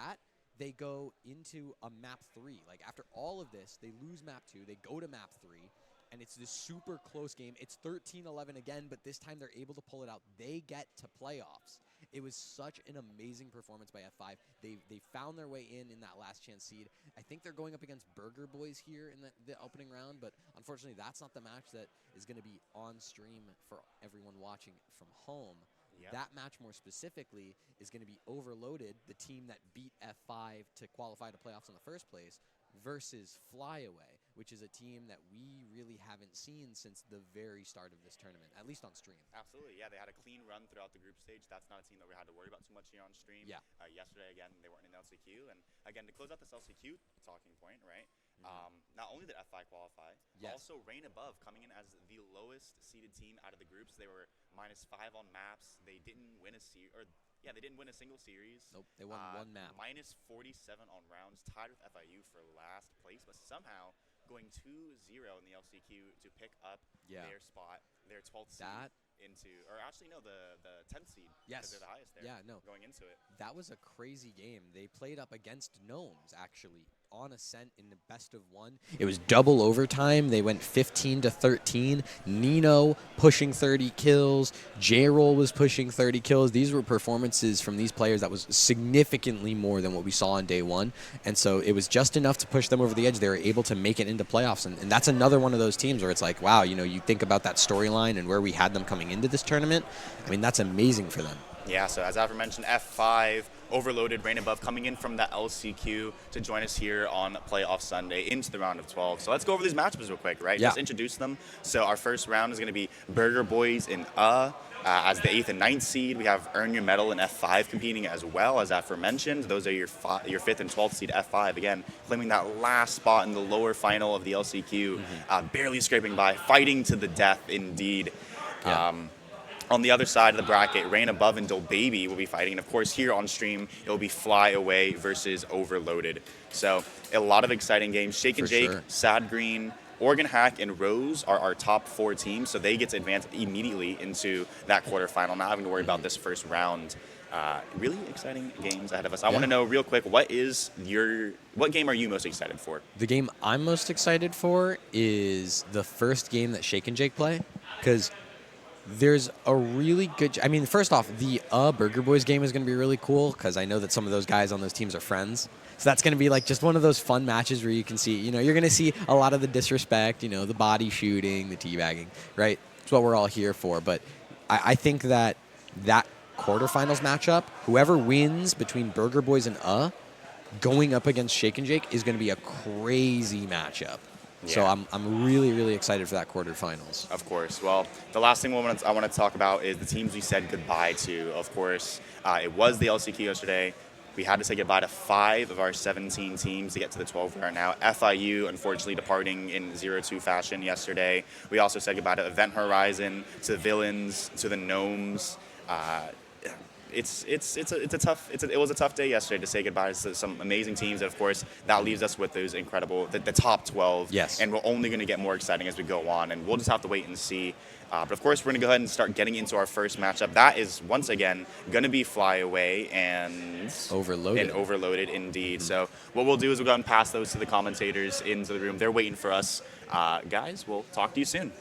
that, they go into a map 3. Like, after all of this, they lose map 2, they go to map 3, and it's this super close game. It's 13-11 again, but this time they're able to pull it out. They get to playoffs. It was such an amazing performance by F5. They found their way in that last chance seed. I think they're going up against Burger Boys here in the opening round, but unfortunately that's not the match that is going to be on stream for everyone watching from home. Yep. That match more specifically is going to be Overloaded, the team that beat F5 to qualify to playoffs in the first place, versus Flyaway, which is a team that we really haven't seen since the very start of this tournament, at least on stream. Absolutely, yeah. They had a clean run throughout the group stage. That's not a team that we had to worry about too much here on stream. Yeah. Yesterday, again, they weren't in LCQ. And again, to close out this LCQ talking point, right? Not only did F5 qualify, but also Rain Above coming in as the lowest seeded team out of the groups. They were -5 on maps. They didn't win a they didn't win a single series. Nope, they won one map. -47 on rounds, tied with FIU for last place, but somehow going 2-0 in the LCQ to pick up their spot, their 12th seed or actually no, the 10th seed. Yes, they're the highest there. Yeah, no, going into it. That was a crazy game. They played up against Gnomes actually on Ascent in the best of 1. It was double overtime. They went 15-13. Nino pushing 30 kills. J-Roll was pushing 30 kills. These were performances from these players that was significantly more than what we saw on day 1. And so it was just enough to push them over the edge. They were able to make it into playoffs. And that's another one of those teams where it's like, wow, you know, you think about that storyline and where we had them coming into this tournament. I mean, that's amazing for them. Yeah, so as aforementioned, F5, Overloaded, Rain Above coming in from the LCQ to join us here on Playoff Sunday into the round of 12. So let's go over these matchups real quick, right? Just introduce them. So our first round is going to be Burger Boys in as the 8th and 9th seed. We have Earn Your Medal and F5 competing as well, as aforementioned. Those are your 5th and 12th seed F5, again, claiming that last spot in the lower final of the LCQ, barely scraping by, fighting to the death indeed. Yeah. On the other side of the bracket, Rain Above and Dole Baby will be fighting. And, of course, here on stream, it will be Fly Away versus Overloaded. So a lot of exciting games. Shake and Jake, Sad Green, Oregon Hack, and Rose are our top 4 teams. So they get to advance immediately into that quarterfinal, not having to worry about this first round. Really exciting games ahead of us. I want to know real quick, what game are you most excited for? The game I'm most excited for is the first game that Shake and Jake play, because there's a really good... I mean, first off, the Burger Boys game is going to be really cool because I know that some of those guys on those teams are friends. So that's going to be like just one of those fun matches where you can see, you know, you're going to see a lot of the disrespect, you know, the body shooting, the teabagging, right? It's what we're all here for. But I think that quarterfinals matchup, whoever wins between Burger Boys and going up against Shake and Jake is going to be a crazy matchup. Yeah. So I'm really, really excited for that quarterfinals. Of course. Well, the last thing I want to talk about is the teams we said goodbye to. Of course, it was the LCQ yesterday. We had to say goodbye to 5 of our 17 teams to get to the 12 we are now. FIU, unfortunately, departing in 0-2 fashion yesterday. We also said goodbye to Event Horizon, to the Villains, to the Gnomes. It was a tough day yesterday to say goodbye to some amazing teams. And of course, that leaves us with those incredible, the top 12. Yes. And we're only going to get more exciting as we go on. And we'll just have to wait and see. But of course, we're going to go ahead and start getting into our first matchup. That is, once again, going to be Fly Away and Overloaded indeed. So what we'll do is we'll go ahead and pass those to the commentators into the room. They're waiting for us. Guys, we'll talk to you soon.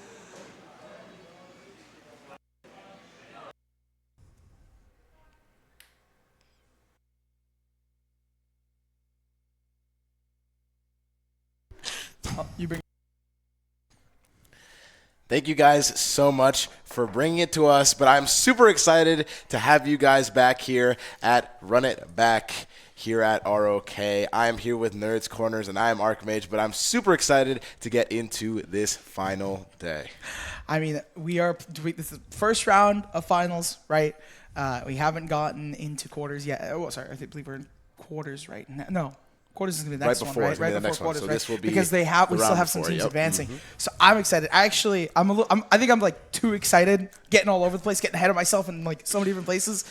Thank you guys so much for bringing it to us, but I'm super excited to have you guys back here at Run It Back here at ROK. I am here with Nerds Corners, and I am Archmage, but I'm super excited to get into this final day. I mean, this is first round of finals, right? We haven't gotten into quarters yet. Oh, sorry, I believe we're in quarters right now. No. Quarters is going to be the next one, right? Right before quarters, right? This will be because we still have some teams advancing. So I'm excited. I think I'm like too excited, getting all over the place, getting ahead of myself in like so many different places.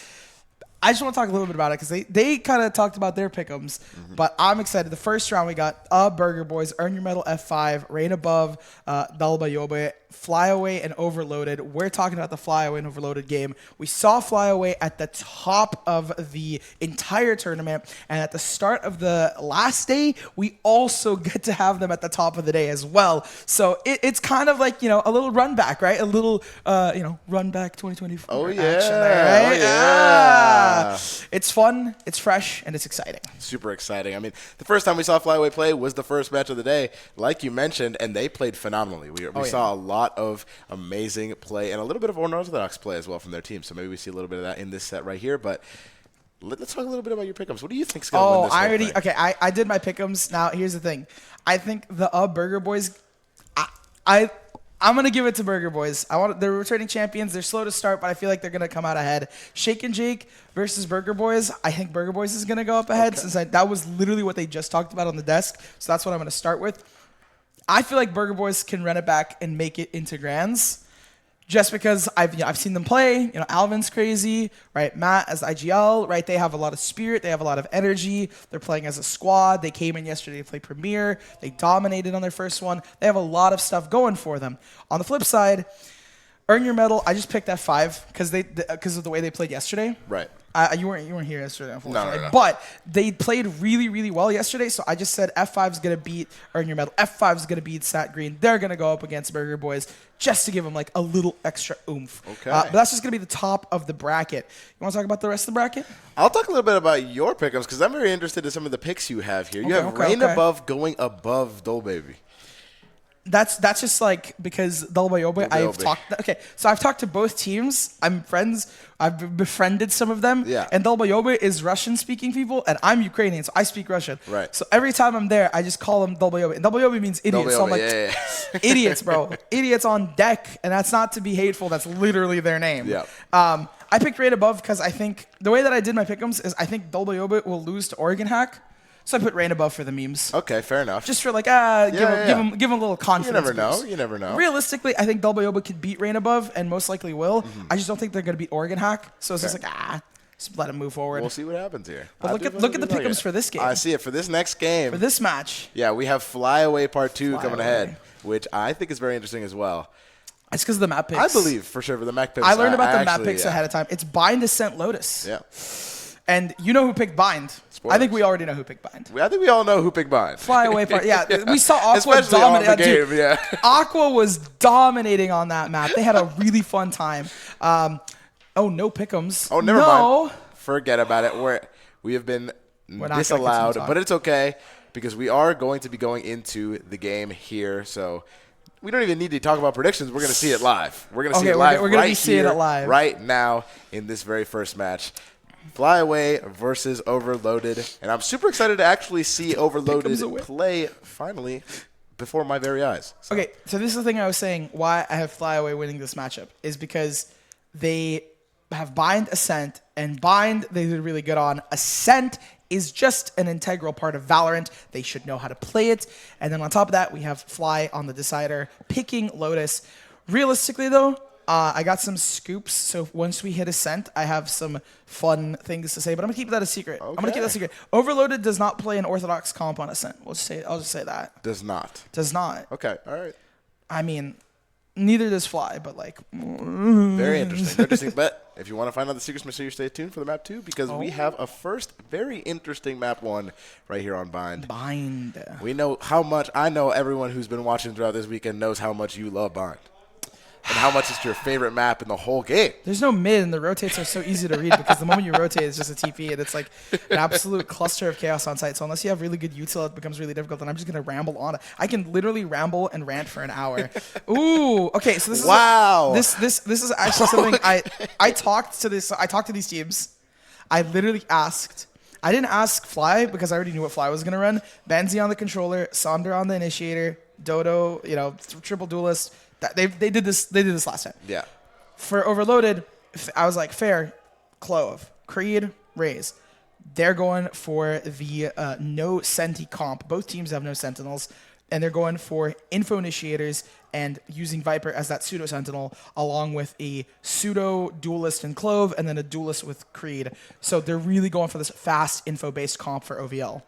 I just want to talk a little bit about it because they kind of talked about their pick'ems, but I'm excited. The first round we got Burger Boys, Earn Your Medal F5, Rain Above, Dalba Yobe, Flyaway and Overloaded. We're talking about the Flyaway and Overloaded game. We saw Flyaway at the top of the entire tournament, and at the start of the last day, we also get to have them at the top of the day as well. So it's kind of like, a little run back, right? A little, run back 2024 action there, right? Oh, yeah. It's fun, it's fresh, and it's exciting. Super exciting. I mean, the first time we saw Flyaway play was the first match of the day, like you mentioned, and they played phenomenally. We saw a lot of amazing play and a little bit of unorthodox play as well from their team. So maybe we see a little bit of that in this set right here. But let's talk a little bit about your pick'ems. What do you think's going to win this whole thing? I did my pick'ems. Now, here's the thing. I think the Burger Boys, I'm going to give it to Burger Boys. They're returning champions. They're slow to start, but I feel like they're going to come out ahead. Shake and Jake versus Burger Boys. I think Burger Boys is going to go up ahead since that was literally what they just talked about on the desk. So that's what I'm going to start with. I feel like Burger Boys can run it back and make it into grands, just because I've seen them play. Alvin's crazy, right? Matt as IGL, right? They have a lot of spirit. They have a lot of energy. They're playing as a squad. They came in yesterday to play Premier. They dominated on their first one. They have a lot of stuff going for them. On the flip side, Earn Your Medal. I just picked F5 because of the way they played yesterday. Right. You weren't here yesterday, unfortunately. No. But they played really, really well yesterday, so I just said F5's going to beat Earn Your Medal. F5's going to beat Sat Green. They're going to go up against Burger Boys just to give them like a little extra oomph. Okay. But that's just going to be the top of the bracket. You want to talk about the rest of the bracket? I'll talk a little bit about your pick'ems because I'm very interested in some of the picks you have here. You have Rain Above going above Dole Baby. That's just like because Dalbayobe, I've talked to both teams. I'm friends. I've befriended some of them. Yeah. And Dalbayobe is Russian-speaking people, and I'm Ukrainian, so I speak Russian. Right. So every time I'm there, I just call them Dalbayobe. And Dalbayobe means idiot. So I'm like, idiots, bro. Idiots on deck. And that's not to be hateful. That's literally their name. Yeah. I picked Raid Above because I think the way that I did my pick'ems is I think Dalbayobe will lose to Oregon Hack. So I put Rain Above for the memes. Okay, fair enough. Just for like, give him a little confidence. You never know. Realistically, I think Dalbayobe could beat Rain Above and most likely will. I just don't think they're going to beat Oregon Hack. So it's just like, just let them move forward. We'll see what happens here. But look at the pick'ems for this game. I see it for this next game. For this match. Yeah, we have Flyaway Part 2 coming ahead, which I think is very interesting as well. It's because of the map picks. I believe for sure for the map picks. I learned about the map picks ahead of time. It's Bind, Ascent, Lotus. Yeah. And you know who picked Bind. Spoilers. I think we already know who picked Bind. I think we all know who picked Bind. Flyaway part. Yeah, we saw Aqua dominate. Aqua was dominating on that map. They had a really fun time. No pick'ems. Oh, never mind. Forget about it. We have been disallowed, but it's okay because we are going to be going into the game here. So we don't even need to talk about predictions. We're going to see it live. We're going to see it live. We're going to be seeing it live right now in this very first match. Flyaway versus Overloaded. And I'm super excited to actually see Overloaded play finally before my very eyes. So. Okay, so this is the thing I was saying why I have Flyaway winning this matchup is because they have Bind, Ascent, and Bind they did really good on. Ascent is just an integral part of Valorant. They should know how to play it. And then on top of that, we have Fly on the decider picking Lotus. Realistically, though, I got some scoops, so once we hit Ascent, I have some fun things to say, but I'm going to keep that a secret. Okay. I'm going to keep that a secret. Overloaded does not play an Orthodox comp on Ascent. I'll just say that. Does not. Does not. Okay, all right. I mean, neither does Fly, but like... Very interesting. But if you want to find out the secrets, make sure you stay tuned for the map 2 because we have a first very interesting map 1 right here on Bind. Bind. We know how much... I know everyone who's been watching throughout this weekend knows how much you love Bind. And how much it's your favorite map in the whole game. There's no mid, and the rotates are so easy to read because the moment you rotate, it's just a TP, and it's like an absolute cluster of chaos on site. So unless you have really good util, it becomes really difficult, and I'm just going to ramble on. I can literally ramble and rant for an hour. Ooh, okay, so this is... Wow. This is actually something I talked to these teams. I literally asked... I didn't ask Fly because I already knew what Fly was going to run. Benzie on the controller, Sonder on the initiator, Dodo, triple duelist... They did this last time. Yeah. For Overloaded, I was like, fair, Clove, Creed, Raze. They're going for the no Senti comp. Both teams have no Sentinels, and they're going for info initiators and using Viper as that pseudo Sentinel, along with a pseudo duelist in Clove and then a duelist with Creed. So they're really going for this fast info based comp for OVL.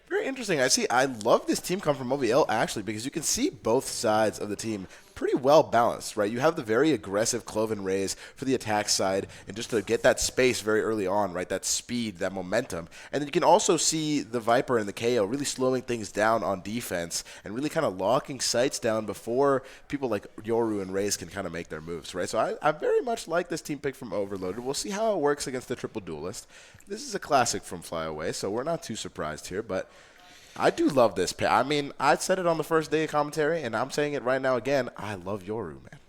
Very interesting. I love this team come from OVL actually because you can see both sides of the team pretty well balanced, right? You have the very aggressive Cloven Rays for the attack side, and just to get that space very early on, right? That speed, that momentum. And then you can also see the Viper and the KO really slowing things down on defense and really kind of locking sights down before people like Yoru and Rays can kind of make their moves, right? So I very much like this team pick from Overloaded. We'll see how it works against the Triple Duelist. This is a classic from Flyaway, so we're not too surprised here, but I do love this pick. I mean, I said it on the first day of commentary, and I'm saying it right now again. I love Yoru, man.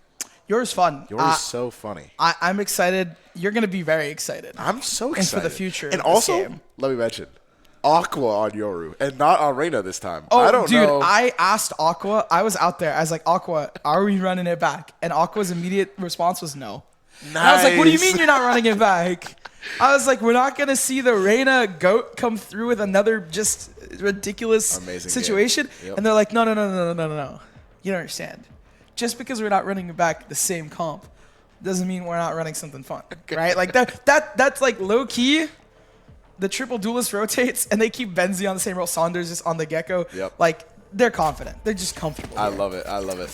Yoru's fun. Yoru's so funny. I'm excited. You're going to be very excited. I'm so excited. And for the future and of also, this game. Let me mention, Aqua on Yoru, and not on Reyna this time. Oh, I don't know. I asked Aqua. I was out there. I was like, Aqua, are we running it back? And Aqua's immediate response was no. Nice. And I was like, what do you mean you're not running it back? I was like, we're not going to see the Reyna GOAT come through with another just ridiculous amazing situation. Yep. And they're like, no. You don't understand. Just because we're not running it back the same comp doesn't mean we're not running something fun, right? Like that's like low key. The Triple Duelist rotates, and they keep Benzie on the same role. Saunders is on the Gecko. Yep. Like, they're confident. They're just comfortable. I love it. I love it.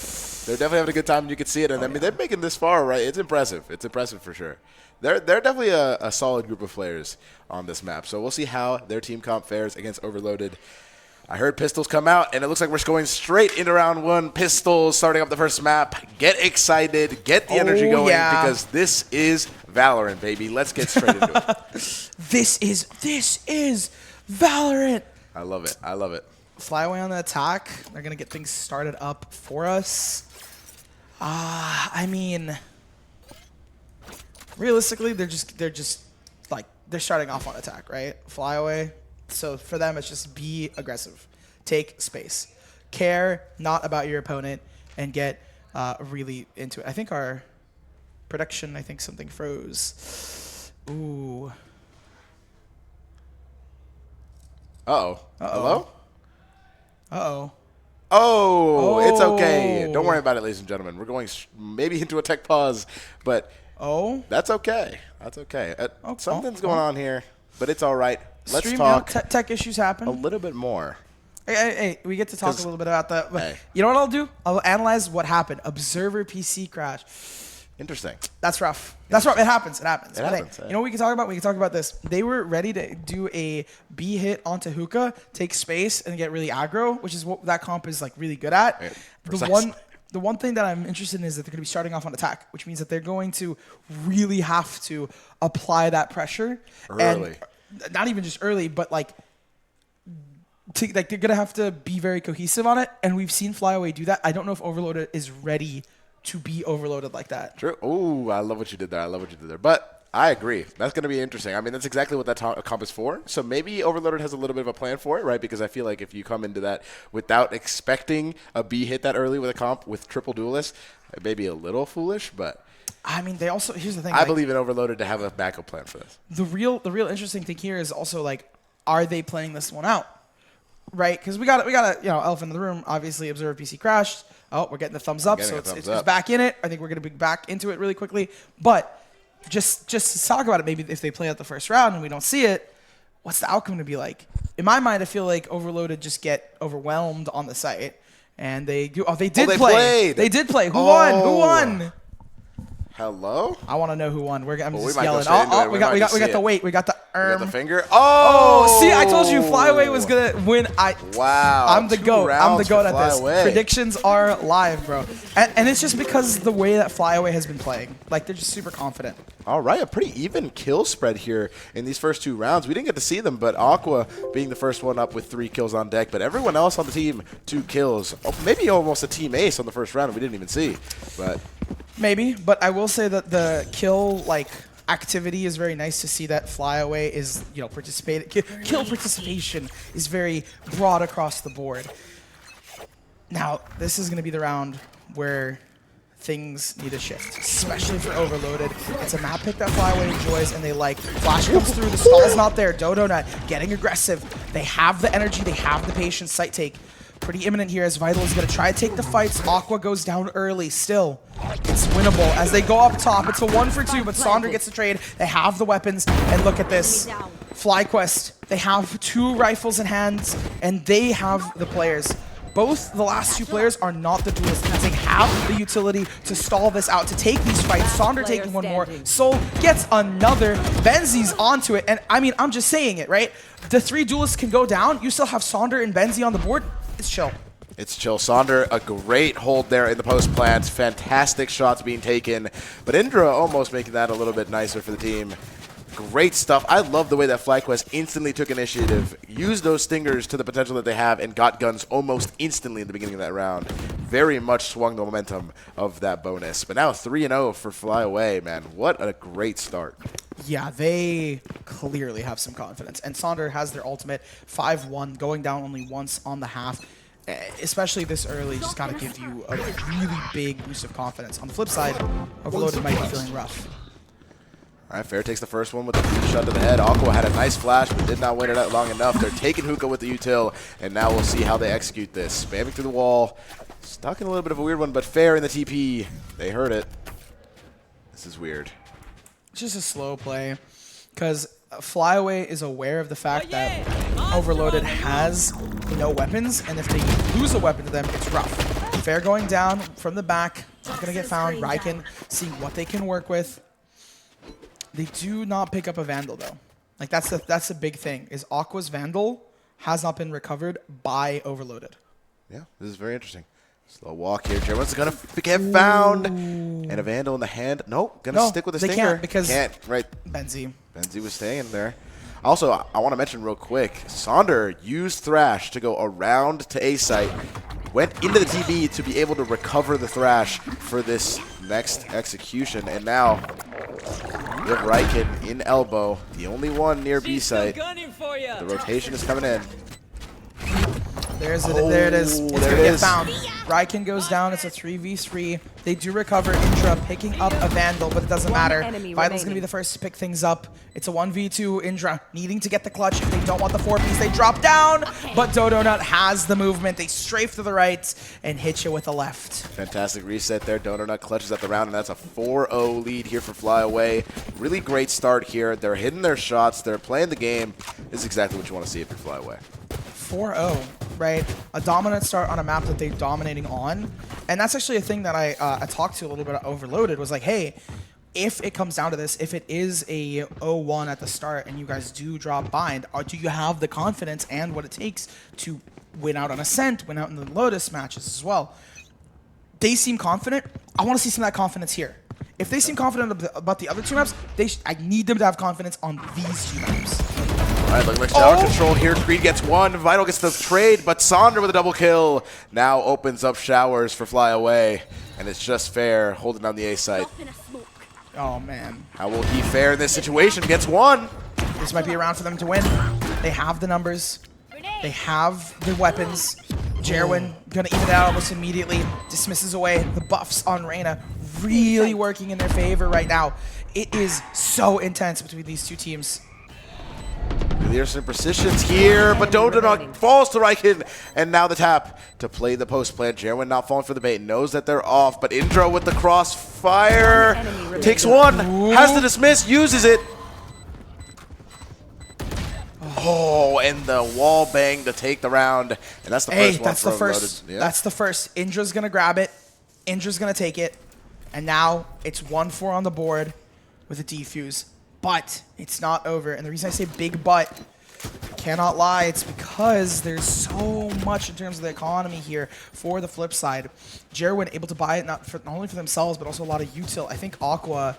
They're definitely having a good time, and you can see it. And I mean, they're making this far, right? It's impressive. It's impressive for sure. They're definitely a solid group of players on this map. So we'll see how their team comp fares against Overloaded. I heard Pistols come out, and it looks like we're going straight into round one. Pistols starting up the first map. Get excited. Get the energy going because this is Valorant, baby. Let's get straight into it. This is Valorant. I love it. I love it. Flyaway on the attack. They're going to get things started up for us. I mean, realistically, they're just like, they're starting off on attack, right? Flyaway. So for them, it's just be aggressive. Take space. Care not about your opponent and get really into it. I think our production, something froze. Ooh. Uh-oh. Hello? Uh-oh. Oh, it's okay. Don't worry about it, ladies and gentlemen. We're going maybe into a tech pause, but that's okay. That's okay. Something's going on here, but it's all right. Let's talk. Tech issues happen. A little bit more. Hey, we get to talk a little bit about that. Hey. You know what I'll do? I'll analyze what happened. Observer PC crash. Interesting. That's rough. That's rough. It happens. It happens. It happens. Hey, you know what we can talk about? We can talk about this. They were ready to do a B hit onto Hookah, take space, and get really aggro, which is what that comp is like really good at. Yeah, the one thing that I'm interested in is that they're going to be starting off on attack, which means that they're going to really have to apply that pressure early. And not even just early, but like they're going to have to be very cohesive on it. And we've seen Flyaway do that. I don't know if Overloaded is ready to be overloaded like that. True. Ooh, I love what you did there. But I agree. That's going to be interesting. I mean, that's exactly what that comp is for. So maybe Overloaded has a little bit of a plan for it, right? Because I feel like if you come into that without expecting a B hit that early with a comp with Triple Duelist, it may be a little foolish, but I mean, they also, here's the thing. I believe in Overloaded to have a backup plan for this. The real interesting thing here is also like, are they playing this one out? Right? Because we got a elephant in the room. Obviously, Observer PC crashed. Oh, we're getting the thumbs up, so it's back in it. I think we're going to be back into it really quickly. But just to talk about it, maybe if they play out the first round and we don't see it, what's the outcome to be like? In my mind, I feel like Overloaded just get overwhelmed on the site, and they do. Oh, they did play. Played. They did play. Who won? Who won? Hello? I want to know who won. I'm just yelling. We got the weight. We got the We got the finger. Oh, see, I told you Flyaway was gonna win. Wow. I'm the GOAT. I'm the GOAT at this. Flyaway. Predictions are live, bro. And it's just because the way that Flyaway has been playing. Like, they're just super confident. All right, a pretty even kill spread here in these first two rounds. We didn't get to see them, but Aqua being the first one up with 3 kills on deck. But everyone else on the team, 2 kills. Oh, maybe almost a team ace on the first round we didn't even see. But maybe, but I will say that the kill activity is very nice to see. That Flyaway is kill participation is very broad across the board. Now this is going to be the round where things need to shift, especially for Overloaded. It's a map pick that Flyaway enjoys, and they like. Flash comes through, the stall's not there. Dodo not getting aggressive. They have the energy, they have the patience. Site take pretty imminent here as Vital is going to try to take the fights. Aqua goes down early. Still, it's winnable as they go up top. It's a 1-for-2, but Sonder gets the trade. They have the weapons, and look at this. FlyQuest, they have 2 rifles in hands, and they have the players. both the last two players are not the duelists. They have the utility to stall this out, to take these fights. Sonder taking one more. Soul gets another. Benzi's onto it. And I mean, I'm just saying it, right? The 3 duelists can go down. You still have Sonder and Benzi on the board. It's chill. It's chill. Sonder, a great hold there in the post plants. Fantastic shots being taken. But Indra almost making that a little bit nicer for the team. Great stuff. I love the way that FlyQuest instantly took initiative, used those stingers to the potential that they have, and got guns almost instantly in the beginning of that round. Very much swung the momentum of that bonus. But now 3-0 for Flyaway, man. What a great start. Yeah, they clearly have some confidence. And Sonder has their ultimate 5-1, going down only once on the half. Especially this early, just got to give you a really big boost of confidence. On the flip side, Overloaded might be feeling rough. All right, Fair takes the first one with the shot to the head. Aqua had a nice flash, but did not wait it out long enough. They're taking Hookah with the util, and now we'll see how they execute this. Spamming through the wall. Stuck in a little bit of a weird one, but Fair in the TP. They heard it. This is weird. It's just a slow play, because Flyaway is aware of the fact that Overloaded has no weapons, and if they lose a weapon to them, it's rough. Fair going down from the back, not going to get found. Ryken seeing what they can work with. They do not pick up a Vandal, though. Like, that's the big thing, is Aqua's Vandal has not been recovered by Overloaded. Yeah, this is very interesting. Slow walk here. Jerwin's going to get found. And a Vandal in the hand. Nope, going to stick with the stinger. They can't, because right. Benzi was staying there. Also, I want to mention real quick, Sonder used Thrash to go around to A site, went into the TB to be able to recover the Thrash for this next execution, and now we have Ryken in elbow, the only one near B site. The rotation is coming in. There it is. It's going to get found. Ryken goes down. It's a 3v3. They do recover. Indra picking up a Vandal, but it doesn't matter. Vital's going to be the first to pick things up. It's a 1v2. Indra needing to get the clutch. If they don't want the 4-piece, they drop down. But Dodonut has the movement. They strafe to the right and hit you with the left. Fantastic reset there. Dodonut clutches at the round, and that's a 4-0 lead here for Flyaway. Really great start here. They're hitting their shots. They're playing the game. This is exactly what you want to see if you're Flyaway. 4-0, right? A dominant start on a map that they're dominating on. And that's actually a thing that I talked to a little bit of Overloaded, was like, hey, if it comes down to this, if it is a 0-1 at the start and you guys do drop bind, do you have the confidence and what it takes to win out on Ascent, win out in the Lotus matches as well? They seem confident. I want to see some of that confidence here. If they seem confident about the other two maps, I need them to have confidence on these two maps. All right, looking like tower control here. Creed gets one. Vital gets the trade, but Sonder with a double kill now opens up showers for Flyaway, and it's just Fair holding down the A site. Oh, man. How will he fare in this situation? Gets one. This might be a round for them to win. They have the numbers. They have the weapons. Jerwin going to even it out almost immediately. Dismisses away the buffs on Reyna. Really working in their favor right now. It is so intense between these two teams. There's some precisions here, but Dodonut falls to Ryken, and now the tap to play the post plant. Jerwin not falling for the bait, knows that they're off, but Indra with the crossfire takes one, has the dismiss, uses it. Oh, and the wall bang to take the round, and that's the first one. That's the first. Yeah. That's the first. Indra's gonna grab it. Indra's gonna take it, and now it's 1-4 on the board with a defuse. But it's not over, and the reason I say big but, cannot lie, it's because there's so much in terms of the economy here for the flip side. Jerwin able to buy it not only for themselves, but also a lot of util. I think Aqua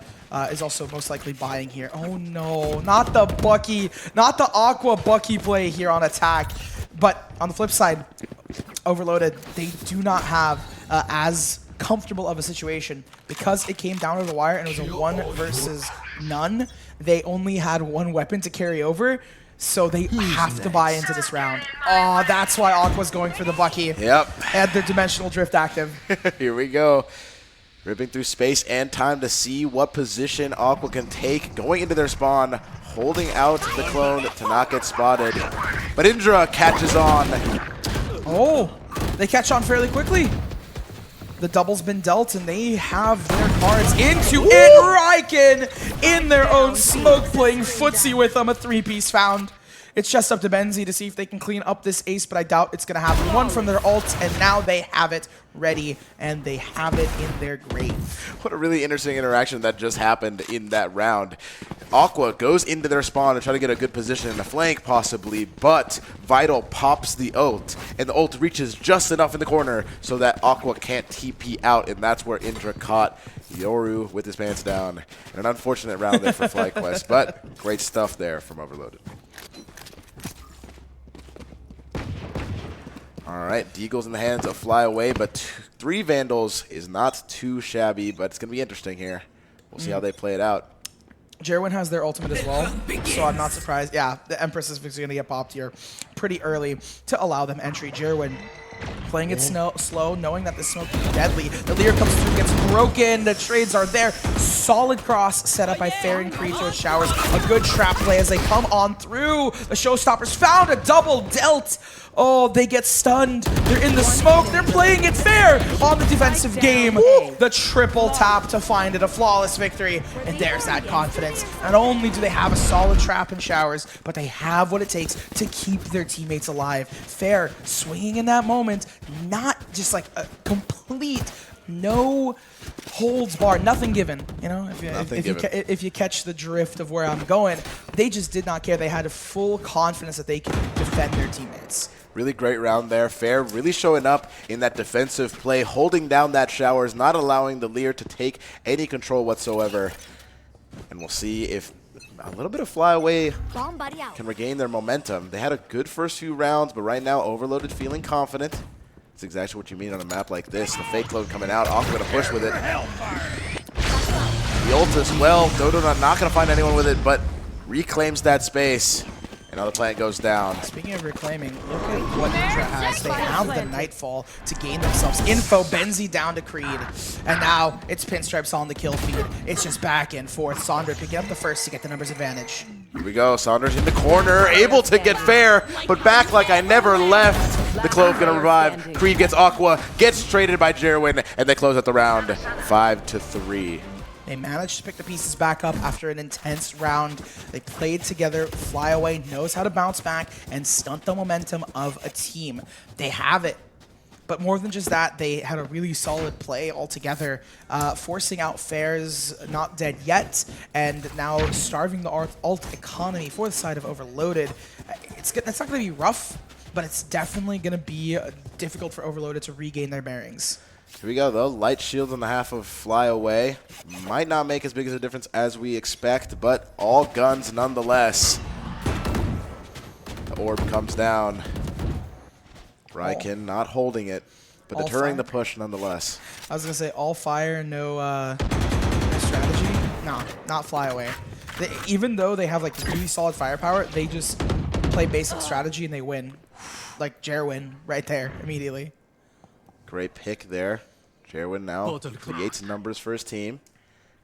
is also most likely buying here. Oh no, not the Aqua Bucky play here on attack. But on the flip side, Overloaded, they do not have as comfortable of a situation because it came down to the wire and it was a 1 versus none. They only had one weapon to carry over, so they have to buy into this round. Oh, that's why Aqua's going for the Bucky. Yep. And their Dimensional Drift active. Here we go. Ripping through space and time to see what position Aqua can take. Going into their spawn, holding out the clone to not get spotted. But Indra catches on. Oh, they catch on fairly quickly. The double's been dealt, and they have their cards into it. Ryken in their own smoke playing footsie with them. A 3-piece found. It's just up to Benzie to see if they can clean up this ace, but I doubt it's going to happen. One from their ults, and now they have it ready, and they have it in their grave. What a really interesting interaction that just happened in that round. Aqua goes into their spawn to try to get a good position in the flank, possibly, but Vital pops the ult, and the ult reaches just enough in the corner so that Aqua can't TP out, and that's where Indra caught Yoru with his pants down. And an unfortunate round there for FlyQuest, but great stuff there from Overloaded. All right, Deagle's in the hands of Flyaway, but 3 Vandals is not too shabby, but it's going to be interesting here. We'll see how they play it out. Jerwin has their ultimate as well, so I'm not surprised. Yeah, the Empress is going to get popped here pretty early to allow them entry. Jerwin playing it slow, knowing that the smoke is deadly. The Leer comes through, gets broken. The trades are there. Solid cross set up by Fair and Creed towards Showers. A good trap play as they come on through. The Showstoppers found a double dealt. Oh, they get stunned. They're in the smoke. They're playing it fair on the defensive game. The triple tap to find it, a flawless victory. And there's that confidence. Not only do they have a solid trap in Showers, but they have what it takes to keep their teammates alive. Fair swinging in that moment, not just like a complete no holds barred, nothing given. You know, if you catch the drift of where I'm going, they just did not care. They had a full confidence that they could defend their teammates. Really great round there. Fair really showing up in that defensive play, holding down that Showers, not allowing the Leer to take any control whatsoever. And we'll see if a little bit of Flyaway can regain their momentum. They had a good first few rounds, but right now Overloaded feeling confident. That's exactly what you mean on a map like this. The fake load coming out. Aqua to push with it. The ult as well. Dodo not going to find anyone with it, but reclaims that space. And now the plant goes down. Speaking of reclaiming, look at what Indra has. They have the Nightfall to gain themselves info. Benzie down to Creed. And now it's Pinstripes on the kill feed. It's just back and forth. Sondra picking up the first to get the numbers advantage. Here we go. Saunders in the corner, able to get Fair, but back like I never left. The Clove gonna revive. Creed gets Aqua, gets traded by Jerwin, and they close out the round 5-3. They managed to pick the pieces back up after an intense round. They played together. Flyaway knows how to bounce back and stunt the momentum of a team. They have it. But more than just that, they had a really solid play altogether, forcing out Fair's Not Dead Yet, and now starving the ult economy for the side of Overloaded. It's not going to be rough, but it's definitely going to be difficult for Overloaded to regain their bearings. Here we go, though. Light shield on the half of Flyaway. Might not make as big as a difference as we expect, but all guns nonetheless. The orb comes down. Ryken not holding it, but all deterring the push nonetheless. I was going to say all fire, no strategy. No, not Flyaway. Even though they have like really solid firepower, they just play basic strategy and they win. Like Jerwin right there immediately. Great pick there. Jerwin now creates numbers for his team.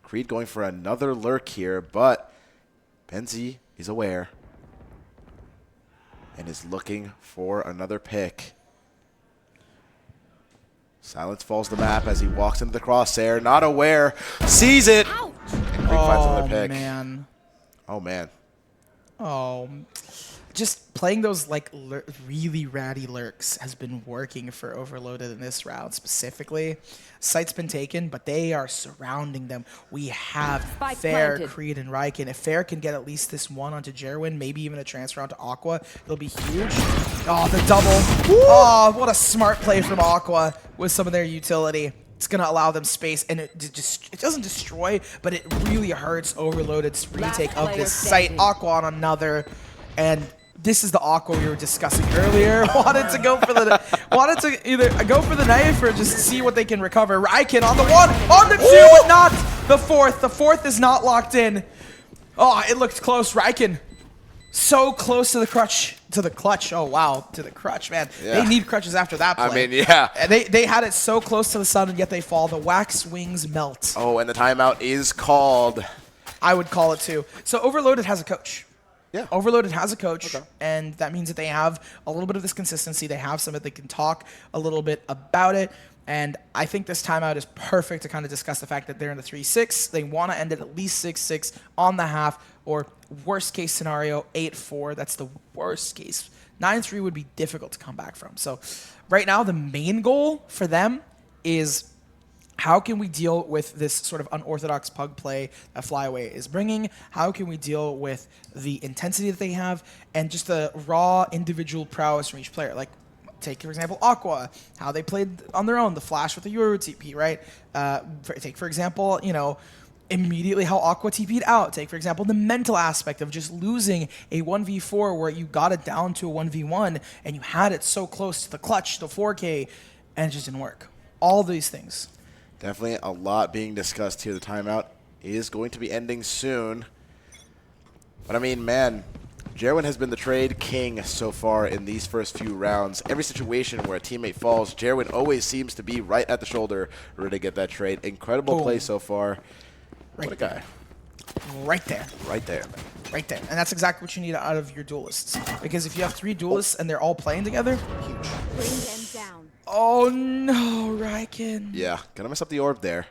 Creed going for another lurk here, but Benzie is aware and is looking for another pick. Silence falls the map as he walks into the crosshair, not aware, sees it, and Creed finds another pick. Man. Oh, man. Oh, just playing those like really ratty lurks has been working for Overloaded in this round specifically. Site's been taken, but they are surrounding them. We have Fair, Creed, and Ryken. If Fair can get at least this one onto Jerwin, maybe even a transfer onto Aqua, it'll be huge. Oh, the double. Woo! Oh, what a smart play from Aqua with some of their utility. It's going to allow them space, and it doesn't destroy, but it really hurts Overloaded's retake of this site. Aqua on another, and this is the Aqua we were discussing earlier. Wanted to either go for the knife or just see what they can recover. Ryken on the one, on the two, but not the fourth. The fourth is not locked in. Oh, it looked close. Ryken so close to the clutch. Oh, wow. To the crutch, man. Yeah. They need crutches after that play. I mean, yeah. And they had it so close to the sun, and yet they fall. The wax wings melt. Oh, and the timeout is called. I would call it too. So Overloaded has a coach. Yeah. Overloaded has a coach, and that means that they have a little bit of this consistency. They have some that they can talk a little bit about it. And I think this timeout is perfect to kind of discuss the fact that they're in the 3-6. They want to end it at least 6-6 on the half or worst case scenario, 8-4. That's the worst case. 9-3 would be difficult to come back from. So right now, the main goal for them is how can we deal with this sort of unorthodox pug play that Flyaway is bringing? How can we deal with the intensity that they have and just the raw individual prowess from each player? Like, take, for example, Aqua, how they played on their own, the flash with the Euro TP, right? Take, for example, you know, immediately how Aqua TP'd out. Take, for example, the mental aspect of just losing a 1v4 where you got it down to a 1v1 and you had it so close to the clutch, the 4K, and it just didn't work. All of these things. Definitely a lot being discussed here. The timeout is going to be ending soon. But I mean, man, Jerwin has been the trade king so far in these first few rounds. Every situation where a teammate falls, Jerwin always seems to be right at the shoulder ready to get that trade. Incredible play so far. What a guy. Right there. Right there, man. Right there. And that's exactly what you need out of your duelists. Because if you have 3 duelists and they're all playing together, huge. Bring them down. Oh no, Ryken. Yeah, gonna mess up the orb there.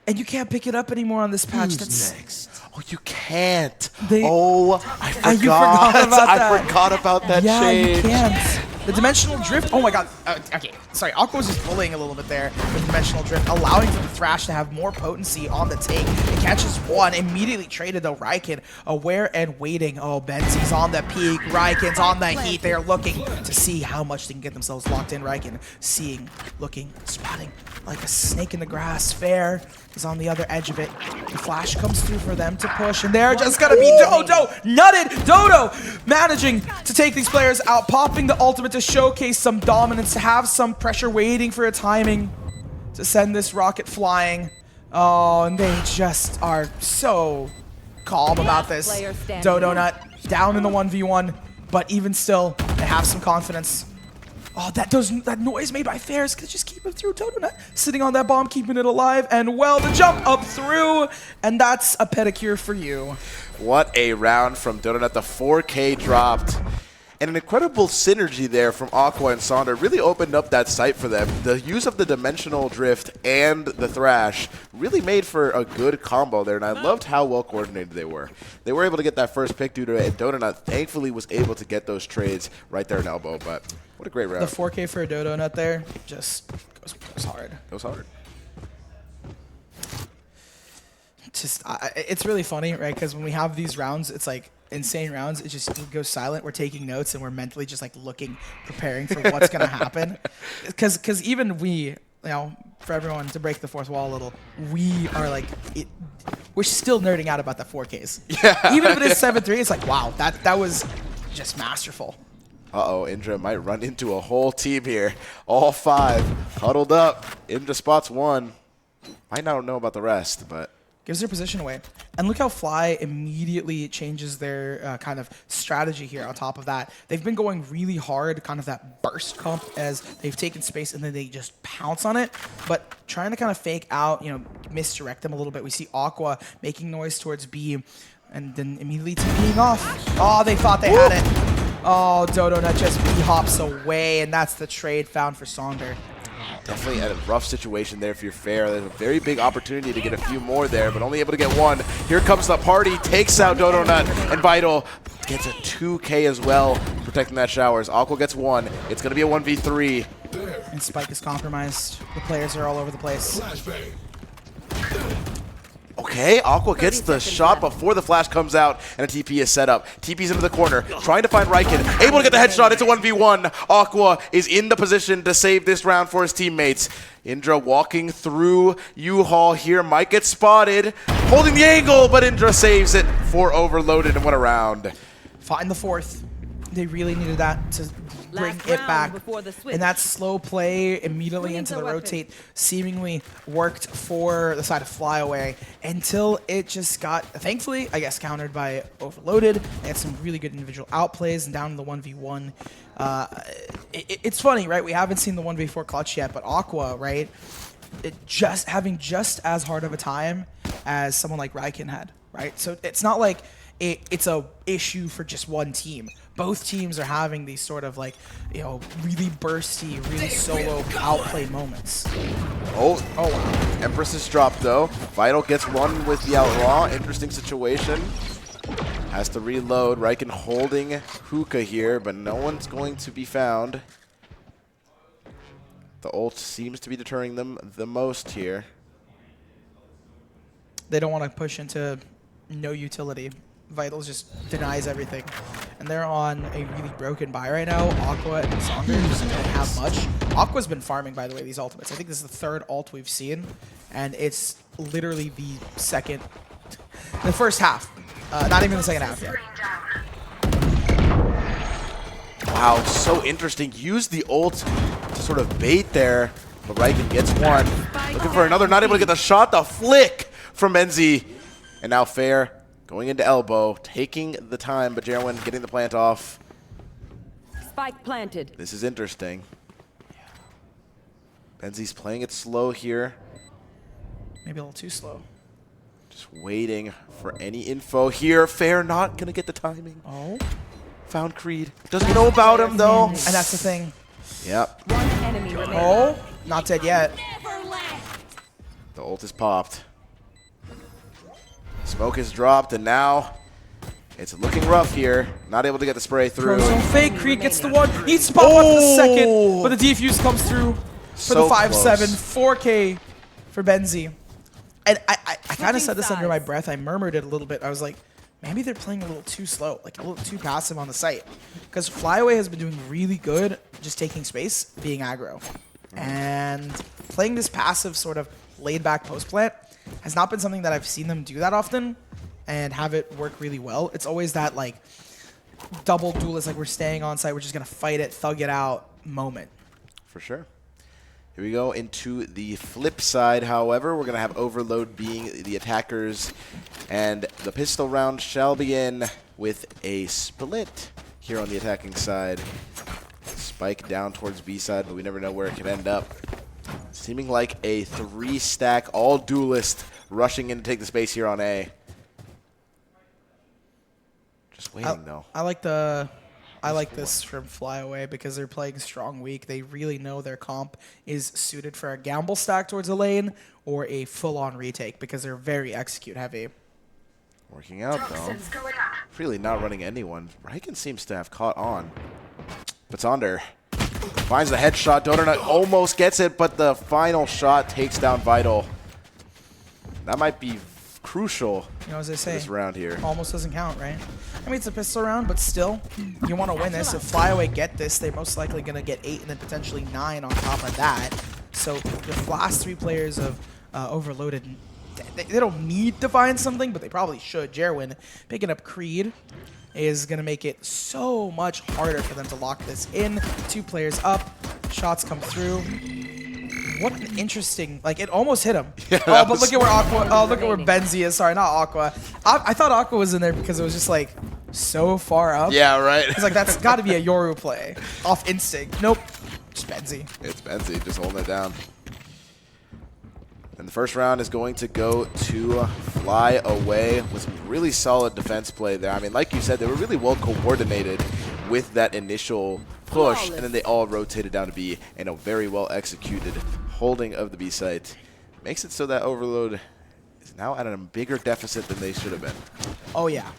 And you can't pick it up anymore on this patch. Who's That's next? Oh, you can't. They, I forgot. You forgot about that. I forgot about that change. Yeah, you can't. The dimensional drift. Oh my god. Okay, sorry. Aqua was just bullying a little bit there with dimensional drift, allowing for the Thrash to have more potency on the take. It catches one, immediately traded though. Ryken aware and waiting. Oh, Benzie's on the peak. Ryken's on the heat. They're looking to see how much they can get themselves locked in. Ryken seeing, looking, spotting like a snake in the grass. Fair is on the other edge of it. The flash comes through for them to push, and they're just gonna be Dodo nutted. Dodo managing to take these players out, popping the ultimate to showcase some dominance, to have some pressure, waiting for a timing to send this rocket flying. Oh, and they just are so calm about this. Dodo Nut down in the 1v1, but even still, they have some confidence. Oh, that noise made by Fairs could just keep him through. Dodo Nut sitting on that bomb, keeping it alive, and well, the jump up through, and that's a pedicure for you. What a round from Dodo Nut. The 4K dropped. And an incredible synergy there from Aqua and Sonder really opened up that site for them. The use of the dimensional drift and the Thrash really made for a good combo there, and I loved how well coordinated they were. They were able to get that first pick due to it, and Dodo Nut thankfully was able to get those trades right there in elbow, but what a great round. The 4K for a Dodo Nut there just goes hard. It was hard. Just, it's really funny, right? Because when we have these rounds, it's like insane rounds. It just goes silent. We're taking notes and we're mentally just like looking, preparing for what's going to happen. Because even we, you know, for everyone to break the fourth wall a little, we are like, we're still nerding out about the 4Ks. Yeah. Even if it is 7-3, it's like, wow, that was just masterful. Uh-oh, Indra might run into a whole team here. All 5 huddled up. Indra spots 1. Might not know about the rest, but gives their position away. And look how Fly immediately changes their kind of strategy here on top of that. They've been going really hard, kind of that burst comp as they've taken space and then they just pounce on it. But trying to kind of fake out, you know, misdirect them a little bit. We see Aqua making noise towards B and then immediately TPing off. Oh, they thought they had it. Oh, Dodo Nut just B-hops away, and that's the trade found for Sonder. Definitely a rough situation there if you're fair. There's a very big opportunity to get a few more there, but only able to get 1. Here comes the party, takes out Dodo Nut, and Vital gets a 2K as well, protecting that showers. Aqua gets 1. It's going to be a 1v3. And Spike is compromised. The players are all over the place. Okay, Aqua gets the shot before the flash comes out, and a TP is set up. TP's into the corner, trying to find Ryken. Able to get the headshot. It's a 1v1. Aqua is in the position to save this round for his teammates. Indra walking through U-Haul here. Might get spotted. Holding the angle, but Indra saves it for Overloaded, and what a round. Find the 4th. They really needed that to bring it back. And that slow play immediately into the rotate seemingly worked for the side of Flyaway until it just got, thankfully, I guess, countered by Overloaded. They had some really good individual outplays and down to the 1v1. It's funny, right? We haven't seen the 1v4 clutch yet, but Aqua, right? Having just as hard of a time as someone like Ryken had, right? So it's not like it's a issue for just one team. Both teams are having these sort of like, you know, really bursty, really solo outplay moments. Oh wow. Empress is dropped though. Vital gets 1 with the Outlaw. Interesting situation. Has to reload. Riken holding Hookah here, but no one's going to be found. The ult seems to be deterring them the most here. They don't want to push into no utility. Vitals just denies everything. And they're on a really broken buy right now. Aqua and Saunders just don't have much. Aqua's been farming, by the way, these ultimates. I think this is the third ult we've seen, and it's literally the first half. Not even the second half yet. Wow, so interesting. Use the ult to sort of bait there, but Riken gets one. Looking for another, not able to get the shot. The flick from Benzi. And now Fair going into elbow, taking the time, but Jerwin getting the plant off. Spike planted. This is interesting. Benzi's playing it slow here. Maybe a little too slow. Just waiting for any info here. Fair not going to get the timing. Oh. Found Creed. Doesn't know about him, though. And that's the thing. Yep. One enemy remaining. Oh, not dead yet. The ult is popped. Smoke is dropped, and now it's looking rough here. Not able to get the spray through. So fake Creed gets the one. Needs to pop up the second, but the defuse comes through for the 5-7. 4K for Benzi. And I kind of said this under my breath. I murmured it a little bit. I was like, maybe they're playing a little too slow, like a little too passive on the site. Because Flyaway has been doing really good just taking space, being aggro. And playing this passive sort of laid-back post-plant has not been something that I've seen them do that often and have it work really well. It's always that like double duelist, like we're staying on site, we're just going to fight it, thug it out moment. For sure. Here we go into the flip side, however. We're going to have Overload being the attackers, and the pistol round shall begin with a split here on the attacking side. Spike down towards B side, but we never know where it could end up. Seeming like a 3-stack, all duelist rushing in to take the space here on A. Just waiting, though. I like this from Flyaway because they're playing strong weak. They really know their comp is suited for a gamble stack towards a lane or a full-on retake because they're very execute heavy. Working out, though. Really not running anyone. Riken seems to have caught on. But Sonder finds the headshot. Donut almost gets it, but the final shot takes down Vital. That might be crucial, you know, as they say, this round here. Almost doesn't count, right? I mean, it's a pistol round, but still, you want to win this. If Flyaway get this, they're most likely going to get 8 and then potentially 9 on top of that. So the last 3 players of Overloaded, they don't need to find something, but they probably should. Jerwin picking up Creed is going to make it so much harder for them to lock this in. 2 players up, shots come through. What an interesting, like it almost hit him. Yeah, but look at where Aqua, look at where Benzi is. Sorry, not Aqua. I thought Aqua was in there because it was just like so far up. Yeah, right. It's like, that's got to be a Yoru play off instinct. Nope, just Benzi. It's Benzi just holding it down. And the first round is going to go to Flyaway with some really solid defense play there. I mean, like you said, they were really well coordinated with that initial push, and then they all rotated down to B, and a very well executed holding of the B site. Makes it so that Overload is now at a bigger deficit than they should have been. Oh, yeah.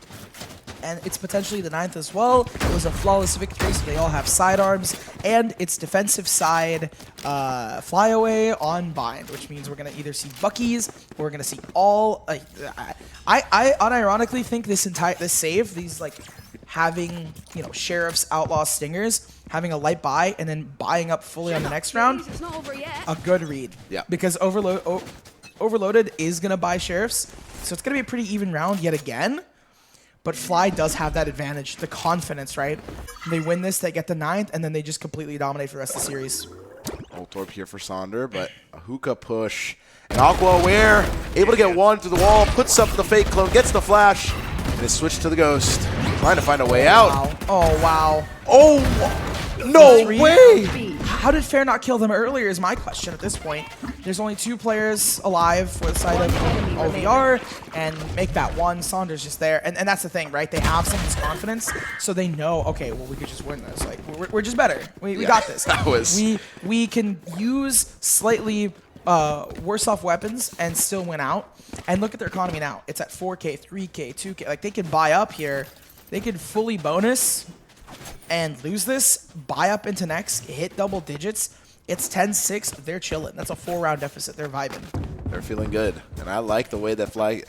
And it's potentially the 9th as well. It was a flawless victory, so they all have sidearms. And it's defensive side Flyaway on Bind, which means we're going to either see Buckies or we're going to see all... I unironically think this save, these like having, you know, Sheriffs, Outlaws, Stingers, having a light buy and then buying up fully on the next round, a good read. Yeah. Because Overloaded is going to buy Sheriffs, so it's going to be a pretty even round yet again. But Fly does have that advantage, the confidence, right? They win this, they get the 9th, and then they just completely dominate for the rest of the series. Ultorp here for Sonder, but a hookah push. And Aqua aware, able to get one through the wall, puts up the fake clone, gets the flash, and is switched to the ghost. Trying to find a way out. Wow. Oh, wow. Oh, no way! How did Fair not kill them earlier is my question at this point. There's only 2 players alive for the side of OVR, and make that one. Saunders just there. And that's the thing, right? They have some of this confidence, so they know, okay, well, we could just win this. Like, we're just better. We got this. That was... We can use slightly worse off weapons and still win out. And look at their economy now. It's at 4K, 3K, 2K. Like, they can buy up here. They can fully bonus and lose this, buy up into next, hit double digits. It's 10-6. They're chilling. That's a 4-round deficit. They're vibing. They're feeling good, and I like the way that Fly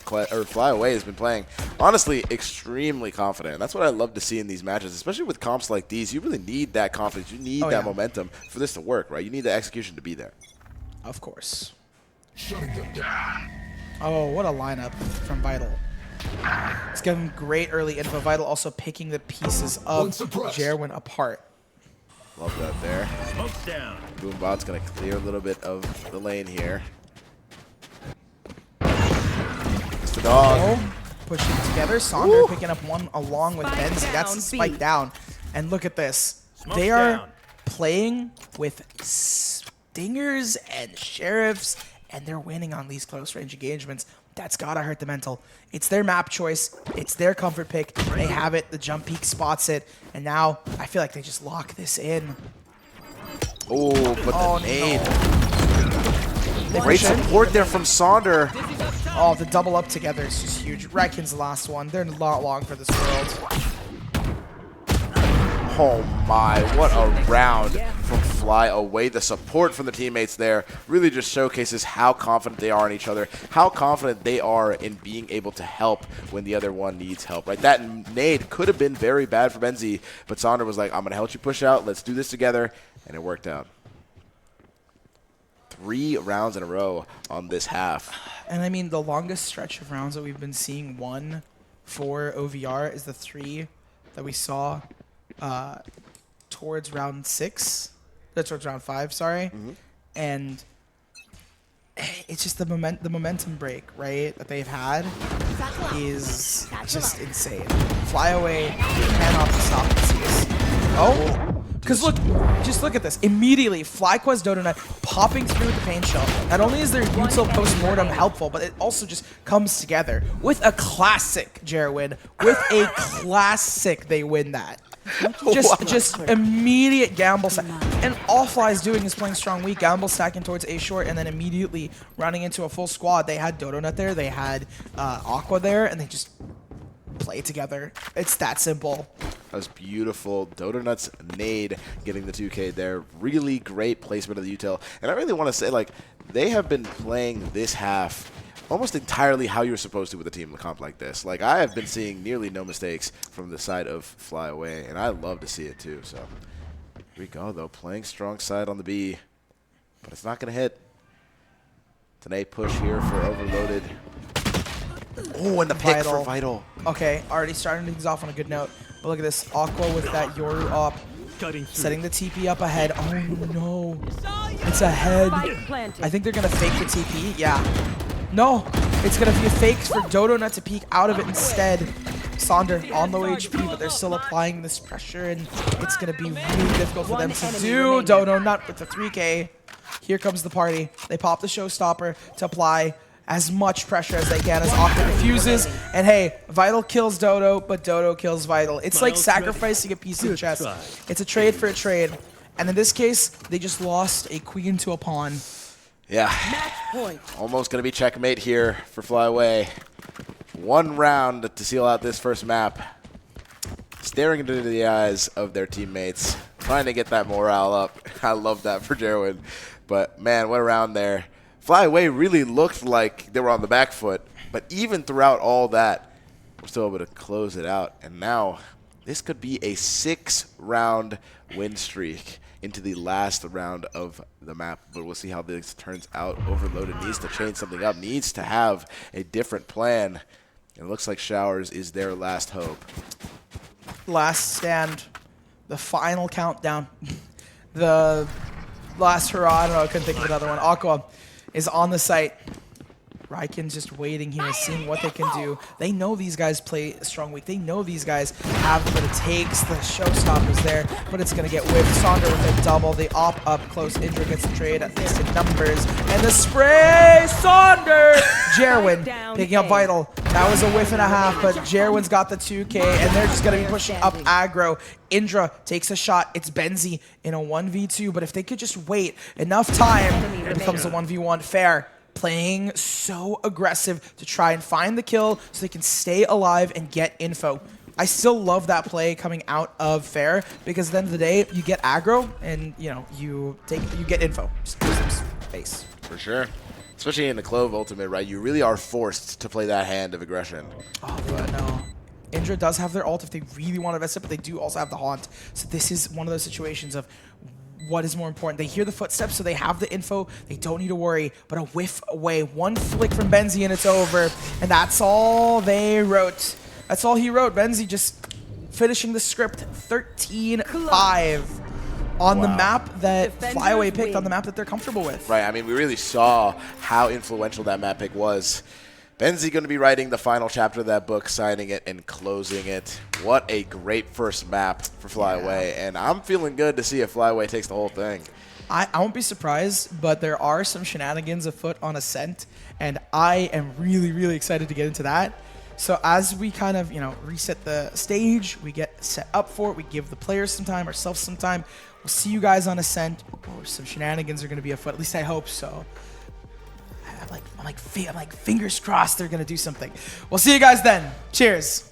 Away has been playing. Honestly, extremely confident. That's what I love to see in these matches, especially with comps like these. You really need that confidence. You need that momentum for this to work, right? You need the execution to be there. Of course. Oh, what a lineup from Vital. It's giving great early info. Vital also picking the pieces of Jerwin apart. Love that there. Smoke's down. Boombot's going to clear a little bit of the lane here. It's the dog. Oh, pushing together. Sonder picking up one along with Benzie. That's the spike down. And look at this. They are playing with stingers and sheriffs, and they're winning on these close range engagements. That's gotta hurt the mental. It's their map choice. It's their comfort pick. They have it. The jump peak spots it. And now I feel like they just lock this in. Oh, but the nade. No. Great support there from Sonder. Oh, the double up together is just huge. Reckons the last one. They're not long for this world. Oh my, what a round from Fly Away. The support from the teammates there really just showcases how confident they are in each other, how confident they are in being able to help when the other one needs help, right? That nade could have been very bad for Benzie, but Sonder was like, I'm going to help you push out, let's do this together, and it worked out. 3 rounds in a row on this half. And I mean, the longest stretch of rounds that we've been seeing won for OVR is the 3 that we saw towards round 6. That's towards round 5, sorry. And it's just the momentum break, right, that they've had is just insane. Fly Away cannot be stopped this. Oh, because look, just look at this. Immediately, FlyQuest Dodonut popping through with the pain shell. Not only is their util post-mortem helpful, but it also just comes together with a classic Jerwin. With a classic, they win that. Just immediate gamble stack. And all Fly's doing is playing strong weak, gamble stacking towards A short, and then immediately running into a full squad. They had Dodonut there, they had Aqua there, and they just play together. It's that simple. That was beautiful. Dodonut's nade getting the 2K there. Really great placement of the util. And I really want to say, like, they have been playing this half almost entirely how you're supposed to with a team comp like this. Like, I have been seeing nearly no mistakes from the side of Fly Away, and I love to see it too. So here we go, though. Playing strong side on the B, but it's not going to hit. It's an A push here for Overloaded. Oh, and the pick for Vital. Okay, already starting things off on a good note. But look at this. Aqua with that Yoru up. Setting the TP up ahead. Oh, no. It's ahead. I think they're going to fake the TP. Yeah. No. It's going to be a fake for Dodonut to peek out of it instead. Sonder on low HP, but they're still applying this pressure, and it's going to be really difficult for them to do. Dodonut with the 3K. Here comes the party. They pop the showstopper to apply as much pressure as they can as Aqua refuses. And hey, Vital kills Dodo, but Dodo kills Vital. It's like sacrificing a piece of chess. It's a trade for a trade. And in this case, they just lost a queen to a pawn. Yeah. Almost going to be checkmate here for Fly Away. 1 round to seal out this first map. Staring into the eyes of their teammates, trying to get that morale up. I love that for Jerwin. But man, what a round there. Fly Away really looked like they were on the back foot, but even throughout all that, we're still able to close it out. And now, this could be a 6-round win streak into the last round of the map. But we'll see how this turns out. Overloaded needs to change something up, needs to have a different plan. And it looks like Showers is their last hope. Last stand, the final countdown, the last hurrah. I don't know, I couldn't think of another one. Aqua is on the site. Ryken's just waiting here, seeing what they can do. They know these guys play strong weak. They know these guys have what it takes. The showstopper's there, but it's going to get whipped. Sonder with a double. The op up close. Indra gets the trade, at least in numbers. And the spray! Sonder! Jerwin picking up Vital. That was a whiff and a half, but Jerwin's got the 2K, and they're just going to be pushing up aggro. Indra takes a shot. It's Benzi in a 1v2, but if they could just wait enough time, it becomes a 1v1 fair. Playing so aggressive to try and find the kill so they can stay alive and get info. I still love that play coming out of fair because at the end of the day, you get aggro and you get info. Just gives them space. For sure. Especially in the Clove ultimate, right? You really are forced to play that hand of aggression. Oh, but no. Indra does have their ult if they really want to invest it, but they do also have the haunt. So this is one of those situations of what is more important. They hear the footsteps, so they have the info. They don't need to worry, but a whiff away. One flick from Benzi and it's over. And that's all they wrote. That's all he wrote. Benzi just finishing the script 13-5 on the map that Flyaway picked, on the map that they're comfortable with. Right, I mean, we really saw how influential that map pick was. Benzi going to be writing the final chapter of that book, signing it and closing it. What a great first map for Flyaway, and I'm feeling good to see if Flyaway takes the whole thing. I won't be surprised, but there are some shenanigans afoot on Ascent, and I am really, really excited to get into that. So as we kind of, reset the stage, we get set up for it, we give the players some time, ourselves some time. We'll see you guys on Ascent. Or some shenanigans are going to be afoot. At least I hope so. I'm like fingers crossed they're going to do something. We'll see you guys then. Cheers.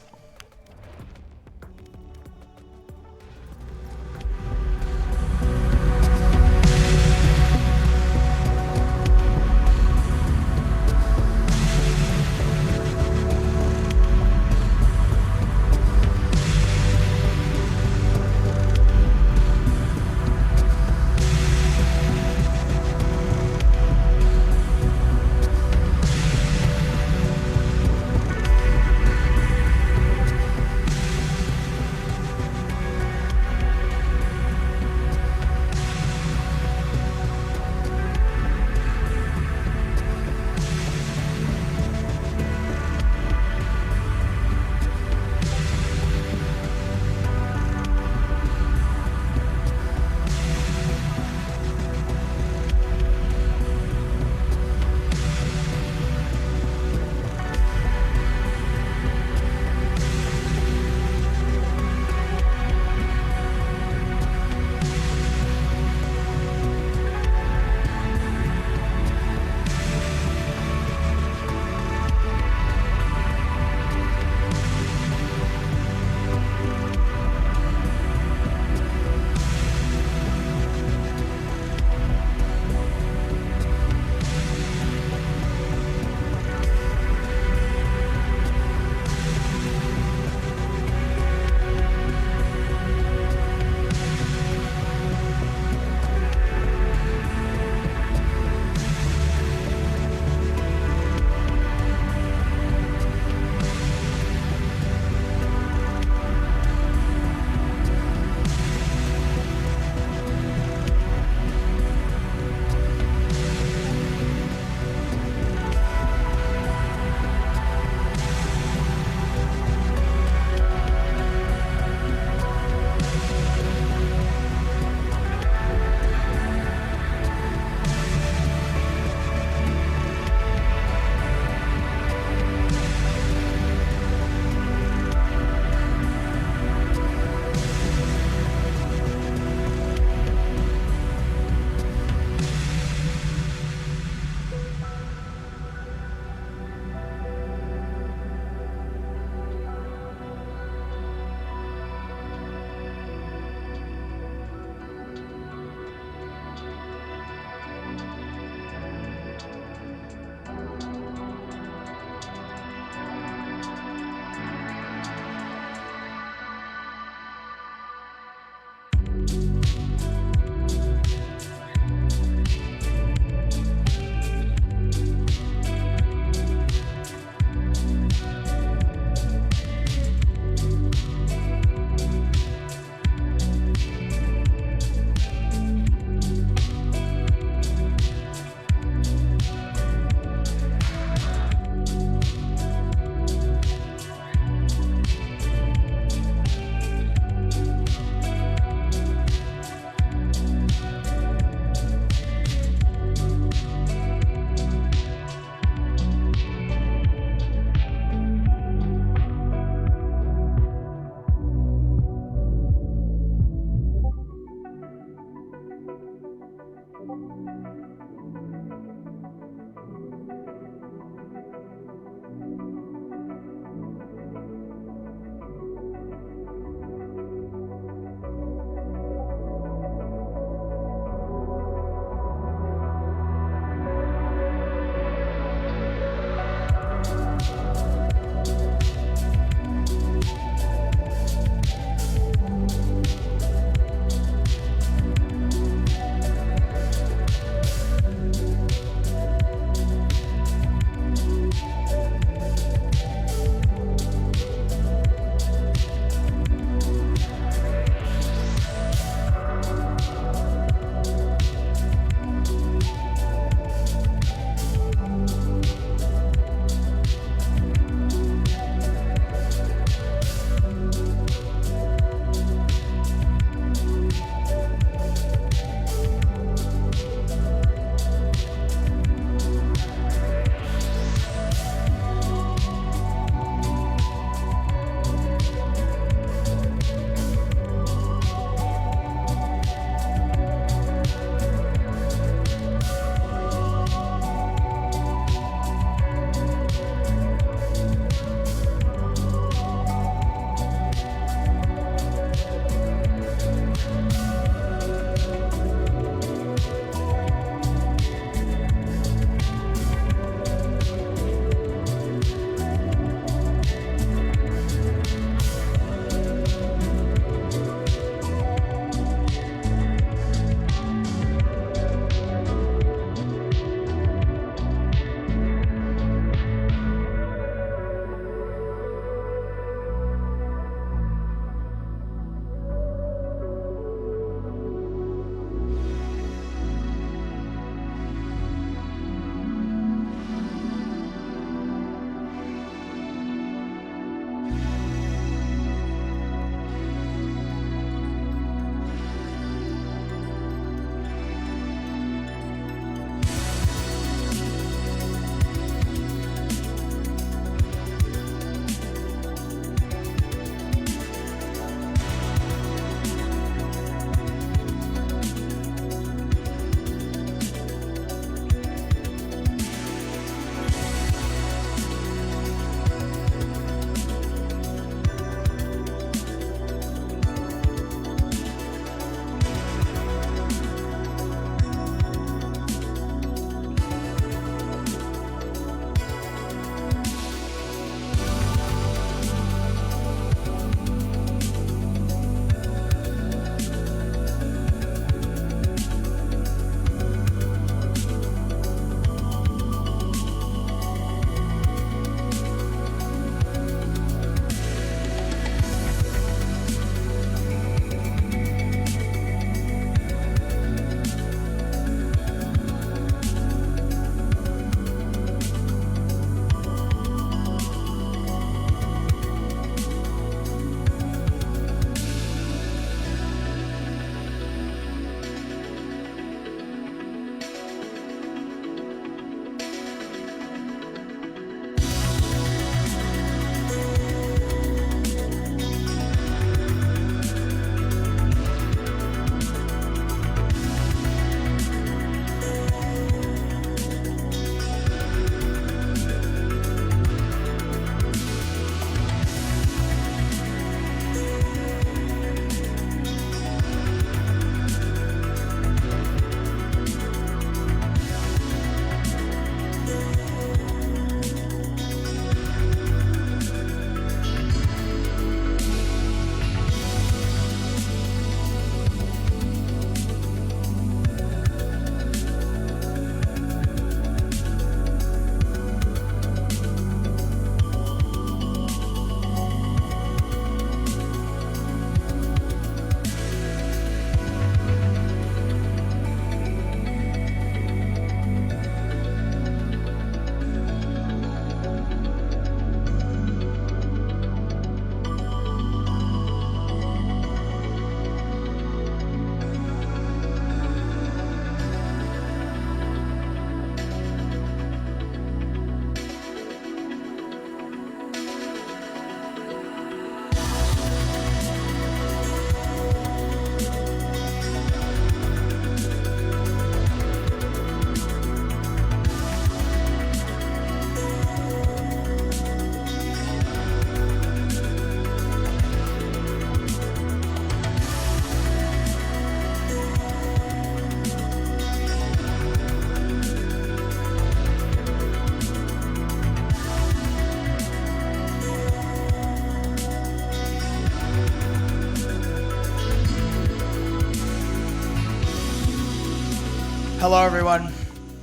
Hello, everyone.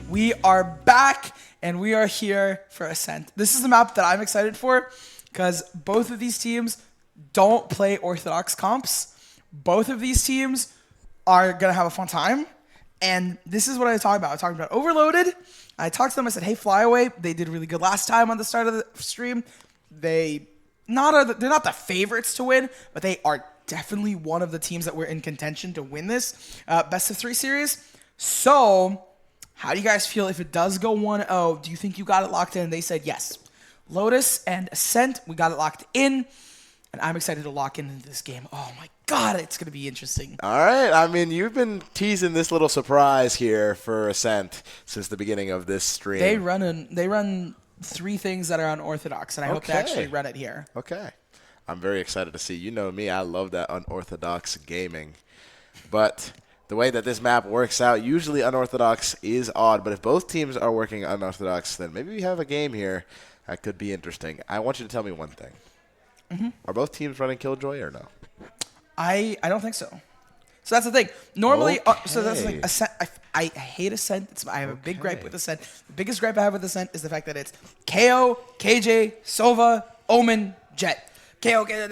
We are back, and we are here for Ascent. This is the map that I'm excited for because both of these teams don't play Orthodox comps. Both of these teams are going to have a fun time, and this is what I talked about. I talked about Overloaded. I talked to them. I said, hey, Flyaway, they did really good last time on the start of the stream. They're not the favorites to win, but they are definitely one of the teams that were in contention to win this best of 3 series. So, how do you guys feel if it does go 1-0? Do you think you got it locked in? They said yes. Lotus and Ascent, we got it locked in. And I'm excited to lock into this game. Oh my God, it's going to be interesting. All right. I mean, you've been teasing this little surprise here for Ascent since the beginning of this stream. They run 3 things that are unorthodox, and I hope they actually run it here. Okay. I'm very excited to see. You know me, I love that unorthodox gaming. But the way that this map works out, usually unorthodox is odd, but if both teams are working unorthodox, then maybe we have a game here that could be interesting. I want you to tell me one thing. Mm-hmm. Are both teams running Killjoy or no? I don't think so. So that's the thing. Normally, so that's the thing. Ascent, I hate Ascent. I have a big gripe with Ascent. The biggest gripe I have with Ascent is the fact that it's KO, KJ, Sova, Omen, Jet. KO, and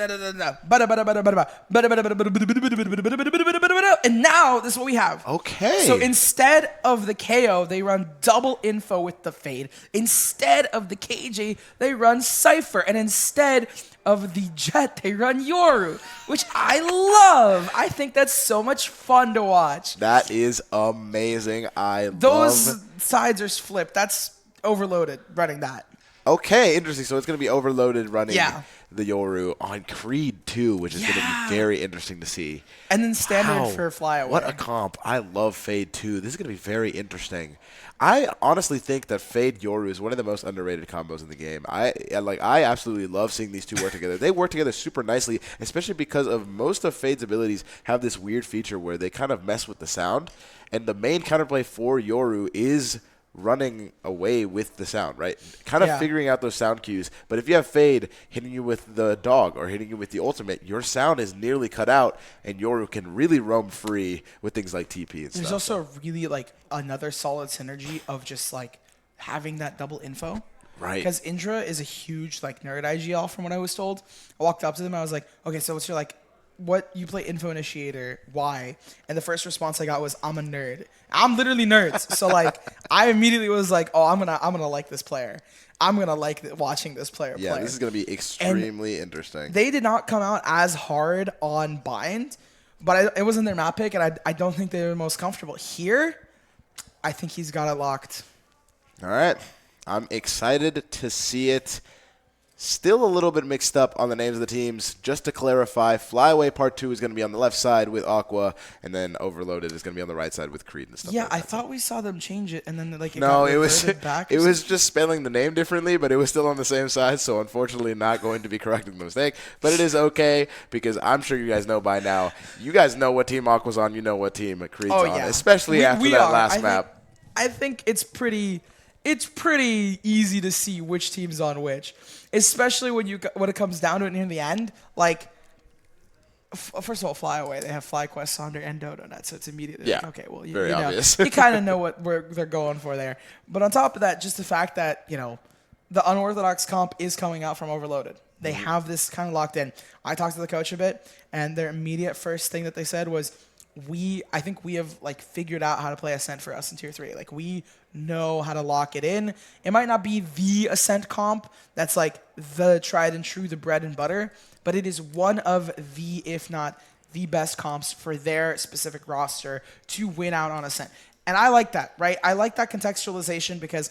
now this is what we have. Okay. So instead of the KO, they run double info with the Fade. Instead of the KJ, they run Cypher. And instead of the Jet, they run Yoru, which I love. I think that's so much fun to watch. That is amazing. Those sides are flipped. That's Overloaded running that. Okay, interesting. So it's going to be Overloaded running the Yoru on Creed 2, which is going to be very interesting to see. And then standard for Flyaway. What a comp. I love Fade 2. This is going to be very interesting. I honestly think that Fade Yoru is one of the most underrated combos in the game. I absolutely love seeing these two work together. They work together super nicely, especially because of most of Fade's abilities have this weird feature where they kind of mess with the sound. And the main counterplay for Yoru is running away with the sound, right? Kind of figuring out those sound cues. But if you have Fade hitting you with the dog or hitting you with the ultimate, your sound is nearly cut out, and Yoru can really roam free with things like TP and stuff. There's also really another solid synergy of just having that double info. Right. Because Indra is a huge nerd IGL from what I was told. I walked up to them, I was like, okay, so what's your what you play Info Initiator, why? And the first response I got was, I'm a nerd. I'm literally nerds. So I immediately was like, oh, I'm gonna like this player. I'm gonna like watching this player play. Yeah, this is gonna be extremely interesting. They did not come out as hard on Bind, but it wasn't their map pick, and I don't think they were the most comfortable. Here, I think he's got it locked. All right. I'm excited to see it. Still a little bit mixed up on the names of the teams. Just to clarify, Flyaway Part 2 is going to be on the left side with Aqua, and then Overloaded is going to be on the right side with Creed and stuff like that. I thought we saw them change it, and then it no, got it was back. It was just spelling the name differently, but it was still on the same side, so unfortunately not going to be correcting the mistake. But it is okay, because I'm sure you guys know by now. You guys know what team Aqua's on. You know what team Creed's on, especially after that last map. I think it's pretty easy to see which team's on which. Especially when it comes down to it near the end, first of all, Flyaway, they have FlyQuest, Sonder, and Dodonet, so it's immediately okay, well, you know, obvious. You kind of know what they're going for there. But on top of that, just the fact that, the unorthodox comp is coming out from Overloaded. They have this kind of locked in. I talked to the coach a bit, and their immediate first thing that they said was, I think we have figured out how to play Ascent for us in Tier 3. We know how to lock it in. It might not be the Ascent comp that's the tried and true, the bread and butter, but it is one of the, if not the best comps for their specific roster to win out on Ascent. And I like that, right? I like that contextualization because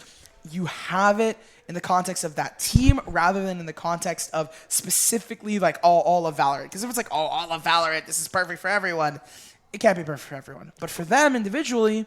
you have it in the context of that team rather than in the context of specifically all of Valorant. Because if it's all of Valorant, this is perfect for everyone. It can't be perfect for everyone. But for them individually,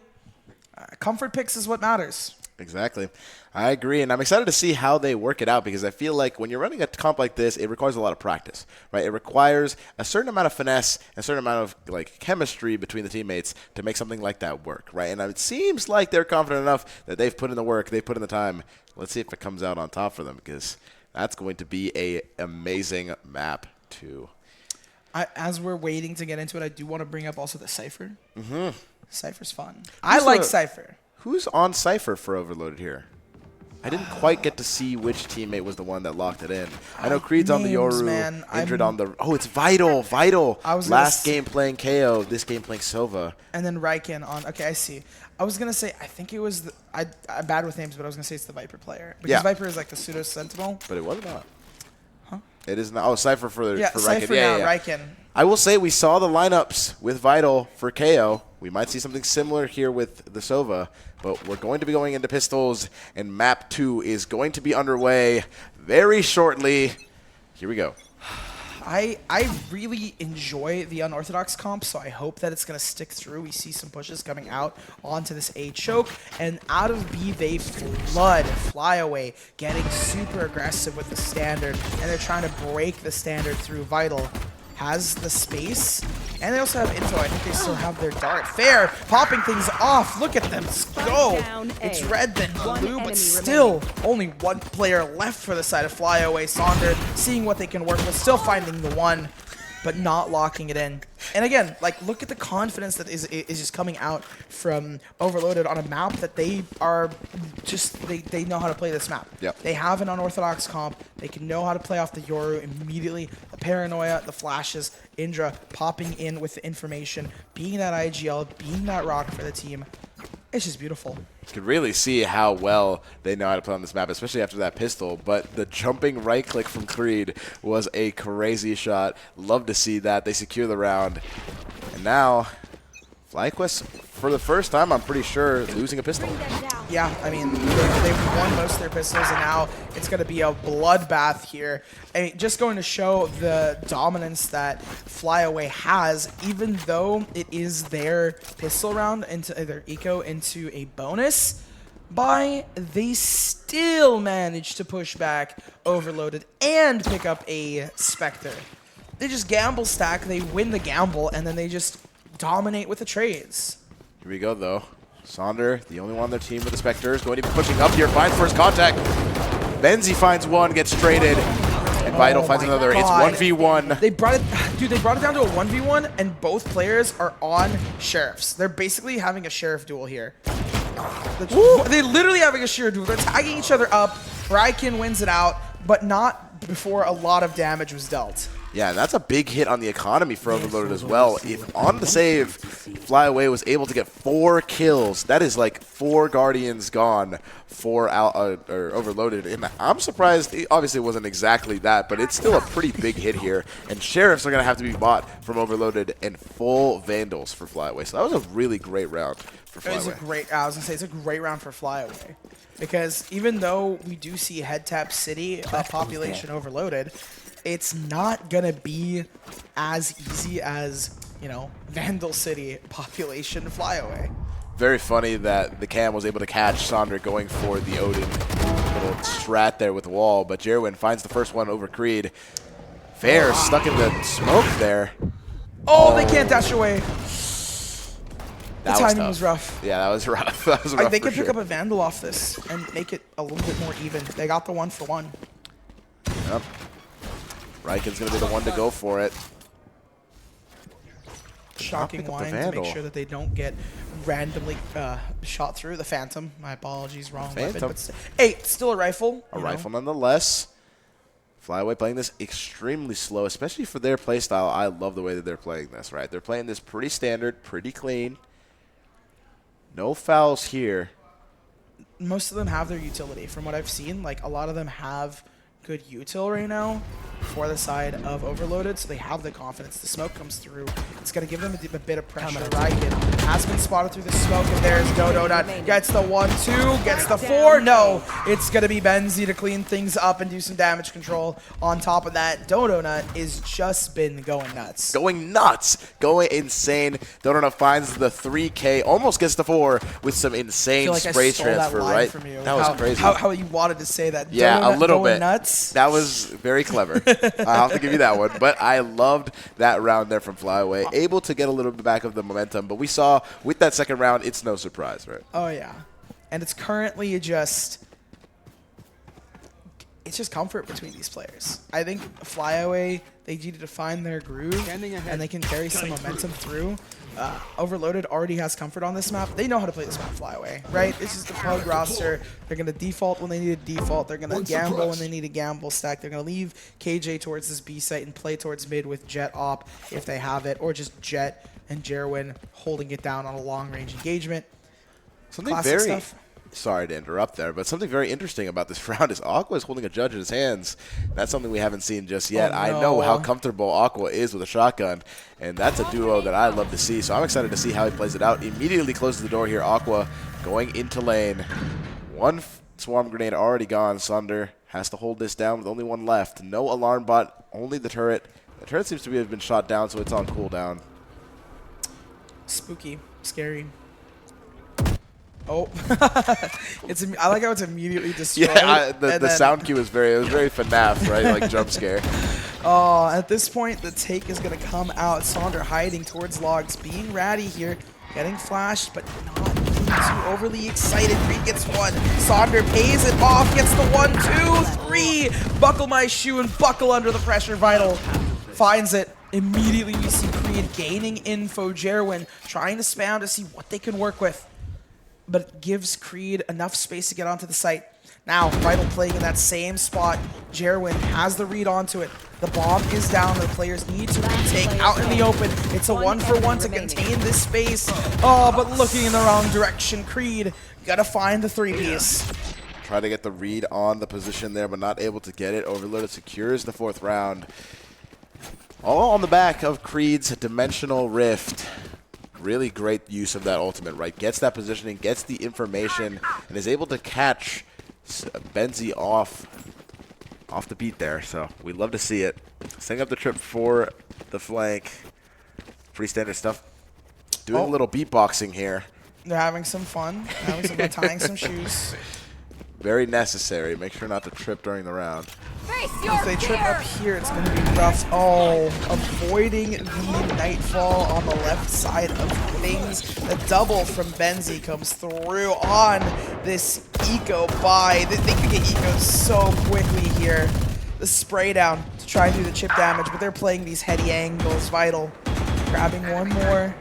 comfort picks is what matters. Exactly. I agree, and I'm excited to see how they work it out because I feel like when you're running a comp like this, it requires a lot of practice, right? It requires a certain amount of finesse, a certain amount of chemistry between the teammates to make something like that work, right? And it seems like they're confident enough that they've put in the work, they've put in the time. Let's see if it comes out on top for them because that's going to be an amazing map too. As we're waiting to get into it, I do want to bring up also the Cypher. Cypher's fun. I like Cypher. Who's on Cypher for Overloaded here? I didn't quite get to see which teammate was the one that locked it in. I know Creed's on the Yoru, man. injured on the... Oh, it's Vital. Vital. I was Last game playing KO, this game playing Sova. And then Ryken on... Okay, I see. I was going to say, I think it was... I'm bad with names, but I was going to say it's the Viper player. Because Viper is like the pseudo-sentinel. But it was not. Huh? It is not. Oh, Cypher for Ryken. Cypher now, Ryken. I will say we saw the lineups with Vital for KO. We might see something similar here with the Sova, but we're going to be going into pistols, and map 2 is going to be underway very shortly. Here we go. I really enjoy the unorthodox comp, so I hope that it's going to stick through. We see some pushes coming out onto this A choke, and out of B they flood Flyaway, getting super aggressive with the standard, and they're trying to break the standard through. Vital has the space, and they also have info. I think they still have their dart. Fair, popping things off. Look at them go. It's red then blue, but still only one player left for the side of Flyaway. Sonder seeing what they can work with, still finding the one, but not locking it in. And again, like, look at the confidence that is just coming out from Overloaded on a map that they are just, they know how to play this map. Yep. They have an unorthodox comp. They can know how to play off the Yoru immediately. The paranoia, the flashes, Indra popping in with the information, being that IGL, being that ROK for the team. It's just beautiful. You can really see how well they know how to play on this map, especially after that pistol. But the jumping right click from Creed was a crazy shot. Love to see that. They secure the round. And now, FlyQuest, for the first time, I'm pretty sure, losing a pistol. Yeah, I mean, they've won most of their pistols, and now it's going to be a bloodbath here. I mean, just going to show the dominance that Flyaway has, even though it is their pistol round into their eco into a bonus. They still manage to push back Overloaded and pick up a Spectre. They just gamble stack, they win the gamble, and then they just dominate with the trades. Here we go, though. Sonder, the only one on their team with the Spectre, is going to be pushing up here, finds first contact. Benzie finds one, gets traded, and Vital finds another. God. It's 1v1. They brought it down to a 1v1, and both players are on sheriffs. They're basically having a sheriff duel here. They're literally having a sheriff duel. They're tagging each other up. Ryken wins it out, but not before a lot of damage was dealt. Yeah, and that's a big hit on the economy for Overloaded as well. If on the save, Flyaway was able to get 4 kills. That is like 4 Guardians gone for Overloaded. And I'm surprised, obviously it wasn't exactly that, but it's still a pretty big hit here. And Sheriffs are going to have to be bought from Overloaded and full Vandals for Flyaway. So that was a really great round for Flyaway. It was a great, I was going to say, it's a great round for Flyaway. Because even though we do see Head Tap City population Overloaded, it's not going to be as easy as, you know, Vandal City population Flyaway. Very funny that the cam was able to catch Sonder going for the Odin little strat there with the wall, but Jerwin finds the first one over Creed. Fair stuck in the smoke there. Oh, they can't dash away. The timing was rough. Yeah, that was rough. That was rough. They could pick up a Vandal off this and make it a little bit more even. They got the 1-for-1. Yep. Ryken's going to be the one to go for it. Shocking wine to make sure that they don't get randomly shot through. The Phantom. My apologies, wrong weapon. But hey, still a rifle. A rifle nonetheless. Flyaway playing this extremely slow, especially for their playstyle. I love the way that they're playing this, right? They're playing this pretty standard, pretty clean. No fouls here. Most of them have their utility. From what I've seen, like a lot of them have good util right now for the side of Overloaded, so they have the confidence. The smoke comes through. It's going to give them a bit of pressure. Ryken has been spotted through the smoke, and there's Donut. Gets the 1-2, gets the 4. No, it's going to be Benzie to clean things up and do some damage control. On top of that, Donut is just been going nuts. Going nuts. Going insane. Donut finds the 3K, almost gets the 4 with some insane spray transfer, right? That was crazy. How you wanted to say that. Yeah, Donut a little bit. Nuts. That was very clever. I have to give you that one. But I loved that round there from Flyaway. Able to get a little bit back of the momentum. But we saw with that second round, it's no surprise, right? Oh, yeah. And it's currently just it's just comfort between these players. I think Flyaway, they needed to find their groove, and they can carry some momentum through. Overloaded already has comfort on this map. They know how to play this map Flyaway, right? It's just a pug roster. They're going to default when they need to default. They're going to gamble when they need a gamble stack. They're going to leave KJ towards this B site and play towards mid with Jet op if they have it, or just Jet and Jerwin holding it down on a long-range engagement. Something Classic stuff. Sorry to interrupt there, but something very interesting about this round is Aqua is holding a judge in his hands. That's something we haven't seen just yet. Oh, no. I know how comfortable Aqua is with a shotgun, and that's a duo that I love to see. So I'm excited to see how he plays it out. Immediately closes the door here. Aqua going into lane. One swarm grenade already gone. Sunder has to hold this down with only one left. No alarm bot, only the turret. The turret seems to have been shot down, so it's on cooldown. Spooky. Scary. Oh, I like how it's immediately destroyed. Yeah, the sound cue was very FNAF, right? Like jump scare. Oh, at this point, the take is going to come out. Sonder hiding towards logs, being ratty here, getting flashed, but not being too overly excited. Creed gets one. Sonder pays it off, gets the 1, 2, 3. Buckle my shoe and buckle under the pressure. Vital finds it. Immediately, we see Creed gaining info. Jerwin trying to spam to see what they can work with, but it gives Creed enough space to get onto the site. Now, Vital playing in that same spot. Jerwin has the read onto it. The bomb is down. The players need to retake out in the open. It's a 1-for-1 to contain this space. Oh, but looking in the wrong direction. Creed, gotta find the 3-piece. Try to get the read on the position there, but not able to get it. Overloaded secures the 4th round. All on the back of Creed's Dimensional Rift. Really great use of that ultimate, right? Gets that positioning, gets the information, and is able to catch Benzie off the beat there. So we love to see it. Setting up the trip for the flank. Pretty standard stuff. Doing a little beatboxing here. They're having some fun. Tying some shoes. Very necessary. Make sure not to trip during the round. If they trip up here, it's going to be rough. Oh, avoiding the Nightfall on the left side of things. The double from Benzie comes through on this eco buy. They could get eco so quickly here. The spray down to try and do the chip damage, but they're playing these heady angles. Vital grabbing one more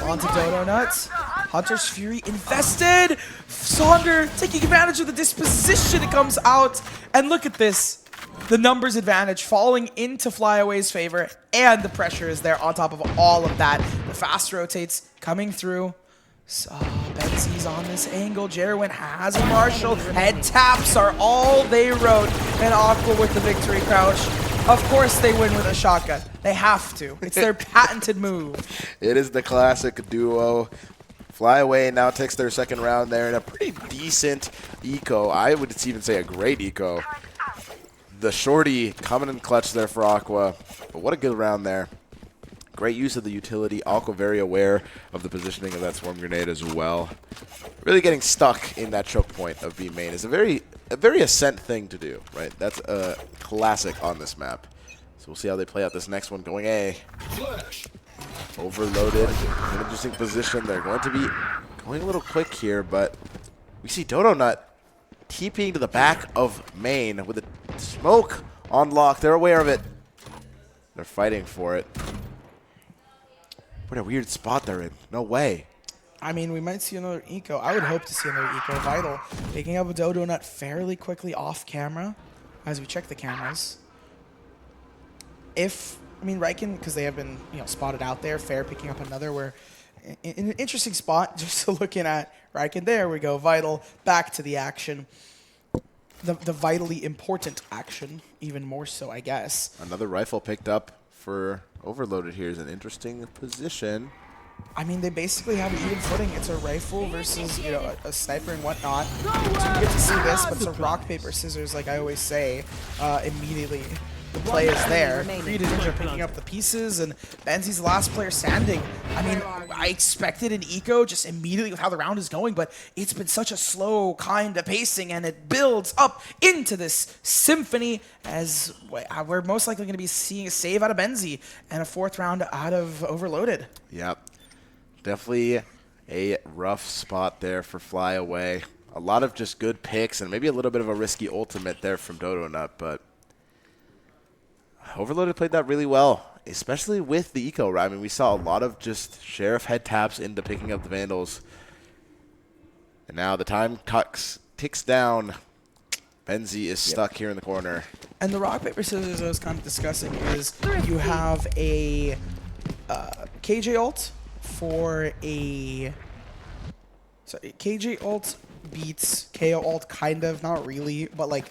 onto Dodo Nuts. Hunter's Fury invested. Sonder taking advantage of the disposition. It comes out. And look at this. The numbers advantage falling into Flyaway's favor. And the pressure is there on top of all of that. The fast rotates coming through. So Benzie's on this angle. Jerwin has a Marshall. Head taps are all they wrote. And Aqua with the victory crouch. Of course they win with a shotgun. They have to. It's their patented move. It is the classic duo. Flyaway now takes their 2nd round there in a pretty decent eco. I would even say a great eco. The shorty coming in clutch there for Aqua. But what a good round there. Great use of the utility. Aqua very aware of the positioning of that swarm grenade as well. Really getting stuck in that choke point of B main is a very Ascent thing to do, right? That's a classic on this map. So we'll see how they play out this next one. Going A. Overloaded. An interesting position. They're going to be going a little quick here, but we see Dodo Nut TPing to the back of main with a smoke on lock. They're aware of it. They're fighting for it. What a weird spot they're in. No way. I mean, we might see another eco. I would hope to see another eco. Vital picking up a Dodo Nut fairly quickly off camera as we check the cameras. Riken, because they have been spotted out there, Fair picking up another. We're in an interesting spot just looking at Riken. There we go. Vital back to the action. The vitally important action, even more so, I guess. Another rifle picked up for Overloaded here is an interesting position. I mean, they basically have an even footing. It's a rifle versus, a sniper and whatnot. So we get to see this, but it's a rock, paper, scissors, like I always say, immediately. The play is there. Creed and Ninja picking up the pieces, and Benzie's the last player standing. I mean, I expected an eco just immediately with how the round is going, but it's been such a slow kind of pacing, and it builds up into this symphony as we're most likely going to be seeing a save out of Benzie and a 4th round out of Overloaded. Yep. Definitely a rough spot there for Flyaway. A lot of just good picks and maybe a little bit of a risky ultimate there from Dodonut, but Overloaded played that really well, especially with the eco. I mean, we saw a lot of just Sheriff head taps into picking up the Vandals. And now the time ticks down. Benzie is stuck here in the corner. And the rock, paper, scissors I was kind of discussing is you have a KJ ult for a... Sorry, KJ ult beats KO ult, kind of, not really, but like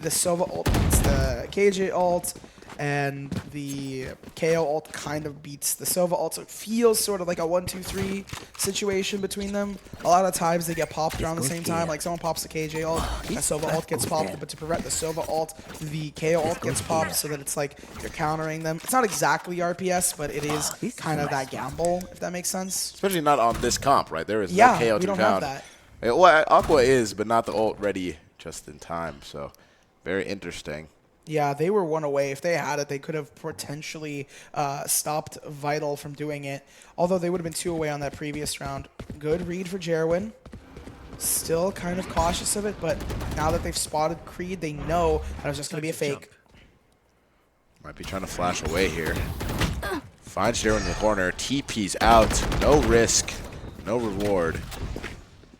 the Sova ult beats the KJ ult, and the KO ult kind of beats the Sova ult, so it feels sort of like a 1-2-3 situation between them. A lot of times they get popped around the same time, like someone pops the KJ ult, the Sova ult gets popped, but to prevent the Sova ult, the KO ult gets popped so that it's like you're countering them. It's not exactly RPS, but it is kind of that gamble, if that makes sense. Especially not on this comp, right? There is no KO we to don't count. have that. Well, Aqua is, but not the ult ready just in time, so very interesting. Yeah, they were one away. If they had it, they could have potentially stopped Vital from doing it. Although they would have been 2 away on that previous round. Good read for Jerwin. Still kind of cautious of it, but now that they've spotted Creed, they know that it was just going to be a fake. Might be trying to flash away here. Finds Jerwin in the corner. TP's out. No risk. No reward.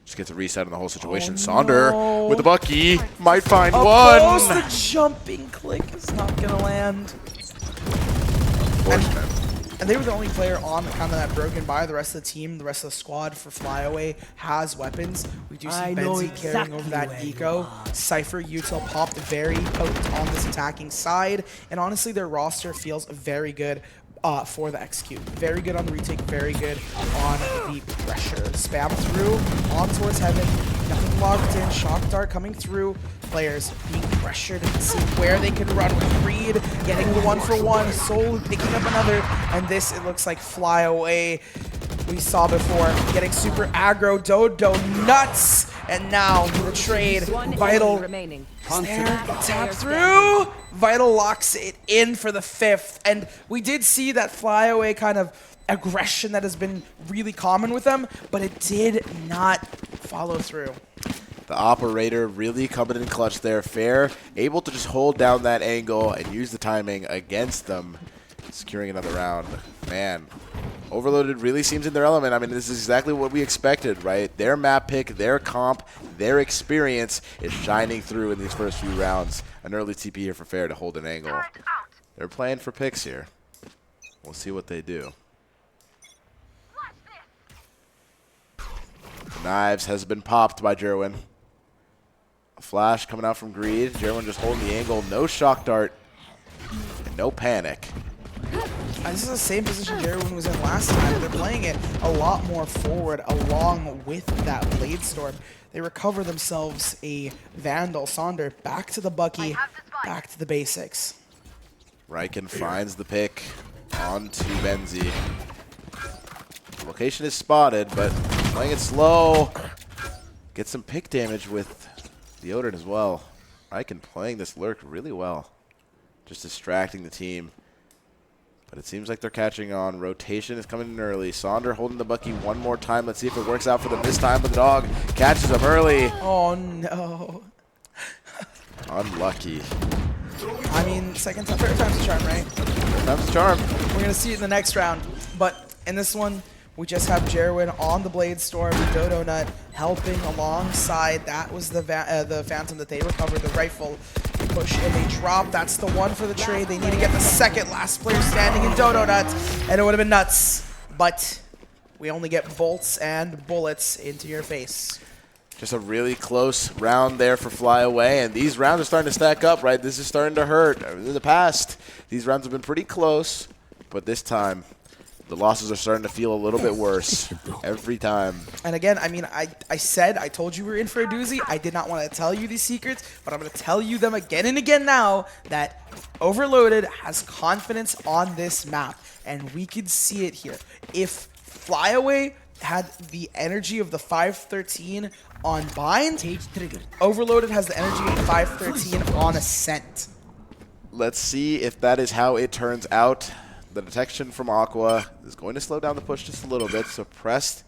Just gets a reset on the whole situation. Sonder with the Bucky might find one. The jumping click is not going to land. And they were the only player on kind of that broken by. The rest of the team, the rest of the squad for Flyaway has weapons. We do see Benzie carrying over that eco. Cypher, Util popped very potent on this attacking side. And honestly, their roster feels very good for the execute. Very good on the retake, very good on the pressure. Spam through, on towards heaven, nothing locked in, shock dart coming through. Players being pressured and see where they can run with Creed, getting the 1-for-1, Soul picking up another, and this, it looks like Fly Away we saw before, getting super aggro, Dodo nuts, and now the trade, Vital is there, tap through, Vital locks it in for the 5th, and we did see that Fly Away kind of aggression that has been really common with them, but it did not follow through. The operator really coming in clutch there. Fair, able to just hold down that angle and use the timing against them, securing another round. Man, Overloaded really seems in their element. I mean, this is exactly what we expected, right? Their map pick, their comp, their experience is shining through in these first few rounds. An early TP here for Fair to hold an angle. They're playing for picks here. We'll see what they do. Knives has been popped by Jerwin. A flash coming out from Greed. Jerwin just holding the angle. No shock dart. And no panic. This is the same position Jerwin was in last time. They're playing it a lot more forward along with that Blade Storm. They recover themselves a Vandal. Sonder back to the Bucky, back to the basics. Riken finds the pick onto Benzie. Location is spotted, but playing it slow. Get some pick damage with the Odin as well. Riken playing this lurk really well. Just distracting the team. But it seems like they're catching on. Rotation is coming in early. Sonder holding the Bucky one more time. Let's see if it works out for them this time. But the dog catches him early. Oh, no. Unlucky. I mean, third time's a charm, right? Third time's a charm. We're going to see it in the next round. But in this one, we just have Jerwin on the Blade Storm, Dodo Nut helping alongside. That was the Phantom that they recovered, the rifle. They push and they drop. That's the one for the trade. They need to get the second. Last player standing in Dodo Nut, and it would have been nuts. But we only get bolts and bullets into your face. Just a really close round there for Fly Away, and these rounds are starting to stack up, right? This is starting to hurt. In the past, these rounds have been pretty close, but this time, the losses are starting to feel a little bit worse every time. And again, I mean, I told you we were in for a doozy. I did not want to tell you these secrets, but I'm going to tell you them again and again now that Overloaded has confidence on this map, and we could see it here. If Flyaway had the energy of the 513 on Bind, Overloaded has the energy of the 513 on Ascent. Let's see if that is how it turns out. The detection from Aqua is going to slow down the push just a little bit. Suppressed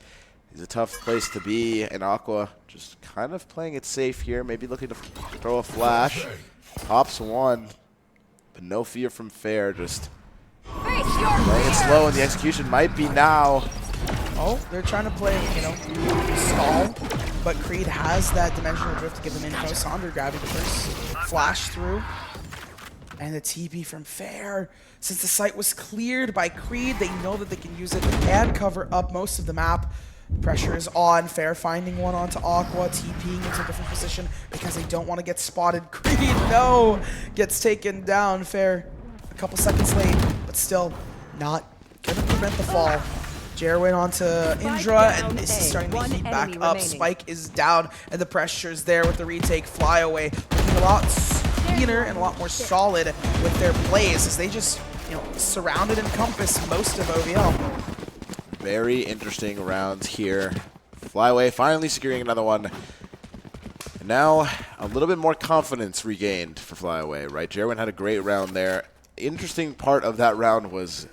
is a tough place to be, and Aqua just kind of playing it safe here, maybe looking to throw a flash. Pops one, but no fear from Fair, just playing it slow, and the execution might be now. Oh, they're trying to play, you know, stall, but Creed has that dimensional drift to give them info. Sonder grabbing the first flash through. And the TP from Fair. Since the site was cleared by Creed, they know that they can use it and cover up most of the map. Pressure is on. Fair finding one onto Aqua, TPing into a different position because they don't want to get spotted. Creed, no! Gets taken down. Fair, a couple seconds late, but still not going to prevent the fall. Jarwin onto Indra, and this is starting to heat back up. Spike is down, and the pressure is there with the retake. Flyaway looking a lot cleaner and a lot more solid with their plays as they just, you know, surround and encompass most of OVL. Very interesting round here. Flyaway finally securing another one. And now a little bit more confidence regained for Flyaway, right? Jarwin had a great round there. Interesting part of that round was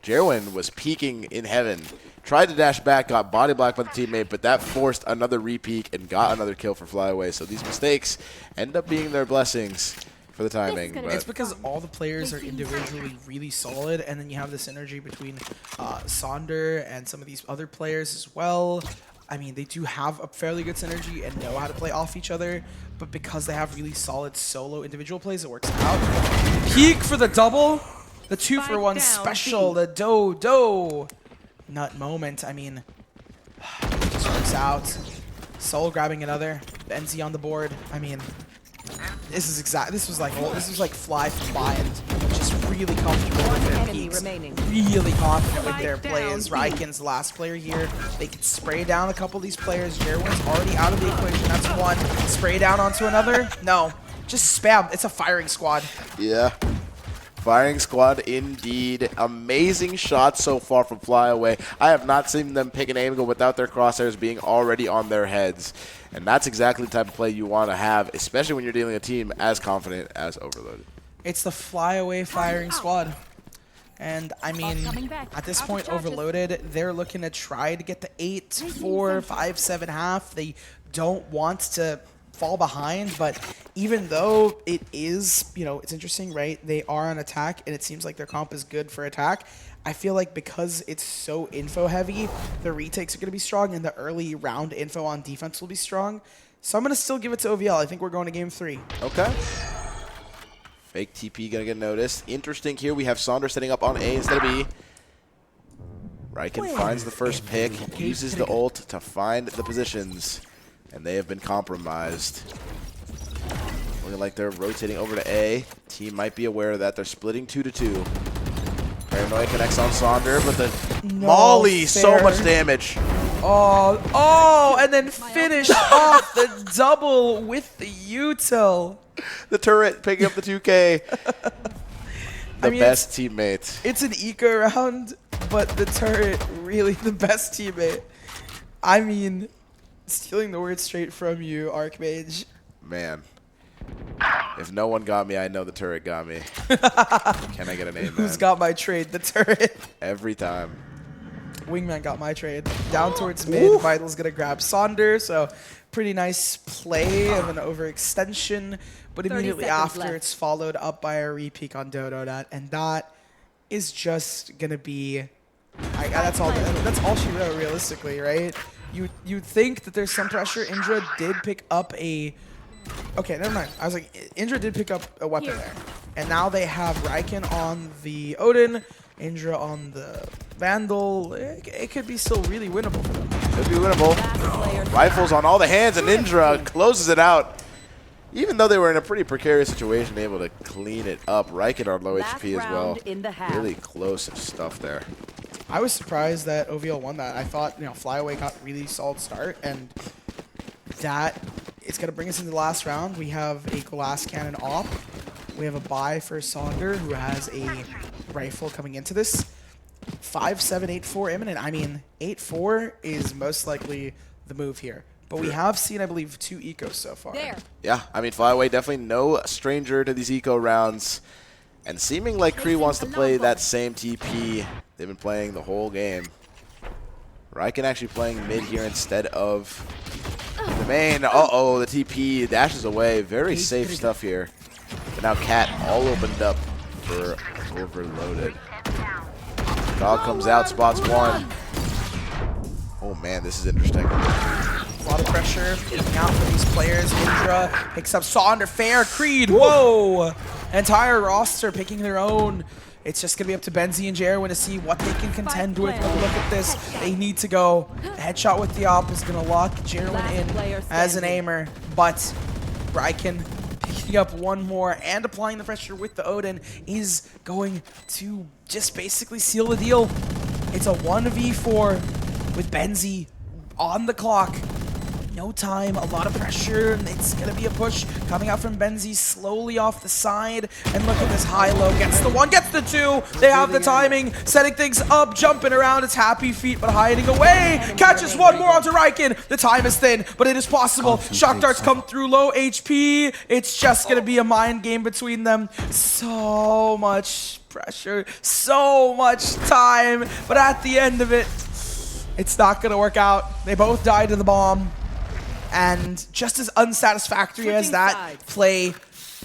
Jarwin was peeking in heaven. Tried to dash back, got body blocked by the teammate, but that forced another re-peek and got another kill for Flyaway. So these mistakes end up being their blessings for the timing. It's because all the players are individually really solid, and then you have the synergy between Sonder and some of these other players as well. I mean, they do have a fairly good synergy and know how to play off each other, but because they have really solid solo individual plays, it works out. Peek for the double. The 2-for-1 special, the do nut moment. I mean, it just works out. Soul grabbing another. Benzie on the board. I mean, this was like Fly from Bind. Just really comfortable with their peaks. Really confident with their plays. Ryken's the last player here. They can spray down a couple of these players. Jarwin's already out of the equation. That's one. Spray down onto another. No, just spam. It's a firing squad. Yeah. Firing squad indeed. Amazing shots so far from Flyaway. I have not seen them pick an angle without their crosshairs being already on their heads. And that's exactly the type of play you want to have, especially when you're dealing with a team as confident as Overloaded. It's the Flyaway firing squad. And I mean, at this point, Overloaded, they're looking to try to get to 8-4, 5-7 half. They don't want to fall behind, but even though it is, you know, it's interesting, right? They are on attack, and it seems like their comp is good for attack. I feel like because it's so info heavy, the retakes are going to be strong, and the early round info on defense will be strong. So I'm going to still give it to OVL. I think we're going to game 3. Okay. Fake TP going to get noticed. Interesting here. We have Sonder setting up on A instead of B. Ryken finds the first pick, uses the ult to find the positions, and they have been compromised. Looking like they're rotating over to A. Team might be aware of that. They're splitting 2-2. Paranoia connects on Sonder, but the Molly, so much damage. Oh, and then finish off the double with the util. The turret picking up the 2K. The best teammate. It's an eco round, but the turret really the best teammate. I mean, stealing the word straight from you, Archmage. Man. If no one got me, I know the turret got me. Can I get a name? Who's got my trade? The turret. Every time. Wingman got my trade. Down towards mid. Vital's going to grab Sonder. So pretty nice play of an overextension. But immediately after, it's followed up by a re-peek on Dodonut. And that is just going to be... that's all she wrote, realistically, right? You'd think that there's some pressure. Indra did pick up a... Okay, never mind. I was like, Indra did pick up a weapon there. And now they have Ryken on the Odin, Indra on the Vandal. It could be still really winnable for them. Could be winnable. Rifles on all the hands, and Indra closes it out. Even though they were in a pretty precarious situation, able to clean it up. Ryken on low HP as well. Really close stuff there. I was surprised that OVL won that. I thought, you know, Flyaway got really solid start, and that it's going to bring us into the last round. We have a glass cannon op. We have a buy for Sonder, who has a rifle coming into this. 5-7, 8-4 imminent. I mean, 8-4 is most likely the move here. But we have seen, I believe, 2 ecos so far. Yeah, I mean, Flyaway definitely no stranger to these eco rounds. And seeming like Kree wants to play that same TP they've been playing the whole game. Riken actually playing mid here instead of the main. Uh-oh, the TP dashes away. Very safe stuff here. But now Cat all opened up for Overloaded. Dog comes out, spots one. Oh man, this is interesting. A lot of pressure coming out for these players. Indra picks up Sonder, Fair, Creed. Whoa! Entire roster picking their own. It's just going to be up to Benzie and Jerwin to see what they can contend with. But look at this. They need to go. A headshot with the op is going to lock Jerwin in as an aimer. But Riken picking up one more and applying the pressure with the Odin is going to just basically seal the deal. It's a 1v4 with Benzie on the clock. No time, a lot of pressure, and it's going to be a push coming out from Benzie slowly off the side. And look at this high-low, gets the one, gets the two. They have the timing, setting things up, jumping around. It's Happy Feet, but hiding away. Catches one more onto Riken. The time is thin, but it is possible. Shock darts come through, low HP. It's just going to be a mind game between them. So much pressure, so much time, but at the end of it, it's not going to work out. They both died to the bomb. And just as unsatisfactory as that play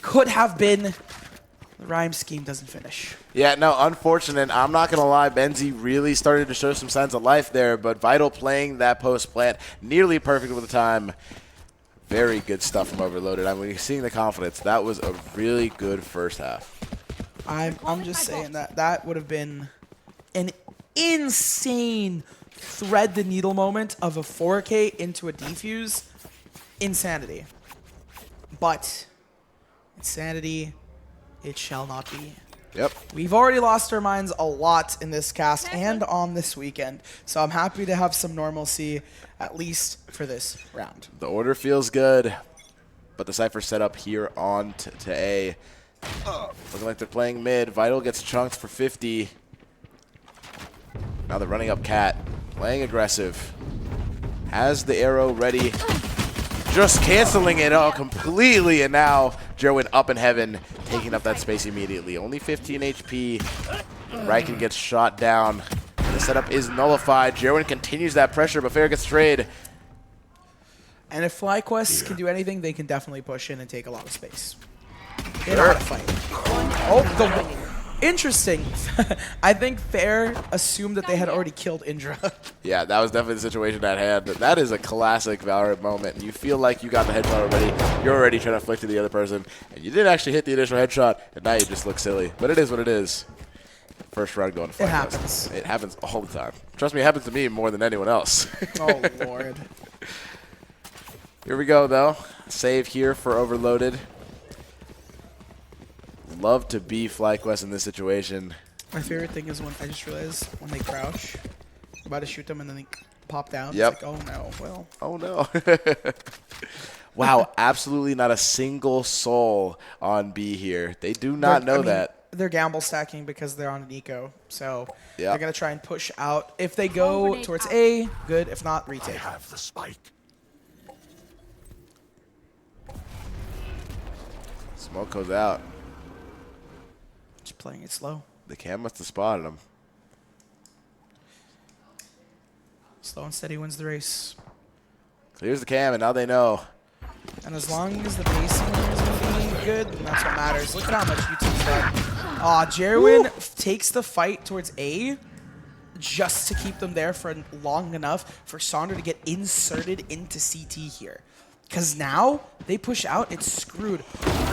could have been, the rhyme scheme doesn't finish. Yeah, no, unfortunate. I'm not going to lie. Benzie really started to show some signs of life there, but Vital playing that post plant nearly perfect with the time. Very good stuff from Overloaded. I mean, seeing the confidence, that was a really good first half. I'm just saying that would have been an insane thread the needle moment of a 4K into a defuse. Insanity. But insanity, it shall not be. Yep. We've already lost our minds a lot in this cast and on this weekend, so I'm happy to have some normalcy, at least for this round. The order feels good, but the Cypher set up here on to A. Looking like they're playing mid. Vital gets chunked for 50. Now they're running up Cat, playing aggressive. Has the arrow ready. Just canceling it all completely, and now Jerwin up in heaven, taking up that space immediately. Only 15 HP. Riken gets shot down. The setup is nullified. Jerwin continues that pressure, but Fair gets strayed. And if FlyQuest can do anything, they can definitely push in and take a lot of space. They know how to fight. Oh, interesting. I think Fair assumed that they had already killed Indra. Yeah, that was definitely the situation at hand. That is a classic Valorant moment. You feel like you got the headshot already. You're already trying to flick to the other person, and you did actually hit the initial headshot, and now you just look silly. But it is what it is. First round going to FlyQuest. It happens. It happens all the time. Trust me, it happens to me more than anyone else. Oh, Lord. Here we go, though. Save here for Overloaded. Love to be FlyQuest in this situation. My favorite thing is when I just realized when they crouch, I'm about to shoot them and then they pop down. Yep. It's like, oh no, well. Oh no. Wow, absolutely not a single soul on B here. They do not know that. They're gamble stacking because they're on an eco, so yep. They're going to try and push out. If they go towards A, good. If not, retake. I have the spike. Smoke goes out. Just playing it slow. The cam must have spotted him. Slow and steady wins the race. Clears the cam, and now they know. And as long as the pacing is going to be good, that's what matters. Look at how much YouTube's done. Aw, Jerwin takes the fight towards A just to keep them there for long enough for Sonder to get inserted into CT here. Because now they push out, it's screwed.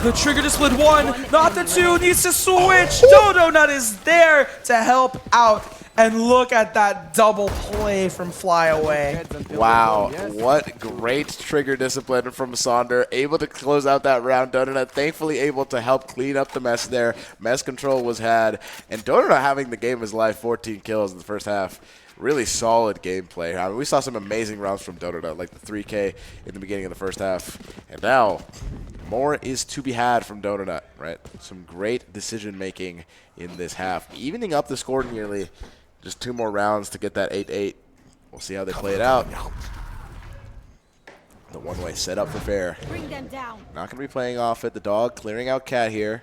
The trigger to split one, not the two, needs to switch. Dodo Nut is there to help out. And look at that double play from Flyaway. Wow, what great trigger discipline from Sonder. Able to close out that round. Dodo Nut thankfully able to help clean up the mess there. Mess control was had. And Dodo Nut having the game of his life, 14 kills in the first half. Really solid gameplay. I mean, we saw some amazing rounds from Dodo Nut, like the 3K in the beginning of the first half. And now, more is to be had from Dodo Nut, right? Some great decision-making in this half. Evening up the score nearly. Just 2 more rounds to get that 8-8. We'll see how they play it out. The one-way setup for Fair. Bring them down. Not going to be playing off it. The dog clearing out Cat here.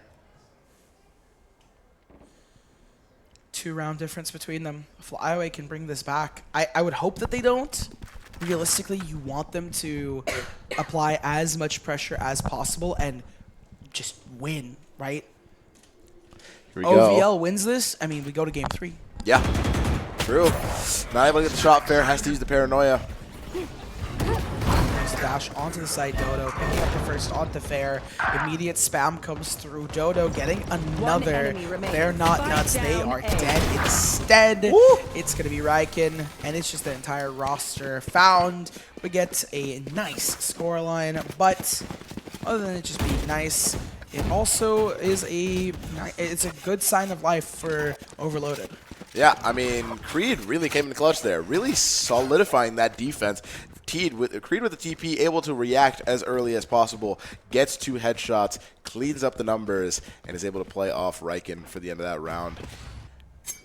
2-round difference between them. Flyaway can bring this back. I would hope that they don't. Realistically, you want them to apply as much pressure as possible and just win, right? Here we OVL go. wins this. I mean, we go to game 3. Yeah, true. Not able to get the shot fair, has to use the paranoia. Nice dash onto the side, Dodo, picking up the first onto fair. Immediate spam comes through. Dodo getting another. enemy remains. They're not Spike nuts. They down are A. dead. Instead, Woo! it's going to be Ryken, and it's just the entire roster found. We get a nice scoreline, but other than it just being nice, it also is it's a good sign of life for Overloaded. Yeah, I mean, Creed really came in the clutch there, really solidifying that defense. Creed with the TP, able to react as early as possible, gets 2 headshots, cleans up the numbers, and is able to play off Ryken for the end of that round.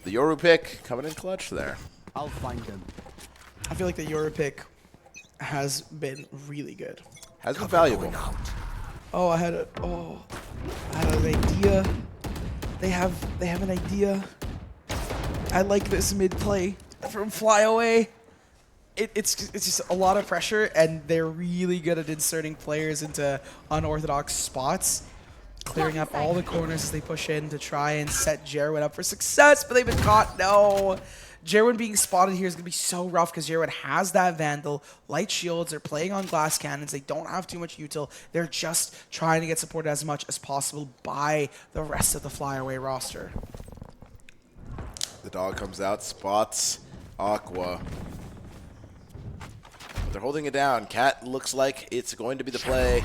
The Yoru pick coming in clutch there. I'll find them. I feel like the Yoru pick has been really good. Has been valuable. Oh, I had an idea. They have an idea. I like this mid play from Flyaway. It's just a lot of pressure, and they're really good at inserting players into unorthodox spots, clearing out all the corners as they push in to try and set Jerwin up for success, but they've been caught. No. Jerwin being spotted here is going to be so rough because Jerwin has that Vandal. Light shields, they're playing on glass cannons. They don't have too much util. They're just trying to get supported as much as possible by the rest of the Flyaway roster. The dog comes out, spots Aqua. But they're holding it down. Cat looks like it's going to be the play.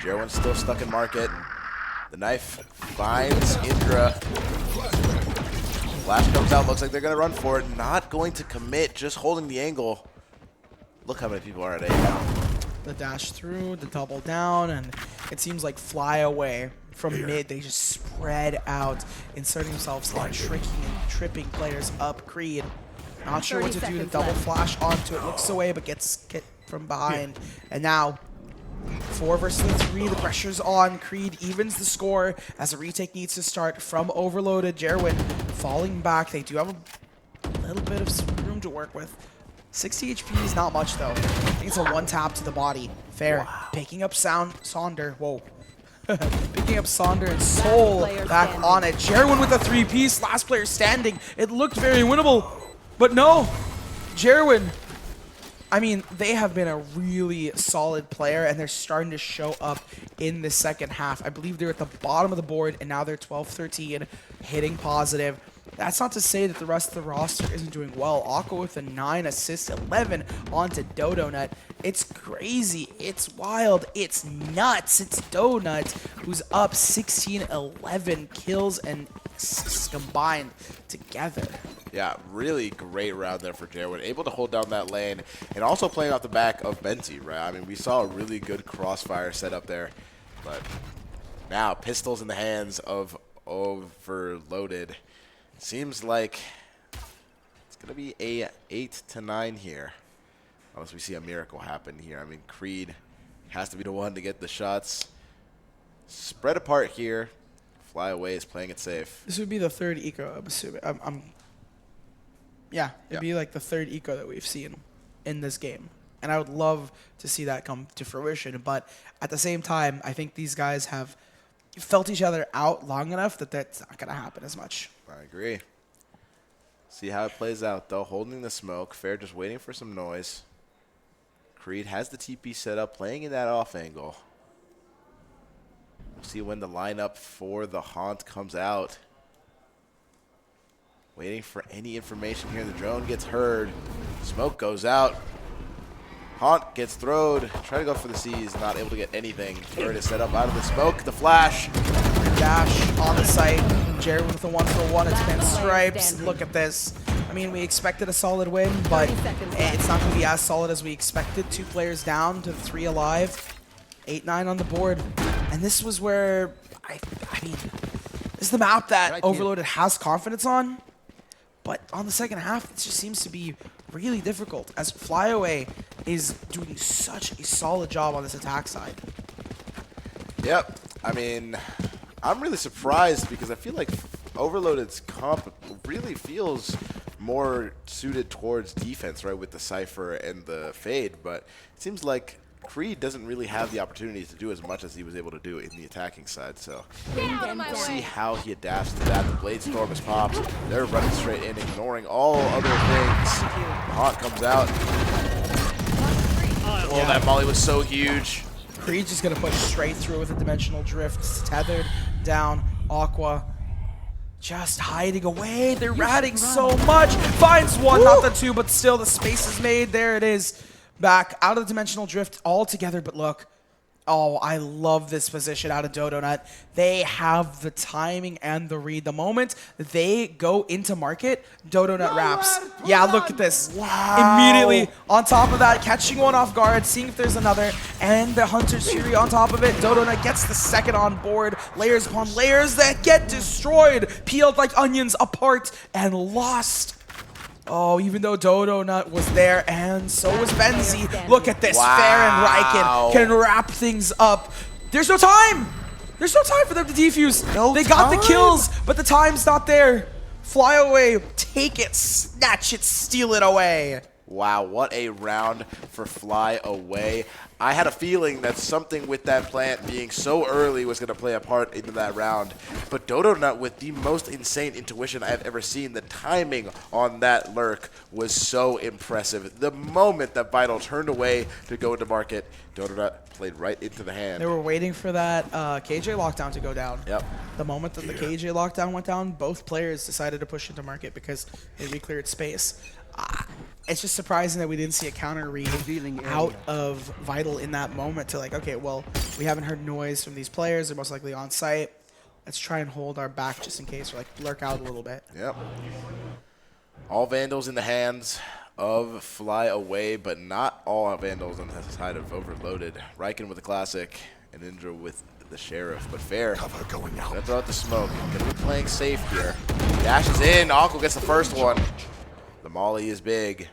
Jerwin's still stuck in market. The knife finds Indra. Flash comes out, looks like they're going to run for it. Not going to commit, just holding the angle. Look how many people are at A now. The dash through, the double down, and it seems like Flyaway from mid, they just spread out, inserting themselves and tricking and tripping players up. Creed, not sure what to do. The 30 double seconds flash onto it, looks away, but gets hit from behind. And now, 4 versus 3, the pressure's on. Creed evens the score as a retake needs to start from Overloaded. Jerwin falling back. They do have a little bit of room to work with. 60 HP is not much, though. I think it's a 1 tap to the body. Fair. Wow. Picking up Sonder. Whoa. Picking up Sonder and Soul back on it. Jerwin with a 3-piece. Last player standing. It looked very winnable, but no. Jerwin, I mean, they have been a really solid player, and they're starting to show up in the second half. I believe they're at the bottom of the board, and now they're 12-13, hitting positive. That's not to say that the rest of the roster isn't doing well. Aqua with a 9 assists, 11 onto Dodonut. It's crazy. It's wild. It's nuts. It's Donut who's up 16-11 kills and combined together. Yeah, really great round there for Jerwin. Able to hold down that lane and also playing off the back of Benzi, right? I mean, we saw a really good crossfire set up there. But now, pistols in the hands of Overloaded. Seems like it's going to be a 8-9 here. Unless we see a miracle happen here. I mean, Creed has to be the one to get the shots. Spread apart here. Flyaway is playing it safe. This would be the 3rd eco, I'm assuming. Yeah, it'd be like the 3rd eco that we've seen in this game. And I would love to see that come to fruition. But at the same time, I think these guys have felt each other out long enough that that's not going to happen as much. I agree. See how it plays out, though. Holding the smoke. Fair just waiting for some noise. Creed has the TP set up, playing in that off angle. We'll see when the lineup for the Haunt comes out. Waiting for any information here. The drone gets heard. Smoke goes out. Haunt gets throwed. Try to go for the C's. Not able to get anything. Bird is set up out of the smoke. The flash. Dash on the site. Jerwin with a 1-for-1. It's been stripes. Look at this. I mean, we expected a solid win, but it's not going to be as solid as we expected. 2 players down to 3 alive. 8-9 on the board. And this was where, I mean, this is the map that Overloaded has confidence on. But on the second half, it just seems to be really difficult as Flyaway is doing such a solid job on this attack side. Yep. I mean, I'm really surprised because I feel like Overloaded's comp really feels more suited towards defense, right, with the Cypher and the Fade, but it seems like Creed doesn't really have the opportunity to do as much as he was able to do in the attacking side, so we'll see how he adapts to that. The Blade Storm is popped. They're running straight in, ignoring all other things. Hawk comes out. Oh, that volley was so huge. Creed's just going to push straight through with a Dimensional Drift. Tethered down. Aqua just hiding away. They're ratting so much. Finds one, not the two, but still the space is made. There it is. Back out of the Dimensional Drift altogether, but look. Oh, I love this position out of DodoNut. They have the timing and the read. The moment they go into market, DodoNut wraps. Yeah, look at this. Wow. Immediately on top of that, catching one off guard, seeing if there's another, and the Hunter's Fury on top of it. DodoNut gets the second on board. Layers upon layers that get destroyed, peeled like onions apart and lost. Oh, even though DodoNut was there, and so was Benzi. Look at this. Wow. Fair and Ryken can wrap things up. There's no time. There's no time for them to defuse. They got the kills, but the time's not there. Fly away. Take it. Snatch it. Steal it away. Wow, what a round for Fly Away. I had a feeling that something with that plant being so early was going to play a part into that round. But DodoNut with the most insane intuition I've ever seen. The timing on that lurk was so impressive. The moment that Vital turned away to go into market, DodoNut played right into the hand. They were waiting for that KJ lockdown to go down. Yep. The moment that the KJ lockdown went down, both players decided to push into market because they re-cleared space. It's just surprising that we didn't see a counter read out of Vital in that moment to like, okay, well, we haven't heard noise from these players. They're most likely on site. Let's try and hold our back just in case, or like lurk out a little bit. Yep. All Vandals in the hands of Fly Away, but not all Vandals on the side of Overloaded. Ryken with the classic, and Indra with the Sheriff, but fair. Cover going out. Gonna throw out the smoke. Gonna be playing safe here. Dashes in. Aqua gets the first one. The Molly is big.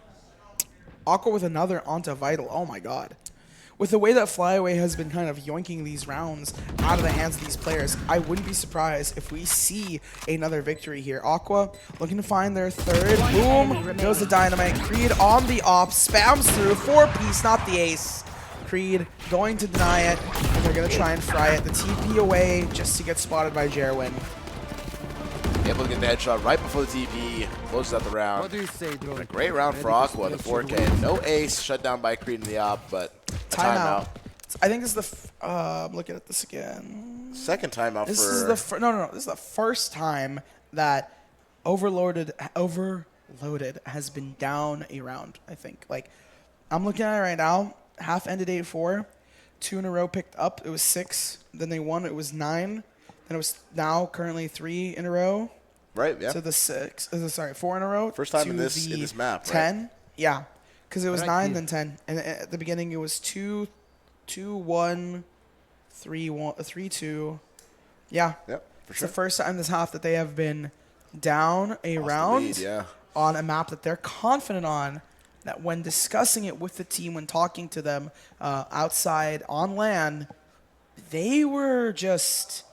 Aqua with another onto Vital. Oh my god. With the way that Flyaway has been kind of yoinking these rounds out of the hands of these players, I wouldn't be surprised if we see another victory here. Aqua looking to find their third. Boom. Goes the Dynamite. Creed on the op. Spams through. 4-piece, not the ace. Creed going to deny it. And they're going to try and fry it. The TP away just to get spotted by Jerwin. Able to get the headshot right before the TP. Closes out the round. What do you say, Drone? A great round for Aqua, the 4K. No ace, shut down by Creed in the op, but a timeout. I think this is the I'm looking at this again. Second timeout This for... is the no. This is the first time that Overloaded has been down a round, I think. Like, I'm looking at it right now. Half ended 8-4. 2 in a row picked up. It was 6. Then they won. It was 9. Then it was now currently 3 in a row. Right, yeah. So the 4 in a row. First time to in this the map, right? 10. Yeah, because it was Right 9, here. then 10, and at the beginning it was 2, 1, 3, 1, 3, 2. Yeah. Yep, for It's sure. the first time this half that they have been down a Lost the round lead, yeah. on a map that they're confident on. That when discussing it with the team, when talking to them outside on LAN, they were just.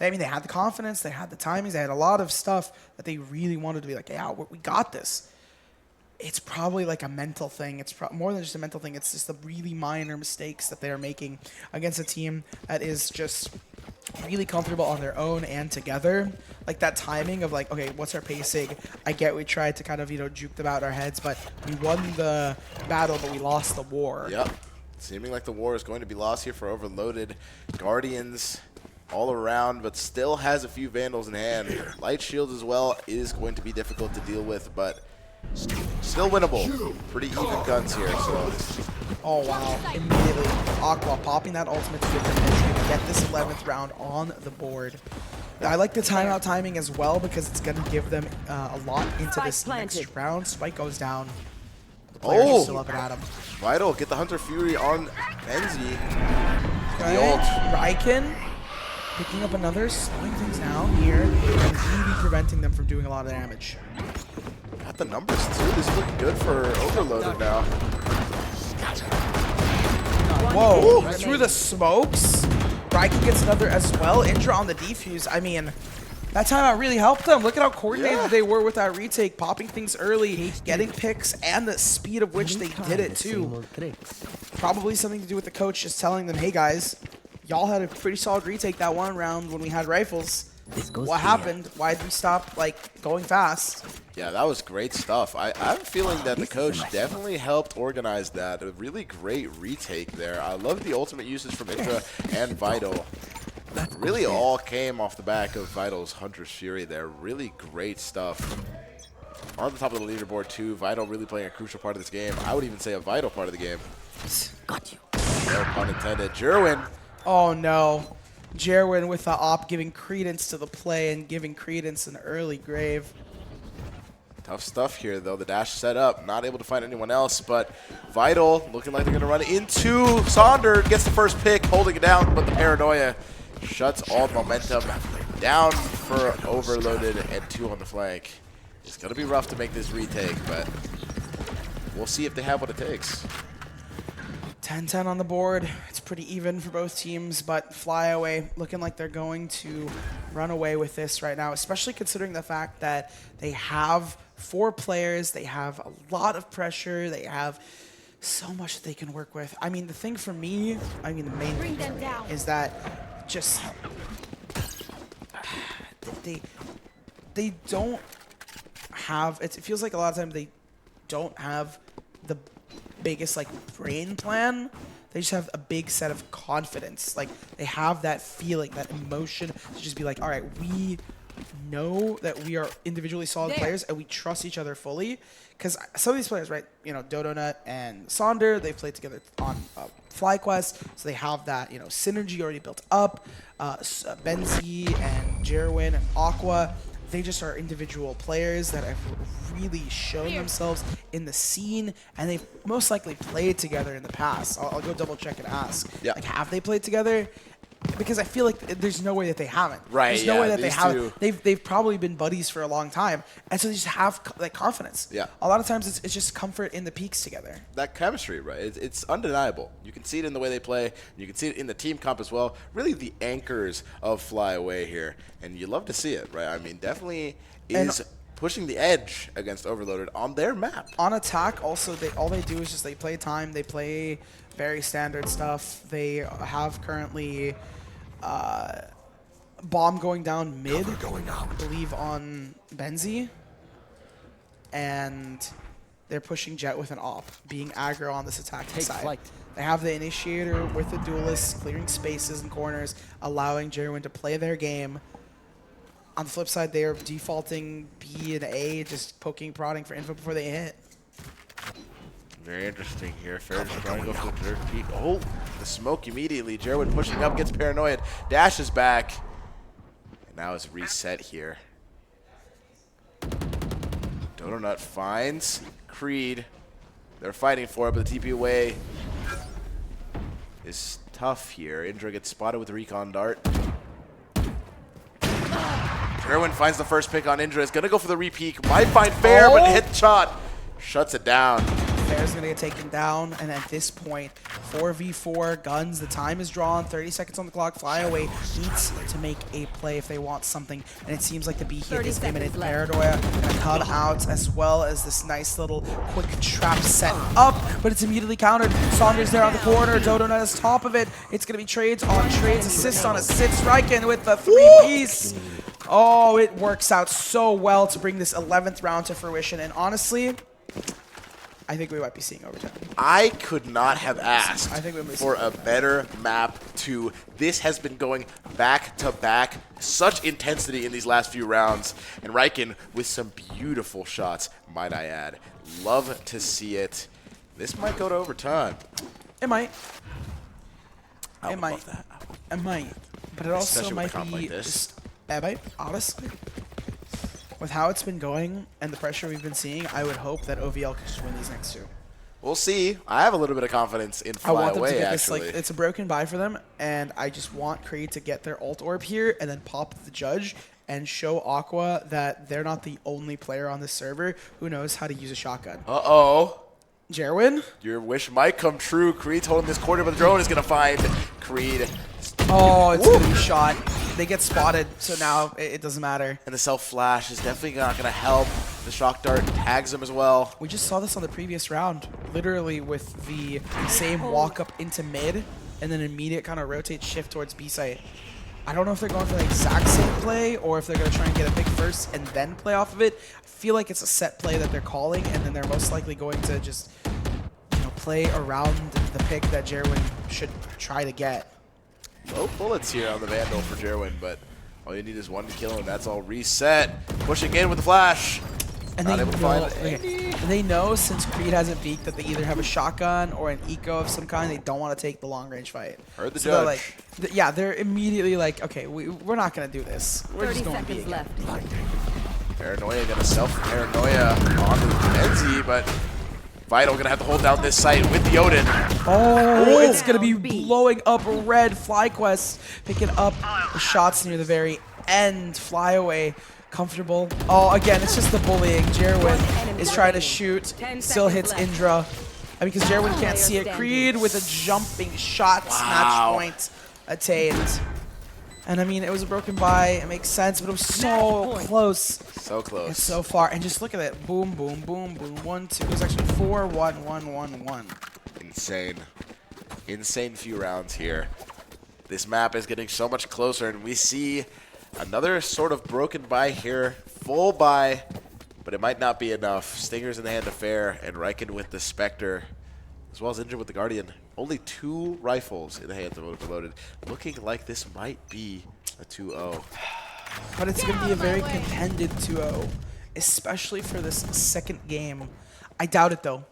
I mean, they had the confidence, they had the timings, they had a lot of stuff that they really wanted to be like, yeah, we got this. It's probably like a mental thing. It's more than just a mental thing. It's just the really minor mistakes that they are making against a team that is just really comfortable on their own and together. Like that timing of like, okay, what's our pacing? I get we tried to kind of, juke them out our heads, but we won the battle, but we lost the war. Yep. Seeming like the war is going to be lost here for Overloaded. Guardians all around, but still has a few Vandals in hand. Light Shield as well is going to be difficult to deal with, but still winnable. Pretty even guns here, so. Oh, wow. Immediately, Aqua popping that ultimate to give them entry to get this 11th round on the board. I like the timeout timing as well because it's going to give them a lot into this next round. Spike goes down. The players are still up and at him. Vital, get the Hunter Fury on Benzi. Okay. The ult. Ryken picking up another, slowing things down here, and really preventing them from doing a lot of damage. Got the numbers too. This is looking good for Overloaded now. Whoa, through the smokes. Ryken gets another as well. Indra on the defuse. I mean, That timeout really helped them. Look at how coordinated they were with that retake, popping things early, getting picks, and the speed of which they did it too. Probably something to do with the coach just telling them, hey guys, y'all had a pretty solid retake that one round when we had rifles. What happened? Why did we stop going fast? Yeah, that was great stuff. I have a feeling that the coach definitely helped organize that. A really great retake there. I love the ultimate uses from Indra and Vital. Really all came off the back of Vital's Hunter's Fury there. Really great stuff. On the top of the leaderboard too, Vital really playing a crucial part of this game. I would even say a vital part of the game. Got you. No pun intended. Jerwin. Oh no. Jerwin with the op giving credence to the play and giving credence an early grave. Tough stuff here though. The dash set up. Not able to find anyone else, but Vital looking like they're going to run into Sonder. Gets the first pick, holding it down, but the paranoia shuts all momentum down for Overloaded and 2 on the flank. It's going to be rough to make this retake, but we'll see if they have what it takes. 10-10 on the board. It's pretty even for both teams, but Flyaway looking like they're going to run away with this right now, especially considering the fact that they have 4 players, they have a lot of pressure, they have so much that they can work with. I mean, the thing for me, the main thing for me is that just they don't have, it feels like a lot of times they don't have the biggest brain plan. They just have a big set of confidence. They have that feeling, that emotion to just be like, all right, we know that we are individually solid players and we trust each other fully. Because some of these players, right, Dodonut and Sonder, they've played together on FlyQuest, so they have that, synergy already built up. Benzie and Jerwin and Aqua, they just are individual players that have really shown themselves in the scene, and they've most likely played together in the past. I'll go double check and ask. Yeah. Have they played together? Because I feel like there's no way that they haven't. Right. There's no way that they haven't. They've probably been buddies for a long time, and so they just have confidence. Yeah. A lot of times it's just comfort in the peaks together. That chemistry, right? It's undeniable. You can see it in the way they play. You can see it in the team comp as well. Really the anchors of Flyaway here, and you love to see it, right? I mean, definitely is pushing the edge against Overloaded on their map. On attack, also, all they do is just they play time. They play very standard stuff. They have currently bomb going down mid, I believe on Benzie, and they're pushing Jet with an op, being aggro on this attacking side. Flight. They have the initiator with the duelist, clearing spaces and corners, allowing Jerwin to play their game. On the flip side, they are defaulting B and A, just poking, prodding for info before they hit. Very interesting here. Ferris trying to go for the dirt peak. Oh, the smoke immediately. Jerwin pushing up, gets paranoid. Dashes back. And now it's reset here. Donut finds Creed. They're fighting for it, but the TP away is tough here. Indra gets spotted with the recon dart. Jerwin finds the first pick on Indra. Is going to go for the re-peek. Might find Fair, but hit shot. Shuts it down. Fair's going to get taken down, and at this point, 4v4 guns, the time is drawn, 30 seconds on the clock. Flyaway needs to make a play if they want something, and it seems like the B hit is imminent. Paranoia going to come out, as well as this nice little quick trap set up, but it's immediately countered. Saunders there on the corner, Dodonut is top of it. It's going to be trades on trades, assist on assist. Ryken with the 3-piece. Oh, it works out so well to bring this 11th round to fruition, and honestly, I think we might be seeing overtime. I could not have asked for a better map 2. This has been going back to back. Such intensity in these last few rounds. And Ryken with some beautiful shots, might I add. Love to see it. This might go to overtime. It might. I would love that. It might. But it also Especially with a might comp be like this. just, honestly. With how it's been going and the pressure we've been seeing, I would hope that OVL could just win these next 2. We'll see. I have a little bit of confidence in I want them to Flyaway, get this, actually. it's a broken buy for them, and I just want Creed to get their ult orb here and then pop the judge and show Aqua that they're not the only player on this server who knows how to use a shotgun. Uh-oh. Jerwin? Your wish might come true. Creed's holding this corner, but the drone is going to find Creed. Oh, it's going to be shot. they get spotted, so now it doesn't matter. And the self-flash is definitely not going to help. The shock dart tags him as well. We just saw this on the previous round, literally with the same walk up into mid, and then immediate kind of rotate shift towards B site. I don't know if they're going for the exact same play or if they're going to try and get a pick first and then play off of it. I feel like it's a set play that they're calling, and then they're most likely going to just, you know, play around the pick that Jerwin should try to get. Low bullets here on the Vandal for Jerwin, but all you need is one to kill him. That's all reset. Pushing in with the flash. And Not able to find and they know since Creed hasn't peeked that they either have a shotgun or an eco of some kind. They don't want to take the long range fight. Heard the so judge. They're like, yeah, they're immediately like, okay, we're not going to do this. We're 30 just going to be seconds left. Paranoia gonna self-paranoia onto Enzi, but Vital gonna have to hold down this site with the Odin. Oh, it's going to be blowing up red. FlyQuest picking up the shots near the very end. Flyaway comfortable. Oh, again, it's just the bullying. Jerwin is trying to shoot. Still hits Indra. Because Jerwin can't see it. Creed with a jumping shot. Match point attained. And I mean, it was a broken buy. It makes sense, but it was so close. So close. It's so far. And just look at it. Boom, boom, boom, boom. 1, 2. It was actually 4, 1, 1, 1, 1. Insane. Insane few rounds here. This map is getting so much closer, and we see another sort of broken buy here. Full buy, but it might not be enough. Stingers in the hand of Fair, and Riken with the Spectre, as well as Indra with the Guardian. Only 2 rifles in the hands of Overloaded. Looking like this might be a 2-0. But it's going to be a very contended 2-0, especially for this second game. I doubt it, though.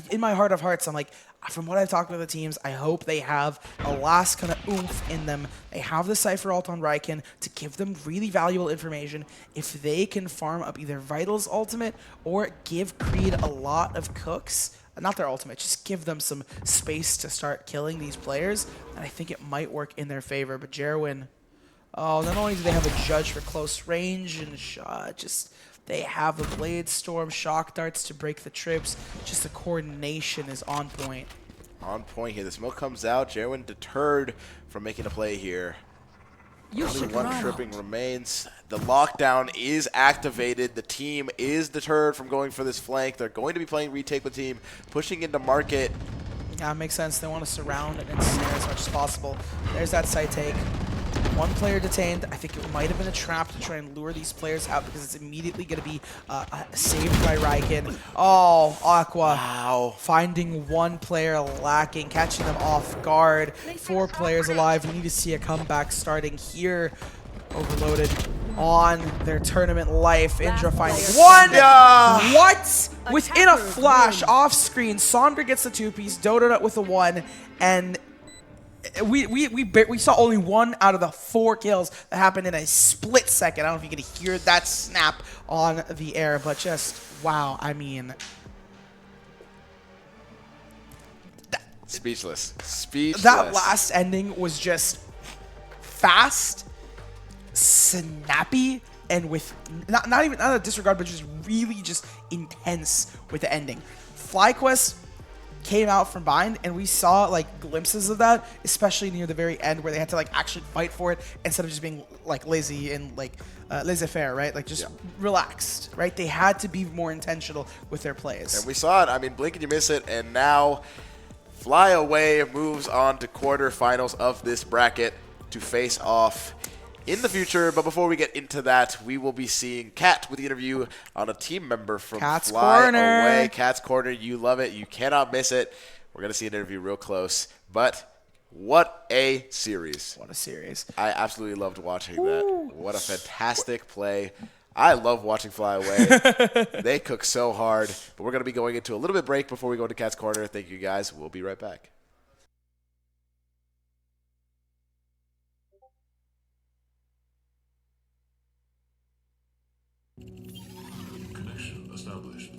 In my heart of hearts, I'm like, from what I've talked with the teams, I hope they have a last kind of oomph in them. They have the Cypher ult on Riken to give them really valuable information. If they can farm up either Vital's ultimate or give Creed a lot of cooks, not their ultimate, just give them some space to start killing these players, and I think it might work in their favor. But Jerwin, oh, not only do they have a judge for close range and just they have the Blade Storm shock darts to break the trips. Just the coordination is on point. On point here. The smoke comes out. Jerwin deterred from making a play here. Only one tripping remains. The lockdown is activated. The team is deterred from going for this flank. They're going to be playing retake the team, pushing into market. Yeah, it makes sense. They want to surround and ensnare as much as possible. There's that side take. 1 player detained. I think it might have been a trap to try and lure these players out because it's immediately going to be saved by Riken. Oh, Aqua. Wow. Finding 1 player lacking, catching them off guard. 4 players alive. We need to see a comeback starting here. Overloaded on their tournament life. Indra finding 1. Yeah. What? Within a flash, off screen, Sondra gets the 2-piece, Dodonut with the 1, and we saw only 1 out of the 4 kills that happened in a split second. I don't know if you can hear that snap on the air, but just, wow, I mean. Speechless. Speechless. That last ending was just fast, snappy, and with not a disregard, but just really just intense with the ending. FlyQuest came out from behind, and we saw like glimpses of that, especially near the very end where they had to like actually fight for it instead of just being like lazy and like laissez-faire, right? Like just relaxed, right? They had to be more intentional with their plays. And we saw it. I mean, blink and you miss it, and now Flyaway moves on to quarterfinals of this bracket to face off in the future. But before we get into that, we will be seeing Kat with the interview on a team member from Kat's Flyaway. Corner. Kat's Corner, you love it. You cannot miss it. We're going to see an interview real close. But what a series. What a series. I absolutely loved watching that. What a fantastic play. I love watching Flyaway. They cook so hard. But we're going to be going into a little bit break before we go into Kat's Corner. Thank you, guys. We'll be right back. Connection established.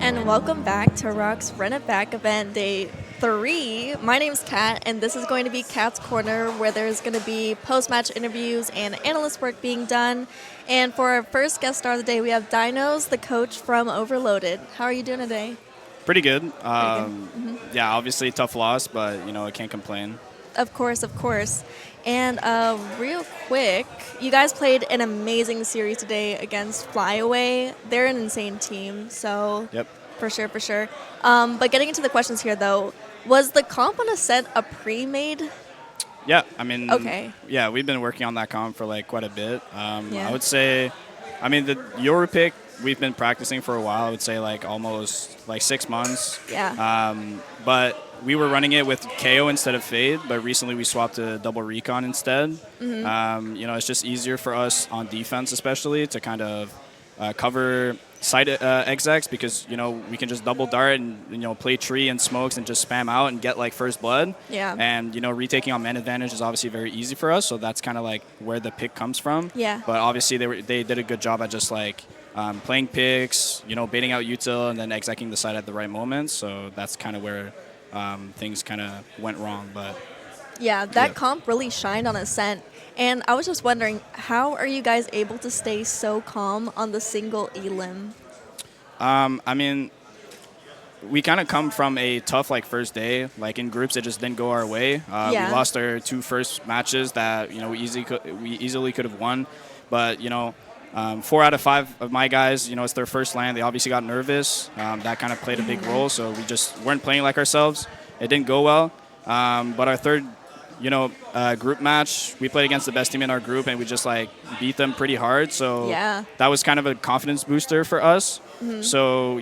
And welcome back to ROK's Run It Back event day 3. My name's Kat, and this is going to be Kat's Corner, where there's going to be post-match interviews and analyst work being done. And for our first guest star of the day, we have Dinos, the coach from Overloaded. How are you doing today? Pretty good. Yeah, obviously tough loss, but I can't complain. Of course, of course. And real quick, you guys played an amazing series today against Flyaway. They're an insane team, so Yep. For sure. But getting into the questions here, though, was the comp on a set a pre-made? Yeah, I mean, Okay. Yeah, we've been working on that comp for quite a bit. Yeah. I would say, the Euro pick we've been practicing for a while. I would say almost 6 months. Yeah. But we were running it with KO instead of Fade, but recently we swapped to double recon instead. It's just easier for us on defense, especially to kind of cover side execs because we can just double dart and play tree and smokes and just spam out and get first blood. Yeah. And retaking on man advantage is obviously very easy for us, so that's kind of where the pick comes from. Yeah. But obviously they did a good job at just playing picks, baiting out util and then execing the side at the right moment. So that's kind of where things kind of went wrong. But Yeah, that comp really shined on Ascent. And I was just wondering, how are you guys able to stay so calm on the single elim? We kind of come from a tough first day. In groups, it just didn't go our way. We lost our 2 first matches that we easily could have won. But 4 out of 5 of my guys, it's their first LAN. They obviously got nervous. That kind of played a big role. So we just weren't playing like ourselves. It didn't go well. But our third group match, we played against the best team in our group, and we just beat them pretty hard. So that was kind of a confidence booster for us. So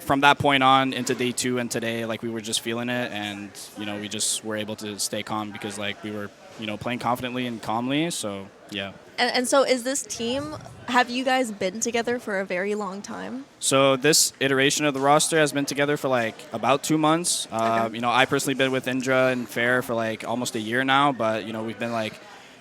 from that point on into day 2 and today, we were just feeling it, and we just were able to stay calm because we were playing confidently and calmly. So yeah. And so is this team, have you guys been together for a very long time? So this iteration of the roster has been together for about 2 months. Okay. I personally been with Indra and Fair for almost a year now, but we've been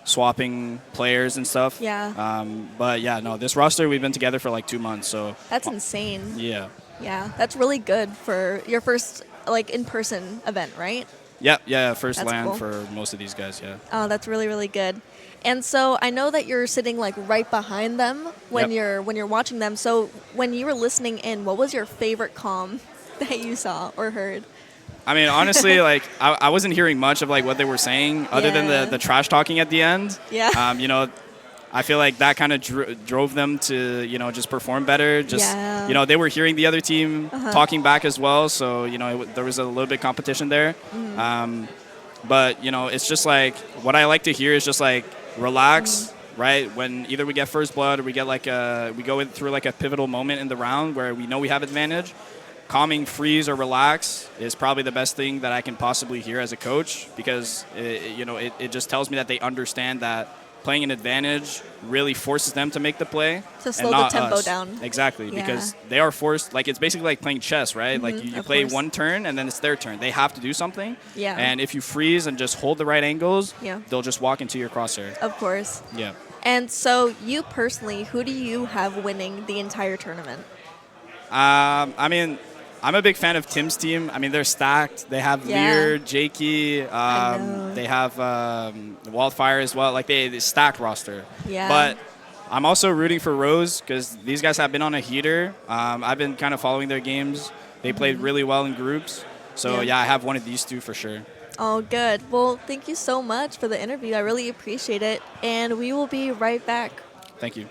swapping players and stuff. Yeah. But yeah, no, this roster we've been together for 2 months. So That's insane. yeah. Yeah, that's really good for your first in-person event, right? Yeah, first That's LAN cool. for most of these guys, yeah. Oh, that's really, really good. And so I know that you're sitting right behind them when Yep. you're watching them. So when you were listening in, what was your favorite comm that you saw or heard? Honestly, I wasn't hearing much of what they were saying other than Yeah. the trash talking at the end. Yeah. I feel that kind of drove them to just perform better. Just Yeah. they were hearing the other team talking back as well, so there was a little bit of competition there. But it's just what I like to hear is just relax. Right when either we get first blood or we get we go through a pivotal moment in the round where we know we have advantage. Calming, freeze, or relax is probably the best thing that I can possibly hear as a coach because it just tells me that they understand that playing an advantage really forces them to make the play. To slow and the not tempo us. down. Exactly, Yeah. because they are forced. It's basically playing chess, right? You of play course. one turn and then it's their turn. They have to do something. Yeah. And if you freeze and just hold the right angles, Yeah. they'll just walk into your crosshair. Of course. Yeah. And so you personally, who do you have winning the entire tournament? I'm a big fan of Tim's team. They're stacked. They have Yeah. Lear, Jakey. know. They have Wildfire as well. They stacked roster. Yeah. But I'm also rooting for Rose because these guys have been on a heater. I've been kind of following their games. They played really well in groups. So, Yeah. I have one of these two for sure. Oh, good. Well, thank you so much for the interview. I really appreciate it. And we will be right back. Thank you.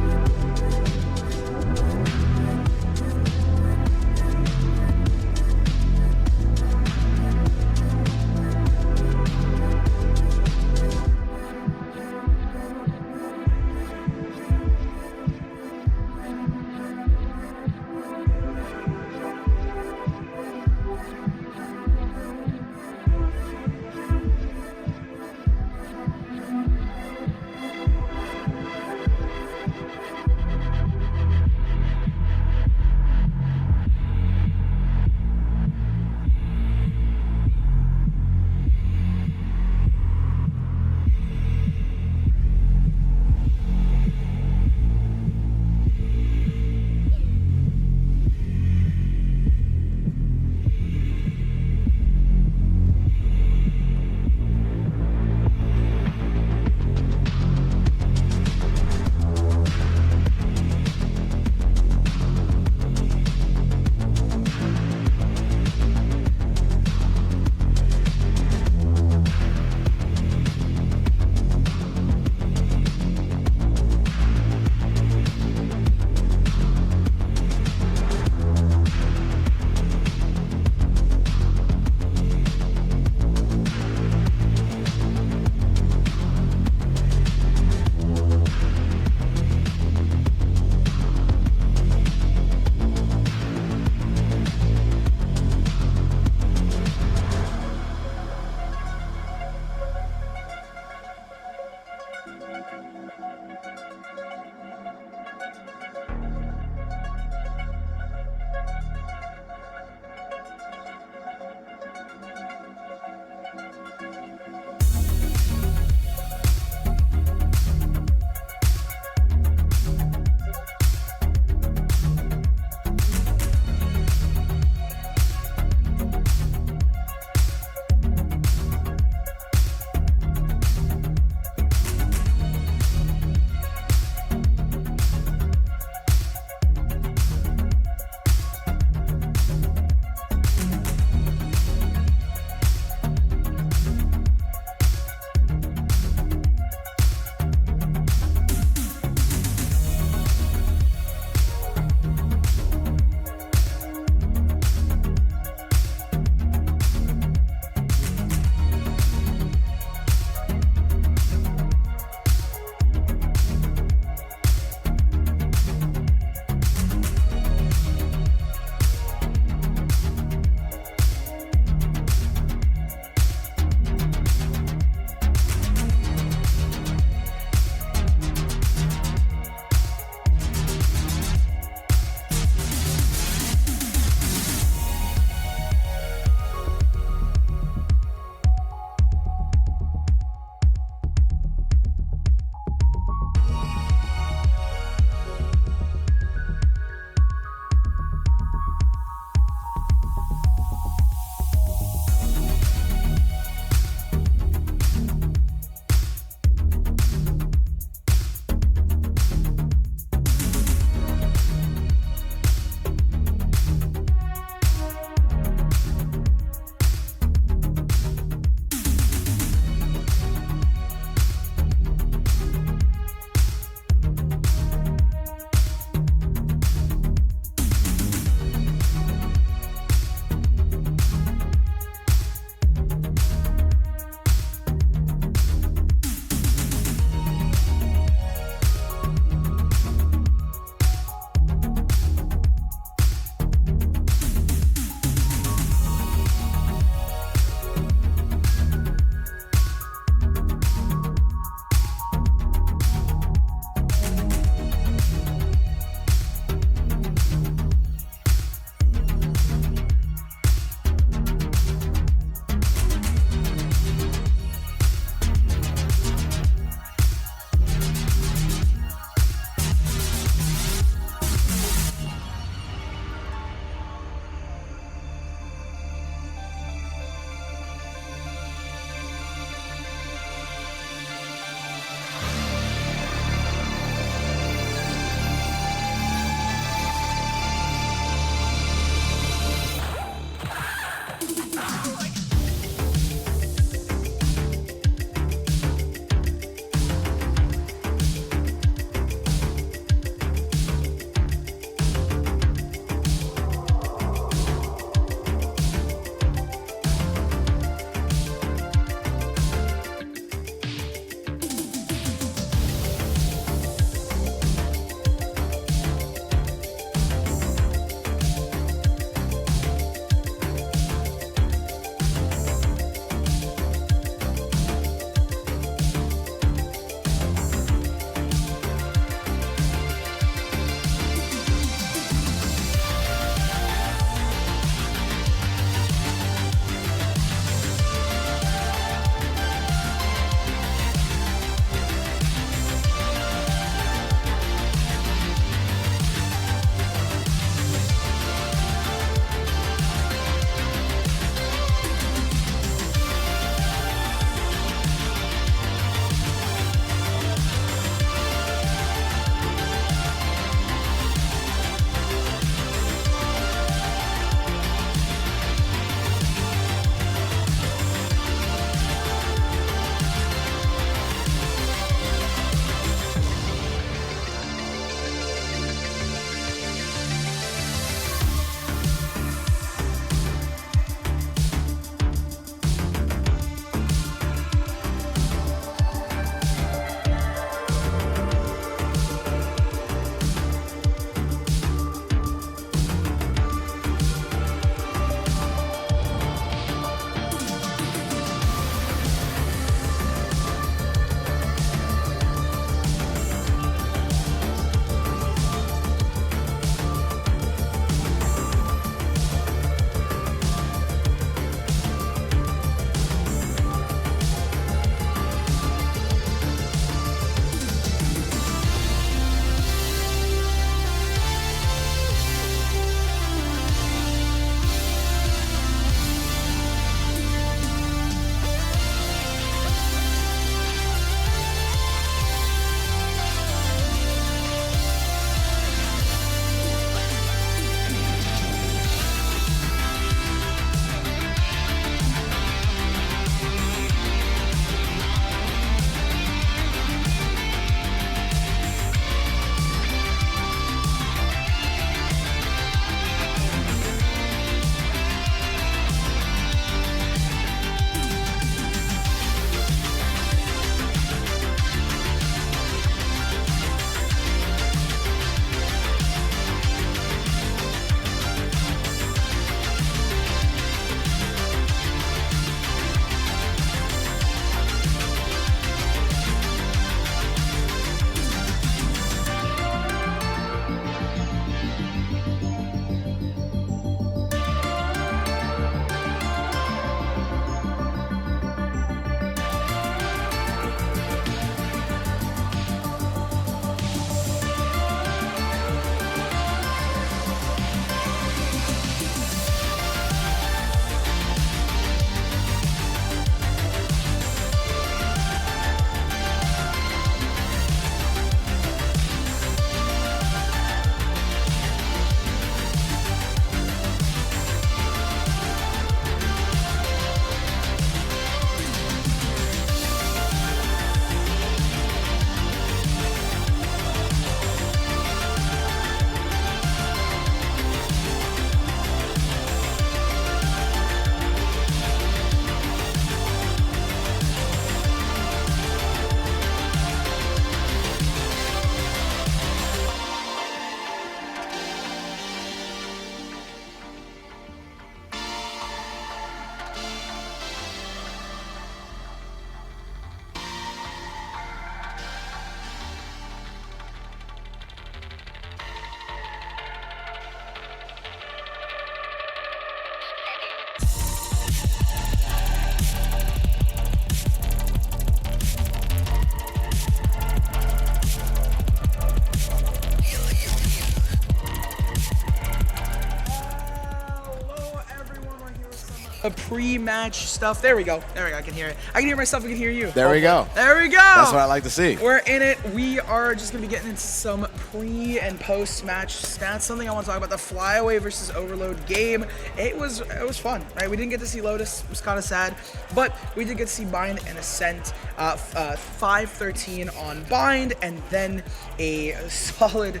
pre-match stuff. There we go. I can hear it. I can hear myself. I can hear you. There we go. There we go. That's what I like to see. We're in it. We are just going to be getting into some pre- and post-match stats. Something I want to talk about, the Flyaway versus Overload game. It was fun, right? We didn't get to see Lotus. It was kind of sad. But we did get to see Bind and Ascent. 5-13 on Bind, and then a solid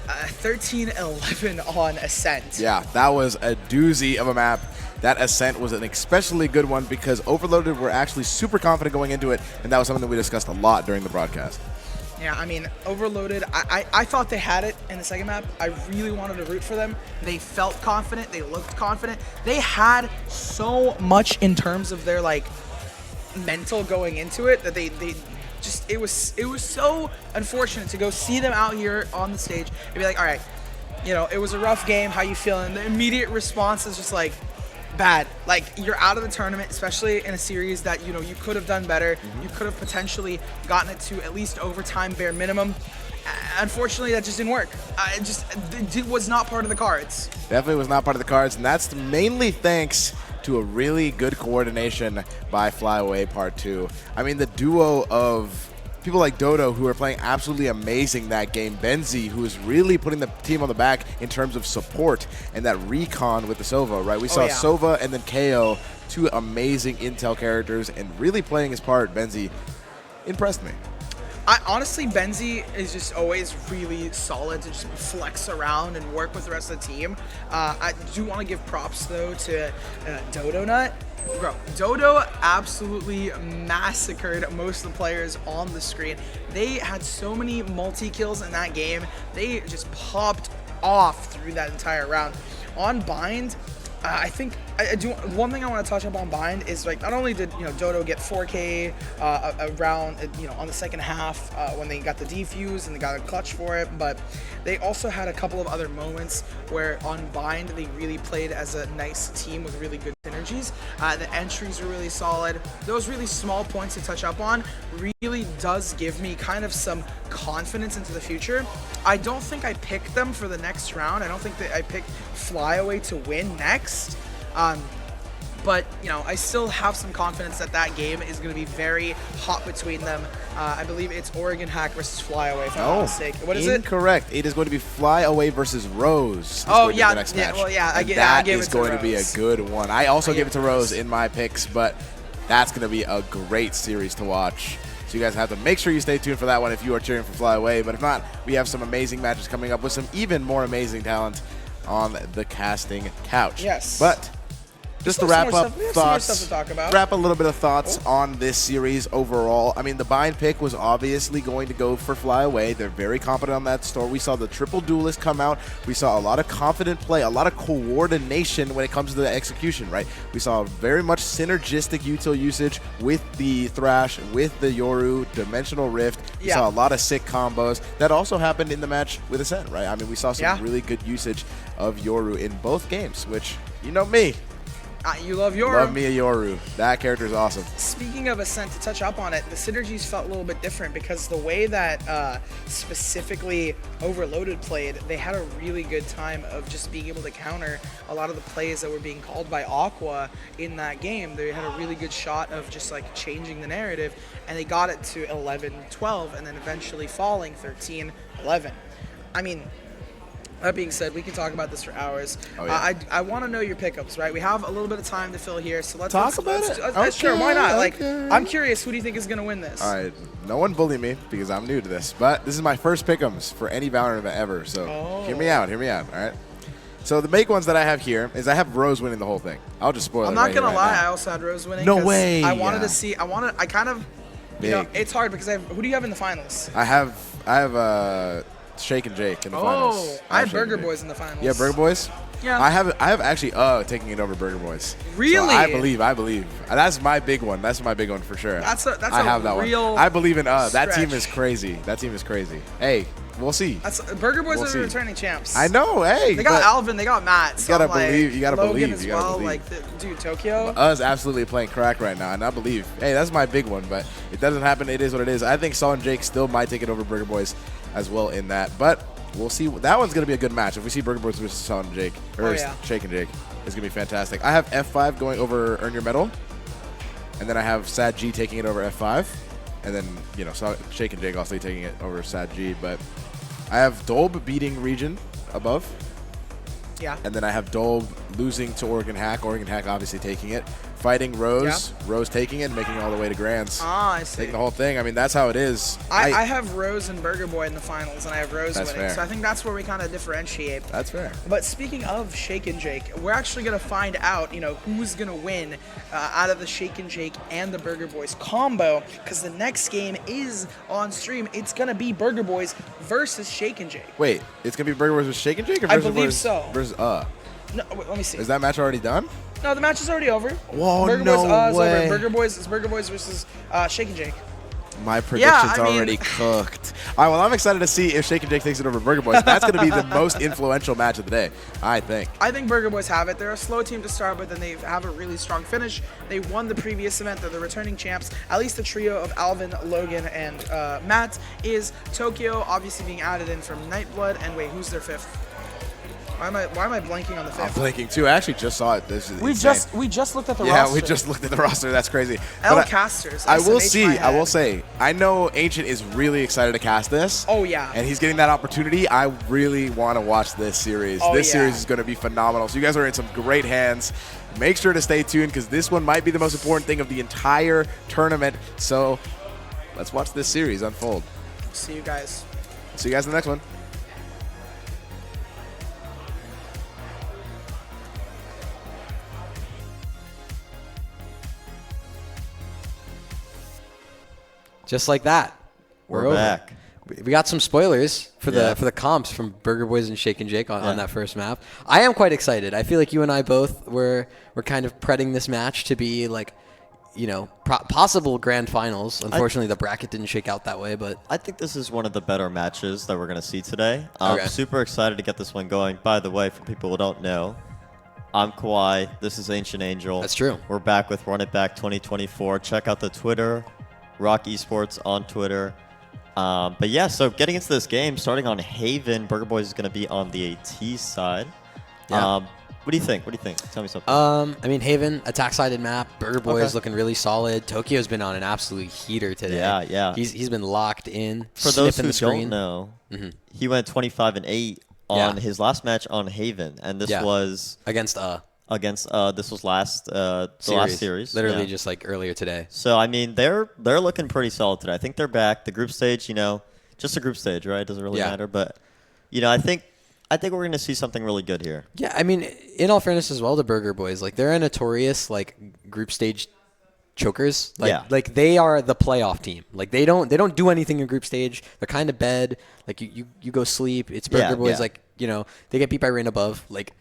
13-11 on Ascent. Yeah, that was a doozy of a map. That Ascent was an especially good one because Overloaded were actually super confident going into it, and that was something that we discussed a lot during the broadcast. Yeah, I mean, Overloaded, I thought they had it in the second map. I really wanted to root for them. They felt confident. They looked confident. They had so much in terms of their, like, mental going into it that they just, it was so unfortunate to go see them out here on the stage and be like, all right, you know, it was a rough game. How you feeling? The immediate response is just like, bad. Like, you're out of the tournament, especially in a series that, you know, you could have done better. You could have potentially gotten it to at least overtime bare minimum. Unfortunately, that just didn't work. It was not part of the cards. Definitely was not part of the cards, and that's mainly thanks to a really good coordination by Flyaway Part 2. I mean, the duo of people like Dodo, who are playing absolutely amazing that game, Benzi, who is really putting the team on the back in terms of support, and that recon with the Sova, right? We saw Sova and then KO, two amazing intel characters, and really playing his part. Benzi impressed me. Honestly, Benzi is just always really solid to just flex around and work with the rest of the team. I do want to give props, though, to Dodo Nut. Bro, Dodo absolutely massacred most of the players on the screen. They had so many multi-kills in that game. They just popped off through that entire round. On Bind, I think one thing I want to touch up on Bind is, like, not only did, you know, Dodo get 4K around, you know, on the second half when they got the defuse and they got a clutch for it, but they also had a couple of other moments where on Bind they really played as a nice team with really good synergies. The entries were really solid. Those really small points to touch up on really does give me kind of some confidence into the future. I don't think I picked them for the next round. I don't think that I picked Flyaway to win next. But, you know, I still have some confidence that that game is going to be very hot between them. I believe it's Oregon Hack versus Flyaway, if I'm not mistaken. What is it? Incorrect. It is going to be Flyaway versus Rose. Oh, yeah. I gave it to Rose. That is going to be a good one. I also gave it to Rose in my picks, but that's going to be a great series to watch. So you guys have to make sure you stay tuned for that one if you are cheering for Flyaway. But if not, we have some amazing matches coming up with some even more amazing talent on the casting couch. Yes. But just to wrap up thoughts, wrap a little bit of thoughts on this series overall. I mean, the Bind pick was obviously going to go for Flyaway. They're very confident on that store. We saw the triple duelist come out. We saw a lot of confident play, a lot of coordination when it comes to the execution, right? We saw very much synergistic util usage with the Thrash, with the Yoru, Dimensional Rift. We saw a lot of sick combos. That also happened in the match with Ascent, right? I mean, we saw some really good usage of Yoru in both games, which, you know me. You love Yoru. Love me a Yoru. That character is awesome. Speaking of Ascent, to touch up on it, the synergies felt a little bit different because the way that specifically Overloaded played, they had a really good time of just being able to counter a lot of the plays that were being called by Aqua in that game. They had a really good shot of just, like, changing the narrative, and they got it to 11-12 and then eventually falling 13-11. I mean, that being said, we can talk about this for hours. Oh, yeah. I want to know your pickups, right? We have a little bit of time to fill here, so let's talk about it. Okay, sure, why not? okay. Like, I'm curious, who do you think is going to win this? All right, no one bully me because I'm new to this, but this is my first pick'ems for any Valorant event ever, so hear me out, all right? So the big ones that I have here is I have Rose winning the whole thing. I'll just spoil it. I'm not going to lie, now. I also had Rose winning. No way. I wanted to see, I kind of, you know, it's hard because who do you have in the finals? I have Shake and Jake in the finals. I had Burger Boys in the finals. Yeah, Burger Boys? Yeah. I have actually taking it over Burger Boys. Really? So I believe. That's my big one. That's my big one for sure. That's a real I believe in stretch. That team is crazy. That team is crazy. Hey, we'll see. Burger Boys are the returning champs. I know. Hey, they got Alvin, they got Matt. So you gotta believe. You gotta Logan believe. as You gotta well. believe. Like, dude, Tokyo. Us absolutely playing crack right now, and I believe. Hey, that's my big one, but it doesn't happen. It is what it is. I think Saul and Jake still might take it over Burger Boys as well in that, but we'll see. That one's gonna be a good match if we see Burger Boys versus Saul and Jake, or Shake and Jake. is going to be fantastic. I have F5 going over Earn Your Medal, and then I have Sad G taking it over F5, and then, you know, Shake and Jake also taking it over Sad G, but I have Dolb beating Region above. Yeah. And then I have Dolb losing to Oregon Hack obviously taking it. Fighting Rose, Rose taking it and making it all the way to Grands. Ah, I see. Taking the whole thing. I mean, that's how it is. I have Rose and Burger Boy in the finals, and I have Rose winning. Fair. So I think that's where we kind of differentiate. That's fair. But speaking of Shake and Jake, we're actually going to find out, you know, who's going to win out of the Shake and Jake and the Burger Boys combo, because the next game is on stream. It's going to be Burger Boys versus Shake and Jake. Wait, it's going to be Burger Boys versus Shake and Jake? Or I believe so. Versus No, wait, let me see. Is that match already done? No, the match is already over. Whoa, Burger no Boys, is way. over. Burger Boys versus Shake and Jake. My prediction's I mean- already cooked. All right, well, I'm excited to see if Shake and Jake takes it over Burger Boys. That's going to be the most influential match of the day, I think. I think Burger Boys have it. They're a slow team to start, but then they have a really strong finish. They won the previous event. They're the returning champs. At least the trio of Alvin, Logan, and Matt is Tokyo, obviously being added in from Nightblood. And wait, who's their fifth? Why am I blanking on the I'm fifth? blanking too. I actually just saw it. This is We insane. just looked at the Yeah, roster. we just looked at the roster. That's crazy. L But casters. I will SMH my I will head. say, I know Ancient is really excited to cast this. Oh, yeah. And he's getting that opportunity. I really want to watch this series. Oh, This yeah. series is going to be phenomenal. So you guys are in some great hands. Make sure to stay tuned because this one might be the most important thing of the entire tournament. So let's watch this series unfold. See you guys. See you guys in the next one. Just like that, We're over. back. We got some spoilers for Yeah. the comps from Burger Boys and Shake and Jake on that first map. I am quite excited. I feel like you and I both were kind of pretting this match to be like, you know, possible grand finals. Unfortunately, the bracket didn't shake out that way, but I think this is one of the better matches that we're going to see today. Okay. Super excited to get this one going. By the way, for people who don't know, I'm Kawhi. This is Ancient Angel. That's true. We're back with Run It Back 2024. Check out the Twitter, ROK Esports on Twitter. But yeah, so getting into this game, starting on Haven, Burger Boys is going to be on the AT side. Yeah. What do you think? Tell me something. I mean, Haven, attack-sided map. Burger Boys Okay. looking really solid. Tokyo's been on an absolute heater today. Yeah. He's been locked in. For those sniffing who the screen. don't know, Mhm. he went 25-8 on his last match on Haven, and this was against this was last last series, literally yeah. just like earlier today. So I mean, they're looking pretty solid today. I think they're back. The group stage, you know, just a group stage, right? Doesn't really matter, but you know, I think we're going to see something really good here. Yeah, I mean, in all fairness as well, the Burger Boys, like they're a notorious like group stage chokers. Like they are the playoff team. Like they don't do anything in group stage. They're kind of bed. Like you go sleep. It's Burger Boys. Like, you know, they get beat by Rain Above. Like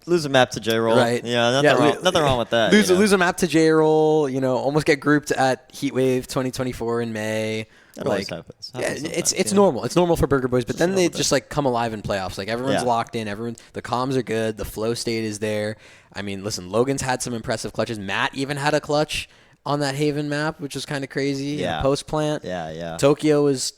lose a map to J-Roll. Right. Yeah, nothing wrong with that. Lose a map to J-Roll. You know, almost get grouped at Heatwave 2024 in May. That always happens. Yeah, it's normal. It's normal for Burger Boys, but then they just like come alive in playoffs. Like everyone's locked in. The comms are good. The flow state is there. I mean, listen, Logan's had some impressive clutches. Matt even had a clutch on that Haven map, which was kind of crazy. Yeah. Post plant. Yeah. Tokyo was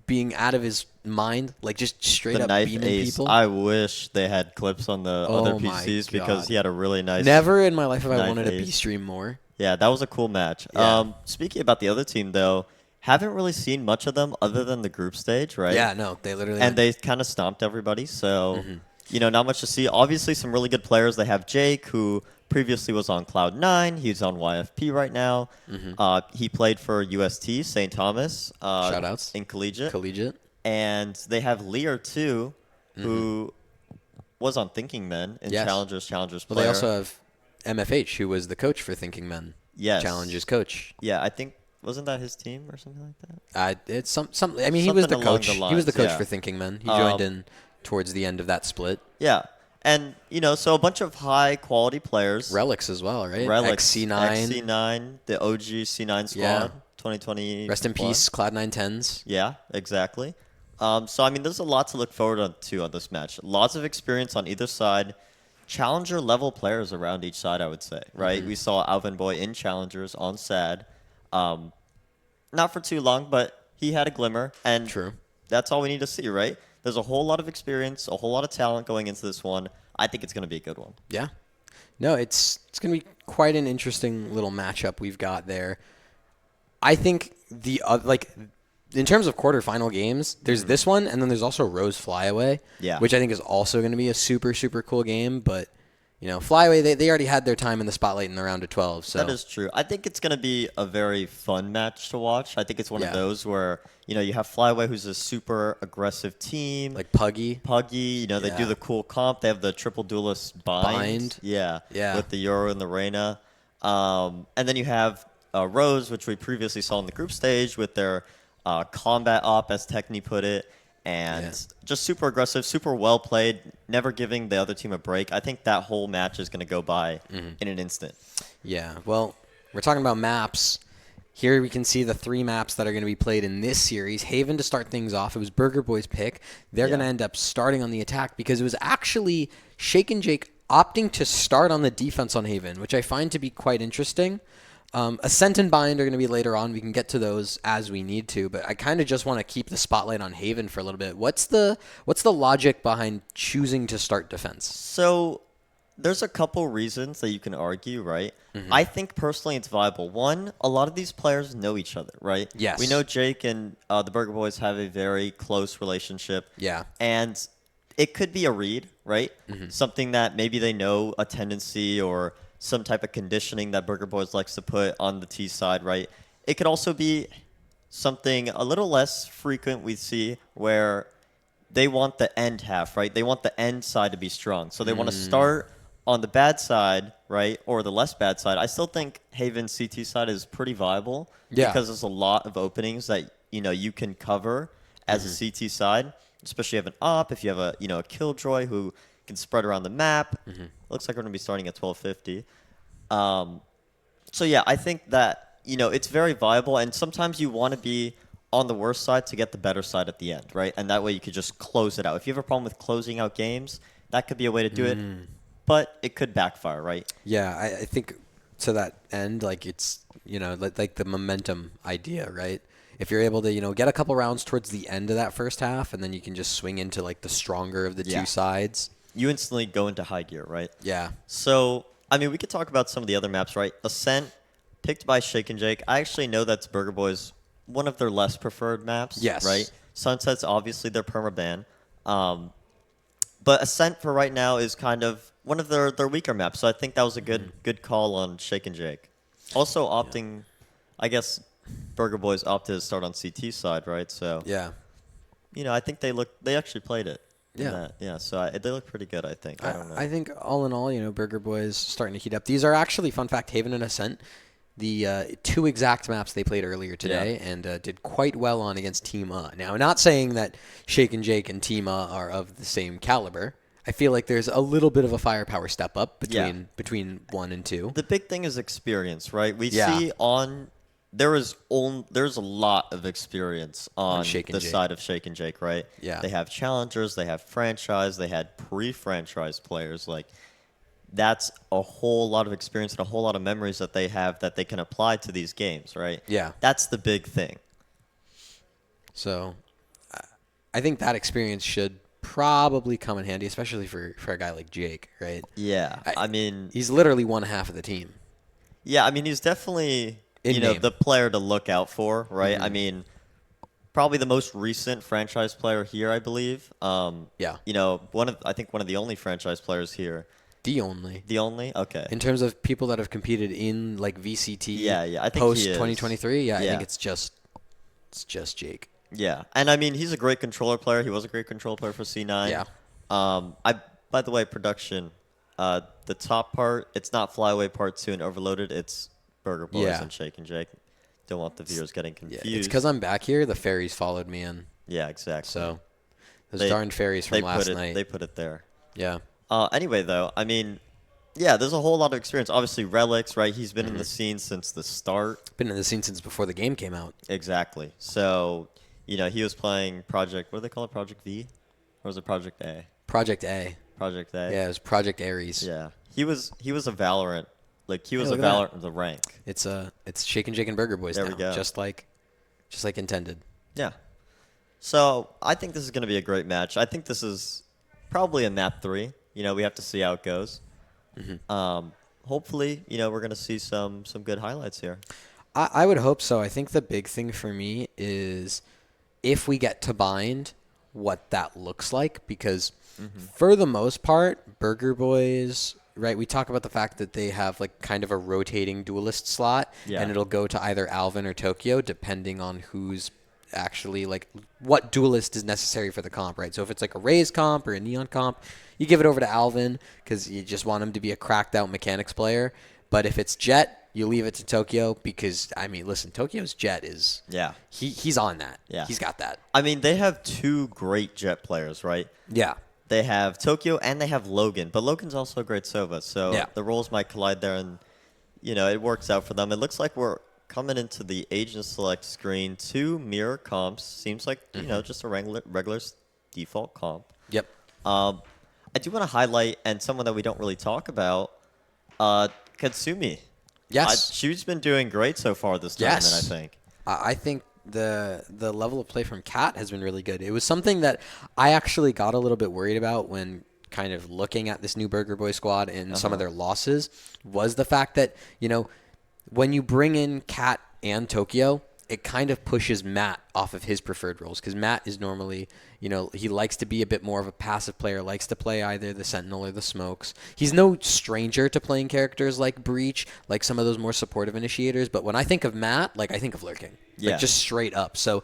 being out of his mind, like just straight The up knife beaming ace. people. I wish they had clips on the other Oh my PCs because God. he had a really nice. Never in my life have I knife wanted a ace. B stream more. Yeah, that was a cool match. Yeah. Speaking about the other team, though, haven't really seen much of them other than the group stage, right? Yeah, no, they literally And they kind of stomped everybody, so you know, not much to see. Obviously, some really good players. They have Jake, who previously was on Cloud9. He's on YFP right now. He played for UST, St. Thomas. Shoutouts. In Collegiate. And they have Lear, too, who was on Thinking Men in Challengers Well, player. they also have MFH, who was the coach for Thinking Men. Yes. Challengers coach. Yeah, I think, wasn't that his team or something like that? It's some. I mean, he was the Something along coach. the He was the lines, coach yeah. for Thinking Men. He joined in towards the end of that split. Yeah. And, you know, so a bunch of high-quality players. Relics as well, right? Relics. XC9. XC9, the OG C9 squad, 2020. Rest in peace, Cloud9 10s. Yeah, exactly. So, I mean, there's a lot to look forward to on this match. Lots of experience on either side. Challenger-level players around each side, I would say, right? We saw Alvin Boy in Challengers on SAD. Not for too long, but he had a glimmer. And True. that's all we need to see, right? There's a whole lot of experience, a whole lot of talent going into this one. I think it's going to be a good one. Yeah. No, it's going to be quite an interesting little matchup we've got there. I think in terms of quarterfinal games, there's this one, and then there's also Rose Flyaway, which I think is also going to be a super, super cool game. But, Flyaway, they already had their time in the spotlight in the round of 12. So that is true. I think it's going to be a very fun match to watch. I think it's one of those where, you have Flyaway, who's a super aggressive team. Like Puggy. They do the cool comp. They have the triple duelist bind. Yeah. With the Euro and the Reyna. And then you have Rose, which we previously saw in the group stage with their combat op, as Techni put it, and just super aggressive, super well played, never giving the other team a break. I think that whole match is going to go by in an instant. Yeah, well, we're talking about maps. Here we can see the 3 maps that are going to be played in this series. Haven to start things off. It was Burger Boy's pick. They're going to end up starting on the attack because it was actually Shake and Jake opting to start on the defense on Haven, which I find to be quite interesting. Ascent and Bind are going to be later on. We can get to those as we need to, but I kind of just want to keep the spotlight on Haven for a little bit. What's the logic behind choosing to start defense? So there's a couple reasons that you can argue, right? I think personally it's viable. One, a lot of these players know each other, right? Yes. We know Jake and the Burger Boys have a very close relationship. Yeah. And it could be a read, right? Something that maybe they know a tendency or some type of conditioning that Burger Boys likes to put on the T side, right? It could also be something a little less frequent we see where they want the end half, right? They want the end side to be strong. So they want to start on the bad side, right? Or the less bad side. I still think Haven CT side is pretty viable because there's a lot of openings that, you can cover as a CT side, especially if you have an op, if you have a Killjoy who can spread around the map. Looks like we're going to be starting at 1250. So yeah, I think that, it's very viable, and sometimes you want to be on the worst side to get the better side at the end, right? And that way you could just close it out. If you have a problem with closing out games, that could be a way to do it, but it could backfire, right? Yeah, I think to that end, it's, like the momentum idea, right? If you're able to, get a couple rounds towards the end of that first half, and then you can just swing into the stronger of the two sides. You instantly go into high gear, right? Yeah. So, we could talk about some of the other maps, right? Ascent, picked by Shake and Jake. I actually know that's Burger Boys, one of their less preferred maps. Yes. Right? Sunset's obviously their permaban. But Ascent for right now is kind of one of their weaker maps. So I think that was a good call on Shake and Jake. Also opting, I guess, Burger Boys opted to start on CT side, right? So yeah. I think they actually played it. Yeah. So they look pretty good, I think. I don't know. I think all in all, Burger Boys starting to heat up. These are actually, fun fact, Haven and Ascent, the 2 exact maps they played earlier today and did quite well on against Team A. Now, I'm not saying that Shake and Jake and Team A are of the same caliber. I feel like there's a little bit of a firepower step up between 1 and 2. The big thing is experience, right? We see there's a lot of experience on the side of Shake and Jake, right? Yeah. They have challengers, they have franchise, they had pre-franchise players. That's a whole lot of experience and a whole lot of memories that they have that they can apply to these games, right? Yeah. That's the big thing. So I think that experience should probably come in handy, especially for a guy like Jake, right? Yeah. He's literally one half of the team. Yeah, he's definitely the player to look out for, right? Probably the most recent franchise player here, I believe. Yeah. I think one of the only franchise players here. The only? Okay. In terms of people that have competed in VCT I think post 2023, I think it's just Jake. Yeah. And he's a great controller player. He was a great controller player for C9. Yeah. By the way, production, the top part, it's not Flyaway Part 2 and Overloaded, it's Burger Boys and Shake and Jake. Don't want the viewers getting confused. Yeah, it's because I'm back here. The fairies followed me in. Yeah, exactly. So those darn fairies from last night. They put it there. Yeah. Anyway, though, there's a whole lot of experience. Obviously, Relics, right? He's been in the scene since the start. Been in the scene since before the game came out. Exactly. So, he was playing Project, what do they call it? Project V? Or was it Project A? Project A. Project A. Yeah, it was Project Ares. Yeah. He was a Valorant. He was a Valorant of the rank. It's Shake and Jake and Burger Boys there now. We go. Just like intended. Yeah. So I think this is going to be a great match. I think this is probably a map 3, we have to see how it goes. Hopefully, we're going to see some good highlights here. I would hope so. I think the big thing for me is if we get to bind, what that looks like, because for the most part, Burger Boys, right, we talk about the fact that they have like kind of a rotating duelist slot, and it'll go to either Alvin or Tokyo depending on who's actually like what duelist is necessary for the comp, right? So if it's like a Raze comp or a Neon comp, you give it over to Alvin because you just want him to be a cracked out mechanics player. But if it's Jet, you leave it to Tokyo because, I mean, listen, Tokyo's Jet is... Yeah. He's on that. Yeah. He's got that. I mean, they have 2 great Jet players, right? Yeah. They have Tokyo and they have Logan. But Logan's also a great Sova. So yeah. the roles might collide there and, it works out for them. It looks like we're coming into the agent select screen. 2 mirror comps. Seems like, just a regular default comp. Yep. I do want to highlight, and someone that we don't really talk about, Katsumi. Yes. She's been doing great so far this tournament, I think. I think the level of play from Kat has been really good. It was something that I actually got a little bit worried about when kind of looking at this new Burger Boy squad and some of their losses, was the fact that, when you bring in Kat and Tokyo, it kind of pushes Matt off of his preferred roles, because Matt is normally, he likes to be a bit more of a passive player, likes to play either the Sentinel or the Smokes. He's no stranger to playing characters like Breach, like some of those more supportive initiators, but when I think of Matt, like I think of lurking, like just straight up. So,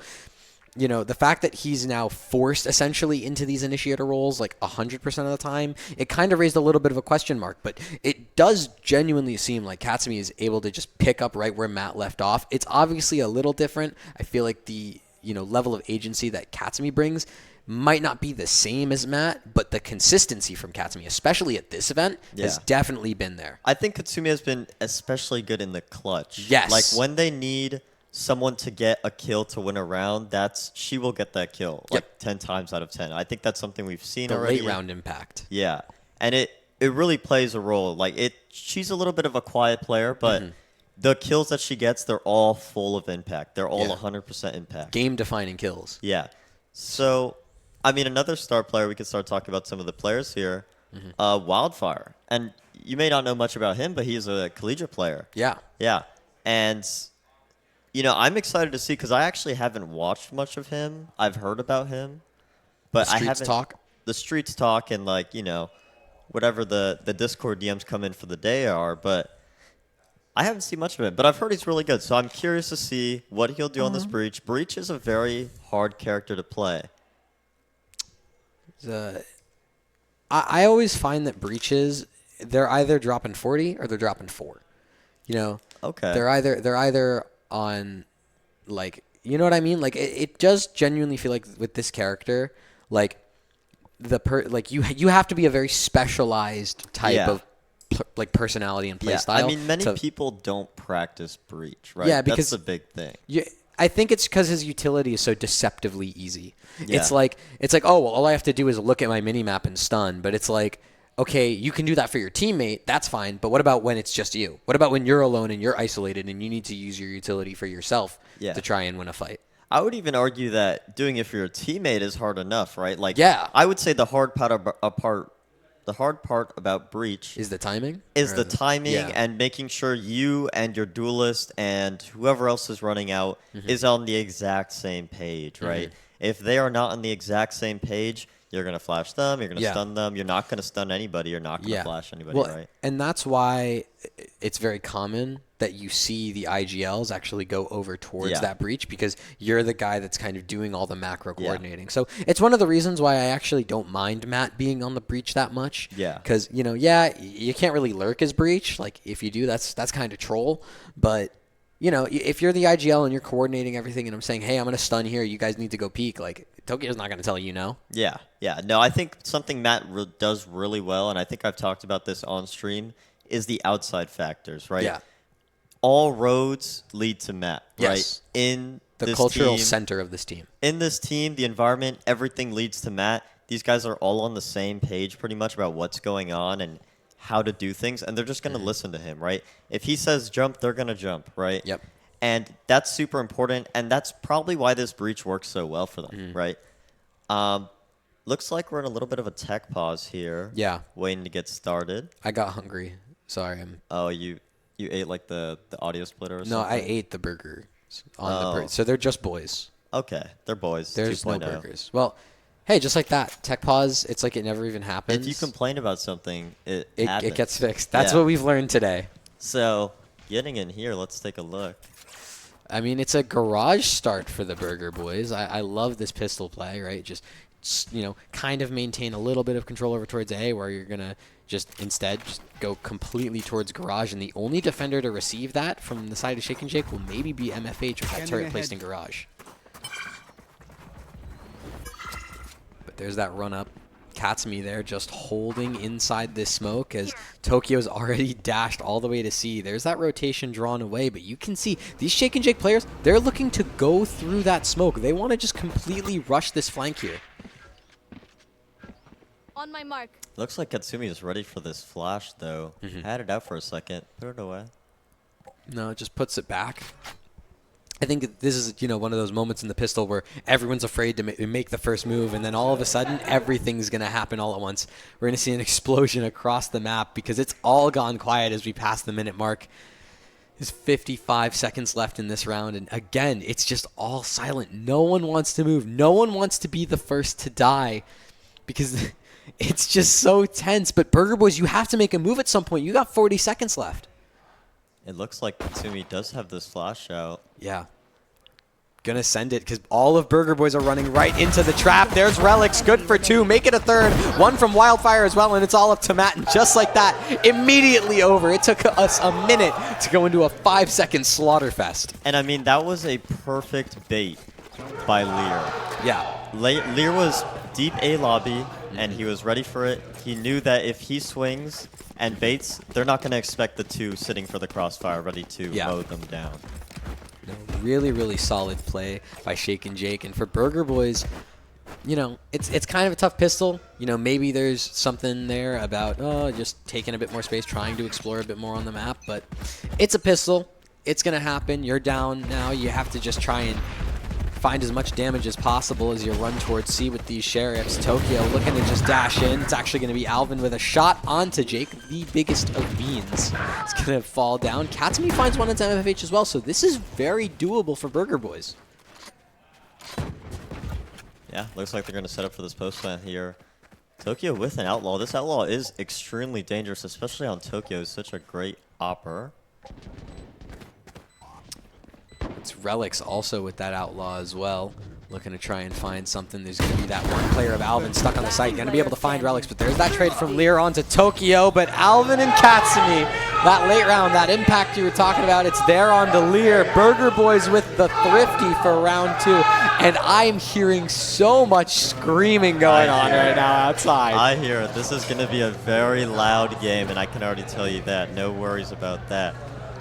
the fact that he's now forced essentially into these initiator roles like 100% of the time, it kind of raised a little bit of a question mark, but it does genuinely seem like Katsumi is able to just pick up right where Matt left off. It's obviously a little different. I feel like the, level of agency that Katsumi brings might not be the same as Matt, but the consistency from Katsumi, especially at this event, has definitely been there. I think Katsumi has been especially good in the clutch. Yes. Like when they need someone to get a kill to win a round, she will get that kill like 10 times out of 10. I think that's something we've seen already. Late round impact. Yeah. And it really plays a role. Like she's a little bit of a quiet player, but the kills that she gets, they're all full of impact. They're all 100% impact. Game defining kills. Yeah. So, I mean, another star player, we can start talking about some of the players here. Wildfire. And you may not know much about him, but he's a collegiate player. Yeah. Yeah. And I'm excited to see, because I actually haven't watched much of him. I've heard about him, but I haven't. The streets talk and whatever the Discord DMs come in for the day are, but I haven't seen much of it. But I've heard he's really good, so I'm curious to see what he'll do on this Breach. Breach is a very hard character to play. I always find that Breaches, they're either dropping 40 or they're dropping 4. Okay. They're either on, like, you know what I mean? Like, it does genuinely feel like with this character, like, you have to be a very specialized type of personality and play style. I mean, many people don't practice Breach, right? Yeah, because that's the big thing. I think it's because his utility is so deceptively easy. Yeah. It's like, oh, well, all I have to do is look at my minimap and stun. But it's like, okay, you can do that for your teammate. That's fine. But what about when it's just you? What about when you're alone and you're isolated and you need to use your utility for yourself to try and win a fight? I would even argue that doing it for your teammate is hard enough, right? Like, I would say the hard part about Breach is the timing. And making sure you and your duelist and whoever else is running out is on the exact same page, right? If they are not on the exact same page, you're going to flash them, you're going to stun them, you're not going to stun anybody, you're not going to flash anybody, right? And that's why it's very common that you see the IGLs actually go over towards that Breach, because you're the guy that's kind of doing all the macro coordinating. So it's one of the reasons why I actually don't mind Matt being on the Breach that much. Yeah. Because, you can't really lurk as Breach. Like, if you do, that's kind of troll. But, if you're the IGL and you're coordinating everything and I'm saying, hey, I'm going to stun here, you guys need to go peek, like, Tokyo's not going to tell you no. Yeah. No, I think something Matt does really well, and I think I've talked about this on stream, is the outside factors, right? Yeah. All roads lead to Matt, right? In the cultural center of this team. In this team, the environment, everything leads to Matt. These guys are all on the same page pretty much about what's going on and how to do things, and they're just going to listen to him, right? If he says jump, they're going to jump, right? Yep. And that's super important, and that's probably why this Breach works so well for them, right? Looks like we're in a little bit of a tech pause here. Yeah. Waiting to get started. I got hungry. Sorry. Oh, you ate like the audio splitter or No, something? I ate the burger. So they're just boys. Okay, they're boys. There's 2.0. no burgers. Well, hey, just like that. Tech pause, it's like it never even happens. If you complain about something, it gets fixed. That's what we've learned today. So, getting in here, let's take a look. I mean, it's a garage start for the Burger Boys. I love this pistol play, right? Just, kind of maintain a little bit of control over towards A, where you're going to instead go completely towards garage. And the only defender to receive that from the side of Shake and Jake will maybe be MFH with that turret placed in garage. But there's that run up. Katsumi there just holding inside this smoke as Tokyo's already dashed all the way to C. There's that rotation drawn away, but you can see these Shake and Jake players, they're looking to go through that smoke. They want to just completely rush this flank here. On my mark. Looks like Katsumi is ready for this flash, though. Had it out for a second. Put it away. No, it just puts it back. I think this is, one of those moments in the pistol where everyone's afraid to make the first move, and then all of a sudden, everything's going to happen all at once. We're going to see an explosion across the map because it's all gone quiet as we pass the minute mark. There's 55 seconds left in this round, and again, it's just all silent. No one wants to move. No one wants to be the first to die because it's just so tense. But Burger Boys, you have to make a move at some point. You got 40 seconds left. It looks like Katsumi does have this flash out. Yeah. Gonna send it because all of Burger Boys are running right into the trap. There's Relics, good for 2. Make it a third. 1 from Wildfire as well, and it's all up to Matt. And just like that, immediately over. It took us a minute to go into a 5-second slaughter fest. And I mean, that was a perfect bait by Lear. Yeah. Lear was deep A lobby, and he was ready for it. He knew that if he swings and baits, they're not going to expect the 2 sitting for the crossfire, ready to mow them down. Really, really solid play by Shake and Jake. And for Burger Boys, it's kind of a tough pistol. Maybe there's something there about just taking a bit more space, trying to explore a bit more on the map. But it's a pistol. It's going to happen. You're down now. You have to just try and find as much damage as possible as you run towards C with these Sheriffs. Tokyo looking to just dash in. It's actually going to be Alvin with a shot onto Jake, the biggest of beans. It's going to fall down. Katsumi finds one into MFH as well, so this is very doable for Burger Boys. Yeah, looks like they're going to set up for this post plant here. Tokyo with an Outlaw. This Outlaw is extremely dangerous, especially on Tokyo. He's such a great opper. It's Relics also with that Outlaw as well. Looking to try and find something. There's going to be that one player of Alvin stuck on the site. Going to be able to find Relics, but there's that trade from Lear onto Tokyo. But Alvin and Katsumi, that late round, that impact you were talking about, it's there on the Lear. Burger Boys with the thrifty for round 2. And I'm hearing so much screaming going on right now outside. I hear it. This is going to be a very loud game, and I can already tell you that. No worries about that.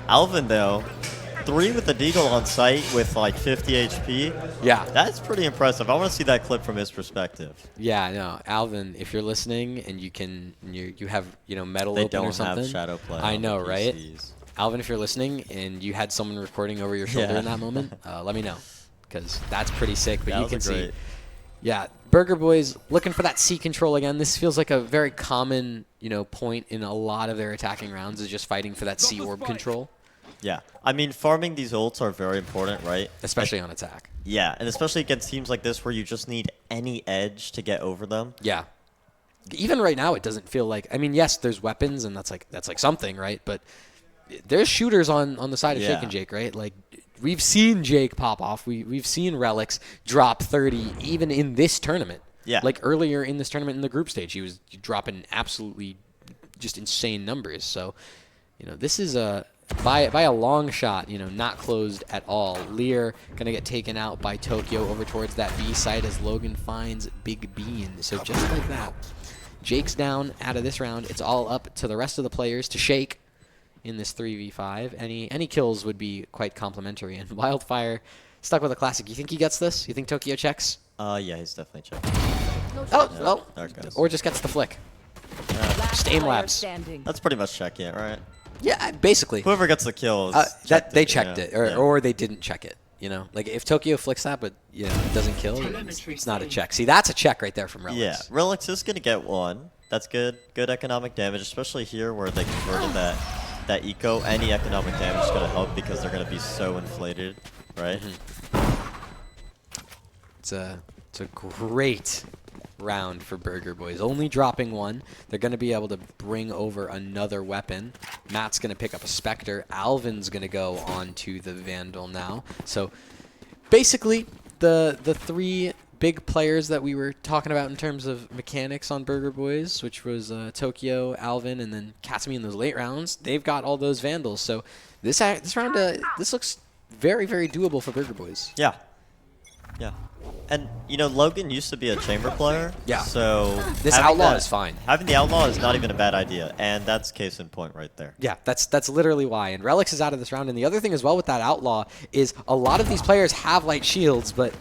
Alvin, though, 3 with the deagle on site with like 50 HP. Yeah. That's pretty impressive. I want to see that clip from his perspective. Yeah, no. Alvin, if you're listening and you have, metal open or something. They don't have shadow play. I know, right? PCs. Alvin, if you're listening and you had someone recording over your shoulder in that moment, let me know. Because that's pretty sick. But you can see. Yeah, Burger Boys looking for that C control again. This feels like a very common, point in a lot of their attacking rounds is just fighting for that C orb control. Yeah. I mean, farming these ults are very important, right? Especially on attack. Yeah, and especially against teams like this where you just need any edge to get over them. Yeah. Even right now, it doesn't feel like... I mean, yes, there's weapons, and that's like something, right? But there's shooters on the side of Shake and Jake, right? Like, we've seen Jake pop off. We've seen Relics drop 30 even in this tournament. Yeah. Like, earlier in this tournament in the group stage, he was dropping absolutely just insane numbers. So, this is a... By a long shot, not closed at all. Lear going to get taken out by Tokyo over towards that B site as Logan finds Big Bean. So just like that, Jake's down out of this round. It's all up to the rest of the players to shake in this 3v5. Any kills would be quite complimentary. And Wildfire stuck with a classic. You think he gets this? You think Tokyo checks? Yeah, he's definitely checking. Or just gets the flick. Just aim labs. That's pretty much checking it, right? Yeah, basically. Whoever gets the kill, they checked it, or they didn't check it. You know, like if Tokyo flicks that, but you know it doesn't kill, it's not a check. See, that's a check right there from Relix. Yeah, Relix is gonna get one. That's good. Good economic damage, especially here where they converted that eco. Any economic damage is gonna help because they're gonna be so inflated, right? It's a great round for Burger Boys. Only dropping one. They're going to be able to bring over another weapon. Matt's going to pick up a Spectre. Alvin's going to go on to the Vandal now. So basically, the three big players that we were talking about in terms of mechanics on Burger Boys, which was Tokyo, Alvin, and then Katsumi in those late rounds, they've got all those Vandals. So this round, this looks very, very doable for Burger Boys. Yeah. Yeah. And, you know, Logan used to be a chamber player. Yeah. So this outlaw is fine. Having the outlaw is not even a bad idea. And that's case in point right there. Yeah, that's literally why. And Relix is out of this round. And the other thing as well with that outlaw is a lot of these players have light shields, but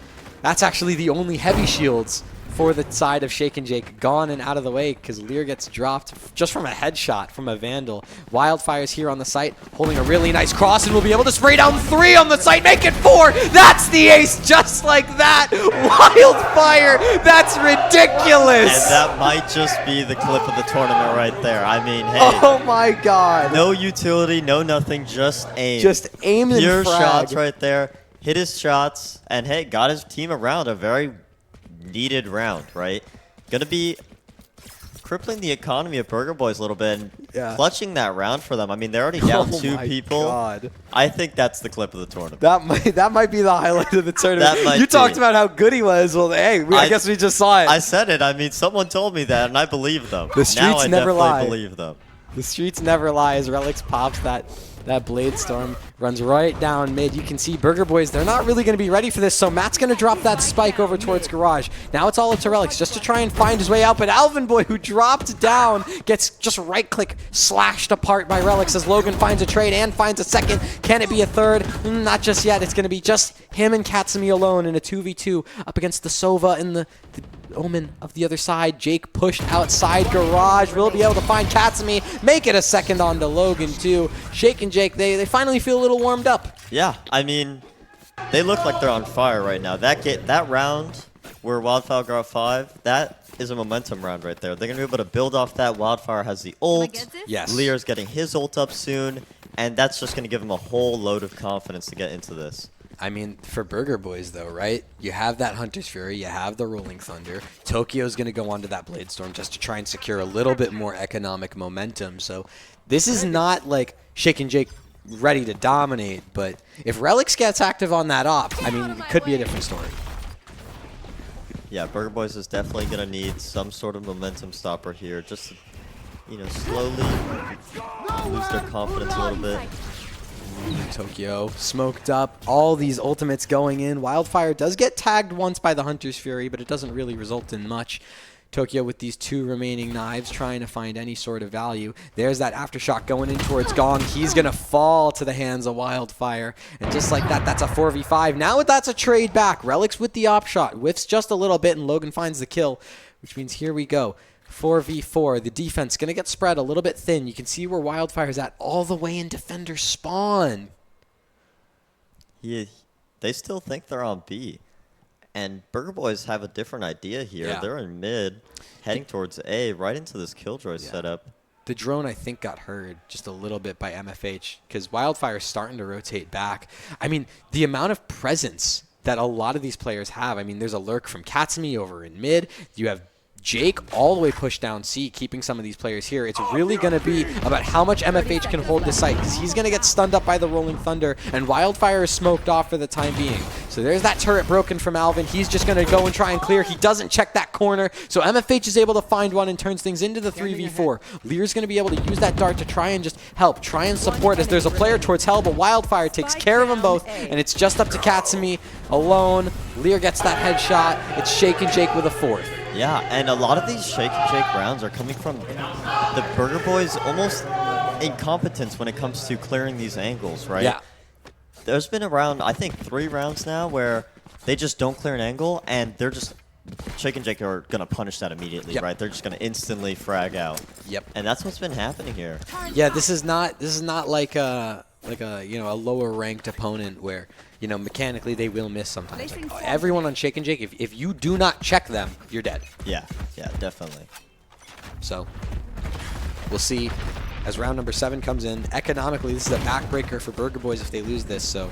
that's actually the only heavy shields for the side of Shake and Jake, gone and out of the way because Lear gets dropped just from a headshot from a Vandal. Wildfire's here on the site, holding a really nice cross, and will be able to spray down 3 on the site, make it 4. That's the ace, just like that. Wildfire, that's ridiculous. And that might just be the clip of the tournament right there. I mean, hey. Oh my God. No utility, no nothing, just aim. Just aim and pure frag. Shots right there. Hit his shots, and hey, got his team around a very needed round, right? Gonna be crippling the economy of Burger Boys a little bit and clutching that round for them. I mean, they're already down 2 people. God. I think that's the clip of the tournament. That might be the highlight of the tournament. You talked about how good he was. Well, hey, I guess we just saw it. I said it. I mean, someone told me that, and I believe them. The streets never lie. Believe them. The streets never lie. As Relix pops that Blade Storm, runs right down mid. You can see Burger Boys, they're not really going to be ready for this, so Matt's going to drop that spike over towards Garage. Now it's all up to Relix just to try and find his way out, but Alvin Boy, who dropped down, gets just right-click slashed apart by Relix as Logan finds a trade and finds a second. Can it be a third? Not just yet. It's going to be just him and Katsumi alone in a 2v2 up against the Sova and the Omen of the other side. Jake pushed outside Garage. Will be able to find Katsumi, make it a second onto Logan too. Shake and Jake, they finally feel a little warmed up. Yeah, I mean, they look like they're on fire right now. That round where Wildfire got 5, that is a momentum round right there. They're going to be able to build off that. Wildfire has the ult. Yes. Lear's getting his ult up soon, and that's just going to give him a whole load of confidence to get into this. I mean, for Burger Boys, though, right? You have that Hunter's Fury, you have the Rolling Thunder. Tokyo's going to go onto that Blade Storm just to try and secure a little bit more economic momentum. So this is not like Shake and Jake ready to dominate, but if Relix gets active on that op, I mean, it could be a different story. Yeah, Burger Boys is definitely going to need some sort of momentum stopper here just to, you know, slowly lose their confidence a little bit. Tokyo smoked up, all these ultimates going in. Wildfire does get tagged once by the Hunter's Fury, but it doesn't really result in much. Tokyo with these 2 remaining knives trying to find any sort of value. There's that Aftershock going in towards Gong. He's going to fall to the hands of Wildfire. And just like that, that's a 4v5. Now that's a trade back. Relix with the op shot. Whiffs just a little bit, and Logan finds the kill, which means here we go. 4v4. The defense going to get spread a little bit thin. You can see where Wildfire's at all the way in defender spawn. They still think they're on B. And Burger Boys have a different idea here. Yeah. They're in mid, heading towards A, right into this Killjoy setup. The drone, I think, got heard just a little bit by MFH because Wildfire's starting to rotate back. I mean, the amount of presence that a lot of these players have. I mean, there's a lurk from Katsumi over in mid. You have Jake all the way pushed down C, keeping some of these players here. It's really going to be about how much MFH can hold the site because he's going to get stunned up by the Rolling Thunder, and Wildfire is smoked off for the time being. So there's that turret broken from Alvin. He's just going to go and try and clear. He doesn't check that corner, so MFH is able to find one and turns things into the 3v4. Lear's going to be able to use that dart to try and just help, try and support as there's a player towards hell, but Wildfire takes care of them both, and it's just up to Katsumi alone. Lear gets that headshot. It's Shake and Jake with a 4th. Yeah, and a lot of these Shake and Jake rounds are coming from the Burger Boys' almost incompetence when it comes to clearing these angles, right? Yeah. There's been around, I think, 3 rounds now where they just don't clear an angle, and they're just Shake and Jake are going to punish that immediately, right? They're just going to instantly frag out. Yep. And that's what's been happening here. Yeah, this is not like a lower ranked opponent where mechanically they will miss sometimes. Like, everyone on Shake and Jake, if you do not check them, you're dead. Yeah, definitely. So we'll see as round number 7 comes in. Economically, this is a backbreaker for Burger Boys if they lose this. So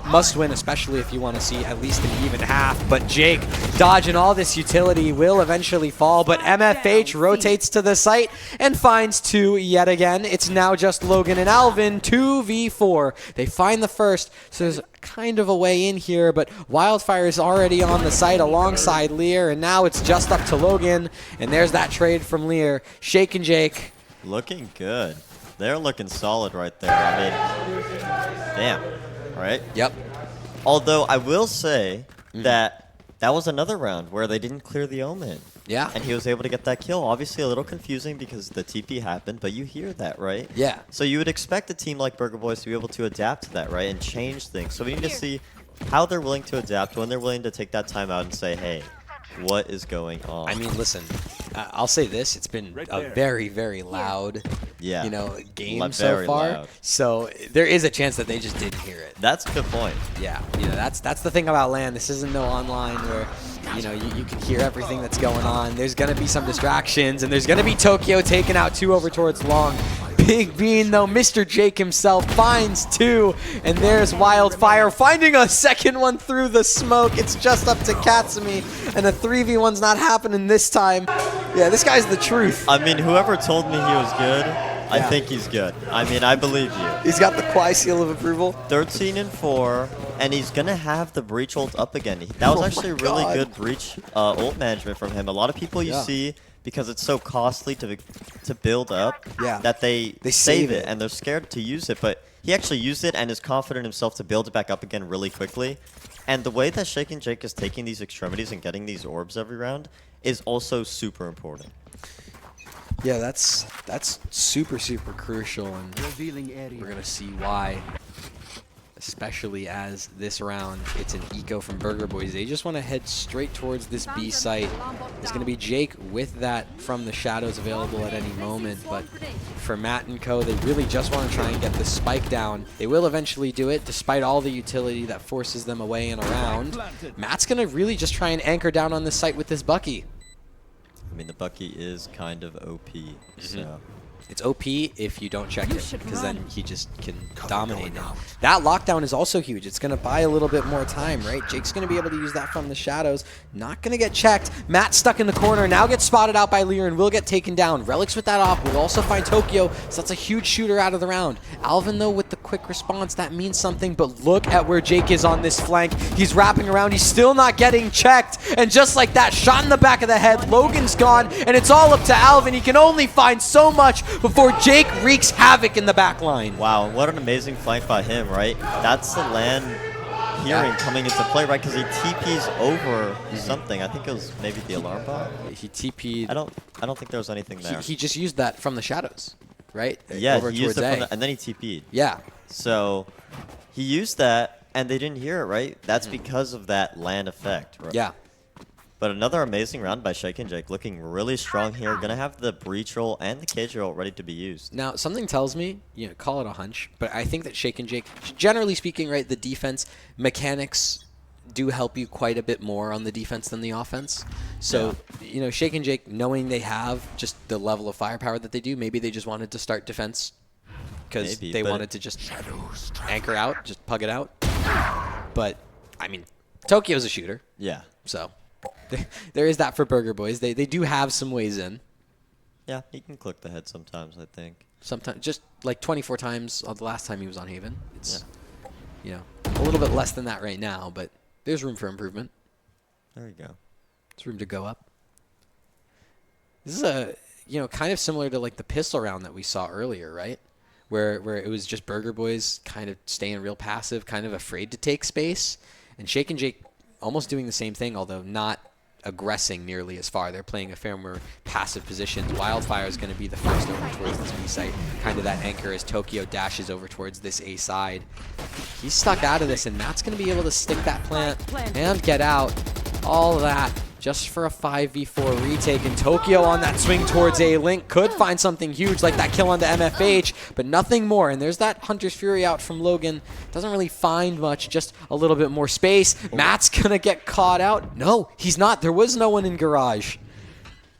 must win, especially if you want to see at least an even half. But Jake, dodging all this utility, will eventually fall. But MFH rotates to the site and finds 2 yet again. It's now just Logan and Alvin, 2v4. They find the first, so there's kind of a way in here. But Wildfire is already on the site alongside Lear, and now it's just up to Logan. And there's that trade from Lear. Shake and Jake. Looking good. They're looking solid right there. I mean, damn. Right? Yep. Although I will say that was another round where they didn't clear the Omen. Yeah. And he was able to get that kill. Obviously a little confusing because the TP happened, but you hear that, right? Yeah. So you would expect a team like Burger Boys to be able to adapt to that, right? And change things. So we need to see how they're willing to adapt, when they're willing to take that time out and say, hey, what is going on? I mean, listen, I'll say this. It's been a very, very loud, game so far. Loud. So there is a chance that they just didn't hear it. That's a good point. Yeah, that's the thing about LAN. This isn't no online where, you can hear everything that's going on. There's going to be some distractions, and there's going to be Tokyo taking out 2 over towards Long. Big Bean, though, Mr. Jake himself finds 2, and there's Wildfire finding a second one through the smoke. It's just up to Katsumi, and a 3v1's not happening this time. Yeah, this guy's the truth. I mean, whoever told me he was good, I think he's good. I mean, I believe you. He's got the Kwai seal of approval. 13-4, and he's going to have the Breach ult up again. That was actually really good Breach ult management from him. A lot of people you see, because it's so costly to build up, that they save it, and they're scared to use it. But he actually used it and is confident himself to build it back up again really quickly. And the way that Shake and Jake is taking these extremities and getting these orbs every round is also super important. Yeah, that's super, super crucial, and we're going to see why. Especially as this round, it's an eco from Burger Boys. They just want to head straight towards this B site. It's going to be Jake with that from the shadows available at any moment. But for Matt and co, they really just want to try and get the spike down. They will eventually do it, despite all the utility that forces them away and around. Matt's going to really just try and anchor down on this site with this Bucky. I mean, the Bucky is kind of OP, so... It's OP if you don't check it, because then he just can dominate it. That lockdown is also huge. It's going to buy a little bit more time, right? Jake's going to be able to use that from the shadows. Not going to get checked. Matt stuck in the corner. Now gets spotted out by Lear and will get taken down. Relics with that off. We'll also find Tokyo, so that's a huge shooter out of the round. Alvin, though, with the quick response, that means something, but look at where Jake is on this flank. He's wrapping around. He's still not getting checked, and just like that, shot in the back of the head. Logan's gone, and it's all up to Alvin. He can only find so much before Jake wreaks havoc in the back line. Wow, what an amazing flank by him, right? That's the LAN hearing coming into play, right? Because he TP's over something. I think it was maybe the alarm bot. He TP'd. I don't think there was anything there. He just used that from the shadows, right? Yeah, over he used towards it from and then he TP'd. Yeah. So he used that, and they didn't hear it, right? That's because of that LAN effect, right? Yeah. But another amazing round by Shake and Jake, looking really strong here. Gonna have the breach roll and the cage roll ready to be used. Now, something tells me, call it a hunch, but I think that Shake and Jake, generally speaking, right, the defense mechanics do help you quite a bit more on the defense than the offense. So, Shake and Jake, knowing they have just the level of firepower that they do, maybe they just wanted to start defense because they wanted to just anchor out, just pug it out. But, I mean, Tokyo's a shooter. Yeah. So... there is that for Burger Boys. They do have some ways in. Yeah, he can click the head sometimes, I think. Sometimes, just like 24 times the last time he was on Haven. It's, a little bit less than that right now, but there's room for improvement. There you go. There's room to go up. This is kind of similar to like the pistol round that we saw earlier, right? Where it was just Burger Boys kind of staying real passive, kind of afraid to take space, and Shake and Jake almost doing the same thing, although not aggressing nearly as far. They're playing a fair more passive positions. Wildfire is going to be the first over towards this B site. Kind of that anchor as Tokyo dashes over towards this A side. He's stuck out of this, and Matt's going to be able to stick that plant and get out. All of that just for a 5v4 retake. And Tokyo on that swing towards A-Link could find something huge like that kill onto MFH, but nothing more. And there's that Hunter's Fury out from Logan. Doesn't really find much, just a little bit more space. Matt's gonna get caught out. No, he's not. There was no one in Garage.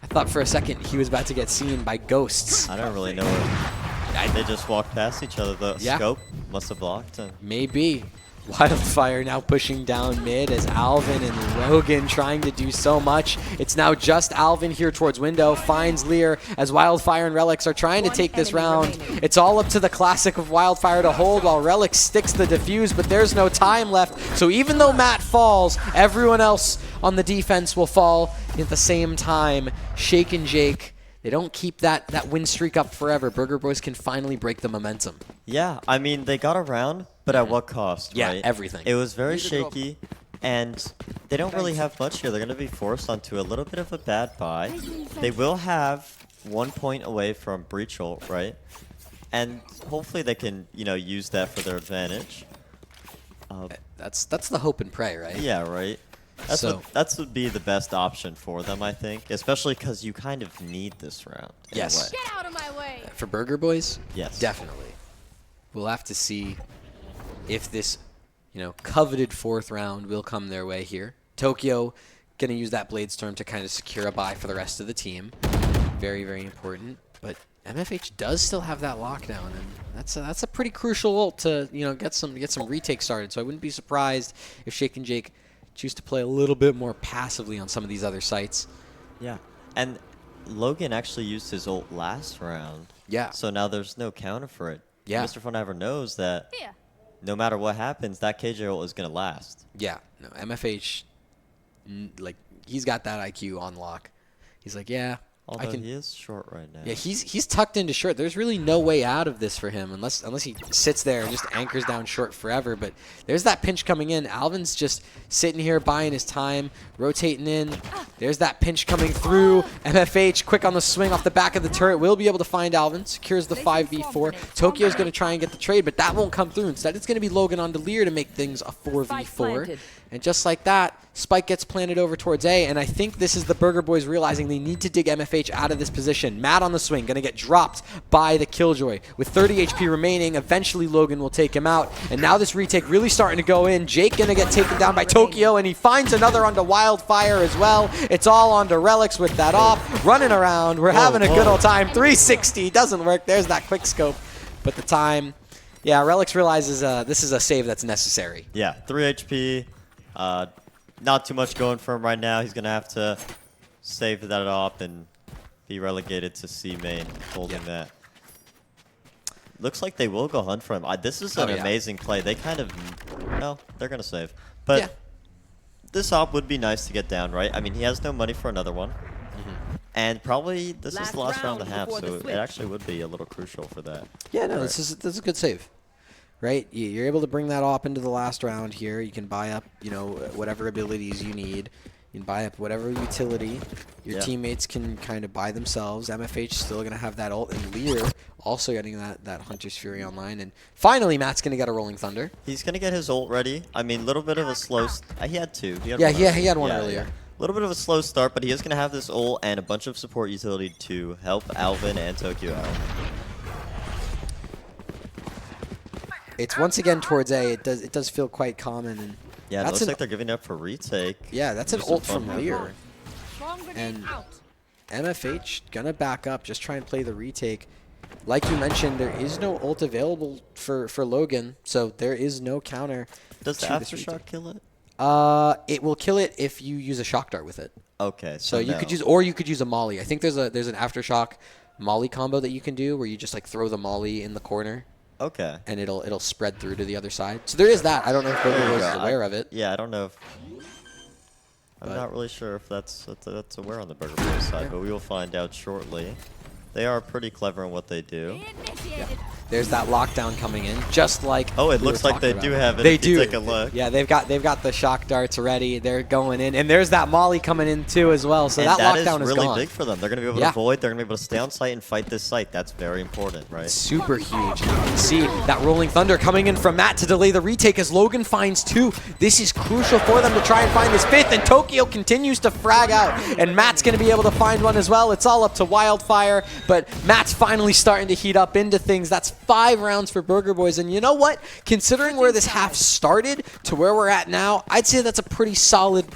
I thought for a second he was about to get seen by ghosts. I don't really know what. They just walked past each other. The scope must have blocked. Maybe. Wildfire now pushing down mid as Alvin and Logan trying to do so much. It's now just Alvin here towards window, finds Lear as Wildfire and Relics are trying to take this round. It's all up to the classic of Wildfire to hold while Relics sticks the defuse, but there's no time left. So even though Matt falls, everyone else on the defense will fall at the same time. Shake and Jake, they don't keep that win streak up forever. Burger Boys can finally break the momentum. Yeah, I mean, they got around, but at what cost, Yeah, right? everything. It was very shaky, and they don't really have much here. They're going to be forced onto a little bit of a bad buy. They will have 1 point away from Breach ult, right? And hopefully they can, use that for their advantage. That's the hope and pray, right? Yeah, right. That would be the best option for them, I think, especially because you kind of need this round. Yes. Get out of my way. For Burger Boys? Yes. Definitely. We'll have to see if this, coveted 4th round will come their way here. Tokyo going to use that Blade Storm to kind of secure a bye for the rest of the team. Very, very important. But MFH does still have that lockdown, and that's a pretty crucial ult to get some retake started. So I wouldn't be surprised if Shake and Jake choose to play a little bit more passively on some of these other sites. Yeah, and Logan actually used his ult last round. Yeah. So now there's no counter for it. Yeah. Mr. Funever knows that no matter what happens, that KJ ult is going to last. Yeah. No, MFH, he's got that IQ on lock. He's like, yeah, Although he is short right now. Yeah, he's tucked into short. There's really no way out of this for him unless he sits there and just anchors down short forever. But there's that pinch coming in. Alvin's just sitting here buying his time, rotating in. There's that pinch coming through. MFH quick on the swing off the back of the turret. Will be able to find Alvin. Secures the 5v4. Tokyo's going to try and get the trade, but that won't come through. Instead, it's going to be Logan on Lear to make things a 4v4. And just like that, Spike gets planted over towards A, and I think this is the Burger Boys realizing they need to dig MFH out of this position. Matt on the swing, going to get dropped by the Killjoy. With 30 HP remaining, eventually Logan will take him out. And now this retake really starting to go in. Jake going to get taken down by Tokyo, and he finds another onto Wildfire as well. It's all onto Relics with that off. Running around. We're having a good old time. 360 doesn't work. There's that quick scope. But the time, yeah, Relics realizes this is a save that's necessary. Yeah, 3 HP. Not too much going for him right now. He's going to have to save that up and be relegated to C main, holding that. Looks like they will go hunt for him. This is an amazing play. They kind of, no, they're going to save. But this op would be nice to get down, right? I mean, he has no money for another one. And probably this is the last round and a half, so it actually would be a little crucial for that. Yeah, no, this is a good save. Right, you're able to bring that op into the last round here. You can buy up, whatever abilities you need. You can buy up whatever utility your teammates can kind of buy themselves. MFH still going to have that ult, and Lear also getting that Hunter's Fury online. And finally, Matt's going to get a Rolling Thunder. He's going to get his ult ready. I mean, a little bit of a slow... he had two. He had one earlier. A little bit of a slow start, but he is going to have this ult and a bunch of support utility to help Alvin and Tokyo out. It's once again towards A. It does feel quite common. And yeah, it looks like they're giving up for retake. Yeah, that's an ult from Lear. And MFH gonna back up, just try and play the retake. Like you mentioned, there is no ult available for Logan, so there is no counter. Does the Aftershock kill it? It will kill it if you use a shock dart with it. Okay, so you could use a Molly. I think there's an Aftershock Molly combo that you can do where you just throw the Molly in the corner. Okay. And it'll spread through to the other side. So there is that. I don't know if Burger was aware of it. Yeah, I don't know if... I'm not really sure if that's aware on the Burger Boys side, but we will find out shortly. They are pretty clever in what they do. Yeah. There's that lockdown coming in, just like. Oh, it we looks were like they talking do about. have it. They if you do. Take a look. Yeah, they've got the shock darts ready. They're going in, and there's that molly coming in too as well. So And that lockdown is is really gone. big for them. They're going to be able to avoid. They're going to be able to stay on site and fight this site. That's very important, right? Super huge. You can see that rolling thunder coming in from Matt to delay the retake as Logan finds 2. This is crucial for them to try and find this 5th, and Tokyo continues to frag out, and Matt's going to be able to find one as well. It's all up to Wildfire, but Matt's finally starting to heat up into things. That's 5 rounds for Burger Boys, and you know what? Considering where this half started to where we're at now, I'd say that's a pretty solid,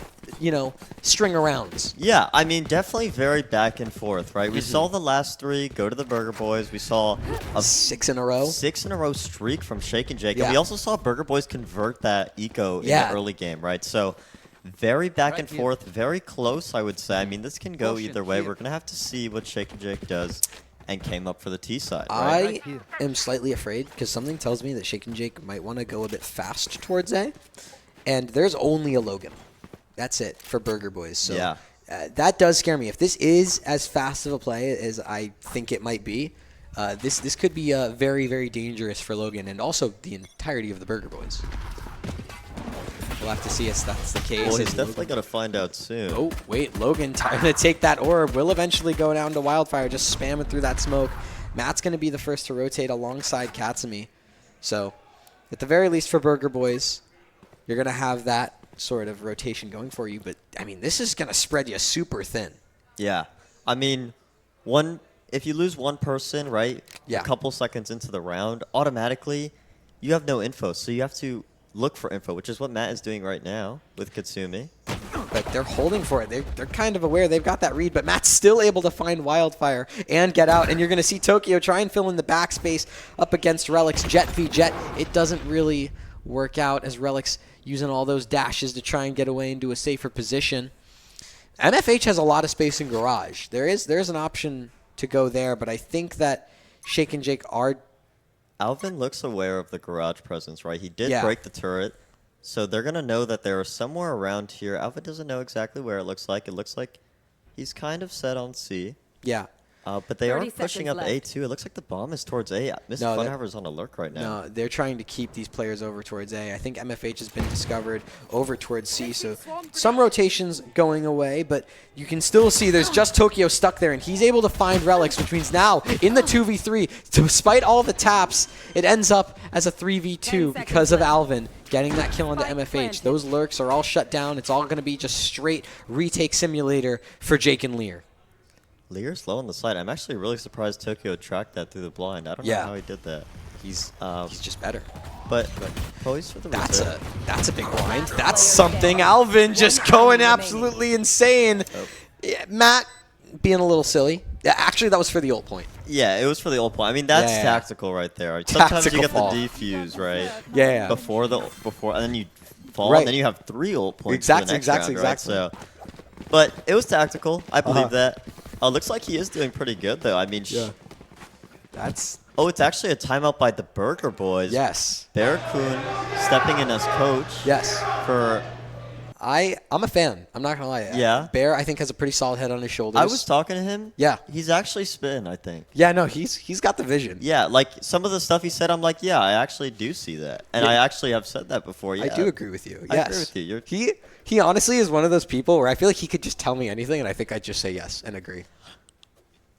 string of rounds. Yeah, I mean, definitely very back and forth, right? We saw the last 3 go to the Burger Boys. We saw a 6 in a row. 6 in a row streak from Shake and Jake. Yeah. And we also saw Burger Boys convert that eco in the early game, right? So very back and forth, very close, I would say. I mean, this can go either way. We're going to have to see what Shake and Jake does and came up for the T side, right? I am slightly afraid because something tells me that Shake and Jake might want to go a bit fast towards A, and there's only a Logan. That's it for Burger Boys. So yeah. That does scare me. If this is as fast of a play as I think it might be, this could be very, very dangerous for Logan and also the entirety of the Burger Boys. We'll have to see if that's the case. Well, he's definitely going to find out soon. Oh, wait, Logan, time to take that orb. Will eventually go down to Wildfire, just spamming through that smoke. Matt's going to be the first to rotate alongside Katsumi. So, at the very least for Burger Boys, you're going to have that sort of rotation going for you. But, I mean, this is going to spread you super thin. Yeah. I mean, if you lose one person, right, a couple seconds into the round, automatically you have no info. So you have to look for info, which is what Matt is doing right now with Katsumi. But they're holding for it. They're kind of aware. They've got that read, but Matt's still able to find Wildfire and get out. And you're going to see Tokyo try and fill in the backspace up against Relics. Jet v Jet. It doesn't really work out as Relics using all those dashes to try and get away into a safer position. MFH has a lot of space in Garage. There's an option to go there, but I think that Shake and Jake are... Alvin looks aware of the Garage presence, right? He did break the turret, so they're going to know that they're somewhere around here. Alvin doesn't know exactly where it looks like. It looks like he's kind of set on C. Yeah. But they are pushing up A too. It looks like the bomb is towards A. Mr. Funhauer's on a lurk right now. No, they're trying to keep these players over towards A. I think MFH has been discovered over towards C, so some rotations going away, but you can still see there's just Tokyo stuck there, and he's able to find Relics, which means now in the 2v3, despite all the taps, it ends up as a 3v2 because of Alvin getting that kill onto MFH. Those lurks are all shut down. It's all going to be just straight retake simulator for Jake and Lear. Lear's low on the side. I'm actually really surprised Tokyo tracked that through the blind. I don't know how he did that. He's just better. But poised for the that's a big blind. That's something. Alvin just going absolutely insane. Yeah, Matt being a little silly. Yeah, actually, that was for the ult point. Yeah, it was for the ult point. I mean, that's tactical right there. Sometimes you get the defuse, right? Yeah. Before, and then you fall, and then you have 3 ult points for the next round, right? So, but it was tactical. I believe that. Looks like he is doing pretty good, though. I mean, that's... Oh, it's actually a timeout by the Burger Boys. Yes. Bear-kun stepping in as coach. Yes. For... I'm a fan. I'm not going to lie. Yeah. Bear, I think, has a pretty solid head on his shoulders. I was talking to him. Yeah. He's actually spin, I think. Yeah, no, he's got the vision. Yeah, like some of the stuff he said, I'm like, yeah, I actually do see that. And I actually have said that before. Yeah. I do agree with you. I agree with you. He honestly is one of those people where I feel like he could just tell me anything, and I think I'd just say yes and agree.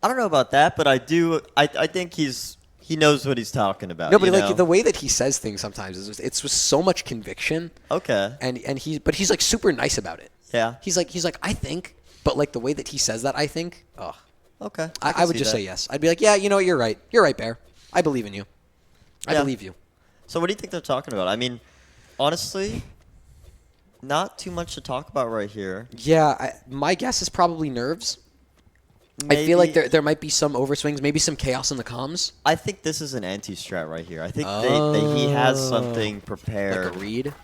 I don't know about that, but I do. I think he knows what he's talking about. No, but like the way that he says things sometimes it's with so much conviction. Okay. And he's like super nice about it. Yeah. He's like I think, but like the way that he says that, I think. Oh. Okay. I would just say yes. I'd be like, yeah, you know what, you're right. You're right, Bear. I believe in you. I believe you. So what do you think they're talking about? I mean, honestly, not too much to talk about right here. Yeah, my guess is probably nerves. Maybe. I feel like there might be some overswings, maybe some chaos in the comms. I think this is an anti-strat right here. I think he has something prepared.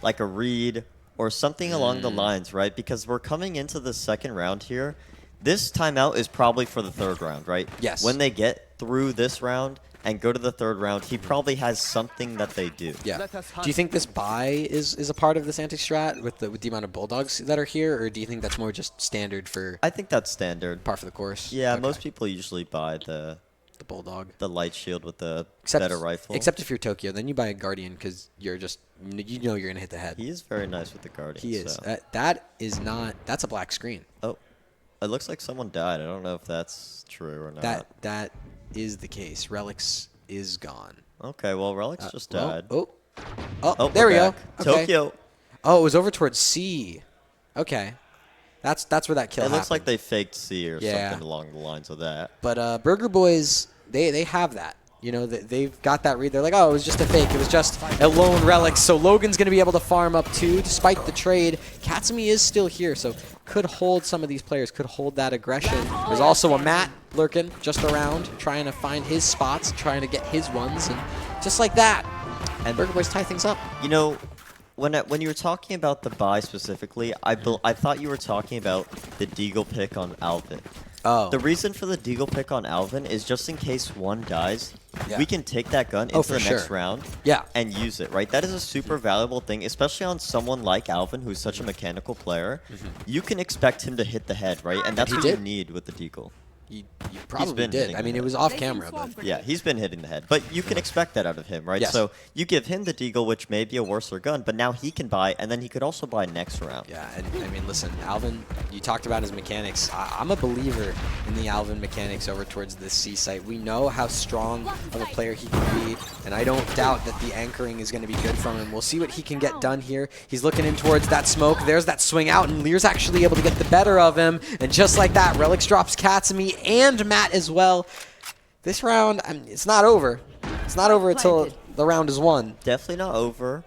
Like a read or something along the lines, right? Because we're coming into the second round here. This timeout is probably for the third round, right? Yes. When they get through this round and go to the third round, he probably has something that they do. Yeah. Do you think this buy is a part of this anti-strat with the amount of Bulldogs that are here, or do you think that's more just standard for... I think that's standard. Par for the course? Yeah, most people usually buy the the Bulldog. The light shield with the Except, better rifle. Except if you're Tokyo, then you buy a Guardian because you're just you're gonna hit the head. He is very nice with the Guardian. He is. So. That's a black screen. Oh, it looks like someone died. I don't know if that's true or not. That is the case. Relics is gone. Okay, well, Relics just died. There we go. Okay. Tokyo. Oh, it was over towards C. Okay. That's where that kill happened. It looks like they faked C or something along the lines of that. But Burger Boys, they have that. You know, they've got that read. They're like, oh, it was just a fake. It was just a lone relic. So Logan's going to be able to farm up too, despite the trade. Katsumi is still here, so could hold some of these players, could hold that aggression. There's also a Matt lurking just around, trying to find his spots, trying to get his ones, and just like that. And Burger Boys tie things up. You know, when you were talking about the buy specifically, I thought you were talking about the Deagle pick on Alvin. Oh. The reason for the Deagle pick on Alvin is just in case one dies, we can take that gun into the next round and use it, right? That is a super valuable thing, especially on someone like Alvin, who's such a mechanical player. You can expect him to hit the head, right? And that's what you need with the Deagle. You probably did. I mean, it was off camera, but yeah, he's been hitting the head. But you can expect that out of him, right? Yes. So you give him the Deagle, which may be a worser gun, but now he can buy, and then he could also buy next round. Yeah, and I mean, listen, Alvin, you talked about his mechanics. I'm a believer in the Alvin mechanics over towards this C site. We know how strong of a player he can be, and I don't doubt that the anchoring is going to be good from him. We'll see what he can get done here. He's looking in towards that smoke. There's that swing out, and Lear's actually able to get the better of him. And just like that, Relics drops Katsumi and Matt as well. This round, I mean, it's not over. It's not over until the round is won. Definitely not over.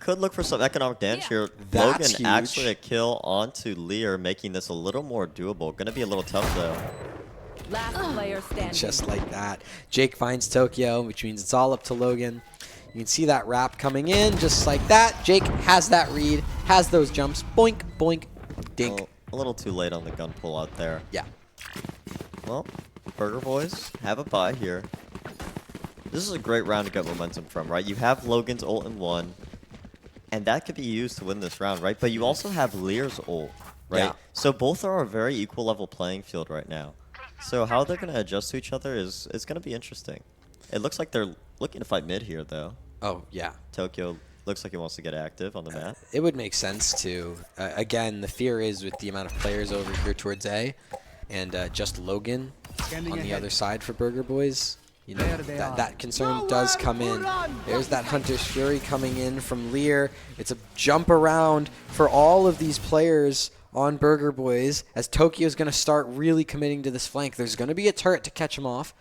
Could look for some economic damage here. That's Logan huge. actually a kill onto Lear, making this a little more doable. Gonna be a little tough though. Last player standing. Just like that. Jake finds Tokyo, which means it's all up to Logan. You can see that wrap coming in just like that. Jake has that read, has those jumps. Boink, boink, dink. A little too late on the gun pull out there. Yeah. Well, Burger Boys have a buy here. This is a great round to get momentum from, right? You have Logan's ult in one, and that could be used to win this round, right? But you also have Lear's ult, right? Yeah. So both are a very equal level playing field right now. So how they're going to adjust to each other is going to be interesting. It looks like they're looking to fight mid here, though. Oh, yeah. Tokyo looks like he wants to get active on the map. It would make sense to. Again, the fear is with the amount of players over here towards A, and just Logan on the other side for Burger Boys. You know, that concern does come in. There's that Hunter's Fury coming in from Lear. It's a jump around for all of these players on Burger Boys as Tokyo's going to start really committing to this flank. There's going to be a turret to catch him off.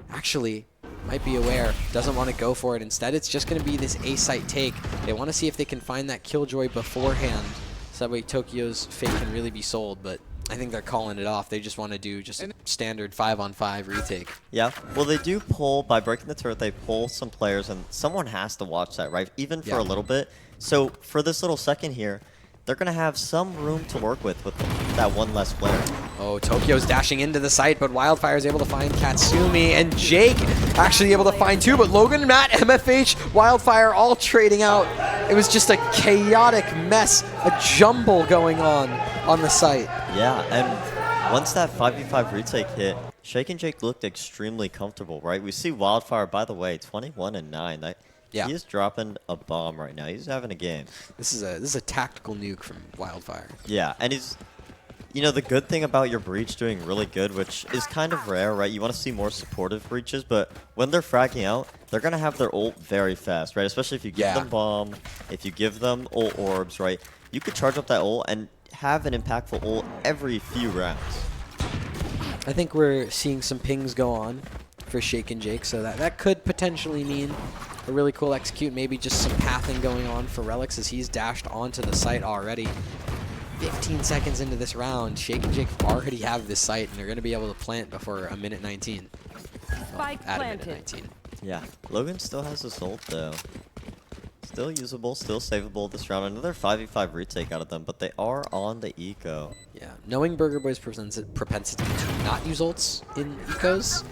Actually, might be aware, doesn't want to go for it. Instead, it's just going to be this A-site take. They want to see if they can find that Killjoy beforehand, so that way Tokyo's fate can really be sold, but I think they're calling it off. They just want to do just a standard 5-on-5 retake. Yeah, well, they do pull, by breaking the turret, they pull some players, and someone has to watch that, right? Even for a little bit. So for this little second here, they're going to have some room to work with that one less player. Oh, Tokyo's dashing into the site, but Wildfire is able to find Katsumi, and Jake actually able to find two, but Logan, Matt, MFH, Wildfire all trading out. It was just a chaotic mess, a jumble going on the site. Yeah, and once that 5v5 retake hit, Shake and Jake looked extremely comfortable, right? We see Wildfire, by the way, 21-9. He is dropping a bomb right now. He's having a game. This is a tactical nuke from Wildfire. Yeah, and he's, you know, the good thing about your breach doing really good, which is kind of rare, right? You want to see more supportive breaches, but when they're fragging out, they're going to have their ult very fast, right? Especially if you give them bomb, if you give them ult orbs, right? You could charge up that ult and have an impactful ult every few rounds. I think we're seeing some pings go on for Shake and Jake, so that could potentially mean a really cool execute, maybe just some pathing going on for Relics as he's dashed onto the site already. 15 seconds into this round, Shake and Jake already have this site, and they're going to be able to plant before a minute 19. Spike at a planted. minute 19. Yeah, Logan still has his ult, though. Still usable, still savable this round. Another 5v5 retake out of them, but they are on the eco. Yeah, knowing Burger Boy's propensity to not use ults in ecos,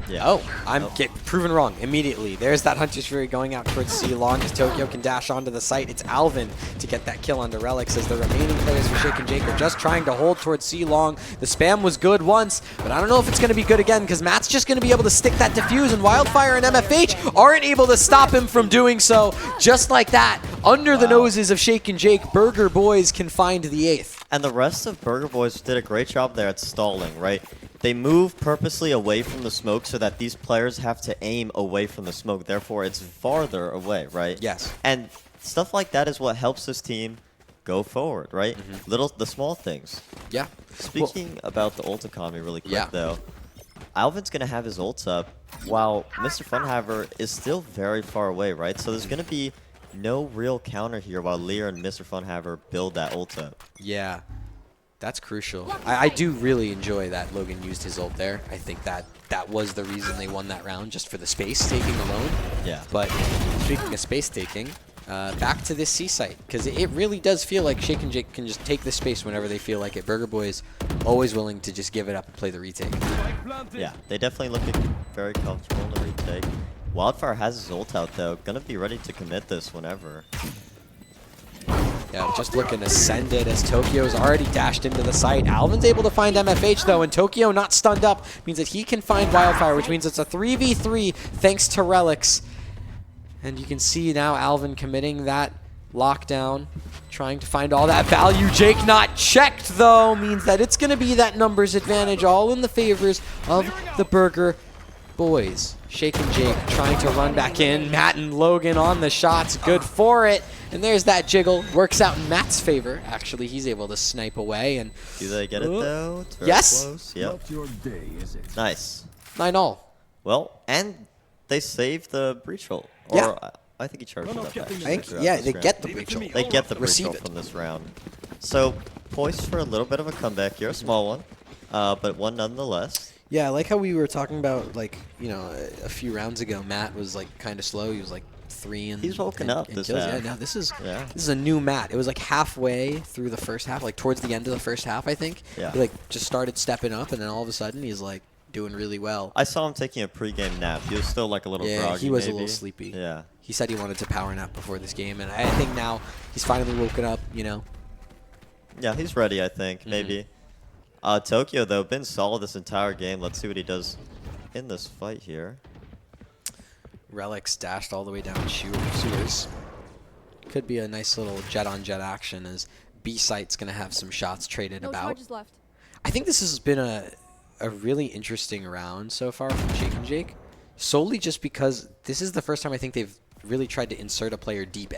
Yeah. Oh, I'm proven wrong immediately. There's that Hunter's Fury going out towards C long as Tokyo can dash onto the site. It's Alvin to get that kill onto Relics as the remaining players for Shake and Jake are just trying to hold towards C long. The spam was good once, but I don't know if it's going to be good again because Matt's just going to be able to stick that defuse, and Wildfire and MFH aren't able to stop him from doing so. Just like that, under the noses of Shake and Jake, Burger Boys can find the 8th. And the rest of Burger Boys did a great job there at stalling, right? They move purposely away from the smoke so that these players have to aim away from the smoke. Therefore, it's farther away, right? Yes. And stuff like that is what helps this team go forward, right? The small things. Yeah. Speaking about the ult economy really quick, though, Alvin's going to have his ult up while Mr. Funhaver is still very far away, right? So there's going to be no real counter here while Lear and Mr. Funhaver build that ult up. Yeah. That's crucial. I do really enjoy that Logan used his ult there. I think that was the reason they won that round, just for the space taking alone. Yeah. But speaking of space taking, back to this C site, because it really does feel like Shake and Jake can just take the space whenever they feel like it. Burger Boys always willing to just give it up and play the retake. Yeah, they definitely look very comfortable in the retake. Wildfire has his ult out though, gonna be ready to commit this whenever. Yeah, just looking to send it as Tokyo's already dashed into the site. Alvin's able to find MFH though, and Tokyo not stunned up means that he can find Wildfire, which means it's a 3v3 thanks to Relics. And you can see now Alvin committing that lockdown, trying to find all that value. Jake not checked though, means that it's going to be that numbers advantage all in the favors of the Burger Boys. Shake and Jake trying to run back in. Matt and Logan on the shots, good for it. And there's that jiggle. Works out in Matt's favor. Actually, he's able to snipe away. And do they get it though? It's very yes. Close. Yep. Nice. 9-all. Well, and they saved the breach ult. Yeah. Or I think he charged that back. They get the breach ult. They get the breach ult from this round. So poised for a little bit of a comeback here, a small one, but one nonetheless. Yeah, I like how we were talking about, like, you know, a few rounds ago, Matt was like kind of slow. He was like 3 and he's woken up this kills. half. Yeah, no, this is a new Matt. It was like halfway through the first half, like towards the end of the first half, I think. Yeah. He like just started stepping up, and then all of a sudden he's like doing really well. I saw him taking a pregame nap. He was still like a little groggy. He was maybe. a little sleepy. Yeah. He said he wanted to power nap before this game, and I think now he's finally woken up. You know. Yeah, he's ready. I think maybe. Tokyo though been solid this entire game. Let's see what he does in this fight here. Relics dashed all the way down sewers. Could be a nice little jet-on-jet action as B-Site's going to have some shots traded about. Left. I think this has been a really interesting round so far from Shake and Jake, solely just because this is the first time I think they've really tried to insert a player deep A.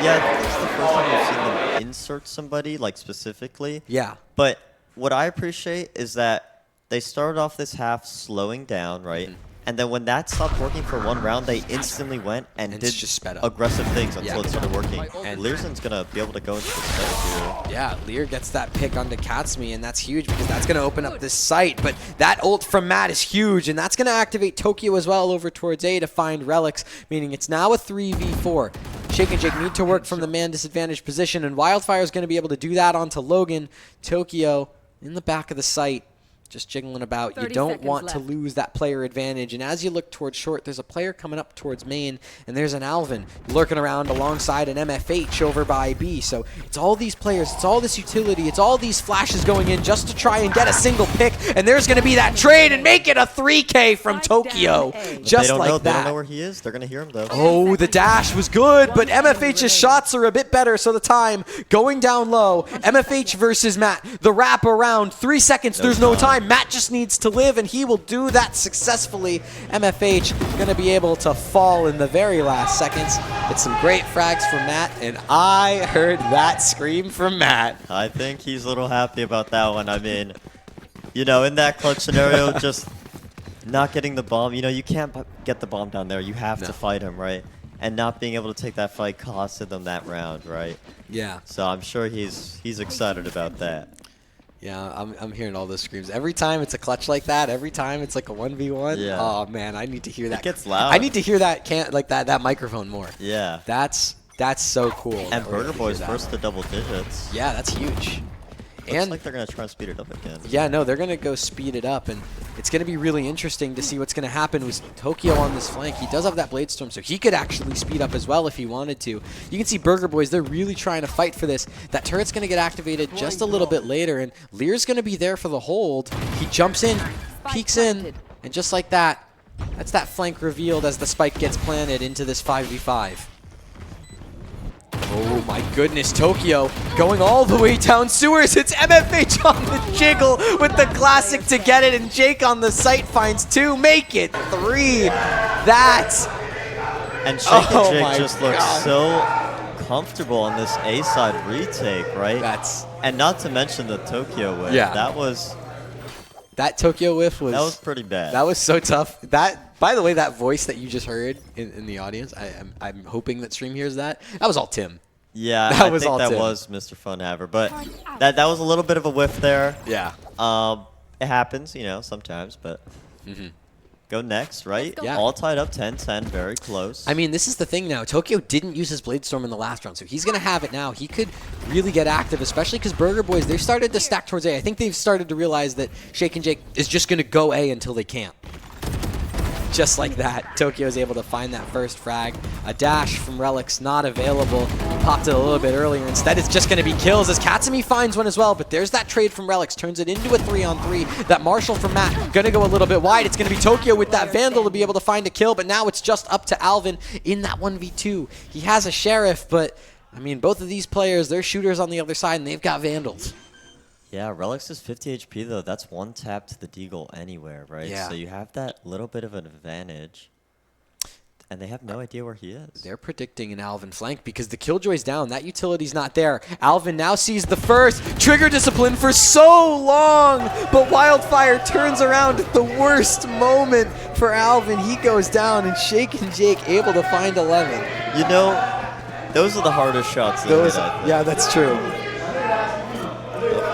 Yeah, I think it's the first time we've seen them insert somebody, like specifically. Yeah. But what I appreciate is that they started off this half slowing down, right? And then when that stopped working for one round, they instantly went and did just sped up. aggressive things until it started working. And Learson's going to be able to go into the site here. Yeah, Lear gets that pick onto Katsumi, and that's huge because that's going to open up this site. But that ult from Matt is huge, and that's going to activate Tokyo as well over towards A to find Relics, meaning it's now a 3v4. Shake and Jake need to work from the man disadvantaged position, and Wildfire is going to be able to do that onto Logan. Tokyo in the back of the site, just jiggling about. You don't want to lose that player advantage. And as you look towards short, there's a player coming up towards main, and there's an Alvin lurking around alongside an MFH over by B. So it's all these players, it's all this utility, it's all these flashes going in just to try and get a single pick. And there's going to be that trade and make it a 3K from Tokyo. Just like that. They don't know where he is. They're going to hear him, though. Oh, the dash was good, but MFH's shots are a bit better, so the time going down low. MFH versus Matt. The wrap around. 3 seconds. There's no time. Matt just needs to live, and he will do that successfully. MFH going to be able to fall in the very last seconds. It's some great frags from Matt, and I heard that scream from Matt. I think he's a little happy about that one. I mean, you know, in that clutch scenario, just not getting the bomb. You know, you can't get the bomb down there. You have to fight him, right? And not being able to take that fight costed them that round, right? Yeah. So I'm sure he's excited about that. Yeah, I'm hearing all those screams. Every time it's a clutch like that, every time it's like a 1v1, oh man, I need to hear that. It gets loud. I need to hear that that microphone more. Yeah. That's so cool. And Burger Boy's first to double digits. Yeah, that's huge. Looks like they're going to try and speed it up again. Yeah, no, they're going to go speed it up, and it's going to be really interesting to see what's going to happen with Tokyo on this flank. He does have that Blade Storm, so he could actually speed up as well if he wanted to. You can see Burger Boys, they're really trying to fight for this. That turret's going to get activated just a little bit later, and Lear's going to be there for the hold. He jumps in, peeks in, and just like that, that's that flank revealed as the spike gets planted into this 5v5. Oh my goodness, Tokyo going all the way down sewers. It's MFH on the jiggle with the classic to get it, and Jake on the site finds 2, make it 3. That's... And Shake and Jake just looks so comfortable on this A side retake, right? And not to mention the Tokyo whiff. Yeah. That Tokyo whiff was... That was pretty bad. That was so tough. By the way, that voice that you just heard in the audience, I'm hoping that stream hears that. That was all Tim. Yeah, that I was think all that Tim. was Mr. Funhaver. But that was a little bit of a whiff there. Yeah. It happens, sometimes. But go next, right? Yeah. All tied up 10-10, very close. I mean, this is the thing now. Tokyo didn't use his Blade Storm in the last round, so he's going to have it now. He could really get active, especially because Burger Boys, they've started to stack towards A. I think they've started to realize that Shake and Jake is just going to go A until they can't. Just like that, Tokyo is able to find that first frag. A dash from Relics not available. He popped it a little bit earlier. Instead, it's just going to be kills as Katsumi finds one as well. But there's that trade from Relics. Turns it into a 3-on-3. That Marshall from Matt going to go a little bit wide. It's going to be Tokyo with that Vandal to be able to find a kill. But now it's just up to Alvin in that 1v2. He has a Sheriff, but, I mean, both of these players, they're shooters on the other side, and they've got Vandals. Yeah, Relics is 50 HP, though. That's one tap to the Deagle anywhere, right? Yeah. So you have that little bit of an advantage. And they have no idea where he is. They're predicting an Alvin flank because the Killjoy's down. That utility's not there. Alvin now sees the first. Trigger discipline for so long, but Wildfire turns around at the worst moment for Alvin. He goes down, and Shake and Jake able to find 11. Those are the hardest shots. Yeah, that's true.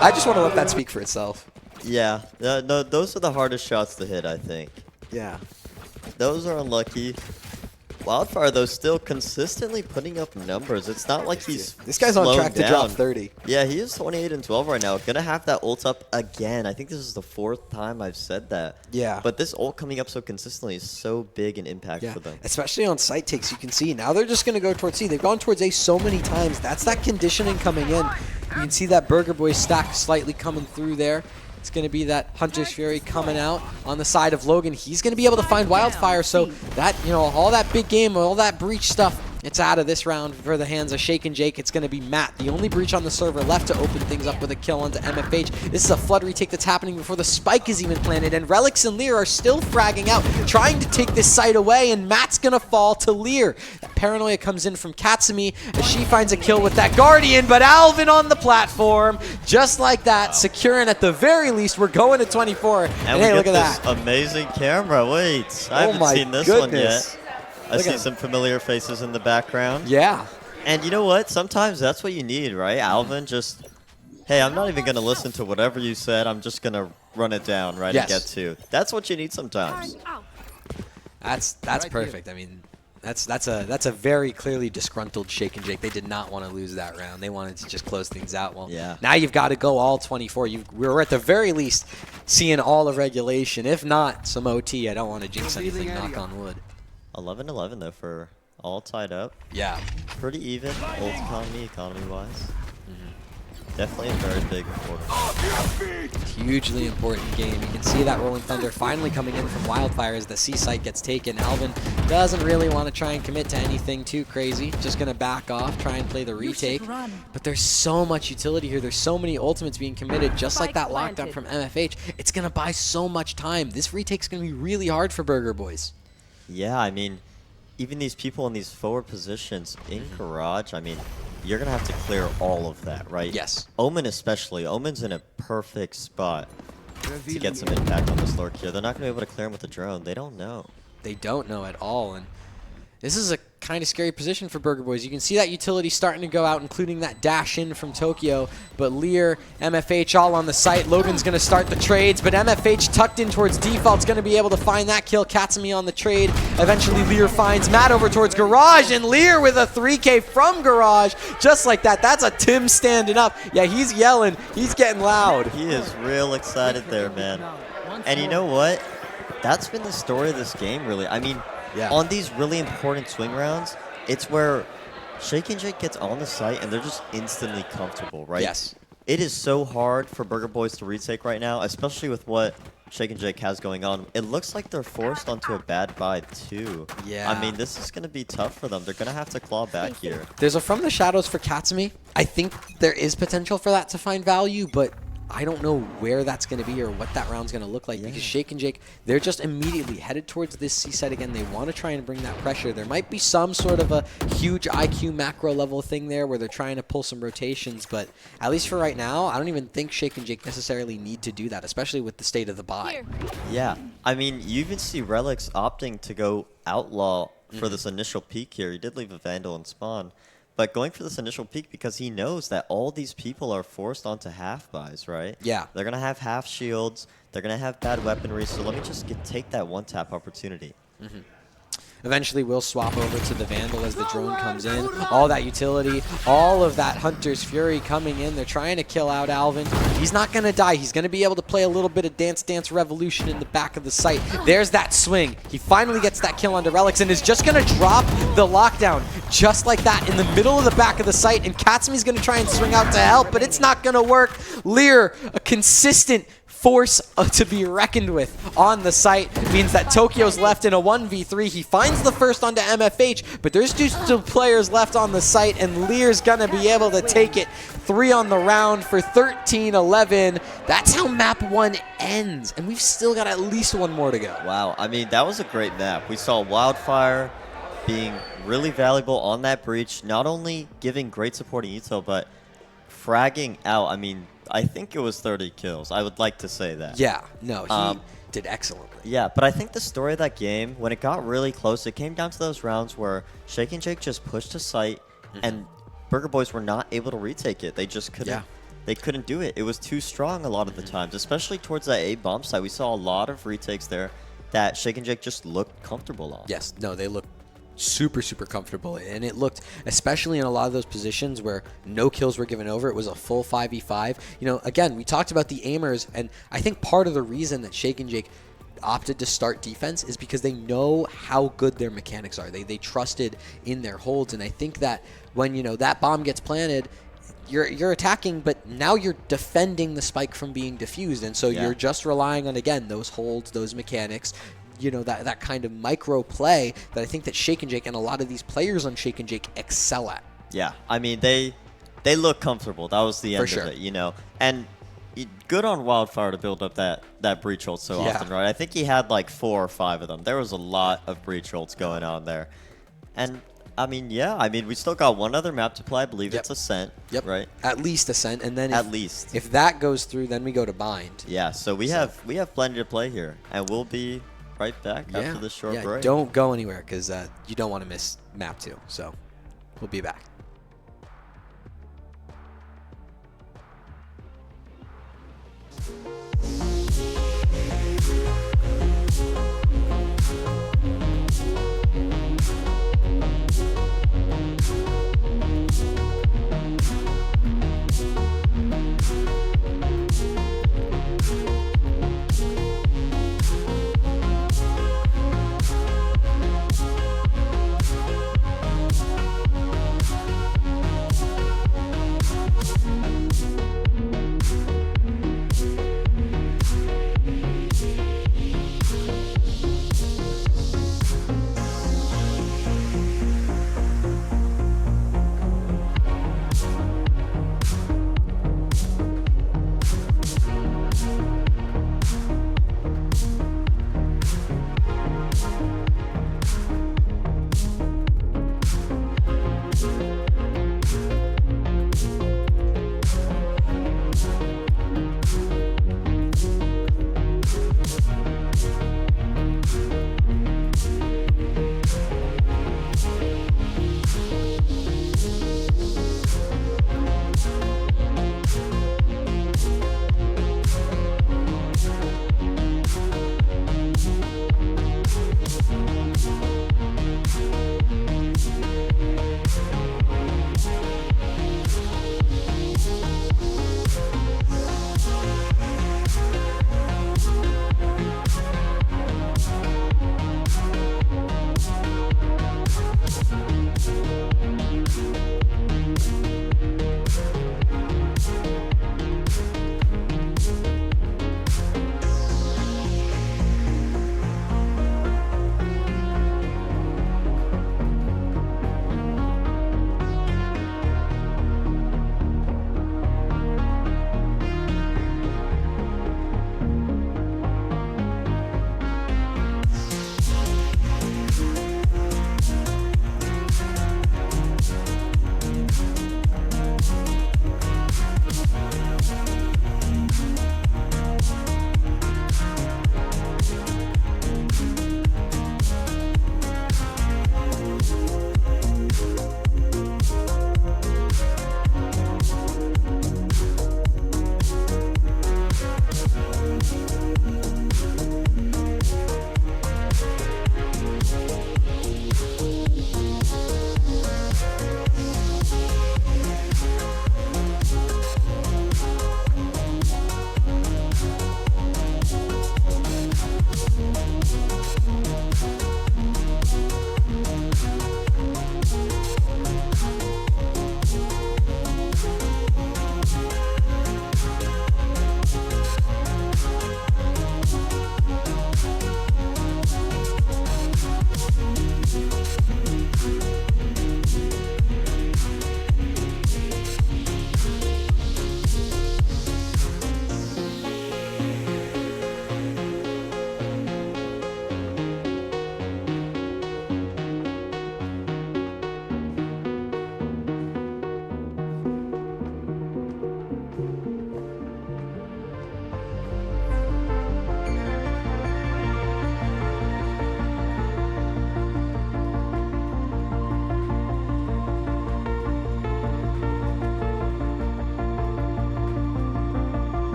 I just want to let that speak for itself. Yeah, no, those are the hardest shots to hit, I think. Yeah. Those are unlucky. Wildfire, though, still consistently putting up numbers. It's not like he's This guy's on track to drop 30. Yeah, he is 28-12 right now. Gonna have that ult up again. I think this is the 4th time I've said that. Yeah. But this ult coming up so consistently is so big an impact for them. Especially on site takes, you can see. Now they're just going to go towards C. They've gone towards A so many times. That's that conditioning coming in. You can see that Burger Boy stack slightly coming through there. It's going to be that Hunter's Fury coming out on the side of Logan. He's going to be able to find Wildfire, so that, all that big game, all that breach stuff, it's out of this round for the hands of Shake and Jake. It's going to be Matt, the only breach on the server left to open things up with a kill onto MFH. This is a flood retake that's happening before the spike is even planted, and Relics and Lear are still fragging out, trying to take this site away, and Matt's going to fall to Lear. That paranoia comes in from Katsumi as she finds a kill with that Guardian, but Alvin on the platform, just like that, securing at the very least. We're going to 24, and hey, look at that. Amazing camera. Wait, I haven't seen this one yet. I see some familiar faces in the background. Yeah. And you know what? Sometimes that's what you need, right? Alvin just, hey, I'm not even going to listen to whatever you said. I'm just going to run it down, right, and get to. That's what you need sometimes. That's perfect. I mean, that's a very clearly disgruntled Shake and Jake. They did not want to lose that round. They wanted to just close things out. Well, now you've got to go all 24. We're at the very least seeing all of regulation. If not, some OT. I don't want to jinx anything, knock on wood. 11-11, though, for all tied up. Yeah. Pretty even, ult economy-wise. Definitely a very big important. Hugely important game. You can see that Rolling Thunder finally coming in from Wildfire as the C site gets taken. Alvin doesn't really want to try and commit to anything too crazy. Just going to back off, try and play the retake. But there's so much utility here. There's so many ultimates being committed, just like that lockdown from MFH. It's going to buy so much time. This retake's going to be really hard for Burger Boys. Yeah, I mean, even these people in these forward positions in Garage, I mean, you're going to have to clear all of that, right? Yes. Omen especially. Omen's in a perfect spot to get some impact on this Lord here. They're not going to be able to clear him with the drone. They don't know. They don't know at all. And This is a kind of scary position for Burger Boys. You can see that utility starting to go out, including that dash in from Tokyo. But Lear, MFH all on the site. Logan's going to start the trades, but MFH tucked in towards default's going to be able to find that kill. Katsumi on the trade. Eventually Lear finds Matt over towards Garage, and Lear with a 3K from Garage. Just like that. That's a Tim standing up. Yeah, he's yelling. He's getting loud. He is real excited there, man. And you know what? That's been the story of this game, really. I mean, on these really important swing rounds, it's where Shake and Jake gets on the site and they're just instantly comfortable, right? Yes. It is so hard for Burger Boys to retake right now, especially with what Shake and Jake has going on. It looks like they're forced onto a bad buy too. Yeah. I mean, this is going to be tough for them. They're going to have to claw back here. There's a From the Shadows for Katsumi. I think there is potential for that to find value, but I don't know where that's going to be or what that round's going to look like because Shake and Jake, they're just immediately headed towards this C site again. They want to try and bring that pressure. There might be some sort of a huge IQ macro level thing there where they're trying to pull some rotations, but at least for right now, I don't even think Shake and Jake necessarily need to do that, especially with the state of the buy. Yeah. I mean, you even see Relics opting to go Outlaw for this initial peak here. He did leave a Vandal and Spawn. But going for this initial peak because he knows that all these people are forced onto half buys, right? Yeah. They're going to have half shields. They're going to have bad weaponry. So let me just take that one-tap opportunity. Eventually, we'll swap over to the Vandal as the drone comes in. All that utility, all of that Hunter's Fury coming in. They're trying to kill out Alvin. He's not going to die. He's going to be able to play a little bit of Dance Dance Revolution in the back of the site. There's that swing. He finally gets that kill onto Relics and is just going to drop the lockdown just like that in the middle of the back of the site. And Katsumi's going to try and swing out to help, but it's not going to work. Lear, a consistent force to be reckoned with on the site means that Tokyo's left in a 1v3. He finds the first onto MFH, but there's two players left on the site, and Lear's gonna be able to take it. 3 on the round for 13-11. That's how map 1 ends, and we've still got at least one more to go. Wow, I mean, that was a great map. We saw Wildfire being really valuable on that breach, not only giving great supporting util, but fragging out. I mean, I think it was 30 kills. I would like to say that. Yeah, no, he did excellently. Yeah, but I think the story of that game, when it got really close, it came down to those rounds where Shake and Jake just pushed to site, and Burger Boys were not able to retake it. They just couldn't. They couldn't do it. It was too strong a lot of the times, especially towards that A bomb site. We saw a lot of retakes there that Shake and Jake just looked comfortable on. Yes, no, they looked super comfortable, and it looked, especially in a lot of those positions where no kills were given over, it was a full 5v5. You know, again, we talked about the aimers, and I think part of the reason that Shake and Jake opted to start defense is because they know how good their mechanics are. They trusted in their holds, and I think that when, you know, that bomb gets planted, you're attacking, but now you're defending the spike from being diffused, and so you're just relying on, again, those holds, those mechanics, you know, that kind of micro play that I think that Shake and Jake and a lot of these players on Shake and Jake excel at. Yeah, I mean, they look comfortable. That was the end of it, you know. And good on Wildfire to build up that breach ult so often, right? I think he had like 4 or 5 of them. There was a lot of breach ults going on there. And I mean, we still got one other map to play. I believe it's Ascent, right? At least Ascent, and then at least if that goes through, then we go to Bind. Yeah, so we have plenty to play here, and we'll be right back after this short break. Don't go anywhere because you don't want to miss map 2. So we'll be back.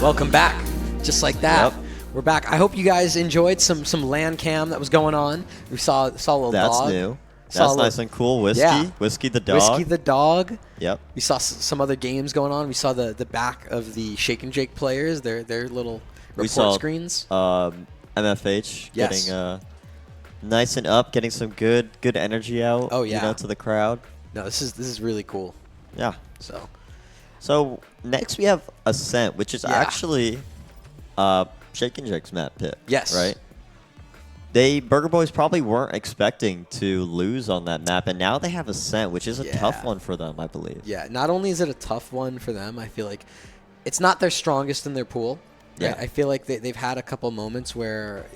Welcome back. Just like that. Yep. We're back. I hope you guys enjoyed some LAN cam that was going on. We saw a little That's dog. new. Saw That's nice and cool. Whiskey. Yeah. Whiskey the dog. Whiskey the dog. Yep. We saw some other games going on. We saw the back of the Shake and Jake players, their little report screens. MFH Yes. getting nice and up, getting some good energy out. Oh, yeah. To the crowd. No, this is really cool. Yeah. So next we have Ascent, which is actually Shake and Jake's map pick. Yes. Right. Burger Boys probably weren't expecting to lose on that map, and now they have Ascent, which is a tough one for them, I believe. Yeah. Not only is it a tough one for them, I feel like it's not their strongest in their pool. Right? Yeah. I feel like they've had a couple moments where,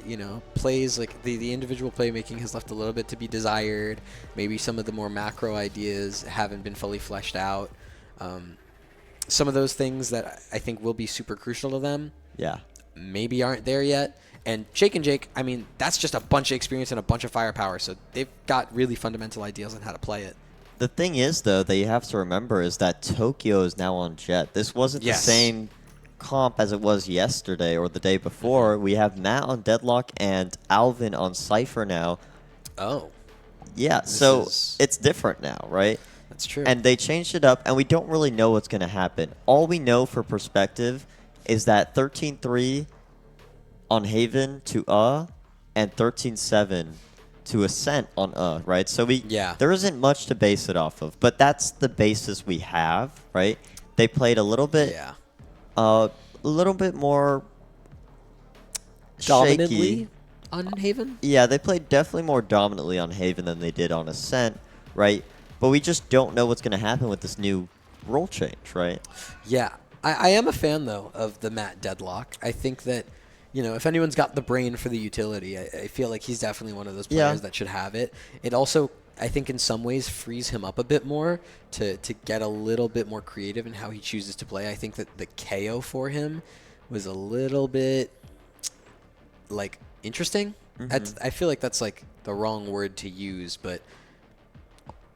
plays like the individual playmaking has left a little bit to be desired. Maybe some of the more macro ideas haven't been fully fleshed out. Some of those things that I think will be super crucial to them maybe aren't there yet. And Shake and Jake, I mean, that's just a bunch of experience and a bunch of firepower. So they've got really fundamental ideas on how to play it. The thing is, though, that you have to remember is that Tokyo is now on Jet. This wasn't the same comp as it was yesterday or the day before. We have Matt on Deadlock and Alvin on Cypher now. Oh. Yeah, so it's different now, right? That's true. And they changed it up, and we don't really know what's going to happen. All we know for perspective is that 13-3 on Haven to and 13-7 to Ascent on right? So there isn't much to base it off of, but that's the basis we have, right? They played a little bit more dominantly shaky on Haven? Yeah, they played definitely more dominantly on Haven than they did on Ascent, right? But we just don't know what's going to happen with this new role change, right? Yeah. I am a fan, though, of the Matt Deadlock. I think that, if anyone's got the brain for the utility, I feel like he's definitely one of those players that should have it. It also, I think, in some ways frees him up a bit more to get a little bit more creative in how he chooses to play. I think that the KO for him was a little bit, interesting. I feel like that's, the wrong word to use, but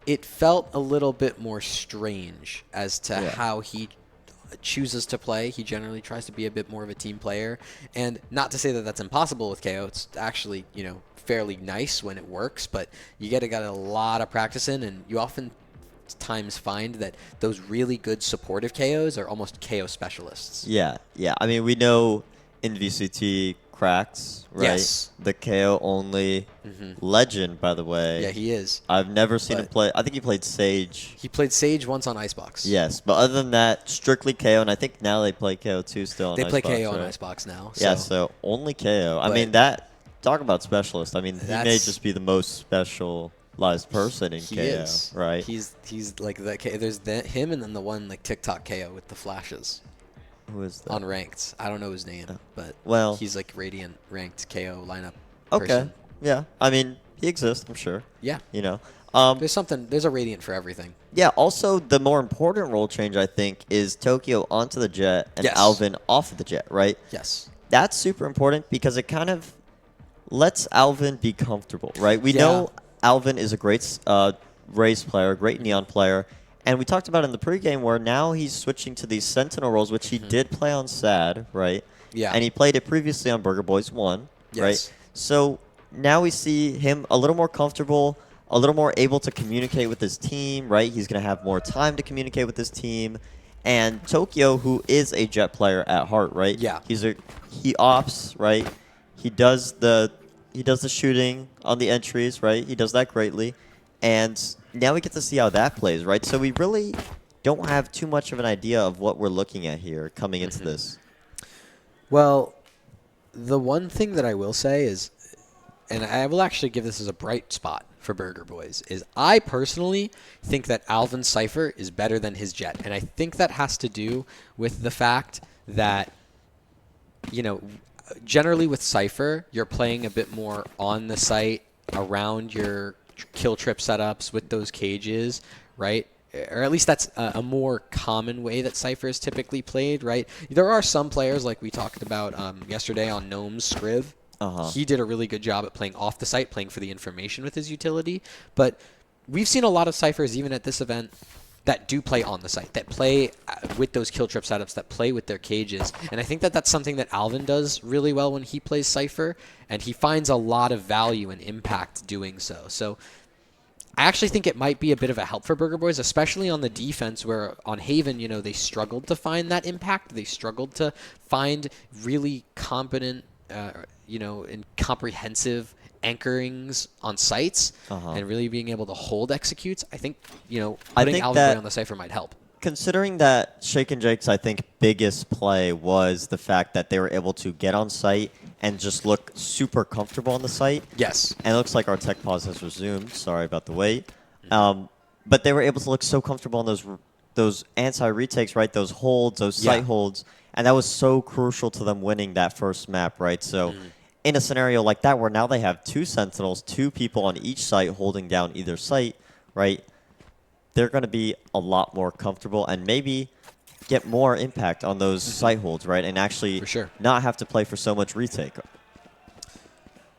it felt a little bit more strange as to how he chooses to play. He generally tries to be a bit more of a team player, and not to say that that's impossible with KO. It's actually fairly nice when it works, but you got a lot of practice in, and you often times find that those really good supportive KOs are almost KO specialists. Yeah. I mean, we know in VCT cracks, right? Yes. The KO only legend, by the way. Yeah, he is. I've never seen him play. I think he played Sage. He played Sage once on Icebox. Yes, but other than that, strictly KO, and I think now they play KO too still on They Icebox. play KO right? on Icebox now. Yeah, so only KO. I mean, talk about specialist. I mean, he may just be the most specialized person in KO, is. right? He's like that. There's him and then the one TikTok KO with the flashes. Who is that? On ranked. I don't know his name, but he's Radiant ranked KO lineup person. Yeah. I mean, he exists, I'm sure. Yeah. There's a Radiant for everything. Yeah, also the more important role change, I think, is Tokyo onto the Jet and Alvin off of the Jet, right? Yes. That's super important because it kind of lets Alvin be comfortable, right? We know Alvin is a great race player, great Neon player. And we talked about in the pregame where now he's switching to these Sentinel roles, which he did play on SAD, right? Yeah. And he played it previously on Burger Boys 1, right? So now we see him a little more comfortable, a little more able to communicate with his team, right? He's going to have more time to communicate with his team. And Tokyo, who is a Jet player at heart, right? Yeah. He ops, right? He does the shooting on the entries, right? He does that greatly. And now we get to see how that plays, right? So we really don't have too much of an idea of what we're looking at here coming into this. Well, the one thing that I will say is, and I will actually give this as a bright spot for Burger Boys, is I personally think that Alvin Cypher is better than his Jet. And I think that has to do with the fact that, generally with Cypher, you're playing a bit more on the site around your kill trip setups with those cages, right? Or at least that's a more common way that Cypher is typically played, right? There are some players, like we talked about yesterday on Gnome's Scriv. He did a really good job at playing off the site, playing for the information with his utility. But we've seen a lot of Cyphers, even at this event, that do play on the site, that play with those kill trip setups, that play with their cages. And I think that that's something that Alvin does really well when he plays Cypher, and he finds a lot of value and impact doing so. So I actually think it might be a bit of a help for Burger Boys, especially on the defense, where on Haven, you know, they struggled to find that impact. They struggled to find really competent, you know, and comprehensive anchorings on sites, and really being able to hold executes. I think, you know, putting Alvin Boy on the Cypher might help. Considering that Shake and Jake's, I think, biggest play was the fact that they were able to get on site and just look super comfortable on the site. Yes. And it looks like our tech pause has resumed. Sorry about the wait. But they were able to look so comfortable on those anti-retakes, right? Those holds, those site holds. And that was so crucial to them winning that first map, right? So in a scenario like that where now they have 2 Sentinels, 2 people on each site holding down either site, right? They're going to be a lot more comfortable and maybe get more impact on those site holds, right? And actually not have to play for so much retake.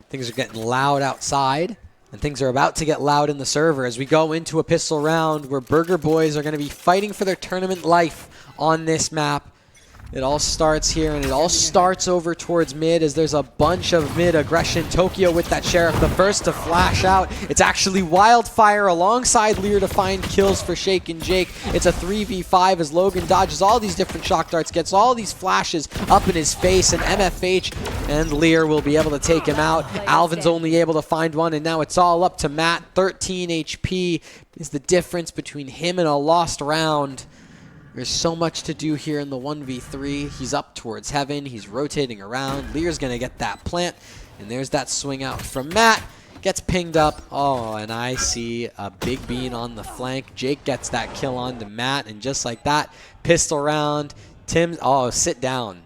Things are getting loud outside, and things are about to get loud in the server as we go into a pistol round where Burger Boys are going to be fighting for their tournament life on this map. It all starts here, and it all starts over towards mid as there's a bunch of mid aggression. Tokyo with that Sheriff, the first to flash out. It's actually Wildfire alongside Lear to find kills for Shake and Jake. It's a 3v5 as Logan dodges all these different shock darts, gets all these flashes up in his face, and MFH and Lear will be able to take him out. Alvin's only able to find one, and now it's all up to Matt. 13 HP is the difference between him and a lost round. There's so much to do here in the 1v3. He's up towards heaven. He's rotating around. Lear's going to get that plant. And there's that swing out from Matt. Gets pinged up. Oh, and I see a big bean on the flank. Jake gets that kill on to Matt. And just like that, pistol round. Tim, oh, sit down.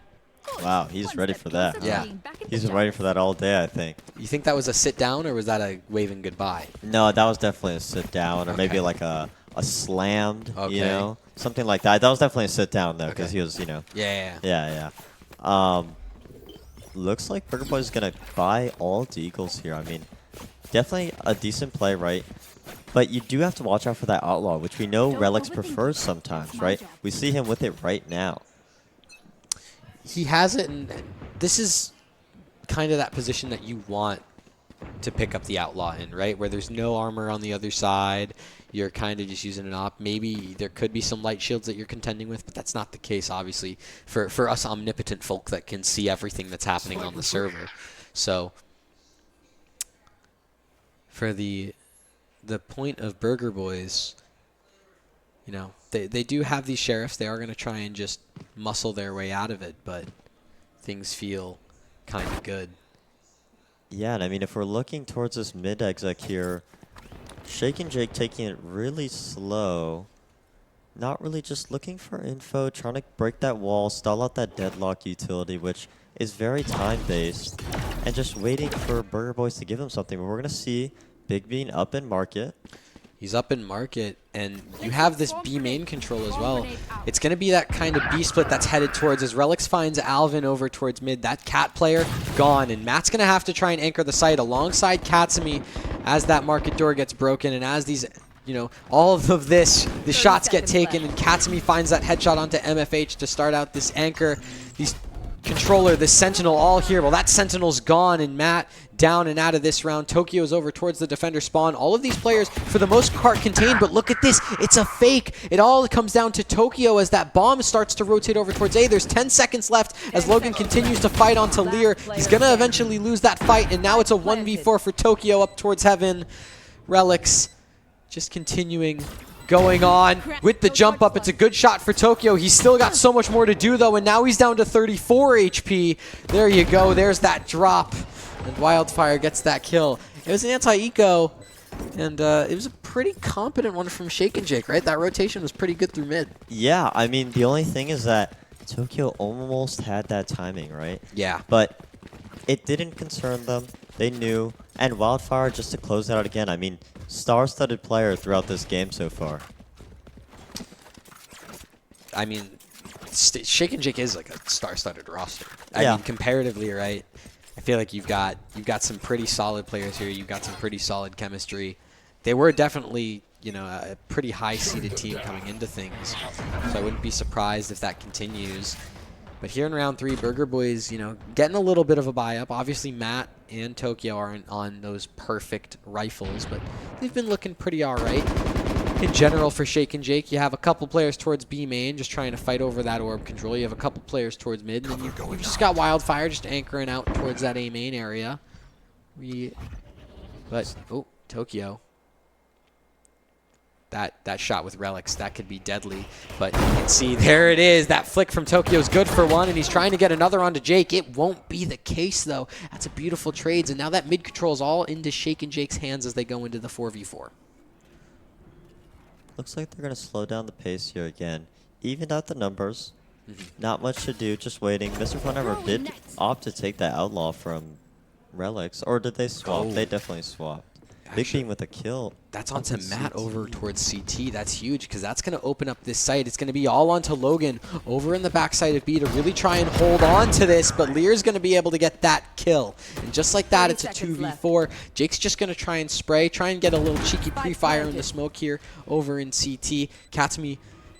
Wow, he's ready for that. Yeah. He's been waiting for that all day, I think. You think that was a sit down, or was that a waving goodbye? No, that was definitely a sit down, or maybe like a slammed, you know? Something like that. That was definitely a sit down, though, because he was, you know. Yeah. Looks like Burger Boy is going to buy all Deagles here. I mean, definitely a decent play, right? But you do have to watch out for that Outlaw, which we know Relics prefers sometimes, right? We see him with it right now. He has it, and this is kind of that position that you want to pick up the Outlaw in, right? Where there's no armor on the other side. You're kind of just using an op. Maybe there could be some light shields that you're contending with, but that's not the case, obviously, for us omnipotent folk that can see everything that's happening on the server. So for the point of Burger Boys, you know, they do have these Sheriffs. They are going to try and just muscle their way out of it, but things feel kind of good. Yeah, and I mean, if we're looking towards this mid-exec here, Shake and Jake taking it really slow. Not really just looking for info, trying to break that wall, stall out that deadlock utility, which is very time-based, and just waiting for Burger Boys to give them something. But we're going to see Big Bean up in market. He's up in market, and you have this B main control as well. It's going to be that kind of B split that's headed towards as Relics finds Alvin over towards mid. That Cat player gone, and Matt's going to have to try and anchor the site alongside Katsumi as that market door gets broken, and as these, you know, all of this, the shots get taken, and Katsumi finds that headshot onto MFH to start out this anchor. These controller, the Sentinel all here. Well, that Sentinel's gone, and Matt down and out of this round. Tokyo's over towards the defender spawn. All of these players, for the most part, contained, but look at this. It's a fake. It all comes down to Tokyo as that bomb starts to rotate over towards A. There's 10 seconds left as Logan continues to fight onto Lear. He's going to eventually lose that fight, and now it's a 1v4 for Tokyo up towards heaven. Relics just continuing going on with the jump up. It's a good shot for Tokyo. He's still got so much more to do, though, and now he's down to 34 HP. There you go. There's that drop, and Wildfire gets that kill. It was an anti-eco, and it was a pretty competent one from Shake and Jake, right? That rotation was pretty good through mid. Yeah, I mean, the only thing is that Tokyo almost had that timing, right? Yeah. But it didn't concern them. They knew. And Wildfire, just to close that out again, I mean, star-studded player throughout this game so far. I mean, Shake and Jake is like a star-studded roster. I mean, comparatively, right? I feel like you've got some pretty solid players here. You've got some pretty solid chemistry. They were definitely a pretty high-seeded team coming into things. So I wouldn't be surprised if that continues. But here in round 3, Burger Boys, getting a little bit of a buy up. Obviously, Matt and Tokyo aren't on those perfect rifles, but they've been looking pretty all right. In general, for Shake and Jake, you have a couple players towards B main just trying to fight over that orb control. You have a couple players towards mid, and you've just got Wildfire just anchoring out towards that A main area. Tokyo. That shot with Relics, that could be deadly. But you can see, there it is. That flick from Tokyo is good for one, and he's trying to get another onto Jake. It won't be the case, though. That's a beautiful trades, and now that mid control is all into Shake and Jake's hands as they go into the 4v4. Looks like they're going to slow down the pace here again. Evened out the numbers. Not much to do, just waiting. Mr. Funhour did opt to take that Outlaw from Relics, or did they swap? They definitely swapped. Big Beam with a kill. That's onto Matt over towards CT. That's huge because that's going to open up this site. It's going to be all onto Logan over in the backside of B to really try and hold on to this, but Lear's going to be able to get that kill. And just like that, it's a 2v4. Jake's just going to try and spray, try and get a little cheeky pre-fire in the smoke here over in CT. Katsumi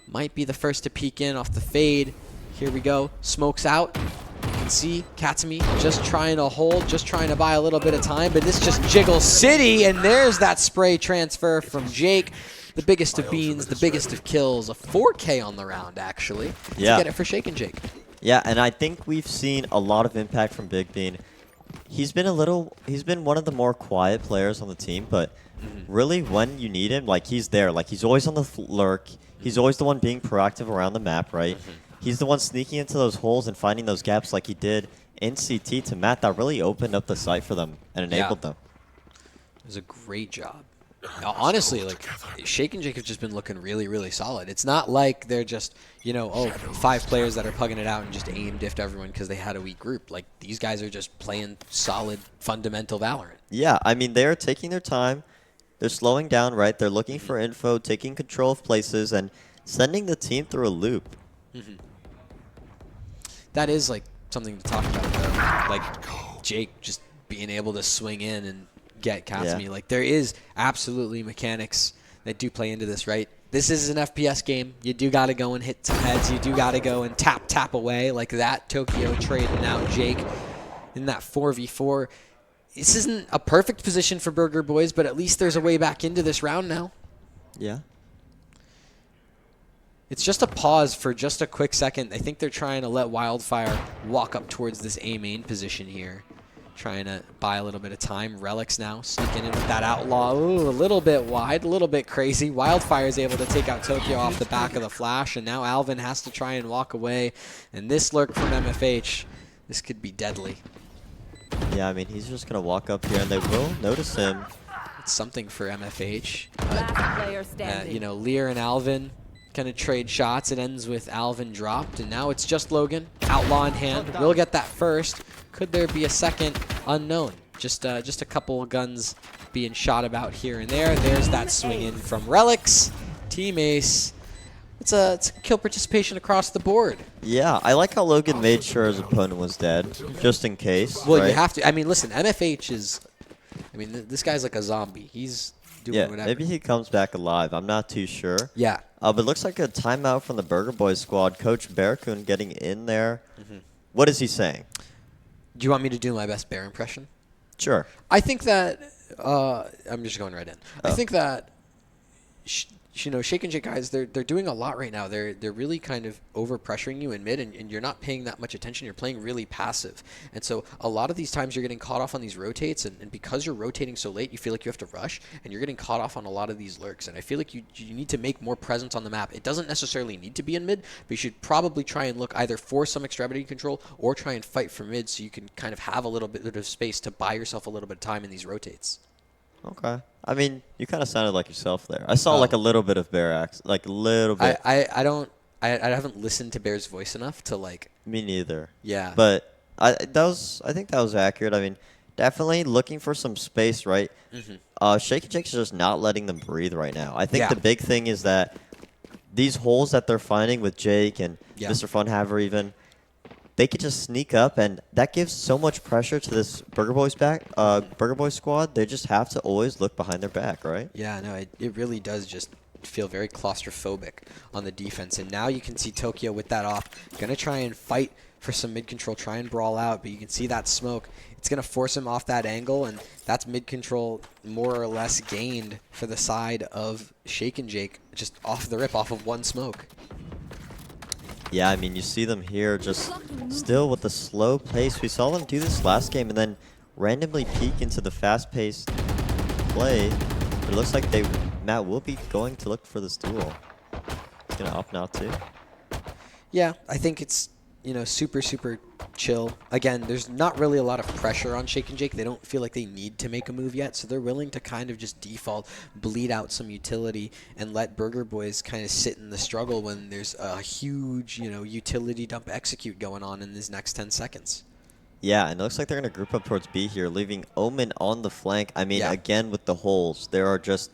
might be the first to peek in off the fade. Here we go. Smokes out. You can see Katsumi just trying to hold, just trying to buy a little bit of time, but this just jiggles City, and there's that spray transfer from Jake. The biggest of beans, the biggest of kills. A 4K on the round, actually. Yeah. To get it for Shake and Jake. Yeah, and I think we've seen a lot of impact from Big Bean. He's been one of the more quiet players on the team, but really when you need him, like he's there. Like he's always on the lurk. He's always the one being proactive around the map, right? He's the one sneaking into those holes and finding those gaps like he did in CT to Matt. That really opened up the site for them and enabled them. It was a great job. Now, honestly, like Shake and Jake have just been looking really, really solid. It's not like they're just, 5 players that are pugging it out and just aim diffed everyone because they had a weak group. Like these guys are just playing solid, fundamental Valorant. Yeah, I mean, they're taking their time. They're slowing down, right? They're looking for info, taking control of places, and sending the team through a loop. That is like something to talk about, though. Like Jake just being able to swing in and get Katsumi. Like there is absolutely mechanics that do play into this, right? This is an FPS game. You do got to go and hit some heads. You do got to go and tap away like that. Tokyo trading out Jake in that 4v4. This isn't a perfect position for Burger Boys, but at least there's a way back into this round now. Yeah. It's just a pause for just a quick second. I think they're trying to let Wildfire walk up towards this A main position here. Trying to buy a little bit of time. Relics now sneaking in with that Outlaw. Ooh, a little bit wide, a little bit crazy. Wildfire is able to take out Tokyo off the back of the flash, and now Alvin has to try and walk away. And this lurk from MFH, this could be deadly. Yeah, I mean, he's just going to walk up here, and they will notice him. It's something for MFH. But, Lear and Alvin going to trade shots. It ends with Alvin dropped, and now it's just Logan. Outlaw in hand. We'll get that first. Could there be a second? Unknown. Just a couple of guns being shot about here and there. There's that swing in from Relics. Team Ace. It's a kill participation across the board. Yeah, I like how Logan made sure his opponent was dead, just in case. Well, right? you have to. I mean, listen, MFH is... I mean, this guy's like a zombie. He's doing whatever. Maybe he comes back alive. I'm not too sure. Yeah. But it looks like a timeout from the Burger Boys squad. Coach Bearcoon getting in there. What is he saying? Do you want me to do my best Bear impression? Sure. I think that... I'm just going right in. I think that... Shake and Jake guys, they're doing a lot right now. They're really kind of over pressuring you in mid, and you're not paying that much attention. You're playing really passive, and so a lot of these times you're getting caught off on these rotates, and because you're rotating so late, you feel like you have to rush, and you're getting caught off on a lot of these lurks. And I feel like you need to make more presence on the map. It doesn't necessarily need to be in mid, but you should probably try and look either for some extremity control or try and fight for mid, so you can kind of have a little bit of space to buy yourself a little bit of time in these rotates. Okay. I mean, you kind of sounded like yourself there. I saw like a little bit of Bear accent, like a little bit. I haven't listened to Bear's voice enough to like. Me neither. Yeah. But I think that was accurate. I mean, definitely looking for some space, right? Shake and Jake's just not letting them breathe right now. I think the big thing is that these holes that they're finding with Jake and Mr. Funhaver even, they could just sneak up, and that gives so much pressure to this Burger Boys squad. They just have to always look behind their back, right? Yeah, no, it really does just feel very claustrophobic on the defense. And now you can see Tokyo with that off, gonna try and fight for some mid control, try and brawl out, but you can see that smoke. It's gonna force him off that angle, and that's mid control more or less gained for the side of Shake and Jake, just off the rip, off of one smoke. Yeah, I mean, you see them here just still with the slow pace. We saw them do this last game and then randomly peek into the fast-paced play. But it looks like Matt will be going to look for this duel. He's going to opt now, too. Yeah, I think it's, you know, super, super chill. Again, there's not really a lot of pressure on Shake and Jake. They don't feel like they need to make a move yet, so they're willing to kind of just default, bleed out some utility, and let Burger Boys kind of sit in the struggle when there's a huge, you know, utility dump execute going on in these next 10 seconds. Yeah, and it looks like they're going to group up towards B here, leaving Omen on the flank. I mean, again, with the holes, there are just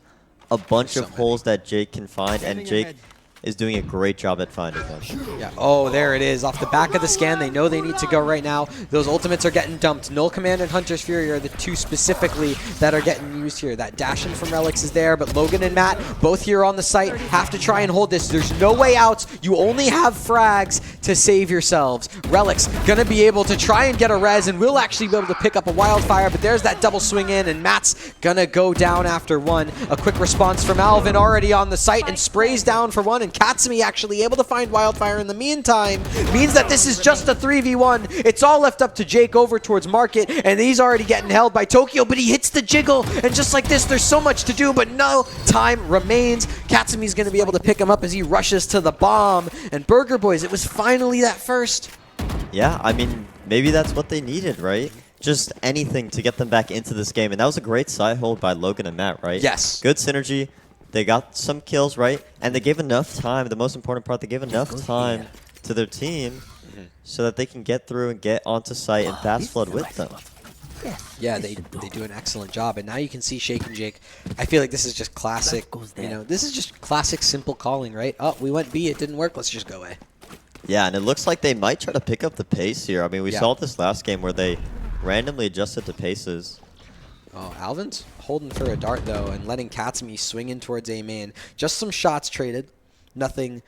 a bunch of holes that Jake can find, and Jake is doing a great job at finding them. Yeah. Oh, there it is. Off the back of the scan, they know they need to go right now. Those ultimates are getting dumped. Null Command and Hunter's Fury are the two specifically that are getting used here. That dash in from Relics is there, but Logan and Matt, both here on the site, have to try and hold this. There's no way out. You only have frags to save yourselves. Relics gonna be able to try and get a res, and will actually be able to pick up a Wildfire, but there's that double swing in, and Matt's gonna go down after one. A quick response from Alvin already on the site, and sprays down for one, and Katsumi actually able to find Wildfire in the meantime. Means that this is just a 3v1. It's all left up to Jake over towards Market, and he's already getting held by Tokyo, but he hits the jiggle, and just like this, there's so much to do, but no time remains. Katsumi's going to be able to pick him up as he rushes to the bomb, and Burger Boys, it was finally that first. Yeah, I mean, maybe that's what they needed, right? Just anything to get them back into this game, and that was a great side hold by Logan and Matt, right? Yes. Good synergy. They got some kills, right? And they gave enough time, the most important part, they gave enough time to their team so that they can get through and get onto site and fast flood with them. Yeah, they do an excellent job. And now you can see Shake and Jake. I feel like this is just classic, you know, this is just classic simple calling, right? Oh, we went B, it didn't work, let's just go A. Yeah, and it looks like they might try to pick up the pace here. I mean, we saw this last game where they randomly adjusted the paces. Oh, Alvin's holding for a dart, though, and letting Katsumi swing in towards A main. Just some shots traded. Nothing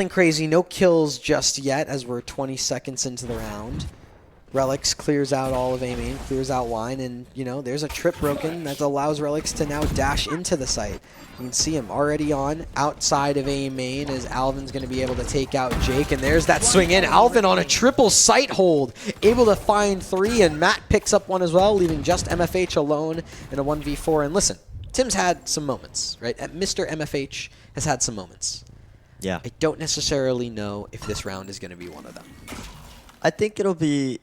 crazy. No kills just yet, as we're 20 seconds into the round. Relics clears out all of A main, clears out Wine, and, you know, there's a trip broken that allows Relics to now dash into the site. You can see him already on outside of A main as Alvin's going to be able to take out Jake, and there's that swing in. Alvin on a triple site hold, able to find 3, and Matt picks up one as well, leaving just MFH alone in a 1v4. And listen, Tim's had some moments, right? Mr. MFH has had some moments. Yeah. I don't necessarily know if this round is going to be one of them. I think it'll be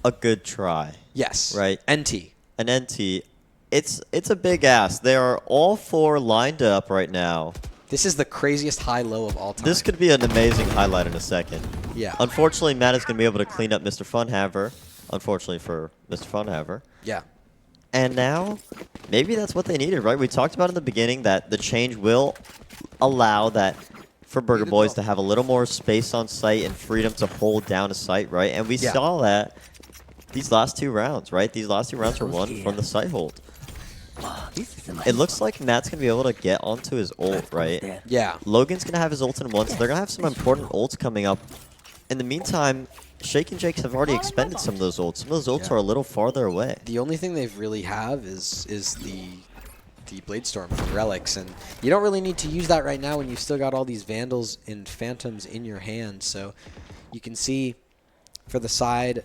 a good try. Yes. Right? NT. An NT. It's a big ask. They are all 4 lined up right now. This is the craziest high-low of all time. This could be an amazing highlight in a second. Yeah. Unfortunately, Matt is going to be able to clean up Mr. Funhaver. Unfortunately for Mr. Funhaver. Yeah. And now, maybe that's what they needed, right? We talked about in the beginning that the change will allow that for Burger Boys to have a little more space on site and freedom to hold down a site, right? And we saw that these last 2 rounds, right? These last 2 rounds were won from the site hold. It looks like Matt's going to be able to get onto his ult, right? Yeah. Logan's going to have his ult in 1, so they're going to have some important ults coming up. In the meantime, Shake and Jake have already expended some of those ults. Some of those ults are a little farther away. The only thing they've really have is the Blade Storm from Relics, and you don't really need to use that right now when you've still got all these Vandals and Phantoms in your hand. So you can see for the side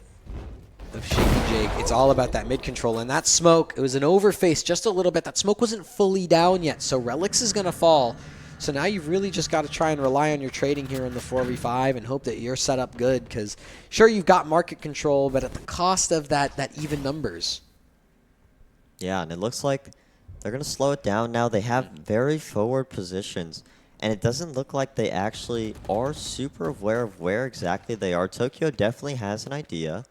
of Shake and Jake, it's all about that mid control, and that smoke, it was an overface just a little bit. That smoke wasn't fully down yet, so Relics is going to fall. So now you've really just got to try and rely on your trading here in the 4v5 and hope that you're set up good, because sure, you've got market control, but at the cost of that even numbers. Yeah, and it looks like they're going to slow it down now. They have very forward positions, and it doesn't look like they actually are super aware of where exactly they are. Tokyo definitely has an idea,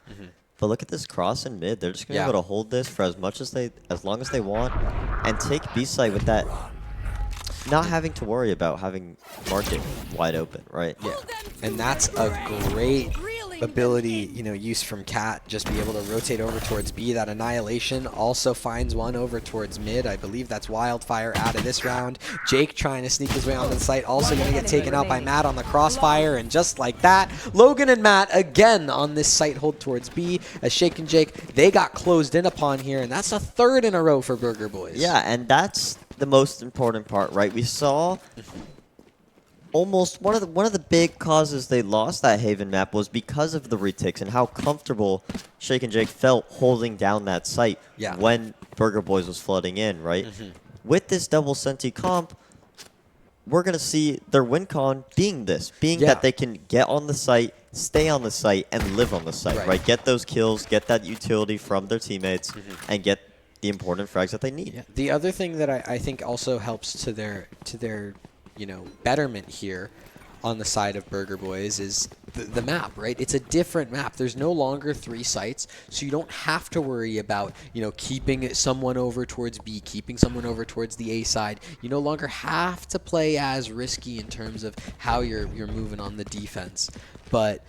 but look at this cross in mid. They're just going to be able to hold this for as long as they want, and take B site with that, not having to worry about having market wide open, right? Yeah, and that's a great ability, use from Cat, just be able to rotate over towards B. That Annihilation also finds one over towards mid. I believe that's Wildfire out of this round. Jake trying to sneak his way onto the site, also going to get taken out by Matt on the crossfire, and just like that, Logan and Matt again on this site hold towards B, as Shake and Jake, they got closed in upon here, and that's a third in a row for Burger Boys. Yeah, and that's the most important part, right? We saw almost one of the big causes they lost that Haven map was because of the retakes and how comfortable Shake and Jake felt holding down that site when Burger Boys was flooding in, right? With this double Senti comp, we're going to see their win con being that they can get on the site, stay on the site, and live on the site, right? Get those kills, get that utility from their teammates, and get the important frags that they need. Yeah. The other thing that I think also helps to their betterment here on the side of Burger Boys is the map, right? It's a different map. There's no longer 3 sites, so you don't have to worry about, keeping someone over towards B, keeping someone over towards the A side. You no longer have to play as risky in terms of how you're moving on the defense. But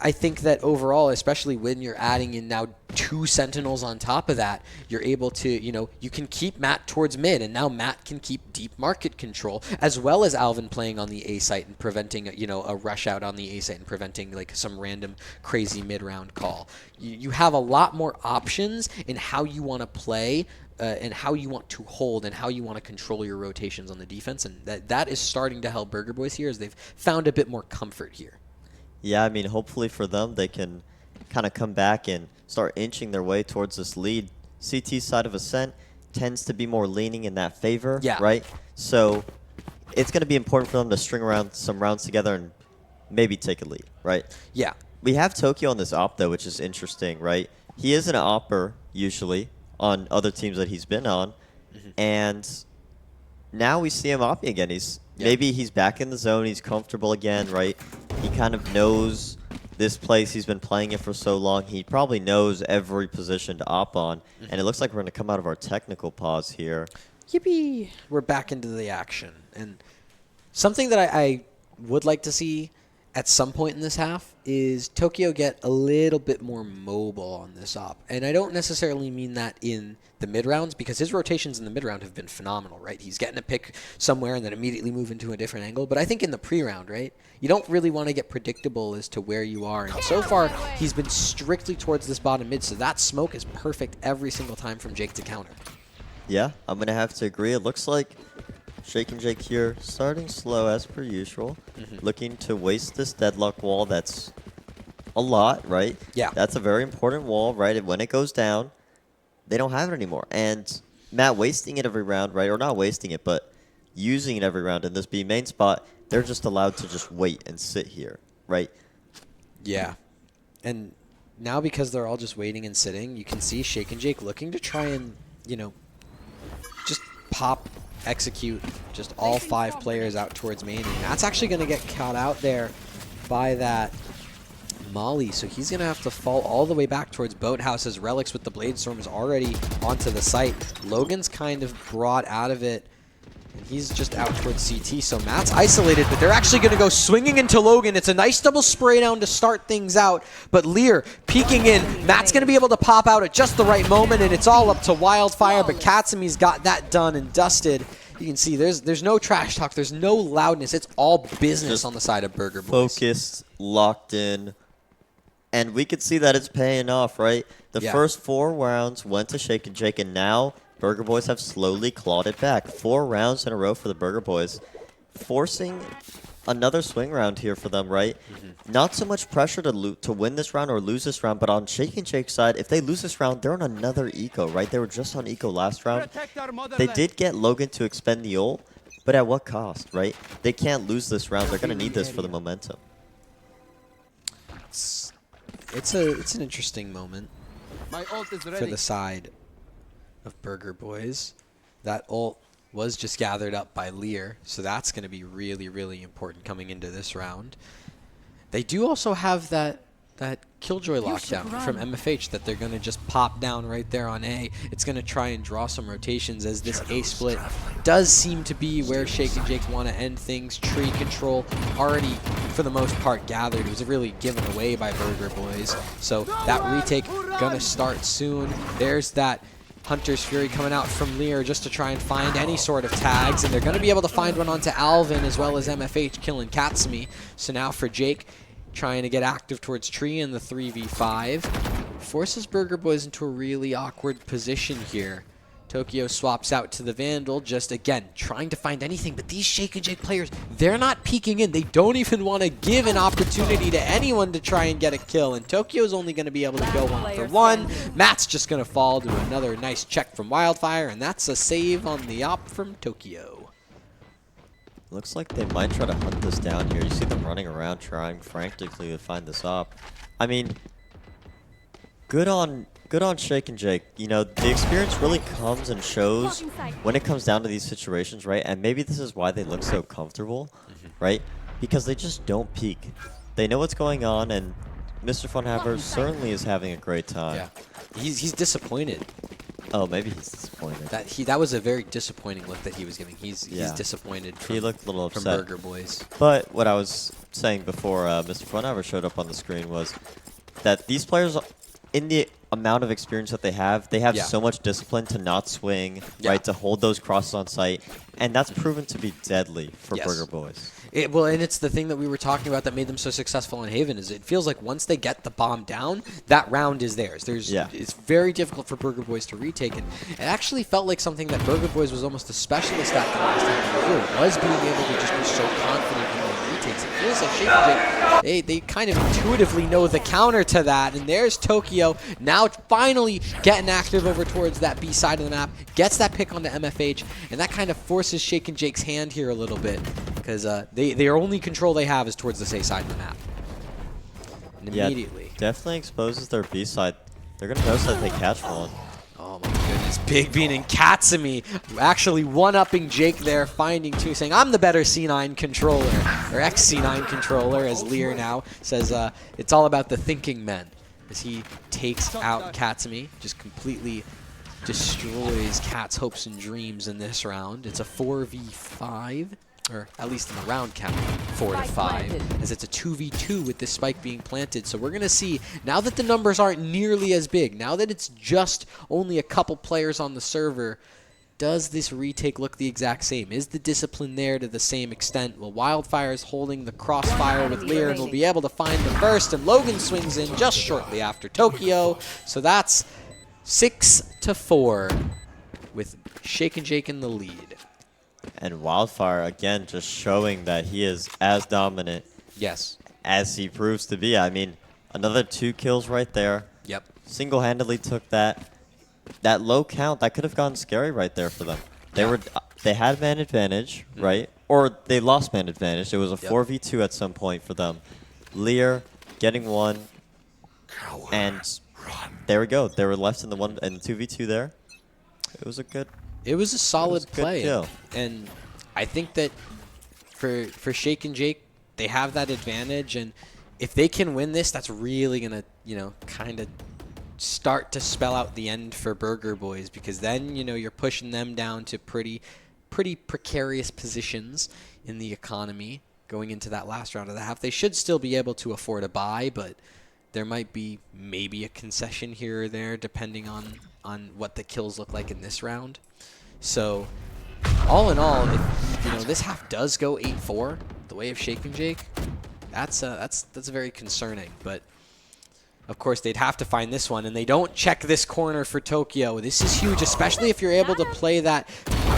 I think that overall, especially when you're adding in now 2 Sentinels on top of that, you're able to, you can keep Matt towards mid, and now Matt can keep deep market control, as well as Alvin playing on the A site and preventing, a rush out on the A site and preventing like some random crazy mid-round call. You have a lot more options in how you want to play and how you want to hold and how you want to control your rotations on the defense, and that is starting to help Burger Boys here as they've found a bit more comfort here. Yeah, I mean, hopefully for them, they can kind of come back and start inching their way towards this lead. CT side of Ascent tends to be more leaning in that favor, right? So it's going to be important for them to string around some rounds together and maybe take a lead, right? Yeah. We have Tokyo on this op, though, which is interesting, right? He is an opper, usually, on other teams that he's been on. And now we see him opping again. Maybe he's back in the zone. He's comfortable again, right? He kind of knows this place. He's been playing it for so long. He probably knows every position to op on. And it looks like we're going to come out of our technical pause here. Yippee! We're back into the action. And something that I would like to see at some point in this half is Tokyo get a little bit more mobile on this op. And I don't necessarily mean that in the mid-rounds, because his rotations in the mid-round have been phenomenal, right? He's getting a pick somewhere and then immediately move into a different angle. But I think in the pre-round, right, you don't really want to get predictable as to where you are. And so far, he's been strictly towards this bottom mid, so that smoke is perfect every single time from Jake to counter. Yeah, I'm going to have to agree. It looks like Shake and Jake here, starting slow as per usual, looking to waste this deadlock wall. That's a lot, right? Yeah. That's a very important wall, right? And when it goes down, they don't have it anymore. And Matt wasting it every round, right? Or not wasting it, but using it every round in this B main spot, they're just allowed to just wait and sit here, right? Yeah. And now because they're all just waiting and sitting, you can see Shake and Jake looking to try and, just pop, execute just all 5 players out towards main. And that's actually going to get caught out there by that Molly, so he's going to have to fall all the way back towards Boathouse as Relics with the Blade Storm is already onto the site. Logan's kind of brought out of it, and he's just out towards CT, so Matt's isolated, but they're actually going to go swinging into Logan. It's a nice double spray down to start things out, but Lear peeking in. Matt's going to be able to pop out at just the right moment, and it's all up to Wildfire, but Katsumi's got that done and dusted. You can see there's no trash talk, there's no loudness. It's all business just on the side of Burger Boys. Focused, locked in. And we could see that it's paying off, right? The first 4 rounds went to Shake and Jake, and now Burger Boys have slowly clawed it back. 4 rounds in a row for the Burger Boys, forcing another swing round here for them, right? Not so much pressure to win this round or lose this round, but on Shake and Jake's side, if they lose this round, they're on another eco, right? They were just on eco last round. They did get Logan to expend the ult, but at what cost, right? They can't lose this round. They're going to need this for the momentum. It's an interesting moment for the side of Burger Boys. That ult was just gathered up by Lear, so that's going to be really, really important coming into this round. They do also have that that Killjoy lockdown from MFH that they're going to just pop down right there on A. It's going to try and draw some rotations as this A split does seem to be where Shake and Jake want to end things. Tree control already, for the most part, gathered. It was really given away by Burger Boys. So that retake going to start soon. There's that Hunter's Fury coming out from Lear just to try and find any sort of tags, and they're going to be able to find one onto Alvin as well as MFH killing Katsumi. So now for Jake, trying to get active towards Tree in the 3v5. Forces Burger Boys into a really awkward position here. Tokyo swaps out to the Vandal, just again trying to find anything, but these Shake and Jake players, they're not peeking in. They don't even want to give an opportunity to anyone to try and get a kill, and Tokyo's only going to be able to go 1 for 1. Matt's just going to fall to another nice check from Wildfire, and that's a save on the op from Tokyo. Looks like they might try to hunt this down here. You see them running around trying frantically to find this op. I mean, good on Shake and Jake. You know, the experience really comes and shows when it comes down to these situations, right? And maybe this is why they look so comfortable, right? Because they just don't peek. They know what's going on, and Mr. Funhaver certainly is having a great time. Yeah, he's disappointed. Oh, maybe he's disappointed. That was a very disappointing look that he was giving. He's disappointed. He looked a little upset. From Burger Boys. But what I was saying before Mr. Funhaver showed up on the screen was that these players, in the amount of experience that they have so much discipline to not swing, right, to hold those crosses on sight, and that's proven to be deadly for Burger Boys. Well, and it's the thing that we were talking about that made them so successful in Haven, is it feels like once they get the bomb down, that round is theirs. It's very difficult for Burger Boys to retake, and it actually felt like something that Burger Boys was almost a specialist at the last time they were here, was being able to just be so confident in their retakes. It feels like Shake and Jake, they kind of intuitively know the counter to that, and there's Tokyo now finally getting active over towards that B side of the map, gets that pick onto MFH, and that kind of forces Shake and Jake's hand here a little bit, because their only control they have is towards the A side of the map. And immediately. Definitely exposes their B side. They're going to notice that they catch one. Oh my goodness, Big Bean and Katsumi actually one-upping Jake there, finding two, saying, I'm the better C9 controller, or ex-C9 controller, as Lear now says it's all about the thinking men, as he takes out Katsumi, just completely destroys Kat's hopes and dreams in this round. It's a 4v5. Or at least in the round count, 4 to 5, as it's a 2v2 with this spike being planted. So we're going to see, now that the numbers aren't nearly as big, now that it's just only a couple players on the server, does this retake look the exact same? Is the discipline there to the same extent? Well, Wildfire is holding the crossfire with Lear and will be able to find the burst, and Logan swings in just shortly after Tokyo. So that's 6 to 4 with Shake and Jake in the lead. And Wildfire, again, just showing that he is as dominant as he proves to be. I mean, another 2 kills right there. Yep. Single-handedly took that. That low count, that could have gone scary right there for them. They had man advantage, right? Or they lost man advantage. It was a 4v2 at some point for them. Lear getting 1. And there we go. They were left in the 1 and 2v2 there. It was a good... It was a solid play, and I think that for Shake and Jake, they have that advantage, and if they can win this, that's really gonna, kind of start to spell out the end for Burger Boys, because then, you're pushing them down to pretty precarious positions in the economy going into that last round of the half. They should still be able to afford a buy, but there might be maybe a concession here or there depending on what the kills look like in this round. So, all in all, if this half does go 8-4, the way of Shake and Jake, that's very concerning. But of course, they'd have to find this one, and they don't check this corner for Tokyo. This is huge, especially if you're able to play that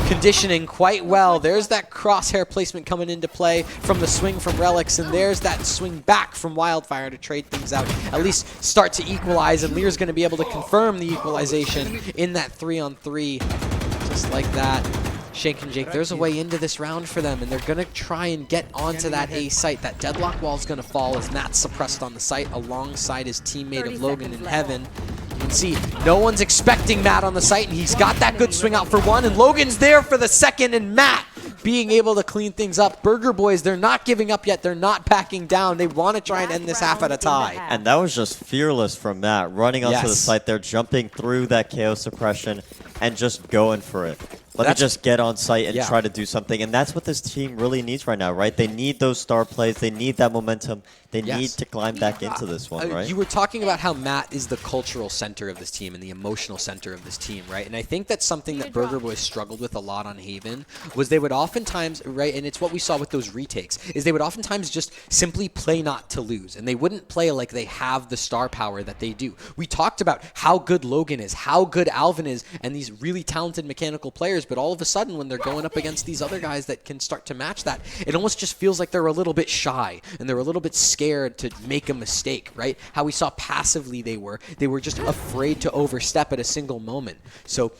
conditioning quite well. There's that crosshair placement coming into play from the swing from Relics, and there's that swing back from Wildfire to trade things out, at least start to equalize, and Lear's going to be able to confirm the equalization in that 3-on-3. Just like that. Shake and Jake, there's a way into this round for them, and they're going to try and get onto that A site. That deadlock wall is going to fall as Matt's suppressed on the site alongside his teammate of Logan in Heaven. You can see no one's expecting Matt on the site, and he's got that good swing out for 1, and Logan's there for the second, and Matt being able to clean things up. Burger Boys, they're not giving up yet. They're not backing down. They want to try and end this half at a tie. And that was just fearless from Matt, running onto the Yes. site there, jumping through that KO suppression, and just going for it. Let me just get on site and try to do something. And that's what this team really needs right now, right? They need those star plays. They need that momentum. They need to climb back into this one, right? You were talking about how Matt is the cultural center of this team and the emotional center of this team, right? And I think that's something that Burger Boys struggled with a lot on Haven, was they would oftentimes, right, and it's what we saw with those retakes, is they would oftentimes just simply play not to lose. And they wouldn't play like they have the star power that they do. We talked about how good Logan is, how good Alvin is, and these really talented mechanical players, but all of a sudden when they're going up against these other guys that can start to match that, it almost just feels like they're a little bit shy and they're a little bit scared to make a mistake, right? How we saw passively they were just afraid to overstep at a single moment. So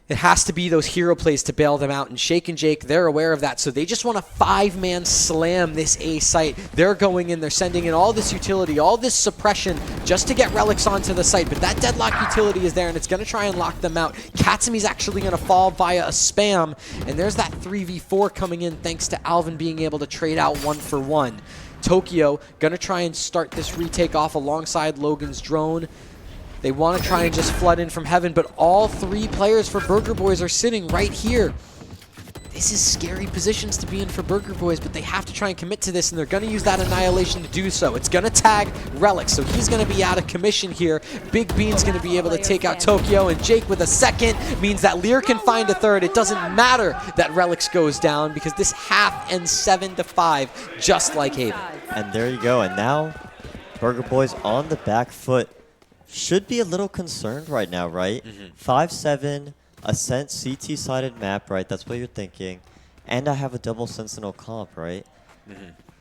it has to be those hero plays to bail them out, and Shake and Jake, they're aware of that, so they just want to 5-man slam this A site. They're going in, they're sending in all this utility, all this suppression just to get Relics onto the site, but that deadlock utility is there, and it's going to try and lock them out. Katsumi's actually going to fall via a spam, and there's that 3v4 coming in thanks to Alvin being able to trade out 1-for-1. Tokyo going to try and start this retake off alongside Logan's drone. They want to try and just flood in from heaven, but all 3 players for Burger Boys are sitting right here. This is scary positions to be in for Burger Boys, but they have to try and commit to this, and they're going to use that Annihilation to do so. It's going to tag Relic, so he's going to be out of commission here. Big Bean's going to be able to take out Tokyo, and Jake with a second means that Lear can find a third. It doesn't matter that Relics goes down because this half ends 7-5, just like Haven. And there you go. And now Burger Boys on the back foot. Should be a little concerned right now, right? 5-7, Ascent CT-sided map, right? That's what you're thinking. And I have a double Sentinel comp, right?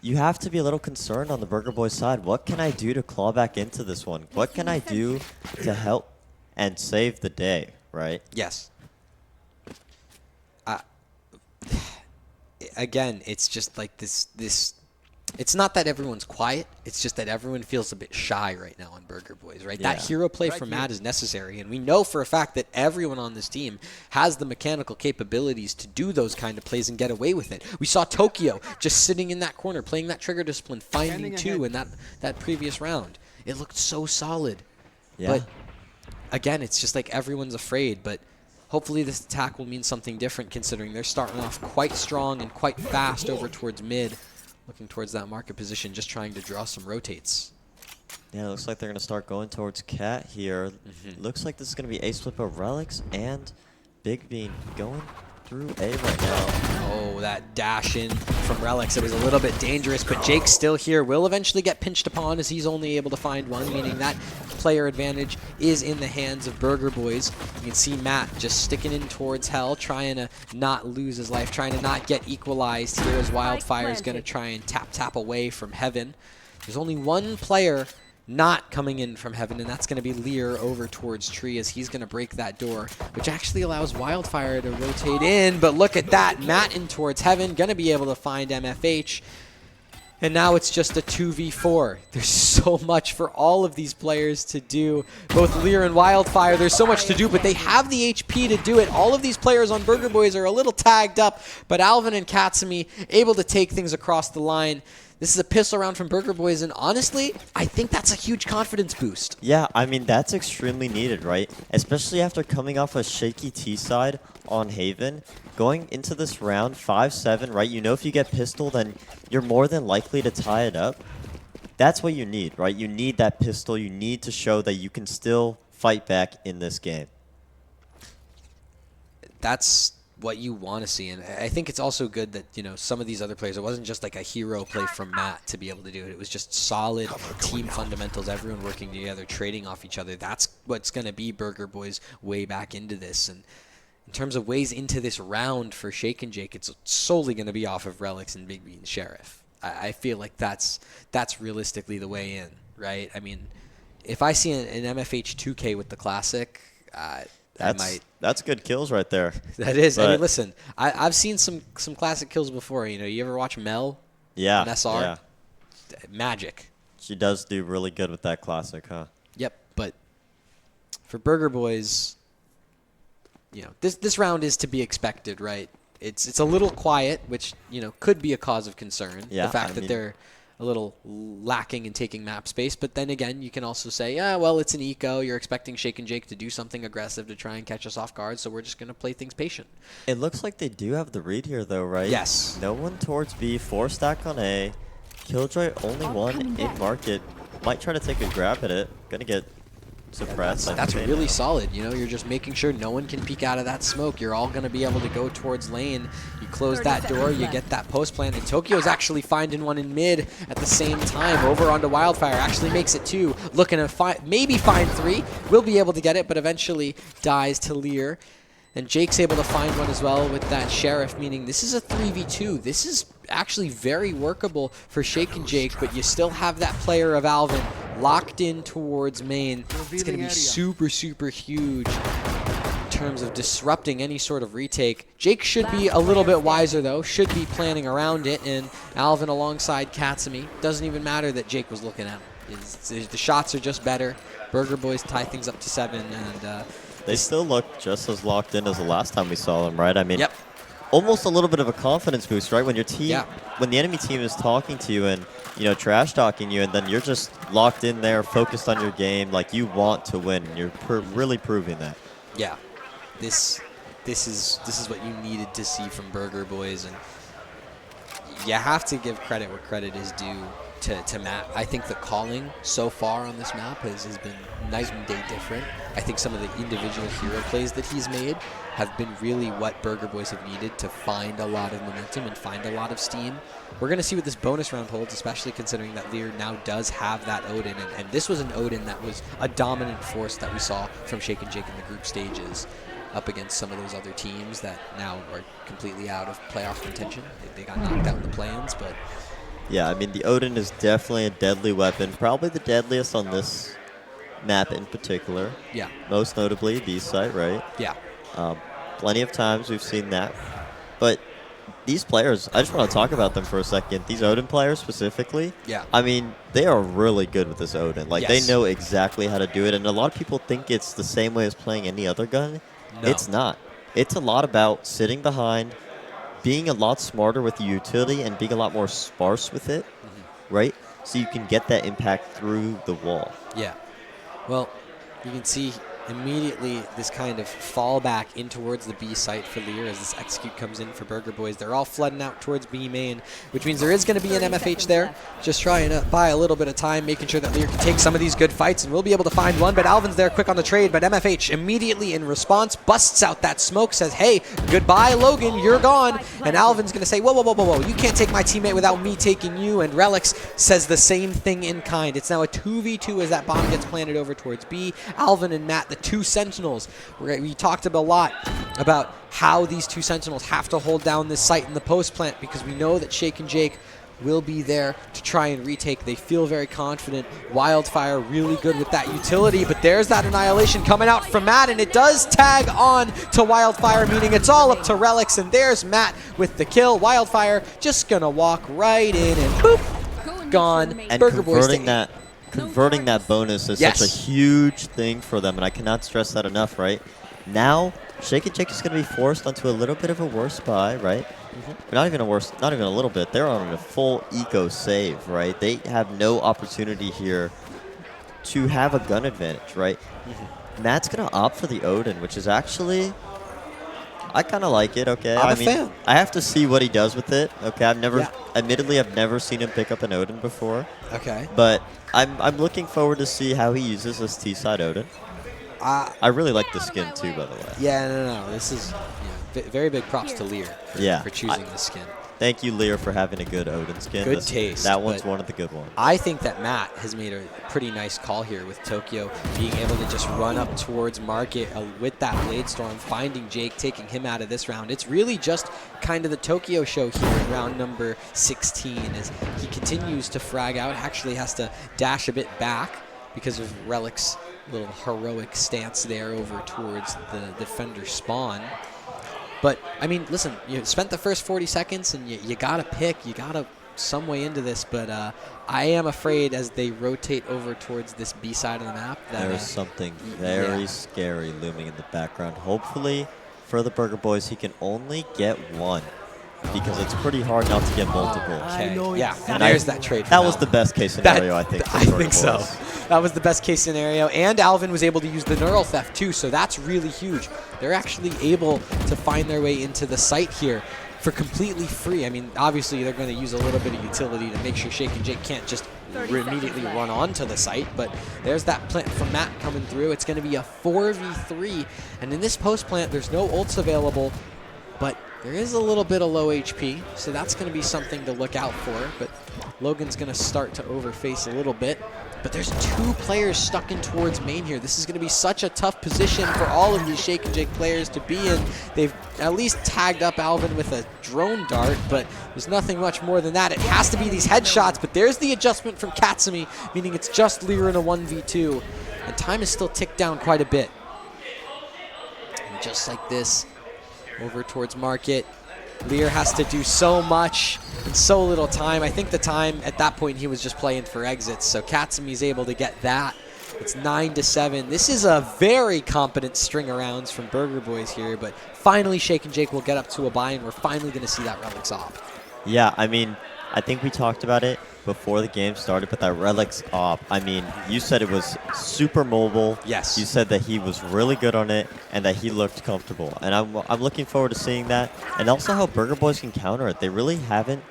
You have to be a little concerned on the Burger Boys side. What can I do to claw back into this one? What can I do to help and save the day, right? Yes. Again, it's just like this. It's not that everyone's quiet. It's just that everyone feels a bit shy right now on Burger Boys, right? Yeah. That hero play from Matt is necessary, and we know for a fact that everyone on this team has the mechanical capabilities to do those kind of plays and get away with it. We saw Tokyo just sitting in that corner, playing that trigger discipline, finding 2 in that previous round. It looked so solid. Yeah. But again, it's just like everyone's afraid, but hopefully this attack will mean something different considering they're starting off quite strong and quite fast over towards mid. Looking towards that market position, just trying to draw some rotates. Yeah, it looks like they're going to start going towards Cat here. Looks like this is going to be Ace Flip of Relics and Big Bean going through A right now. Oh, that dash in from Relics. It was a little bit dangerous, but Jake's still here. Will eventually get pinched upon as he's only able to find one, meaning that player advantage is in the hands of Burger Boys. You can see Matt just sticking in towards Hell, trying to not lose his life, trying to not get equalized here as Wildfire is going to try and tap away from Heaven. There's only one player not coming in from Heaven, and that's going to be Lear over towards Tree as he's going to break that door, which actually allows Wildfire to rotate in. But look at that, Matt in towards Heaven, going to be able to find MFH. And now it's just a 2v4. There's so much for all of these players to do. Both Lear and Wildfire, there's so much to do, but they have the HP to do it. All of these players on Burger Boys are a little tagged up, but Alvin and Katsumi able to take things across the line. This is a pistol round from Burger Boys, and honestly, I think that's a huge confidence boost. Yeah, I mean, that's extremely needed, right? Especially after coming off a shaky T side on Haven. Going into this round, 5-7, right? You know if you get pistol, then you're more than likely to tie it up. That's what you need, right? You need that pistol. You need to show that you can still fight back in this game. That's what you want to see, and I think it's also good that, you know, some of these other players, it wasn't just like a hero play from Matt to be able to do it. It was just solid team fundamentals, everyone working together, trading off each other. That's what's going to be Burger Boys way back into this. And in terms of ways into this round for Shake and Jake, it's solely going to be off of Relics and Big Bean Sheriff. I feel like that's realistically the way in, right? I mean, if I see an MFH 2K with the Classic, That's good kills right there. That is. I mean, listen, I've seen some classic kills before. You know, you ever watch Mel? Yeah. On SR? Yeah. Magic. She does do really good with that classic, huh? Yep. But for Burger Boys, you know, this round is to be expected, right? it's a little quiet, which could be a cause of concern. Yeah, the fact that they're a little lacking in taking map space. But then again, you can also say, well, it's an eco. You're expecting Shake and Jake to do something aggressive to try and catch us off guard, so we're just going to play things patient. It looks like they do have the read here, though, right? Yes. No one towards B. 4 stack on A. Killjoy only one in market. Might try to take a grab at it. Gonna get suppressed. That's really solid. You're just making sure no one can peek out of that smoke. You're all going to be able to go towards lane. You close that door, you get that post plant, and Tokyo's actually finding one in mid at the same time. Over onto Wildfire, actually makes it 2. Looking to maybe find 3. Will be able to get it, but eventually dies to Lear. And Jake's able to find one as well with that Sheriff, meaning this is a 3v2. This is actually very workable for Shake and Jake, but you still have that player of Alvin locked in towards main. It's going to be super, super huge in terms of disrupting any sort of retake. Jake should be a little bit wiser, though. Should be planning around it, and Alvin alongside Katsumi. Doesn't even matter that Jake was looking at him. The shots are just better. Burger Boys tie things up to 7, and they still look just as locked in as the last time we saw them, right? I mean, almost a little bit of a confidence boost, right? When your team, when the enemy team is talking to you and trash talking you, and then you're just locked in there, focused on your game, like you want to win. You're really proving that. Yeah, this is what you needed to see from Burger Boys, and you have to give credit where credit is due to Matt. I think the calling so far on this map has been night and day different. I think some of the individual hero plays that he's made have been really what Burger Boys have needed to find a lot of momentum and find a lot of steam. We're going to see what this bonus round holds, especially considering that Lear now does have that Odin, and this was an Odin that was a dominant force that we saw from Shake and Jake in the group stages up against some of those other teams that now are completely out of playoff contention. They got knocked out in the play-ins, but yeah, I mean, the Odin is definitely a deadly weapon, probably the deadliest on this map in particular. Yeah. Most notably, B-site, right? Yeah. Plenty of times we've seen that. But these players, I just want to talk about them for a second. These Odin players specifically, I mean, they are really good with this Odin. Like, they know exactly how to do it, and a lot of people think it's the same way as playing any other gun. No. It's not. It's a lot about sitting behind, being a lot smarter with the utility and being a lot more sparse with it, right? So you can get that impact through the wall. Yeah. Well, you can see immediately this kind of fall back in towards the B site for Lear as this execute comes in for Burger Boys. They're all flooding out towards B main, which means there is going to be an MFH there. Just trying to buy a little bit of time, making sure that Lear can take some of these good fights, and we'll be able to find one. But Alvin's there quick on the trade, but MFH immediately in response busts out that smoke, says, hey, goodbye, Logan, you're gone. And Alvin's going to say, whoa, whoa, whoa, whoa, whoa, you can't take my teammate without me taking you. And Relix says the same thing in kind. It's now a 2v2 as that bomb gets planted over towards B. Alvin and Matt, the 2 Sentinels. We talked a lot about how these 2 Sentinels have to hold down this site in the post plant, because we know that Shake and Jake will be there to try and retake. They feel very confident. Wildfire really good with that utility, but there's that annihilation coming out from Matt, and it does tag on to Wildfire, meaning it's all up to Relix, and there's Matt with the kill. Wildfire just gonna walk right in and boop, gone. And Burger Boys converting that bonus is such a huge thing for them, and I cannot stress that enough, right? Now, Shake and Jake is going to be forced onto a little bit of a worse spy, right? But not even a little bit. They're on a full eco save, right? They have no opportunity here to have a gun advantage, right? Matt's going to opt for the Odin, which is actually, I kind of like it, okay? I'm a fan. I have to see what he does with it, okay? Admittedly, I've never seen him pick up an Odin before. Okay. But I'm looking forward to see how he uses this T-side Odin. I really like the skin too, by the way. Yeah, no. This is very big props to Lear for choosing this skin. Thank you, Lear, for having a good Odin skin. Good taste. That one's one of the good ones. I think that Matt has made a pretty nice call here with Tokyo being able to just run up towards Market with that Blade Storm, finding Jake, taking him out of this round. It's really just kind of the Tokyo show here in round number 16 as he continues to frag out, actually has to dash a bit back because of Relic's little heroic stance there over towards the defender spawn. But, I mean, listen, you spent the first 40 seconds, and you got to pick. You got to some way into this. But I am afraid as they rotate over towards this B side of the map that there's something very scary looming in the background. Hopefully, for the Burger Boys, he can only get one because it's pretty hard not to get multiple. Okay. Yeah, and And there's that trade. That was the best case scenario, I think. For I Burger think so. Boys. That was the best case scenario. And Alvin was able to use the neural theft too, so that's really huge. They're actually able to find their way into the site here for completely free. I mean, obviously they're going to use a little bit of utility to make sure Shake and Jake can't just immediately run onto the site, but there's that plant from Matt coming through. It's going to be a 4v3, and in this post plant, there's no ults available, but there is a little bit of low HP, so that's going to be something to look out for, but Logan's going to start to overface a little bit. But there's 2 players stuck in towards main here. This is going to be such a tough position for all of these Shake and Jake players to be in. They've at least tagged up Alvin with a drone dart, but there's nothing much more than that. It has to be these headshots, but there's the adjustment from Katsumi, meaning it's just Lear in a 1v2. And time is still ticked down quite a bit. And just like this, over towards Market. Lear has to do so much in so little time. I think the time at that point he was just playing for exits, so Katsumi's able to get that. It's 9-7. This is a very competent string of rounds from Burger Boys here, but finally Shake and Jake will get up to a buy, and we're finally going to see that Relics op. Yeah, I mean, I think we talked about it before the game started, but that Relics op, I mean, you said it was super mobile. Yes. You said that he was really good on it and that he looked comfortable. And I'm looking forward to seeing that. And also how Burger Boys can counter it. They really haven't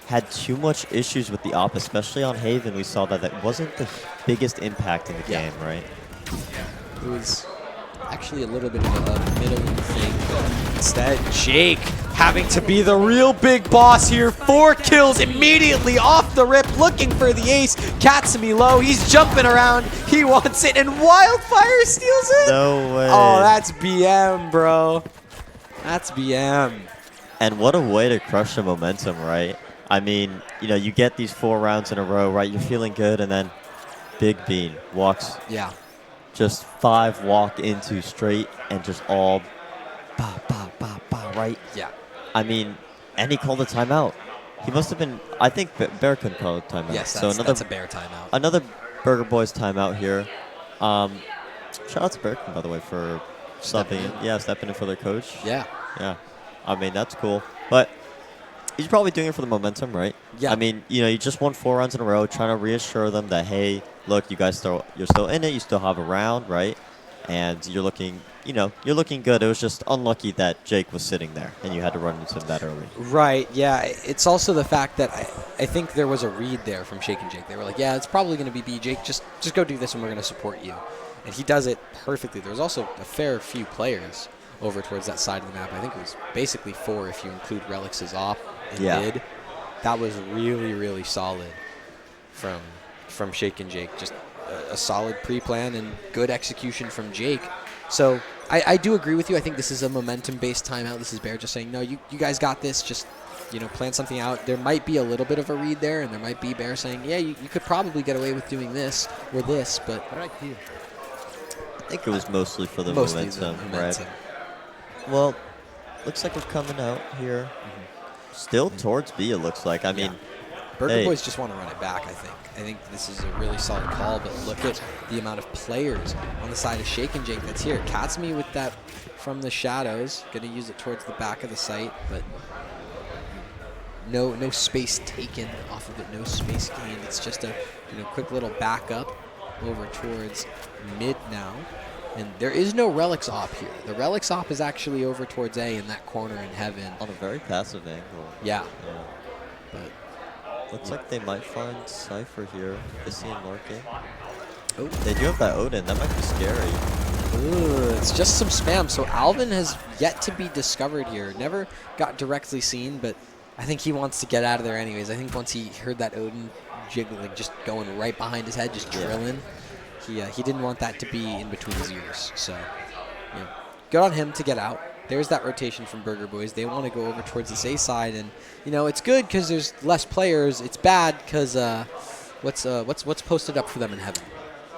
had too much issues with the op, especially on Haven. We saw that that wasn't the biggest impact in the game, right? It was actually a little bit of a middling thing, but instead Jake having to be the real big boss here. 4 kills immediately off the rip, looking for the ace. Katsumi low, he's jumping around, he wants it, and Wildfire steals it? No way. Oh, that's BM, bro. That's BM. And what a way to crush the momentum, right? I mean, you know, you get these 4 rounds in a row, right? You're feeling good, and then Big Bean walks. Yeah. Just 5 walk into straight and just all ba, ba, ba, ba, right? Yeah. I mean, and he called a timeout. He must have been, I think Bear couldn't call a timeout. Yes, that's a Bear timeout. Another Burger Boys timeout here. Shout out to Bearkin, by the way, for stepping in for their coach. Yeah. Yeah. I mean, that's cool. But he's probably doing it for the momentum, right? Yeah. I mean, you know, you just won 4 rounds in a row, trying to reassure them that, hey, look, you guys you're still in it. You still have a round, right? And you're looking, you know, you're looking good. It was just unlucky that Jake was sitting there, and you had to run into him that early. Right, yeah. It's also the fact that I think there was a read there from Shake and Jake. They were like, yeah, it's probably going to be B. Jake, just go do this, and we're going to support you. And he does it perfectly. There was also a fair few players over towards that side of the map. I think it was basically 4 if you include Relics' op in mid. That was really, really solid from Shake and Jake. Just a solid pre-plan and good execution from Jake. So I do agree with you. I think this is a momentum-based timeout. This is Bear just saying, no, you guys got this. Just, you know, plan something out. There might be a little bit of a read there, and there might be Bear saying, yeah, you could probably get away with doing this or this, but I think it was mostly for the momentum, right? Well, looks like we're coming out here. Still towards B, it looks like. I mean, Burger Boys just want to run it back, I think. I think this is a really solid call, but look at the amount of players on the side of Shake and Jake that's here. Katsumi with that from the shadows. Going to use it towards the back of the site, but no space taken off of it, no space gained. It's just a quick little backup over towards mid now. And there is no Relics op here. The Relics op is actually over towards A in that corner in Heaven. On a very passive angle. Yeah. But looks like they might find Cypher here. Dixie and Market. Oh, they do have that Odin. That might be scary. Ooh, it's just some spam. So Alvin has yet to be discovered here. Never got directly seen, but I think he wants to get out of there anyways. I think once he heard that Odin jiggling, just going right behind his head, just drilling, he didn't want that to be in between his ears. So, good on him to get out. There's that rotation from Burger Boys. They want to go over towards this A side, and it's good because there's less players. It's bad because what's posted up for them in Heaven?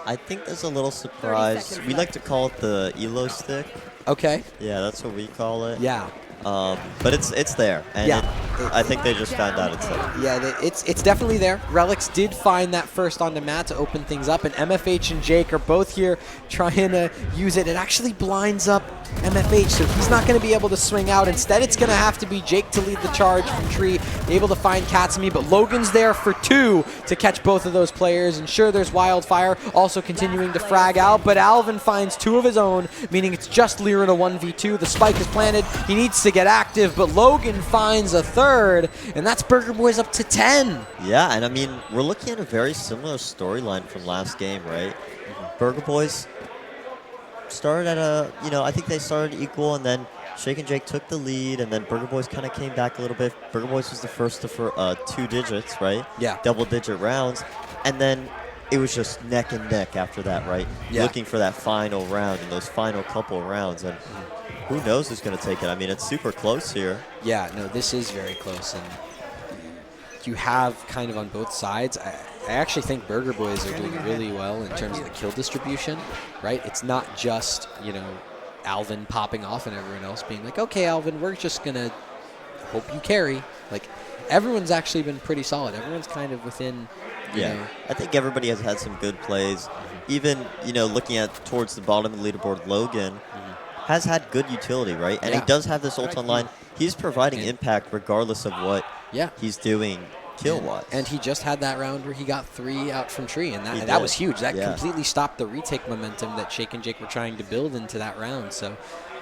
I think there's a little surprise. We like to call it the Elo stick. Okay. Yeah, that's what we call it. Yeah. But it's there, and I think they just found out it's there. Yeah, it's definitely there. Relics did find that first onto Matt to open things up, and MFH and Jake are both here trying to use it. It actually blinds up MFH, so he's not going to be able to swing out. Instead, it's going to have to be Jake to lead the charge from Tree, able to find Katsumi, but Logan's there for 2 to catch both of those players. And sure, there's Wildfire also continuing to frag out, but Alvin finds 2 of his own, meaning it's just Lear in a 1v2. The spike is planted. He needs to get active, but Logan finds a 3rd, and that's Burger Boys up to 10. Yeah, and I mean, we're looking at a very similar storyline from last game, right? Burger Boys started at a, I think they started equal, and then Shake and Jake took the lead, and then Burger Boys kind of came back a little bit. Burger Boys was the first to 2 digits, right? Yeah. Double-digit rounds, and then it was just neck and neck after that, right? Yeah. Looking for that final round and those final couple of rounds, and who knows who's going to take it? I mean, it's super close here. Yeah, no, this is very close, and you have kind of on both sides. I actually think Burger Boys are doing really well in terms of the kill distribution, right? It's not just, Alvin popping off and everyone else being like, okay, Alvin, we're just going to hope you carry. Like, everyone's actually been pretty solid. Everyone's kind of within, you know. I think everybody has had some good plays. Even, looking at towards the bottom of the leaderboard, Logan has had good utility, right? And he does have this ult online. He's providing impact regardless of what he's doing kill-wise. And he just had that round where he got 3 out from Tree, and that was huge. That completely stopped the retake momentum that Shake and Jake were trying to build into that round. So,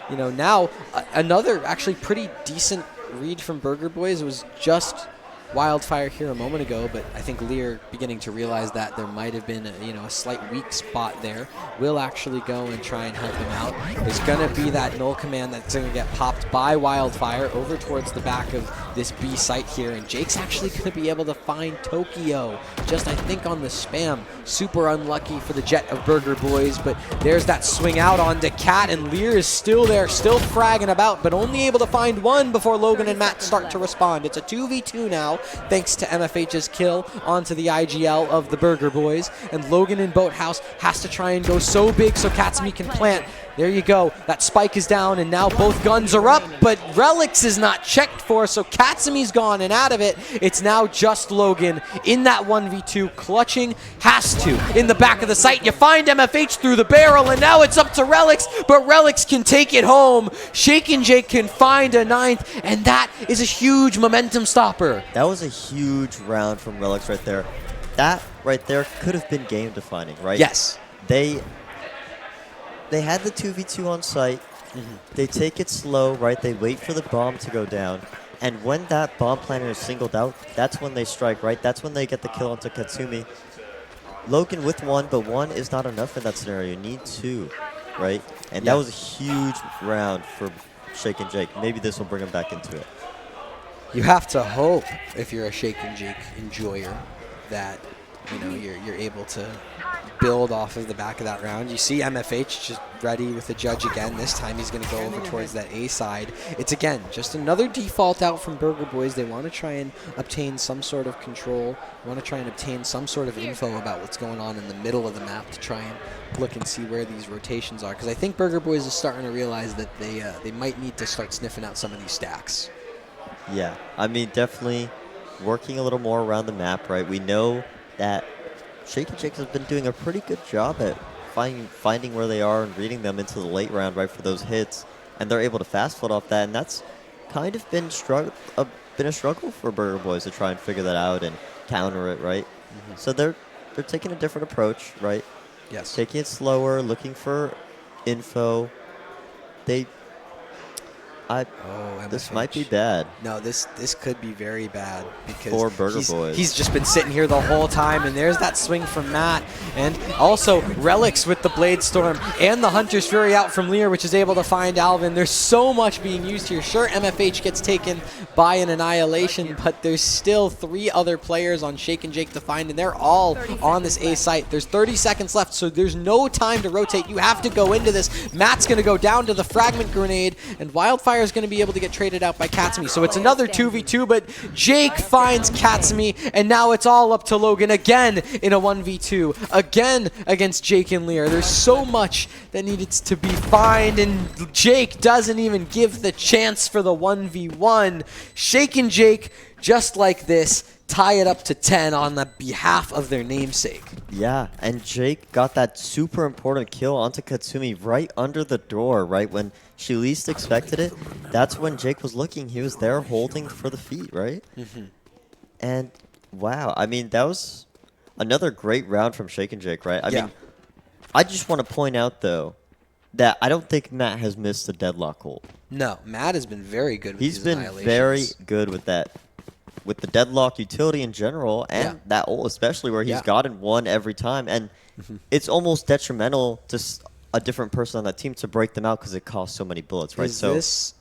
now another actually pretty decent read from Burger Boys. It was just Wildfire here a moment ago, but I think Lear beginning to realize that there might have been a slight weak spot there. Will actually go and try and help him out. There's going to be that null command that's going to get popped by Wildfire over towards the back of this B site here, and Jake's actually going to be able to find Tokyo just, I think, on the spam. Super unlucky for the Jet of Burger Boys, but there's that swing out onto Cat, and Lear is still there, still fragging about, but only able to find 1 before Logan and Matt start to respond. It's a 2v2 now, thanks to MFH's kill onto the IGL of the Burger Boys, and Logan in Boathouse has to try and go so big so Katsumi can plant. There you go. That spike is down, and now both guns are up, but Relics is not checked for, so Katsumi's gone and out of it. It's now just Logan in that 1v2, clutching, has to. In the back of the site, you find MFH through the barrel, and now it's up to Relics, but Relics can take it home. Shake and Jake can find a 9th, and that is a huge momentum stopper. That was a huge round from Relics right there. That right there could have been game defining, right? Yes. They had the 2v2 on site. They take it slow, right? They wait for the bomb to go down. And when that bomb planter is singled out, that's when they strike, right? That's when they get the kill onto Katsumi. Logan with 1, but 1 is not enough in that scenario. You need 2, right? And that was a huge round for Shake and Jake. Maybe this will bring them back into it. You have to hope, if you're a Shake and Jake enjoyer, that you're able to build off of the back of that round. You see MFH just ready with the judge again. This time he's going to go over towards that A side. It's, again, just another default out from Burger Boys. They want to try and obtain some sort of control. They want to try and obtain some sort of info about what's going on in the middle of the map to try and look and see where these rotations are. Because I think Burger Boys is starting to realize that they might need to start sniffing out some of these stacks. Yeah, I mean, definitely working a little more around the map, right? We know that Shake and Jake has been doing a pretty good job at finding where they are and reading them into the late round, right, for those hits, and they're able to fast foot off that, and that's kind of been a struggle for Burger Boys to try and figure that out and counter it, right? So they're taking a different approach, right? Yes. Taking it slower, looking for info. This might be bad. No, this could be very bad because for Burger Boys. He's just been sitting here the whole time, and there's that swing from Matt, and also Relics with the Blade Storm and the Hunter's Fury out from Lear, which is able to find Alvin. There's so much being used here. Sure, MFH gets taken by an annihilation, but there's still 3 other players on Shake and Jake to find, and they're all on this A site. There's 30 seconds left, so there's no time to rotate. You have to go into this. Matt's going to go down to the fragment grenade, and Wildfire Wildfire is going to be able to get traded out by Katsumi. So it's another 2v2, but Jake finds Katsumi, and now it's all up to Logan again in a 1v2, again against Jake and Lear. There's so much that needed to be found, and Jake doesn't even give the chance for the 1v1. Shake and Jake, just like this, tie it up to 10 on the behalf of their namesake. Yeah, and Jake got that super important kill onto Katsumi right under the door, right when she least expected it. That's when Jake was looking. He was there holding for the feet, right? And wow, I mean, that was another great round from Shake and Jake, right? I mean, I just want to point out, though, that I don't think Matt has missed a deadlock hold. No, Matt has been very good with He's these been very good with that. With the deadlock utility in general, and that ult especially, where he's gotten one every time, and it's almost detrimental to a different person on that team to break them out because it costs so many bullets, right? This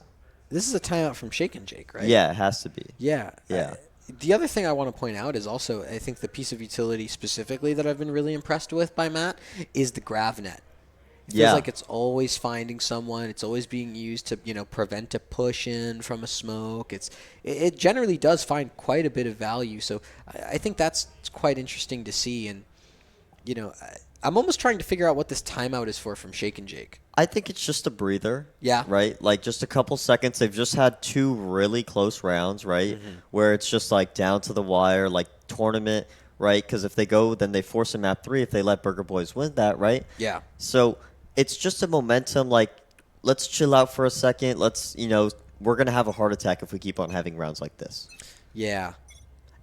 is a timeout from Shake and Jake, right? Yeah, it has to be. Yeah. Yeah. The other thing I want to point out is also, I think the piece of utility specifically that I've been really impressed with by Matt is the grav net. It feels like it's always finding someone. It's always being used to, prevent a push in from a smoke. It generally does find quite a bit of value. So I think that's quite interesting to see. And, I'm almost trying to figure out what this timeout is for from Shake and Jake. I think it's just a breather. Yeah. Right? Like just a couple seconds. They've just had 2 really close rounds, right? Where it's just like down to the wire, like tournament, right? Because if they go, then they force a map 3 if they let Burger Boys win that, right? Yeah. So it's just a momentum, like, let's chill out for a second. Let's, we're going to have a heart attack if we keep on having rounds like this. Yeah.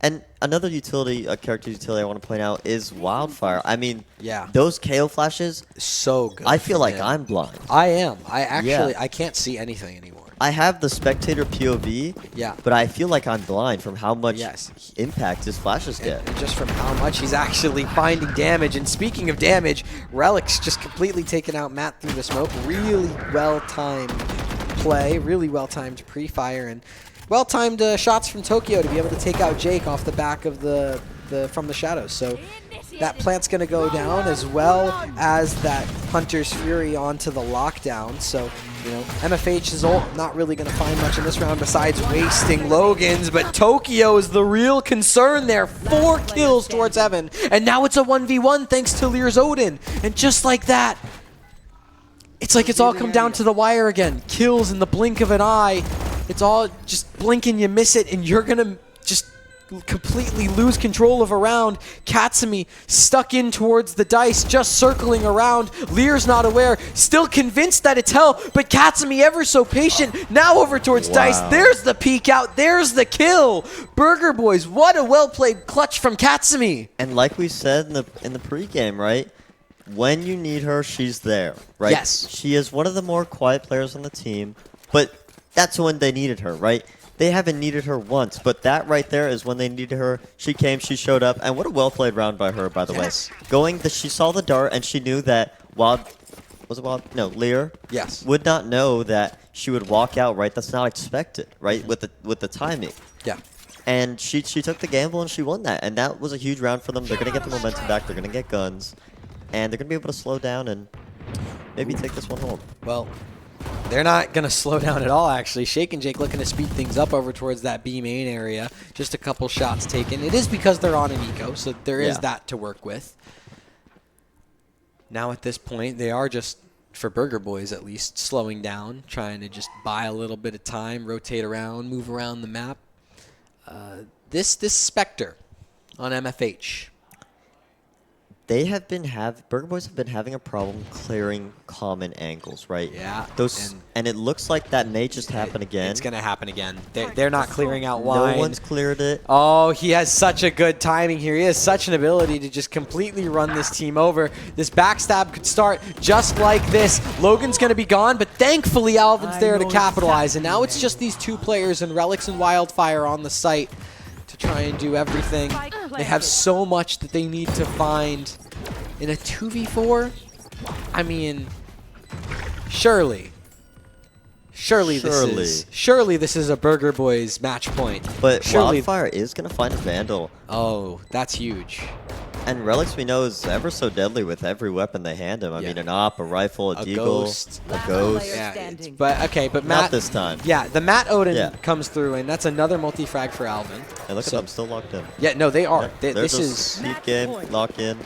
And another utility, a character utility I want to point out is Wildfire. I mean, yeah, those KO flashes, so good. I feel like I'm blind. I am. I can't see anything anymore. I have the spectator POV, but I feel like I'm blind from how much impact his flashes get. And just from how much he's actually finding damage. And speaking of damage, Relic's just completely taken out Matt through the smoke. Really well-timed play, really well-timed pre-fire, and well-timed shots from Tokyo to be able to take out Jake off the back of from the shadows. So that plant's going to go down, as well as that Hunter's Fury onto the lockdown. So, MFH's ult not really going to find much in this round besides wasting Logan's, but Tokyo is the real concern there. 4 kills towards Evan, and now it's a 1v1 thanks to Lear's Odin. And just like that, it's like it's all come down to the wire again. Kills in the blink of an eye. It's all just blink and you miss it, and you're going to just completely lose control of a round. Katsumi stuck in towards the dice, just circling around. Lear's not aware, still convinced that it's hell, but Katsumi ever so patient. Now over towards dice. There's the peek out. There's the kill. Burger Boys, what a well-played clutch from Katsumi. And like we said in the pregame, right? When you need her, she's there, right? Yes. She is one of the more quiet players on the team, but that's when they needed her, right? They haven't needed her once, but that right there is when they needed her. She came, she showed up, and what a well-played round by her, by the way. She saw the dart, and she knew that Lear would not know that she would walk out, right? That's not expected, right? With the timing. Yeah. And she took the gamble, and she won that, and that was a huge round for them. They're going to get the momentum back. They're going to get guns, and they're going to be able to slow down and maybe take this one home. Well, they're not going to slow down at all, actually. Shake and Jake looking to speed things up over towards that B main area. Just a couple shots taken. It is because they're on an eco, so there is that to work with. Now at this point, they are just, for Burger Boys at least, slowing down, trying to just buy a little bit of time, rotate around, move around the map. This Spectre on MFH. Burger Boys have been having a problem clearing common angles, right? Yeah. And it looks like that may just happen again. It's going to happen again. They're not clearing out wine. No one's cleared it. Oh, he has such a good timing here. He has such an ability to just completely run this team over. This backstab could start just like this. Logan's going to be gone, but thankfully Alvin's there to capitalize. And now it's just these 2 players and Relics and Wildfire on the site to try and do everything. They have so much that they need to find in a 2v4. I mean, surely this is a Burger Boys match point. But surely Wildfire is going to find a Vandal. Oh, that's huge. And Relics we know is ever so deadly with every weapon they hand him. I mean, an AWP, a rifle, a deagle, ghost. a ghost. Yeah, but Matt. Not this time. Yeah, the Matt Odin comes through, and that's another multi-frag for Alvin. And look at them, still locked in. Yeah, no, they are. Yeah, This is peak game, lock in.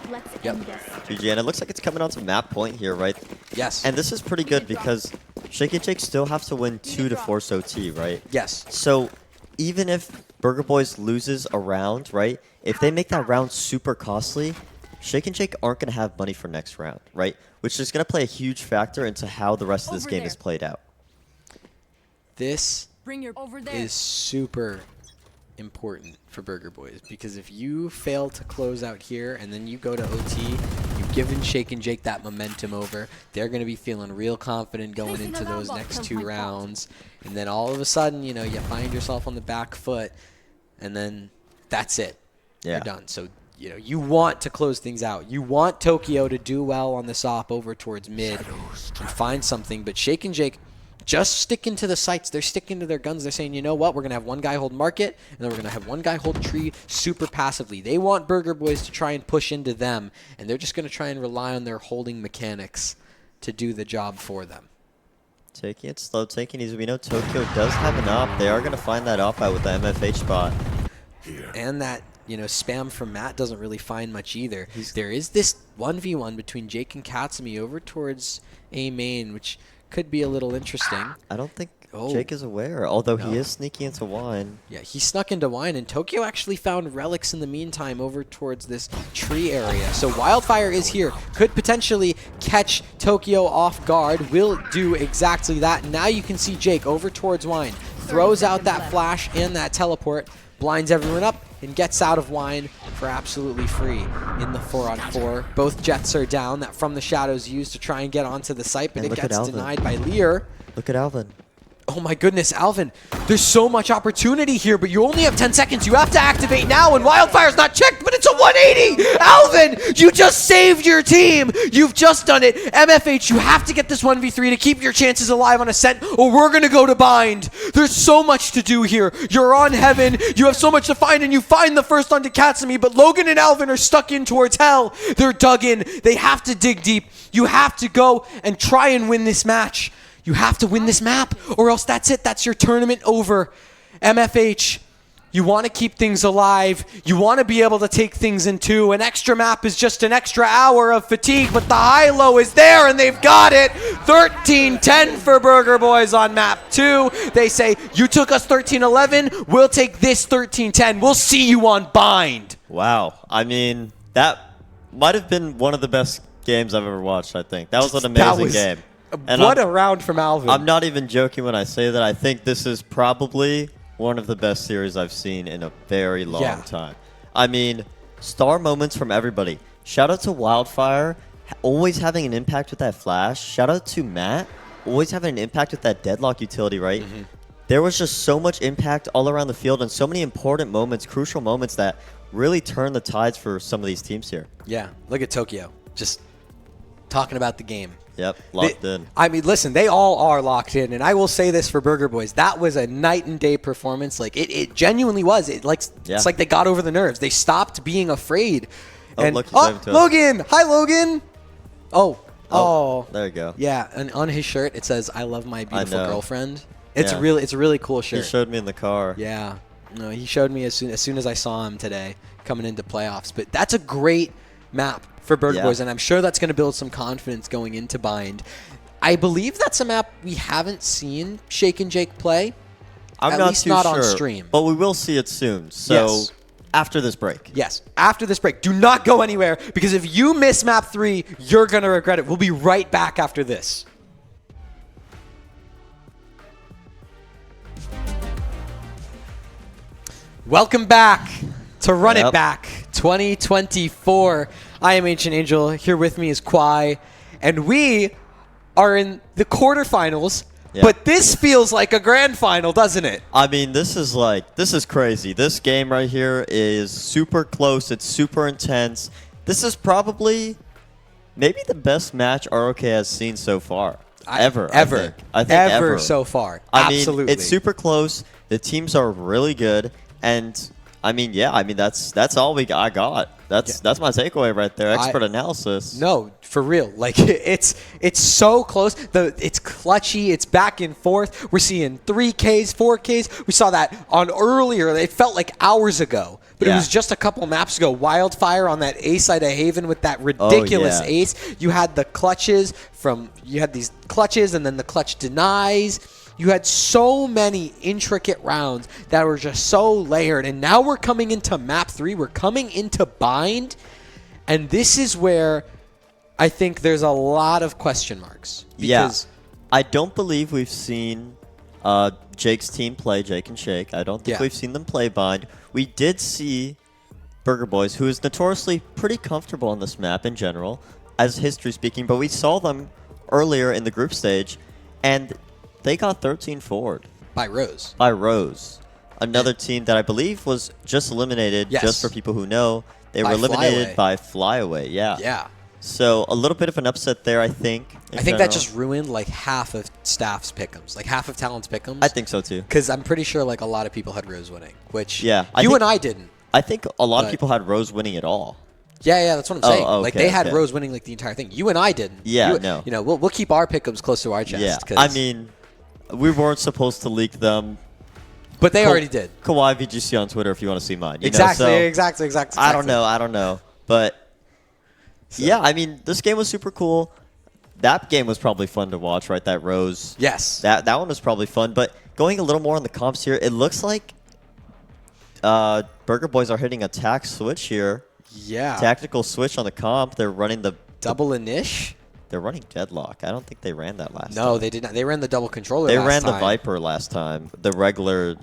Yep. GG, and it looks like it's coming on to map point here, right? Yes. And this is pretty good because Shake and Shake still have to win 2 to force OT, right? Yes. So even if Burger Boys loses a round, right? If they make that round super costly, Shake and Shake aren't going to have money for next round, right? Which is going to play a huge factor into how the rest of this game is played out. This is super important for Burger Boys because if you fail to close out here and then you go to OT, you've given Shake and Jake that momentum over. They're going to be feeling real confident going into those next 2 rounds. And then all of a sudden, you know, you find yourself on the back foot and then that's it. Yeah. You're done. So, you know, you want to close things out. You want Tokyo to do well on this op over towards mid and find something. But Shake and Jake just sticking to the sights. They're sticking to their guns. They're saying, you know what? We're going to have one guy hold market, and then we're going to have one guy hold tree super passively. They want Burger Boys to try and push into them, and they're just going to try and rely on their holding mechanics to do the job for them. Taking it slow, taking it easy. We know Tokyo does have an op. They are going to find that op out with the MFH spot. And that, you know, spam from Matt doesn't really find much either. There is this 1v1 between Jake and Katsumi over towards A main, which could be a little interesting. I don't think Jake is aware, although he is sneaking into wine. Yeah, he snuck into wine, and Tokyo actually found relics in the meantime over towards this tree area. So Wildfire is here, could potentially catch Tokyo off guard, will do exactly that. Now you can see Jake over towards wine, throws out that flash and that teleport, blinds everyone up, and gets out of wine for absolutely free in the 4-on-4. Both jets are down that From the Shadows used to try and get onto the site, but it gets denied by Lear. Look at Alvin. Oh my goodness, Alvin, there's so much opportunity here, but you only have 10 seconds. You have to activate now, and Wildfire's not checked, but it's a 180! Alvin, you just saved your team! You've just done it. MFH, you have to get this 1v3 to keep your chances alive on Ascent, or we're going to go to Bind. There's so much to do here. You're on Heaven, you have so much to find, and you find the first onto Katsumi, but Logan and Alvin are stuck in towards Hell. They're dug in. They have to dig deep. You have to go and try and win this match. You have to win this map, or else that's it. That's your tournament over. MFH, you want to keep things alive. You want to be able to take things in 2. An extra map is just an extra hour of fatigue, but the high-low is there, and they've got it. 13-10 for Burger Boys on map 2. They say, you took us 13-11. We'll take this 13-10. We'll see you on Bind. Wow. I mean, that might have been one of the best games I've ever watched, I think. That was an amazing game. And what a round from Alvin. I'm not even joking when I say that. I think this is probably one of the best series I've seen in a very long time. I mean, star moments from everybody. Shout out to Wildfire, always having an impact with that flash. Shout out to Matt, always having an impact with that deadlock utility, right? There was just so much impact all around the field and so many important moments, crucial moments that really turned the tides for some of these teams here. Yeah, look at Tokyo. Just talking about the game. Yep, locked in. I mean, listen, they all are locked in, and I will say this for Burger Boys. That was a night and day performance. Like, it genuinely was. It's like they got over the nerves. They stopped being afraid. And, Logan! Hi, Logan! Oh. There you go. Yeah, and on his shirt, it says, I love my beautiful girlfriend. It's a really cool shirt. He showed me in the car. Yeah. No, he showed me as soon as I saw him today coming into playoffs. But that's a great map for Burger Boys, and I'm sure that's going to build some confidence going into Bind. I believe that's a map we haven't seen Shake and Jake play. I'm at least not on stream. But we will see it soon. So after this break. Yes, after this break. Do not go anywhere, because if you miss map 3, you're going to regret it. We'll be right back after this. Welcome back to Run It Back 2024. I am Ancient Angel. Here with me is Kwai. And we are in the quarterfinals. But this feels like a grand final, doesn't it? I mean, this is crazy. This game right here is super close. It's super intense. This is probably maybe the best match ROK has seen so far. Ever. I think ever so far. Absolutely. I mean, it's super close. The teams are really good. And I mean, yeah. I mean, that's all I got. That's my takeaway right there. Expert analysis. No, for real. Like it's so close. It's clutchy. It's back and forth. We're seeing 3Ks, 4Ks. We saw that on earlier. It felt like hours ago, but it was just a couple maps ago. Wildfire on that A side of Haven with that ridiculous ace. You had the clutches these clutches, and then the clutch denies. You had so many intricate rounds that were just so layered. And now we're coming into map 3. We're coming into bind. And this is where I think there's a lot of question marks. Because I don't believe we've seen Jake's team play, Jake and Shake. I don't think we've seen them play bind. We did see Burger Boys, who is notoriously pretty comfortable on this map in general, as history speaking. But we saw them earlier in the group stage. And they got 13 forward. By Rose. By Rose. Another team that I believe was just eliminated, just for people who know. They were eliminated by Flyaway, Yeah. So a little bit of an upset there, I think. I think that just ruined like half of Staff's pick'ems, like half of Talon's pick'ems. I think so too. Because I'm pretty sure like a lot of people had Rose winning, which you and I didn't. I think a lot of people had Rose winning it all. Yeah, that's what I'm saying. Okay, like they had Rose winning like the entire thing. You and I didn't. Yeah, no. You know, we'll keep our pick'ems close to our chest. Yeah, I mean, we weren't supposed to leak them. But they already did. Kawhi VGC on Twitter if you want to see mine. Exactly. I don't know. But yeah, I mean, this game was super cool. That game was probably fun to watch, right? That Rose. Yes. That one was probably fun. But going a little more on the comps here, it looks like Burger Boys are hitting a tac switch here. Yeah. Tactical switch on the comp. They're running the double inish. They're running Deadlock. I don't think they ran that last time. No, they did not. They ran the double controller They last ran time. the Viper last time. The regular,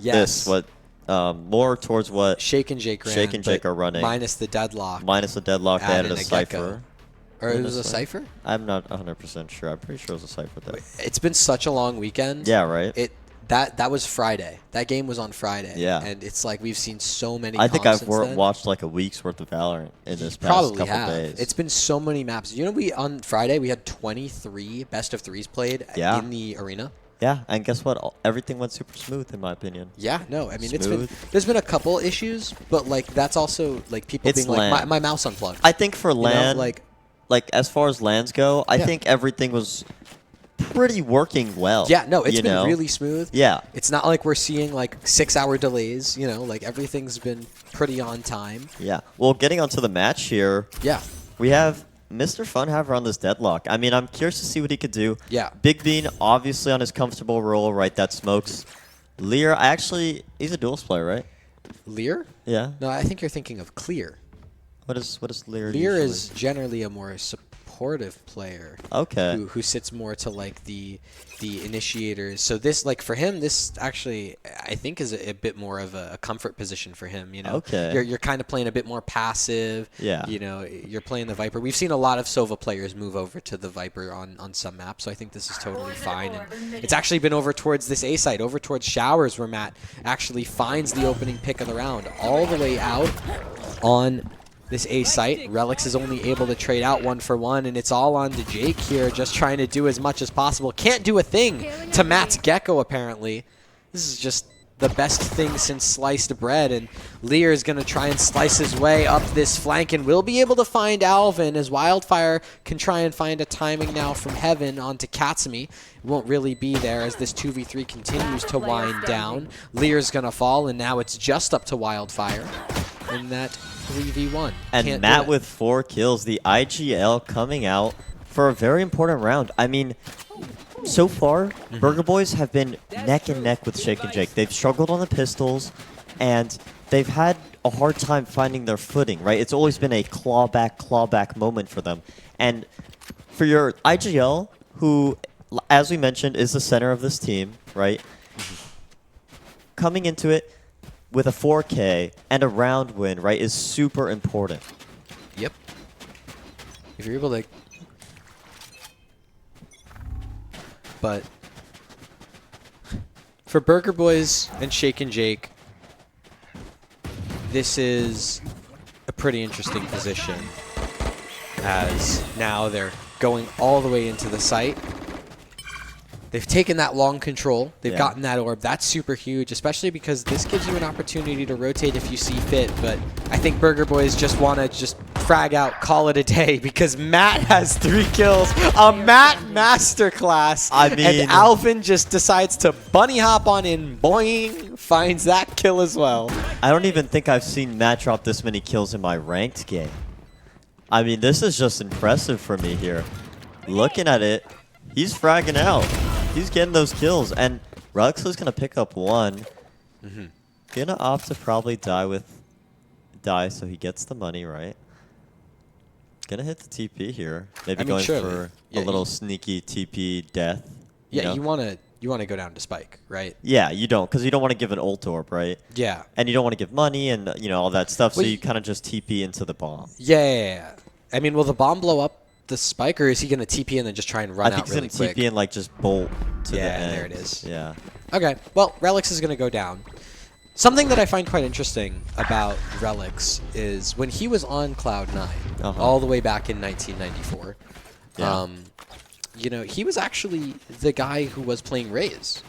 more towards what Shake and Jake ran. Shake and Jake are running. Minus the Deadlock. They added a Cypher. Or it was a Cypher? I'm not 100% sure. I'm pretty sure it was a Cypher, though. It's been such a long weekend. Yeah, right? That was Friday. That game was on Friday. Yeah. And it's like we've seen so many I think I've since then. watched like a week's worth of Valorant in this past couple days. It's been so many maps. You know, on Friday we had 23 best of threes played in the arena. Yeah, and guess what? Everything went super smooth in my opinion. Yeah, no, I mean there's been a couple issues, but like that's also like people being like my mouse unplugged. I think for LAN, like as far as LANs go, I think everything was pretty working well. Yeah, no, it's been really smooth. Yeah. It's not like we're seeing like 6-hour delays, like everything's been pretty on time. Yeah. Well, getting onto the match here. Yeah. We have Mr. Funhaver on this Deadlock. I mean, I'm curious to see what he could do. Yeah. Big Bean, obviously on his comfortable role, right? That smokes. Lear, he's a duels player, right? Lear? Yeah. No, I think you're thinking of Clear. What is Lear? Lear is generally a more supportive player. Okay. Who sits more to like the initiators. So this, like for him, this actually I think is a bit more of a comfort position for him. Okay. You're kind of playing a bit more passive. Yeah. You're playing the Viper. We've seen a lot of Sova players move over to the Viper on some maps, so I think this is totally fine. And it's actually been over towards this A site, over towards Showers, where Matt actually finds the opening pick of the round, all the way out on this A site. Relix is only able to trade out 1-for-1, and it's all on to Jake here, just trying to do as much as possible. Can't do a thing to Matt's Gecko, apparently. This is just the best thing since sliced bread, and Lear is going to try and slice his way up this flank, and will be able to find Alvin, as Wildfire can try and find a timing now from Heaven onto Katsumi. It won't really be there as this 2v3 continues to wind down. Lear's going to fall, and now it's just up to Wildfire in that 3v1. And Matt with 4 kills, the IGL coming out for a very important round. I mean, so far, Burger Boys have been neck and neck with Shake and Jake. They've struggled on the pistols, and they've had a hard time finding their footing, right? It's always been a clawback moment for them. And for your IGL, who, as we mentioned, is the center of this team, right? Coming into it with a 4K and a round win, right, is super important. Yep. If you're able to... But for Burger Boys and Shake and Jake, this is a pretty interesting position, as now they're going all the way into the site. They've taken that long control. They've gotten that orb. That's super huge, especially because this gives you an opportunity to rotate if you see fit. But I think Burger Boys just want to just frag out, call it a day, because Matt has 3 kills. A Matt masterclass. I mean, and Alvin just decides to bunny hop on in, boing, finds that kill as well. I don't even think I've seen Matt drop this many kills in my ranked game. I mean, this is just impressive for me here. Looking at it, he's fragging out. He's getting those kills, and Rux is gonna pick up 1. Gonna opt to probably die so he gets the money, right? Gonna hit the TP here. Maybe going for a little sneaky TP death. Yeah, you wanna go down to Spike, right? Yeah, you don't, because you don't want to give an ult orb, right? Yeah. And you don't want to give money and all that stuff, so you kind of just TP into the bomb. Yeah. I mean, will the bomb blow up the Spike, or is he going to TP and then just try and run out really quick? I think he's going to TP and like just bolt to the end. Yeah, there it is. Yeah. Okay, well, Relix is going to go down. Something that I find quite interesting about Relix is when he was on Cloud9, all the way back in 1994, he was actually the guy who was playing Raze.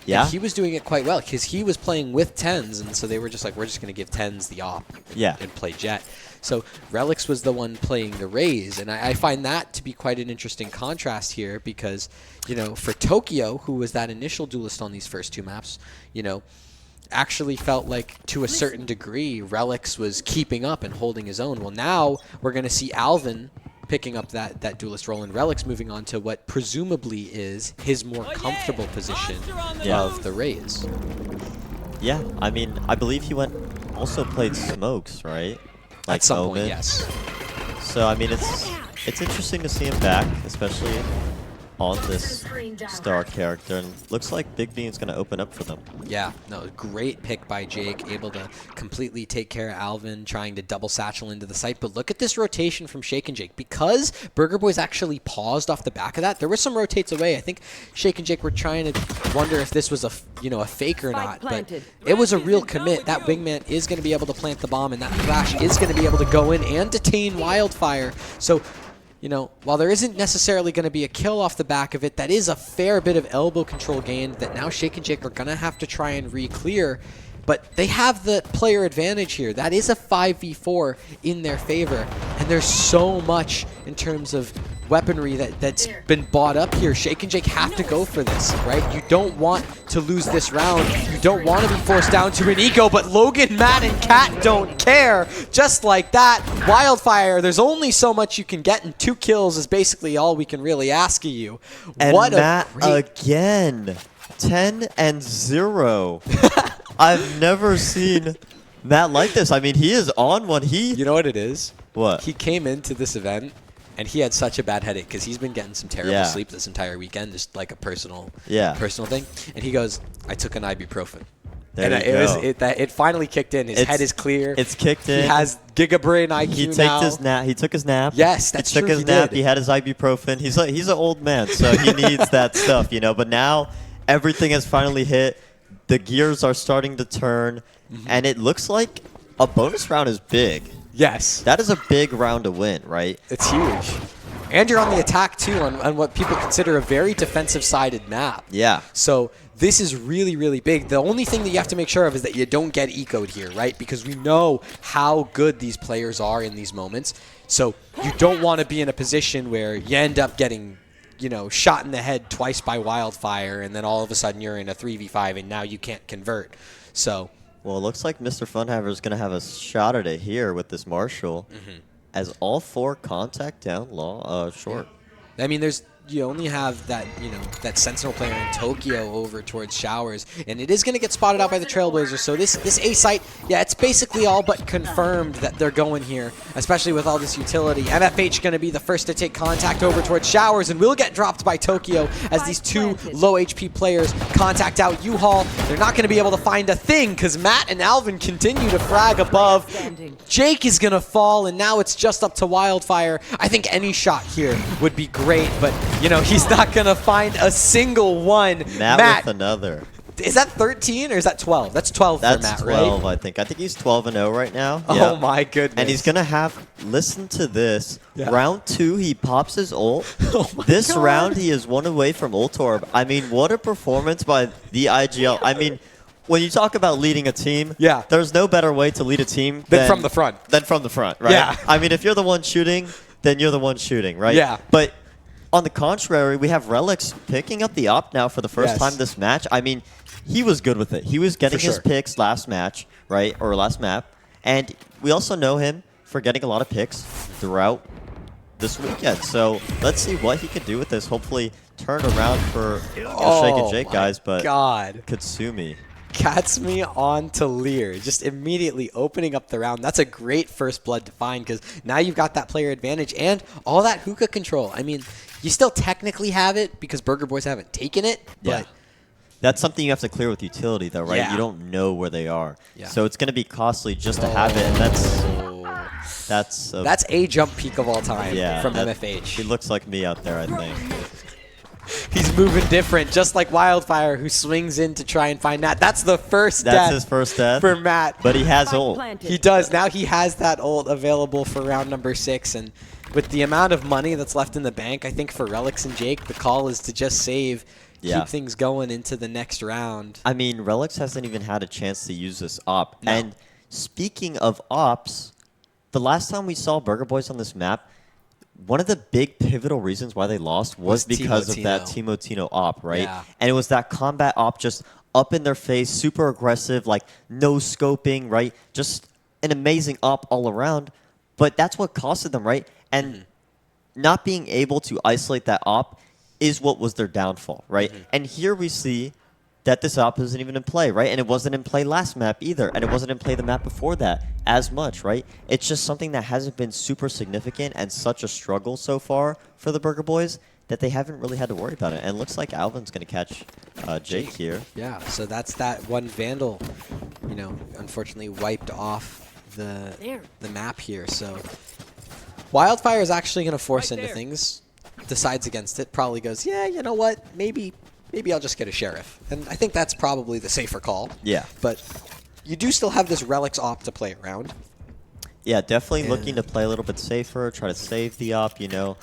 Yeah. And he was doing it quite well because he was playing with 10s, and so they were just like, we're just going to give 10s the op and play Jet. So Relix was the one playing the Raze, and I find that to be quite an interesting contrast here because, for Tokyo, who was that initial duelist on these first 2 maps, actually felt like to a certain degree Relix was keeping up and holding his own. Well, now we're going to see Alvin picking up that duelist role and Relix moving on to what presumably is his more comfortable position of the Raze. Yeah, I mean, I believe he also played Smokes, right? Like at some point, yes. So I mean, it's interesting to see him back, especially on this star character, and looks like Big Bean's going to open up for them. Yeah, no, great pick by Jake, able to completely take care of Alvin, trying to double satchel into the site. But look at this rotation from Shake and Jake. Because Burger Boys actually paused off the back of that, there were some rotates away. I think Shake and Jake were trying to wonder if this was a fake or not, but it was a real commit. That wingman is going to be able to plant the bomb, and that flash is going to be able to go in and detain Wildfire. So, while there isn't necessarily going to be a kill off the back of it, that is a fair bit of elbow control gained that now Shake and Jake are going to have to try and re-clear. But they have the player advantage here. That is a 5v4 in their favor. And there's so much in terms of weaponry that's been bought up here. Shake and Jake have to go for this, right? You don't want to lose this round. You don't want to be forced down to an eco, but Logan, Matt, and Cat don't care. Just like that, Wildfire, there's only so much you can get, and 2 kills is basically all we can really ask of you. And what Matt again, 10-0. I've never seen Matt like this. I mean, he is on one. You know what it is? What? He came into this event, and he had such a bad headache because he's been getting some terrible sleep this entire weekend, just like a personal thing. And he goes, I took an ibuprofen. It finally kicked in. His head is clear. It's kicked in. He has gigabrain IQ now. He took his nap. Yes, that's true. He took his nap. He had his ibuprofen. He's an old man, so he needs that stuff, But now everything has finally hit. The gears are starting to turn, and it looks like a bonus round is big. Yes. That is a big round to win, right? It's huge. And you're on the attack, too, on what people consider a very defensive-sided map. Yeah. So this is really, really big. The only thing that you have to make sure of is that you don't get ecoed here, right? Because we know how good these players are in these moments. So you don't want to be in a position where you end up getting, shot in the head twice by Wildfire, and then all of a sudden you're in a 3v5, and now you can't convert. So... Well, it looks like Mr. Funhaver is going to have a shot at it here with this Marshall, as all 4 contact down short. Yeah. I mean, you only have that, that Sentinel player in Tokyo over towards Showers, and it is going to get spotted out by the Trailblazers. So this A site, it's basically all but confirmed that they're going here, especially with all this utility. MFH going to be the first to take contact over towards Showers, and will get dropped by Tokyo as these 2 low HP players contact out U-Haul. They're not going to be able to find a thing because Matt and Alvin continue to frag above. Jake is going to fall, and now it's just up to Wildfire. I think any shot here would be great, but he's not going to find a single one. Matt with another. Is that 13 or is that 12? That's 12 That's for Matt, 12, right? I think. I think he's 12-0 right now. Oh my goodness. And he's going to have, listen to this, Yeah. round 2, he pops his ult. Oh my This God. round, he is 1 away from ult orb. I mean, what a performance by the IGL. I mean, when you talk about leading a team, Yeah. there's no better way to lead a team Than from the front. Than from the front, right? Yeah. I mean, if you're the one shooting, then you're the one shooting, right? Yeah. But on the contrary, we have Relics picking up the op now for the first Yes. time this match. I mean, he was good with it. He was getting For his sure. picks last match, right? Or last map. And we also know him for getting a lot of picks throughout this weekend. So let's see what he can do with this. Hopefully turn around for Shake and Jake, guys. But God. Katsumi. Cats me on to Lear, just immediately opening up the round. That's a great first blood to find because now you've got that player advantage and all that hookah control. I mean, you still technically have it because Burger Boys haven't taken it, Yeah. but That's something you have to clear with utility, though, right? Yeah. You don't know where they are. Yeah. So it's going to be costly just to have it. And that's a jump peak of all time from that- MFH. He looks like me out there, I think. He's moving different, just like Wildfire, who swings in to try and find Matt. That's the first That's death his first death. for Matt. But he has ult. He does. Now he has that ult available for round number 6. And with the amount of money that's left in the bank, I think for Relics and Jake, the call is to just save, Yeah. keep things going into the next round. I mean, Relics hasn't even had a chance to use this op. No. And speaking of ops, the last time we saw Burger Boys on this map, one of the big pivotal reasons why they lost was because of that Timotino op, right? Yeah. And it was that combat op just up in their face, super aggressive, like no scoping, right? Just an amazing op all around. But that's what costed them, right? And not being able to isolate that op is what was their downfall, right? And here we see that this op isn't even in play, right? And it wasn't in play last map either. And it wasn't in play the map before that as much, right? It's just something that hasn't been super significant and such a struggle so far for the Burger Boys that they haven't really had to worry about it. And it looks like Alvin's going to catch Jake here. Yeah, so that's that one Vandal, you know, unfortunately wiped off the map here. So Wildfire is actually going to force into things, decides against it, probably goes, yeah, you know what, maybe I'll just get a Sheriff. And I think that's probably the safer call. Yeah. But you do still have this Relics op to play around. Yeah, definitely looking to play a little bit safer, try to save the op, you know.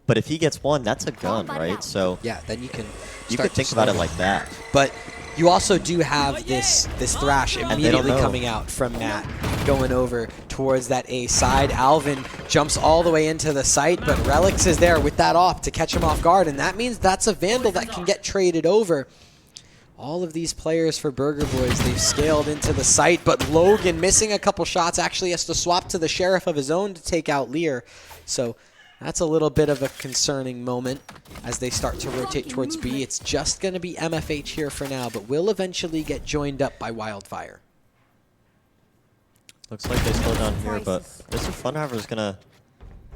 But if he gets one, that's a gun, right? So yeah, then you can could think about it like that. But you also do have this Thrash immediately coming out from Matt, going over towards that A side. Alvin jumps all the way into the site, but Relics is there with that op to catch him off guard, and that means that's a Vandal that can get traded over. All of these players for Burger Boys, they've scaled into the site, but Logan, missing a couple shots, actually has to swap to the Sheriff of his own to take out Lear. So that's a little bit of a concerning moment as they start to rotate towards B. It's just going to be MFH here for now, but will eventually get joined up by Wildfire. Looks like they slow down here, but Mr. Funhaver is going to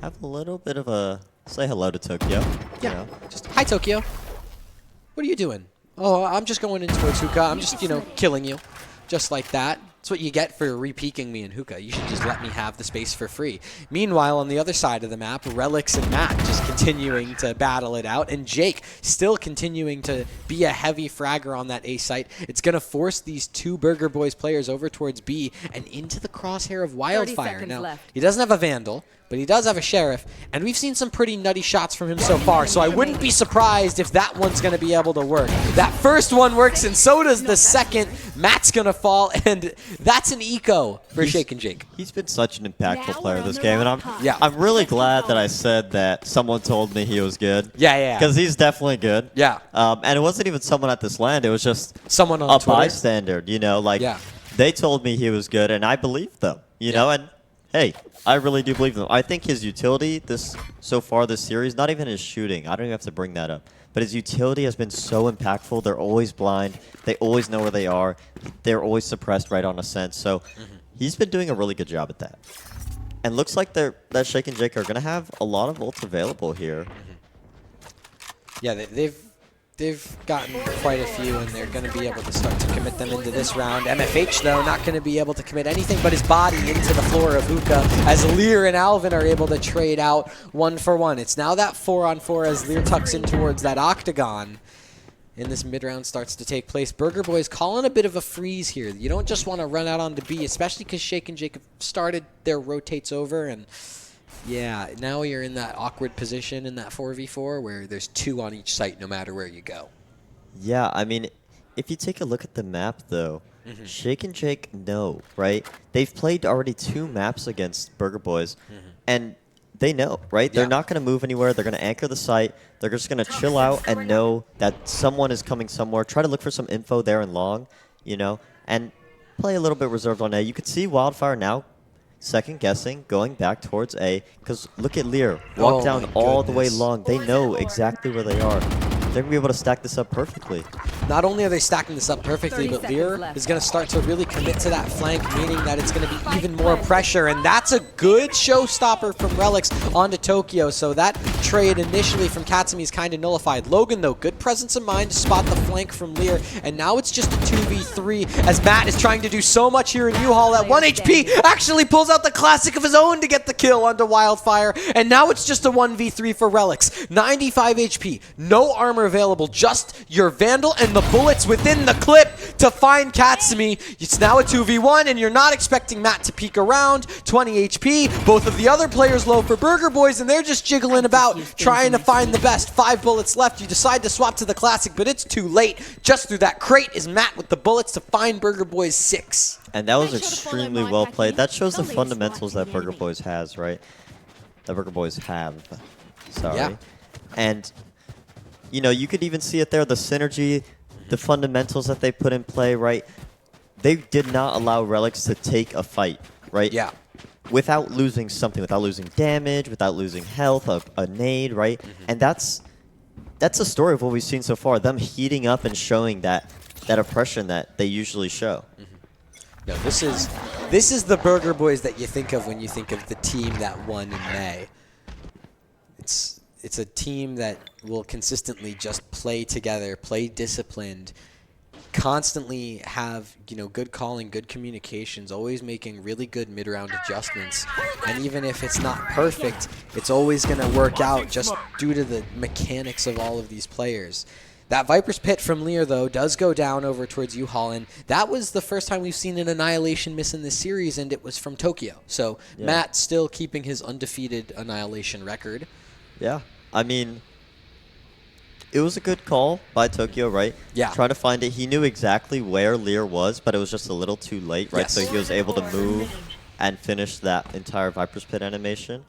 have a little bit of a say hello to Tokyo. Yeah, You know? just, hi Tokyo. What are you doing? Oh, I'm just going in towards Hookah. I'm just, you know, killing you. Just like that. That's what you get for re-peeking me in Hookah. You should just let me have the space for free. Meanwhile, on the other side of the map, Relics and Matt just continuing to battle it out. And Jake still continuing to be a heavy fragger on that A site. It's going to force these two Burger Boys players over towards B and into the crosshair of Wildfire. Now, he doesn't have a Vandal, but he does have a Sheriff. And we've seen some pretty nutty shots from him so far, so I wouldn't be surprised if that one's going to be able to work. That first one works, and so does the second. Matt's going to fall, and that's an eco for Shake and Jake. He's been such an impactful player this game, and I'm really glad that I said that someone told me he was good. Yeah. Because he's definitely good. Yeah. And it wasn't even someone at this land. It was just someone on a Twitter. bystander, you know. Like, they told me he was good, and I believed them, you know. And, hey, I really do believe them. I think his utility so far this series, not even his shooting, I don't even have to bring that up, but his utility has been so impactful. They're always blind. They always know where they are. They're always suppressed right on ascent. So he's been doing a really good job at that. And looks like that Shake and Jake are going to have a lot of ults available here. Yeah, they've gotten quite a few, and they're going to be able to start to commit them into this round. MFH, though, not going to be able to commit anything but his body into the floor of Hookah as Lear and Alvin are able to trade out 1-for-1. It's now that 4-on-4 as Lear tucks in towards that octagon. in this mid-round starts to take place. Burger Boy's calling a bit of a freeze here. You don't just want to run out onto B, especially because Shake and Jake have started their rotates over. And, yeah, now you're in that awkward position in that 4v4 where there's 2 on each site no matter where you go. Yeah, I mean, if you take a look at the map, though, Shake and Jake know, right? They've played already 2 maps against Burger Boys, and they know, right? They're not going to move anywhere. They're going to anchor the site. They're just going to chill out and know that someone is coming somewhere. Try to look for some info there in long, you know, and play a little bit reserved on A. You could see Wildfire now second guessing, going back towards A, because look at Lear. Walk down all the way long. They know exactly where they are. They're going to be able to stack this up perfectly. Not only are they stacking this up perfectly, but Lear is going to start to really commit to that flank, meaning that it's going to be even more pressure. And that's a good showstopper from Relics onto Tokyo. So that trade initially from Katsumi is kind of nullified. Logan, though, good presence of mind to spot the flank from Lear. And now it's just a 2v3 as Matt is trying to do so much here in U-Haul at 1 HP. Actually pulls out the classic of his own to get the kill onto Wildfire. And now it's just a 1v3 for Relics. 95 HP, no armor available, just your Vandal and the bullets within the clip to find Katsumi. It's now a 2v1, and you're not expecting Matt to peek around. 20 HP, both of the other players low for Burger Boys, and they're just jiggling about, trying to find the best. 5 bullets left. You decide to swap to the classic, but it's too late. Just through that crate is Matt with the bullets to find Burger Boys 6. And that was extremely well played. That shows the fundamentals that Burger Boys has, right? That Burger Boys have. Sorry. Yeah. And, you know, you could even see it there, the synergy, the fundamentals that they put in play, right? They did not allow Relics to take a fight, right? Yeah. Without losing something, without losing damage, without losing health, a nade, right? And that's the story of what we've seen so far, them heating up and showing that oppression that they usually show. No, this is the Burger Boys that you think of when you think of the team that won in May. It's a team that will consistently just play together, play disciplined, constantly have, you know, good calling, good communications, always making really good mid-round adjustments. And even if it's not perfect, it's always going to work out just due to the mechanics of all of these players. That Viper's Pit from Lear, though, does go down over towards U-Haul, and that was the first time we've seen an Annihilation miss in this series, and it was from Tokyo. So Matt still keeping his undefeated Annihilation record. Yeah, I mean, it was a good call by Tokyo, right? Yeah. Trying to find it. He knew exactly where Lear was, but it was just a little too late, right? Yes. So he was able to move and finish that entire Viper's Pit animation.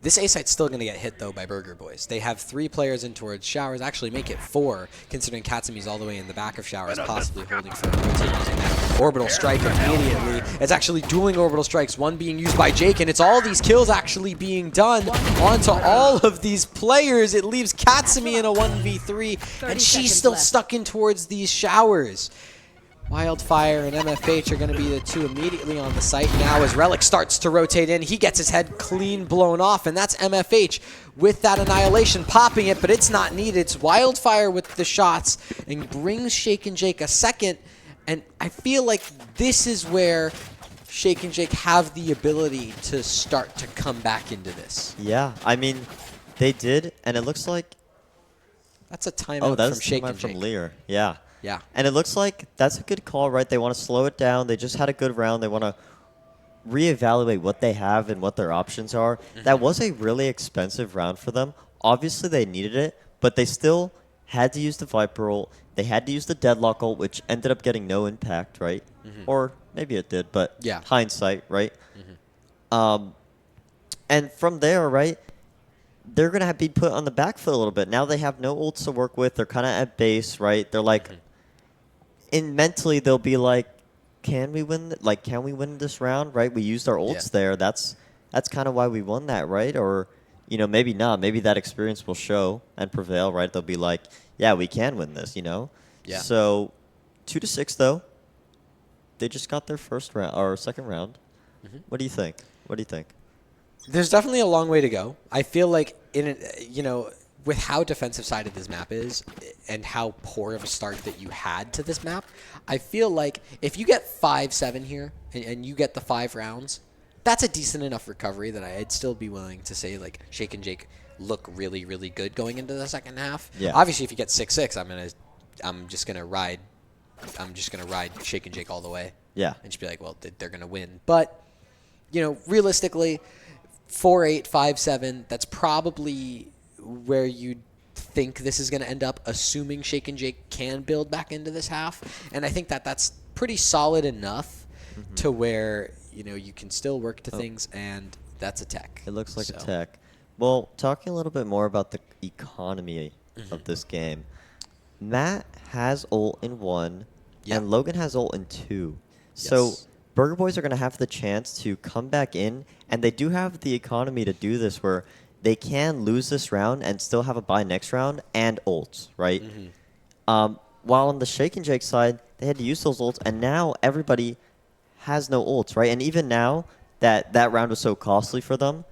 This A site's still going to get hit, though, by Burger Boys. They have 3 players in towards Showers, actually make it 4, considering Katsumi's all the way in the back of Showers, possibly holding for a rotate using that Orbital Strike immediately. It's actually dueling Orbital Strikes, one being used by Jake, and it's all these kills actually being done onto all of these players. It leaves Katsumi in a 1v3, and she's still stuck in towards these Showers. Wildfire and MFH are going to be the 2 immediately on the site now as Relic starts to rotate in. He gets his head clean blown off, and that's MFH with that Annihilation popping it, but it's not needed. It's Wildfire with the shots and brings Shake and Jake a second, and I feel like this is where Shake and Jake have the ability to start to come back into this. Yeah, I mean, they did, and it looks like... That's a timeout from Shake and Jake. From Lear, yeah. Yeah. And it looks like that's a good call, right? They want to slow it down. They just had a good round. They want to reevaluate what they have and what their options are. That was a really expensive round for them. Obviously, they needed it, but they still had to use the Viper ult. They had to use the Deadlock ult, which ended up getting no impact, right? Or maybe it did, but hindsight, right? And from there, right, they're going to be put on the back foot a little bit. Now they have no ults to work with. They're kind of at base, right? They're like... mentally, they'll be like, can we win? Can we win this round? Right? We used our ults there. That's kind of why we won that, right? Or, you know, maybe not. Maybe that experience will show and prevail, right? They'll be like, yeah, we can win this, you know. Yeah. So, 2-6 though. They just got their first round or second round. What do you think? What do you think? There's definitely a long way to go. I feel like with how defensive-sided this map is and how poor of a start that you had to this map, I feel like if you get 5-7 here and you get the 5 rounds, that's a decent enough recovery that I'd still be willing to say, like, Shake and Jake look really, really good going into the second half. Yeah. Obviously, if you get 6-6, I'm going to I'm just gonna ride Shake and Jake all the way. Yeah. And just be like, well, they're gonna win. But realistically, 4-8, 5-7. That's probably where you'd think this is going to end up, assuming Shake and Jake can build back into this half. And I think that's pretty solid enough to where you can still work to things, and that's a tech. It looks like a tech. Well, talking a little bit more about the economy of this game, Matt has ult in 1, and Logan has ult in 2. So Burger Boys are going to have the chance to come back in, and they do have the economy to do this where they can lose this round and still have a bye next round and ults, right? While on the Shake and Jake side, they had to use those ults, and now everybody has no ults, right? And even now that round was so costly for them,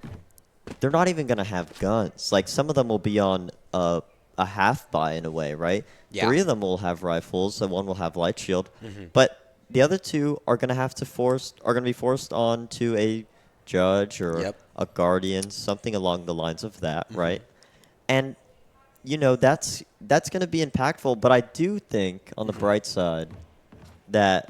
they're not even going to have guns. Like, some of them will be on a half buy in a way, right? Yeah. 3 of them will have rifles, and 1 will have light shield. But the other 2 are going to be forced onto a judge or a guardian, something along the lines of that, right? And that's going to be impactful. But I do think, on the bright side, that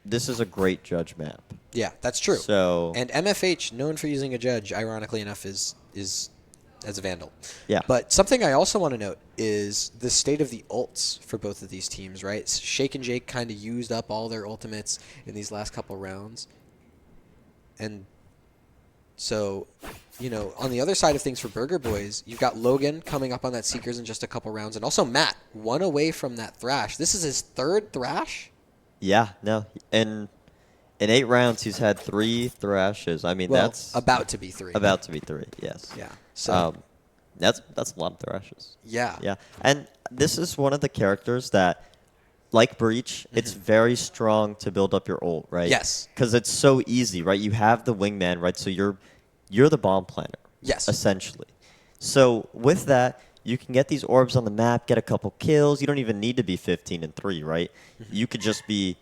this is a great judge map. Yeah, that's true. So, and MFH, known for using a judge, ironically enough, is as a Vandal. Yeah. But something I also want to note is the state of the ults for both of these teams, right? Shake and Jake kind of used up all their ultimates in these last couple rounds. And so, on the other side of things for Burger Boys, you've got Logan coming up on that Seekers in just a couple rounds, and also Matt, 1 away from that Thrash. This is his 3rd Thrash? Yeah, no. And in 8 rounds, he's had 3 Thrashes. I mean, that's about to be 3. About to be 3, yes. Yeah. So that's a lot of Thrashes. Yeah. Yeah. And this is one of the characters that, like Breach, it's very strong to build up your ult, right? Yes. Because it's so easy, right? You have the wingman, right? So you're the bomb planner. Yes. Essentially. So with that, you can get these orbs on the map, get a couple kills. You don't even need to be 15-3, right? You could just be...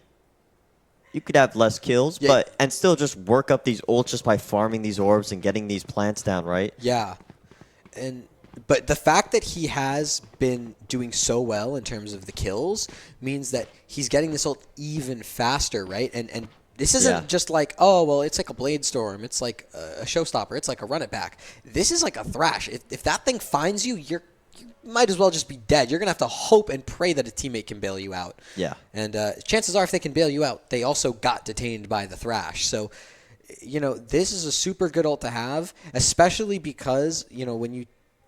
You could have less kills, and still just work up these ults just by farming these orbs and getting these plants down, right? Yeah. But the fact that he has been doing so well in terms of the kills means that he's getting this ult even faster, right? And this isn't just like, oh, well, it's like a Blade Storm. It's like a Showstopper. It's like a Run It Back. This is like a Thrash. If that thing finds you, you might as well just be dead. You're going to have to hope and pray that a teammate can bail you out. Yeah. And chances are, if they can bail you out, they also got detained by the Thrash. So, this is a super good ult to have, especially because, when you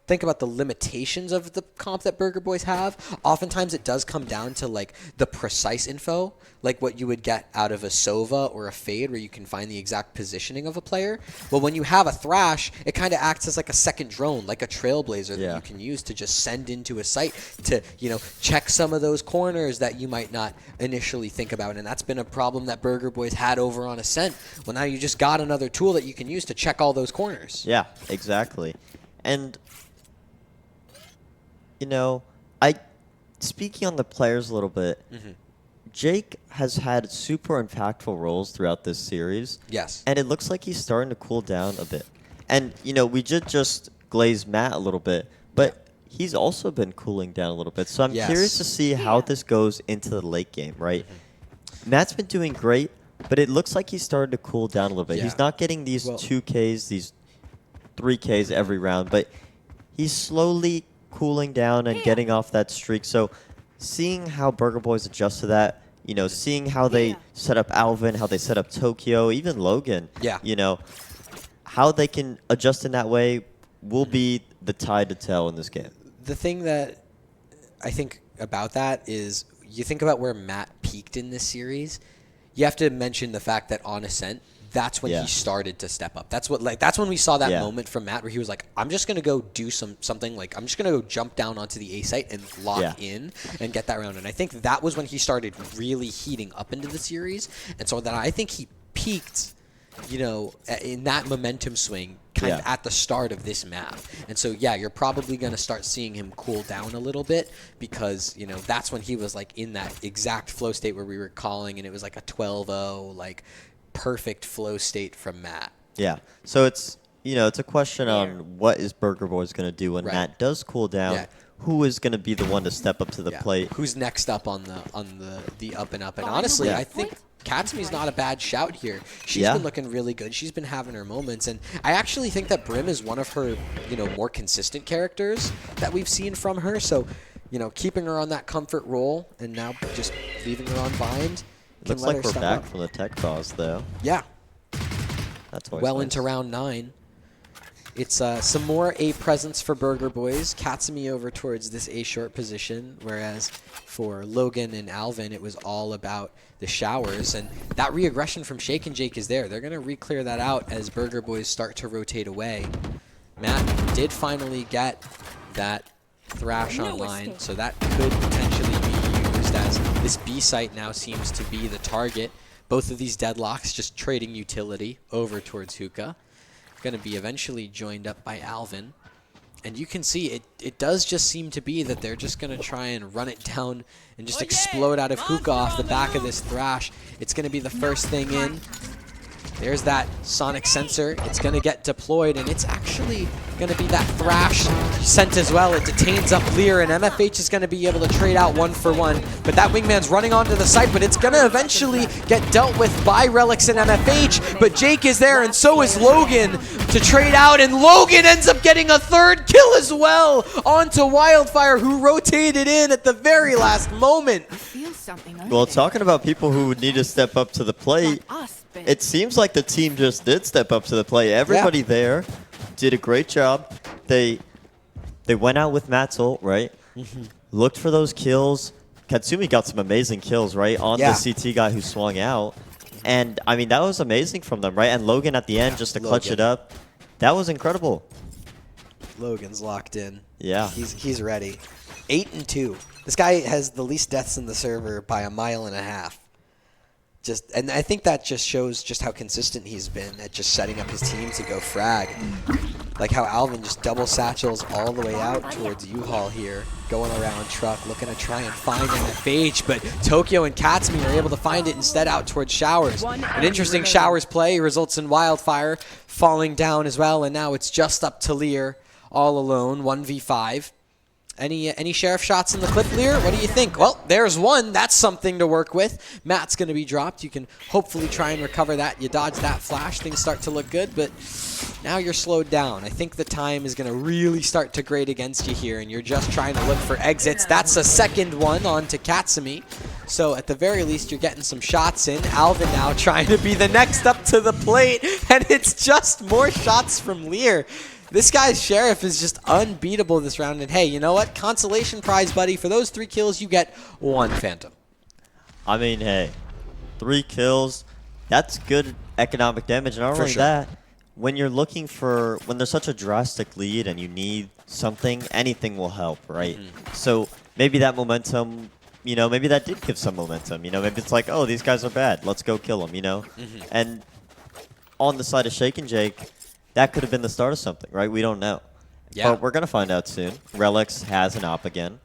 think about the limitations of the comp that Burger Boys have, oftentimes it does come down to like the precise info, like what you would get out of a Sova or a Fade, where you can find the exact positioning of a player. Well, when you have a Thrash, it kind of acts as like a second drone, like a Trailblazer that you can use to just send into a site to, check some of those corners that you might not initially think about. And that's been a problem that Burger Boys had over on Ascent. Well, now you just got another tool that you can use to check all those corners. Yeah, exactly. And speaking on the players a little bit, Jake has had super impactful roles throughout this series. Yes. And it looks like he's starting to cool down a bit. And, we did just glaze Matt a little bit, but he's also been cooling down a little bit. So I'm curious to see how this goes into the late game, right? Matt's been doing great, but it looks like he's starting to cool down a little bit. He's not getting these 2Ks, these 3Ks every round, but he's slowly cooling down and getting off that streak. So seeing how Burger Boys adjust to that, seeing how they set up Alvin, how they set up Tokyo, even Logan, how they can adjust in that way will be the tide to tell in this game. The thing that I think about that is, you think about where Matt peaked in this series, you have to mention the fact that on Ascent, that's when he started to step up. That's when we saw that moment from Matt where he was like, I'm just going to go do something, like I'm just going to go jump down onto the A site and lock in and get that round. And I think that was when he started really heating up into the series. And so then I think he peaked, in that momentum swing kind of at the start of this map. And so, you're probably going to start seeing him cool down a little bit because, that's when he was like in that exact flow state where we were calling, and it was like a 12-0, like perfect flow state from Matt. Yeah. So it's, it's a question on what is Burger Boys going to do when Matt does cool down. who is going to be the one to step up to the plate. Who's next up on the up and up? And honestly, I think Katsumi's not a bad shout here. She's been looking really good. She's been having her moments, and I actually think that Brim is one of her, more consistent characters that we've seen from her. So, keeping her on that comfort role and now just leaving her on bind. Looks like we're back from the tech pause, though. Yeah. That's always well nice. Into round 9. It's some more A presence for Burger Boys. Katsumi over towards this A short position, whereas for Logan and Alvin, it was all about the showers. And that re-aggression from Shake and Jake is there. They're going to re-clear that out as Burger Boys start to rotate away. Matt did finally get that Thrash online, so that could potentially be used as this B site now seems to be the target. Both of these deadlocks just trading utility over towards Hookah. Going to be eventually joined up by Alvin. And you can see it does just seem to be that they're just going to try and run it down and just explode out of Hookah off the back of this Thrash. It's going to be the first thing in. There's that sonic sensor. It's going to get deployed, and it's actually going to be that Thrash sent as well. It detains up Lear, and MFH is going to be able to trade out 1-for-1. But that Wingman's running onto the site, but it's going to eventually get dealt with by Relics and MFH. But Jake is there, and so is Logan to trade out, and Logan ends up getting a 3rd kill as well onto Wildfire, who rotated in at the very last moment. Well, talking about people who would need to step up to the plate, it seems like the team just did step up to the plate. Everybody there did a great job. They went out with Matt's ult, right? Looked for those kills. Katsumi got some amazing kills, right, on the CT guy who swung out. And, I mean, that was amazing from them, right? And Logan at the end just to clutch it up. That was incredible. Logan's locked in. Yeah. He's ready. 8-2. This guy has the least deaths in the server by 1.5 miles. And I think that just shows just how consistent he's been at just setting up his team to go frag. Like how Alvin just double satchels all the way out towards U-Haul here, going around truck, looking to try and find MFH, but Tokyo and Katsumi are able to find it instead out towards Showers. An interesting Showers play results in Wildfire falling down as well, and now it's just up to Lear all alone, 1v5. Any Sheriff shots in the clip, Lear? What do you think? Well, there's one. That's something to work with. Matt's going to be dropped. You can hopefully try and recover that. You dodge that flash. Things start to look good, but now you're slowed down. I think the time is going to really start to grate against you here, and you're just trying to look for exits. That's a 2nd one onto Katsumi. So at the very least, you're getting some shots in. Alvin now trying to be the next up to the plate, and it's just more shots from Lear. This guy's Sheriff is just unbeatable this round. And hey, you know what? Consolation prize, buddy. For those 3 kills, you get 1 Phantom. I mean, hey, 3 kills, that's good economic damage. And not only that, when you're looking for, when there's such a drastic lead and you need something, anything will help, right? So maybe that momentum, maybe that did give some momentum. Maybe it's like, oh, these guys are bad. Let's go kill them, And on the side of Shake and Jake, that could have been the start of something, right? We don't know. Yeah. But we're going to find out soon. Relics has an op again.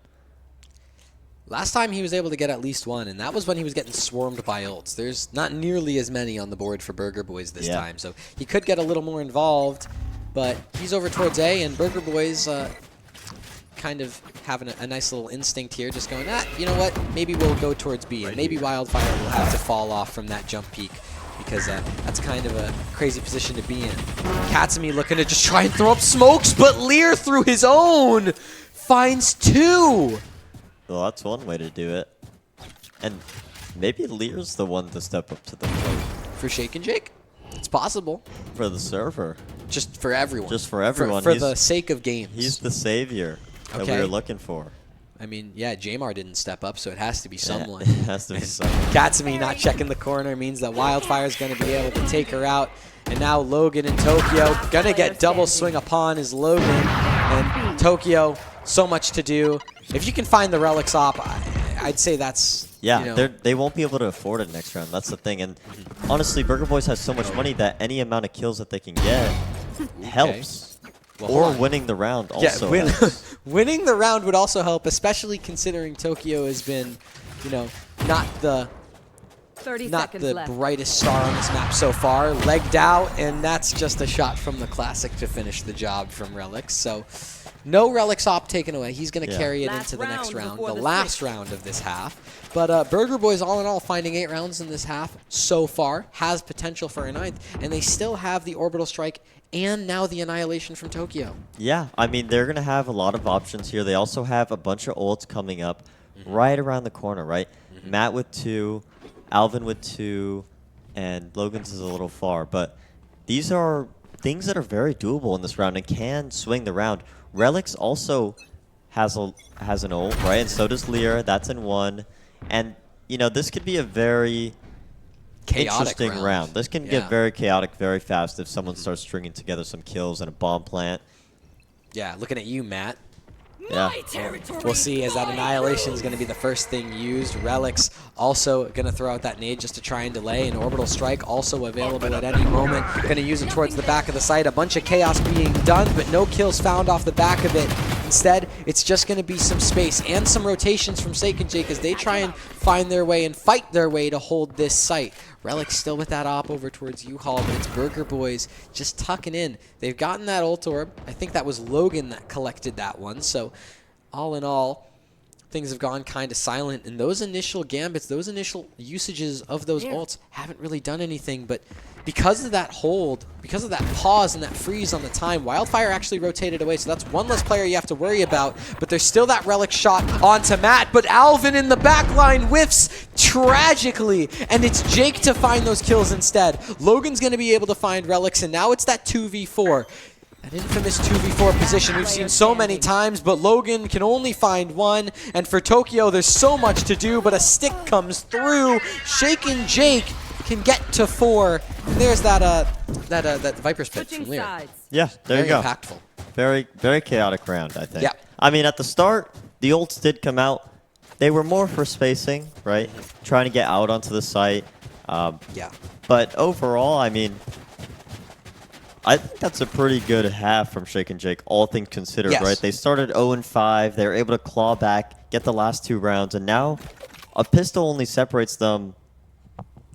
Last time he was able to get at least 1, and that was when he was getting swarmed by ults. There's not nearly as many on the board for Burger Boys this time, so he could get a little more involved, but he's over towards A, and Burger Boys kind of having a nice little instinct here, just going, you know what, maybe we'll go towards B, and maybe Wildfire will have to fall off from that jump peak, because that's kind of a crazy position to be in. Katsumi looking to just try and throw up smokes, but Lear through his own finds 2. Well, that's one way to do it. And maybe Lear's the one to step up to the plate. For Shake and Jake? It's possible. For the server. Just for everyone. Just for everyone. For the sake of games. He's the savior that we were looking for. I mean, yeah, Jamar didn't step up, so it has to be someone. It has to be someone. Katsumi not checking the corner means that Wildfire is going to be able to take her out. And now Logan and Tokyo going to get double swing upon is Logan. And Tokyo, so much to do. If you can find the Relics op, I'd say that's... Yeah, they won't be able to afford it next round. That's the thing. And honestly, Burger Boys has so much money that any amount of kills that they can get helps. Well, or winning the round also helps. Winning the round would also help, especially considering Tokyo has been, not the brightest star on this map so far. Legged out, and that's just a shot from the Classic to finish the job from Relics. So No Relics op taken away. He's going to carry it Last into the next round round, before the the last switch. round of this half. But Burger Boys, all in all, finding 8 rounds in this half so far, has potential for a 9th, and they still have the Orbital Strike and now the Annihilation from Tokyo. Yeah, I mean, they're going to have a lot of options here. They also have a bunch of ults coming up right around the corner, right? Matt with 2, Alvin with 2, and Logan's is a little far. But these are things that are very doable in this round and can swing the round. Relics also has an ult, right? And so does Lear. That's in 1. And, you know, this could be a very Chaotic interesting round. This can Yeah. get very chaotic very fast if someone starts stringing together some kills and a bomb plant. Yeah, looking at you, Matt. Yeah. We'll see as that Annihilation is going to be the first thing used. Relics also going to throw out that nade just to try and delay. An Orbital Strike also available at any moment. Going to use it towards the back of the site. A bunch of chaos being done, but no kills found off the back of it. Instead, it's just going to be some space and some rotations from Sake and Jake as they try and find their way and fight their way to hold this site. Relic still with that op over towards U-Haul, but it's Burger Boys just tucking in. They've gotten that ult orb. I think that was Logan that collected that one. So all in all, things have gone kind of silent. And those initial gambits, those initial usages of those ults haven't really done anything. But because of that hold, because of that pause and that freeze on the time, Wildfire actually rotated away. So that's one less player you have to worry about. But there's still that Relic shot onto Matt. But Alvin in the back line whiffs tragically. And it's Jake to find those kills instead. Logan's going to be able to find Relics. And now it's that 2v4. An infamous 2v4 position we've seen so many times, but Logan can only find one. And for Tokyo, there's so much to do, but a stick comes through. Shaken Jake can get to 4. And there's that Viper's Pit from Lear. Yeah, there you go. Very impactful. Very, very chaotic round, I think. Yeah. I mean, at the start, the ults did come out. They were more for spacing, right? Trying to get out onto the site. Yeah. But overall, I mean, I think that's a pretty good half from Shake and Jake, all things considered, Yes. right? They started 0-5. They were able to claw back, get the last 2 rounds, and now a pistol only separates them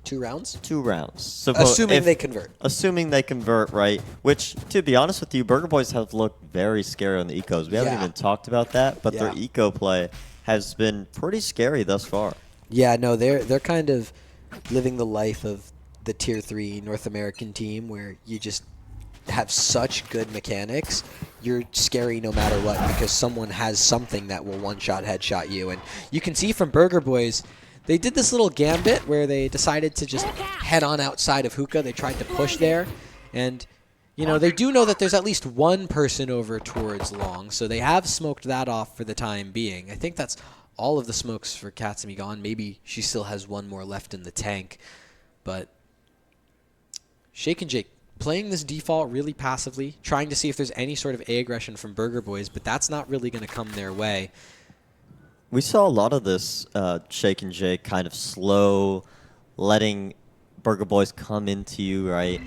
2 rounds? 2 rounds. So Assuming they convert. Assuming they convert, right? Which, to be honest with you, Burger Boys have looked very scary on the ecos. We haven't Yeah. even talked about that, but their Yeah. eco play has been pretty scary thus far. Yeah, no, they're kind of living the life of the Tier 3 North American team where you just have such good mechanics. You're scary no matter what because someone has something that will one-shot headshot you. And you can see from Burger Boys, they did this little gambit where they decided to just head on outside of hookah. They tried to push there. And, you know, they do know that there's at least one person over towards long. So they have smoked that off for the time being. I think that's all of the smokes for Katsumi gone. Maybe she still has one more left in the tank. But Shake and Jake playing this default really passively, trying to see if there's any sort of A aggression from Burger Boys, but that's not really going to come their way. We saw a lot of this Shake and Jake kind of slow, letting Burger Boys come into you, right?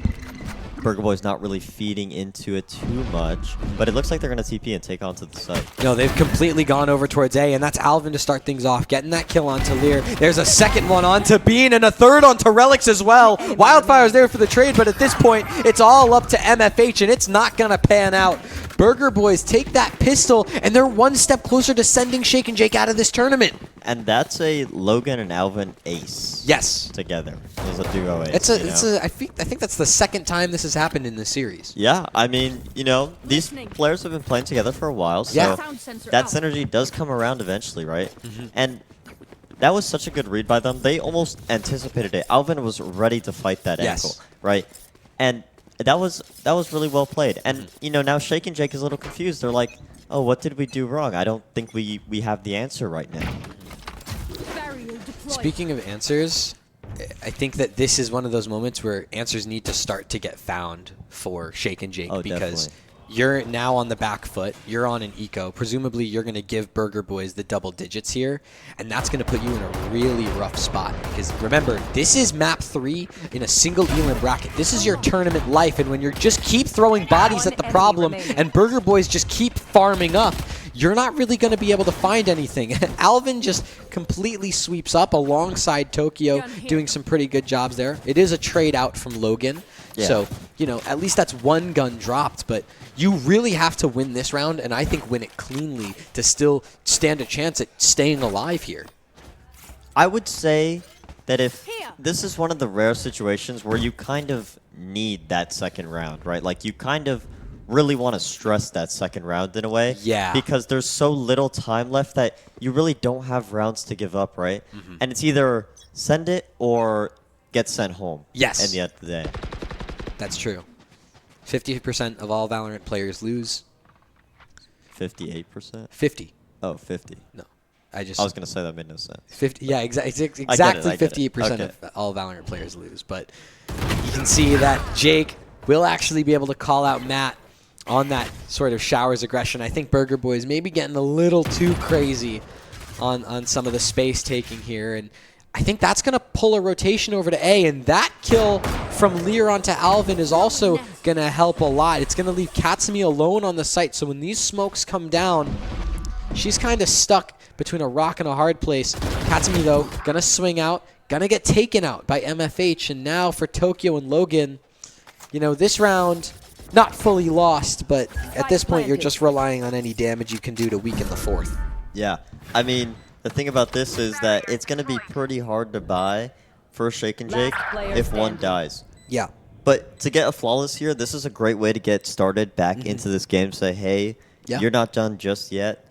Burger Boys not really feeding into it too much, but it looks like they're going to TP and take onto the site. No, they've completely gone over towards A, and that's Alvin to start things off, getting that kill onto Lear. There's a second one onto Bean, and a third onto Relics as well. Wildfire's there for the trade, but at this point, it's all up to MFH, and it's not going to pan out. Burger Boys take that pistol, and they're one step closer to sending Shake and Jake out of this tournament. And that's a Logan and Alvin ace. Yes. Together. There's a duo ace. I think that's the second time this has happened in this series. Yeah, I mean, you know, these players have been playing together for a while, so Yeah. that synergy does come around eventually, right? And that was such a good read by them. They almost anticipated it. Alvin was ready to fight that ankle, right? And that was really well played. And, you know, now Shake and Jake is a little confused. They're like, oh, what did we do wrong? I don't think we have the answer right now. Speaking of answers, I think that this is one of those moments where answers need to start to get found for Shake and Jake because definitely. you're now on the back foot. You're on an eco. Presumably, you're going to give Burger Boys the double digits here, and that's going to put you in a really rough spot. Because remember, this is map 3 in a single elim bracket. This is your tournament life, and when you just keep throwing bodies at the problem and Burger Boys just keep farming up, you're not really going to be able to find anything. Alvin just completely sweeps up alongside Tokyo, doing some pretty good jobs there. It is a trade out from Logan. Yeah. So, you know, at least that's one gun dropped, but you really have to win this round, and I think win it cleanly to still stand a chance at staying alive here. I would say that if this is one of the rare situations where you kind of need that second round, right? Like you kind of really want to stress that second round in a way. Yeah. Because there's so little time left that you really don't have rounds to give up, right? And it's either send it or get sent home. Yes. At the end of the day. That's true. 50% of all Valorant players lose. 58%? 50. Oh, 50. No. I was going to say that made no sense. 50. Yeah, exactly 58% of all Valorant players lose. But you can see that Jake will actually be able to call out Matt on that sort of showers aggression. I think Burger Boy is maybe getting a little too crazy on some of the space taking here. And I think that's going to pull a rotation over to A. And that kill from Lear onto Alvin is also going to help a lot. It's going to leave Katsumi alone on the site. So when these smokes come down, she's kind of stuck between a rock and a hard place. Katsumi, though, going to swing out, going to get taken out by MFH. And now for Tokyo and Logan, you know, this round, not fully lost, but at this point, you're just relying on any damage you can do to weaken the fourth. Yeah. I mean, the thing about this is that it's going to be pretty hard to buy for Shake and Jake if one dies. Yeah. But to get a flawless here, this is a great way to get started back into this game. Say, hey, you're not done just yet.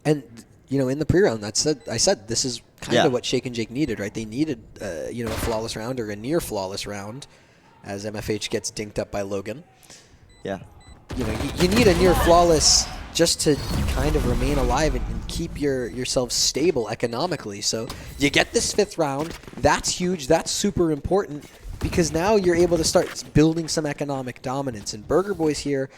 And, you know, in the pre-round, I said this is kind of what Shake and Jake needed, right? They needed, you know, a flawless round or a near flawless round as MFH gets dinked up by Logan. Yeah. You know, you need a near flawless just to kind of remain alive and keep yourself stable economically. So you get this fifth round. That's huge. That's super important because now you're able to start building some economic dominance. And Burger Boys here,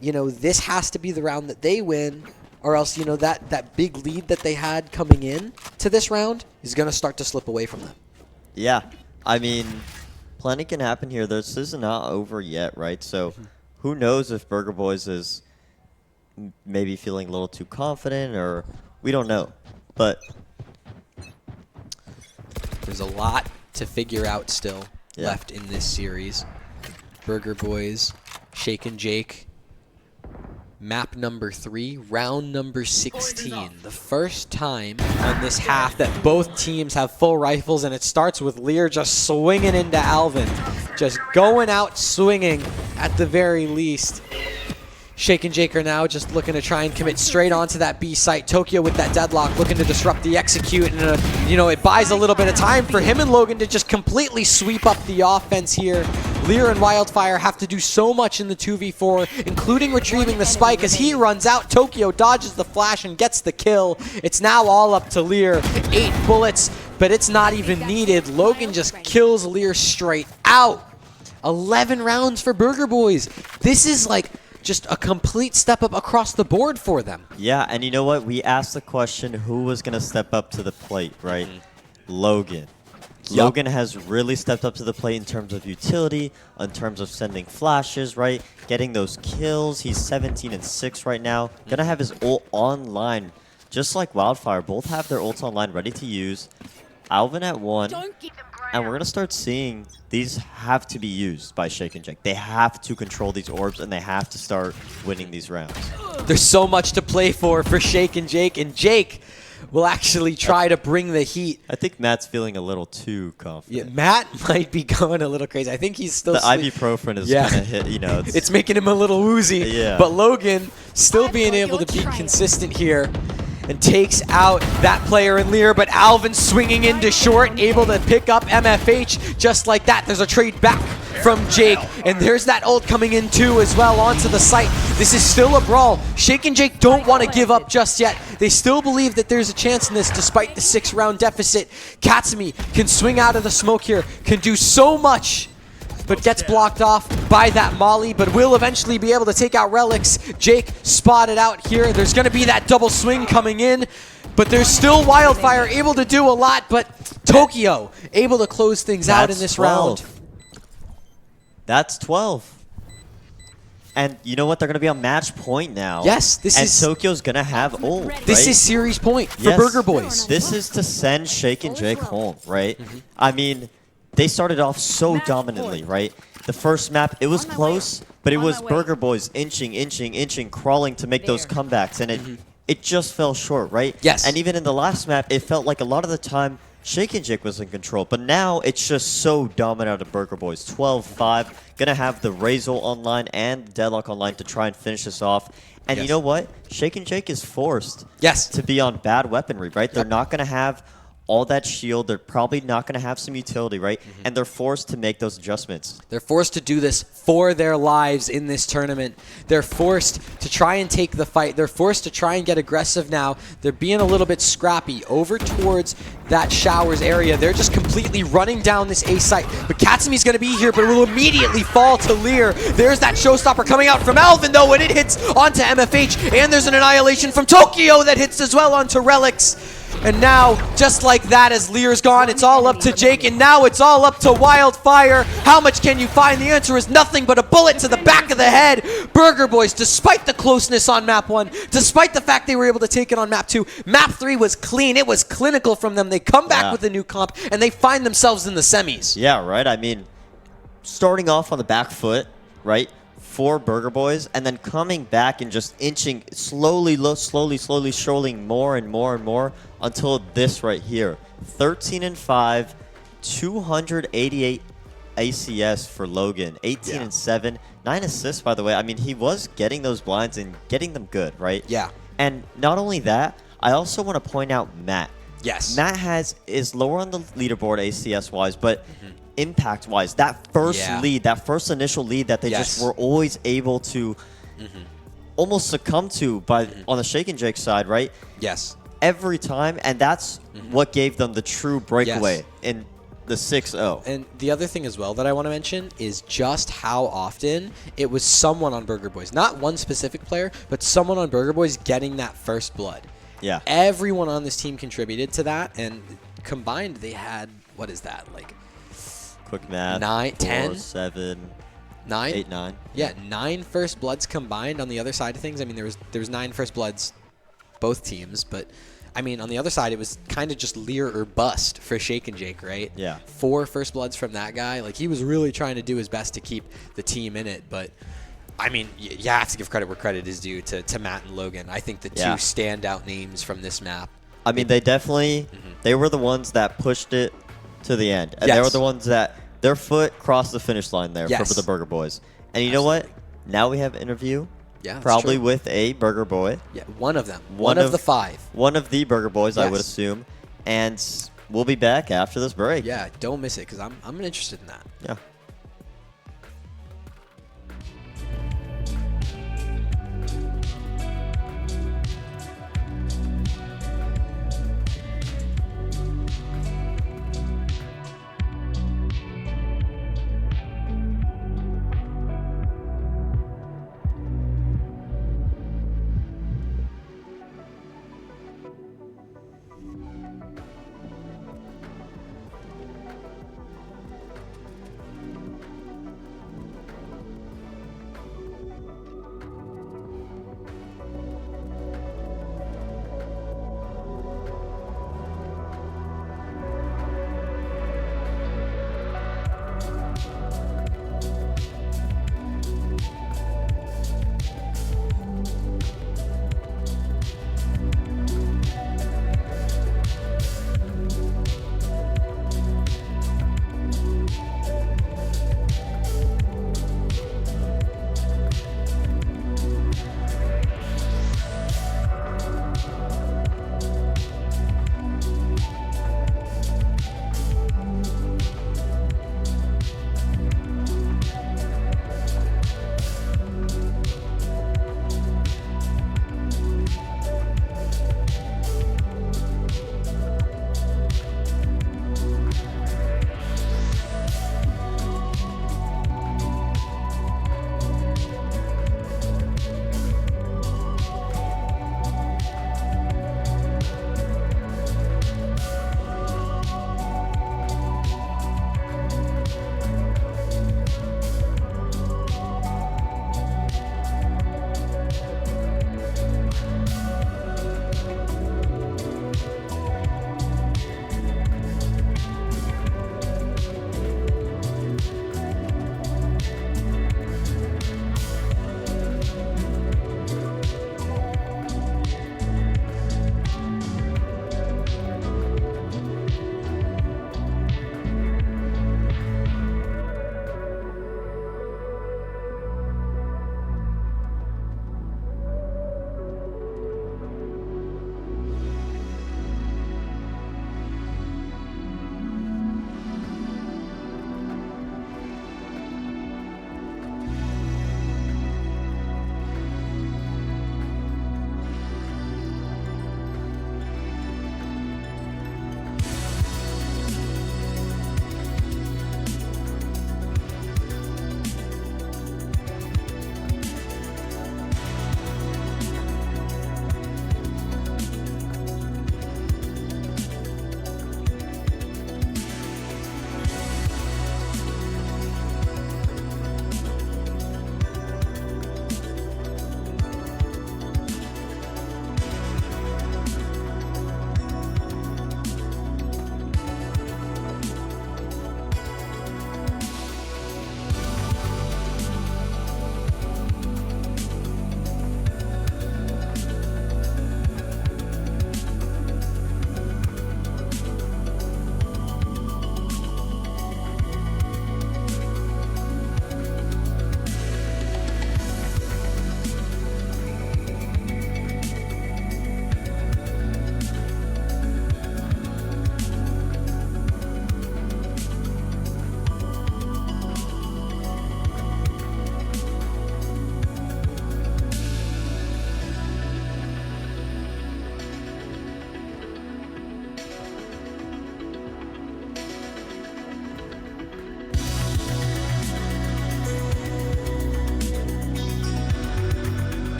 you know, this has to be the round that they win, or else, you know, that big lead that they had coming in to this round is going to start to slip away from them. Yeah. I mean, plenty can happen here. This is not over yet, right? So who knows if Burger Boys is maybe feeling a little too confident, or we don't know. But there's a lot to figure out still left in this series. Burger Boys, Shake and Jake. Map number 3, round number 16. The first time on this half that both teams have full rifles, and it starts with Lear just swinging into Alvin. Just going out swinging at the very least. Shake and Jake are now just looking to try and commit straight onto that B site. Tokyo with that deadlock, looking to disrupt the execute. And, you know, it buys a little bit of time for him and Logan to just completely sweep up the offense here. Lear and Wildfire have to do so much in the 2v4, including retrieving the spike. As he runs out, Tokyo dodges the flash and gets the kill. It's now all up to Lear. 8 bullets, but it's not even needed. Logan just kills Lear straight out. 11 rounds for Burger Boys. This is like just a complete step up across the board for them. Yeah, and you know what? We asked the question, who was going to step up to the plate, right? Logan. Logan has really stepped up to the plate in terms of utility, in terms of sending flashes, right? Getting those kills. He's 17 and 6 right now. Gonna have his ult online, just like Wildfire. Both have their ults online ready to use. Alvin at 1. And we're gonna start seeing these have to be used by Shake and Jake. They have to control these orbs, and they have to start winning these rounds. There's so much to play for Shake and Jake will actually try to bring the heat. I think Matt's feeling a little too confident. Yeah, Matt might be going a little crazy. I think he's still... The ibuprofen is kind of hit, you know. It's making him a little woozy. Yeah. But Logan still being able to be consistent here and takes out that player in Lear, but Alvin swinging into short, able to pick up MFH just like that. There's a trade back from Jake, and there's that ult coming in too as well onto the site. This is still a brawl. Shake and Jake don't want to give up just yet. They still believe that there's a chance in this despite the 6-round deficit. Katsumi can swing out of the smoke here, can do so much, but gets blocked off by that molly, but will eventually be able to take out Relics. Jake spotted out here. There's going to be that double swing coming in, but there's still Wildfire able to do a lot, but Tokyo able to close things out in this round. That's 12. And you know what? They're going to be on match point now. Yes, this is... And Tokyo's going to have ult, This is series point for Burger Boys. This is to send Shake and Jake home, right? I mean, they started off so dominantly, right? The first map, it was close, but it was Burger Boys inching, crawling to make those comebacks, and it just fell short, right? Yes. And even in the last map, it felt like a lot of the time Shake and Jake was in control, but now it's just so dominant out of Burger Boys. 12-5, gonna have the Razor online and Deadlock online to try and finish this off. And you know what? Shake and Jake is forced to be on bad weaponry, right? They're not gonna have all that shield. They're probably not going to have some utility, right? And they're forced to make those adjustments. They're forced to do this for their lives in this tournament. They're forced to try and take the fight. They're forced to try and get aggressive now. They're being a little bit scrappy over towards that showers area. They're just completely running down this A site. But Katsumi's going to be here, but it will immediately fall to Lear. There's that showstopper coming out from Alvin, though, and it hits onto MFH. And there's an annihilation from Tokyo that hits as well onto Relics. And now, just like that, as Lear's gone, it's all up to Jake, and now it's all up to Wildfire. How much can you find? The answer is nothing but a bullet to the back of the head. Burger Boys, despite the closeness on map 1, despite the fact they were able to take it on map 2, map 3 was clean. It was clinical from them. They come back with a new comp, and they find themselves in the semis. Yeah, right? I mean, starting off on the back foot, right? For Burger Boys, and then coming back and just inching slowly strolling more and more until this right here. 13-5, 288 ACS for Logan, 18-7, 9 assists, by the way. I mean, he was getting those blinds and getting them good, right? Yeah. And not only that, I also want to point out Matt. Yes. Matt is lower on the leaderboard ACS-wise, but impact-wise, that first lead, that first initial lead that they just were always able to almost succumb to on the Shake and Jake side, right? Yes. Every time, and that's what gave them the true breakaway in the 6-0. And the other thing as well that I want to mention is just how often it was someone on Burger Boys, not one specific player, but someone on Burger Boys getting that first blood. Yeah. Everyone on this team contributed to that, and combined they had, what is that, like quick math. 9, 10, 7, 9, 8, 9. Yeah, 9 first bloods combined on the other side of things. I mean, there was 9 first bloods, both teams, but I mean, on the other side, it was kind of just Lear or bust for Shake and Jake, right? Yeah. 4 first bloods from that guy. Like, he was really trying to do his best to keep the team in it, but I mean, you have to give credit where credit is due to Matt and Logan. I think the two standout names from this map. I mean, they definitely, they were the ones that pushed it to the end. And they were the ones that their foot crossed the finish line there for the Burger Boys. And you know what? Now we have an interview. Yeah, probably with a Burger Boy. Yeah, one of them. One of the 5. One of the Burger Boys, I would assume. And we'll be back after this break. Yeah, don't miss it, because I'm interested in that. Yeah.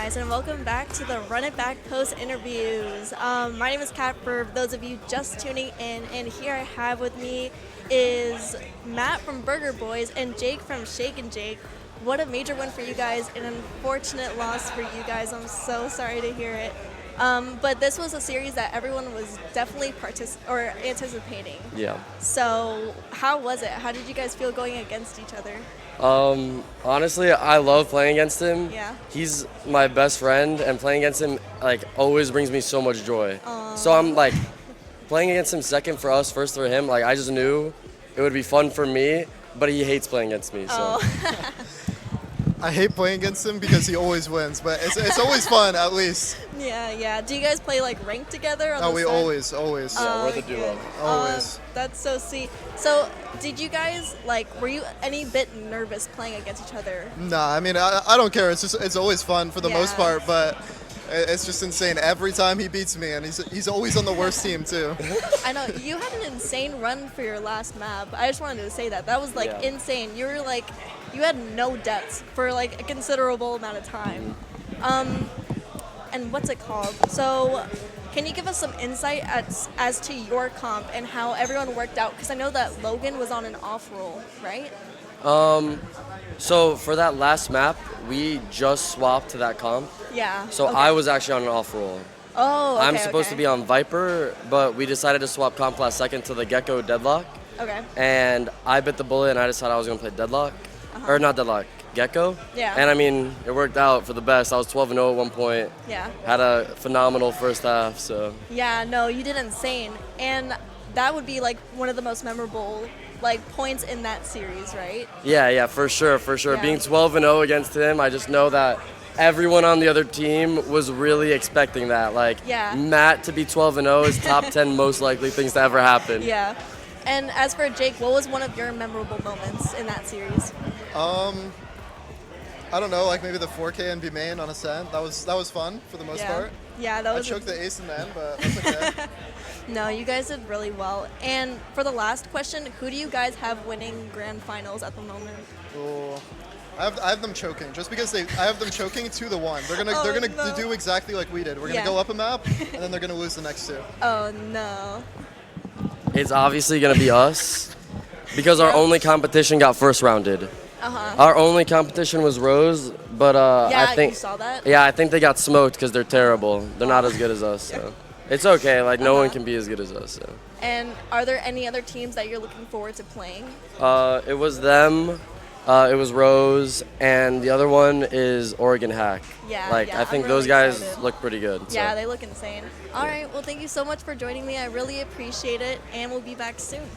guys, and welcome back to the Run It Back post interviews. My name is Kat, for those of you just tuning in, and here I have with me is Matt from Burger Boys and Jake from Shake and Jake. What a major win for you guys, an unfortunate loss for you guys. I'm so sorry to hear it. But this was a series that everyone was definitely anticipating. Yeah. So how was it? How did you guys feel going against each other? Honestly, I love playing against him. Yeah. He's my best friend, and playing against him always brings me so much joy. So I'm playing against him second for us, first for him. I just knew it would be fun for me, but he hates playing against me. So. I hate playing against him because he always wins, but it's always fun at least. Yeah. Do you guys play ranked together? No, we always. Yeah, we're the duo. Always. That's so sweet. So, did you guys were you any bit nervous playing against each other? Nah, I mean I don't care. It's always fun for the most part, but it's just insane every time he beats me, and he's always on the worst team too. I know you had an insane run for your last map. I just wanted to say that was insane. You were you had no depths for a considerable amount of time. And what's it called? So, can you give us some insight as to your comp and how everyone worked out? Because I know that Logan was on an off roll, right? So for that last map, we just swapped to that comp. Yeah. So okay. I was actually on an off roll. Oh, okay, I'm supposed to be on Viper, but we decided to swap comp last second to the Gecko Deadlock. Okay. And I bit the bullet, and I decided I was going to play Deadlock. Or not Deadlock, Gecko. Yeah. And I mean, it worked out for the best. I was 12-0 at one point. Yeah. Had a phenomenal first half, so. Yeah, no, you did insane. And that would be one of the most memorable points in that series, right? Yeah, for sure. Yeah. Being 12-0 against him, I just know that everyone on the other team was really expecting that. Yeah. Matt to be 12-0 is top 10 most likely things to ever happen. Yeah. And as for Jake, what was one of your memorable moments in that series? I don't know, maybe the 4K and B main on Ascent. That was fun for the most part. Yeah, that was. I choked the ace in the end, but that's okay. No, you guys did really well. And for the last question, who do you guys have winning grand finals at the moment? Oh, I have them choking, just because I have them choking 2-1. They're gonna do exactly like we did. We're gonna go up a map, and then they're gonna lose the next two. Oh no. It's obviously gonna be us, because our only competition got first rounded. Our only competition was Rose, but I think you saw that? Yeah, I think they got smoked because they're terrible. They're not as good as us, so it's okay. No one can be as good as us. So. And are there any other teams that you're looking forward to playing? It was them. It was Rose, and the other one is Oregon Hack. Yeah, I think I'm those really guys excited. look pretty good. Yeah, so. they look insane. All right, well, thank you so much for joining me. I really appreciate it, and we'll be back soon.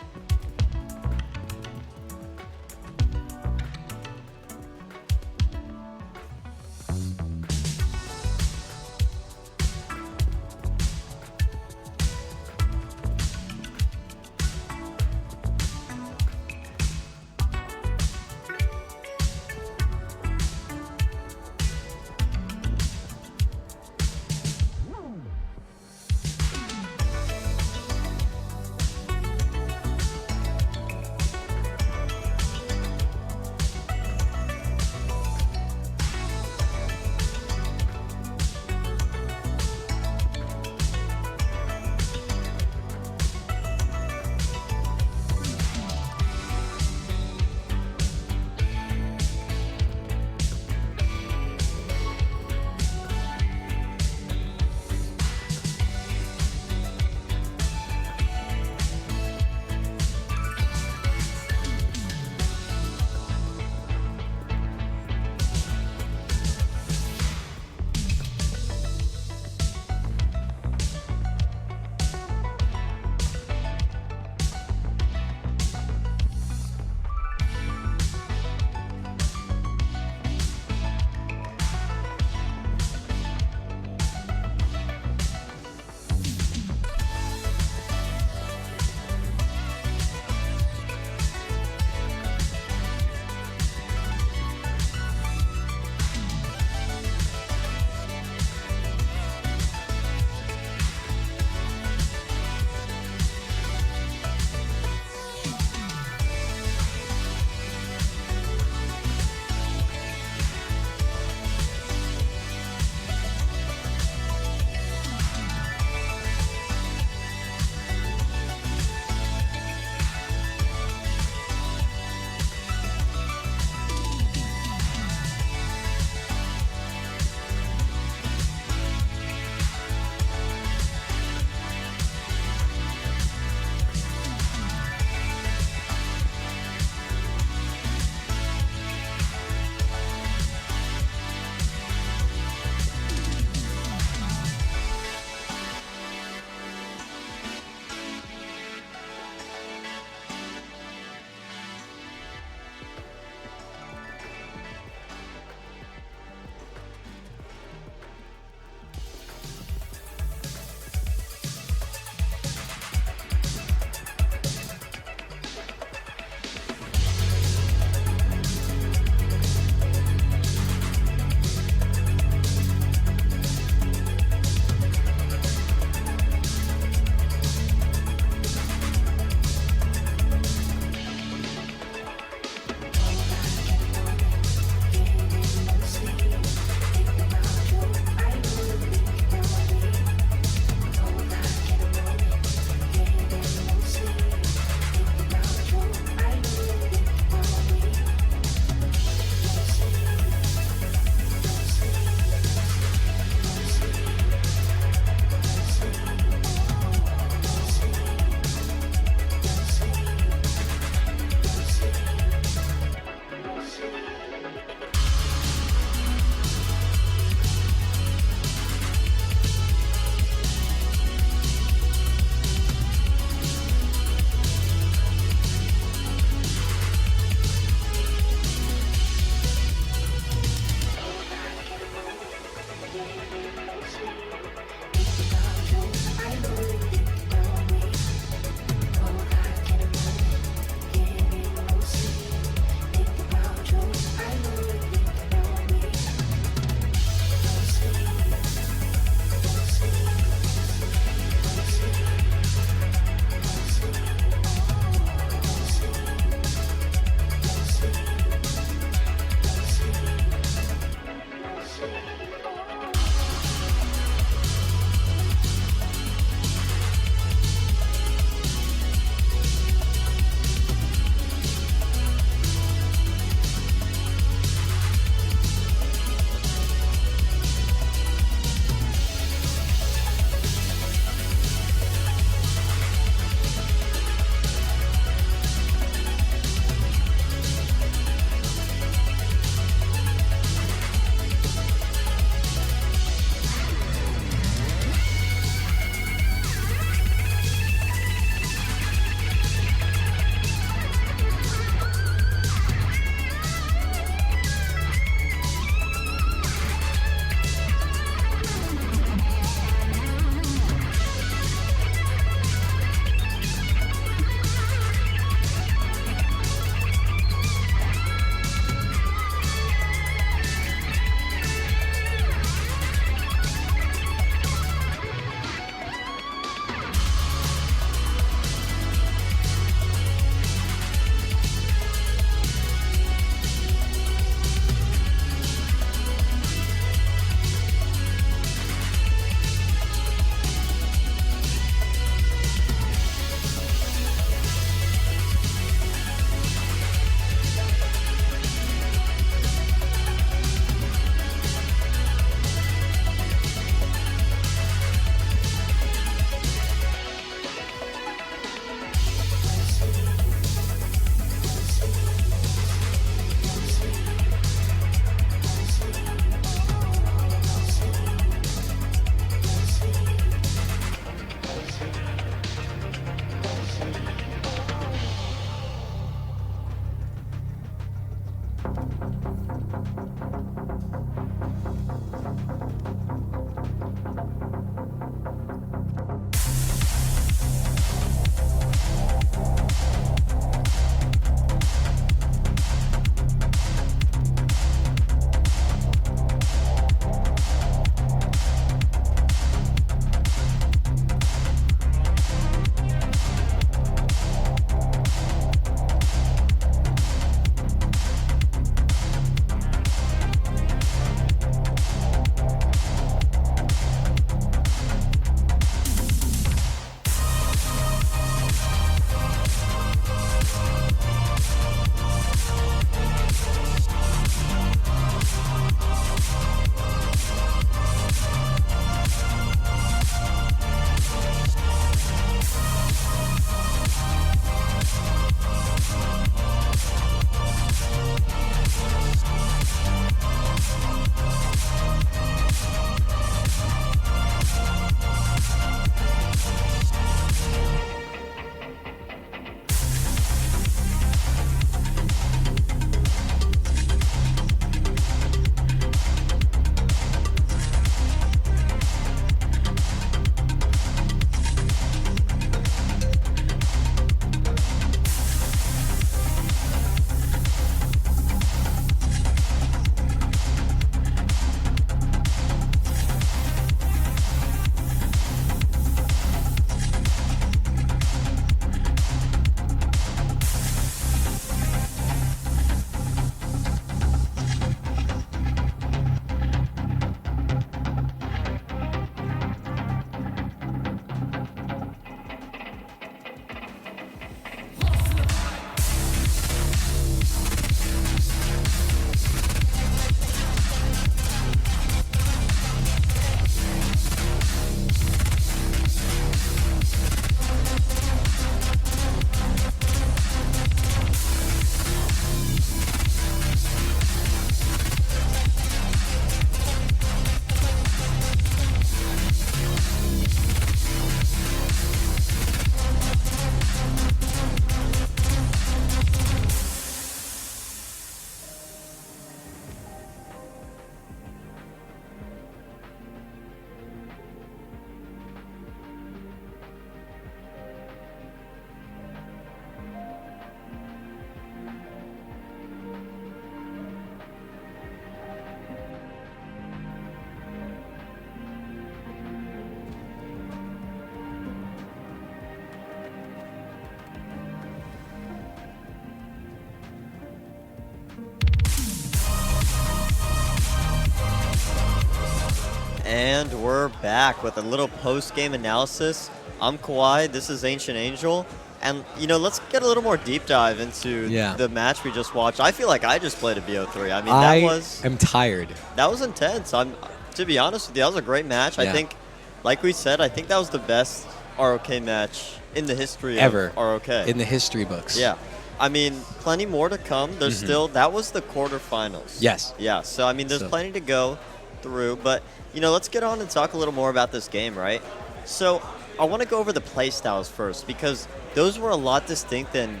And we're back with a little post-game analysis. I'm Kawhi, this is Ancient Angel. And, let's get a little more deep dive into the match we just watched. I feel like I just played a BO3. I mean, I'm tired. That was intense. To be honest with you, that was a great match. I think, like we said, I think that was the best ROK match in the history ever of ROK. In the history books. Yeah. I mean, plenty more to come. There's still, that was the quarterfinals. Yes. Yeah, so I mean, there's plenty to go through. But, let's get on and talk a little more about this game, right? So I want to go over the play styles first because those were a lot distinct than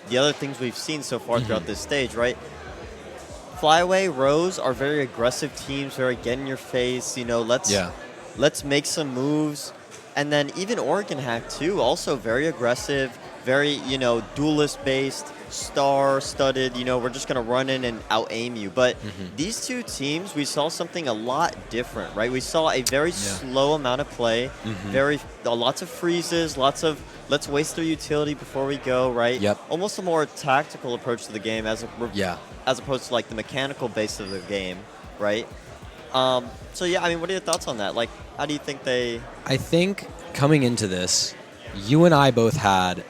the other things we've seen so far throughout this stage, right? Flyaway, Rose are very aggressive teams, very get in your face, let's make some moves. And then even Oregon Hack too, also very aggressive, very, duelist-based, star-studded, we're just going to run in and out-aim you. But these two teams, we saw something a lot different, right? We saw a very slow amount of play, lots of freezes, lots of let's waste their utility before we go, right? Yep. Almost a more tactical approach to the game as opposed to like the mechanical base of the game, right? So yeah, I mean, what are your thoughts on that? Like, how do you think they... I think coming into this, you and I both had,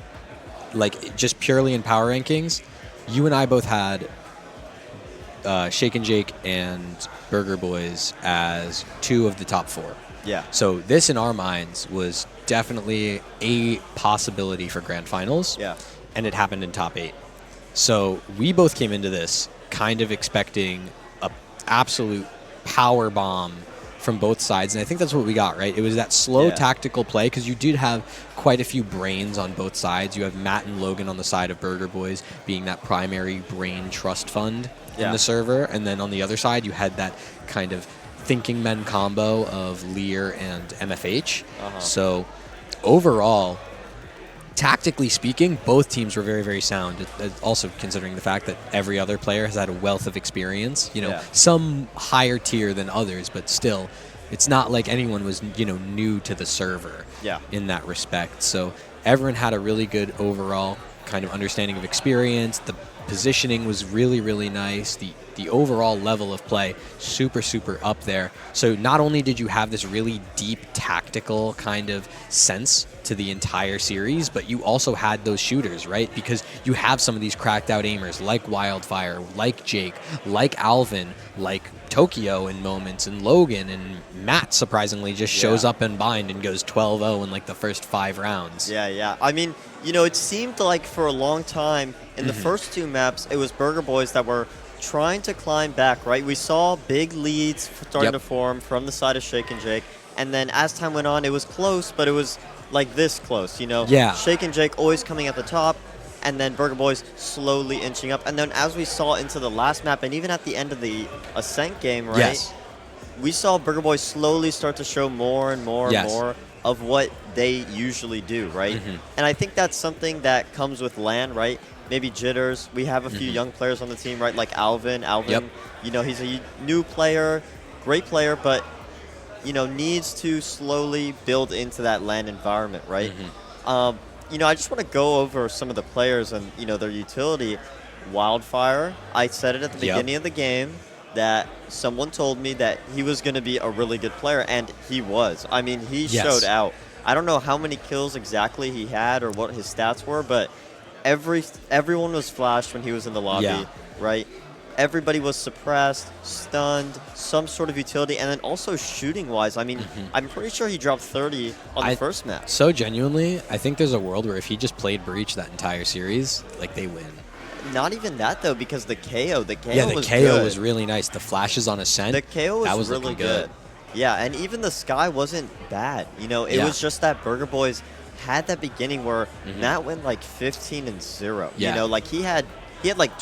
like, just purely in power rankings, you and I both had Shake and Jake and Burger Boys as 2 of the top 4. Yeah. So this, in our minds, was definitely a possibility for grand finals. Yeah. And it happened in top 8. So we both came into this kind of expecting a absolute power bomb from both sides, and I think that's what we got, right? It was that slow tactical play because you did have quite a few brains on both sides. You have Matt and Logan on the side of Burger Boys being that primary brain trust fund in the server, and then on the other side you had that kind of thinking men combo of Lear and MFH. So overall, tactically speaking, both teams were very, very sound. Also considering the fact that every other player has had a wealth of experience, some higher tier than others, but still, it's not like anyone was, new to the server in that respect. So everyone had a really good overall kind of understanding of experience. The positioning was really, really nice. The overall level of play, super, super up there. So not only did you have this really deep tactical kind of sense to the entire series, but you also had those shooters, right? Because you have some of these cracked out aimers like Wildfire, like Jake, like Alvin, like Tokyo in moments, and Logan, and Matt surprisingly just shows up in bind and goes 12-0 in like the first 5 rounds. Yeah. I mean, it seemed like for a long time in the first 2 maps, it was Burger Boys that were trying to climb back, right? We saw big leads starting to form from the side of Shake and Jake, and then as time went on, it was close, but it was like this close, Shake and Jake always coming at the top, and then Burger Boys slowly inching up, and then as we saw into the last map, and even at the end of the Ascent game, right? We saw Burger Boys slowly start to show more and more and more of what they usually do, right? And I think that's something that comes with LAN, right? Maybe jitters. We have a few young players on the team, right? Like Alvin. He's a new player, great player, but needs to slowly build into that LAN environment, right? I just want to go over some of the players and their utility. Wildfire. I said it at the beginning of the game that someone told me that he was going to be a really good player, and he was. I mean, he showed out. I don't know how many kills exactly he had or what his stats were, but everyone was flashed when he was in the lobby, right? Everybody was suppressed, stunned, some sort of utility, and then also shooting-wise. I mean, I'm pretty sure he dropped 30 on the first map. So genuinely, I think there's a world where if he just played Breach that entire series, like, they win. Not even that, though, because the KO was KO was really nice. The flashes on Ascent, the KO was really good. Yeah, and even the Sky wasn't bad. It was just that Burger Boys had that beginning where Matt went like 15-0. He was like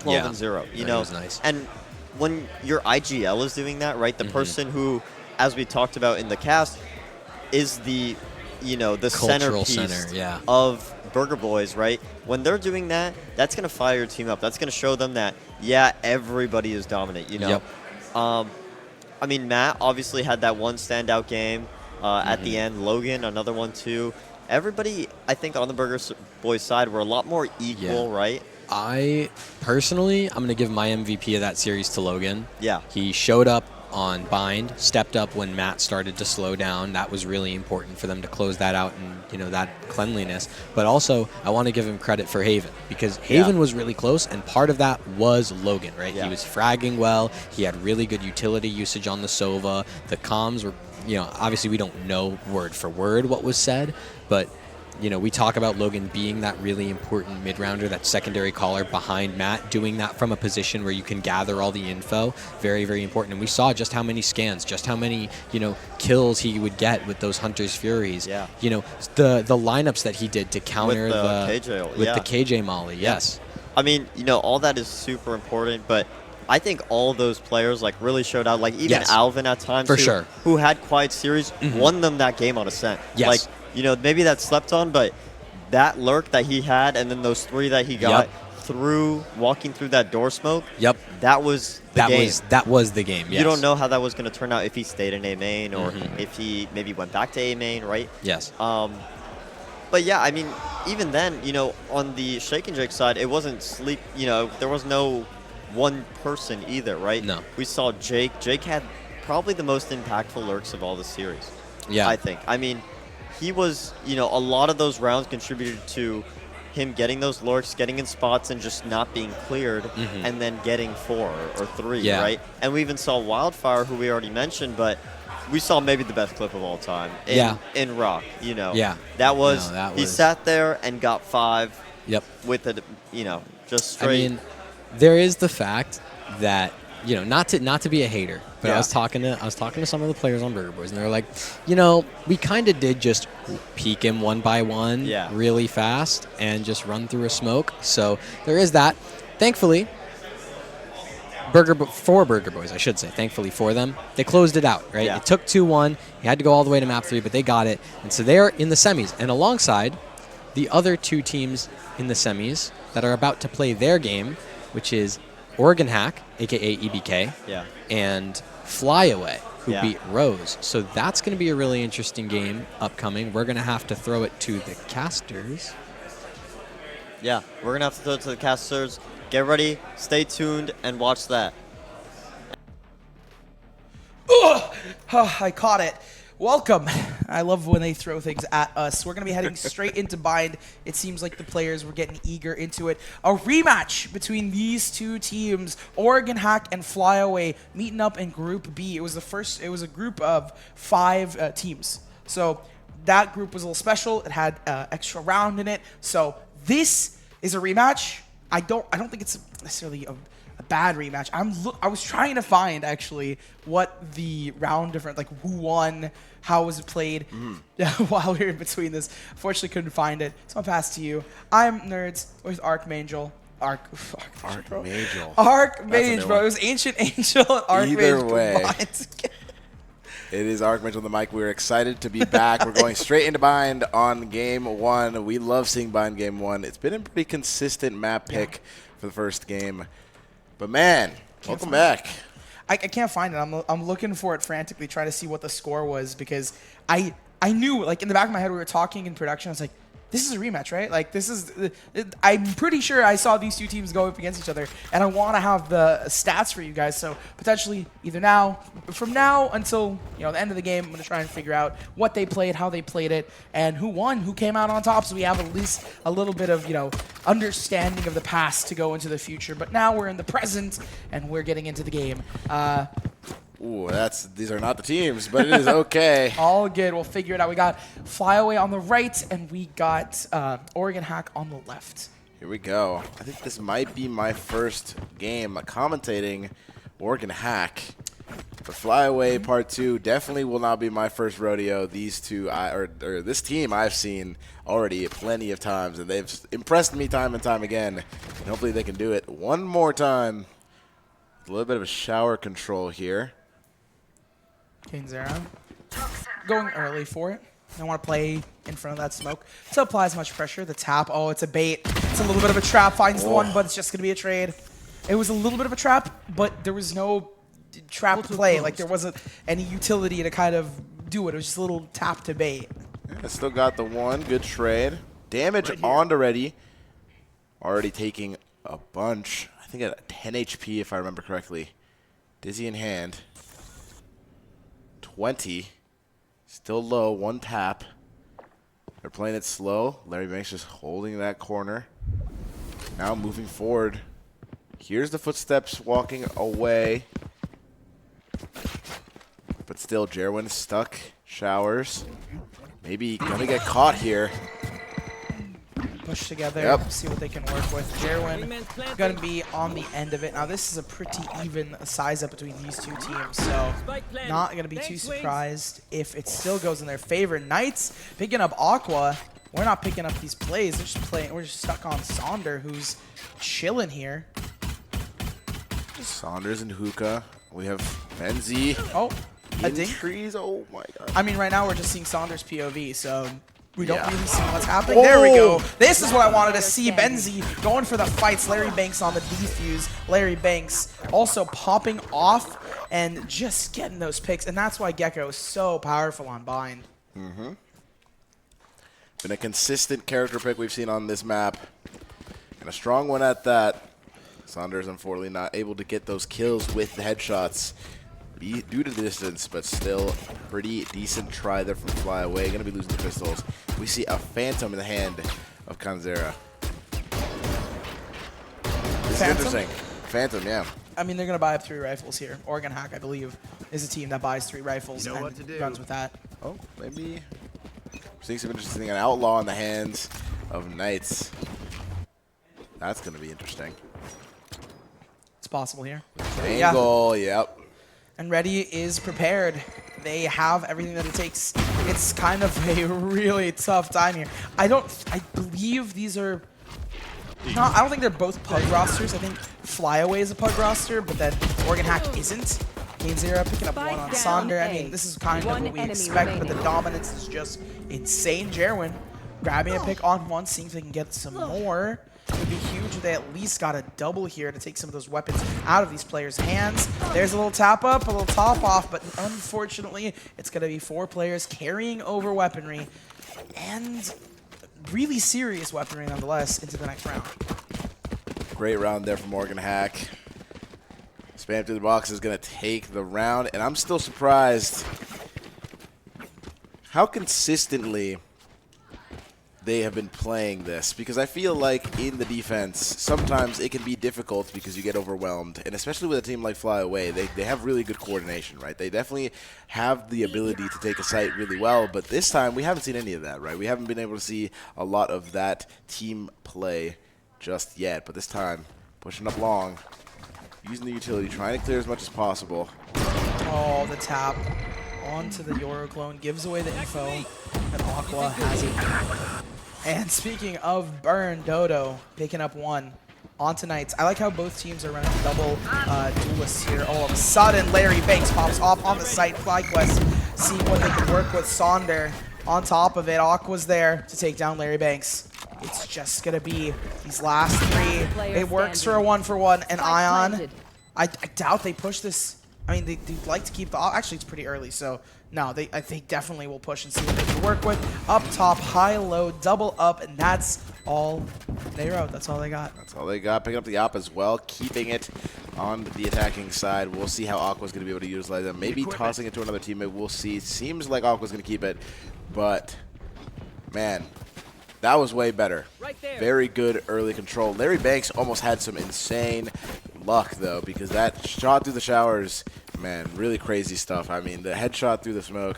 12-0. That was nice. And when your IGL is doing that, right, the person who, as we talked about in the cast, is the the centerpiece of Burger Boys, right? When they're doing that, that's gonna fire your team up. That's gonna show them that everybody is dominant. I mean, Matt obviously had that one standout game at the end. Logan, another one too. Everybody, I think, on the Burger Boys side were a lot more equal, right? I personally, I'm going to give my MVP of that series to Logan. Yeah. He showed up on Bind, stepped up when Matt started to slow down. That was really important for them to close that out and, you know, that cleanliness. But also, I want to give him credit for Haven, because Haven was really close, and part of that was Logan, right? He was fragging well. He had really good utility usage on the Sova. The comms were, you know, obviously we don't know word for word what was said, but you know, we talk about Logan being that really important mid-rounder, that secondary caller behind Matt, doing that from a position where you can gather all the info. Very, very important. And we saw just how many scans, just how many, you know, kills he would get with those Hunter's Furies. Yeah. You know, the lineups that he did to counter with the KJ Molly. Yes. I mean, you know, all that is super important, but I think all those players like really showed out. Like even Alvin at times, who had quiet series, won them that game on Ascent. Yes. Like, you know, maybe that slept on, but that lurk that he had, and then those 3 that he got through walking through that door smoke. That was the game. That was the game. Yes. You don't know how that was going to turn out if he stayed in A main or if he maybe went back to A main, right? Yes. But yeah, I mean, even then, you know, on the Shake and Jake side, it wasn't sleep. You know, there was no one person either, right? No. We saw Jake. Jake had probably the most impactful lurks of all the series. Yeah. I think. I mean, he was, you know, a lot of those rounds contributed to him getting those lurks, getting in spots, and just not being cleared, and then getting 4 or 3, right? And we even saw Wildfire, who we already mentioned, but we saw maybe the best clip of all time in ROK, you know. Yeah. That was, he sat there and got 5 with it, you know, just straight. I mean, there is the fact that, you know, not to be a hater, but I was talking to some of the players on Burger Boys, and they were like, you know, we kind of did just peek him one by one really fast and just run through a smoke. So there is that. Thankfully, Burger Boys, I should say, thankfully for them, they closed it out, right? It took 2-1. He had to go all the way to map 3, but they got it. And so they're in the semis. And alongside the other 2 teams in the semis that are about to play their game, which is Oregon Hack, a.k.a. EBK, and Flyaway, who beat Rose. So that's going to be a really interesting game upcoming. We're going to have to throw it to the casters. Yeah, we're going to have to throw it to the casters. Get ready, stay tuned, and watch that. Oh, I caught it. Welcome. I love when they throw things at us. We're going to be heading straight into Bind. It seems like the players were getting eager into it. A rematch between these 2 teams, Oregon Hack and Flyaway, meeting up in Group B. It was a group of 5 teams. So that group was a little special. It had extra round in it. So this is a rematch. I don't think it's necessarily a bad rematch. I was trying to find actually what the round different, like who won, how was it played while we were in between this. Unfortunately, couldn't find it. So I'll pass to you. I'm Nerds with Archangel. Archangel, bro. It was Ancient Angel and Archangel. Either way, it is Archangel on the mic. We're excited to be back. We're going straight into Bind on Game 1. We love seeing Bind Game 1. It's been a pretty consistent map pick for the first game. But man, welcome back. I can't find it. I'm looking for it frantically, trying to see what the score was, because I knew, like in the back of my head, we were talking in production. I was like, this is a rematch, right? Like this is, I'm pretty sure I saw these 2 teams go up against each other, and I want to have the stats for you guys. So potentially either from now until, you know, the end of the game, I'm going to try and figure out what they played, how they played it, and who won, who came out on top. So we have at least a little bit of, you know, understanding of the past to go into the future. But now we're in the present, and we're getting into the game. Ooh, these are not the teams, but it is okay. All good. We'll figure it out. We got Flyaway on the right, and we got Oregon Hack on the left. Here we go. I think this might be my first game commentating Oregon Hack. But Flyaway Part 2 definitely will not be my first rodeo. These 2, or this team I've seen already plenty of times, and they've impressed me time and time again. And hopefully they can do it one more time. A little bit of a shower control here. King Zera going early for it. I want to play in front of that smoke to apply as much pressure. The tap, oh, it's a bait. It's a little bit of a trap. Finds the one, but it's just going to be a trade. It was a little bit of a trap, but there was no trap play. Like, there wasn't any utility to kind of do it. It was just a little tap to bait. Yeah, still got the one. Good trade. Damage on already. Already taking a bunch. I think at 10 HP, if I remember correctly. Dizzy in hand. 20. Still low, one tap. They're playing it slow. Larry Banks just holding that corner. Now moving forward. Here's the footsteps walking away. But still, Jerwin stuck. Showers. Maybe gonna get caught here. Push together, Yep. see what they can work with. Jerwin going to be on the end of it. Now, this is a pretty even size up between these two teams, so not going to be too surprised if it still goes in their favor. Knights picking up Aqua. We're not picking up these plays. They're just playing. We're just stuck on Sonder, who's chilling here. Saunders and Hookah. We have Benzie. Oh, a in ding. trees. Oh, my God. I mean, right now we're just seeing Saunders POV, so we don't really see what's happening. There we go. This is what I wanted to see. Benzie going for the fights. Larry Banks on the defuse. Larry Banks also popping off and just getting those picks. And that's why Gecko is so powerful on bind. Been a consistent character pick we've seen on this map. And a strong one at that. Saunders, unfortunately, not able to get those kills with the headshots due to the distance, but still pretty decent try there from Flyaway. Going to be losing the pistols. We see a Phantom in the hand of Kanzera. This is interesting. Phantom, yeah. I mean, they're going to buy up 3 rifles here. Oregon Hack, I believe, is a team that buys 3 rifles and runs with that. Oh, maybe. Seeing some interesting. An Outlaw in the hands of Knights. That's going to be interesting. It's possible here. Angle, yep. And Ready is prepared. They have everything that it takes. It's kind of a really tough time here. I believe these are... No, I don't think they're both pug rosters. I think Flyaway is a pug roster, but then Oregon Hack isn't. Kanzera picking up one on Sonder. I mean, this is kind of what we expect, but the dominance is just insane. Jerwin grabbing a pick on one, seeing if they can get some more. It would be huge if they at least got a double here to take some of those weapons out of these players' hands. There's a little tap up, a little top off, but unfortunately, it's going to be 4 players carrying over weaponry and really serious weaponry nonetheless into the next round. Great round there from Oregon Hack. Spam through the box is going to take the round, and I'm still surprised how consistently they have been playing this, because I feel like in the defense, sometimes it can be difficult because you get overwhelmed, and especially with a team like Flyaway, they have really good coordination, right? They definitely have the ability to take a site really well, but this time we haven't seen any of that, right? We haven't been able to see a lot of that team play just yet, but this time, pushing up long, using the utility, trying to clear as much as possible. Oh, the tap onto the Yoro clone gives away the info, and Aqua has it. And speaking of burn, Dodo picking up one onto Knights. I like how both teams are running double duelists here. All of a sudden, Larry Banks pops off on the site. FlyQuest seeing what they can work with. Sonder on top of it. Aqua's there to take down Larry Banks. It's just going to be these last 3. It works for a 1-for-1. And Ion, I doubt they push this. I mean, they'd like to keep the... Actually, it's pretty early, so... No, they definitely will push and see what they can work with. Up top, high, low, double up, and that's all they wrote. That's all they got. That's all they got. Picking up the op as well, keeping it on the attacking side. We'll see how Aqua's going to be able to utilize them. Maybe tossing it to another teammate. We'll see. Seems like Aqua's going to keep it, but, man, that was way better. Right there. Very good early control. Larry Banks almost had some insane luck, though, because that shot through the showers... Man, really crazy stuff. I mean, the headshot through the smoke,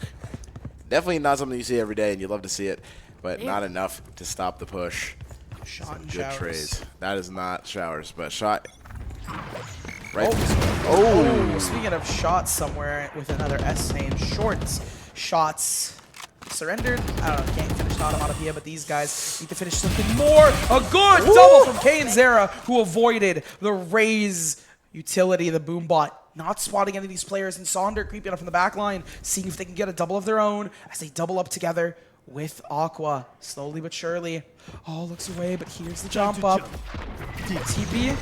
definitely not something you see every day, and you love to see it, but not enough to stop the push. Shot in good showers. trades. That is not showers, but shot right. Oh, speaking of shots somewhere with another S name, Shorts. Shots surrendered. I don't know, can't finish Automatopoeia, but these guys need to finish something more. A good double from Kanzera, who avoided the Raze utility, the boom bot. Not spotting any of these players, and Sonder creeping up from the back line, seeing if they can get a double of their own as they double up together with Aqua, slowly but surely. Oh, looks away, but here's the jump up. TP.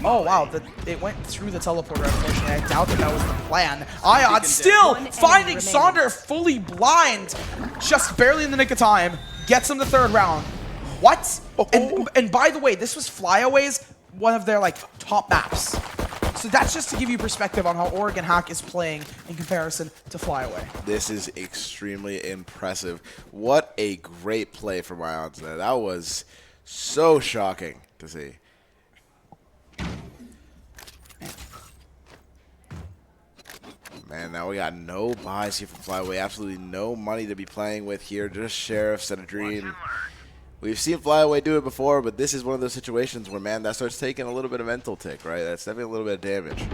Oh, wow, it went through the teleporter, unfortunately. I doubt that was the plan. Ion still finding Sonder fully blind, just barely in the nick of time. Gets him the 3rd round. What? And by the way, this was Flyaway's one of their, like, top maps. So that's just to give you perspective on how Oregon Hack is playing in comparison to Flyaway. This is extremely impressive. What a great play from Ions there. That was so shocking to see. Man, now we got no buys here from Flyaway. Absolutely no money to be playing with here. Just Sheriffs and a Dream. We've seen Flyaway do it before, but this is one of those situations where, man, that starts taking a little bit of mental tick, right? That's definitely a little bit of damage.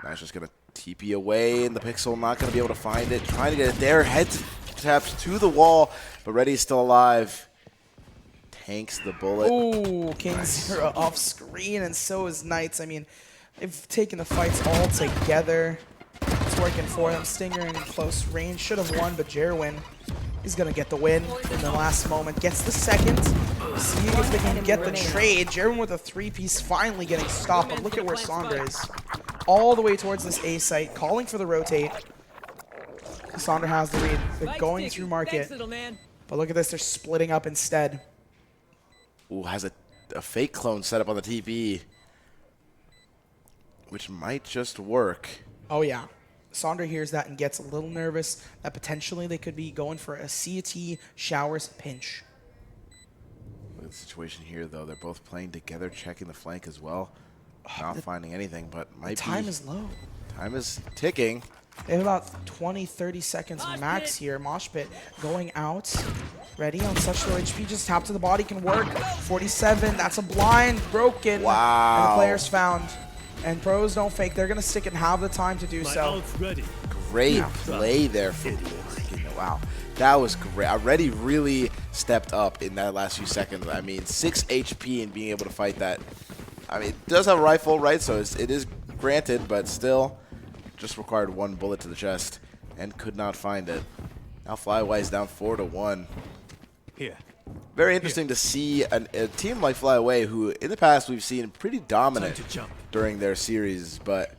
Nice, just going to TP away, and the Pixel not going to be able to find it. Trying to get it there. Head taps to the wall, but Reddy's still alive. Tanks the bullet. Ooh, King's off screen, and so is Knights. I mean, they've taken the fights all together. It's working for them. Stinger in close range. Should have won, but Jerwin is going to get the win in the last moment. Gets the second. Seeing if they can get the trade. Jerwin with a 3-piece finally getting stopped. But look at where Sandra is. All the way towards this A site. Calling for the rotate. Sandra has the lead. They're going through market. But look at this. They're splitting up instead. Ooh, has a fake clone set up on the TP, which might just work. Oh, yeah. Sandra hears that and gets a little nervous that potentially they could be going for a CT Showers pinch. Look at the situation here, though. They're both playing together, checking the flank as well. Not finding anything, but might be. Time is low. Time is ticking. They have about 20, 30 seconds max here. Mosh Pit going out. Ready on such low HP. Just tap to the body can work. 47. That's a blind. Broken. Wow. And the player's found. And pros don't fake. They're going to stick and have the time to do so. Great play there from wow. That was great. Already really stepped up in that last few seconds. I mean, 6 HP and being able to fight that. I mean, it does have a rifle, right? So it is granted, but still just required 1 bullet to the chest and could not find it. Now Flyaway is down 4-1. Here. Very interesting to see a team like Flyaway, who in the past we've seen pretty dominant during their series, but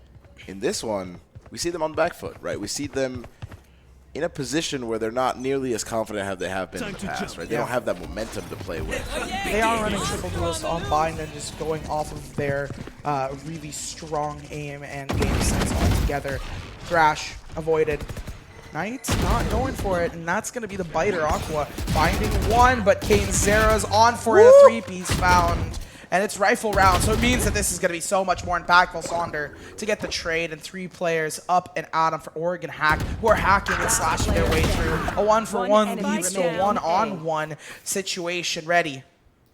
in this one, we see them on the back foot, right? We see them in a position where they're not nearly as confident as they have been in the past, right? They don't have that momentum to play with. They are running triple duelist on bind and just going off of their really strong aim and game sense altogether. Thrash avoided. Knight not going for it, and that's going to be the biter. Aqua finding 1, but Kane Zera's on for it. A 3-piece found. And it's rifle round, so it means that this is going to be so much more impactful. Sonder to get the trade, and 3 players up and at him for Oregon Hack, who are hacking and slashing their way through. A 1-for-1 leads to a 1-on-1 situation. Ready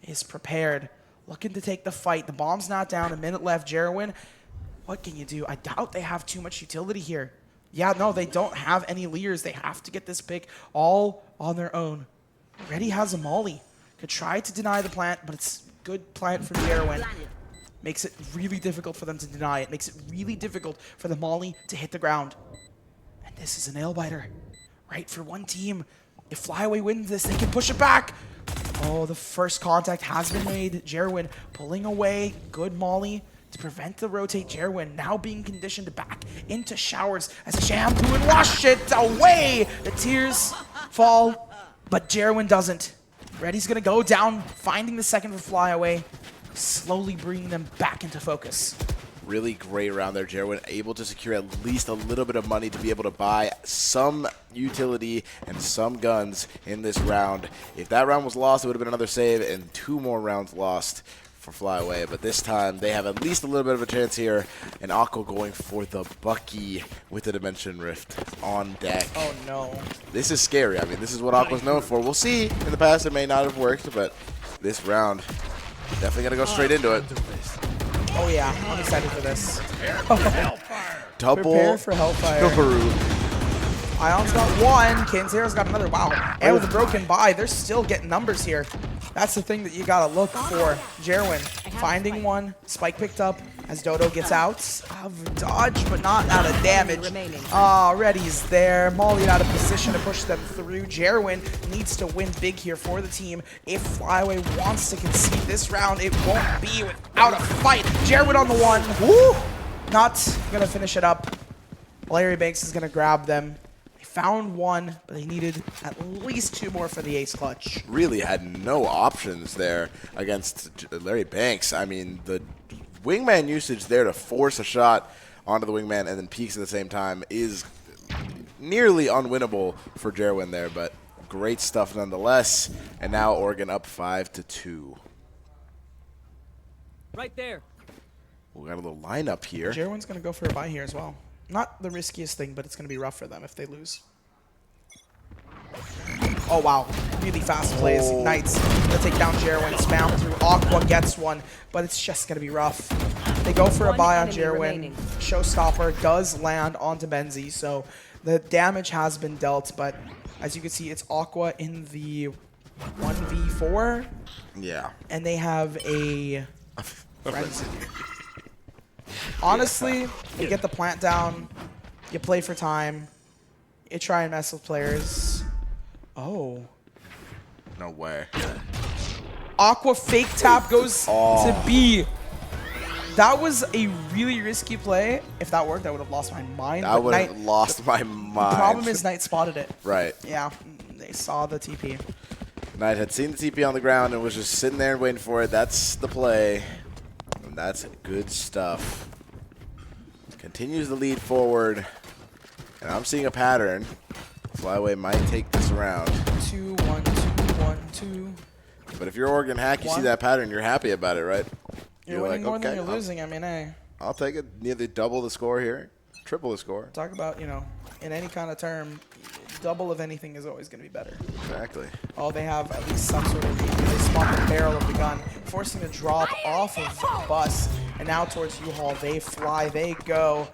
is prepared, looking to take the fight. The bomb's not down, a minute left. Jerwin, what can you do? I doubt they have too much utility here. Yeah, no, they don't have any leaders. They have to get this pick all on their own. Reddy has a molly. Could try to deny the plant, but it's good plant from Jerwin. Makes it really difficult for them to deny it. Makes it really difficult for the molly to hit the ground. And this is a nail biter, right, for one team. If Flyaway wins this, they can push it back. Oh, the first contact has been made. Jerwin pulling away. Good molly to prevent the rotate. Jerwin now being conditioned back into Showers as a shampoo and wash it away. The tears fall, but Jerwin doesn't. Reddy's going to go down, finding the second for Flyaway, slowly bringing them back into focus. Really great round there, Jerwin, able to secure at least a little bit of money to be able to buy some utility and some guns in this round. If that round was lost, it would have been another save and 2 more rounds lost for Flyaway, but this time they have at least a little bit of a chance here, and Akko going for the Bucky with the Dimension Rift on deck. Oh no. This is scary. I mean, this is what Akko's known for. We'll see. In the past it may not have worked, but this round, definitely gonna go straight into it. Oh yeah, I'm excited for this. Double Prepare for Hellfire. Ion's got 1, Kanzera's got another. Wow. And with a broken buy, they're still getting numbers here. That's the thing that you gotta look for. Jerwin finding 1, Spike picked up as Dodo gets out of dodge, but not out of damage. Reddy's there. Molly out of position to push them through. Jerwin needs to win big here for the team. If Flyaway wants to concede this round, it won't be without a fight. Jerwin on the 1. Woo! Not gonna finish it up. Larry Banks is gonna grab them. They found one, but they needed at least 2 more for the ace clutch. Really had no options there against Larry Banks. I mean, the wingman usage there to force a shot onto the wingman and then peeks at the same time is nearly unwinnable for Jerwin there, but great stuff nonetheless. And now Oregon up 5-2. Right there. We got a little lineup here. Jerwin's going to go for a buy here as well. Not the riskiest thing, but it's going to be rough for them if they lose. Oh, wow. Really fast plays. Knights going to take down Jerwin. Spam through. Aqua gets one, but it's just going to be rough. They go for a buy on Jerwin. Showstopper does land onto Benzie, so the damage has been dealt, but as you can see, it's Aqua in the 1v4. Yeah. And they have a frenzy. Honestly, you get the plant down, you play for time, you try and mess with players. Oh. No way. Aqua fake tap goes to B. That was a really risky play. If that worked, I would have lost my mind. I would have lost my mind. The problem is Knight spotted it. Right. Yeah, they saw the TP. Knight had seen the TP on the ground and was just sitting there and waiting for it. That's the play. And that's good stuff. Continues the lead forward. And I'm seeing a pattern. Flyway might take this around. 2-1, 2-1, 2. But if you're Oregon Hack, you see that pattern, you're happy about it, right? You're winning more than you're losing. I mean, hey. I'll take it. Nearly double the score here. Triple the score. Talk about, you know, in any kind of term, double of anything is always going to be better. Exactly. Oh, they have at least some sort of read. They spot the barrel of the gun, forcing a drop off of the bus. And now towards U-Haul, they fly, they go.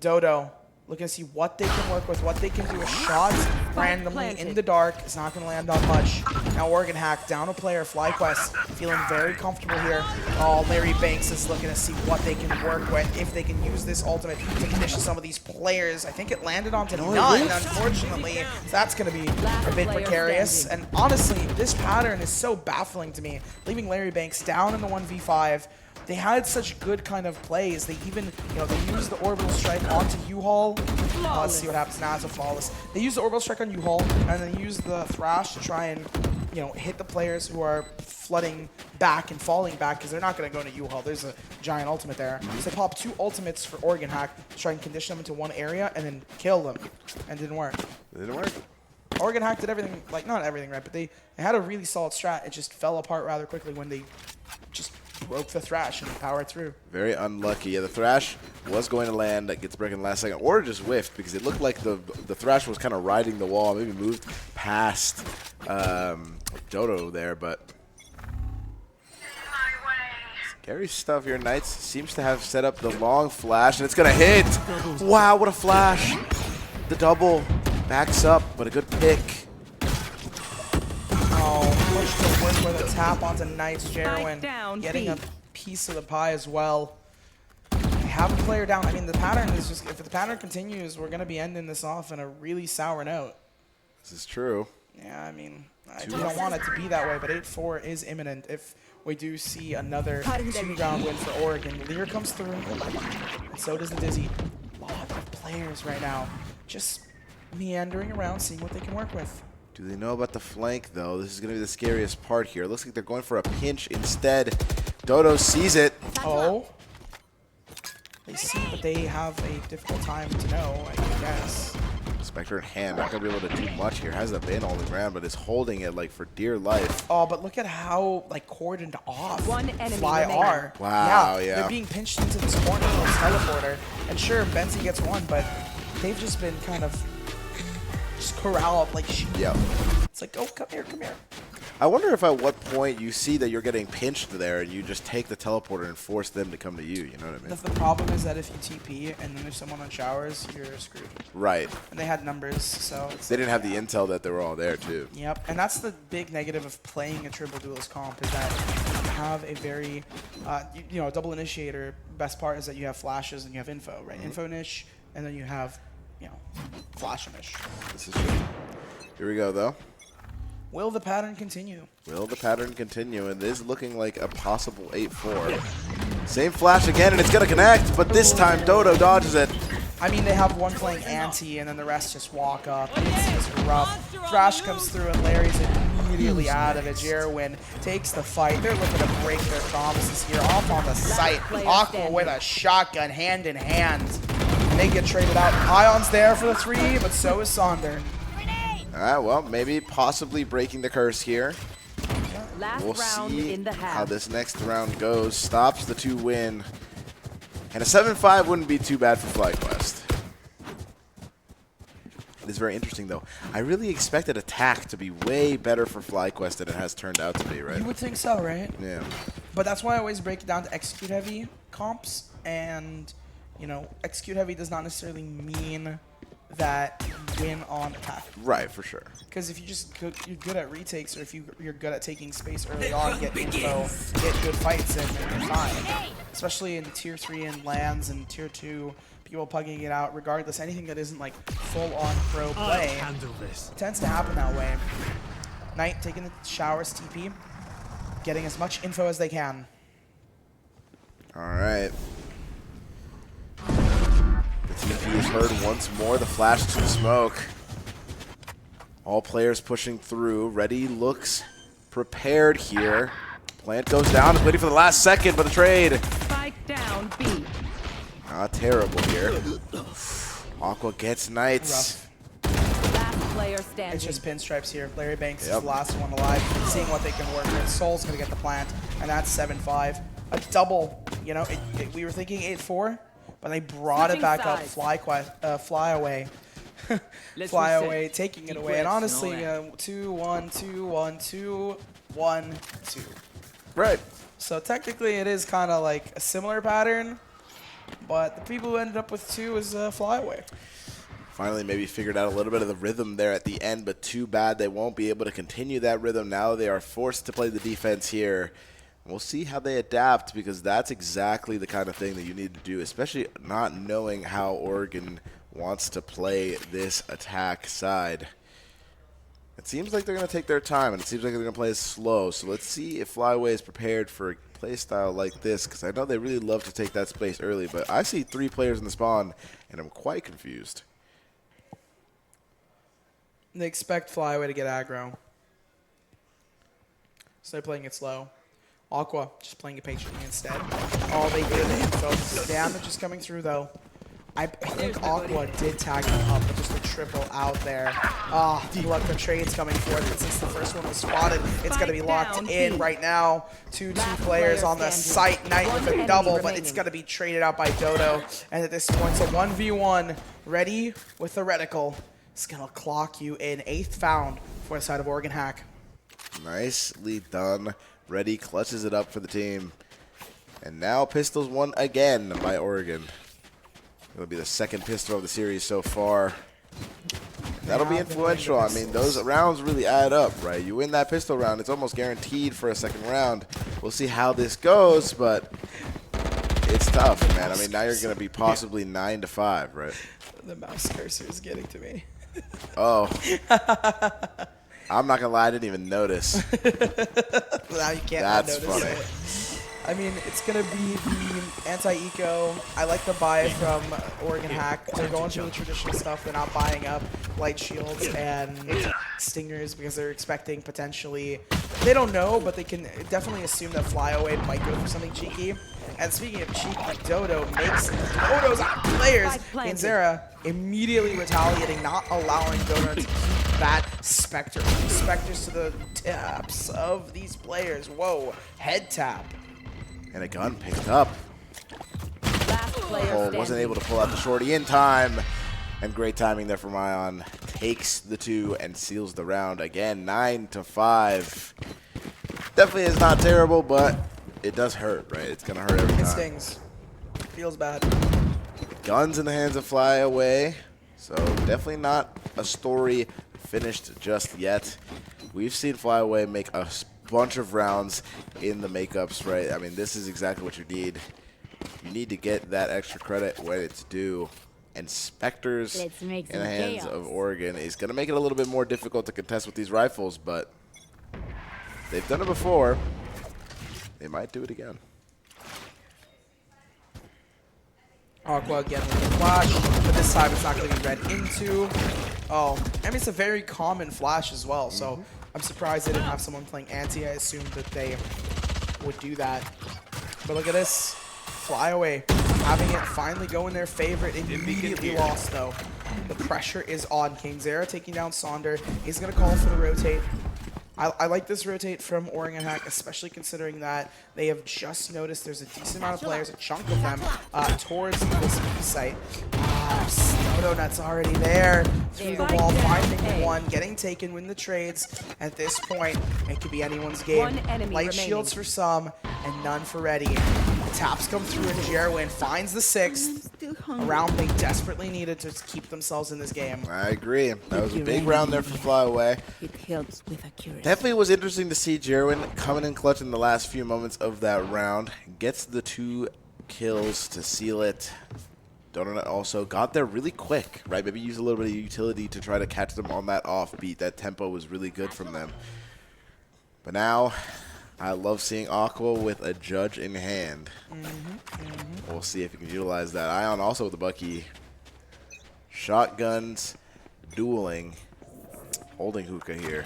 Dodo looking to see what they can work with, what they can do. A shot randomly in the dark. It's not going to land on much. Now Oregon Hack down a player. FlyQuest feeling very comfortable here. Oh, Larry Banks is looking to see what they can work with, if they can use this ultimate to condition some of these players. I think it landed onto none, unfortunately. So that's going to be a bit precarious. And honestly, this pattern is so baffling to me. Leaving Larry Banks down in the 1v5. They had such good kind of plays. They even, you know, they used the orbital strike onto U-Haul. Let's see what happens now. It's a flawless. They used the orbital strike on U-Haul, and then used the thrash to try and, you know, hit the players who are flooding back and falling back because they're not going to go into U-Haul. There's a giant ultimate there. So they popped 2 ultimates for Oregon Hack to try and condition them into one area and then kill them. And it didn't work. It didn't work. Oregon Hack did everything, like, not everything right, but they had a really solid strat. It just fell apart rather quickly when they just broke the thrash and powered through. Very unlucky. Yeah, the thrash was going to land. That gets broken last second, or just whiffed because it looked like the thrash was kind of riding the wall. Maybe moved past Dodo there, but scary stuff here. Knights seems to have set up the long flash, and it's gonna hit. Wow, what a flash! The double backs up, but a good pick. Push to work with a tap onto Knights. Jerwin getting a piece of the pie as well. They have a player down. I mean, the pattern is just, if the pattern continues, we're going to be ending this off in a really sour note. This is true. Yeah, I mean, I don't want it to be that way, but 8-4 is imminent if we do see another 2-round win for Oregon. Lear comes through, and so does the Dizzy. A lot of players right now just meandering around, seeing what they can work with. Do they know about the flank, though? This is going to be the scariest part here. It looks like they're going for a pinch instead. Dodo sees it. Oh. They see, but they have a difficult time to know, I guess. Spectre in hand. Not going to be able to do much here. Has the bin on the ground, but is holding it, like, for dear life. Oh, but look at how, like, cordoned off One enemy Fly are. Wow, yeah. They're being pinched into this corner with this teleporter. And sure, Benzie gets one, but they've just been kind of just corralled like sheep. Yep. It's like, oh, come here, come here. I wonder if at what point you see that you're getting pinched there and you just take the teleporter and force them to come to you, you know what I mean? The problem is that if you TP and then there's someone on showers, you're screwed. Right. And they had numbers, so it's they didn't have the intel that they were all there, too. Yep, and that's the big negative of playing a triple duelist comp is that you have a very, you know, double initiator. Best part is that you have flashes and you have info, right? Info-nish, and then you have, you know, flash-nish. This is true. Here we go, though. Will the pattern continue? Will the pattern continue? And this is looking like a possible 8-4. Same flash again, and it's going to connect, but this time Dodo dodges it. I mean, they have one playing anti, and then the rest just walk up. It's just rough. Thrash comes through, and Larry's immediately out of it. Jerwin takes the fight. They're looking to break their promises here. Off on the site. Aqua with a shotgun, hand in hand. And they get traded out. Ion's there for the 3, but so is Sonder. All right, well, maybe possibly breaking the curse here. We'll see how this next round goes. Stops the 2 win. And a 7-5 wouldn't be too bad for FlyQuest. It is very interesting, though. I really expected attack to be way better for FlyQuest than it has turned out to be, right? You would think so, right? Yeah. But that's why I always break it down to execute-heavy comps. And, you know, execute-heavy does not necessarily mean that you win on attack. Right, for sure. Because if you're good at retakes, or if you're good at taking space early on, get info, get good fights in, and you're fine. Especially in tier 3 and lands and tier 2, people pugging it out regardless. Anything that isn't like full-on pro play tends to happen that way. Knight taking the showers, TP, getting as much info as they can. All right. The TP is heard once more. The flash to the smoke. All players pushing through. Ready looks prepared here. Plant goes down. Is waiting for the last second, but the trade. Spike down B. Not terrible here. Aqua gets Knights. Last player standing. It's just pinstripes here. Larry Banks is the last one alive, seeing what they can work with. Soul's going to get the plant, and that's 7-5. A double. You know, we were thinking 8-4, but they brought it back up. Fly away. Fly away, taking it away. And honestly, 2-1, 2-1, 2-1, 2. Right. So technically it is kind of like a similar pattern, but the people who ended up with 2 is Fly away. Finally maybe figured out a little bit of the rhythm there at the end, but too bad they won't be able to continue that rhythm. Now they are forced to play the defense here. We'll see how they adapt, because that's exactly the kind of thing that you need to do, especially not knowing how Oregon wants to play this attack side. It seems like they're going to take their time, and it seems like they're going to play it slow. So let's see if Flyway is prepared for a play style like this, because I know they really love to take that space early, but I see 3 players in the spawn, and I'm quite confused. They expect Flyway to get aggro, so they're playing it slow. Aqua just playing it patiently instead. All they did, the damage is coming through though. I think Aqua did tag him up, but just a triple out there. Ah, look, the trade's coming forth, but since the first one was spotted, it's going to be locked in right now. 2 players on the site. Knight with a double, but it's going to be traded out by Dodo. And at this point, so 1v1, ready with the reticle. It's going to clock you in 8th found for the side of Oregon Hack. Nicely done. Ready clutches it up for the team. And now pistols won again by Oregon. It'll be the 2nd pistol of the series so far. And that'll be influential. I mean, those rounds really add up, right? You win that pistol round, it's almost guaranteed for a 2nd round. We'll see how this goes, but it's tough, man. I mean, now you're going to be possibly 9-5, right? The mouse cursor is getting to me. Oh. I'm not going to lie, I didn't even notice. Now you can't That's notice funny. it. I mean, it's going to be the anti-eco. I like the buy from Oregon Hack. They're going through the traditional stuff. They're not buying up light shields and stingers because they're expecting potentially, they don't know, but they can definitely assume that Flyaway might go for something cheeky. And speaking of cheeky, Dodo makes Dodo's on players. Panzera immediately retaliating, not allowing Dodo to keep that Spectre. Spectres to the taps of these players. Whoa, head tap. And a gun picked up. Oh, wasn't able to pull out the shorty in time. And great timing there from Ion. Takes the 2 and seals the round again. 9-5. Definitely is not terrible, but it does hurt, right? It's going to hurt every time. It stings. Feels bad. Guns in the hands of Flyaway. So definitely not a story finished just yet. We've seen Flyaway make a bunch of rounds in the makeups, right? I mean, this is exactly what you need. You need to get that extra credit when it's due. And Spectres in the hands of Oregon is going to make it a little bit more difficult to contest with these rifles, but they've done it before. They might do it again. Aqua again with the flash, but this time it's not going to be read into. Oh, I mean, it's a very common flash as well, so I'm surprised they didn't have someone playing anti. I assumed that they would do that. But look at this. Flyaway having it finally go in their favor. Immediately lost, though. The pressure is on. Kingzera taking down Sonder. He's going to call for the rotate. I like this rotate from Oregon Hack, especially considering that they have just noticed there's a decent amount of players, a chunk of them, towards this B site. Snowdonut's already there. Through the wall, finding one, getting taken, win the trades. At this point, it could be anyone's game. Light shields for some, and none for Ready. Taps come through, and Jerwin finds the 6th. A round they desperately needed to keep themselves in this game. I agree. That was a big round there for Flyaway. It helps with accuracy. Definitely was interesting to see Jerwin coming in clutch in the last few moments of that round. Gets the 2 kills to seal it. Donut also got there really quick, right? Maybe use a little bit of utility to try to catch them on that offbeat. That tempo was really good from them. But now, I love seeing Aqua with a judge in hand. We'll see if he can utilize that. Ion also with the Bucky. Shotguns, dueling, holding hookah here.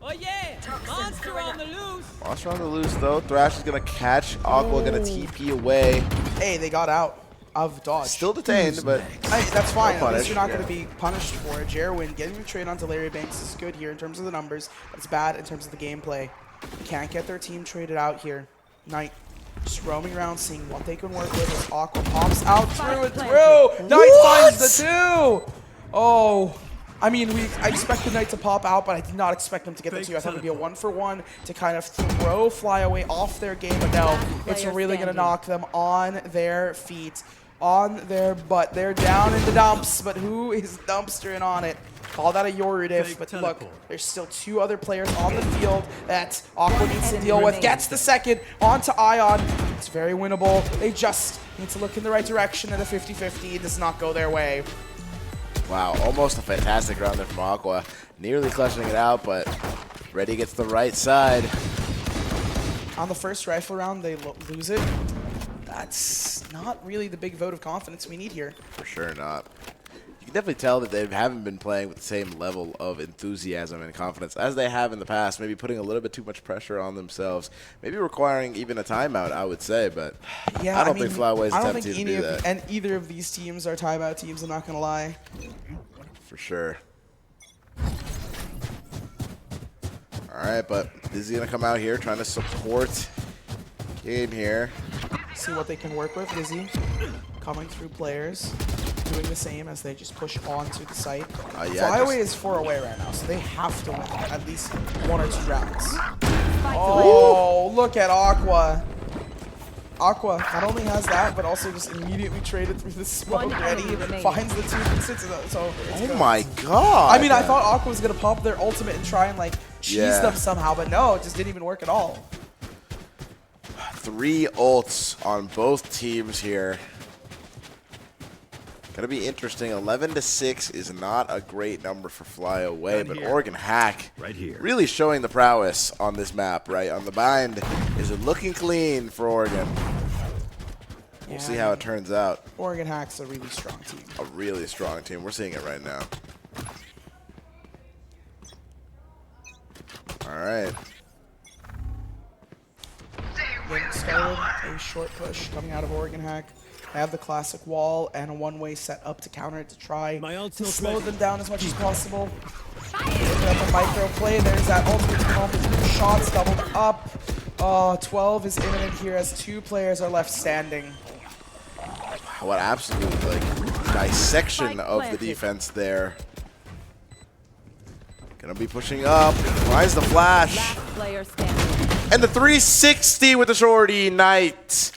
Oh yeah! Monster on the loose! Monster on the loose though. Thrash is gonna catch. Aqua gonna TP away. Hey, they got out of dodge. Still detained, but hey, that's fine. no At least you're not punish, going to be punished for it. Jerwin getting the trade onto Larry Banks is good here in terms of the numbers. But it's bad in terms of the gameplay. Can't get their team traded out here. Knight just roaming around, seeing what they can work with as Aqua pops out through and through. Knight finds the 2. Oh. I mean, I expected Knight to pop out, but I did not expect them to get the 2. I thought it would be a 1-for-1 to kind of throw Flyaway off their game, but no, it's really going to knock them on their feet, on their butt. They're down in the dumps, but who is dumpstering on it? Call that a Yorudiff, but look, there's still 2 other players on the field that Aqua needs to deal with. Gets the 2nd onto Ion. It's very winnable. They just need to look in the right direction, and a 50-50 does not go their way. wow, almost a fantastic round there from Aqua. Nearly clutching it out, but Ready gets the right side. On the first rifle round, they lose it. That's not really the big vote of confidence we need here. For sure not. You can definitely tell that they haven't been playing with the same level of enthusiasm and confidence as they have in the past, maybe putting a little bit too much pressure on themselves, maybe requiring even a timeout, I would say, but yeah, I don't think Flyway's the type of team to do that. And either of these teams are timeout teams, I'm not going to lie. For sure. All right, but Dizzy going to come out here trying to support Kane here. See what they can work with. Dizzy coming through players, doing the same as they just push onto the site. Flyaway is 4 away right now, so they have to win at least 1 or 2 rounds. Oh, look at Aqua. Aqua not only has that, but also just immediately traded through the smoke. Ready finds the 2 consistency. So oh my god! I mean, I thought Aqua was gonna pop their ultimate and try and like cheese them somehow, but no, it just didn't even work at all. 3 ults on both teams here. Gonna be interesting. 11-6 is not a great number for Flyaway, but Oregon Hack really showing the prowess on this map, right? On the bind, is it looking clean for Oregon? We'll see how it turns out. Oregon Hack's a really strong team. A really strong team. We're seeing it right now. All right. Getting started, a short push coming out of Oregon Hack. They have the classic wall and a one-way set up to counter it to try to slow them down as much as possible. Looking at the micro play, there's that ultimate moment. Shots doubled up. 12 is imminent here as 2 players are left standing. What absolute dissection of the defense there. Gonna be pushing up. Finds the flash. And the 360 with the shorty. Knight.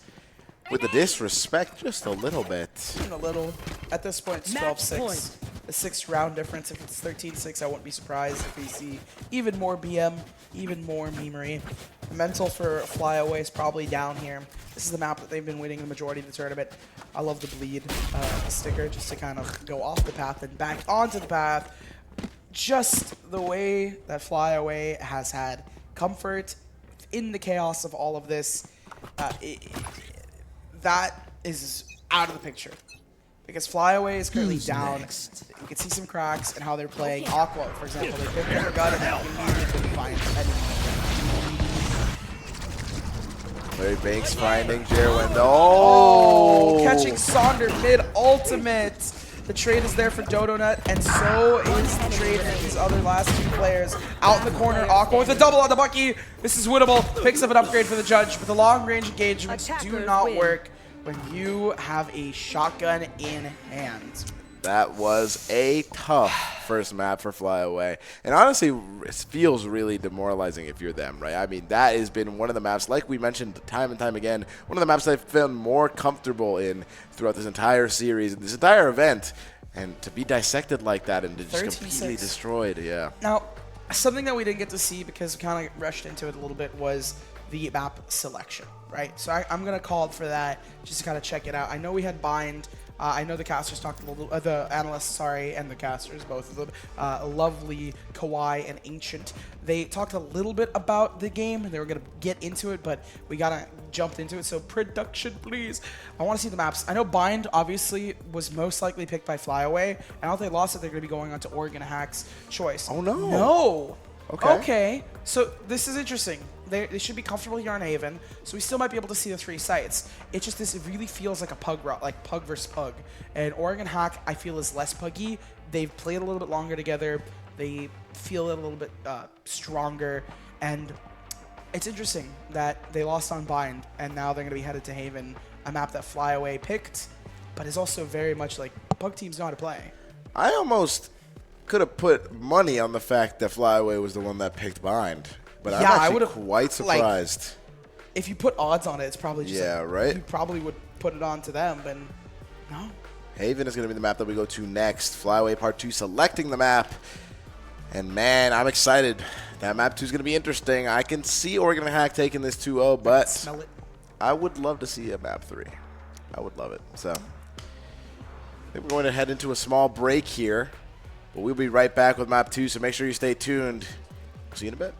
With the disrespect, just a little bit. Even a little. At this point, it's 12-6. A 6-round difference. If it's 13-6, I won't be surprised if we see even more BM, even more memery. The mental for Flyaway is probably down here. This is the map that they've been winning the majority of the tournament. I love the bleed sticker just to kind of go off the path and back onto the path. Just the way that Flyaway has had comfort in the chaos of all of this. That is out of the picture. Because Flyaway is currently down. You can see some cracks in how they're playing. Aqua, for example, they picked up their gun and they immediately couldn't find anyone. Larry Banks finding Jerwin. Oh! Catching Sonder mid-ultimate. The trade is there for Dodonut, and so is the trade for these other last two players. Out in the corner, Aqua with a double on the Bucky. This is winnable. Picks up an upgrade for the judge, but the long-range engagements do not work when you have a shotgun in hand. That was a tough first map for Flyaway. And honestly, it feels really demoralizing if you're them, right? I mean, that has been one of the maps, like we mentioned time and time again, one of the maps I've felt more comfortable in throughout this entire series and this entire event. And to be dissected like that and to just completely destroyed, yeah. Now, something that we didn't get to see because we kind of rushed into it a little bit was the map selection, right? So I'm going to call for that just to kind of check it out. I know we had Bind. I know the casters talked a little, the analysts, sorry, and the casters, both of them, lovely, Kawhi, and Ancient. They talked a little bit about the game. They were going to get into it, but we got to jump into it. So production, please. I want to see the maps. I know Bind, obviously, was most likely picked by Flyaway. And now they lost it, they're going to be going on to Oregon Hack's choice. Oh, no. No. Okay. Okay. So this is interesting. They should be comfortable here on Haven, so we still might be able to see the 3 sites. It's just it really feels like a pug route, like pug versus pug. And Oregon Hack, I feel, is less puggy. They've played a little bit longer together. They feel a little bit stronger. And it's interesting that they lost on Bind, and now they're going to be headed to Haven, a map that Flyaway picked, but is also very much like pug teams know how to play. I almost could have put money on the fact that Flyaway was the one that picked Bind. But yeah, I'm actually quite surprised. Like, if you put odds on it, it's probably just right? You probably would put it on to them, but no. Haven is going to be the map that we go to next. Flyaway Part 2 selecting the map. And man, I'm excited. That map 2 is going to be interesting. I can see Oregon Hack taking this 2-0, but smell it. I would love to see a map 3. I would love it. So I think we're going to head into a small break here. But we'll be right back with map 2, so make sure you stay tuned. See you in a bit.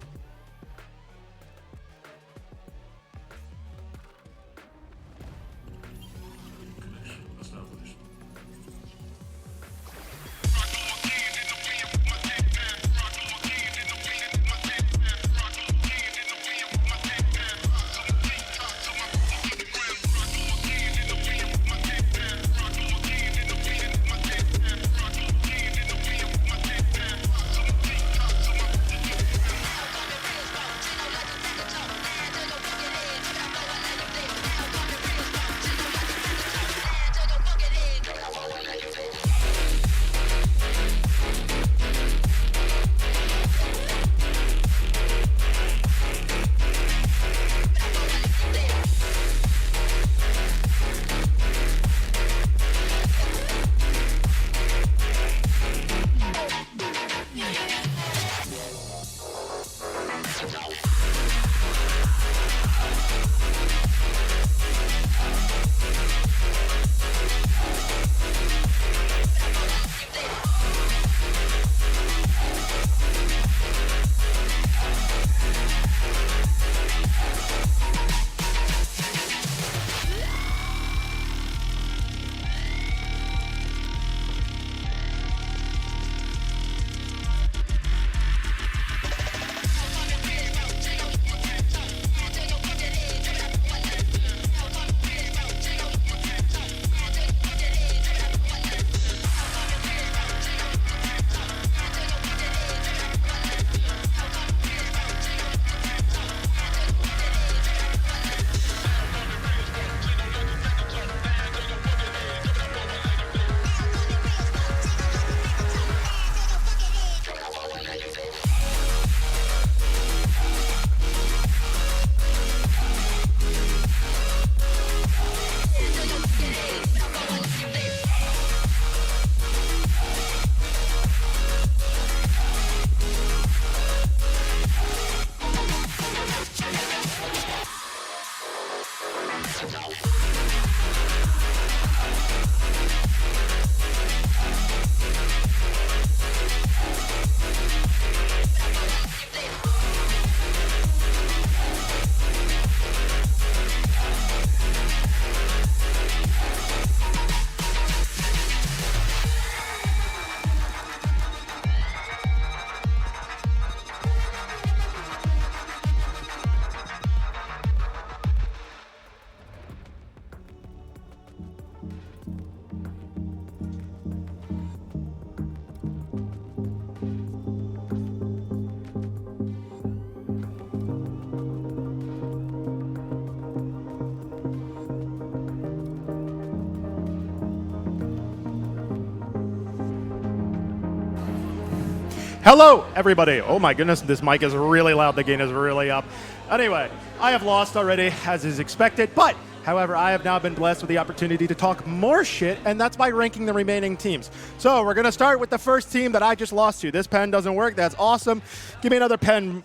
Hello, everybody. Oh my goodness, this mic is really loud. The gain is really up. Anyway, I have lost already, as is expected, but however, I have now been blessed with the opportunity to talk more shit, and that's by ranking the remaining teams. So we're going to start with the first team that I just lost to. This pen doesn't work. That's awesome. Give me another pen.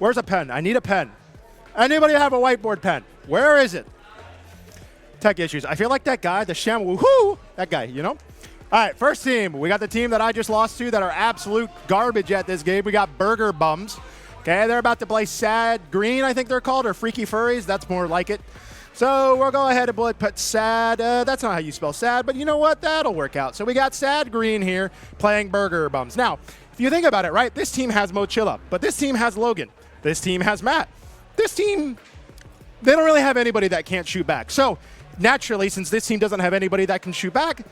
Where's a pen? I need a pen. Anybody have a whiteboard pen? Where is it? Tech issues. I feel like that guy, the Sham Woohoo, that guy, you know? All right, first team. We got the team that I just lost to that are absolute garbage at this game. We got Burger Bums. Okay, they're about to play Sad Green, I think they're called, or Freaky Furries. That's more like it. So we'll go ahead and put Sad. That's not how you spell sad, but you know what? That'll work out. So we got Sad Green here playing Burger Bums. Now, if you think about it, right, this team has Mochilla, but this team has Logan. This team has Matt. This team, they don't really have anybody that can't shoot back. So naturally, since this team doesn't have anybody that can shoot back,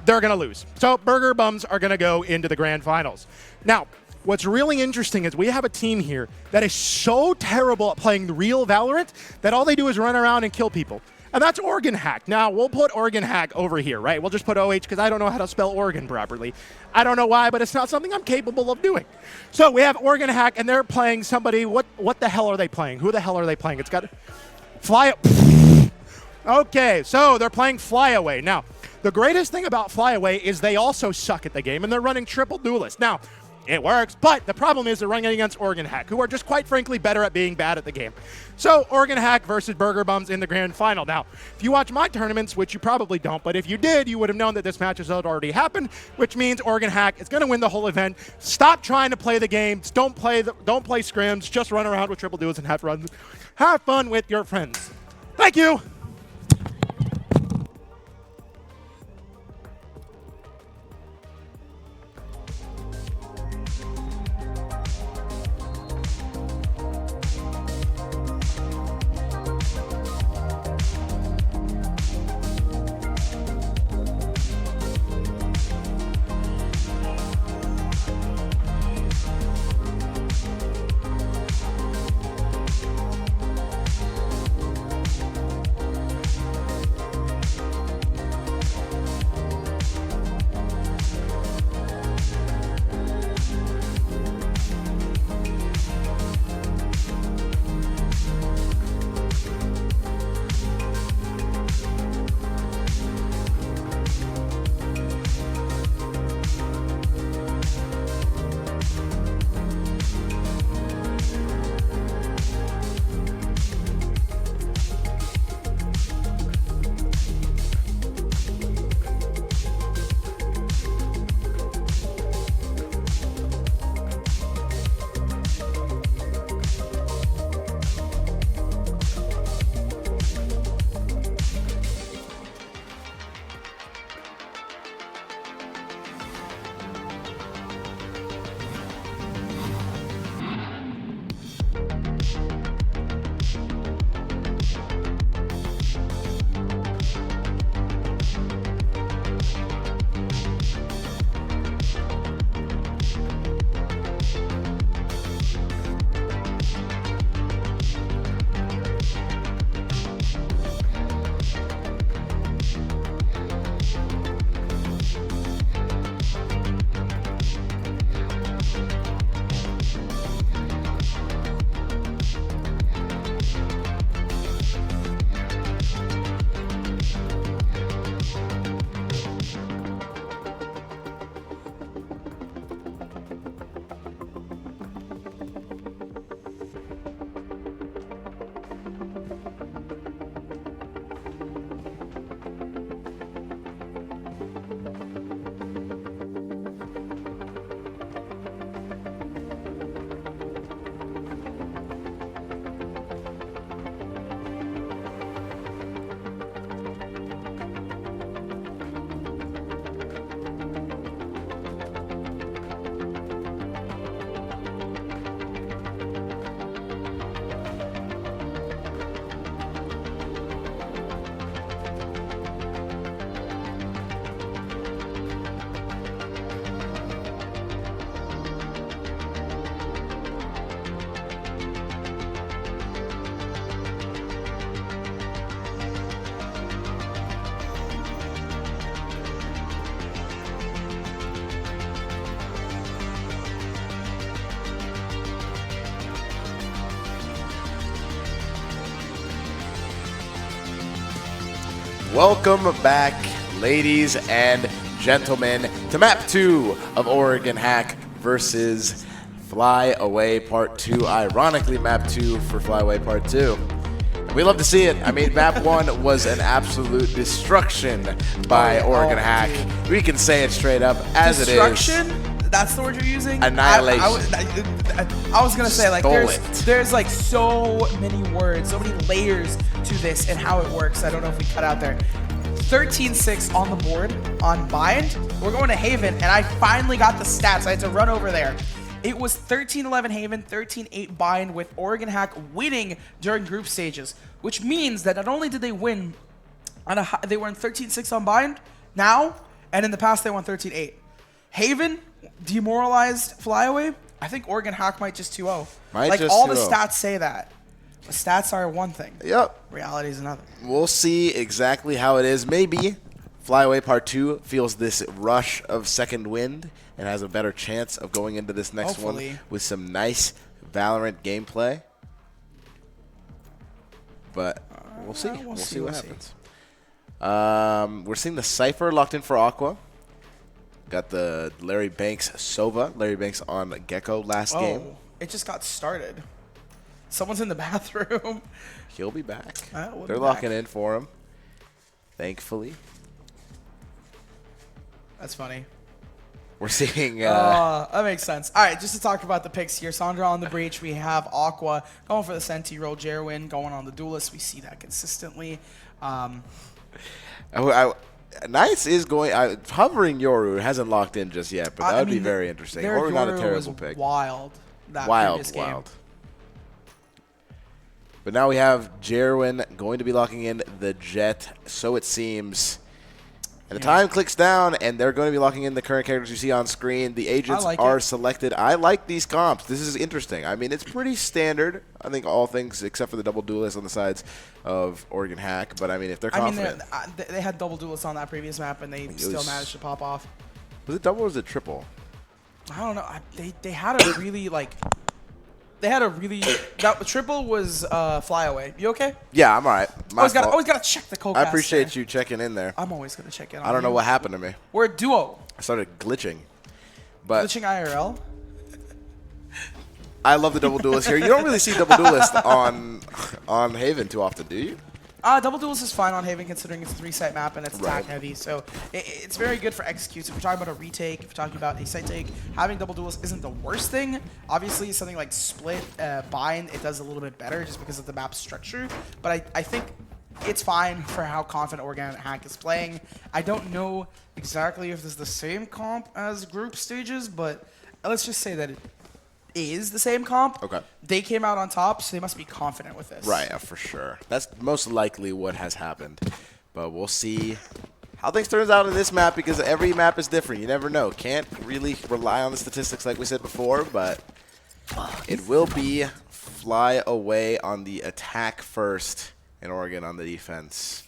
they're going to lose. So Burger Bums are going to go into the grand finals. Now, what's really interesting is we have a team here that is so terrible at playing the real Valorant that all they do is run around and kill people. And that's Organ Hack. Now, we'll put Organ Hack over here, right? We'll just put OH because I don't know how to spell organ properly. I don't know why, but it's not something I'm capable of doing. So we have Organ Hack, and they're playing somebody. What the hell are they playing? Who the hell are they playing? It's got Fly. Okay, so they're playing Flyaway. Now, the greatest thing about Flyaway is they also suck at the game, and they're running triple duelist. Now, it works, but the problem is they're running against Organ Hack, who are just quite frankly better at being bad at the game. So Organ Hack versus Burger Bums in the grand final. Now, if you watch my tournaments, which you probably don't, but if you did, you would have known that this match has already happened, which means Organ Hack is going to win the whole event. Stop trying to play the games. Don't play scrims. Just run around with triple duels and have fun with your friends. Thank you. Welcome back, ladies and gentlemen, to Map 2 of Oregon Hack versus Fly Away Part 2. Ironically, Map 2 for Fly Away Part 2. We love to see it. I mean, Map 1 was an absolute destruction by Oregon Hack. Dude. We can say it straight up as it is. Destruction? That's the word you're using? Annihilation. I was going to say, like, there's like so many words, so many layers to this and how it works. I don't know if we cut out there. 13-6 on the board on Bind. We're going to Haven, and I finally got the stats. I had to run over there. It was 13-11 Haven, 13-8 Bind, with Oregon Hack winning during group stages, which means that not only did they win, they were in 13-6 on Bind now, and in the past they won 13-8. Haven demoralized Flyaway. I think Oregon Hack might just 2-0. Like, all the stats say that. The stats are one thing. Yep. Reality is another. We'll see exactly how it is. Maybe Flyaway Part 2 feels this rush of second wind and has a better chance of going into this next one with some nice Valorant gameplay. But we'll see. We'll see what happens. We're seeing the Cypher locked in for Aqua. Got the Larry Banks Sova. Larry Banks on Gecko last game. It just got started. Someone's in the bathroom. He'll be back. They're locking in for him, thankfully. That's funny. We're seeing... that makes sense. All right, just to talk about the picks here. Sandra on the breach. We have Aqua going for the Senti roll. Jerwin going on the Duelist. We see that consistently. Nice is going... hovering Yoru hasn't locked in just yet, but that would be very interesting. Or not a terrible pick. Wild. Previous game. Wild. But now we have Jerwin going to be locking in the Jet, so it seems. And the time clicks down, and they're going to be locking in the current characters you see on screen. The agents are selected. I like these comps. This is interesting. I mean, it's pretty standard. I think all things except for the double duelist on the sides of Oregon Hack. But, I mean, if they're confident. I mean, they had double duelists on that previous map, and they still managed to pop off. Was it double or was it triple? I don't know. They had a really, like... That triple was Flyaway. You okay? Yeah, I'm all right. Always got to check the co-cast. I appreciate you checking in there. I'm always going to check in on I don't know what happened to me. We're a duo. I started glitching. But glitching IRL? I love the double duelist here. You don't really see double duelist on Haven too often, do you? Double duelist is fine on Haven considering it's a 3-site map and it's attack heavy, so it's very good for executes. If we're talking about a retake, if we're talking about a site take, having double duelist isn't the worst thing. Obviously, something like split, bind, it does a little bit better just because of the map structure. But I think it's fine for how confident Oregon Hack is playing. I don't know exactly if this is the same comp as group stages, but let's just say that it is the same comp. Okay. They came out on top, so they must be confident with this. Right, for sure. That's most likely what has happened. But we'll see how things turns out in this map because every map is different. You never know. Can't really rely on the statistics like we said before, but it will be Fly Away on the attack first and Oregon on the defense.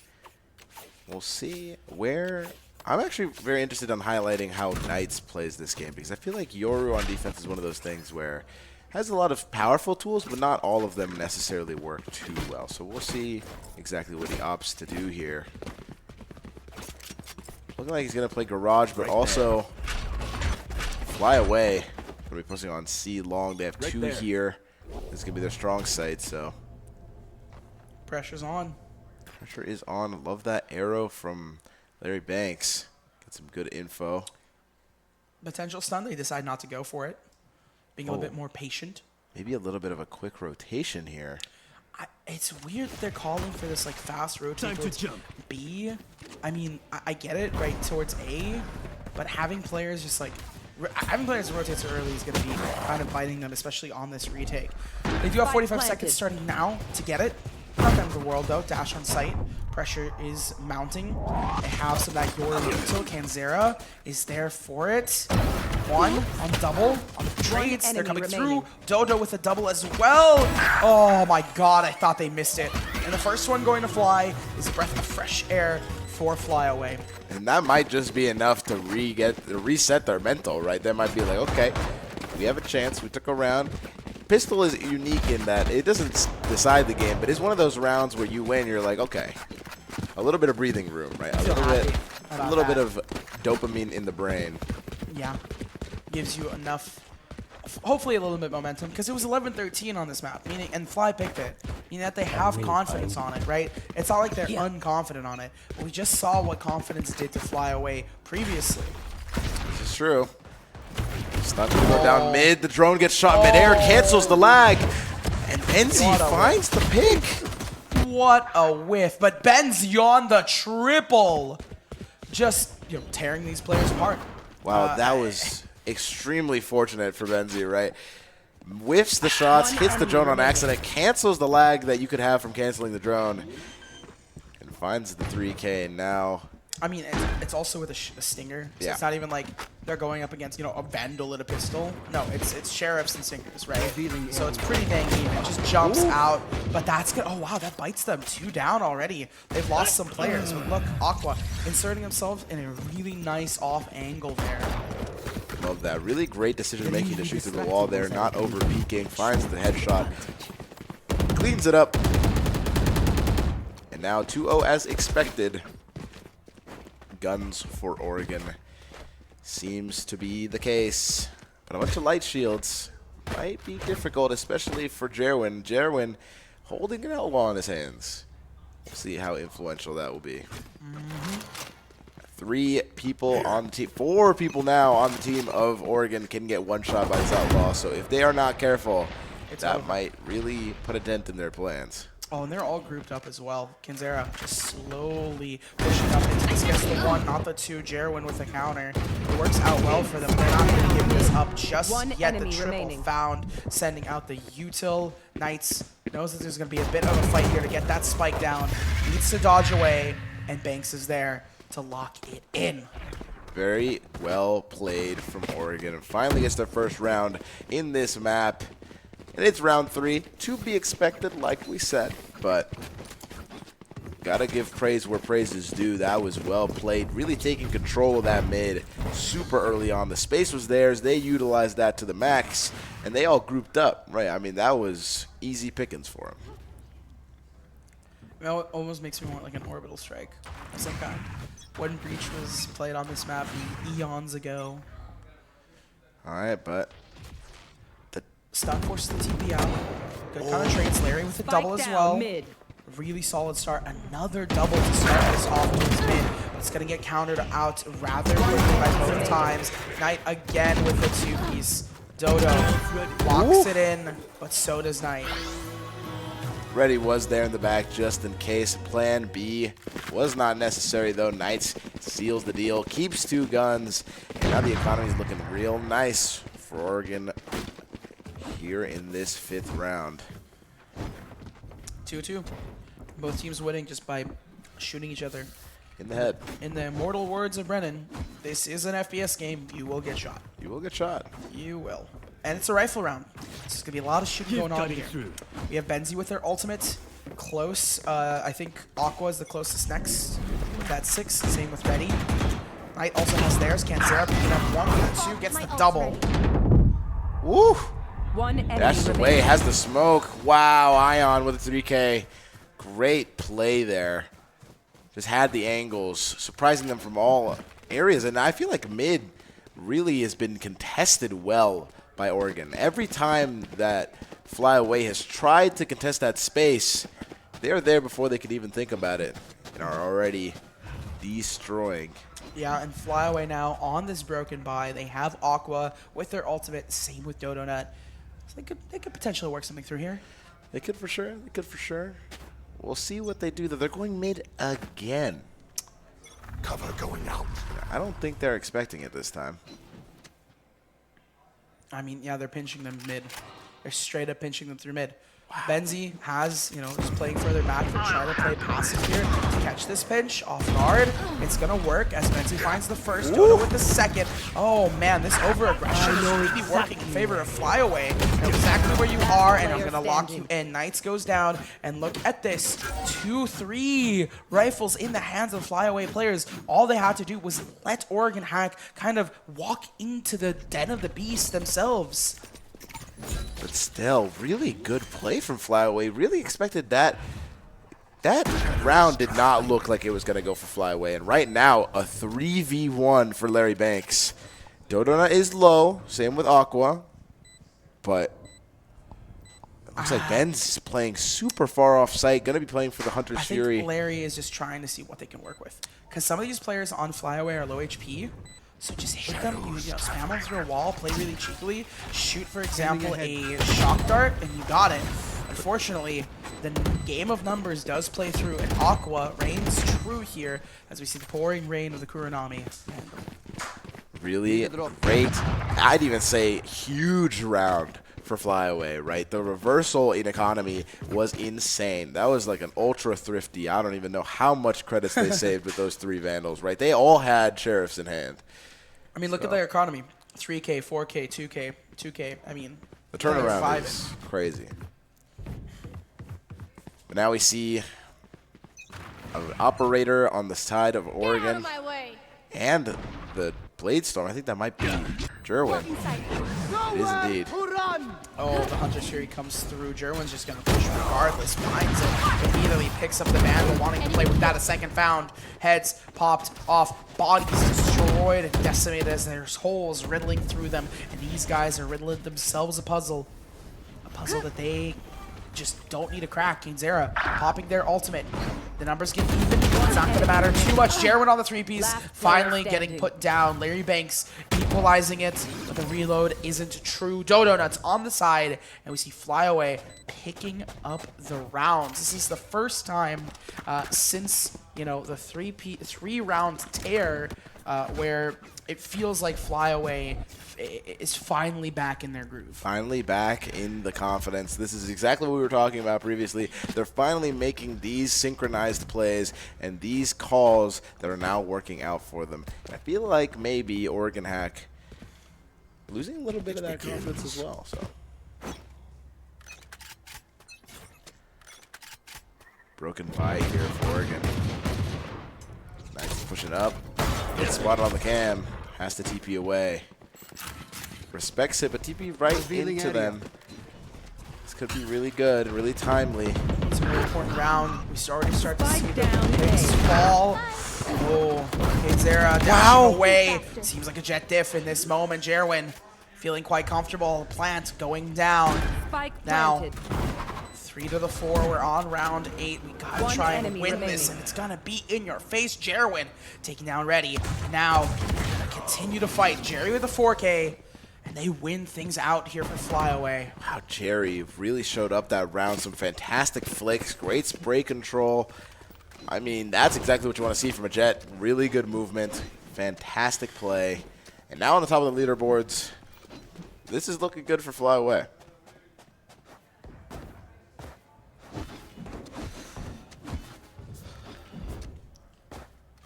We'll see where... I'm actually very interested in highlighting how Knights plays this game because I feel like Yoru on defense is one of those things where it has a lot of powerful tools, but not all of them necessarily work too well. So we'll see exactly what he opts to do here. Looking like he's going to play Garage, but also Fly Away. Going to be pushing on C long. They have two here. This is going to be their strong site, so. Pressure's on. Pressure is on. Love that arrow from Larry Banks. Get some good info. Potential stun. They decide not to go for it. Being a little bit more patient. Maybe a little bit of a quick rotation here. It's weird that they're calling for this like fast rotate towards B. I mean, I get it, right, towards A. But having players just like... Having players rotate so early is going to be kind of biting them, especially on this retake. They do have 45 seconds starting now to get it. Not the end of the world, though. Dash on site. Pressure is mounting. They have some of that Yoru. Canzera is there for it. One on double. On the trades. They're coming through. Dodo with a double as well. Oh, my God. I thought they missed it. And the first one going to fly is a breath of fresh air for Fly Away. And that might just be enough to reset their mental, right? That might be like, okay, we have a chance. We took a round. Pistol is unique in that it doesn't decide the game, but it's one of those rounds where you win, you're like, okay, a little bit of breathing room, right? A little bit of dopamine in the brain. Yeah, gives you enough, hopefully a little bit of momentum, because it was 11-13 on this map, meaning, and Fly picked it, meaning that they have confidence on it, right? It's not like they're unconfident on it. But we just saw what confidence did to Fly Away previously. This is true. Stun to go down mid. The drone gets shot midair, cancels the lag, and Benzie finds the pick. What a whiff! But Benzie on the triple, just tearing these players apart. Wow, that was extremely fortunate for Benzie, right? Whiffs the shots, hits the drone on accident, cancels the lag that you could have from canceling the drone, and finds the 3K now. I mean, it's also with a stinger, so it's not even like they're going up against, a Vandal and a pistol. No, it's sheriffs and stingers, right? So it's pretty dang even. It just jumps out, but that's good. Oh, wow, that bites them. 2 down already. They've lost some players, but look, Aqua inserting himself in a really nice off angle there. Love that. Really great decision-making to shoot through the wall there, not over-peeking, finds the headshot, cleans it up, and now 2-0 as expected. Guns for Oregon seems to be the case, but a bunch of light shields might be difficult, especially for Jerwin. Jerwin holding an elbow on his hands. We'll see how influential that will be. 3 people on the team, 4 people now on the team of Oregon can get one shot by this outlaw, so if they are not careful, that might really put a dent in their plans. Oh, and they're all grouped up as well. Kinzera just slowly pushing up into this. Gets the 1, not the 2. Jerwin with the counter. It works out well for them. They're not going to give this up just yet. The triple found, sending out the util. Knights knows that there's going to be a bit of a fight here to get that spike down. Needs to dodge away, and Banks is there to lock it in. Very well played from Oregon, and finally gets their first round in this map. And it's round 3, to be expected, like we said, but gotta give praise where praise is due. That was well played, really taking control of that mid super early on. The space was theirs, they utilized that to the max, and they all grouped up, right? I mean, that was easy pickings for them. It almost makes me want like an orbital strike of some kind. When Breach was played on this map eons ago. All right, but Stun forces the TP out. Good kind of trades. Larry with a double as well. Really solid start. Another double to start this off towards mid. It's going to get countered out rather quickly by both times. Knight again with the 2-piece. Dodo locks it in, but so does Knight. Reddy was there in the back just in case. Plan B was not necessary, though. Knights seals the deal, keeps 2 guns, and now the economy is looking real nice for Oregon here in this 5th round. 2-2. Both teams winning just by shooting each other in the head. In the immortal words of Brennan, this is an FPS game. You will get shot. You will get shot. You will. And it's a rifle round. There's going to be a lot of shooting going on here. We have Benzie with their ultimate. Close. I think Aqua is the closest next. That's 6. Same with Reddy. Knight also has theirs. Canzera picking up 1 for 2. Gets the double. Woo! Dashes away, has the smoke. Wow, Ion with a 3K. Great play there. Just had the angles, surprising them from all areas. And I feel like mid really has been contested well by Oregon. Every time that Fly Away has tried to contest that space, they're there before they could even think about it and are already destroying. Yeah, and Fly Away now on this broken buy. They have Aqua with their ultimate. Same with Dodo Nut. So they could potentially work something through here. They could for sure. They could for sure. We'll see what they do. They're going mid again. Cover going out. I don't think they're expecting it this time. I mean, yeah, they're pinching them mid. They're straight up pinching them through mid. Wow. Benzie has, just playing further back to try to play passive here to catch this pinch off guard. It's going to work as Benzie finds the first, Dodo with the second. Oh, man, this over-aggression is really working in favor of Fly Away. I know exactly where you are, and I'm going to lock you in. Knights goes down, and look at this. 2-3 rifles in the hands of Fly Away players. All they had to do was let Oregon Hack kind of walk into the den of the beast themselves. But still, really good play from Fly Away. Really expected that that round did not look like it was going to go for Flyaway. And right now, a 3v1 for Larry Banks. Dodona is low, same with Aqua. But it looks like Ben's playing super far off site, going to be playing for the Hunter's Fury. I think Larry is just trying to see what they can work with. Because some of these players on Flyaway are low HP. So just hit them, you know, spam them through a wall, play really cheekily, shoot, for example, a shock dart, and you got it. Unfortunately, the game of numbers does play through, and Aqua reigns true here as we see the pouring rain of the Kuronami. Really great, I'd even say huge round for Flyaway, right? The reversal in economy was insane. That was like an ultra thrifty. I don't even know how much credits they saved with those 3 Vandals, right? They all had Sheriffs in hand. I mean, look at their economy. 3K, 4K, 2K, 2K. I mean, the turnaround is crazy. But now we see an operator on the side of Oregon. Get out of my way. And the Bladestorm. I think that might be Jerwin. It is indeed. Oh, the Hunter's Fury comes through. Jerwin's just going to push regardless. Finds it. Immediately picks up the Vandal, wanting to play with that. A second found. Heads popped off. Bodies destroyed and decimated as there's holes riddling through them. And these guys are riddling themselves a puzzle. A puzzle that they just don't need a crack. Zera popping their ultimate. The numbers get even. It's not going to matter too much. Jerwin on the 3-piece, finally getting put down. Larry Banks equalizing it, but the reload isn't true. Donuts on the side, and we see Flyaway picking up the rounds. This is the first time since, you know, the 3-round tear where it feels like Flyaway is finally back in their groove. Finally back in the confidence. This is exactly what we were talking about previously. They're finally making these synchronized plays and these calls that are now working out for them. And I feel like maybe Oregon Hack losing a little bit of that confidence as well. So broken buy here for Oregon. Nice, pushing up. Gets spotted on the cam. Has to TP away. Respects it, but TP right into them. This could be really good, really timely. It's a really important round. We already start to see the picks fall. Oh, okay, Zera dashing away. Seems like a jet diff in this moment. Jerwin feeling quite comfortable. Plant going down. Now, 3 to the 4. We're on round 8. We gotta try and win this, and it's gonna be in your face. Jerwin taking down Ready. Now, gonna continue to fight. Jerry with the 4K. And they win things out here for Flyaway. Wow, Jerry really showed up that round. Some fantastic flicks, great spray control. I mean, that's exactly what you want to see from a Jet. Really good movement, fantastic play. And now on the top of the leaderboards, this is looking good for Flyaway.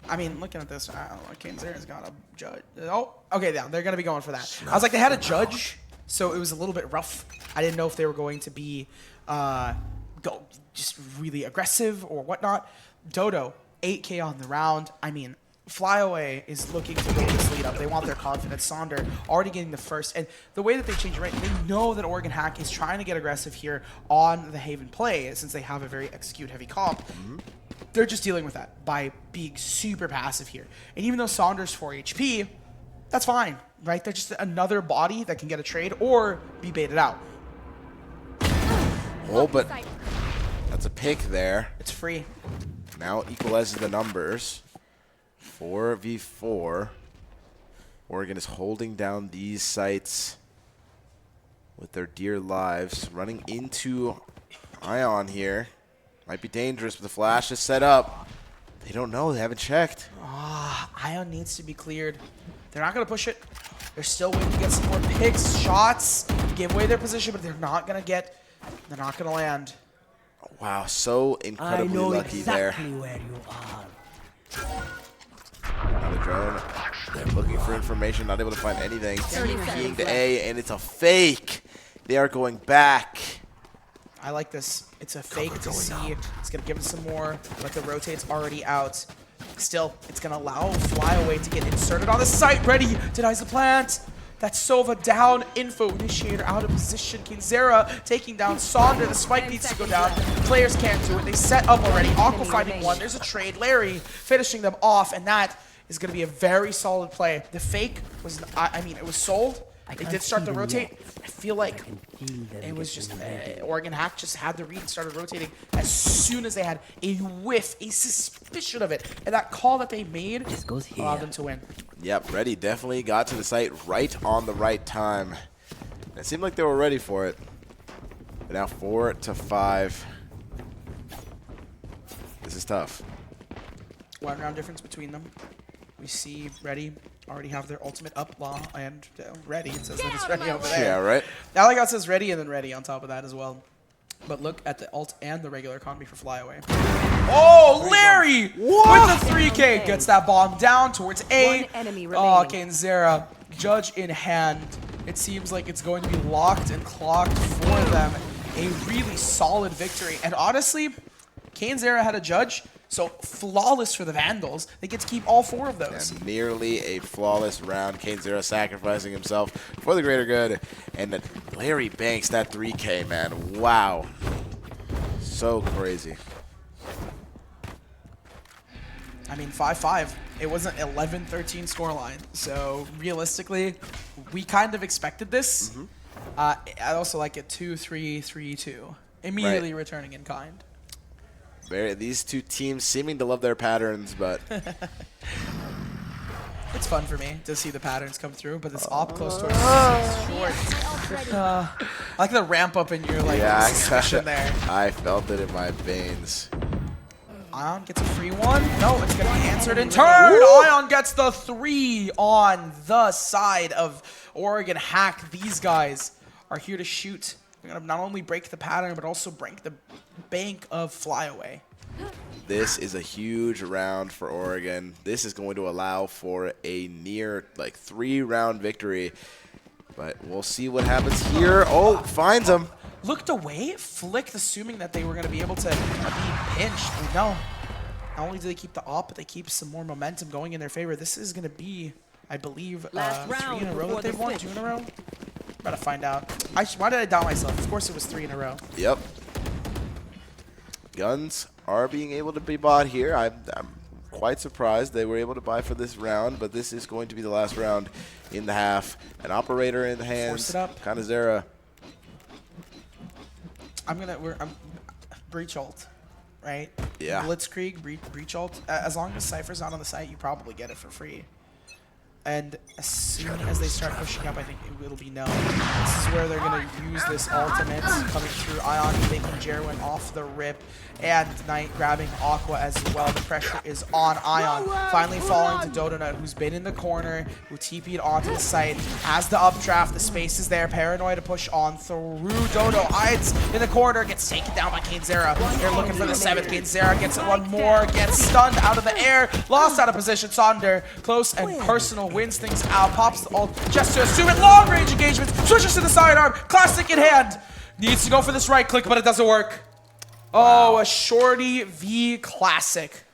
I mean, looking at this, I don't know, Zera's got a judge. Oh, okay, yeah, they're going to be going for that. I was like, they had a judge, so it was a little bit rough. I didn't know if they were going to be just really aggressive or whatnot. Dodo, 8K on the round. I mean, Flyaway is looking to build this lead up. They want their confidence. Sonder already getting the first. And the way that they change it, right, they know that Oregon Hack is trying to get aggressive here on the Haven play since they have a very execute-heavy comp. They're just dealing with that by being super passive here. And even though Saunders 4 HP, that's fine, right? They're just another body that can get a trade or be baited out. Oh, but that's a pick there. It's free. Now equalizes the numbers. 4v4. Oregon is holding down these sites with their dear lives. Running into Ion here. Might be dangerous, but the flash is set up. They don't know. They haven't checked. Ion needs to be cleared. They're not going to push it. They're still waiting to get some more picks, shots, give away their position, but they're not going to land. Wow, so incredibly lucky exactly there. Where you are. Another drone. They're looking for information, not able to find anything. TPing to A, and it's a fake. They are going back. I like this. It's a fake to see. It's going to give us some more, but the rotate's already out. Still, it's going to allow Flyaway to get inserted on the site. Ready denies the plant. That's Sova down. Info initiator out of position. Kinzera taking down Sonder. The spike needs to go down. Players can't do it. They set up already. Aqua finding one. There's a trade. Larry finishing them off, and that is going to be a very solid play. The fake was, I mean, it was sold. They did start to rotate. I feel like it was just Oregon Hack just had the read and started rotating as soon as they had a whiff, a suspicion of it. And that call that they made allowed them to win. Yep, Ready definitely got to the site right on the right time. It seemed like they were ready for it. But now 4-5. This is tough. 1 round difference between them. We see Ready already have their ultimate up and Ready. It says that it's Ready over there. Yeah, right. Now like it says Ready and then Ready on top of that as well. But look at the ult and the regular economy for Flyaway. Oh, Larry with the 3K gets that bomb down towards A. Oh, Kinzera, judge in hand. It seems like it's going to be locked and clocked for them. A really solid victory. And honestly, Kinzera had a judge. So flawless for the Vandals. They get to keep all 4 of those. And nearly a flawless round. Kinzera sacrificing himself for the greater good. And Larry banks that 3K, man. Wow. So crazy. I mean, 5-5. It wasn't 11-13 scoreline. So realistically, we kind of expected this. I also like it 2-3-3-2. Immediately returning in kind. These two teams seeming to love their patterns, but it's fun for me to see the patterns come through. But this op close towards short. I like the ramp up in your suspicion there. I felt it in my veins. Ion gets a free one. No, it's gonna be answered in turn. Ion gets the 3 on the side of Oregon Hack. These guys are here to shoot. They're gonna not only break the pattern, but also break the bank of Flyaway. This is a huge round for Oregon. This is going to allow for a near 3-round victory. But we'll see what happens here. Oh, finds him. Looked away, flicked, assuming that they were gonna be able to be pinched. And no, not only do they keep the op, but they keep some more momentum going in their favor. This is gonna be, I believe, 3 in a row that they've won, 2 in a row. Gotta find out. Why did I doubt myself? Of course it was 3 in a row. Yep. Guns are being able to be bought here. I'm quite surprised they were able to buy for this round, but this is going to be the last round in the half. An operator in the hands. Force it up. Kinzera. I'm breach ult, right? Yeah. Blitzkrieg, breach ult. As long as Cypher's not on the site, you probably get it for free. And as soon as they start pushing up, I think it'll be no. This is where they're going to use this ultimate coming through. Ion taking Jerwin off the rip. And Knight grabbing Aqua as well. The pressure is on Ion. Finally falling to Dodonut, who's been in the corner, who TP'd onto the site. Has the updraft. The space is there. Paranoid to push on through. Dodo hides in the corner. Gets taken down by Kinzera. They're looking for the 7th. Kinzera gets it one more. Gets stunned out of the air. Lost out of position. Sonder, close and personal, wins things out. Pops the ult just to assume it. Long range engagements. Switches to the sidearm. Classic in hand. Needs to go for this right click, but it doesn't work. Oh, a Shorty V Classic.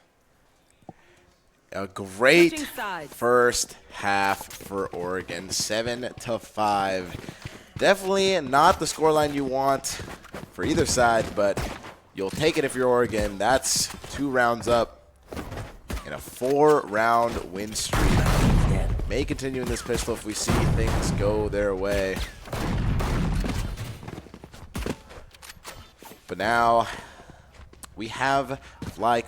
A great first half for Oregon, 7-5. Definitely not the scoreline you want for either side, but you'll take it if you're Oregon. That's 2 rounds up and a 4-round win streak. May continue in this pistol if we see things go their way. But now we have Flyaway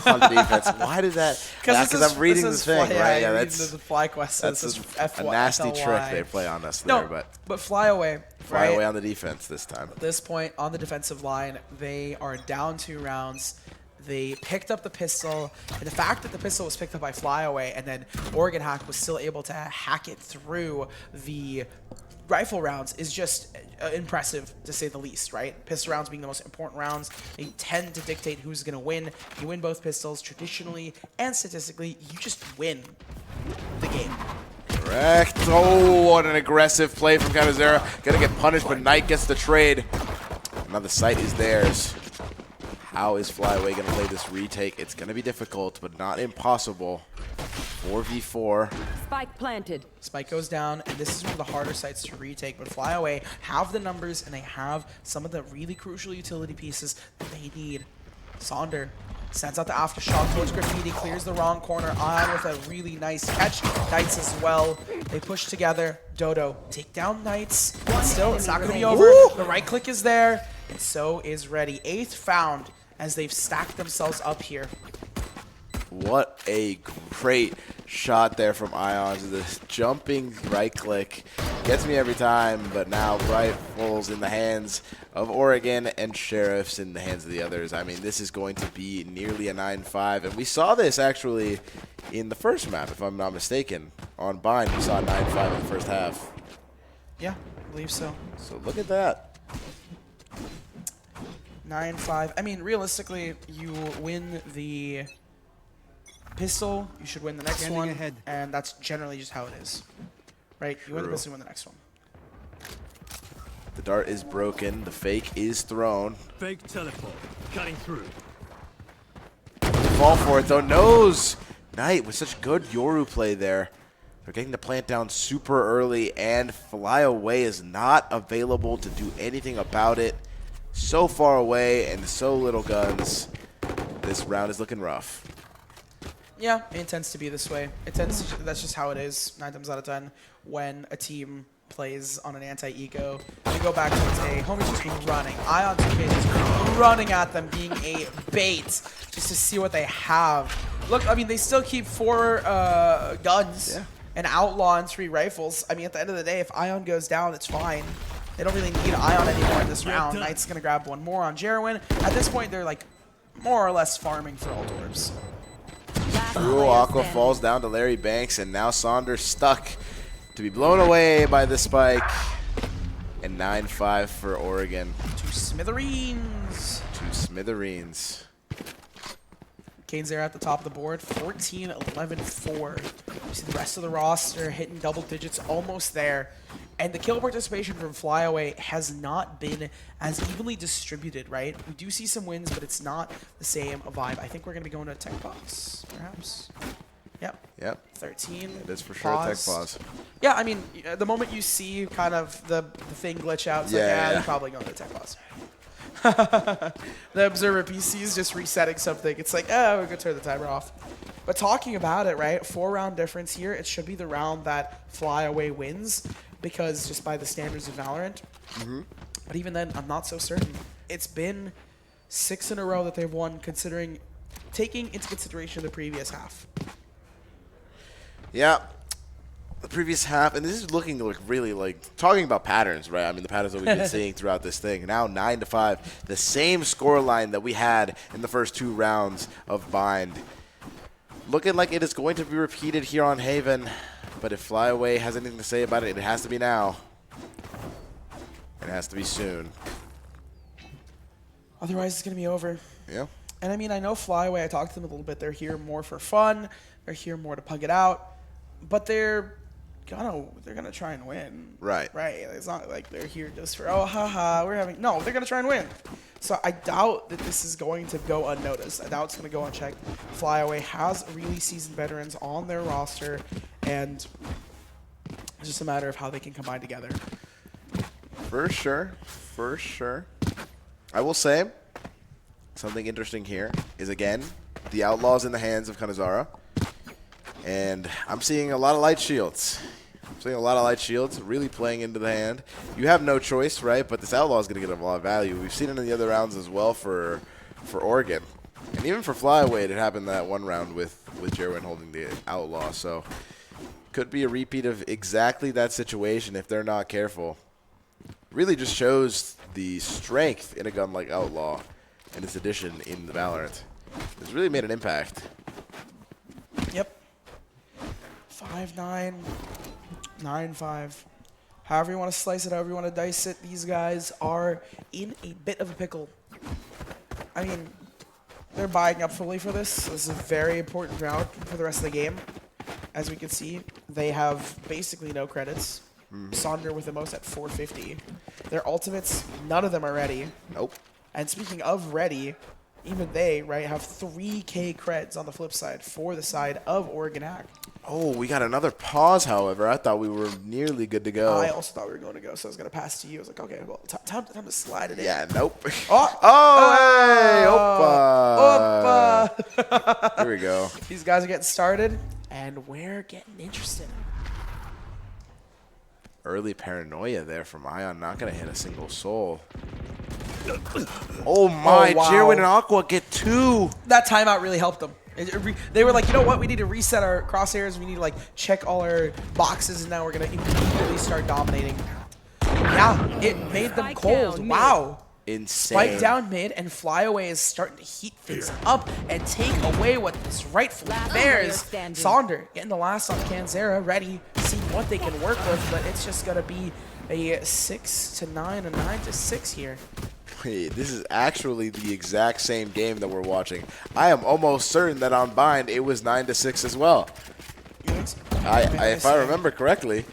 on defense. Why did that? Because I'm reading the thing, right? Yeah, that's the FlyQuest. That's a nasty trick they play on us there. But Flyaway. Flyaway on the defense this time. At this point on the defensive line, they are down 2 rounds. They picked up the pistol, and the fact that the pistol was picked up by Flyaway, and then Oregon Hack was still able to hack it through the rifle rounds is just impressive, to say the least, right? Pistol rounds being the most important rounds. They tend to dictate who's going to win. You win both pistols traditionally and statistically. You just win the game. Correct. Oh, what an aggressive play from Kinzera. Gonna get punished, but Knight gets the trade. Now the site is theirs. How is Flyaway gonna play this retake? It's gonna be difficult, but not impossible. 4v4. Spike planted. Spike goes down, and this is one of the harder sites to retake, but Flyaway have the numbers, and they have some of the really crucial utility pieces that they need. Sonder sends out the aftershock towards Graffiti, clears the wrong corner. Ion with a really nice catch. Knights as well. They push together. Dodo take down Knights. Still, it's not going to be over. Woo! The right click is there, and so is Ready. 8th found as they've stacked themselves up here. What a great shot there from Ions. This jumping right click gets me every time, but now rifles in the hands of Oregon and Sheriffs in the hands of the others. I mean, this is going to be nearly a 9-5, and we saw this actually in the first map, if I'm not mistaken. On Bind, we saw 9-5 in the first half. Yeah, I believe so. So look at that. 9-5. I mean, realistically, you win the pistol, you should win the next one, and that's generally just how it is, right? You win the pistol, you win the next one. The dart is broken. The fake is thrown. Fake teleport. Cutting through. Fall for it, though. Knows. Knight with such good Yoru play there. They're getting the plant down super early, and Flyaway is not available to do anything about it. So far away and so little guns. This round is looking rough. Yeah, it tends to be this way. That's just how it is 9 times out of 10 when a team plays on an anti-eco. They go back to the day. Homies just running. Ion 2K just running at them, being a bait just to see what they have. Look, I mean, they still keep 4 guns, an outlaw and 3 rifles. I mean, at the end of the day, if Ion goes down, it's fine. They don't really need Ion anymore in this round. Knight's going to grab one more on Jerwin. At this point, they're like more or less farming for ult orbs. Cruel Aqua falls down to Larry Banks, and now Saunders stuck to be blown away by the spike. And 9-5 for Oregon. To smithereens. To smithereens. Kane's there at the top of the board, 14-11-4. You see the rest of the roster hitting double digits, almost there. And the kill participation from Flyaway has not been as evenly distributed, right? We do see some wins, but it's not the same vibe. I think we're going to be going to a tech pause, perhaps. Yep. 13. It is for sure a tech pause. Yeah, I mean, the moment you see kind of the thing glitch out, it's like, you're probably going to a tech pause. The observer PC is just resetting something. It's like, we're going to turn the timer off. But talking about it, right, 4-round difference here. It should be the round that Flyaway wins because just by the standards of VALORANT. But even then, I'm not so certain. It's been 6 in a row that they've won, taking into consideration the previous half. Yeah. The previous half, and this is looking like really like talking about patterns, right? I mean, the patterns that we've been seeing throughout this thing. Now 9-5, the same score line that we had in the first 2 rounds of Bind. Looking like it is going to be repeated here on Haven, but if Flyaway has anything to say about it, it has to be now. It has to be soon. Otherwise, it's going to be over. Yeah. And I mean, I know Flyaway, I talked to them a little bit. They're here more for fun. They're here more to pug it out. But they're gonna try and win. Right. It's not like they're here just for, oh, haha, we're having, no, they're gonna try and win. So I doubt that this is going to go unnoticed. I doubt it's gonna go unchecked. Flyaway has really seasoned veterans on their roster, and it's just a matter of how they can combine together. For sure. For sure. I will say something interesting here is, again, the Outlaws in the hands of Kanazara. And I'm seeing a lot of light shields. Really playing into the hand. You have no choice, right? But this Outlaw is going to get a lot of value. We've seen it in the other rounds as well for Oregon. And even for Flyaway, it happened that one round with Jerwin holding the Outlaw. So could be a repeat of exactly that situation if they're not careful. Really just shows the strength in a gun like Outlaw and its addition in the Valorant. It's really made an impact. Yep. 5-9, 9-5. However you want to slice it, however you want to dice it, these guys are in a bit of a pickle. I mean, they're buying up fully for this. This is a very important round for the rest of the game. As we can see, they have basically no credits. Sonder with the most at 450. Their ultimates, none of them are ready. Nope. And speaking of ready, even they, right, have 3K creds on the flip side for the side of Oregon Hack. Oh, we got another pause, however. I thought we were nearly good to go. I also thought we were going to go, so I was going to pass to you. I was like, okay, well, time to slide it in. Yeah, nope. Oh, hey, Opa. Here we go. These guys are getting started, and we're getting interested. Early paranoia there from Ion. Not going to hit a single soul. Oh, my. wow. Jerwin and Aqua get 2. That timeout really helped them. They were like, you know what? We need to reset our crosshairs. We need to like check all our boxes, and now we're gonna immediately start dominating. Yeah, it made them cold. Wow. Insane. Spike down mid, and Flyaway is starting to heat things up and take away what is rightfully theirs. Sonder getting the last on Canzera, ready, see what they can work with, but it's just gonna be a 6-9, a 9-6 here. Wait, this is actually the exact same game that we're watching. I am almost certain that on Bind it was 9-6 as well. If I remember correctly.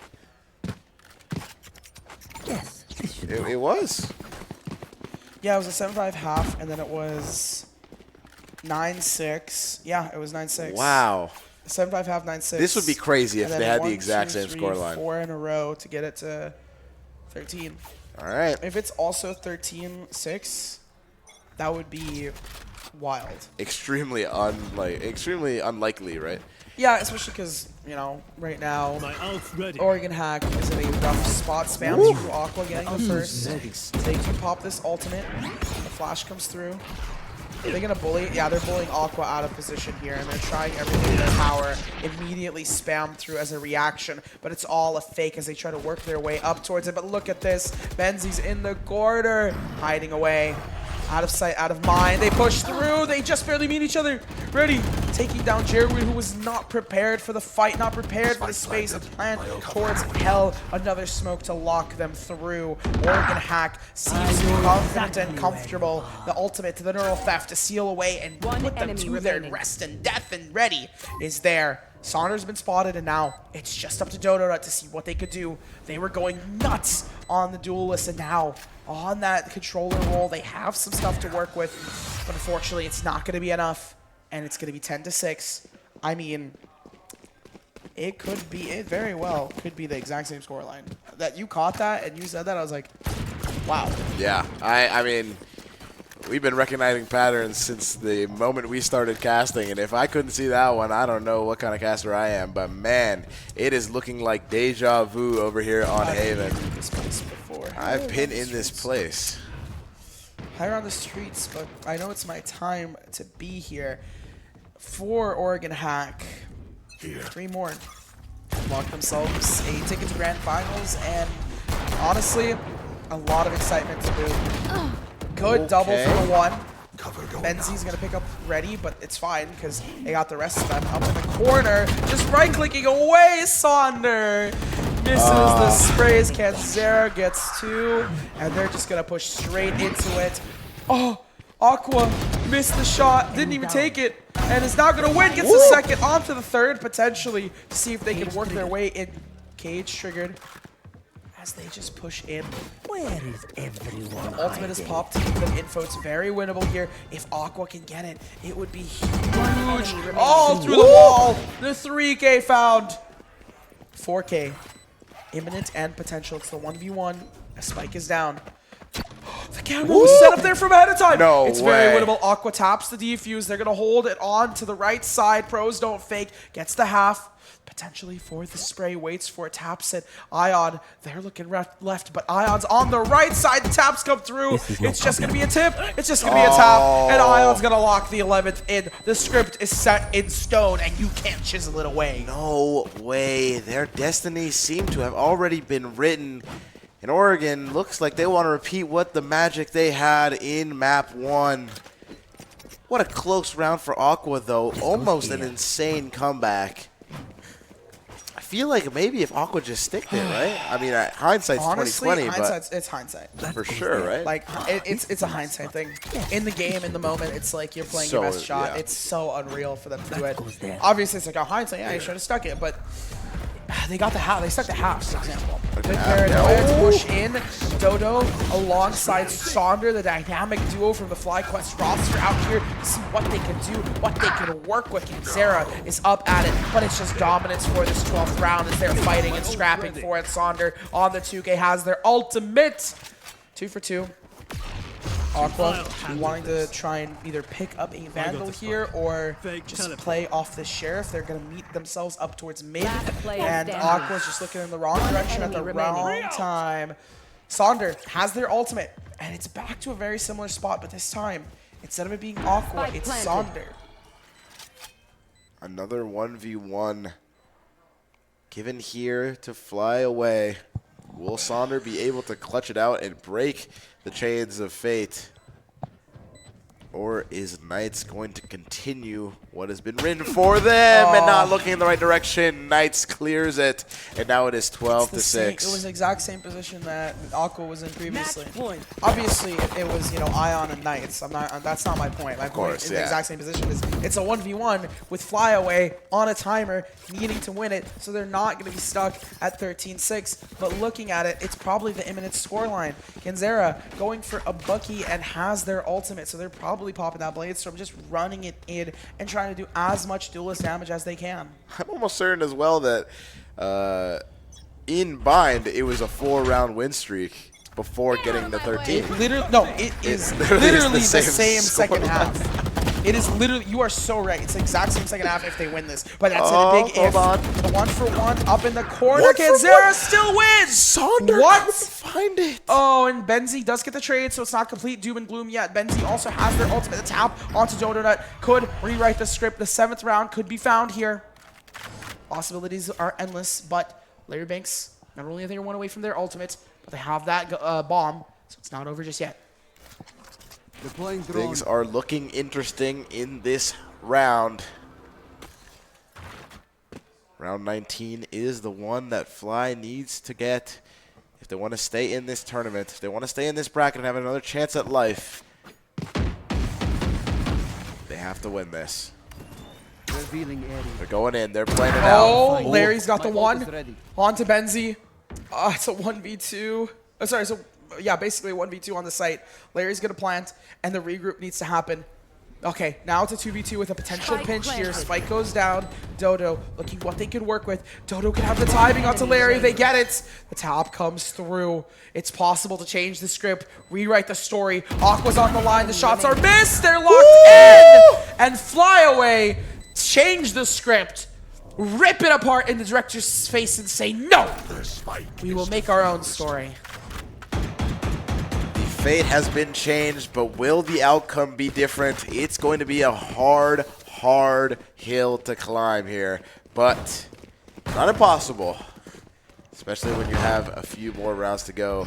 Yes, it was. Yeah, it was a 7-5 half, and then it was 9-6. Yeah, it was 9-6. Wow. 7-5 half, 9-6. This would be crazy if they had the 1, exact 2, same 3, scoreline. 4 in a row to get it to 13. All right. If it's also 13-6, that would be wild. Extremely unlikely, right? Yeah, especially because, you know, right now, Oregon Hack is in a rough spot. Spam through Aqua getting the first. They do pop this ultimate. The flash comes through. Are they going to bully? Yeah, they're bullying Aqua out of position here, and they're trying everything in their power. Immediately spam through as a reaction, but it's all a fake as they try to work their way up towards it. But look at this. Benzie's in the corner, hiding away. Out of sight, out of mind. They push through. They just barely meet each other. Ready. Taking down Jerwin, who was not prepared for the fight, not prepared for the space. A plan towards hell. Another smoke to lock them through. Oregon Hack seems confident and comfortable. The ultimate to the neural theft to seal away and put them to their rest and death, and ready is there. Saunders been spotted, and now it's just up to Dodo to see what they could do. They were going nuts on the duelist, and now on that controller roll, they have some stuff to work with, but unfortunately, it's not going to be enough, and it's going to be 10-6. I mean, it could be, it very well could be the exact same scoreline. That you caught that and you said that, I was like, wow. Yeah, I mean, we've been recognizing patterns since the moment we started casting, and if I couldn't see that one, I don't know what kind of caster I am, but man, it is looking like deja vu over here on Haven. I've been in this place. Higher on the streets, but I know it's my time to be here. For Oregon Hack, 3 more lock themselves a ticket to Grand Finals, and honestly, a lot of excitement to boot. Good double for the 1. Benzie's going to pick up ready, but it's fine because they got the rest of them up in the corner. Just right-clicking away, Sonder. Misses the sprays. Canzera gets 2, and they're just going to push straight into it. Oh, Aqua missed the shot, didn't even take it, and is now going to win. Gets the second, onto the third, potentially, to see if they can work their way in. Cage triggered as they just push in. Where is everyone? The ultimate is popped to give them info. It's very winnable here. If Aqua can get it, it would be huge. All through the wall. The 3K found. 4K. Imminent and potential. It's the 1v1. A spike is down. The camera was set up there from ahead of time. No It's way. very winnable. Aqua taps the defuse. They're going to hold it on to the right side. Pros don't fake. Gets the half. Potentially for the spray. Waits for it. Taps it. Ion. They're looking left, but Ion's on the right side. The taps come through. It's just going to be a tip. It's just going to be a tap. And Ion's going to lock the 11th in. The script is set in stone, and you can't chisel it away. No way. Their destinies seem to have already been written. And Oregon looks like they want to repeat what the magic they had in map 1. What a close round for Aqua, though. Almost an insane comeback. I feel like maybe if Aqua just sticked it, right? I mean, hindsight's Honestly, 2020, it's hindsight. but for sure, right? Like, it's a hindsight thing. In the game, in the moment, it's like you're playing So, your best shot. yeah. It's so unreal for them to do it. Obviously, it's like, oh, hindsight, yeah, you should have stuck it, but They got the half. They stuck the halves, for example. Paranoia to push in. Dodo alongside Sonder, the dynamic duo from the FlyQuest roster out here to see what they can do, what they can work with. Zera is up at it, but it's just dominance for this 12th round as they're fighting and scrapping for it. Sonder on the 2K has their ultimate. 2 for 2. Aqua wanting to try and either pick up a Vandal here or just play off the Sheriff. They're going to meet themselves up towards mid, and Aqua's just looking in the wrong direction at the wrong time. Sonder has their ultimate, and it's back to a very similar spot, but this time, instead of it being Aqua, it's Sonder. Another 1v1 given here to fly away. Will Sonder be able to clutch it out and break the chains of fate? Or is Knights going to continue what has been written for them and not looking in the right direction? Knights clears it, and now it is 12 to 6. It was the exact same position that Aqua was in previously. Obviously, it was, you know, Ion and Knights. That's not my point. My point is the exact same position. It's a 1v1 with Flyaway on a timer, needing to win it, so they're not going to be stuck at 13-6. But looking at it, it's probably the imminent scoreline. Genzera going for a Bucky and has their ultimate, so they're probably popping that Blade Storm, just running it in and trying to do as much duelist damage as they can. I'm almost certain as well that in Bind, it was a 4-round win streak before getting the 13. It is literally the same second half. It is literally, you are so right. It's the exact same second half if they win this. But that's a big if. The 1-for-1 up in the corner. Genzera still wins. Sonder couldn't find it. Oh, and Benzi does get the trade, so it's not complete doom and gloom yet. Benzi also has their ultimate. The tap onto Donut could rewrite the script. The 7th round could be found here. Possibilities are endless, but Larry Banks, not only are they 1 away from their ultimate, but they have that bomb, so it's not over just yet. Things are looking interesting in this round. Round 19 is the one that Fly needs to get if they want to stay in this tournament, if they want to stay in this bracket and have another chance at life. They have to win this. They're going in. They're playing it out. Oh, Larry's got the 1. On to Benzi. It's a 1v2. Oh, sorry, so yeah, basically 1v2 on the site. Larry's going to plant, and the regroup needs to happen. Okay, now it's a 2v2 with a potential pinch here. Spike goes down. Dodo looking what they can work with. Dodo can have the timing onto Larry. They get it. The tap comes through. It's possible to change the script, rewrite the story. Aqua's on the line. The shots are missed. They're locked in. And Flyaway change the script, rip it apart in the director's face and say, no, we will make our own story. Fate has been changed, but will the outcome be different? It's going to be a hard hill to climb here, but not impossible, especially when you have a few more rounds to go.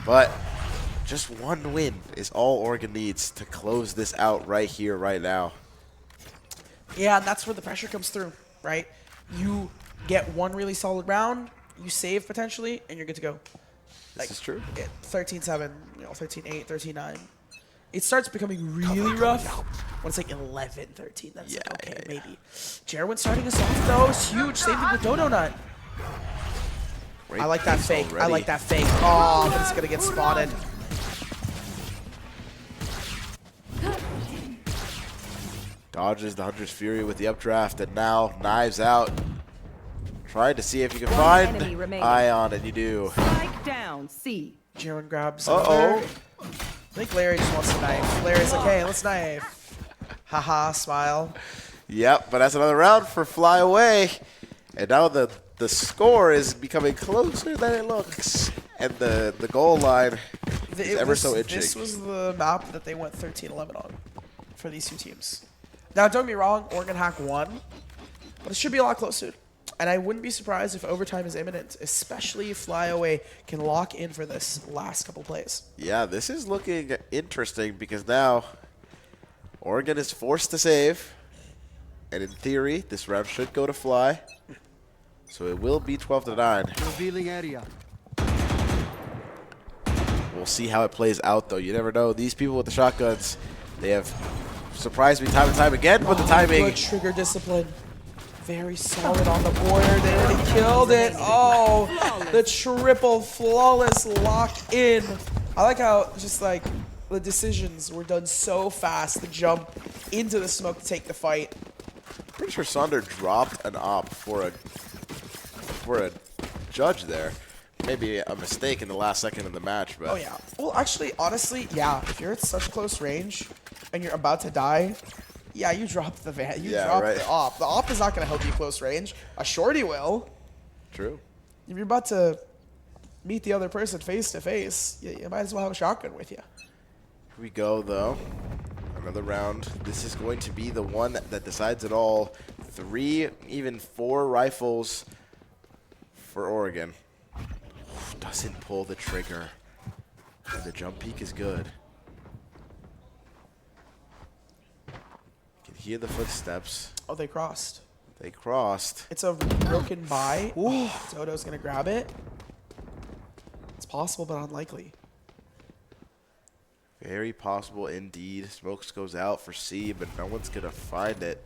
But just 1 win is all Oregon needs to close this out right here, right now. Yeah, and that's where the pressure comes through, right? You get 1 really solid round, you save potentially, and you're good to go. This is true. 13-7, 13-8, 13-9. It starts becoming really rough when it's like 11-13. That's maybe. Jerwin starting us off though. It's huge. Same thing with Dodo Nut. I like that fake. Already. I like that fake. Oh, but it's gonna get spotted. Dodges the Hunter's Fury with the updraft, and now knives out. Trying to see if you can find Ion, and you do. Strike down, C. Jerwin grabs. Uh-oh. I think Larry just wants to knife. Larry's like, hey, let's knife. Haha, smile. Yep, but that's another round for Fly Away. And now the score is becoming closer than it looks. And the goal line is ever so itching. This was the map that they went 13-11 on for these 2 teams. Now, don't get me wrong, Oregon Hack won, but it should be a lot closer. And I wouldn't be surprised if overtime is imminent, especially if Flyaway can lock in for this last couple plays. Yeah, this is looking interesting because now Oregon is forced to save. And in theory, this round should go to Fly. So it will be 12-9. Revealing area. We'll see how it plays out, though. You never know. These people with the shotguns, they have surprised me time and time again, but the timing. Good trigger discipline. Very solid on the border there. They killed it. Oh, the triple flawless lock in. I like how just like the decisions were done so fast. The jump into the smoke to take the fight. Pretty sure Sonder dropped an op for a judge there. Maybe a mistake in the last second of the match, but. Oh yeah. Well, actually, honestly, yeah. If you're at such close range and you're about to die, yeah, you drop the drop the op. The op is not going to help you close range. A shorty will. True. If you're about to meet the other person face to face, you might as well have a shotgun with you. Here we go, though. Another round. This is going to be the one that decides it all. 3, even 4 rifles for Oregon. Doesn't pull the trigger. And the jump peak is good. Can hear the footsteps. Oh, they crossed. They crossed. It's a broken by. Ooh. Dodo's going to grab it. It's possible, but unlikely. Very possible indeed. Smokes goes out for C, but no one's going to find it.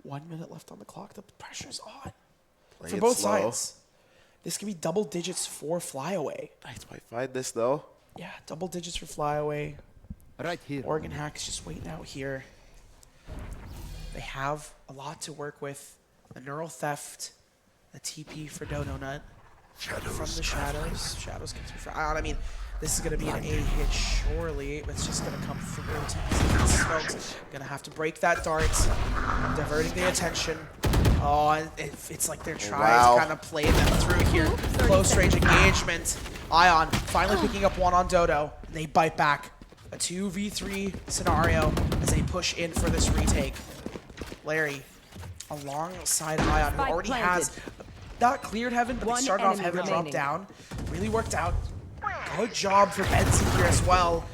1 minute left on the clock. The pressure's on. Play For it both slow. sides. This could be double digits for Flyaway. Knights might find this, though. Yeah, double digits for Flyaway. Right here. Oregon Hack's just waiting out here. They have a lot to work with. The Neural Theft, the TP for Dodo Nut. From the Shadows. Shadows comes through for Ion. I mean, this is going to be an A hit, surely. It's just going to come through. Smokes going to have to break that dart. Diverting the attention. Oh, it's like they're trying to kind of play them through here. Close range engagement. Ion finally picking up one on Dodo. They bite back. A 2v3 scenario as they push in for this retake. Larry alongside Ion, who already has not cleared Heaven, but they started off Heaven, dropped down. Really worked out. Good job for Benson here as well.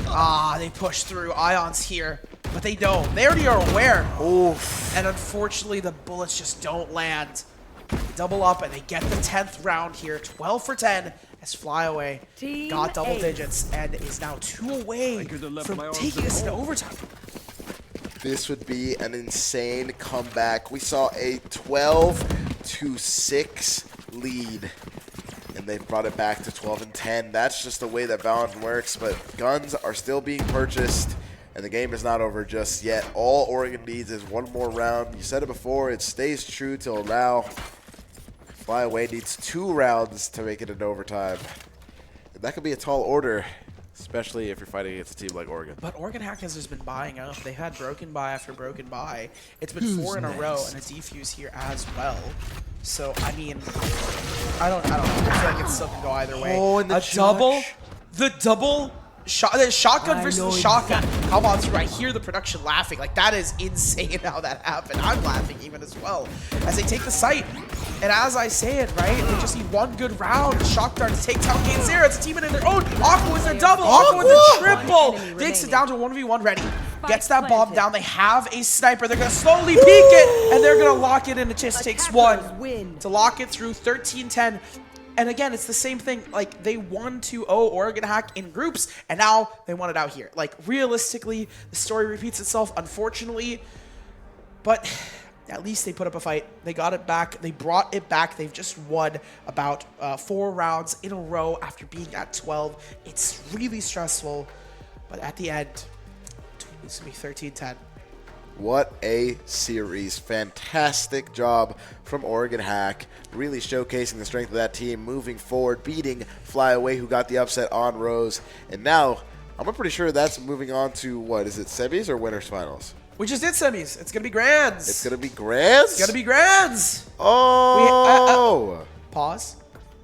Ah, they push through. Ion's here, but they don't. They already are aware. Oof. And unfortunately, the bullets just don't land. They double up, and they get the 10th round here. 12 for 10 as Flyaway got double digits and is now 2 away from taking us into overtime. This would be an insane comeback. We saw a 12-6 lead, and they brought it back to 12-10. That's just the way that VALORANT works, but guns are still being purchased, and the game is not over just yet. All Oregon needs is one more round. You said it before, it stays true till now. Flyaway needs 2 rounds to make it into overtime. And that could be a tall order, especially if you're fighting against a team like Oregon. But Oregon Hack has just been buying up. They've had broken buy after broken buy. It's been 4 in a row and a defuse here as well. So, I mean, I don't know. I feel like it still can go either way. Oh, and the double shotgun versus shotgun. Come on through. I hear the production laughing. Like, that is insane how that happened. I'm laughing even as well. As they take the site. And as I say it, right, they just need one good round. Shock Dart to take down Game Zero. It's a team in their own. Aqua with their double. Aqua with the triple. Dixie down to 1v1 ready. Gets that bomb down. They have a sniper. They're going to slowly peek it. And they're going to lock it in. It just takes one to lock it through 13-10. And again, it's the same thing. Like, they won 2-0 Oregon Hack in groups, and now they won it out here. Like, realistically, the story repeats itself, unfortunately. But at least they put up a fight. They got it back. They brought it back. They've just won about 4 rounds in a row after being at 12. It's really stressful. But at the end, it's going to be 13-10. What a series. Fantastic job from Oregon Hack. Really showcasing the strength of that team moving forward, beating Flyaway, who got the upset on Rose. And now, I'm pretty sure that's moving on to, what, is it semis or winners finals? We just did semis. It's going to be grands. It's going to be grands? It's going to be grands. Oh. Pause.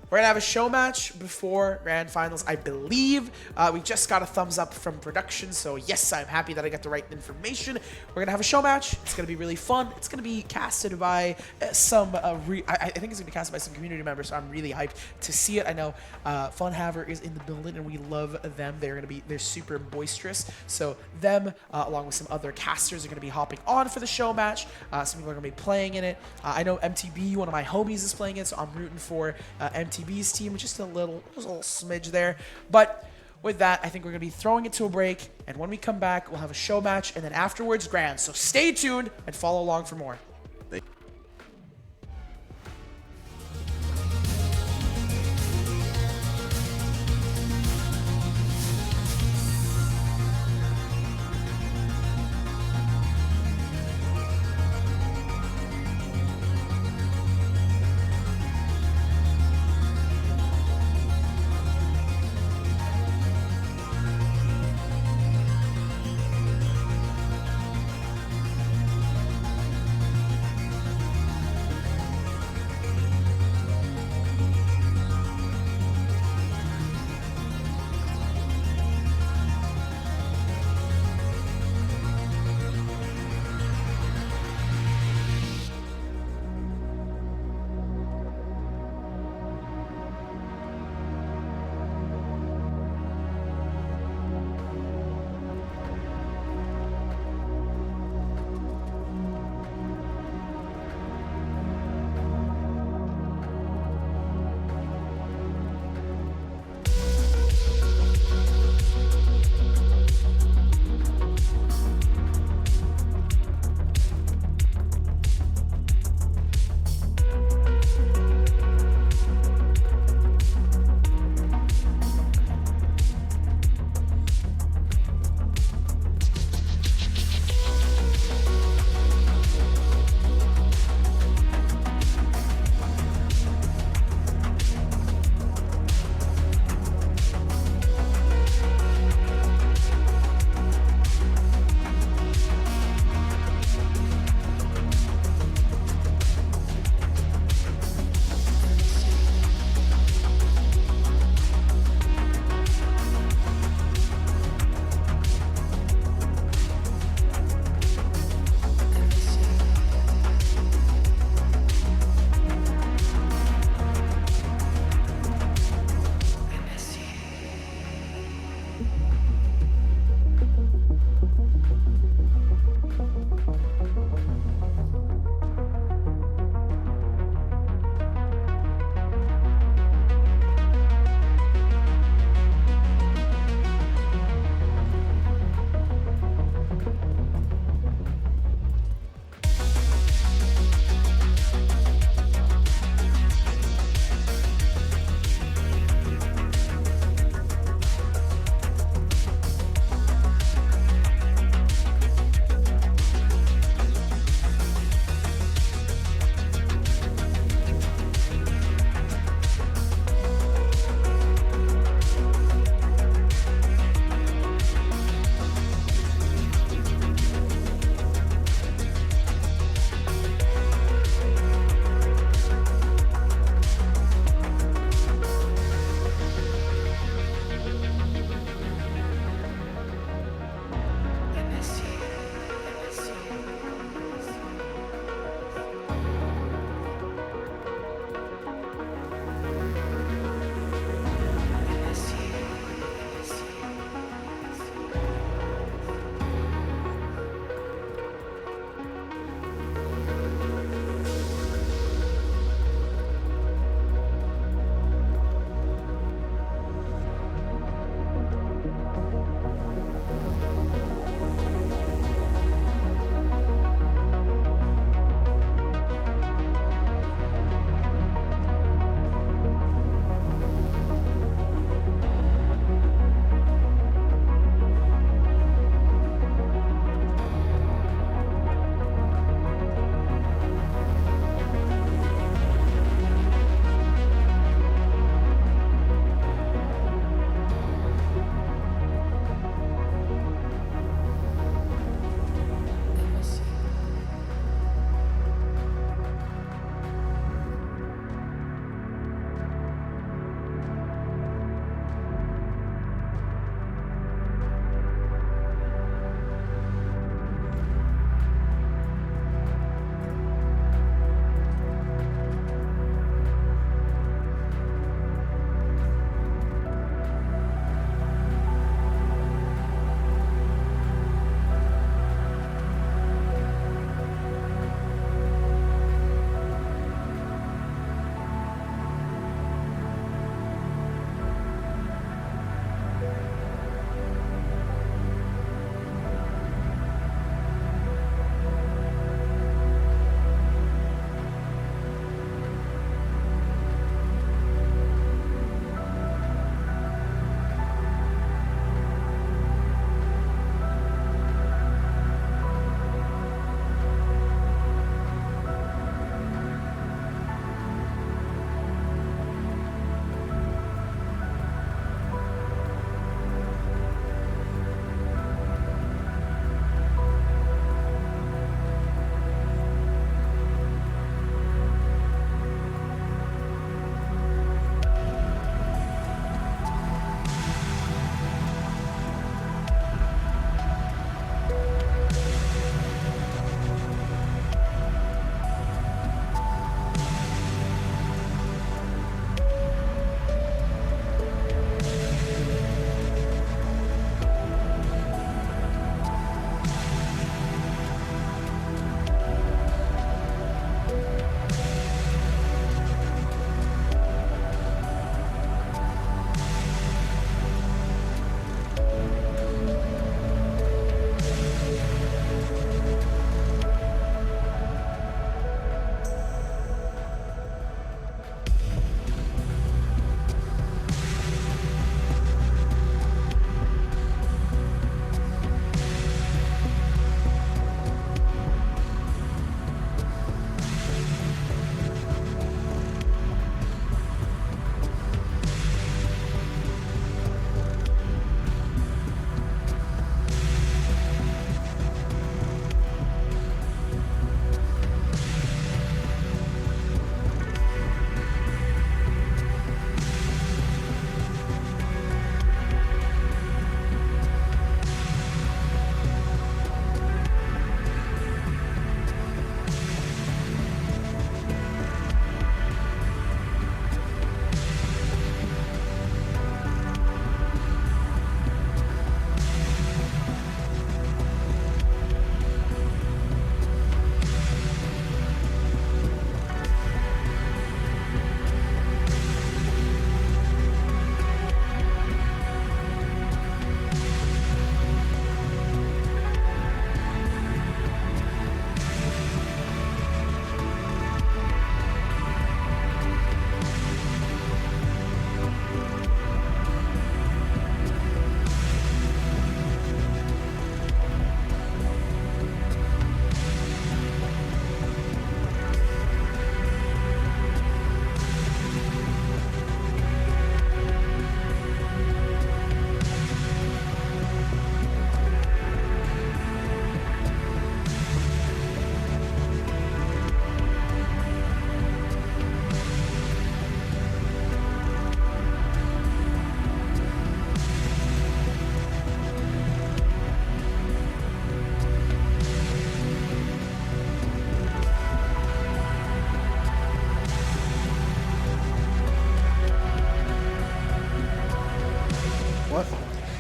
We're going to have a show match before grand finals, I believe. We just got a thumbs up from production, so yes, I'm happy that I got the right information. We're going to have a show match. It's going to be really fun. It's going to be casted by some, I think it's going to be casted by some community members, so I'm really hyped to see it. I know Funhaver is in the building, and we love them. They're super boisterous, so them, along with some other casters, are going to be hopping on for the show match. Some people are going to be playing in it. I know MTB, one of my homies, is playing it, so I'm rooting for MTB's team, just a little smidge there. But with that, I think we're going to be throwing it to a break, and when we come back, we'll have a show match, and then afterwards, grand. So stay tuned and follow along for more.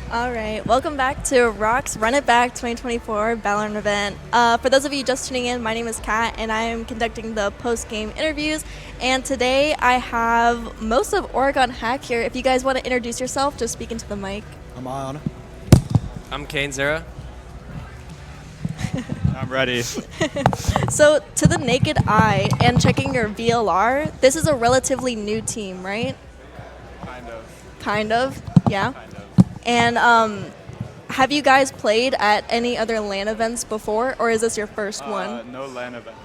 All right, welcome back to ROK's Run It Back 2024 VALORANT event. For those of you just tuning in, my name is Kat, and I am conducting the post-game interviews. And today I have most of Oregon Hack here. If you guys want to introduce yourself, just speak into the mic. I'm on. I'm Kane Zera. I'm ready. So, to the naked eye and checking your VLR, this is a relatively new team, right? Kind of. Kind of, yeah. And have you guys played at any other LAN events before, or is this your first one? No LAN event.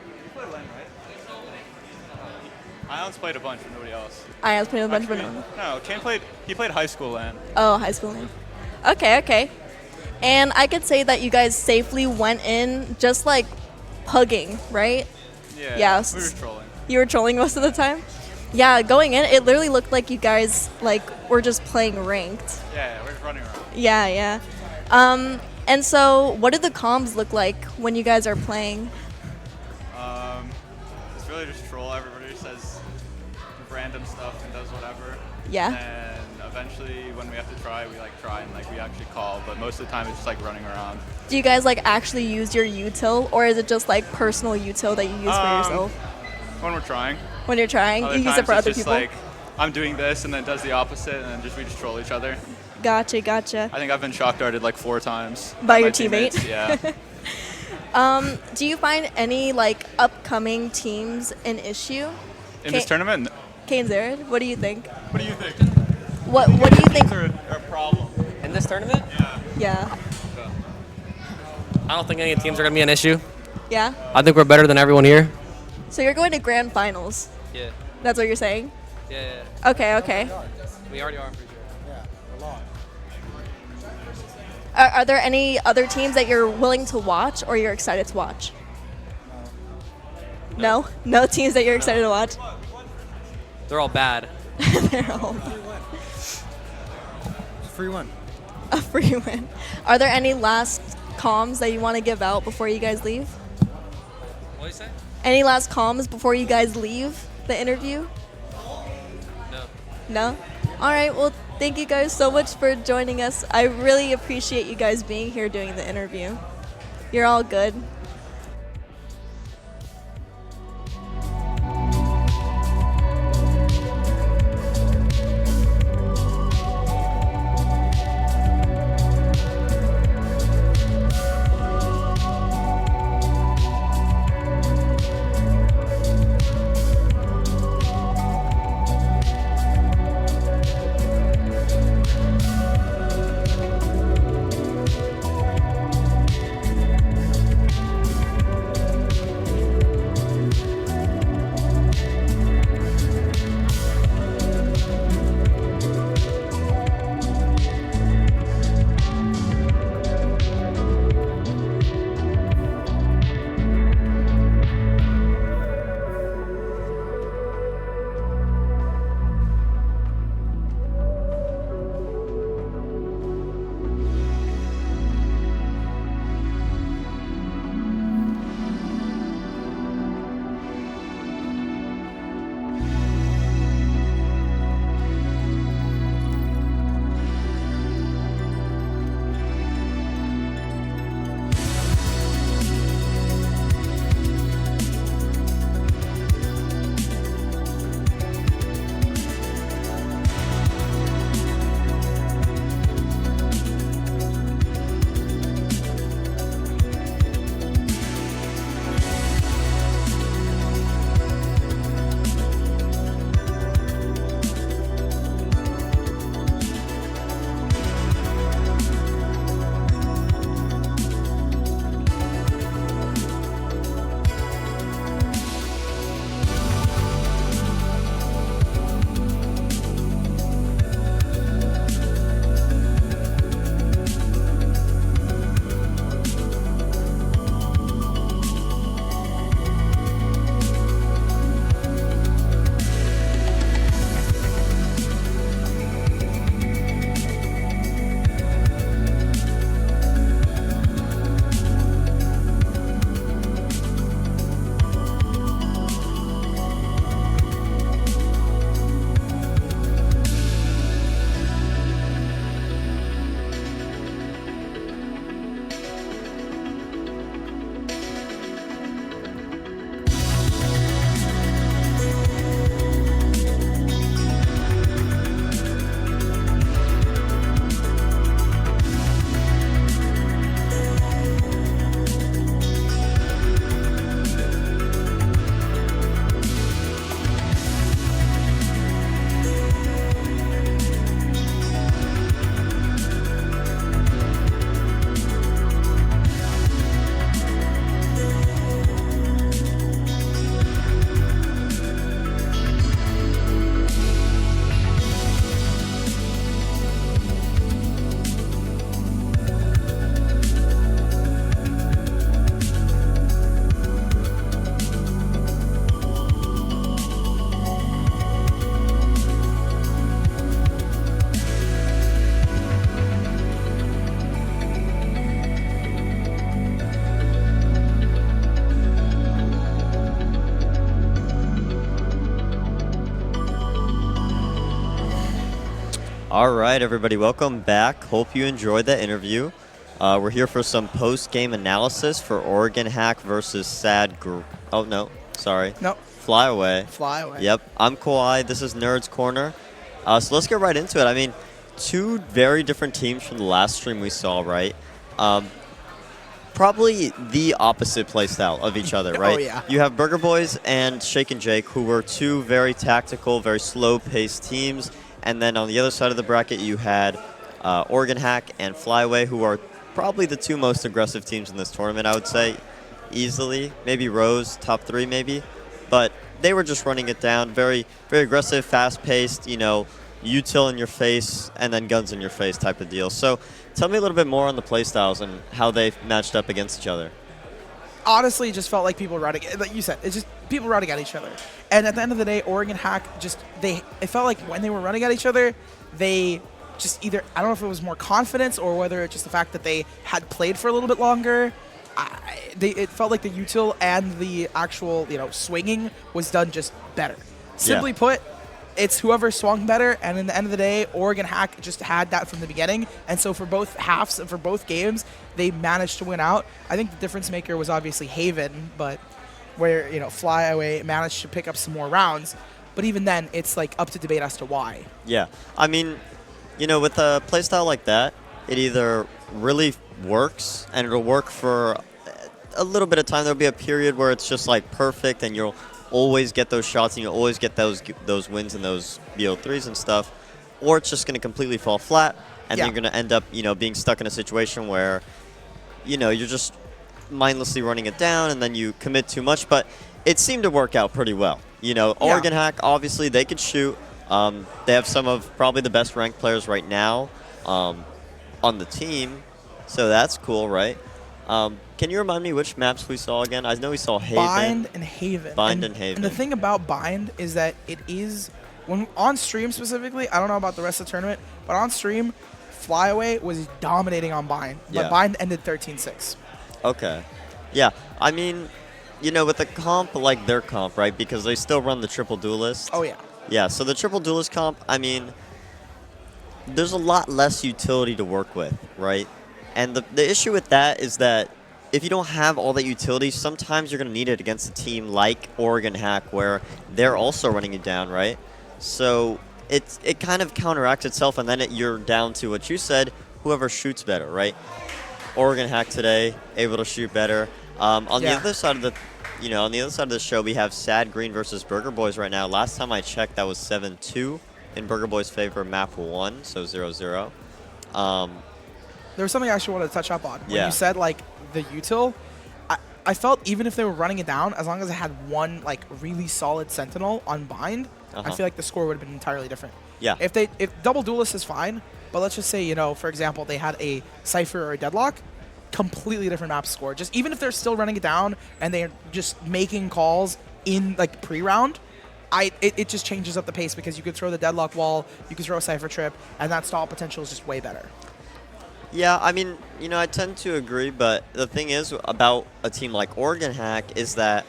You played LAN, right? Ion's played a bunch, but nobody else. Ion's played a bunch, but no. Kane played. He played high school LAN. Oh, high school LAN. Okay. And I could say that you guys safely went in just like pugging, right? Yeah. We were trolling. You were trolling most of the time? Yeah, going in, it literally looked like you guys were just playing ranked. Yeah, we're just running around. Yeah. And so, what do the comms look like when you guys are playing? It's really just troll. Everybody says random stuff and does whatever. Yeah. And eventually, when we have to try, we try and we actually call. But most of the time, it's just running around. Do you guys actually use your util, or is it just personal util that you use for yourself? When we're trying. When you're trying, you use it for other people. I'm doing this, and then it does the opposite, and then we just troll each other. Gotcha. I think I've been shock darted 4 times by your teammate. Yeah. Do you find any upcoming teams an issue In this tournament? Kane Zared, what do you think? What do you think? What do you think? Are a problem. In this tournament? Yeah. I don't think any teams are going to be an issue. Yeah? I think we're better than everyone here. So you're going to grand finals? Yeah. That's what you're saying? Yeah. Okay. We already are, I'm pretty sure. Yeah, we're long. Are there any other teams that you're willing to watch or you're excited to watch? No? No teams that you're excited to watch? They're all bad. They're all bad. Free win. A free win. Are there any last comms that you want to give out before you guys leave? What do you say? Any last comms before you guys leave the interview? No? All right, well, thank you guys so much for joining us. I really appreciate you guys being here doing the interview. You're all good. All right, everybody, welcome back. Hope you enjoyed that interview. We're here for some post-game analysis for Oregon Hack versus oh, no, sorry. Nope. Flyaway. Flyaway. Yep, I'm Kawhi. This is Nerds Corner. So let's get right into it. I mean, two very different teams from the last stream we saw, right? Probably the opposite playstyle of each other, right? Oh, yeah. You have Burger Boys and Shake and Jake, who were two very tactical, very slow-paced teams. And then on the other side of the bracket, you had Oregon Hack and Flyaway, who are probably the two most aggressive teams in this tournament, I would say, easily. Maybe Rose, top 3 maybe. But they were just running it down, very, very aggressive, fast-paced, you know, util in your face and then guns in your face type of deal. So tell me a little bit more on the playstyles and how they matched up against each other. Honestly, it just felt like people running, like you said, it's just people running at each other. And at the end of the day, Oregon Hack it felt like when they were running at each other, they just either, I don't know if it was more confidence or whether it's just the fact that they had played for a little bit longer. It felt like the util and the actual, swinging was done just better. Simply put, it's whoever swung better, and in the end of the day, Oregon Hack just had that from the beginning. And so for both halves and for both games, they managed to win out. I think the difference maker was obviously Haven, but where, Flyaway managed to pick up some more rounds. But even then, it's like up to debate as to why. Yeah. I mean, with a playstyle like that, it either really works and it'll work for a little bit of time. There'll be a period where it's just like perfect and you'll always get those shots and you'll always get those wins and those BO3s and stuff, or it's just going to completely fall flat and then you're going to end up being stuck in a situation where you're just mindlessly running it down and then you commit too much. But it seemed to work out pretty well. Oregon Hack, obviously they could shoot. They have some of probably the best ranked players right now on the team, so that's cool, right? Can you remind me which maps we saw again? I know we saw Haven. Bind and Haven. And Haven. And the thing about Bind is that it is, when on stream specifically, I don't know about the rest of the tournament, but on stream, Flyaway was dominating on Bind. But Bind ended 13-6. Okay. Yeah. I mean, with a comp like their comp, right? Because they still run the triple duelist. Oh, yeah. Yeah, so the triple duelist comp, I mean, there's a lot less utility to work with, right? And the issue with that is that if you don't have all that utility, sometimes you're going to need it against a team like Oregon Hack where they're also running you down, right? So it kind of counteracts itself, and then you're down to what you said, whoever shoots better, right? Oregon Hack today, able to shoot better. On the other side of the on the other side of the show, we have Sad Green versus Burger Boys right now. Last time I checked, that was 7-2 in Burger Boys' favor, map 1, so 0-0. There was something I actually wanted to touch up on. When you said, the util, I felt even if they were running it down, as long as I had one, really solid Sentinel on Bind, I feel like the score would have been entirely different. Yeah. If double duelist is fine, but let's just say, for example, they had a Cypher or a Deadlock, completely different map score. Just even if they're still running it down and they're just making calls in, pre-round, it just changes up the pace because you could throw the Deadlock wall, you could throw a Cypher trip, and that stall potential is just way better. Yeah, I mean, I tend to agree, but the thing is about a team like Oregon Hack is that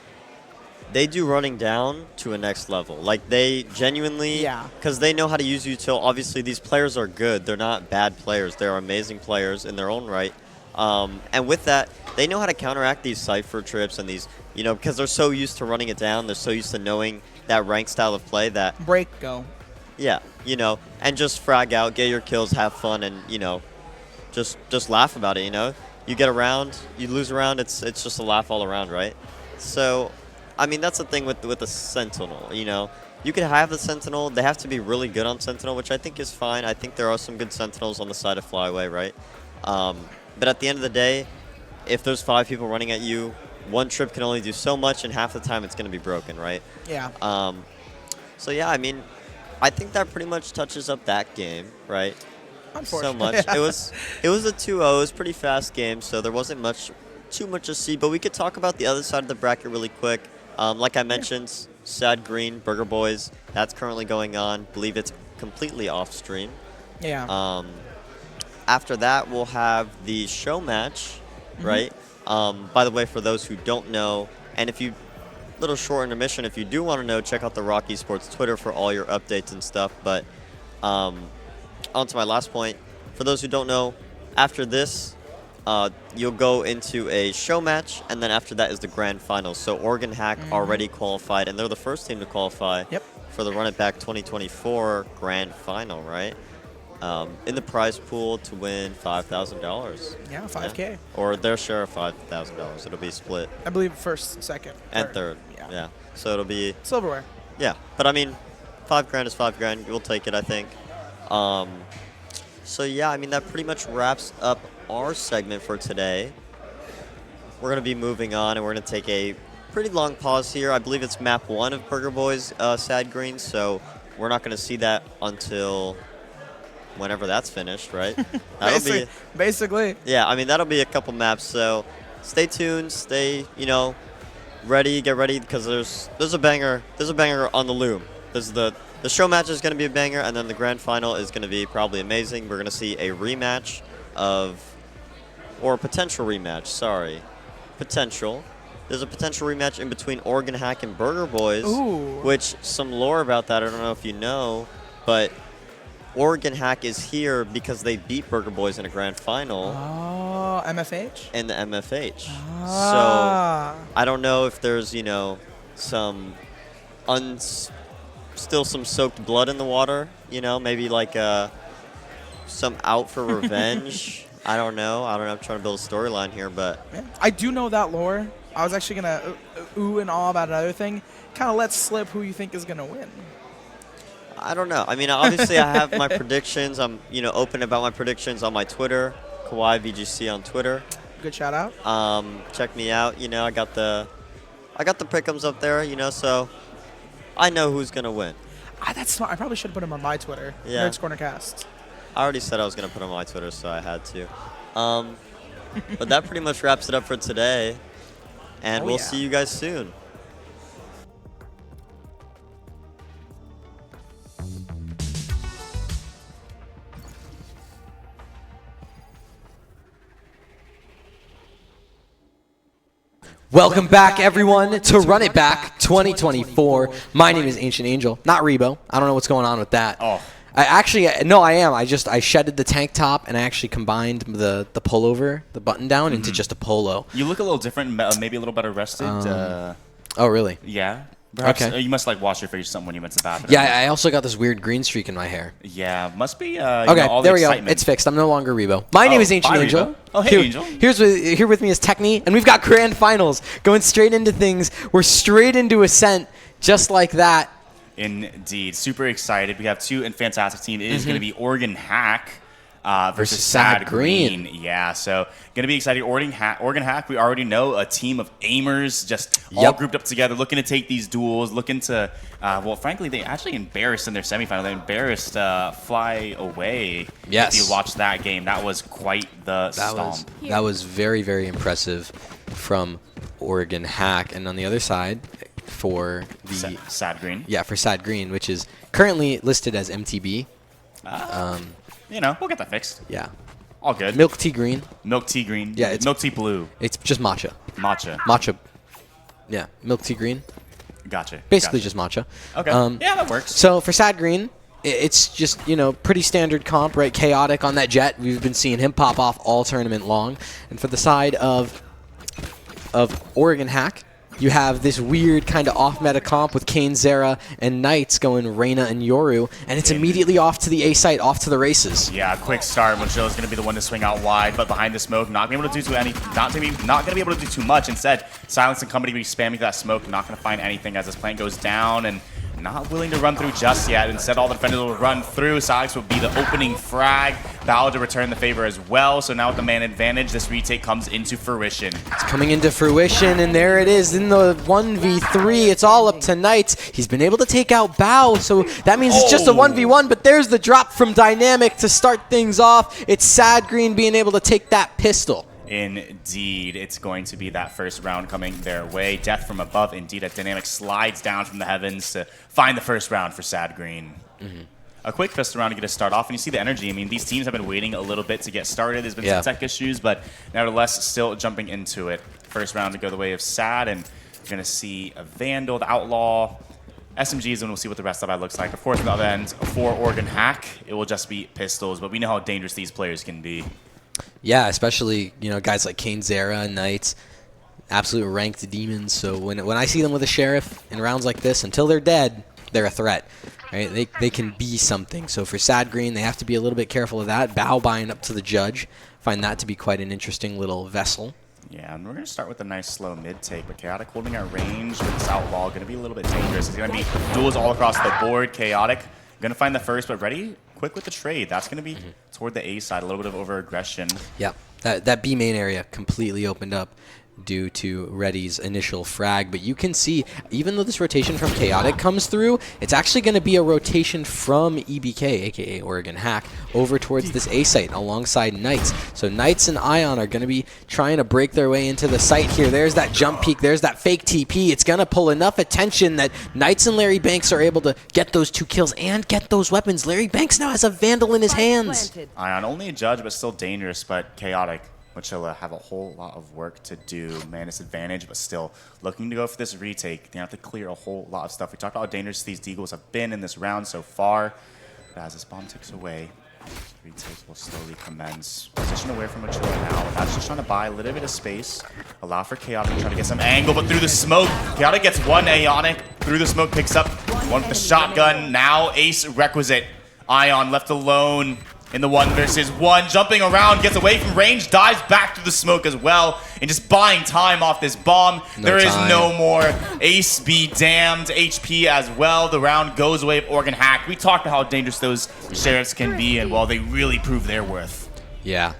they do running down to a next level. They genuinely, because they know how to use util. Obviously, these players are good. They're not bad players. They're amazing players in their own right. And with that, they know how to counteract these Cypher trips and these, because they're so used to running it down. They're so used to knowing that ranked style of play that... Break, go. Yeah, and just frag out, get your kills, have fun, and, just laugh about it, You get a round, you lose a round, it's just a laugh all around, right? So, I mean, that's the thing with the Sentinel, You could have the Sentinel. They have to be really good on Sentinel, which I think is fine. I think there are some good Sentinels on the side of Flyaway, right? But at the end of the day, if there's 5 people running at you, one trip can only do so much, and half the time it's going to be broken, right? Yeah. So, yeah, I mean, I think that pretty much touches up that game, right? So much. It was a 2-0. It was a pretty fast game, so there wasn't too much to see. But we could talk about the other side of the bracket really quick. Like I mentioned, Sad Green, Burger Boys, that's currently going on. Believe it's completely off stream. Yeah. After that, we'll have the show match, right? By the way, for those who don't know, and little short intermission, if you do want to know, check out the ROK Esports Twitter for all your updates and stuff. But on to my last point. For those who don't know, after this, you'll go into a show match, and then after that is the grand finals. So Oregon Hack already qualified, and they're the first team to qualify for the Run It Back 2024 grand final, right? In the prize pool to win $5,000. Yeah, $5K. Yeah. Or their share of $5,000. It'll be split. I believe first, second, and third. Yeah. So it'll be silverware. Yeah, but I mean, $5,000 is $5,000. We'll take it, I think. So yeah, I mean that pretty much wraps up our segment for today. We're gonna be moving on, and we're gonna take a pretty long pause here. I believe it's map 1 of Burger Boy's Sad Green, so we're not gonna see that until whenever that's finished, right? That'll basically. Yeah, I mean that'll be a couple maps. So stay tuned, stay ready, get ready, because there's a banger on the loom. There's the show match is gonna be a banger, and then the grand final is gonna be probably amazing. We're gonna see a rematch or a potential rematch. Sorry, potential. There's a potential rematch in between Oregon Hack and Burger Boys. Ooh. Which some lore about that. I don't know if you know, but Oregon Hack is here because they beat Burger Boys in a grand final. Oh, MFH? In the MFH. Ah. So I don't know if there's, some still some soaked blood in the water, maybe like some out for revenge. I don't know. I'm trying to build a storyline here, but I do know that lore. I was actually going to ooh and ah about another thing. Kind of let slip who you think is going to win. I don't know. I mean, obviously, I have my predictions. I'm, open about my predictions on my Twitter, Kawhi VGC on Twitter. Good shout out. Check me out. I got the pick'ems up there. So I know who's gonna win. That's smart. I probably should have put him on my Twitter. Yeah. Nerds Corner Cast. I already said I was gonna put him on my Twitter, so I had to. But that pretty much wraps it up for today, and we'll see you guys soon. Welcome back, everyone, to Run It Back 2024. My name is Ancient Angel, not Rebo. I don't know what's going on with that. Oh. I am. I shedded the tank top, and I actually combined the pullover, the button down, into just a polo. You look a little different, maybe a little better rested. Oh, really? Yeah. Perhaps you must wash your face or something when you went to the bathroom. Yeah, I also got this weird green streak in my hair. Yeah, must be. Okay, all there the we go. excitement. It's fixed. I'm no longer Rebo. My name is Ancient Angel. Rebo. Oh, hey, Angel. Here with me is Techni, and we've got grand finals going straight into things. We're straight into Ascent, just like that. Indeed, super excited. We have two fantastic teams. It is going to be Oregon Hack versus Sad Green. Yeah, so going to be exciting. Oregon Hack, we already know, a team of aimers just all grouped up together, looking to take these duels, looking to, well, frankly, they actually embarrassed in their semifinal. They embarrassed Fly Away. Yes. If you watched that game, that was quite the stomp. That was very, very impressive from Oregon Hack. And on the other side, for the Sad Green. Yeah, for Sad Green, which is currently listed as MTB. We'll get that fixed. Yeah. All good. Milk tea green. Milk tea green. Yeah, it's milk tea blue. It's just matcha. Matcha. Yeah, milk tea green. Gotcha. Basically just matcha. Okay. Yeah, that works. So for Sad Green, it's just, pretty standard comp, right? Chaotic on that jet. We've been seeing him pop off all tournament long. And for the side of Oregon Hack, you have this weird kind of off-meta comp with Kane, Zera, and Knights going Reyna and Yoru, and it's immediately off to the A site, off to the races. Yeah, quick start. Mochilla's going to be the one to swing out wide, but behind the smoke, not going to be able to do not going to be able to do too much. Instead, Silence and company be spamming that smoke, not going to find anything as this plant goes down, and not willing to run through just yet. Instead, all the defenders will run through. Silence will be the opening frag. Valor to return the favor as well. So now with the man advantage, this retake comes into fruition. It's coming into fruition, and there it is in the 1v3. It's all up to Knights. He's been able to take out Bao, so that means it's just a 1v1, but there's the drop from Dynamic to start things off. It's Sad Green being able to take that pistol. Indeed, it's going to be that first round coming their way. Death from above, indeed, as Dynamic slides down from the heavens to find the first round for Sad Green. A quick pistol round to get us started off, and you see the energy. I mean, these teams have been waiting a little bit to get started. There's been some tech issues, but nevertheless, still jumping into it. First round to go the way of Sad, and you're going to see a Vandal, the Outlaw, SMGs, and we'll see what the rest of it looks like. Of course, on the other end, for Oregon Hack, it will just be pistols, but we know how dangerous these players can be. Yeah, especially, guys like Kane Zera, Knights, absolute ranked demons. So when I see them with a Sheriff in rounds like this, until they're dead, they're a threat. Right? They can be something. So for Sad Green, they have to be a little bit careful of that. Bao buying up to the Judge. Find that to be quite an interesting little vessel. Yeah, and we're going to start with a nice slow mid take, but Chaotic holding our range with this Outlaw, going to be a little bit dangerous. It's going to be duels all across the board. Chaotic going to find the first, but ready, quick with the trade. That's going to be toward the A side, a little bit of over-aggression. Yeah, that B main area completely opened up due to Reddy's initial frag. But you can see, even though this rotation from Chaotic comes through, it's actually going to be a rotation from EBK, a.k.a. Oregon Hack, over towards this A site alongside Knights. So Knights and Ion are going to be trying to break their way into the site here. There's that jump peek. There's that fake TP. It's going to pull enough attention that Knights and Larry Banks are able to get those 2 kills and get those weapons. Larry Banks now has a Vandal in his hands. Ion, only a Judge, but still dangerous, but Chaotic. Mochilla have a whole lot of work to do. Manus advantage, but still looking to go for this retake. They have to clear a whole lot of stuff. We talked about how dangerous these Deagles have been in this round so far. But as this bomb ticks away, retake will slowly commence. Position away from Mochilla now. That's just trying to buy a little bit of space. Allow for Chaotic to try to get some angle, but through the smoke, Chaotic gets one Aeonic. Through the smoke, picks up one with the shotgun. Now Ace Requisite. Ion left alone in the 1 versus 1, jumping around, gets away from range, dives back through the smoke as well, and just buying time off this bomb. There is no more. Ace be damned. HP as well. The round goes away of Oregon Hack. We talked about how dangerous those Sheriffs can be, and well, they really prove their worth. Yeah,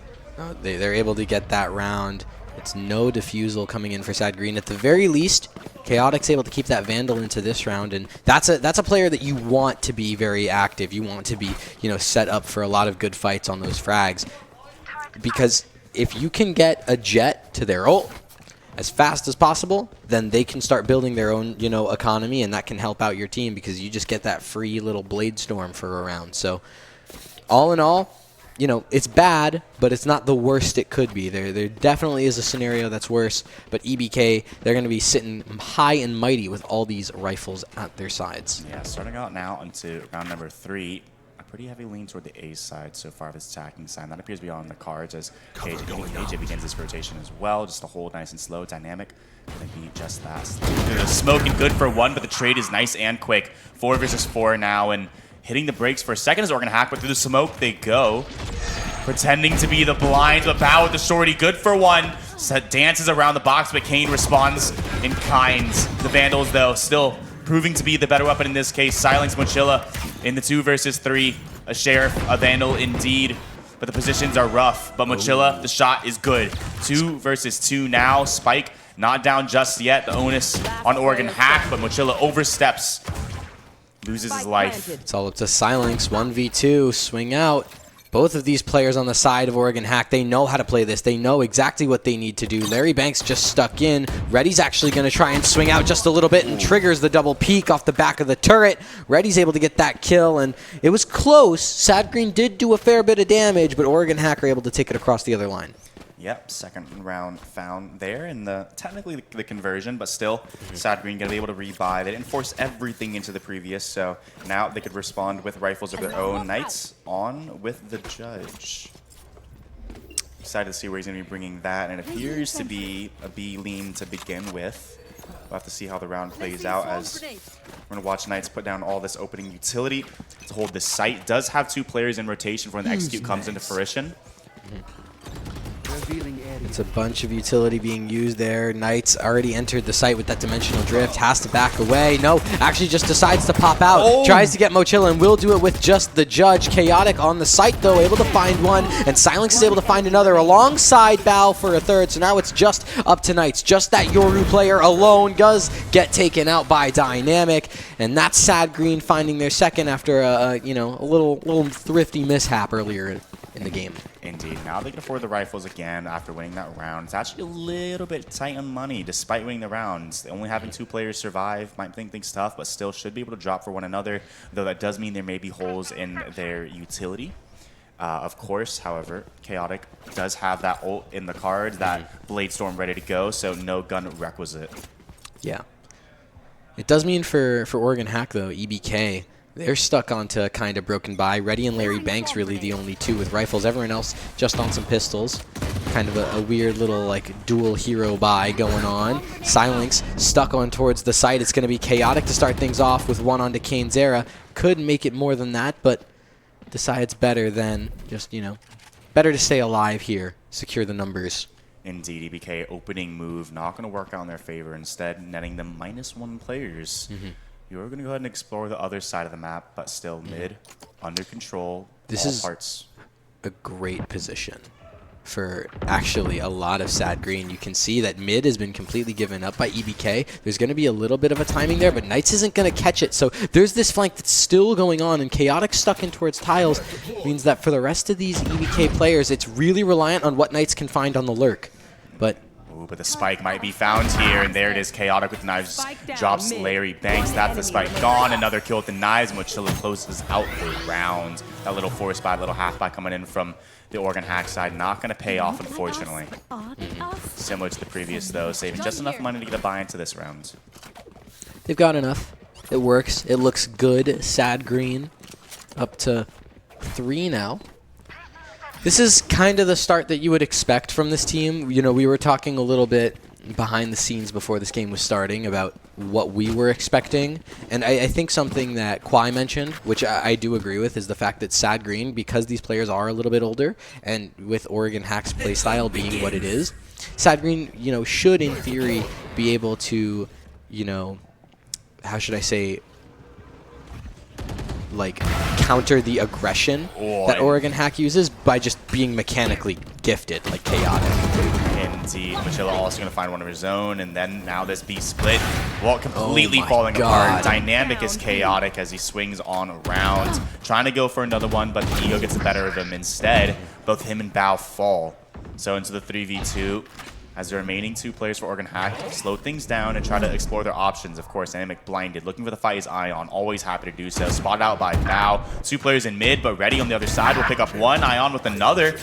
they're able to get that round. It's no defusal coming in for Sad Green. At the very least, Chaotic's able to keep that Vandal into this round, and that's a player that you want to be very active. You want to be, set up for a lot of good fights on those frags. Because if you can get a Jet to their ult as fast as possible, then they can start building their own, economy, and that can help out your team because you just get that free little Blade Storm for a round. So, all in all, it's bad, but it's not the worst it could be. There definitely is a scenario that's worse, but EBK, they're going to be sitting high and mighty with all these rifles at their sides. Yeah, starting out now into round number 3, a pretty heavy lean toward the A side so far of his attacking side. That appears to be on the cards as KJ begins this rotation as well, just to hold nice and slow, dynamic. Going to be just that. The smoke and good for 1, but the trade is nice and quick. 4 versus 4 now, and hitting the brakes for a second is Oregon Hack, but through the smoke they go. Pretending to be the blinds, but Bao with the shorty, good for 1. Dances around the box, but Kane responds in kind. The Vandals, though, still proving to be the better weapon in this case. Silence Mochilla in the 2 versus 3. A Sheriff, a Vandal indeed, but the positions are rough. But Mochilla, the shot is good. 2 versus 2 now. Spike not down just yet. The onus on Oregon Hack, but Mochilla oversteps. Loses his life. It's all up to Silence. 1v2, swing out. Both of these players on the side of Oregon Hack, they know how to play this. They know exactly what they need to do. Larry Banks just stuck in. Reddy's actually going to try and swing out just a little bit and triggers the double peek off the back of the turret. Reddy's able to get that kill, and it was close. Sad Green did do a fair bit of damage, but Oregon Hack are able to take it across the other line. Yep, second round found there in technically the conversion, but still, Sad Green gonna be able to rebuy. They didn't force everything into the previous, so now they could respond with rifles of their own. Knights on with the Judge. Excited to see where he's gonna be bringing that, and it appears to be a B lean to begin with. We'll have to see how the round plays out as we're gonna watch Knights put down all this opening utility to hold this site. Does have 2 players in rotation for when the execute comes into fruition. It's a bunch of utility being used there. Knights already entered the site with that dimensional drift. Has to back away. No, actually just decides to pop out. Tries to get Mochilla and will do it with just the Judge. Chaotic on the site though, able to find one. And Silence is able to find another alongside Bao for a third. So now it's just up to Knights. Just that Yoru player alone does get taken out by Dynamic. And that's Sad Green finding their second after a little thrifty mishap earlier in the game. Indeed. Now they can afford the rifles again after winning that round. It's actually a little bit tight on money despite winning the rounds. Only having 2 players survive might think things tough, but still should be able to drop for one another, though that does mean there may be holes in their utility. Of course, however, Chaotic does have that ult in the cards, that Blade Storm ready to go, so no gun requisite. Yeah. It does mean for Oregon Hack, though, EBK, they're stuck onto kind of broken by. Reddy and Larry Banks really the only two with rifles. Everyone else just on some pistols. Kind of a weird little like dual hero buy going on. Silence stuck on towards the site. It's going to be Chaotic to start things off with one onto Kane Zera. Could make it more than that, but decides better than just, you know, better to stay alive here, secure the numbers. Indeed, EBK opening move not going to work out in their favor. Instead, netting them -1 players. You're going to go ahead and explore the other side of the map, but still mid, under control, this all is parts. A great position for actually a lot of Sad Green. You can see that mid has been completely given up by EBK. There's going to be a little bit of a timing there, but Knights isn't going to catch it. So there's this flank that's still going on, and Chaotic stuck in towards tiles means that for the rest of these EBK players, it's really reliant on what Knights can find on the lurk. But the spike might be found here, and there it is. Chaotic with knives drops Larry Banks. That's the spike gone. Another kill with the knives, and Mochilla closes out the round. That little force buy, little half buy coming in from the Oregon Hack side. Not going to pay off, unfortunately. Similar to the previous, though, saving just enough money to get a buy into this round. They've got enough. It works. It looks good. Sad Green up to 3 now. This is kind of the start that you would expect from this team. You know, we were talking a little bit behind the scenes before this game was starting about what we were expecting. And I think something that Kwai mentioned, which I do agree with, is the fact that Sad Green, because these players are a little bit older, and with Oregon Hack's playstyle being what it is, Sad Green, you know, should in theory be able to, you know, how should I say, like counter the aggression that Oregon Hack uses by just being mechanically gifted, like Chaotic. Indeed, Mochilla also going to find one of his own, and then now this B split, well, completely falling apart. Dynamic is Chaotic as he swings on around, trying to go for another one, but the ego gets the better of him instead. Both him and Bao fall. So into the 3v2. As the remaining 2 players for Oregon Hack slow things down and try to explore their options. Of course, Dynamic blinded, looking for the fight is Ion, always happy to do so. Spotted out by Bao. 2 players in mid, but Ready on the other side will pick up one. Ion with another.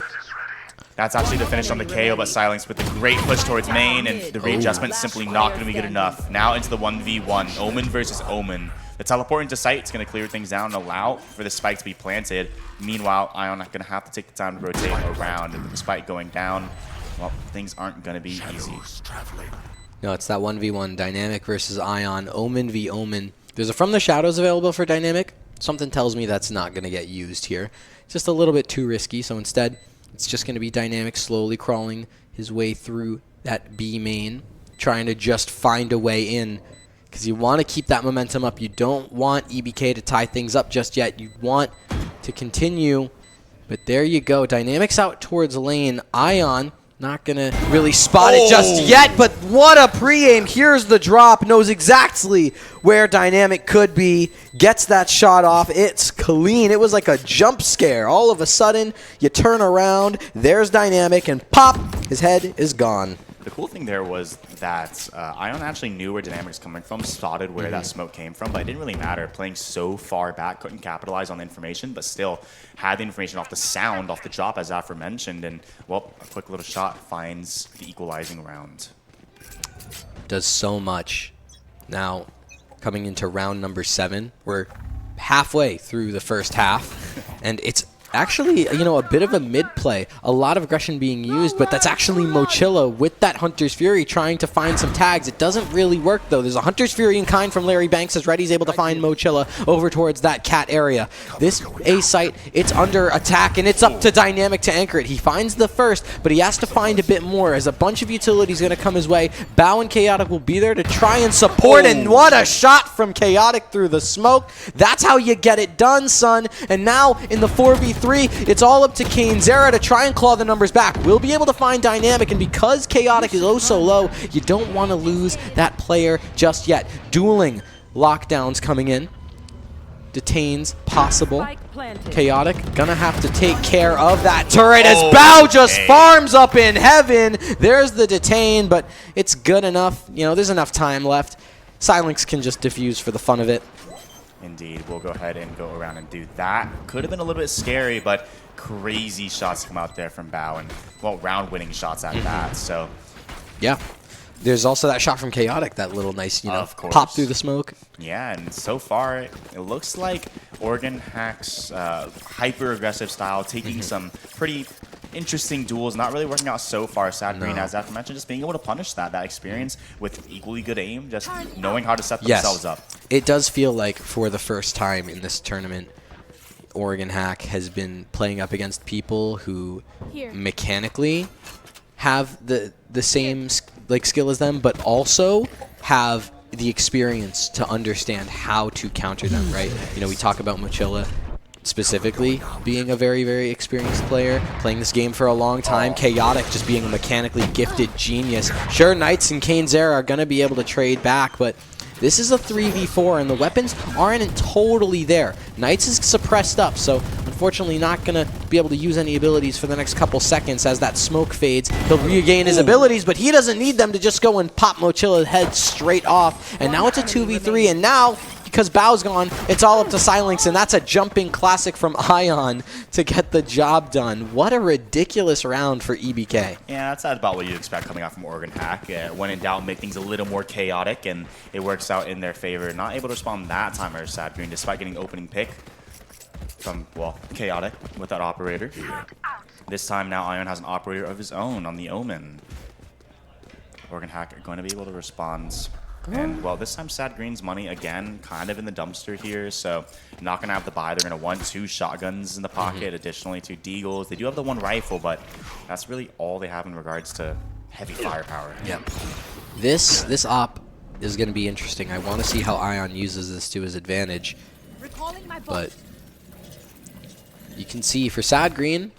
That's actually the finish on the KO, but Silence with a great push towards main, and the readjustment simply not going to be good enough. Now into the 1v1, Omen versus Omen. The teleport into site is going to clear things down and allow for the spike to be planted. Meanwhile, Ion not going to have to take the time to rotate around, and with the spike going down, well, things aren't going to be easy. No, it's that 1v1, Dynamic versus Ion, Omen v Omen. There's a From the Shadows available for Dynamic. Something tells me that's not going to get used here. It's just a little bit too risky, so instead, it's just going to be Dynamic slowly crawling his way through that B main, trying to just find a way in, because you want to keep that momentum up. You don't want EBK to tie things up just yet. You want to continue, but there you go. Dynamic's out towards lane. Ion not going to really spot it just yet, but what a pre-aim. Here's the drop. Knows exactly where Dynamic could be. Gets that shot off. It's clean. It was like a jump scare. All of a sudden, you turn around. There's Dynamic, and pop, his head is gone. The cool thing there was that Ion actually knew where Dynamic was coming from, spotted where that smoke came from, but it didn't really matter. Playing so far back, couldn't capitalize on the information, but still had the information off the sound, off the drop, as aforementioned, and, well, a quick little shot finds the equalizing round. Does so much. Now, coming into round number 7, we're halfway through the first half, and it's actually, you know, a bit of a mid-play. A lot of aggression being used, but that's actually Mochilla with that Hunter's Fury trying to find some tags. It doesn't really work, though. There's a Hunter's Fury in kind from Larry Banks as Reddy's able to find Mochilla over towards that cat area. This A site, it's under attack, and it's up to Dynamic to anchor it. He finds the first, but he has to find a bit more as a bunch of utilities going to come his way. Bao and Chaotic will be there to try and support, and what a shot from Chaotic through the smoke. That's how you get it done, son. And now in the 4v3, it's all up to Kane Zera to try and claw the numbers back. We'll be able to find Dynamic, and because Chaotic is oh so low, you don't want to lose that player just yet. Dueling lockdowns coming in. Detains possible. Chaotic gonna have to take care of that turret as Bao just farms up in heaven. There's the detain, but it's good enough. You know, there's enough time left. Silence can just defuse for the fun of it. Indeed, we'll go ahead and go around and do that. Could have been a little bit scary, but crazy shots come out there from Bao, and, well, round-winning shots at that, so. Yeah. There's also that shot from Chaotic, that little nice, pop through the smoke. Yeah, and so far, it looks like Oregon Hack's hyper-aggressive style, taking some pretty interesting duels, not really working out so far. Sad Green, as Zach mentioned, just being able to punish that experience with equally good aim, just knowing how to set themselves up. It does feel like for the first time in this tournament, Oregon Hack has been playing up against people who mechanically have the same skill as them, but also have the experience to understand how to counter them, right? We talk about Mochila specifically being a very, very experienced player, playing this game for a long time. Chaotic just being a mechanically gifted genius. Sure, Knights and Kane's are going to be able to trade back, but this is a 3v4, and the weapons aren't totally there. Knights is suppressed up, so unfortunately not going to be able to use any abilities for the next couple seconds. As that smoke fades, he'll regain his abilities, but he doesn't need them to just go and pop Mochila's head straight off. And now it's a 2v3, and now, because Bao's gone, it's all up to Silence, and that's a jumping classic from Ion to get the job done. What a ridiculous round for EBK. Yeah, that's about what you'd expect coming out from Oregon Hack. When in doubt, make things a little more chaotic, and it works out in their favor. Not able to respond that time or Sad Green, despite getting opening pick from, Chaotic with that operator. This time now Ion has an operator of his own on the Omen. Oregon Hack are going to be able to respond. And, this time Sad Green's money, again, kind of in the dumpster here, so not going to have the buy. They're going to want 2 shotguns in the pocket, additionally 2 deagles. They do have the 1 rifle, but that's really all they have in regards to heavy firepower. Yep. This op is going to be interesting. I want to see how Ion uses this to his advantage. But you can see for Sad Green,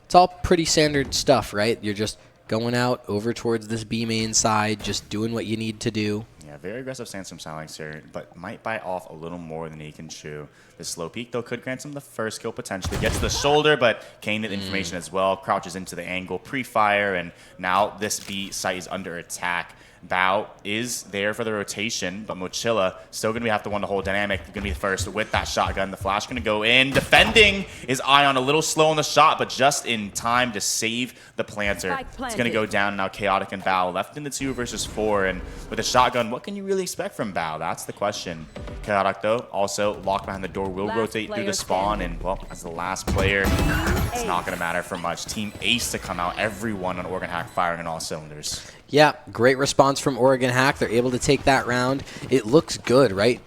it's all pretty standard stuff, right? You're just going out over towards this B main side, just doing what you need to do. Yeah, very aggressive stance from Silencer, but might bite off a little more than he can chew. The slow peek, though, could grant him the first kill potentially. Gets the shoulder, but Kane did information as well. Crouches into the angle, pre-fire, and now this B site is under attack. Bao is there for the rotation, but Mochila still going to have the one to hold dynamic. Going to be the first with that shotgun. The flash going to go in. Defending is Ion, a little slow on the shot, but just in time to save the planter. It's going to go down now. Chaotic and Bao left in the 2 versus 4, and with a shotgun, what can you really expect from Bao? That's the question. Chaotic, though, also locked behind the door, will rotate through the spawn, and, as the last player, it's not going to matter for much. Team Ace to come out. Everyone on Oregon Hack firing on all cylinders. Yeah, great response from Oregon Hack. They're able to take that round. It looks good, right?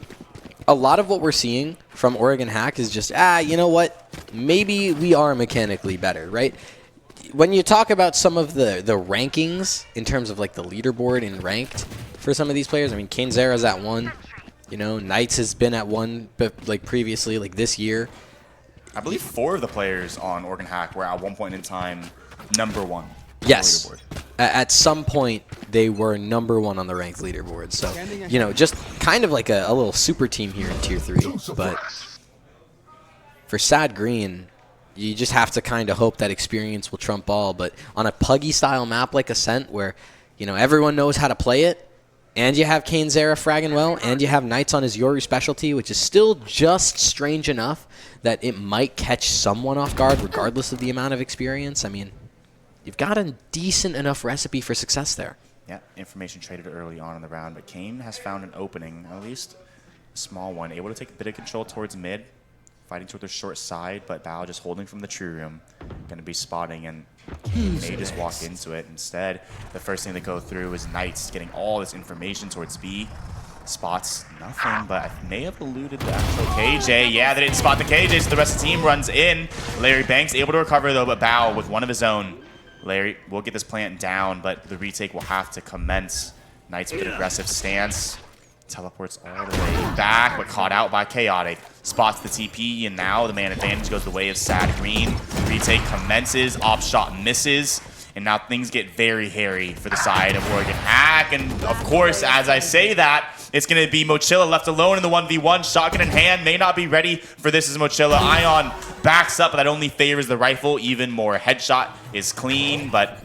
A lot of what we're seeing from Oregon Hack is just, you know what? Maybe we are mechanically better, right? When you talk about some of the rankings in terms of like the leaderboard and ranked for some of these players, I mean, Kainzera's at 1. Knights has been at 1, but like previously, like this year. I believe 4 of the players on Oregon Hack were at one point in time #1. Yes. At some point, they were #1 on the ranked leaderboard. So, just kind of like a little super team here in Tier 3. But for Sad Green, you just have to kind of hope that experience will trump all. But on a Puggy-style map like Ascent, where, everyone knows how to play it, and you have Kainzera fragging well, and you have Knights on his Yoru specialty, which is still just strange enough that it might catch someone off guard regardless of the amount of experience. I mean, you've got a decent enough recipe for success there. Yeah, information traded early on in the round, but Kane has found an opening, at least a small one, able to take a bit of control towards mid, fighting toward the short side, but Bao just holding from the true room, going to be spotting, and Kane may just walk into it. Instead, the first thing to go through is Knights getting all this information towards B. Spots nothing, but I may have eluded the actual KJ. Yeah, they didn't spot the KJ, so the rest of the team runs in. Larry Banks able to recover, though, but Bao with one of his own. Larry will get this plant down, but the retake will have to commence. Knights with an aggressive stance. Teleports all the way back, but caught out by Chaotic. Spots the TP, and now the man advantage goes the way of Sad Green. Retake commences, op shot misses, and now things get very hairy for the side of Oregon Hack. And of course, as I say that, it's going to be Mochila left alone in the 1v1. Shotgun in hand, may not be ready for this as Mochila. Ion backs up, but that only favors the rifle even more. Headshot is clean, but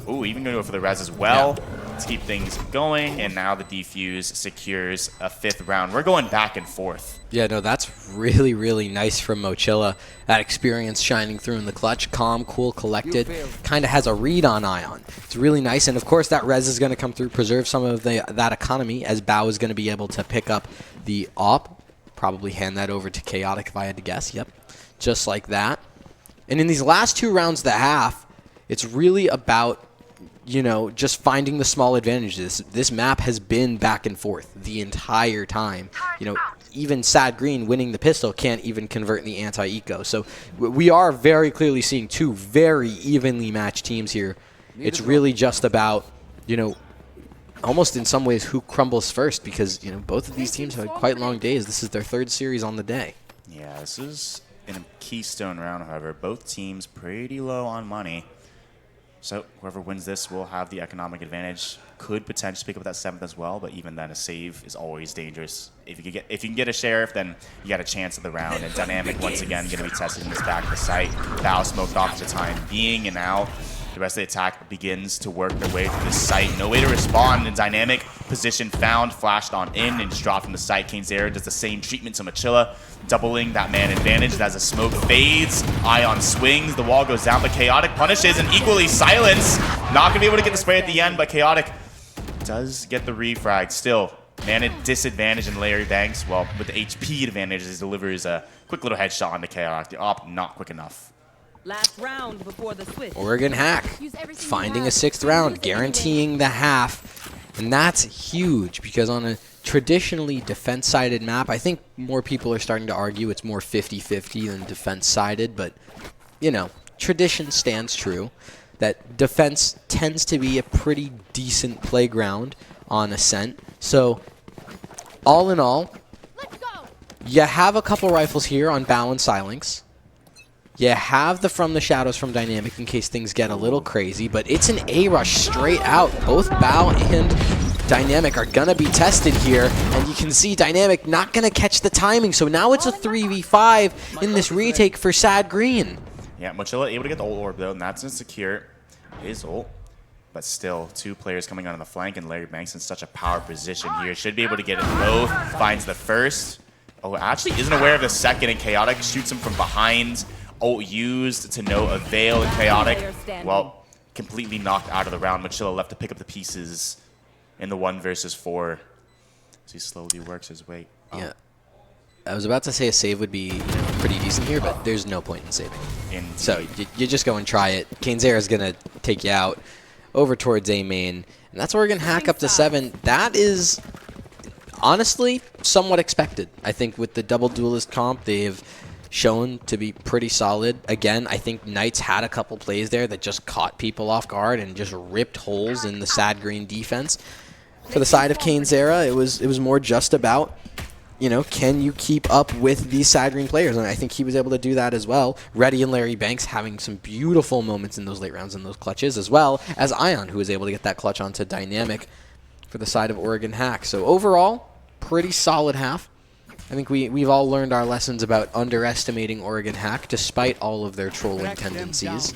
even going to go for the res as well. Yeah. to keep things going, and now the defuse secures a 5th round. We're going back and forth. Yeah, no, that's really, really nice from Mochilla. That experience shining through in the clutch. Calm, cool, collected. Kind of has a read on Ion. It's really nice. And, of course, that res is going to come through, preserve some of that economy, as Bao is going to be able to pick up the op. Probably hand that over to Chaotic if I had to guess. Yep, just like that. And in these last 2 rounds of the half, it's really about, you know, just finding the small advantages. This map has been back and forth the entire time. You know, even Sad Green winning the pistol can't even convert in the anti-eco. So we are very clearly seeing 2 very evenly matched teams here. It's really just about, you know, almost in some ways who crumbles first, because, you know, both of these teams have had quite long days. This is their 3rd series on the day. Yeah, this is in a keystone round, however. Both teams pretty low on money. So whoever wins this will have the economic advantage. Could potentially pick up that 7th as well, but even then, a save is always dangerous. If you can get a Sheriff, then you got a chance of the round. And Dynamic once again going to be tested in this back of the site. Bao smoked off for the time being, and now the rest of the attack begins to work their way through the site. No way to respond. And Dynamic position found, flashed on in, and just dropped from the site. Kainzera does the same treatment to Mochilla, doubling that man advantage. As the smoke fades, Ion swings, the wall goes down, but Chaotic punishes, and equally Silence. Not gonna be able to get the spray at the end, but Chaotic does get the refrag. Still, man at disadvantage in Larry Banks. Well, with the HP advantage, he delivers a quick little headshot on the Chaotic. The op not quick enough. Last round before the switch. Oregon Hack finding a 6th round, guaranteeing the half. And that's huge, because on a traditionally defense-sided map, I think more people are starting to argue it's more 50-50 than defense-sided, but, you know, tradition stands true that defense tends to be a pretty decent playground on Ascent. So, all in all, you have a couple rifles here on Bao and Silence. You have the From the Shadows from Dynamic in case things get a little crazy, but it's an A-rush straight out. Both Bao and Dynamic are going to be tested here, and you can see Dynamic not going to catch the timing, so now it's a 3v5 in this retake for Sad Green. Yeah, Mochilla able to get the ult orb, though, and that's going to secure his ult. But still, 2 players coming on the flank, and Larry Banks in such a power position here. Should be able to get it both. Finds the first. Oh, actually isn't aware of the second, and Chaotic shoots him from behind. Ult used to no avail, and Chaotic, well, completely knocked out of the round. Mochilla left to pick up the pieces in the 1 versus 4. So he slowly works his way up. Yeah. I was about to say a save would be, you know, pretty decent here, but there's no point in saving. Indeed. So you just go and try it. Kainzera's going to take you out over towards A main, and that's where we're going to hack up to 7. That is honestly somewhat expected. I think with the double duelist comp, they've shown to be pretty solid. Again, I think Knights had a couple plays there that just caught people off guard and just ripped holes in the Sad Green defense. For the side of Kainzera, it was more just about, you know, can you keep up with these Sad Green players? And I think he was able to do that as well. Reddy and Larry Banks having some beautiful moments in those late rounds and those clutches, as well as Ion, who was able to get that clutch onto Dynamic for the side of Oregon Hack. So overall, pretty solid half. I think we've all learned our lessons about underestimating Oregon Hack, despite all of their trolling tendencies.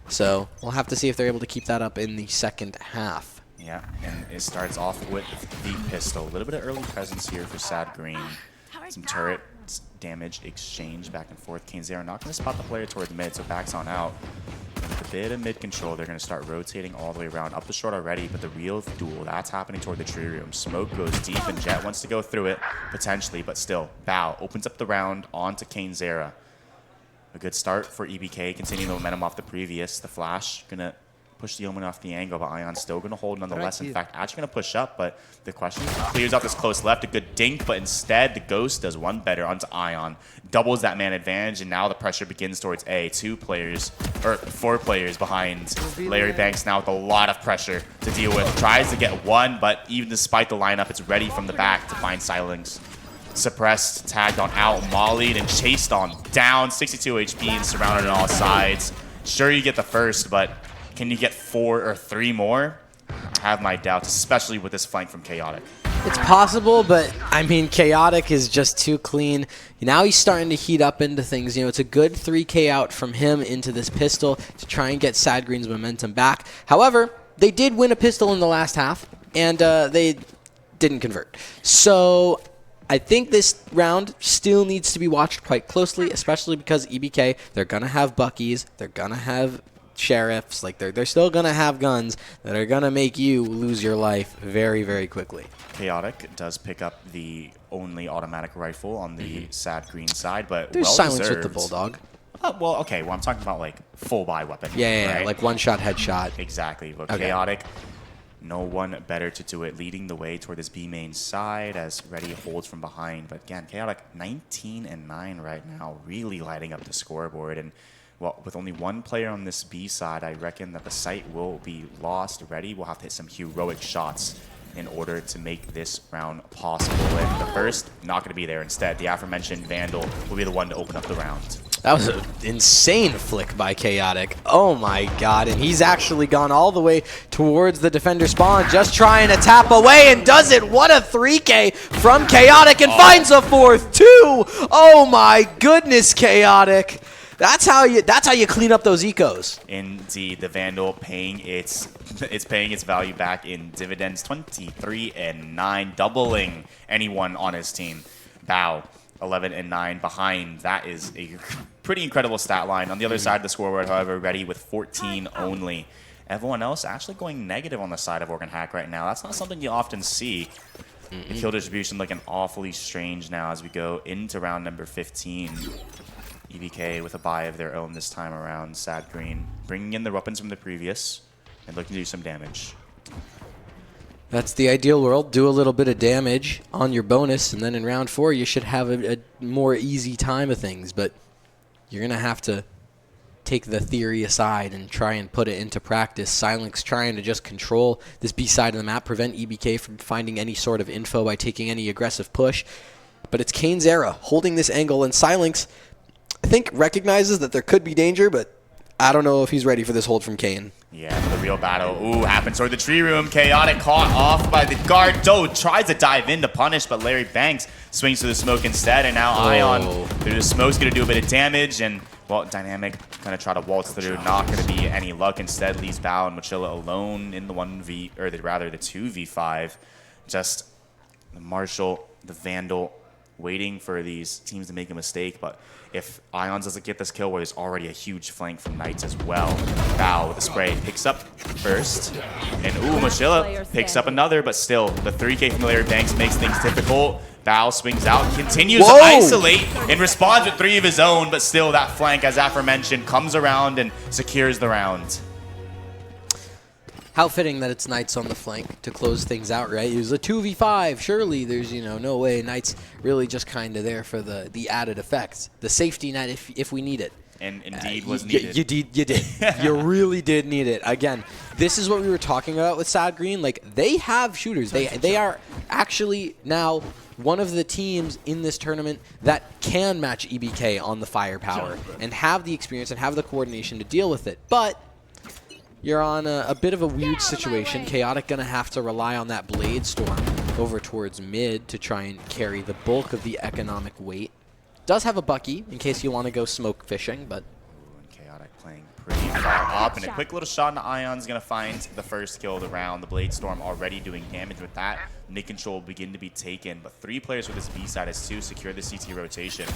So we'll have to see if they're able to keep that up in the 2nd half. Yeah, and it starts off with the pistol. A little bit of early presence here for Sad Green. Some turret damage exchange back and forth. Kainzera not going to spot the player toward mid, so backs on out. With a bit of mid control, they're going to start rotating all the way around. Up the short already, but the real duel, that's happening toward the tree room. Smoke goes deep, and Jet wants to go through it, potentially, but still. Bao opens up the round onto Kainzera. A good start for EBK, continuing the momentum off the previous. The flash going to push the Omen off the angle, but Ion's still going to hold nonetheless. In fact, actually going to push up, but the question is, clears out this close left, a good dink, but instead the Ghost does one better onto Ion. Doubles that man advantage, and now the pressure begins towards A. 4 players behind Larry Banks now with a lot of pressure to deal with. Tries to get 1, but even despite the lineup, it's ready from the back to find Silence. Suppressed, tagged on out, mollied, and chased on down. 62 HP and surrounded on all sides. Sure, you get the first, but can you get 4 or 3 more? I have my doubts, especially with this flank from Chaotic. It's possible, but I mean, Chaotic is just too clean. Now he's starting to heat up into things. You know, it's a good 3K out from him into this pistol to try and get Sad Green's momentum back. However, they did win a pistol in the last half. and they didn't convert. So I think this round still needs to be watched quite closely, especially because EBK, they're going to have Buckies, they're going to have sheriffs, like they're still going to have guns that are going to make you lose your life very, very quickly. Chaotic does pick up the only automatic rifle on the sad green side, but there's well silence deserved. with the Bulldog. Well, okay. Well, I'm talking about like full buy weapon. Yeah, right? like one-shot headshot. Exactly. But Okay. Chaotic, no one better to do it, leading the way toward this B main side as Ready holds from behind. But again, Chaotic 19-9 right now, really lighting up the scoreboard. And well, with only one player on this B side, I reckon that the site will be lost. Ready will have to hit some heroic shots in order to make this round possible. And the first, not going to be there. Instead, the aforementioned Vandal will be the one to open up the round. That was an insane flick by Chaotic. Oh my god, and he's actually gone all the way towards the defender spawn, just trying to tap away, and does it. What a 3K from Chaotic, and finds a 4th too. Oh my goodness, Chaotic. That's how you clean up those ecos. Indeed, the Vandal paying its value back in dividends. 23-9, doubling anyone on his team. Bao 11-9 behind. That is a pretty incredible stat line. On the other side of the scoreboard, however, Ready with 14 only. Everyone else actually going negative on the side of Organ Hack right now. That's not something you often see. The kill distribution looking awfully strange now as we go into round number 15. EBK with a buy of their own this time around. Sad Green bringing in the weapons from the previous and looking to do some damage. That's the ideal world. Do a little bit of damage on your bonus, and then in round 4 you should have a more easy time of things. But you're going to have to take the theory aside and try and put it into practice. Silence trying to just control this B side of the map, prevent EBK from finding any sort of info by taking any aggressive push. But it's Kane's era holding this angle, and Silence, I think, recognizes that there could be danger, but I don't know if he's ready for this hold from Kane. Yeah, the real battle. Ooh, happens toward the tree room. Chaotic caught off by the guard. Doe tries to dive in to punish, but Larry Banks swings to the smoke instead, and now Ion through the smoke's going to do a bit of damage, and, well, Dynamic going to try to waltz through. Not going to be any luck. Instead, leaves Bao and Mochila alone in the 2v5. Just the Marshall, the Vandal, waiting for these teams to make a mistake, but if Ions doesn't get this kill where there's already a huge flank from Knights as well. Bao with the spray picks up first, and ooh, Mochila picks up another, but still, the 3K from Larry Banks makes things difficult. Bao swings out, continues to isolate, and responds with 3 of his own, but still that flank, as aforementioned, comes around and secures the round. How fitting that it's Knights on the flank to close things out, right? It was a 2v5. Surely there's, no way. Knights really just kind of there for the added effects. The safety net if we need it. And indeed was needed. You did. You really did need it. Again, this is what we were talking about with Sad Green. Like, they have shooters. They are actually now one of the teams in this tournament that can match EBK on the firepower and have the experience and have the coordination to deal with it. But you're on a bit of a weird situation. Chaotic going to have to rely on that Blade Storm over towards mid to try and carry the bulk of the economic weight. Does have a Bucky in case you want to go smoke fishing, but... Ooh, and Chaotic playing pretty far up, and a quick little shot into Ion's going to find the first kill of the round. The Blade Storm already doing damage with that. Mid control will begin to be taken, but 3 players with this B side as 2 secure the CT rotation.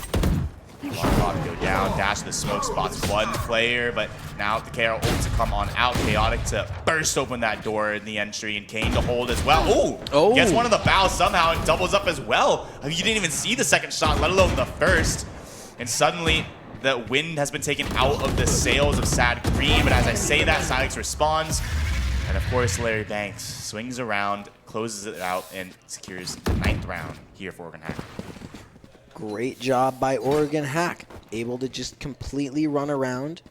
Lock go down, dash the smoke spots 1 player, but now the KR ult to come on out. Chaotic to burst open that door in the entry, and Kane to hold as well. Oh, gets one of the bows somehow and doubles up as well. I mean, you didn't even see the second shot, let alone the first. And suddenly, the wind has been taken out of the sails of Sad Green, but as I say that, Silence responds. And of course, Larry Banks swings around, closes it out, and secures the 9th round here for Organ Hack. Great job by Oregon Hack. Able to just completely run around,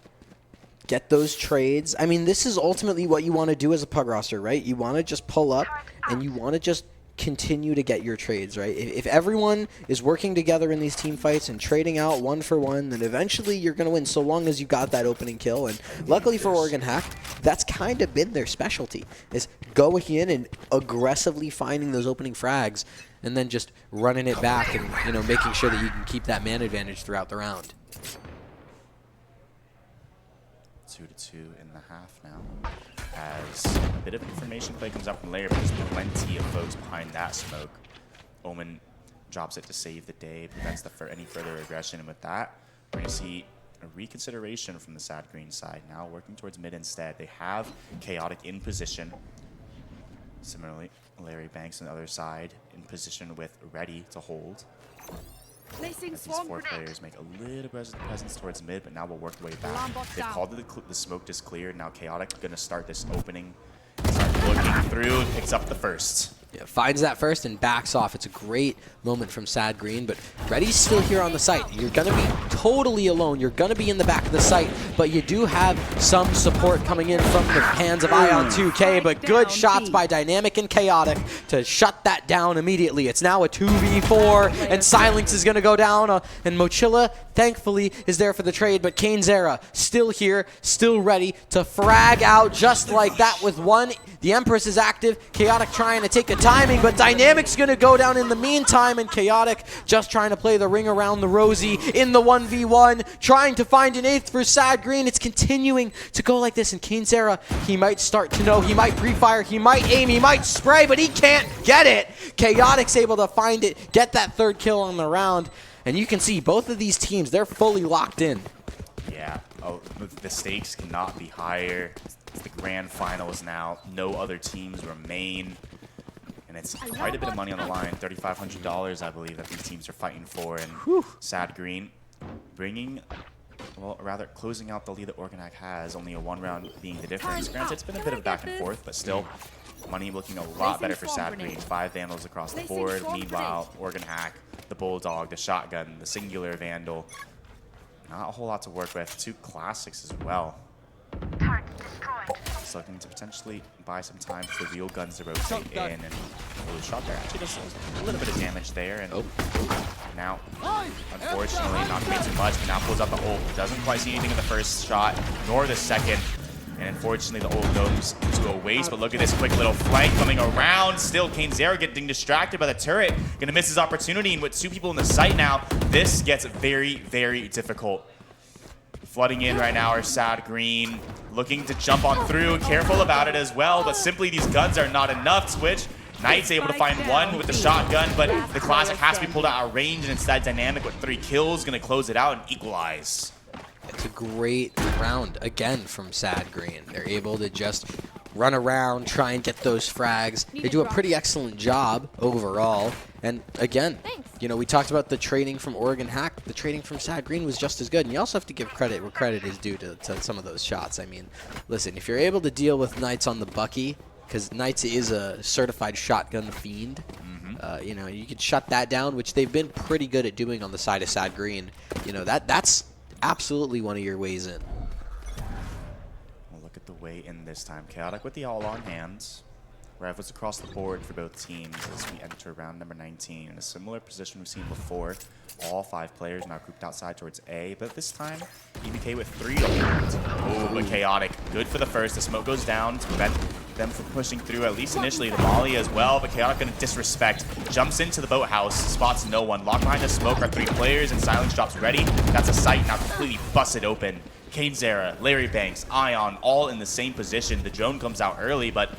get those trades. I mean, this is ultimately what you want to do as a pug roster, right? You want to just pull up, and you want to just continue to get your trades, right? If everyone is working together in these team fights and trading out 1 for 1, then eventually you're going to win, so long as you got that opening kill. And luckily for Oregon Hack, that's kind of been their specialty, is going in and aggressively finding those opening frags and then just running it back and, making sure that you can keep that man advantage throughout the round. 2-2 in the half now. as a bit of information play comes out from Lair, but there's plenty of folks behind that smoke. Omen drops it to save the day, prevents any further aggression, and with that, we're going to see a reconsideration from the Sad Green side, now working towards mid instead. They have Chaotic in position. Similarly, Larry Banks on the other side in position with Ready to hold. As these 4 players make a little presence towards mid, but now we'll work the way back. They've called the smoke just cleared. Now Chaotic going to start this opening. Start looking through, picks up the first. Yeah, finds that first and backs off. It's a great moment from Sad Green, but Reddy's still here on the site. You're going to be totally alone. You're going to be in the back of the site, but you do have some support coming in from the hands of Ion 2K, but good shots by Dynamic and Chaotic to shut that down immediately. It's now a 2v4, and Silence is going to go down, and Mochilla, thankfully, is there for the trade, but Kane Zera still here, still ready to frag out just like that with one. The Empress is active. Chaotic trying to take a timing, but Dynamic's going to go down in the meantime, and Chaotic just trying to play the ring around the rosy in the 1v1, trying to find an 8th for Sad Green. It's continuing to go like this, and Kane Zera, he might start to know, he might pre-fire, he might aim, he might spray, but he can't get it. Chaotic's able to find it, get that 3rd kill on the round, and you can see both of these teams, they're fully locked in. Yeah, the stakes cannot be higher. It's the grand finals now. No other teams remain. And it's quite a bit of money on the line, $3,500, I believe, that these teams are fighting for. And Sad Green bringing, well, rather closing out the lead that Organak has, only a 1 round being the difference. Granted, it's been a bit of back and forth, but still, money looking a lot better for Sad Green. 5 Vandals across the board. Meanwhile, Organak, the Bulldog, the Shotgun, the Singular Vandal. Not a whole lot to work with. 2 classics as well. Just looking to potentially buy some time for the real guns to rotate in, and the shot there actually does a little bit of damage there, and now, unfortunately, not doing too much, but now pulls out the ult. Doesn't quite see anything in the first shot, nor the second, and unfortunately the ult goes to a waste, but look at this quick little flank coming around. Still, Kane Zera getting distracted by the turret, gonna miss his opportunity, and with 2 people in the site now, this gets very, very difficult. Flooding in right now are Sad Green, looking to jump on through, careful about it as well, but simply these guns are not enough. Twitch, Knight's able to find 1 with the shotgun, but the Classic has to be pulled out of range, and instead Dynamic with 3 kills, gonna close it out and equalize. It's a great round, again, from Sad Green. They're able to just run around, try and get those frags. They do a pretty excellent job overall. And again, you know, we talked about the trading from Oregon Hack. The trading from Sad Green was just as good. And you also have to give credit where credit is due to some of those shots. I mean, listen, if you're able to deal with Knights on the Bucky, because Knights is a certified shotgun fiend, you know, you can shut that down, which they've been pretty good at doing on the side of Sad Green. You know, that's absolutely one of your ways in. We'll look at the way in this time. Chaotic with the all on hands. Rivals across the board for both teams as we enter round number 19. In a similar position we've seen before. All 5 players now grouped outside towards A, but this time EBK with 3 to hold. Oh, but Chaotic, good for the first. The smoke goes down to prevent them from pushing through, at least initially. The Molly as well, but Chaotic gonna disrespect. Jumps into the boathouse, spots no one. Locked behind the smoke are 3 players, and Silence drops Ready. That's a sight now completely busted open. Kane Zera, Larry Banks, Ion, all in the same position. The drone comes out early, but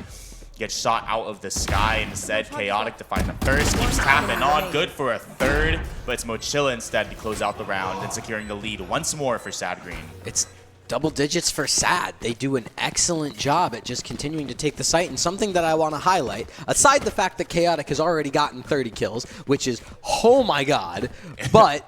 gets shot out of the sky. Instead, Chaotic to find the first, keeps tapping on, good for a 3rd, but it's Mochilla instead to close out the round and securing the lead once more for Sad Green. It's double digits for Sad. They do an excellent job at just continuing to take the site, and something that I want to highlight, aside the fact that Chaotic has already gotten 30 kills, which is, oh my god, but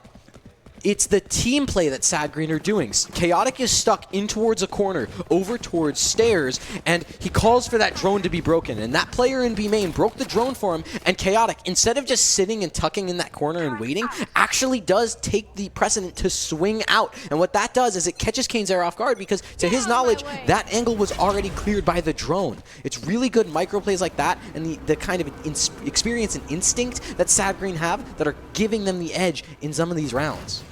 it's the team play that Sad Green are doing. Chaotic is stuck in towards a corner, over towards stairs, and he calls for that drone to be broken. And that player in B main broke the drone for him, and Chaotic, instead of just sitting and tucking in that corner and waiting, actually does take the precedent to swing out. And what that does is it catches Kane Zera off guard, because to his knowledge, that angle was already cleared by the drone. It's really good micro plays like that, and the kind of experience and instinct that Sad Green have that are giving them the edge in some of these rounds.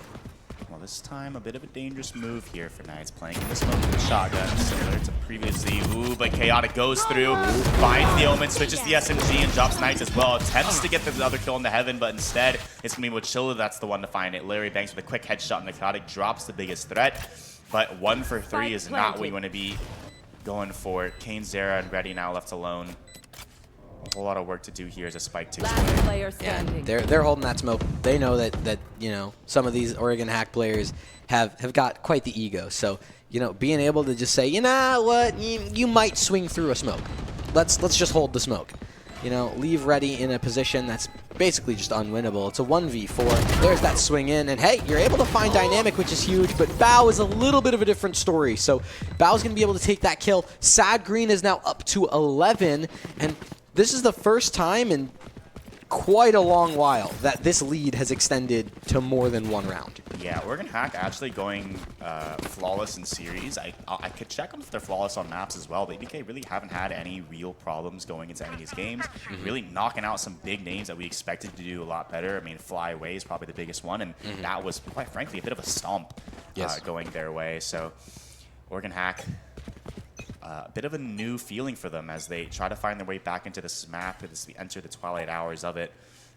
This time, a bit of a dangerous move here for Knights, playing the smoke with the shotgun, similar to previously. Ooh, but Chaotic goes through, finds the Omen, switches the SMG, and drops Knights as well. Attempts to get the other kill into heaven, but instead, it's going to be Mochilla that's the one to find it. Larry Banks with a quick headshot, and the Chaotic drops the biggest threat. But 1 for 3 is not what you want to be going for it. Kane, Zera, and Ready now left alone. A whole lot of work to do here as a spike takes away. Player standing. They're holding that smoke. They know that you know, some of these Oregon Hack players have got quite the ego. So, you know, being able to just say, you know what, you might swing through a smoke. Let's just hold the smoke. You know, leave Ready in a position that's basically just unwinnable. It's a 1v4. There's that swing in, and hey, you're able to find Dynamic, which is huge, but Bao is a little bit of a different story. So Bao's going to be able to take that kill. Sad Green is now up to 11, and this is the first time in quite a long while that this lead has extended to more than one round. Yeah, Oregon Hack actually going flawless in series. I could check on if they're flawless on maps as well. The EBK really haven't had any real problems going into any of these games. Really knocking out some big names that we expected to do a lot better. I mean, Fly Away is probably the biggest one, and that was, quite frankly, a bit of a stomp going their way. So Oregon Hack, a bit of a new feeling for them as they try to find their way back into this map as we enter the twilight hours of it.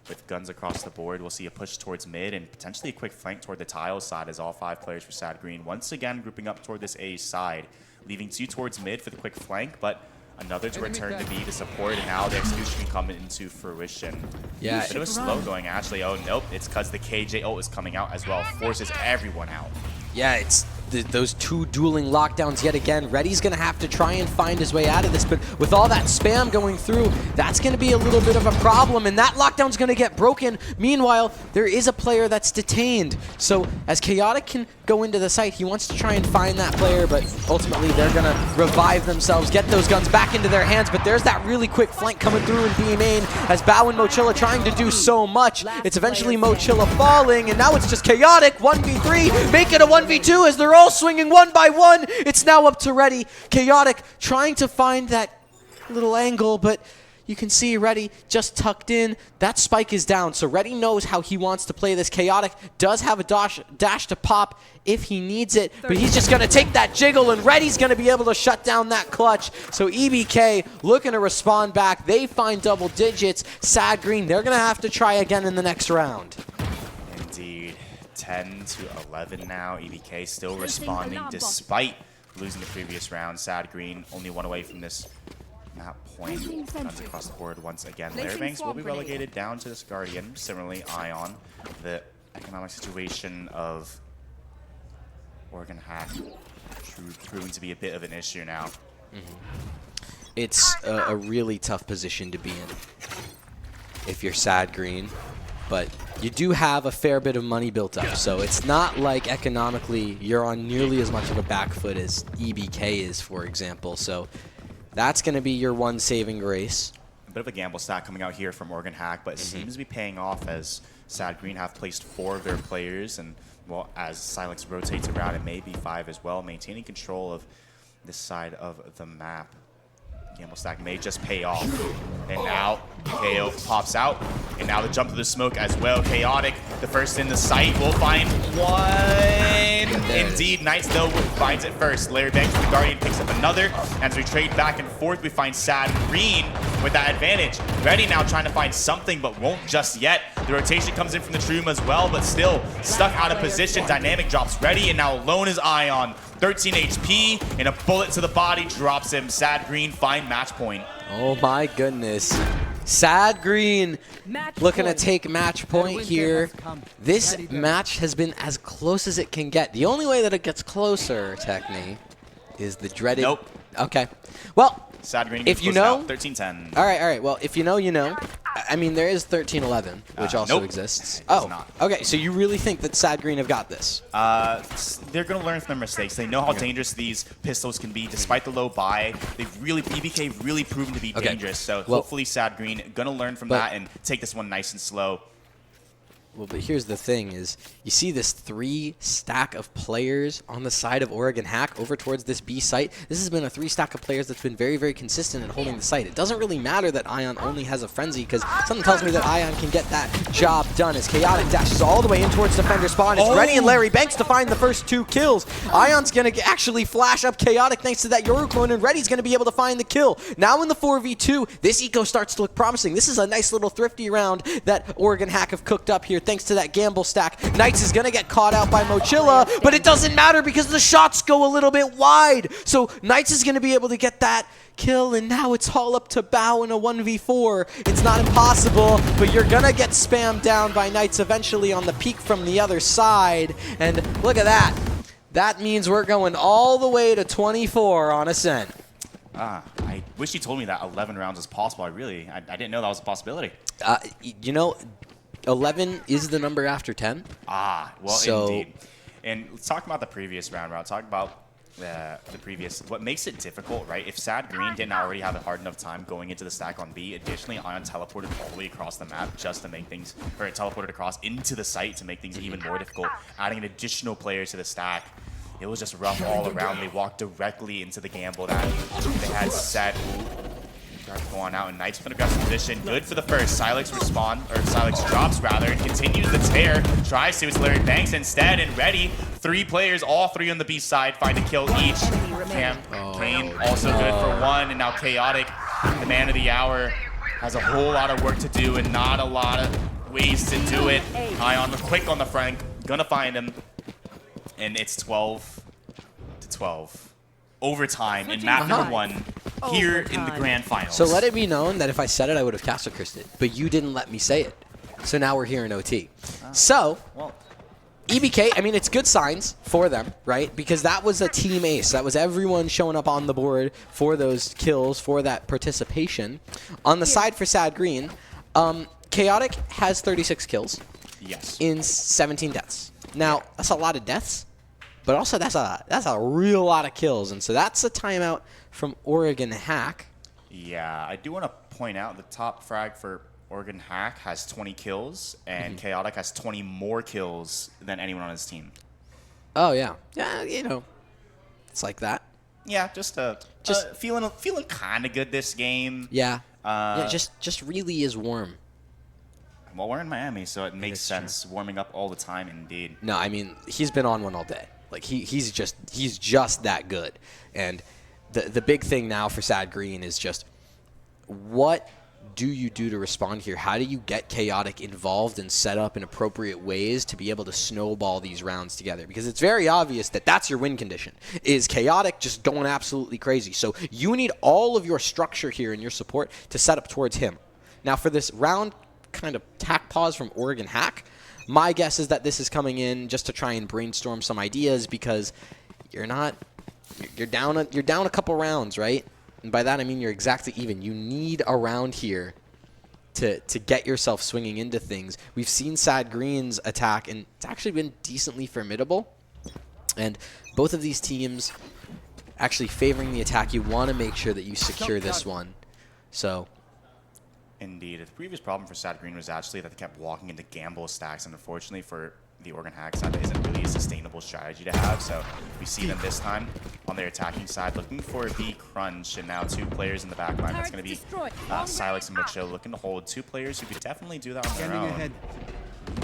With guns across the board, we'll see a push towards mid and potentially a quick flank toward the tiles side as all 5 players for Sad Green once again grouping up toward this A side, leaving 2 towards mid for the quick flank, but another to return to B to support, and now the execution can come into fruition. Yeah, a bit of a slow going actually. Oh nope, it's because the KJ ult is coming out as well, forces everyone out. Yeah, it's those 2 dueling lockdowns yet again. Ready's going to have to try and find his way out of this, but with all that spam going through, that's going to be a little bit of a problem, and that lockdown's going to get broken. Meanwhile, there is a player that's detained. So as Chaotic can go into the site, he wants to try and find that player, but ultimately they're going to revive themselves, get those guns back into their hands, but there's that really quick flank coming through in B main as Bao and Mochilla trying to do so much. It's eventually Mochilla falling, and now it's just Chaotic, 1v3, make it a 1v2 as they're all swinging one by one. It's now up to Ready. Chaotic trying to find that little angle, but you can see Ready just tucked in. That spike is down, so Ready knows how he wants to play this. Chaotic does have a dash to pop if he needs it, but he's just going to take that jiggle, and Ready's going to be able to shut down that clutch. So EBK looking to respond back. They find double digits. Sad Green, they're going to have to try again in the next round. Indeed. 10 to 11 now. EBK still responding despite losing the previous round. Sad Green only 1 away from this map point. Guns across the board once again. Larrybanks will be relegated down to this Guardian. Similarly, Ion. The economic situation of Oregon Hack proving to be a bit of an issue now. It's a really tough position to be in if you're Sad Green. But you do have a fair bit of money built up, so it's not like economically you're on nearly as much of a back foot as EBK is, for example. So that's going to be your one saving grace. A bit of a gamble stack coming out here from Oregon Hack, but it seems to be paying off as Sad Green have placed 4 of their players, and well, as Silence rotates around, it may be 5 as well, maintaining control of this side of the map. Gamble stack may just pay off. And now KO pops out. And now the jump to the smoke as well. Chaotic, the first in the site, will find one. Indeed, Knights though finds it first. Larry Banks with the Guardian picks up another. As we trade back and forth, we find Sad Green with that advantage. Ready now trying to find something, but won't just yet. The rotation comes in from the Troom as well, but still stuck out of position. Dynamic drops Ready, and now alone is Ion. 13 HP, and a bullet to the body drops him. Sad Green find match point. Oh my goodness. Sad Green looking to take match point here. This match has been as close as it can get. The only way that it gets closer, Techni, is the dreaded... Nope. Okay. Well, Sad Green if you know... 13-10. All right. Well, if you know, you know. I mean, there is 13-11, which also exists. Oh, not. Okay. So you really think that Sad Green have got this? They're going to learn from their mistakes. They know how dangerous these pistols can be, despite the low buy. EBK really proven to be dangerous. So hopefully Sad Green going to learn from that and take this one nice and slow. Well, but here's the thing is, you see this 3 stack of players on the side of Oregon Hack over towards this B site. This has been a 3 stack of players that's been very, very consistent in holding the site. It doesn't really matter that Ion only has a frenzy, because something tells me that Ion can get that job done as Chaotic dashes all the way in towards defender spawn. It's Ready and Larry Banks to find the first 2 kills. Ion's going to actually flash up Chaotic thanks to that Yoru clone, and Ready's going to be able to find the kill. Now in the 4v2, this eco starts to look promising. This is a nice little thrifty round that Oregon Hack have cooked up here. good thanks to that gamble stack. Knights is going to get caught out by Mochilla, but it doesn't matter because the shots go a little bit wide. So Knights is going to be able to get that kill, and now it's all up to Bao in a 1v4. It's not impossible, but you're going to get spammed down by Knights eventually on the peak from the other side. And look at that. That means we're going all the way to 24 on Ascent. I wish you told me that 11 rounds was possible. I didn't know that was a possibility. You know, 11 is the number after 10. Well, so, indeed. And let's talk about the previous round. Talk about the previous. What makes it difficult, right? If Sad Green didn't already have a hard enough time going into the stack on B, additionally, Ion teleported all the way across the map just to make things, or it teleported across into the site to make things even more difficult, adding an additional player to the stack. It was just rough all around. They walked directly into the gamble that they had set. Going out, and Knights with an aggressive position. Good for the first. Silex drops rather, and continues the tear. Tries to, it's Larry Banks instead, and ready. 3 players, all 3 on the B side, find a kill each. Kane also good for 1, and now Chaotic, the man of the hour, has a whole lot of work to do and not a lot of ways to do it. Ion quick on the flank, gonna find him, and it's 12-12. Overtime in map number 1 here in the grand finals. So let it be known that if I said it, I would have Castle Cursed it, but you didn't let me say it. So now we're here in OT. So, EBK, I mean, it's good signs for them, right? Because that was a team ace. That was everyone showing up on the board for those kills, for that participation. On the side for Sad Green, Chaotic has 36 kills. Yes. In 17 deaths. Now, that's a lot of deaths. But also, that's a real lot of kills, and so that's a timeout from Oregon Hack. Yeah, I do want to point out the top frag for Oregon Hack has 20 kills, and Chaotic has 20 more kills than anyone on his team. Oh yeah, yeah, you know, it's like that. Yeah, just feeling kind of good this game. Yeah, yeah, just really is warm. Well, we're in Miami, so it makes sense. Warming up all the time, indeed. No, I mean, he's been on one all day. Like he's just that good. And the big thing now for Sad Green is just what do you do to respond here? How do you get Chaotic involved and set up in appropriate ways to be able to snowball these rounds together? Because it's very obvious that that's your win condition, is Chaotic just going absolutely crazy. So you need all of your structure here and your support to set up towards him. Now for this round kind of tack pause from Oregon Hack, my guess is that this is coming in just to try and brainstorm some ideas, because you're down a couple rounds, right? And by that I mean you're exactly even. You need a round here to get yourself swinging into things. We've seen Sad Green's attack, and it's actually been decently formidable. And both of these teams actually favoring the attack. You want to make sure that you secure this one. So. Indeed. The previous problem for Sad Green was actually that they kept walking into gamble stacks, and unfortunately for the Oregon Hack side, that isn't really a sustainable strategy to have. So we see them this time on their attacking side looking for a B crunch, and now 2 players in the back line. That's going to be Silex and Mocho looking to hold 2 players who could definitely do that on their own.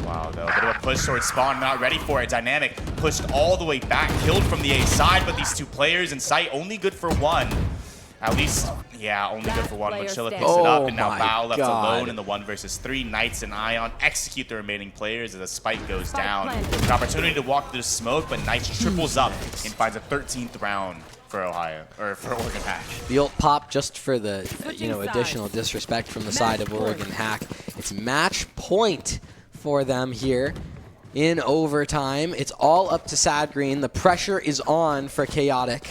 Wow, though. Bit of a push towards spawn, not ready for it. Dynamic pushed all the way back, killed from the A side, but these 2 players in sight, only good for 1. At least, yeah, only good for 1. Mochilla picks it up, and now Bao left alone in the 1 versus 3. Knights and Ion execute the remaining players as the spike goes down. An opportunity to walk through the smoke, but Knights triples up and finds a 13th round for Oregon Hack. The ult pop just for the additional disrespect from the side of Oregon Hack. It's match point for them here in overtime. It's all up to Sad Green. The pressure is on for Chaotic,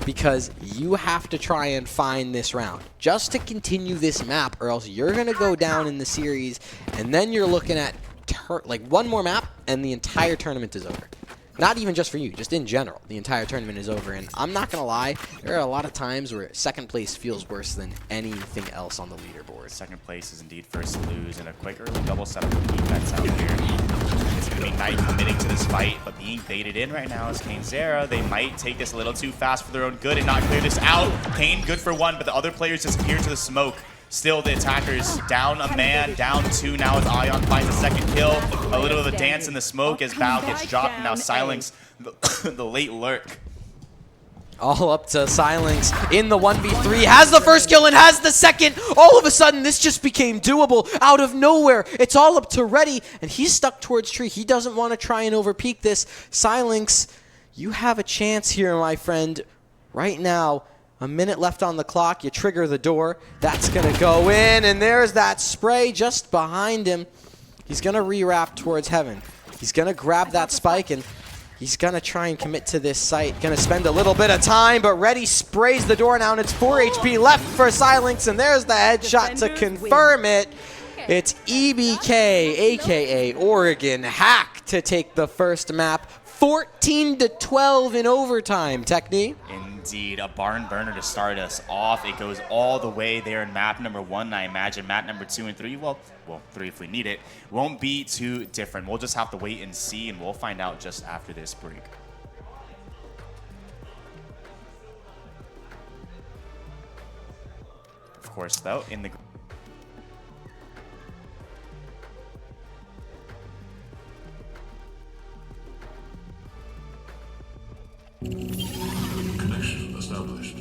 because you have to try and find this round just to continue this map, or else you're going to go down in the series, and then you're looking at like 1 more map and the entire tournament is over. Not even just for you, just in general, the entire tournament is over. And I'm not going to lie, there are a lot of times where 2nd place feels worse than anything else on the leaderboard. 2nd place is indeed first to lose, and a quick early double setup for defense out here. It's going to be Knight committing to this fight, but being baited in right now is Kane Zera. They might take this a little too fast for their own good and not clear this out. Kane good for 1, but the other players disappear to the smoke. Still, the attackers down a man, down 2 now as Ion finds a 2nd kill. A little of a dance in the smoke as Bao gets dropped, and now Silence the late lurk. All up to Silence in the 1v3. Has the first kill and has the second. All of a sudden, this just became doable out of nowhere. It's all up to Reddy, and he's stuck towards tree. He doesn't want to try and overpeak this. Silence, you have a chance here, my friend. Right now, a minute left on the clock. You trigger the door. That's going to go in, and there's that spray just behind him. He's going to re-wrap towards Heaven. He's going to grab that spike, and he's going to try and commit to this site. Going to spend a little bit of time, but Reddy sprays the door now, and it's 4 HP left for Silence, and there's the headshot to confirm it. It's EBK, a.k.a. Oregon Hack, to take the first map. 14-12 in overtime. Techni? Indeed, a barn burner to start us off. It goes all the way there in map number 1. I imagine map number 2 and 3, well, 3 if we need it, won't be too different. We'll just have to wait and see, and we'll find out just after this break. Of course, though, in the Connection established.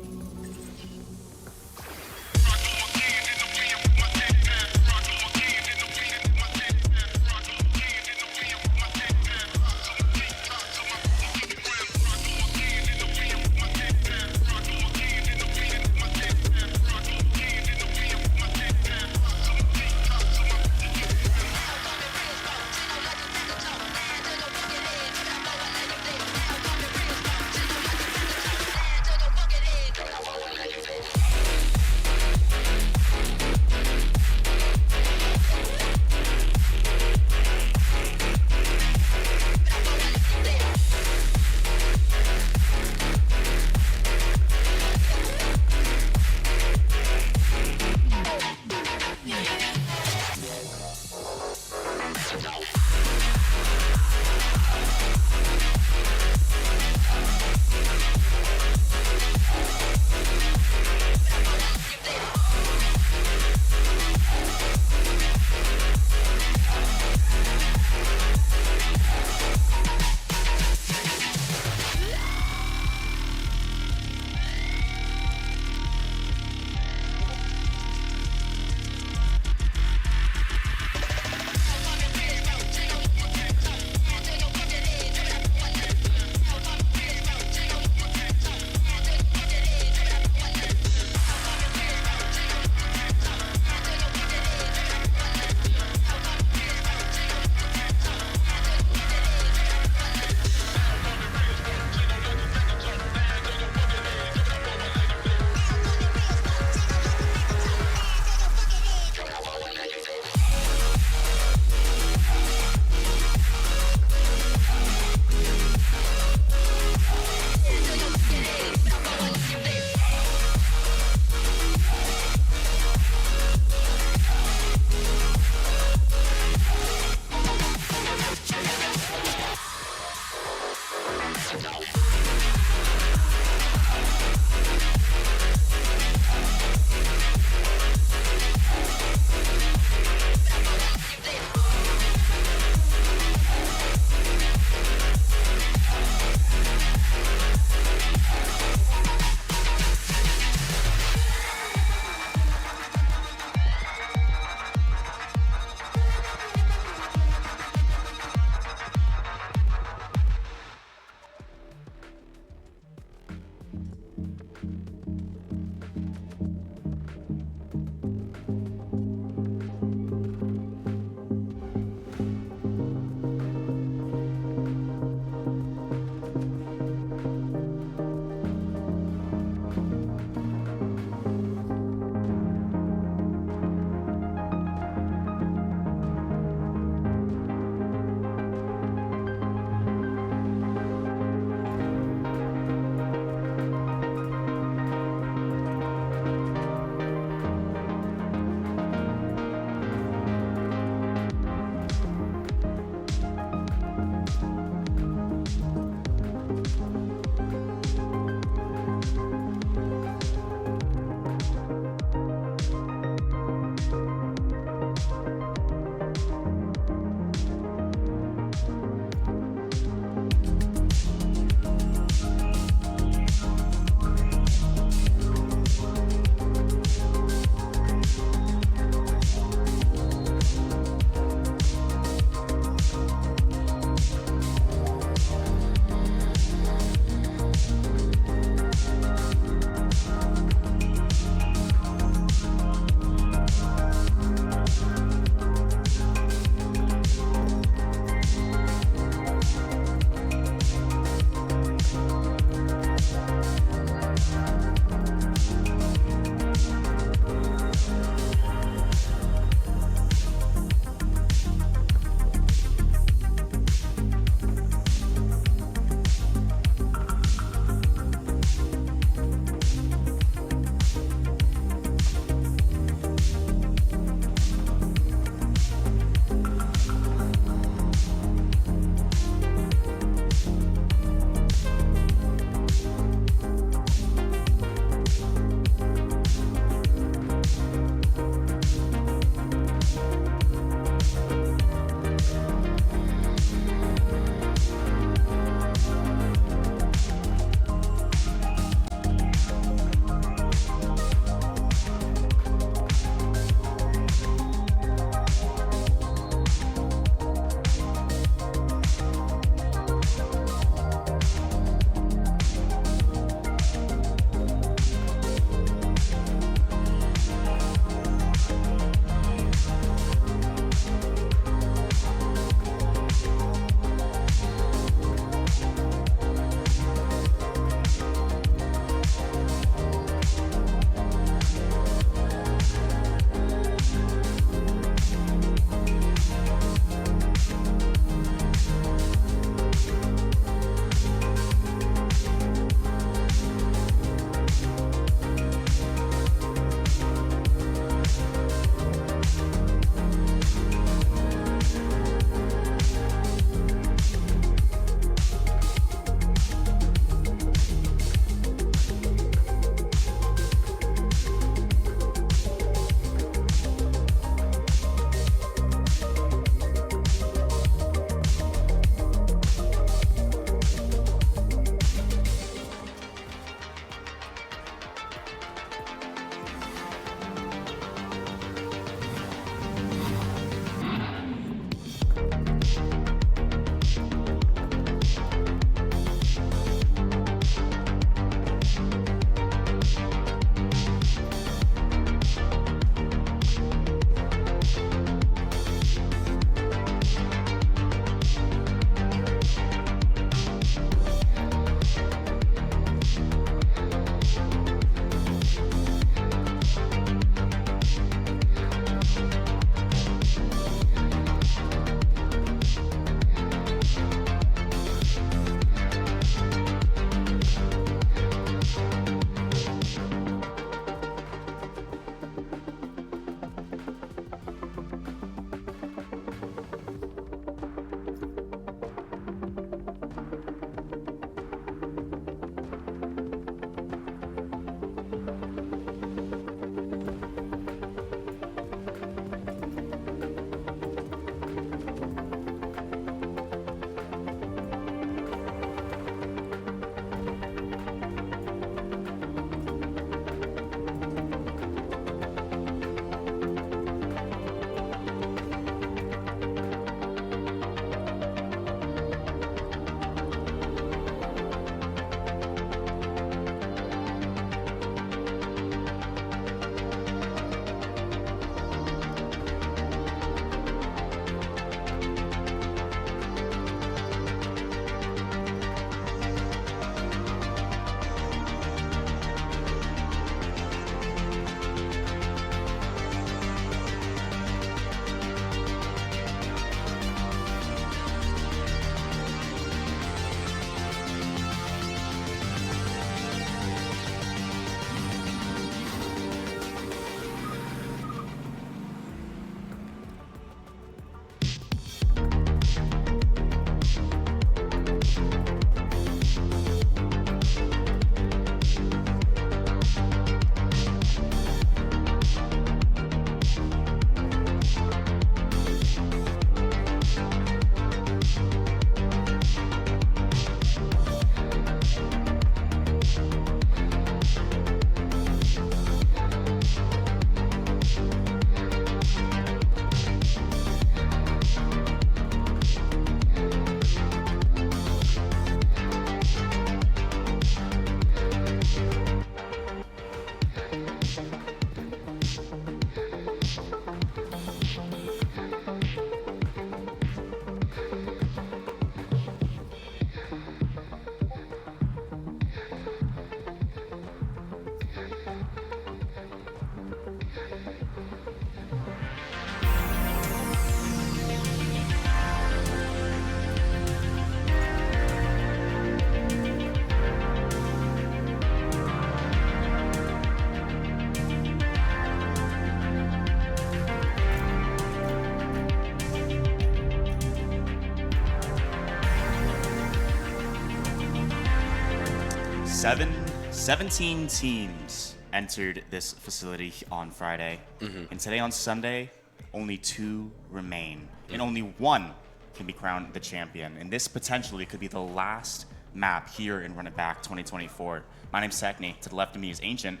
17 teams entered this facility on Friday. And today on Sunday, only 2 remain. And only 1 can be crowned the champion. And this potentially could be the last map here in Run It Back 2024. My name's Techni. To the left of me is Ancient.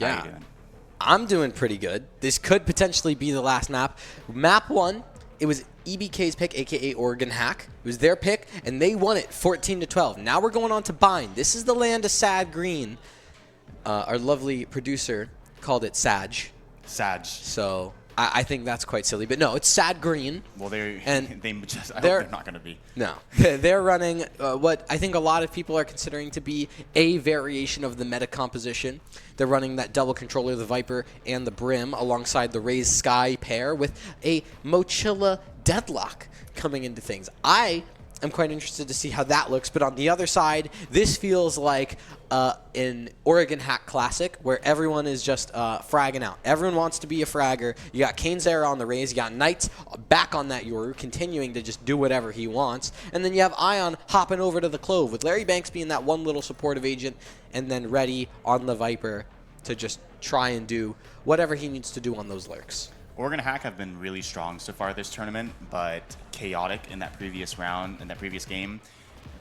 How are you doing? I'm doing pretty good. This could potentially be the last map. Map 1, it was EBK's pick, a.k.a. Oregon Hack. It was their pick, and they won it 14-12. Now we're going on to Bind. This is the land of Sad Green. Our lovely producer called it Sag. So I think that's quite silly. But no, it's Sad Green. Well, I hope they're not going to be. No. They're running what I think a lot of people are considering to be a variation of the meta composition. They're running that double controller, the Viper and the Brim, alongside the Raised Sky pair with a Mochilla Deadlock coming into things. I am quite interested to see how that looks. But on the other side, this feels like an Oregon Hack Classic where everyone is just fragging out. Everyone wants to be a fragger. You got Kane's Era on the Raze. You got Knights back on that Yoru, continuing to just do whatever he wants. And then you have Ion hopping over to the Clove, with Larry Banks being that one little supportive agent, and then Ready on the Viper to just try and do whatever he needs to do on those lurks. Oregon Hack have been really strong so far this tournament, but chaotic in that previous round, in that previous game.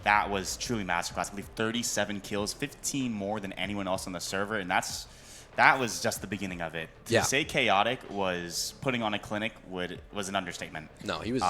That was truly masterclass. I believe 37 kills, 15 more than anyone else on the server, and that was just the beginning of it. To say chaotic was putting on a clinic was an understatement. No, he was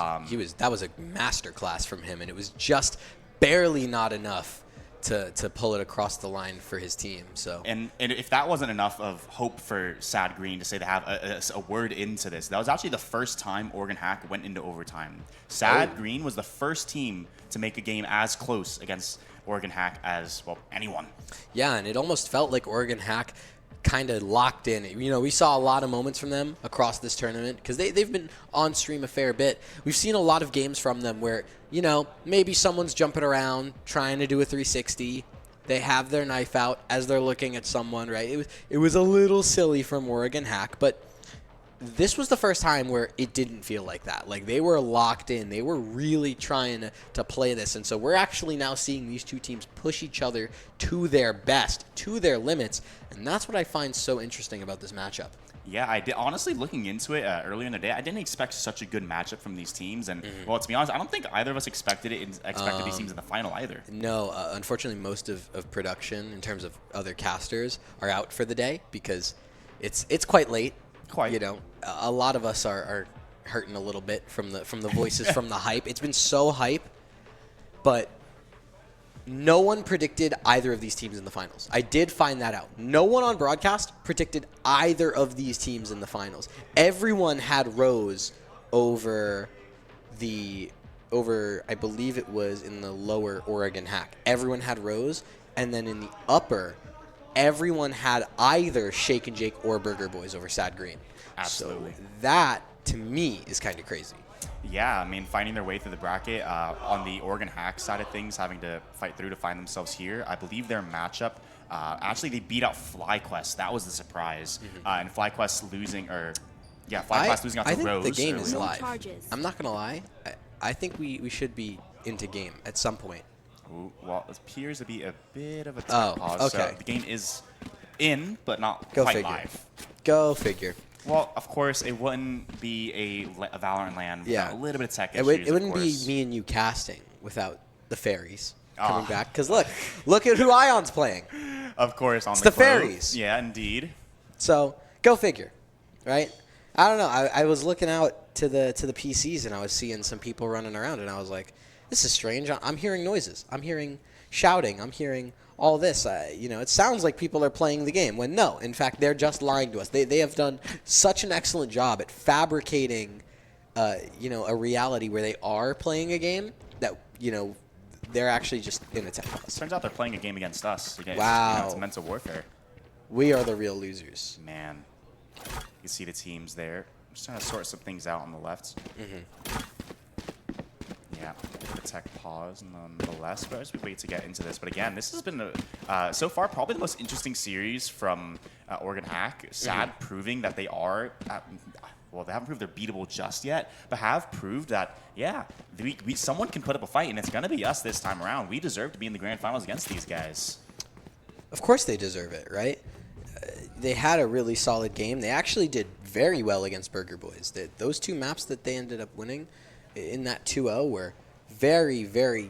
that was a masterclass from him, and it was just barely not enough to pull it across the line for his team. So and if that wasn't enough of hope for Sad Green to say they have a word into this, that was actually the first time Oregon Hack went into overtime. Sad Green was the first team to make a game as close against Oregon Hack as, well, anyone. Yeah, and it almost felt like Oregon Hack kind of locked in. You know, we saw a lot of moments from them across this tournament because they've been on stream a fair bit. We've seen a lot of games from them where, you know, maybe someone's jumping around trying to do a 360. They have their knife out as they're looking at someone, right? It was a little silly from Oregon Hack, but this was the first time where it didn't feel like that. Like, they were locked in. They were really trying to play this. And so we're actually now seeing these two teams push each other to their best, to their limits. And that's what I find so interesting about this matchup. Yeah, I did. Honestly, looking into it earlier in the day, I didn't expect such a good matchup from these teams. And, well, to be honest, I don't think either of us expected these teams in the final either. No, unfortunately, most of production, in terms of other casters, are out for the day because it's quite late. You know, a lot of us are hurting a little bit from the voices, from the hype. It's been so hype, but no one predicted either of these teams in the finals. I did find that out. No one on broadcast predicted either of these teams in the finals. Everyone had Rose over, I believe it was in the lower Oregon Hack. Everyone had Rose, and then in the upper, everyone had either Shake and Jake or Burger Boys over Sad Green. Absolutely. So that, to me, is kind of crazy. Yeah, I mean, finding their way through the bracket on the Oregon Hack side of things, having to fight through to find themselves here. I believe their matchup, actually, they beat out FlyQuest. That was the surprise. And FlyQuest losing, FlyQuest losing out to Rose. I think the game is earlier. live. I'm not going to lie. I think we should be into game at some point. Ooh, well, it appears to be a bit of a time pause. Okay. So the game is in, but not Go quite figure. live. Go figure. Well, of course, it wouldn't be a Valorant LAN without a little bit of tech issues. It wouldn't be me and you casting without the fairies coming back. Because look at who Ion's playing. Of course, it's the fairies. Yeah, indeed. So go figure, right? I don't know. I was looking out to the PCs and I was seeing some people running around and I was like, this is strange. I'm hearing noises. I'm hearing shouting. I'm hearing all this. You know, it sounds like people are playing the game when no, in fact, they're just lying to us. They have done such an excellent job at fabricating, you know, a reality where they are playing a game that, you know, they're actually just in a tech pause. Turns out they're playing a game against us. Wow. It's mental warfare. We are the real losers. Man. You see the teams there. I'm just trying to sort some things out on the left. Yeah, the tech pause on the left, but as we wait to get into this. But again, this has been, so far, probably the most interesting series from Oregon Hack. Sad proving that they are, well, they haven't proved they're beatable just yet, but have proved that, yeah, someone can put up a fight, and it's going to be us this time around. We deserve to be in the grand finals against these guys. Of course they deserve it, right? They had a really solid game. They actually did very well against Burger Boys. Those 2 maps that they ended up winning in that 2-0 were very, very,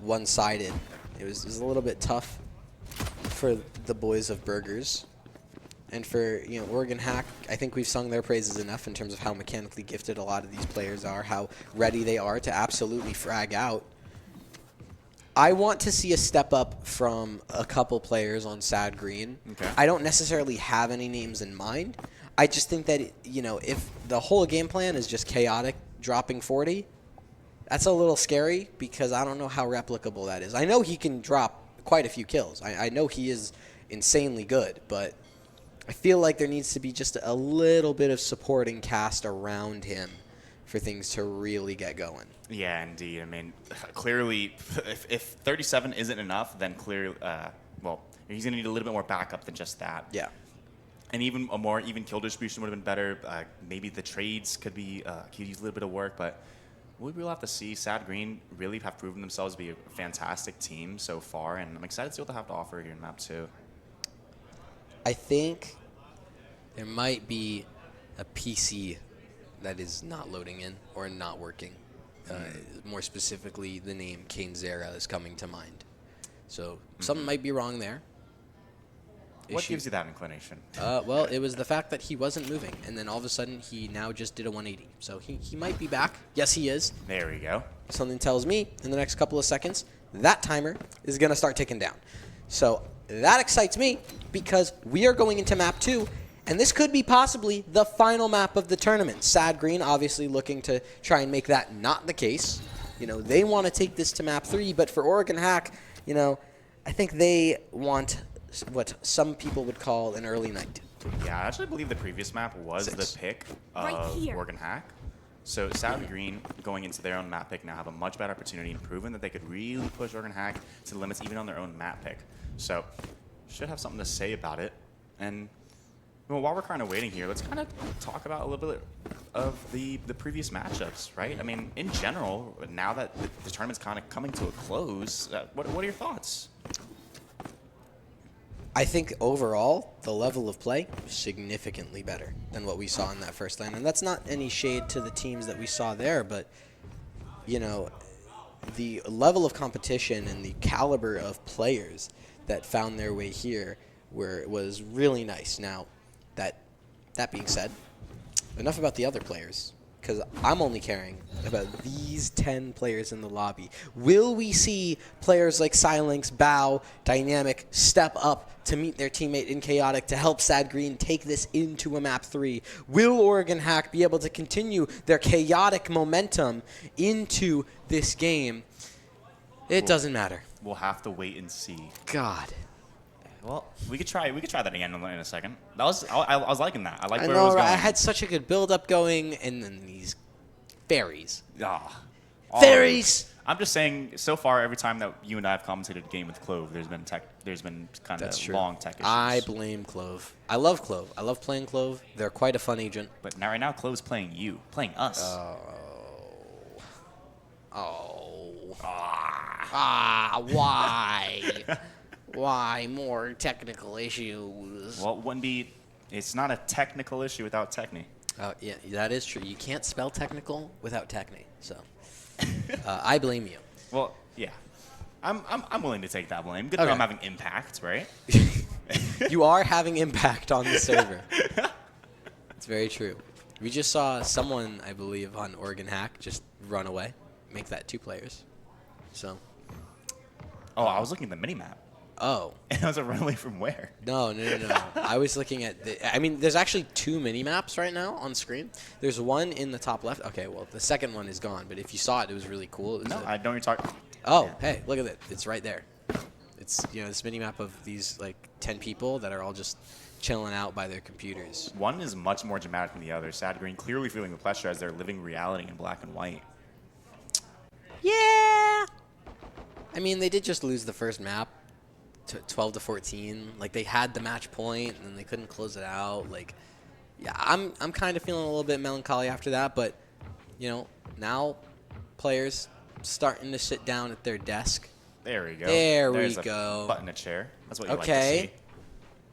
one-sided. It was a little bit tough for the boys of Burgers. And for, Oregon Hack, I think we've sung their praises enough in terms of how mechanically gifted a lot of these players are, how ready they are to absolutely frag out. I want to see a step up from a couple players on Sad Green. Okay. I don't necessarily have any names in mind. I just think that, if the whole game plan is just chaotic, dropping 40, that's a little scary because I don't know how replicable that is. I know he can drop quite a few kills. I know he is insanely good, but I feel like there needs to be just a little bit of supporting cast around him for things to really get going. Yeah, indeed. I mean, clearly, if 37 isn't enough, then clearly, he's going to need a little bit more backup than just that. Yeah. And even a more even kill distribution would have been better. Maybe the trades could use a little bit of work, but we will have to see. Sad Green really have proven themselves to be a fantastic team so far, and I'm excited to see what they have to offer here in map 2. I think there might be a PC that is not loading in or not working. More specifically, the name Kane Zera is coming to mind. So something might be wrong there. What gives you that inclination? Well, it was the fact that he wasn't moving, and then all of a sudden he now just did a 180. So he might be back. Yes, he is. There we go. Something tells me in the next couple of seconds that timer is going to start ticking down. So that excites me because we are going into map 2, and this could be possibly the final map of the tournament. Sad Green obviously looking to try and make that not the case. They want to take this to map 3, but for Oregon Hack, I think they want what some people would call an early night. Yeah, I actually believe the previous map was the pick of Oregon Hack. So Sad Green going into their own map pick now have a much better opportunity and proven that they could really push Oregon Hack to the limits even on their own map pick. So should have something to say about it. And while we're kind of waiting here, let's kind of talk about a little bit of the previous matchups, right? I mean, in general, now that the tournament's kind of coming to a close, what are your thoughts? I think overall, the level of play is significantly better than what we saw in that first LAN. And that's not any shade to the teams that we saw there, but, the level of competition and the caliber of players that found their way here was really nice. Now, that being said, enough about the other players, because I'm only caring about these 10 players in the lobby. Will we see players like Silence, Bow, Dynamic step up to meet their teammate in Chaotic to help Sad Green take this into a map 3? Will Oregon Hack be able to continue their chaotic momentum into this game? It doesn't matter. We'll have to wait and see. God. Well, we could try that again in a second. I was liking that. I like where know, it was going. I had such a good build-up going, and then these fairies. Fairies! I'm just saying, so far, every time that you and I have commentated a game with Clove, there's been kind of long tech issues. I blame Clove. I love Clove. I love playing Clove. They're quite a fun agent. But right now, Clove's playing you, playing us. Why? Why more technical issues? Well, it wouldn't be. It's not a technical issue without Techni. Yeah, that is true. You can't spell technical without Techni. So, I blame you. Well, yeah, I'm willing to take that blame. Good thing I'm having impact, right? You are having impact on the server. It's very true. We just saw someone, I believe, on Oregon Hack just run away, make that 2 players. So. Oh, I was looking at the minimap. Oh. And I was a runaway from where? No. I was looking at there's actually 2 mini-maps right now on screen. There's one in the top left. Okay, well, the second one is gone, but if you saw it, it was really cool. I don't even talk. Oh, hey, look at it. It's right there. It's, this mini-map of these, 10 people that are all just chilling out by their computers. One is much more dramatic than the other. Sad Green clearly feeling the pressure as they're living reality in black and white. Yeah! I mean, they did just lose the first map. 12-14. They had the match point and then they couldn't close it out. Yeah, I'm kind of feeling a little bit melancholy after that, but now players starting to sit down at their desk There we go. There's we go. A button, a chair. That's what you like to see.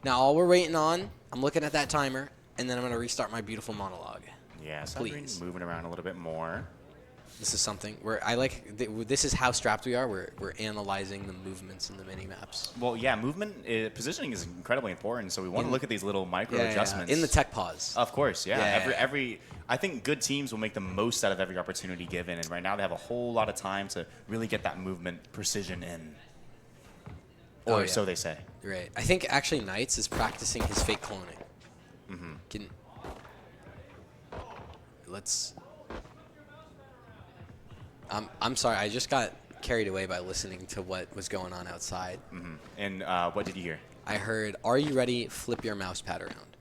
Now all we're waiting on, I'm looking at that timer, and then I'm going to restart my beautiful monologue. Yeah, so please. Moving around a little bit more. This is something where this is how strapped we are. We're analyzing the movements in the mini maps. Well, yeah, positioning is incredibly important. So we want to look at these little micro adjustments in the tech pause. Of course, yeah. Every I think good teams will make the most out of every opportunity given, and right now they have a whole lot of time to really get that movement precision in. Or so they say. Right. I think actually Knights is practicing his fake cloning. Let's. I'm sorry, I just got carried away by listening to what was going on outside. And what did you hear? I heard, "Are you ready? Flip your mouse pad around."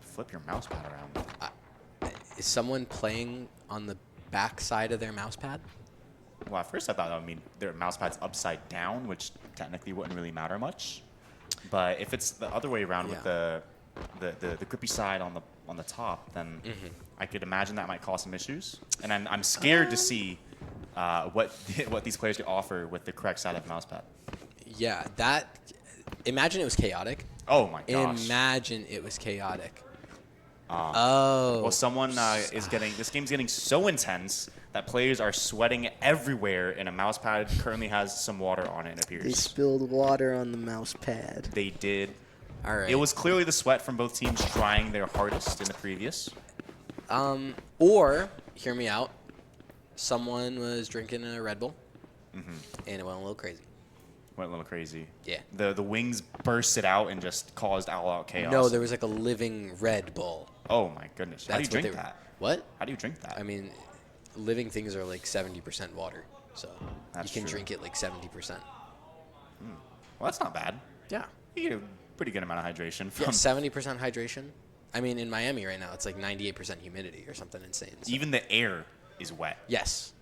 Flip your mouse pad around? Is someone playing on the back side of their mouse pad? Well, at first I thought, their mouse pad's upside down, which technically wouldn't really matter much. But if it's the other way around with the grippy side on the top, then I could imagine that might cause some issues. And I'm scared to see what these players could offer with the correct side of the mouse pad. Yeah, imagine it was chaotic. Oh my gosh. Imagine it was chaotic. Well, someone this game's getting so intense that players are sweating everywhere, and a mouse pad currently has some water on it, it appears. They spilled water on the mouse pad. They did. All right. It was clearly the sweat from both teams trying their hardest in the previous. Or, hear me out, someone was drinking a Red Bull, and it went a little crazy. Went a little crazy. Yeah. The wings bursted out and just caused all-out chaos. No, there was like a living Red Bull. Oh my goodness. How do you drink that? What? How do you drink that? I mean, living things are like 70% water, so That's you can true. drink it like 70%. Well, that's not bad. Yeah. You get a pretty good amount of hydration from 70% hydration. I mean, in Miami right now, it's like 98% humidity or something insane. So. Even the air is wet. Yes.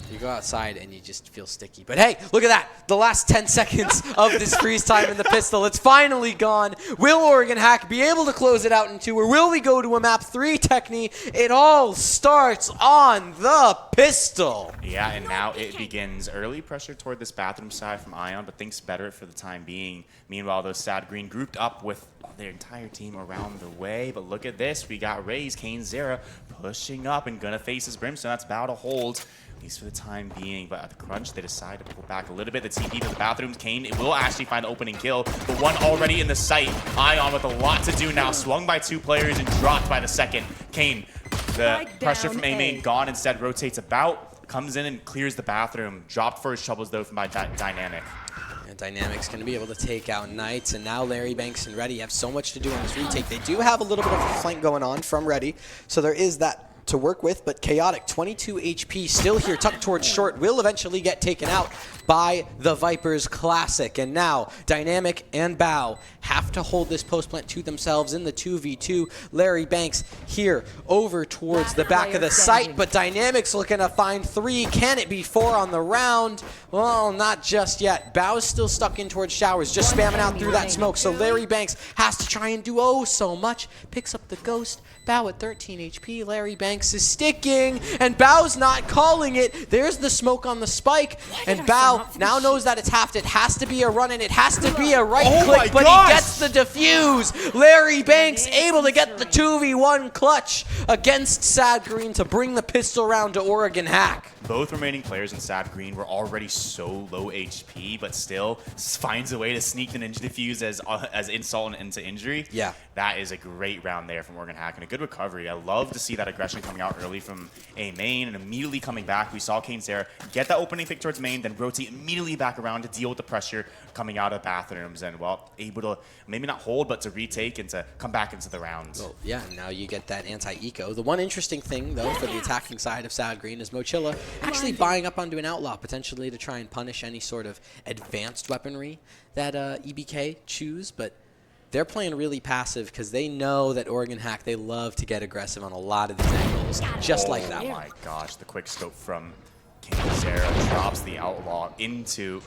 You go outside and you just feel sticky. But hey, look at that. The last 10 seconds of this freeze time in the pistol. It's finally gone. Will Oregon Hack be able to close it out in 2, or will we go to a map 3, Techni? It all starts on the pistol. Yeah, and now it begins. Early pressure toward this bathroom side from Ion, but thinks better for the time being. Meanwhile, those Sad Green grouped up with their entire team around the way. But look at this. We got Raze, Kane Zera pushing up and gonna face his Brimstone. That's about to hold, at least for the time being. But at the crunch, they decide to pull back a little bit. The TP to the bathrooms. Kane will actually find an opening kill. The one already in the sight. Ion with a lot to do now. Swung by 2 players and dropped by the second. Kane, the pressure from A-Main gone. Instead rotates about, comes in and clears the bathroom. Dropped first troubles though from by Dynamic. And Dynamic's going to be able to take out Knights, and now Larry Banks and Reddy have so much to do on this retake. They do have a little bit of a flank going on from Reddy, so there is that to work with, but Chaotic, 22 HP, still here, tucked towards short, will eventually get taken out by the Vipers Classic. And now, Dynamic and Bao have to hold this post plant to themselves in the 2v2. Larry Banks here over towards the back of the site, but Dynamic's looking to find 3. Can it be 4 on the round? Well, not just yet. Bao's still stuck in towards Showers, just spamming out through that smoke, so Larry Banks has to try and do oh so much. Picks up the Ghost. Bao at 13 HP. Larry Banks is sticking, and Bao's not calling it. There's the smoke on the spike, and Bao now knows that it's halved. It has to be a run, and it has to be a right click, but he gets the defuse. Larry Banks able to get the 2v1 clutch against Sad Green to bring the pistol round to Oregon Hack. Both remaining players in Sad Green were already so low HP, but still finds a way to sneak the Ninja Defuse as insult into injury. Yeah. That is a great round there from Oregon Hack, and a good recovery. I love to see that aggression coming out early from A main and immediately coming back. We saw Kane Sarah get that opening pick towards main, then rotate immediately back around to deal with the pressure coming out of bathrooms, and well, able to maybe not hold, but to retake and to come back into the rounds. Well, yeah, now you get that anti-eco. The one interesting thing, though, for the attacking side of Sad Green is Mochilla actually buying up onto an Outlaw, potentially to try and punish any sort of advanced weaponry that EBK choose, but they're playing really passive because they know that Oregon Hack, they love to get aggressive on a lot of these angles, just like that one. Oh my gosh, the quick scope from King Sarah drops the Outlaw into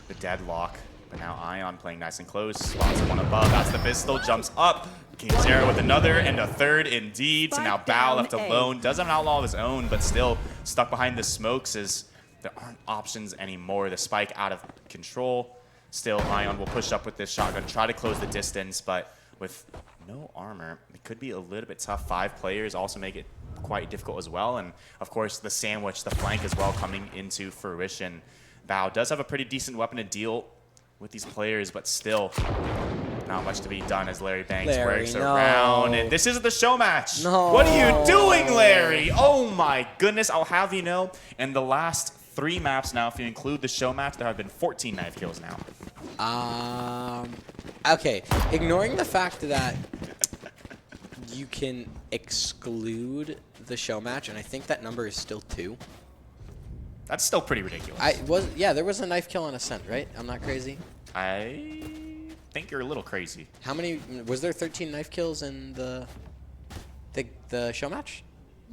the deadlock. But now Ion playing nice and close, spots one above, that's the pistol, jumps up. King Sarah with another and a third indeed. So now Bao left alone, does have an Outlaw of his own, but still stuck behind the smokes as there aren't options anymore. The spike out of control. Still, Ion will push up with this shotgun, try to close the distance, but with no armor, it could be a little bit tough. 5 players also make it quite difficult as well. And of course, the sandwich, the flank as well, coming into fruition. Val does have a pretty decent weapon to deal with these players, but still not much to be done as Larry Banks works around. And this isn't the show match. No. What are you doing, Larry? Oh my goodness, I'll have you know. In the last 3 maps now, if you include the show match, there have been 14 knife kills now. Okay, ignoring the fact that you can exclude the show match, and I think that number is still 2. That's still pretty ridiculous. Yeah, there was a knife kill on Ascent, right? I'm not crazy. I think you're a little crazy. How many? Was there 13 knife kills in the show match?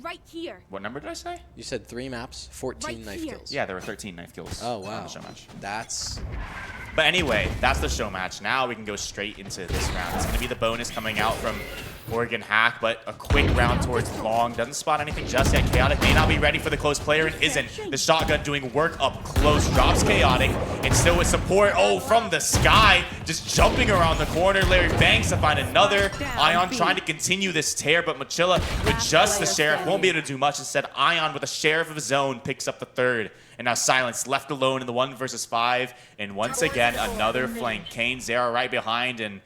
Right here. What number did I say? You said 3 maps, 14 knife kills. Yeah, there were 13 knife kills. Oh wow. On the show match. That's. But anyway, that's the show match. Now we can go straight into this round. It's going to be the bonus coming out from Oregon Hack, but a quick round towards long. Doesn't spot anything just yet. Chaotic may not be ready for the close player and isn't. The shotgun doing work up close. Drops Chaotic and still with support. Oh, from the sky. Just jumping around the corner. Larry Banks to find another. Ion trying to continue this tear, but Machilla with just the Sheriff won't be able to do much. Instead, Ion with a Sheriff of his own picks up the 3rd. And now Silence left alone in the 1 versus 5. And once again, another flank. Kane, Zara right behind. And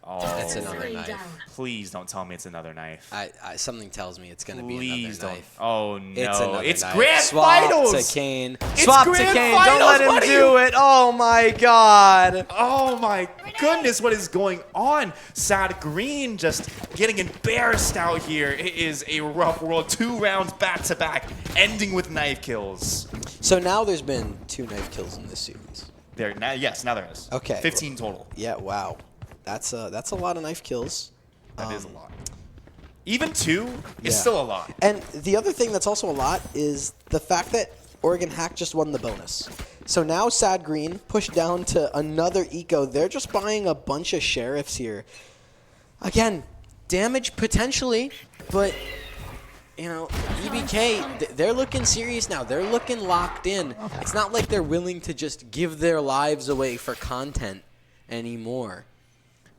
oh, it's another knife. Please don't tell me it's another knife. Something tells me it's going to be Please another don't. knife. Oh, no. It's another It's knife. Grand Swap Finals. to Kane. It's Swap to Grand Kane. Finals. Don't let him do it. Oh, my God. Oh, my goodness. What is going on? Sad Green just getting embarrassed out here. It is a rough world. 2 rounds back-to-back, ending with knife kills. So now there's been 2 knife kills in this series. Yes, now there is. Okay. 15 total. Yeah, wow. That's a lot of knife kills. That is a lot. Even 2 is still a lot. And the other thing that's also a lot is the fact that Oregon Hack just won the bonus. So now Sad Green pushed down to another eco. They're just buying a bunch of Sheriffs here. Again, damage potentially, but you know, EBK, they're looking serious now. They're looking locked in. It's not like they're willing to just give their lives away for content anymore.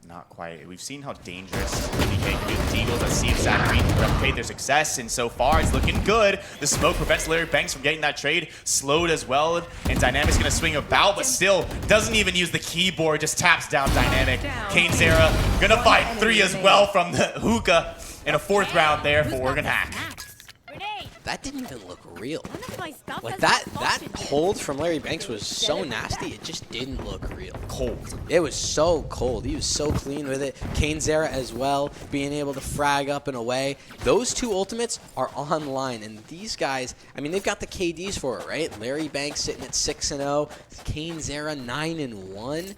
Not quite. We've seen how dangerous EBK can be with Deagles. Let's see if Sad Green can replicate their success, and so far it's looking good. The smoke prevents Larry Banks from getting that trade. Slowed as well, and Dynamic's going to swing about, but still doesn't even use the keyboard, just taps down Dynamic. Kane Zara going to fight 3 as well from the hookah in a 4th round there for Oregon Hack. That didn't even look real. Like that hold from Larry Banks was so nasty, it just didn't look real. Cold. It was so cold. He was so clean with it. Kane Zara as well, being able to frag up and away. Those 2 ultimates are online, and these guys, I mean, they've got the KDs for it, right? Larry Banks sitting at 6-0, Kane Zara 9-1.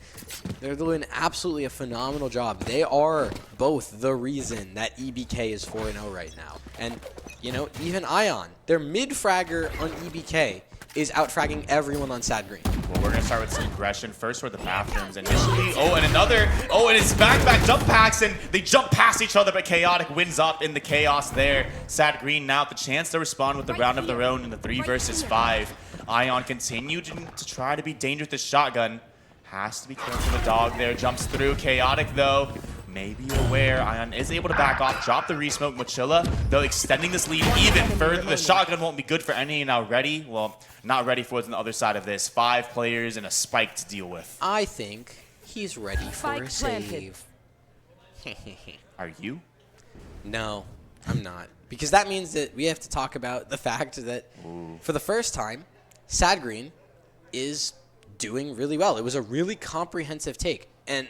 They're doing absolutely a phenomenal job. They are both the reason that EBK is 4-0 right now. And, you know, even Ion, their mid-fragger on EBK is out-fragging everyone on Sad Green. Well, we're going to start with some aggression. First for the bathrooms initially. Oh, and another. Oh, and it's back-to-back jump packs, and they jump past each other, but Chaotic wins up in the chaos there. Sad Green now with the chance to respond with the round of their own in the 3 versus 5. Ion continued to try to be dangerous with the shotgun. Has to be careful. The dog there jumps through. Chaotic, though, maybe aware. Ion is able to back off, drop the resmoke. Machilla, though, extending this lead even further. The shotgun won't be good for any now ready. Well, not ready for what's on the other side of this. 5 players and a spike to deal with. I think he's ready for a save. Are you? No, I'm not. Because that means that we have to talk about the fact that for the first time, Sad Green is doing really well. It was a really comprehensive take. And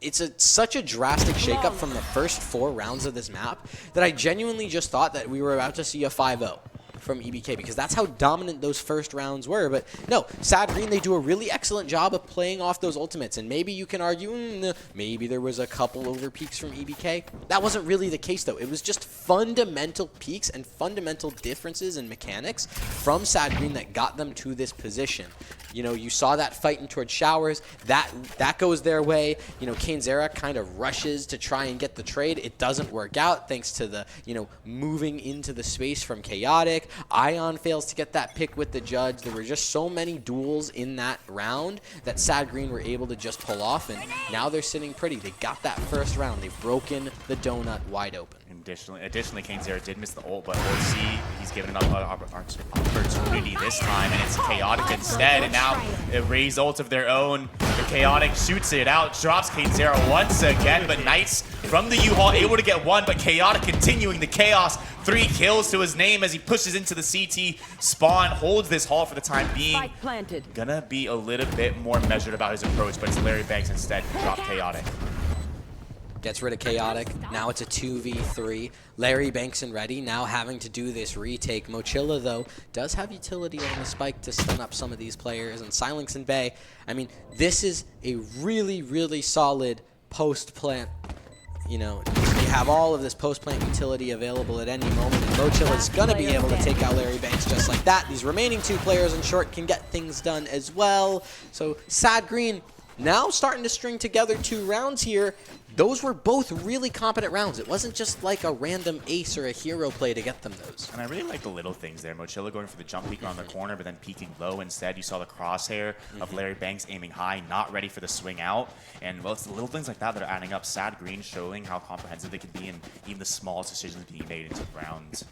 it's such a drastic shakeup from the first 4 rounds of this map that I genuinely just thought that we were about to see a 5-0 from EBK, because that's how dominant those first rounds were. But no, Sad Green, they do a really excellent job of playing off those ultimates. And maybe you can argue, maybe there was a couple over peaks from EBK. That wasn't really the case, though. It was just fundamental peaks and fundamental differences in mechanics from Sad Green that got them to this position. You know, you saw that fighting towards Showers. That goes their way. You know, Kainzera kind of rushes to try and get the trade. It doesn't work out thanks to the, you know, moving into the space from Chaotic. Ion fails to get that pick with the judge. There were just so many duels in that round that Sad Green were able to just pull off, and now they're sitting pretty. They got that first round. They've broken the donut wide open. Additionally, Kainzera did miss the ult, but we'll see. He's given another opportunity this time, and it's Chaotic instead. And now it raised ult of their own. The Chaotic shoots it out, drops Kainzera once again, but Knights from the U-Haul able to get one, but Chaotic continuing the chaos. 3 kills to his name as he pushes into the CT spawn, holds this Hall for the time being. Gonna be a little bit more measured about his approach, but it's Larry Banks instead who dropped Chaotic. Gets rid of Chaotic. Now it's a 2v3. Larry Banks and Ready now having to do this retake. Mochilla, though, does have utility on the spike to stun up some of these players. And Silence and Bay, I mean, this is a really, really solid post-plant. You know, you have all of this post-plant utility available at any moment. And Mochilla's going to be able to take out Larry Banks just like that. These remaining 2 players in short can get things done as well. So Sad Green now starting to string together 2 rounds here. Those were both really competent rounds. It wasn't just like a random ace or a hero play to get them those. And I really like the little things there. Mochilla going for the jump peek around the corner, but then peeking low instead. You saw the crosshair of Larry Banks aiming high, not ready for the swing out. And, well, it's the little things like that that are adding up. Sad Green showing how comprehensive they can be, and even the small decisions being made into rounds.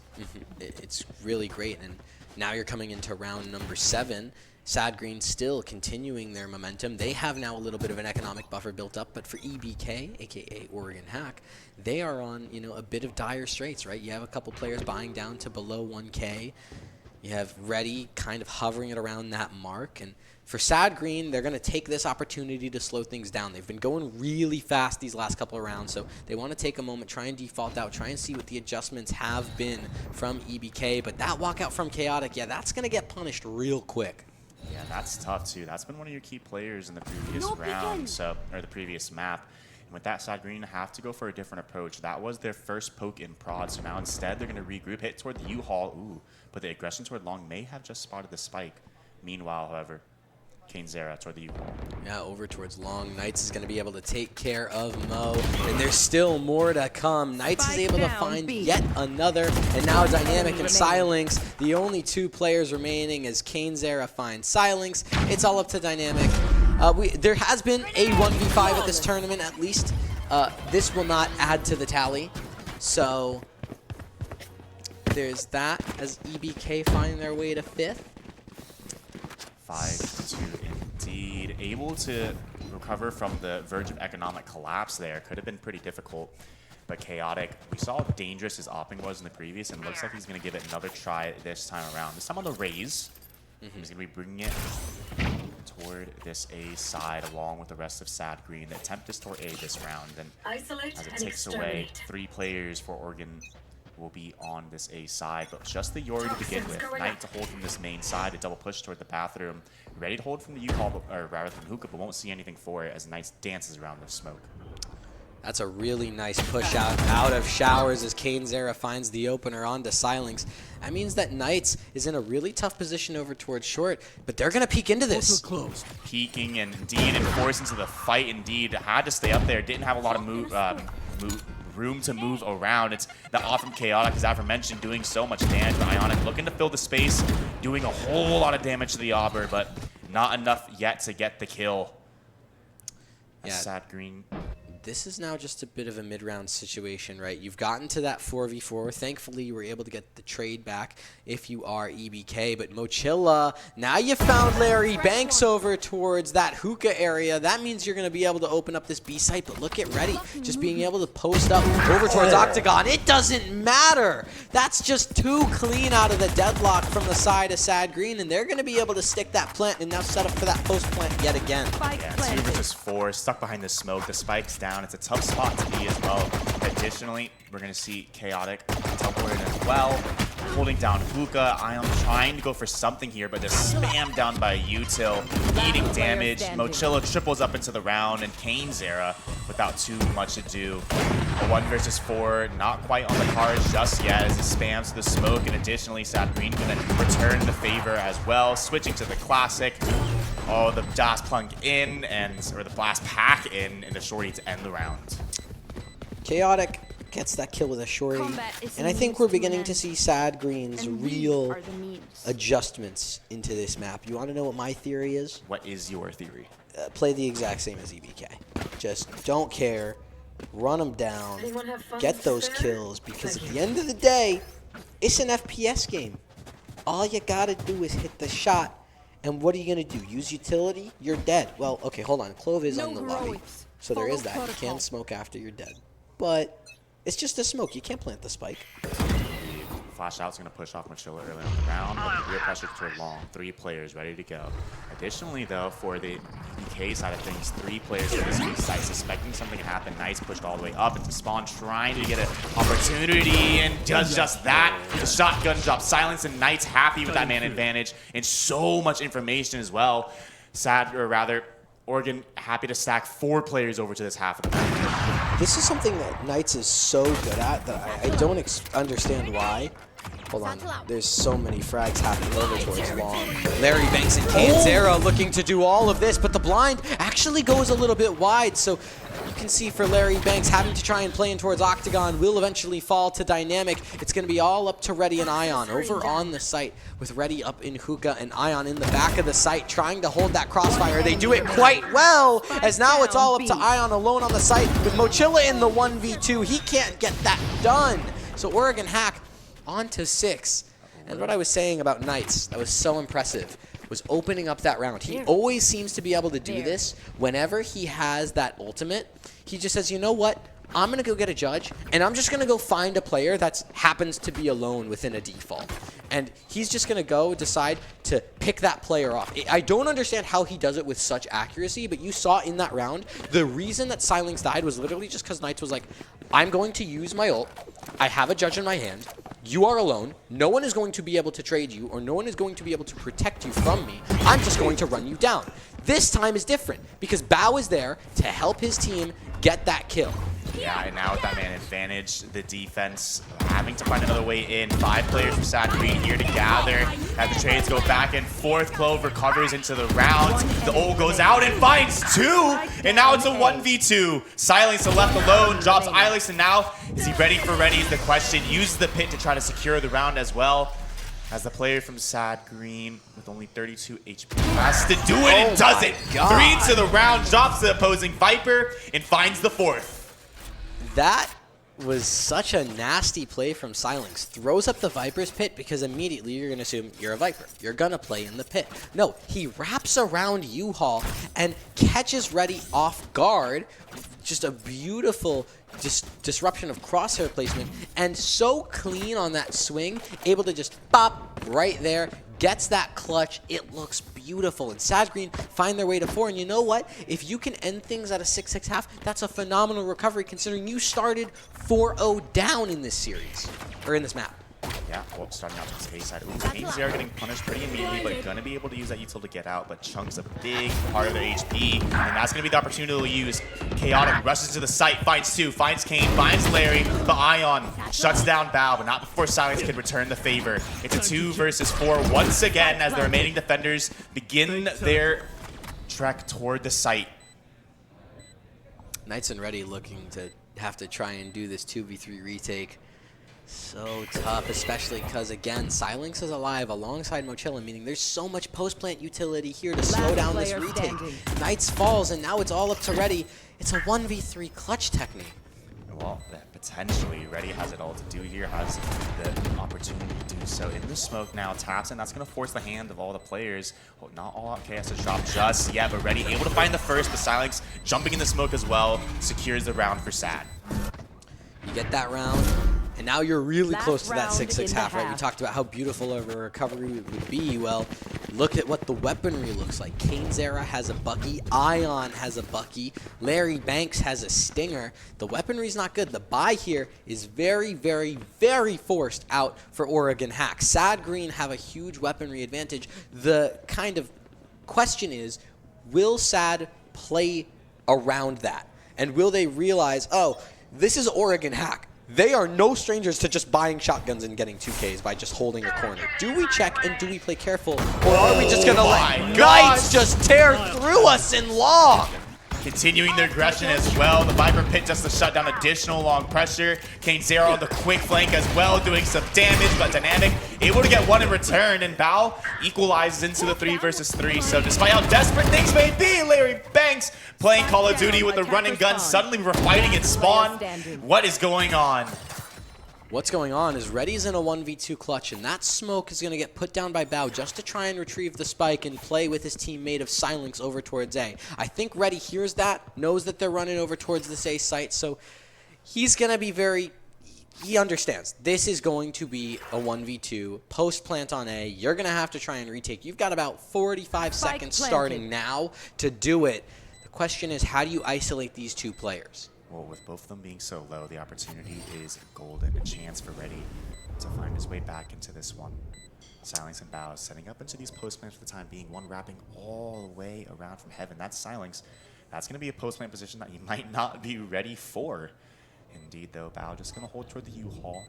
It's really great. And now you're coming into round number 7. Sad Green still continuing their momentum. They have now a little bit of an economic buffer built up, but for EBK, aka Oregon Hack, they are on, you know, a bit of dire straits, right? You have a couple players buying down to below 1K. You have Ready kind of hovering at around that mark, and for Sad Green, they're going to take this opportunity to slow things down. They've been going really fast these last couple of rounds, so they want to take a moment, try and default out, try and see what the adjustments have been from EBK, but that walkout from Chaotic, yeah, that's going to get punished real quick. Yeah, that's tough too. That's been one of your key players in the previous round, or the previous map. And with that, Sad Green have to go for a different approach. That was their first poke in prod, so now instead they're going to regroup, hit toward the U-Haul. Ooh, but the aggression toward Long may have just spotted the spike. Meanwhile, however, Kainzera toward the U-Haul. Yeah, over towards Long. Knights is going to be able to take care of Mo. And there's still more to come. Knights is able to find yet another. And now Dynamic and Silence. The only 2 players remaining as Kainzera finds Silence. It's all up to Dynamic. There has been a 1v5 at this tournament, at least. This will not add to the tally. So there's that as EBK find their way to 5th. 5-2 indeed. Able to recover from the verge of economic collapse there. Could have been pretty difficult, but Chaotic. We saw how dangerous his opping was in the previous, and looks like he's going to give it another try this time around. This time on the raise. He's going to be bringing it toward this A side along with the rest of Sad Green. The attempt is toward A this round, and as it takes away 3 players for Oregon will be on this A side, but just the Yori to begin with. Knight to hold from this main side, a double push toward the bathroom. Ready to hold from the U-Haul, or rather from Hookah, but won't see anything for it as Knight dances around the smoke. That's a really nice push out of Showers as Kainzera finds the opener onto Silence. That means that Knights is in a really tough position over towards short, but they're going to peek into this. Peeking and indeed and forced into the fight indeed. Had to stay up there, didn't have a lot of room to move around. It's the off from Chaotic, as aforementioned, doing so much damage. But Ionic looking to fill the space, doing a whole lot of damage to the Auber, but not enough yet to get the kill. Yeah. Sad Green. This is now just a bit of a mid-round situation, right? You've gotten to that 4v4. Thankfully, you were able to get the trade back if you are EBK. But Mochilla, now you found Larry Banks over towards that hookah area. That means you're going to be able to open up this B site. But look at Ready, just being able to post up over towards Octagon. It doesn't matter. That's just too clean out of the deadlock from the side of Sad Green. And they're going to be able to stick that plant and now set up for that post plant yet again. Yeah, 2 versus 4, stuck behind the smoke. The spike's down. It's a tough spot to be as well. Additionally, we're going to see Chaotic teleported as well. Holding down Hookah. Ion trying to go for something here, but just spammed down by Util. Eating damage. Mochilla triples up into the round, and Kainzera without too much to do. A 1 versus 4, not quite on the cards just yet as he spams the smoke, and additionally, Sad Green going to return the favor as well. Switching to the Classic. Oh, the blast plunk in, or the blast pack in the shorty to end the round. Chaotic gets that kill with a shorty. And I think we're beginning to see Sad Green's real adjustments into this map. You want to know what my theory is? What is your theory? Play the exact same as EBK. Just don't care. Run them down. Get those kills. Because at the end of the day, it's an FPS game. All you got to do is hit the shot. And what are you going to do? Use utility? You're dead. Well, okay, hold on. Clove is on the lobby. So there is that. You can smoke after you're dead. But it's just a smoke. You can't plant the spike. Flash out's going to push off Mochila early on the round, but the real pressure toward long. 3 players ready to go. Additionally, though, for the BK side of things, 3 players for this weak side suspecting something to happen. Knights pushed all the way up into spawn, trying to get an opportunity, and does just that. The shotgun drop. Silence and Knights happy with that man advantage, and so much information as well. Sad, or rather, Oregon happy to stack 4 players over to this half of the map. This is something that Knights is so good at that I don't understand why. Hold on, there's so many frags happening over towards long. Larry Banks and Kanzera looking to do all of this, but the blind actually goes a little bit wide, so you can see for Larry Banks having to try and play in towards Octagon will eventually fall to Dynamic. It's going to be all up to Reddy and Ion over on the site with Reddy up in hookah and Ion in the back of the site trying to hold that crossfire. They do it quite well, as now it's all up to Ion alone on the site with Mochila in the 1v2. He can't get that done. So Oregon Hack on to 6. And what I was saying about Knights that was so impressive was opening up that round. He always seems to be able to do this whenever he has that ultimate. He just says, you know what? I'm going to go get a judge, and I'm just going to go find a player that happens to be alone within a default. And he's just going to go decide to pick that player off. I don't understand how he does it with such accuracy, but you saw in that round, the reason that Silence died was literally just because Knights was like, I'm going to use my ult. I have a judge in my hand. You are alone. No one is going to be able to trade you, or no one is going to be able to protect you from me. I'm just going to run you down. This time is different because Bao is there to help his team get that kill. Yeah, and now with that man advantage, the defense having to find another way in. 5 players from Sad Green here to gather. As the trades go back and forth, Clove recovers into the round. The ult goes out and finds 2, and now it's a 1v2. Silence left alone, drops Ilex, and now is he ready for Reddy is the question. Uses the pit to try to secure the round as well. As the player from Sad Green with only 32 HP has to do it and does it. 3 into the round, drops the opposing Viper, and finds the 4th. That was such a nasty play from Silence. Throws up the Viper's pit because immediately you're going to assume you're a Viper. You're going to play in the pit. No, he wraps around U-Haul and catches Reddy off guard. Just a beautiful disruption of crosshair placement, and so clean on that swing, able to just pop right there, gets that clutch. It looks beautiful, and Sad Green find their way to 4, and you know what? If you can end things at a 6-6 half, that's a phenomenal recovery considering you started 4-0 down in this series, or in this map. Yeah, well, starting out with this A side. Kanzera getting punished pretty immediately, but gonna be able to use that util to get out, but Chunk's a big part of their HP, and that's gonna be the opportunity they'll use. Chaotic rushes to the site, finds 2, finds Kane, finds Larry, but Ion shuts down Bao, but not before Silence can return the favor. It's a 2 versus 4 once again as the remaining defenders begin their trek toward the site. Knights and Reddy looking to have to try and do this 2v3 retake. So tough, especially because, again, Silence is alive alongside Mochila, meaning there's so much post-plant utility here to slow down this retake. Knights falls, and now it's all up to Reddy. It's a 1v3 clutch technique. Well, potentially, Reddy has it all to do here, has the opportunity to do so. In the smoke now, taps, and that's going to force the hand of all the players. Well, not all out KS has dropped just yet, but Reddy able to find the first, but Silence jumping in the smoke as well, secures the round for Sad. You get that round. And now you're really close to that 6-6 half, right? We talked about how beautiful of a recovery would be. Well, look at what the weaponry looks like. Kanzera has a Bucky. Ion has a Bucky. Larry Banks has a Stinger. The weaponry's not good. The buy here is very, very, very forced out for Oregon Hack. Sad Green have a huge weaponry advantage. The kind of question is, will Sad play around that? And will they realize, oh, this is Oregon Hack. they are no strangers to just buying shotguns and getting 2Ks by just holding a corner. Do we check and do we play careful? Or are we just going to let Knights just tear through us in long? Continuing their aggression as well. The Viper Pit just to shut down additional long pressure. KaneZera on the quick flank as well, doing some damage, but Dynamic able to get one in return, and Bao equalizes into the 3 versus 3. So despite how desperate things may be, Larry Banks playing Call of Duty with the run and gun. Suddenly we're fighting in spawn. What is going on? What's going on is Reddy's in a 1v2 clutch, and that smoke is going to get put down by Bao just to try and retrieve the spike and play with his teammate of Silence over towards A. I think Reddy hears that, knows that they're running over towards this A site, so he's going to be he understands. This is going to be a 1v2, post-plant on A. You're going to have to try and retake. You've got about 45 seconds starting now to do it. The question is, how do you isolate these two players? Well, with both of them being so low, the opportunity is golden. A chance for Reddy to find his way back into this one. Silence and Bao setting up into these post-plants for the time being. One wrapping all the way around from heaven. That's Silence. That's going to be a post-plant position that he might not be ready for. Indeed, though, Bao just going to hold toward the U-Haul.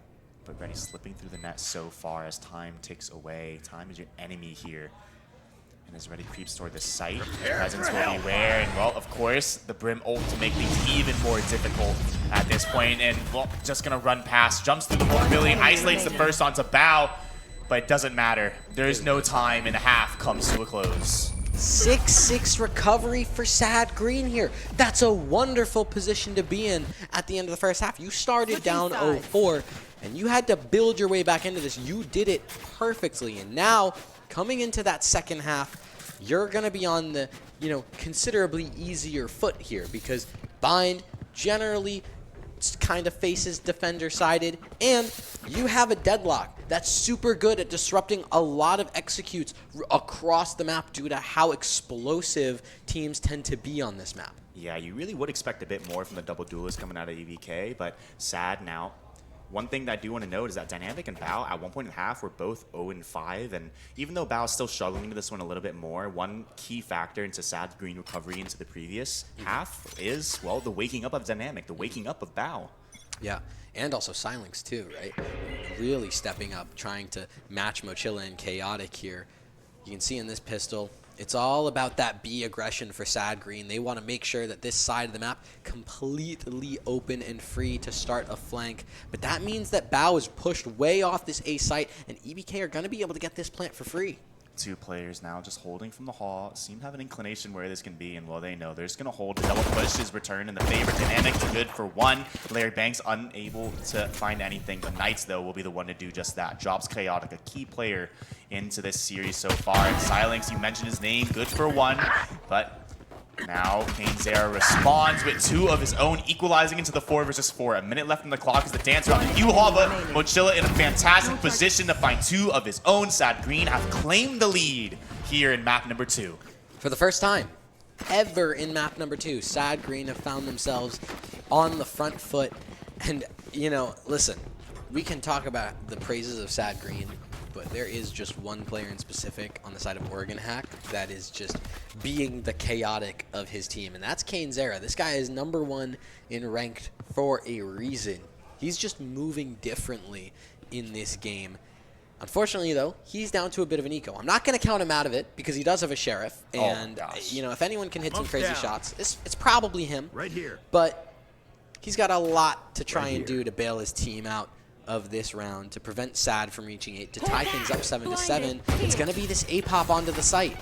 But Reddy slipping through the net so far as time ticks away. Time is your enemy here. And as Reddy creeps toward the site, presence will be rare, and well, of course, the Brim ult to make things even more difficult at this point, and well, just gonna run past, jumps through the vulnerability, isolates the first onto Bao, but it doesn't matter. There is no time, and the half comes to a close. 6-6 recovery for Sad Green here. That's a wonderful position to be in at the end of the first half. You started down 0-4, and you had to build your way back into this. You did it perfectly, and now, coming into that second half, you're going to be on the, considerably easier foot here because Bind generally kind of faces defender-sided, and you have a deadlock that's super good at disrupting a lot of executes across the map due to how explosive teams tend to be on this map. Yeah, you really would expect a bit more from the double duelist coming out of EVK, but Sad now. One thing that I do want to note is that Dynamic and Bao at one point in the half were both 0-5, and even though Bao is still struggling into this one a little bit more, one key factor into Sad Green recovery into the previous half is, well, the waking up of Dynamic, the waking up of Bao. Yeah, and also Silence too, right? Really stepping up, trying to match Mochila and Chaotic here. You can see in this pistol, it's all about that B aggression for Sad Green. They want to make sure that this side of the map completely open and free to start a flank. But that means that Bao is pushed way off this A site, and EBK are going to be able to get this plant for free. Two players now just holding from the hall. Seem to have an inclination where this can be, and well, they know they're just going to hold. The double push is returned in the favor. Dynamic good for one. Larry Banks unable to find anything. The Knights, though, will be the one to do just that. Drops Chaotic, a key player into this series so far. And Silence, you mentioned his name, good for one, but now KaneZera responds with two of his own, equalizing into the 4 versus 4. A minute left on the clock as the dancer on the U-Haul, but Mochila in a fantastic position to find two of his own. Sad Green have claimed the lead here in map number 2. For the first time ever in map number 2, Sad Green have found themselves on the front foot. And, listen, we can talk about the praises of Sad Green, but there is just one player in specific on the side of Oregon Hack that is just being the chaotic of his team, and that's KaneZera. This guy is #1 in ranked for a reason. He's just moving differently in this game. Unfortunately, though, he's down to a bit of an eco. I'm not going to count him out of it because he does have a Sheriff, and if anyone can hit some crazy shots, it's probably him. Right here. But he's got a lot to try and do to bail his team out of this round to prevent Sad from reaching 8, to tie things up 7-7. It's going to be this A-pop onto the site.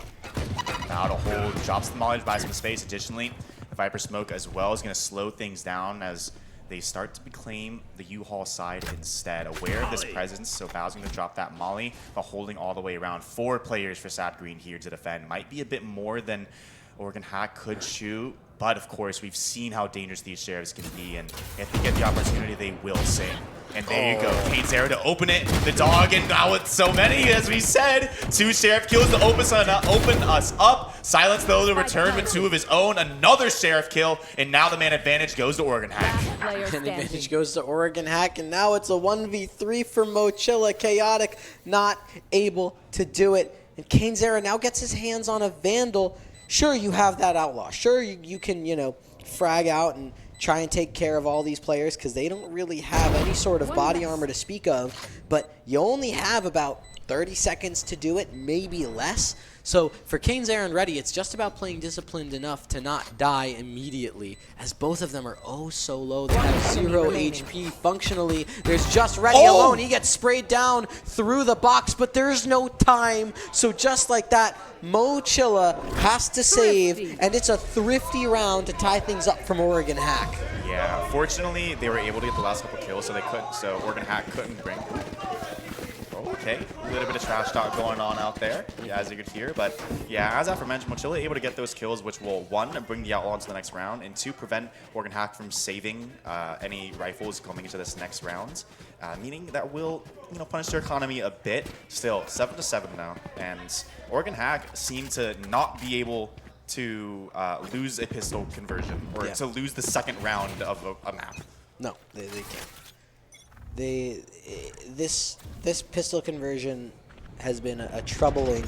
Now to hold, drops the molly to buy some space. Additionally, Viper Smoke as well is going to slow things down as they start to claim the U-Haul side instead. Aware of this presence, so Bao's going to drop that molly, but holding all the way around. 4 players for Sad Green here to defend. Might be a bit more than Oregon Hack could shoot, but of course, we've seen how dangerous these Sheriffs can be, and if they get the opportunity, they will sing. And there you go, KaneZera to open it, the dog, and now with so many, as we said, 2 Sheriff kills to open us up. Silence, though, to return with 2 of his own, another Sheriff kill, and now the man advantage goes to Oregon Hack. Man advantage goes to Oregon Hack, and now it's a 1v3 for Mochila. Chaotic not able to do it, and KaneZera now gets his hands on a Vandal. Sure, you have that Outlaw. Sure, you can, frag out and try and take care of all these players because they don't really have any sort of body armor to speak of, but you only have about 30 seconds to do it, maybe less. So for caneZera and Ready, it's just about playing disciplined enough to not die immediately, as both of them are oh so low. They have 0 HP functionally. There's just Ready alone. He gets sprayed down through the box, but there's no time. So just like that, Mochilla has to save, and it's a thrifty round to tie things up from Oregon Hack. Yeah, fortunately, they were able to get the last couple kills, so Oregon Hack couldn't bring. Okay, a little bit of trash talk going on out there, as you could hear. But yeah, as aforementioned, Mochilla able to get those kills, which will, 1, bring the Outlaw into the next round, and 2, prevent Oregon Hack from saving any rifles coming into this next round. Meaning that will, punish their economy a bit. Still, 7-7 now, and Oregon Hack seem to not be able to lose a pistol conversion, or to lose the second round of a map. No, they can't. This pistol conversion has been a troubling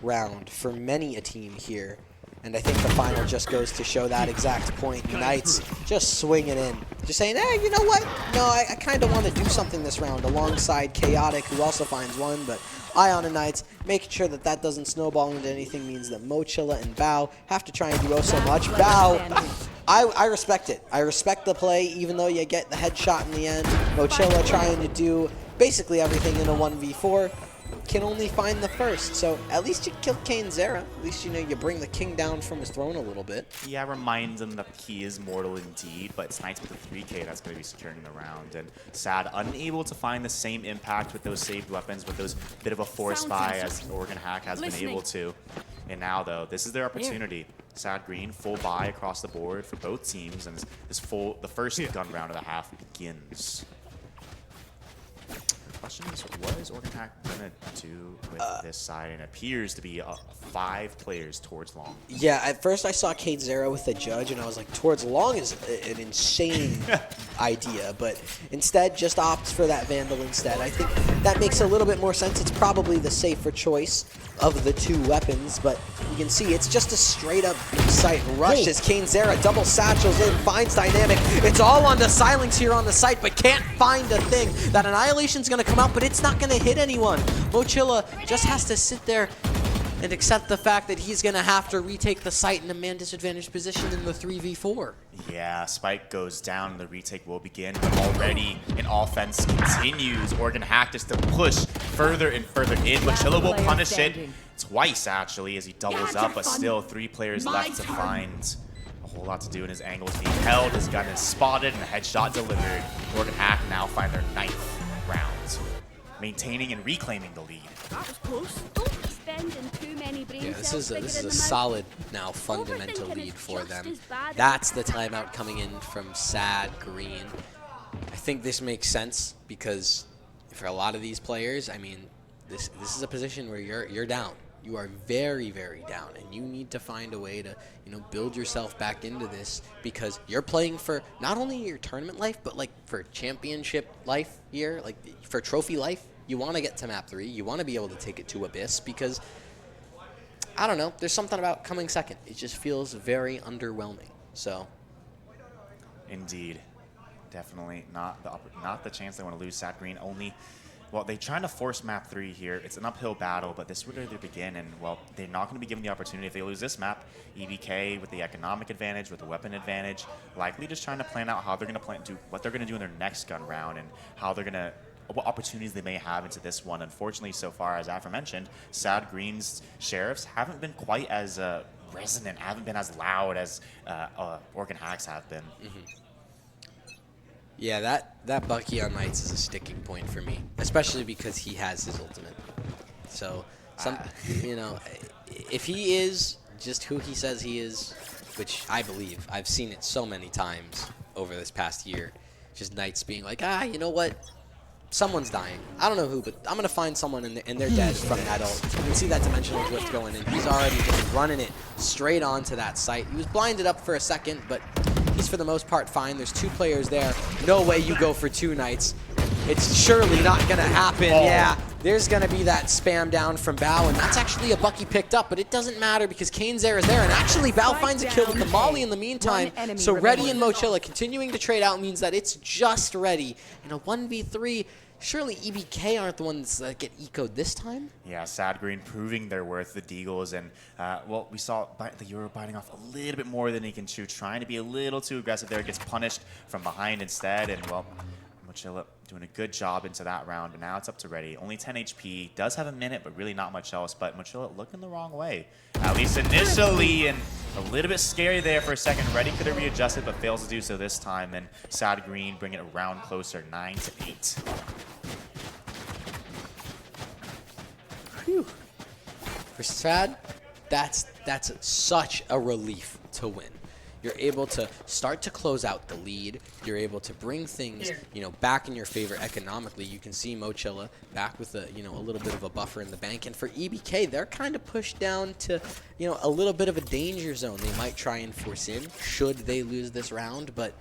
round for many a team here, and I think the final just goes to show that exact point. Knights just swinging in, just saying, hey, you know what? No, I kind of want to do something this round alongside Chaotic, who also finds one, but Ion and Knights making sure that that doesn't snowball into anything means that Mochilla and Bao have to try and do so much. Bao, I respect it. I respect the play, even though you get the headshot in the end. Mochilla trying to do basically everything in a 1v4. Can only find the first, so at least you killed caneZera. At least you bring the king down from his throne a little bit. Yeah, reminds him that he is mortal indeed, but it's Knights with the 3K that's going to be securing the round. And Sad unable to find the same impact with those saved weapons, with those bit of a force buy as Oregon Hack has been able to. And now, though, this is their opportunity. Sad Green, full buy across the board for both teams, and the first gun round of the half begins. Question is, what is Oregon Hack gonna do with this side? And it appears to be 5 players towards long. Yeah, at first I saw caneZera with the judge, and I was like, towards long is an insane idea, but instead just opts for that Vandal instead. I think that makes a little bit more sense. It's probably the safer choice of the 2 weapons, but you can see it's just a straight up site rush as caneZera double satchels in, finds Dynamic. It's all on the silence here on the site, but can't find a thing. That Annihilation's gonna come out, but it's not gonna hit anyone. Mochilla just has to sit there and accept the fact that he's gonna have to retake the site in a man disadvantaged position in the 3v4. Yeah, Spike goes down, the retake will begin, but already an offense continues. Oregon Hack just to push further and further in. Mochilla will punish it twice, actually, as he doubles up, but still 3 players left to find. A whole lot to do, and his angle is being held, his gun is spotted, and a headshot delivered. Oregon Hack now find their 9th round, maintaining and reclaiming the lead. That was close. Don't be spending too many brain Yeah, this cells is a solid now fundamental lead for them. That's the timeout coming in from Sad Green. I think this makes sense because for a lot of these players, I mean, this is a position where you're down. You are very, very down, and you need to find a way to, build yourself back into this because you're playing for not only your tournament life, but like for championship life here, like for trophy life. You want to get to map 3. You want to be able to take it to Abyss because, I don't know, there's something about coming second. It just feels very underwhelming. So, indeed, definitely not the chance they want to lose. Sad Green only. Well, they're trying to force map 3 here. It's an uphill battle, but this is where they begin, and, well, they're not going to be given the opportunity. If they lose this map, EBK with the economic advantage, with the weapon advantage, likely just trying to plan out how they're going to do what they're going to do in their next gun round and how they're going to, what opportunities they may have into this one. Unfortunately, so far, as aforementioned, Sad Green's sheriffs haven't been quite as resonant, haven't been as loud as Oregon Hacks have been. Yeah, that Bucky on Knights is a sticking point for me, especially because he has his ultimate. So, if he is just who he says he is, which I believe, I've seen it so many times over this past year, just Knights being like, you know what? Someone's dying. I don't know who, but I'm going to find someone and they're dead from that ult. You can see that dimensional drift going in. He's already just running it straight onto that site. He was blinded up for a second, but he's for the most part fine. There's 2 players there. No way you go for 2 Knights. It's surely not going to happen. Yeah, there's going to be that spam down from Bao, and that's actually a buck he picked up, but it doesn't matter because Kane's there is there, and actually Bao finds a kill with the molly in the meantime. So Ready and Mochilla continuing to trade out means that it's just Ready. In a 1v3, surely EBK aren't the ones that get ecoed this time? Yeah, Sad Green proving their worth, the Deagles, and, well, we saw the Euro biting off a little bit more than he can chew, trying to be a little too aggressive there, gets punished from behind instead, and, well, Mochilla doing a good job into that round, and now it's up to Ready. Only 10 HP, does have a minute, but really not much else, but Mochilla looking the wrong way, at least initially, and a little bit scary there for a second. Ready could have readjusted, but fails to do so this time, and Sad Green bringing it around closer, 9-8. Whew. For Sad, that's such a relief to win. You're able to start to close out the lead. You're able to bring things, back in your favor economically. You can see Mochilla back with a little bit of a buffer in the bank. And for EBK, they're kind of pushed down to, a little bit of a danger zone. They might try and force in should they lose this round. But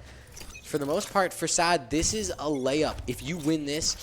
for the most part, for Sad, this is a layup. If you win this,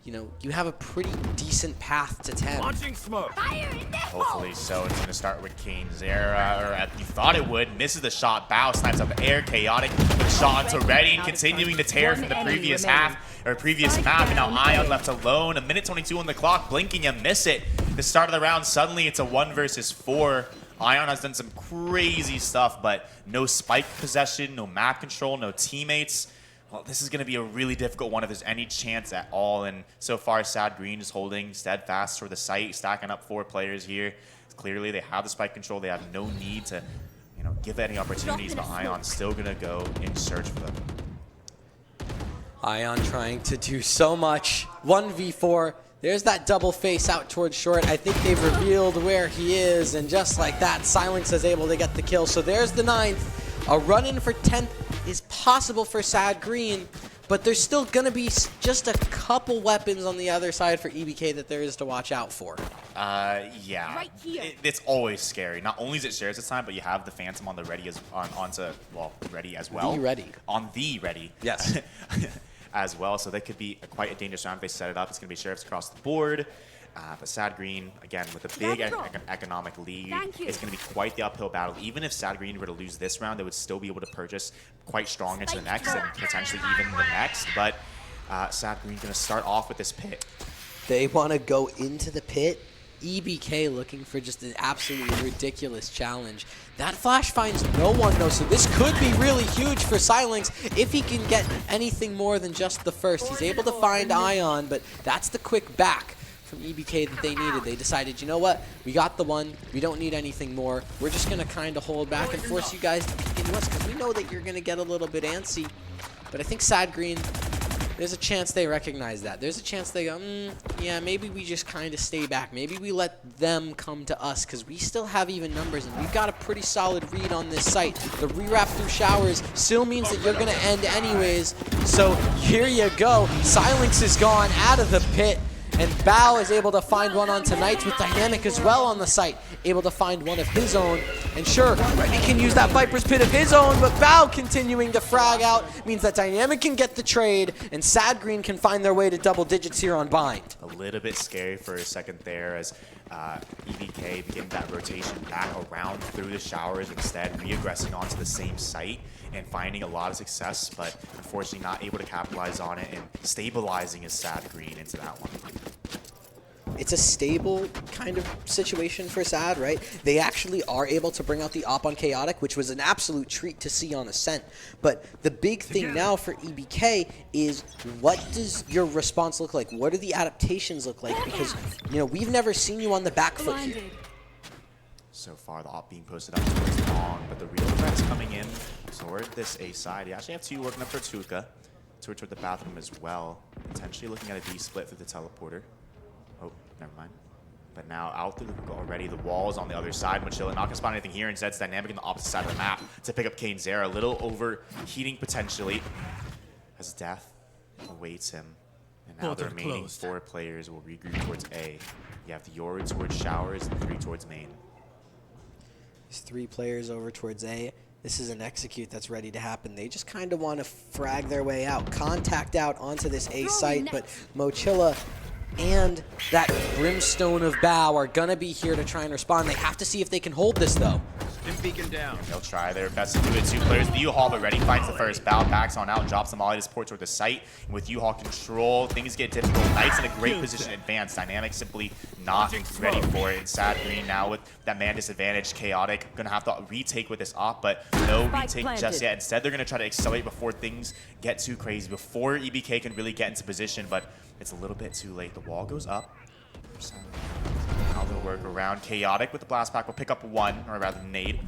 you have a pretty decent path to 10. Launching smoke. Hopefully so. It's going to start with Kane's era, or you thought it would. Misses the shot. Bao snipes up the air. Chaotic with the shot onto Ready, and continuing to tear from the previous half, or previous map. And now Ion left alone. 1:22 on the clock. Blinking, you miss it. The start of the round, suddenly it's a 1 versus 4. Ion has done some crazy stuff, but no spike possession, no map control, no teammates. Well, this is going to be a really difficult one if there's any chance at all. And so far, Sad Green is holding steadfast toward the site, stacking up 4 players here. Clearly, they have the spike control. They have no need to, give any opportunities, but Ion's still going to go in search for them. Ion trying to do so much. 1v4. There's that double face out towards short. I think they've revealed where he is, and just like that, Silence is able to get the kill. So there's the 9th. A run-in for 10th is possible for Sad Green, but there's still going to be just a couple weapons on the other side for EBK that there is to watch out for. Yeah. Right here. It's always scary. Not only is it shares this time, but you have the Phantom on the Ready Ready as well. The Ready. On the Ready. Yes. As well, so that could be quite a dangerous round if they set it up. It's going to be Sheriffs across the board. But Sad Green, again, with a big economic lead, it's going to be quite the uphill battle. Even if Sad Green were to lose this round, they would still be able to purchase quite strong into the next and potentially even the next. But Sad Green going to start off with this pit. They want to go into the pit. EBK looking for just an absolutely ridiculous challenge. That flash finds no one, though, so this could be really huge for Silence if he can get anything more than just the first. He's able to find Ion, but that's the quick back from EBK that they needed. They decided, you know what? We got the one. We don't need anything more. We're just going to kind of hold back and force you guys to continue us because we know that you're going to get a little bit antsy. But I think Sad Green, there's a chance they recognize that. There's a chance they go, yeah, maybe we just kind of stay back. Maybe we let them come to us because we still have even numbers and we've got a pretty solid read on this site. The re-wrap through showers still means that you're going to end anyways. So here you go. Silence is gone out of the pit. And Bao is able to find one on Tonight's with Dynamic as well on the site. Able to find one of his own. And sure, Ready can use that Viper's Pit of his own, but Bao continuing to frag out means that Dynamic can get the trade, and Sad Green can find their way to double digits here on Bind. A little bit scary for a second there as EBK begin that rotation back around through the showers, instead re-aggressing onto the same site and finding a lot of success, but unfortunately not able to capitalize on it and stabilizing his Sad Green into that one. It's a stable kind of situation for Sad, right? They actually are able to bring out the op on Chaotic, which was an absolute treat to see on Ascent. But the big thing now for EBK is, what does your response look like? What do the adaptations look like? Because, we've never seen you on the back foot here. So far, the op being posted up towards long, but the real threat's coming in toward this A side. You actually have 2 working up for Tuka, toward the bathroom as well. Potentially looking at a D split through the teleporter. Oh, never mind. But now out through the hook already. The wall's on the other side. Mochilla not going to spot anything here. Instead, it's Dynamic on the opposite side of the map to pick up Kane's Zera. A little overheating potentially as death awaits him. And now the remaining 4 players will regroup towards A. You have the Yord towards Showers and 3 towards main. There's 3 players over towards A. This is an execute that's ready to happen. They just kind of want to frag their way out, contact out onto this A site, but Mochilla and that Brimstone of Bow are going to be here to try and respond. They have to see if they can hold this, though. Beacon down. They'll try their best to do it. 2 players. The U-Haul, but Ready finds the first. Bow backs on out, drops the molly to support toward the site. And with U-Haul control, things get difficult. Knight's in a great position to advance. Dynamic simply not ready for it. And Sad Green now with that man disadvantage. Chaotic gonna have to retake with this op, but no retake just yet. Instead, they're gonna try to accelerate before things get too crazy, before EBK can really get into position, but it's a little bit too late. The wall goes up. Now they'll work around. Chaotic with the blast pack will pick up 1, or rather nade.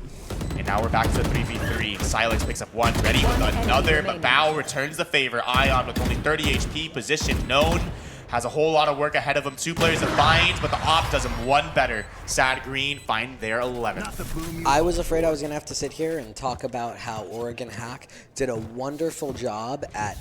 And now we're back to the 3v3. Silence picks up 1, Ready with another, but Bow returns the favor. Ion with only 30 HP, position known. Has a whole lot of work ahead of him. 2 players to find, but the op does him 1 better. Sad Green find their 11th. I was afraid I was going to have to sit here and talk about how Oregon Hack did a wonderful job at,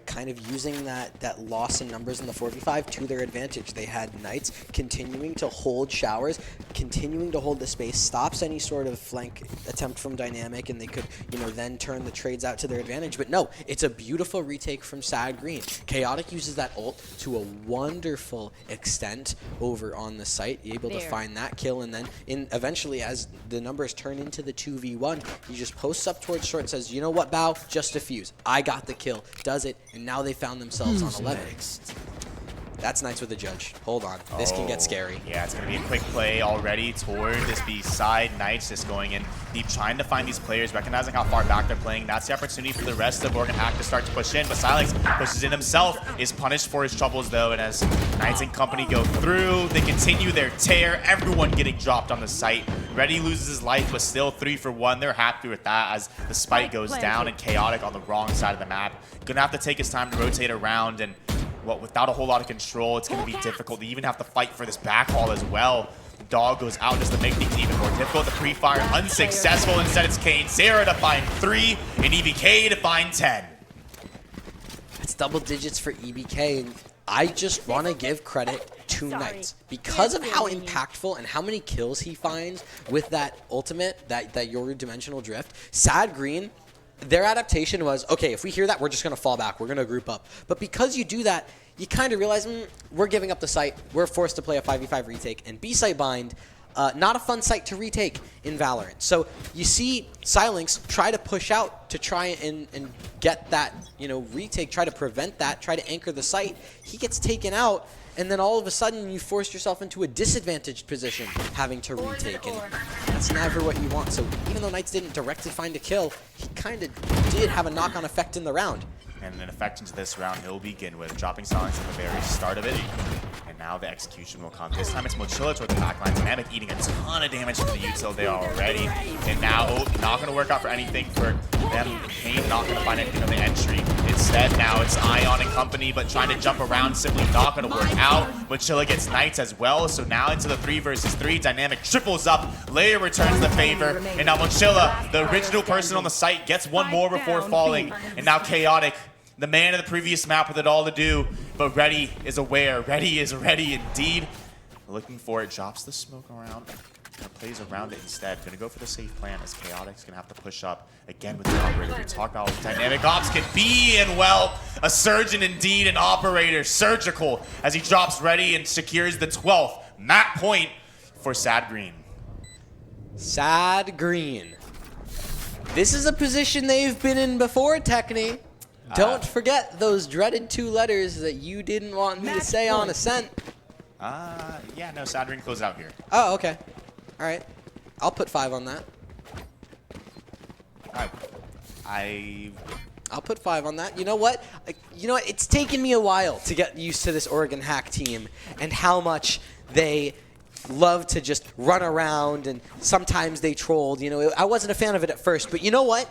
kind of using that loss in numbers in the 4v5 to their advantage. They had Knights continuing to hold showers, continuing to hold the space, stops any sort of flank attempt from Dynamic, and they could, then turn the trades out to their advantage. But no, it's a beautiful retake from Sad Green. Chaotic uses that ult to a wonderful extent over on the site, able to find that kill, and then eventually as the numbers turn into the 2v1, he just posts up towards short and says, you know what, Bow, just defuse. I got the kill. Does it, and now they found themselves on 11. That's Knights with the judge. Hold on. This can get scary. Yeah, it's going to be a quick play already toward this B side. Knights just going in deep, trying to find these players, recognizing how far back they're playing. That's the opportunity for the rest of Oregon Hack to start to push in, but Silence pushes in himself, is punished for his troubles though, and as Knights and company go through, they continue their tear. Everyone getting dropped on the site. Ready loses his life, but still 3 for 1. They're happy with that as the spike goes down, and Chaotic on the wrong side of the map. Gonna have to take his time to rotate around, and well, without a whole lot of control, it's going to be difficult. They even have to fight for this backhaul as well. The dog goes out just to make things even more difficult. The pre-fire unsuccessful. Instead, it's KaneZera to find 3 and EBK to find 10. That's double digits for EBK, and I just want to give credit to Knights. Because of how impactful and how many kills he finds with that ultimate, that Yoru Dimensional Drift, Sad Green, their adaptation was, okay, if we hear that, we're just going to fall back. We're going to group up. But because you do that, you kind of realize, we're giving up the site. We're forced to play a 5v5 retake. And B-site bind, not a fun site to retake in Valorant. So you see Silence try to push out to try and get that, retake, try to prevent that, try to anchor the site. He gets taken out. And then all of a sudden, you force yourself into a disadvantaged position, having to retake, and that's never what you want. So even though Knights didn't directly find a kill, he kind of did have a knock-on effect in the round. And an effect into this round he'll begin with, dropping Silence at the very start of it. And now the execution will come. This time it's Mochila toward the backline. Dynamic eating a ton of damage from the util there already. And now, not going to work out for anything for them. Kane not going to find anything on the entry. Instead, now it's Ion and company, but trying to jump around simply not going to work out. Mochila gets Knights as well. So now into the 3 versus 3. Dynamic triples up. Layer returns the favor. And now Mochila, the original person on the site, gets 1 more before falling. And now Chaotic, the man of the previous map with it all to do, but Ready is aware. Ready is ready indeed. Looking for it, drops the smoke around, and plays around it instead. Gonna go for the safe plan as Chaotic's gonna have to push up again with the operator. We talk about dynamic ops can be, and well, a surgeon indeed, an operator, surgical, as he drops Ready and secures the 12th map point for Sad Green. Sad Green. This is a position they've been in before, Techni. Don't forget those dreaded 2 letters that you didn't want me to say on Ascent. Yeah, no, Sad Green closed out here. Oh, okay. All right. I'll put 5 on that. I'll put 5 on that. You know what? It's taken me a while to get used to this Oregon Hack team and how much they love to just run around, and sometimes they trolled. I wasn't a fan of it at first, but you know what?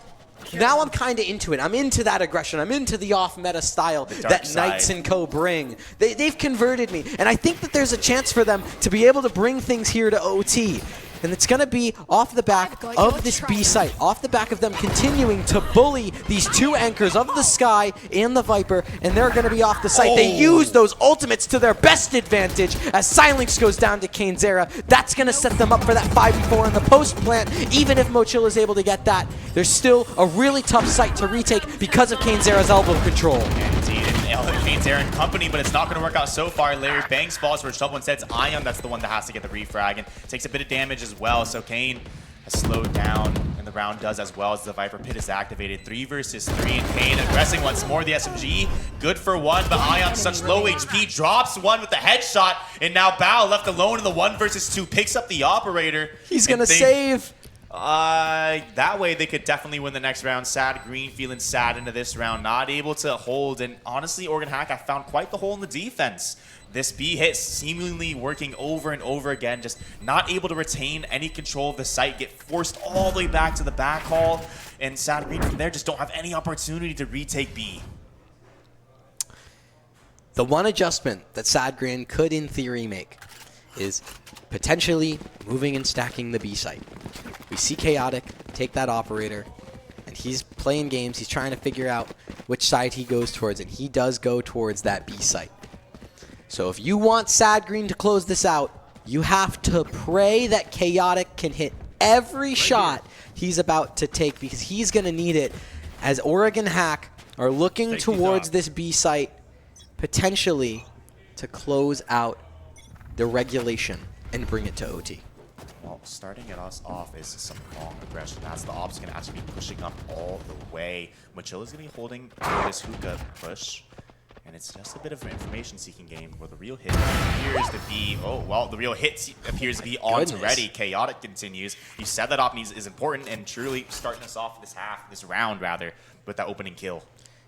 Now I'm kind of into it. I'm into that aggression. I'm into the off-meta style that Knights and Co. bring. They've converted me, and I think that there's a chance for them to be able to bring things here to OT. And it's going to be off the back of this B site, off the back of them continuing to bully these 2 anchors of the Sky and the Viper, and they're going to be off the site. They use those ultimates to their best advantage as Silence goes down to KaneZera. That's going to set them up for that 5v4 in the post plant. Even if Mochila is able to get that, there's still a really tough site to retake because of KaneZera's elbow control. Indeed, and KaneZera and company, but it's not going to work out so far. Larry Banks falls for trouble. Instead, it's Ion that's the one that has to get the refrag and takes a bit of damage as well. So Kane has slowed down, and the round does as well as the Viper Pit is activated. 3 versus 3, and Kane aggressing once more. The SMG, good for 1, but Ion, such low HP, drops 1 with the headshot, and now Bao left alone in the 1 versus 2, picks up the operator. He's going to save. That way they could definitely win the next round. Sad Green feeling sad into this round, not able to hold, and honestly, Oregon Hack, I found quite the hole in the defense. This B hit seemingly working over and over again, just not able to retain any control of the site, get forced all the way back to the back hall, and Sad Green from there just don't have any opportunity to retake B. The one adjustment that Sad Green could, in theory, make is potentially moving and stacking the B site. We see Chaotic take that operator, and he's playing games. He's trying to figure out which side he goes towards, and he does go towards that B site. So if you want Sad Green to close this out, you have to pray that Chaotic can hit every shot he's about to take, because he's going to need it as Oregon Hack are looking towards this B site potentially to close out the regulation and bring it to OT. Well, starting it us off is some long aggression as the Ops going to actually be pushing up all the way. Mochilla's going to be holding this hookah push. And it's just a bit of an information-seeking game where the real hit appears to be, the real hit appears to be on to ready. Chaotic continues. You said that op is important, and truly starting us off this round with that opening kill.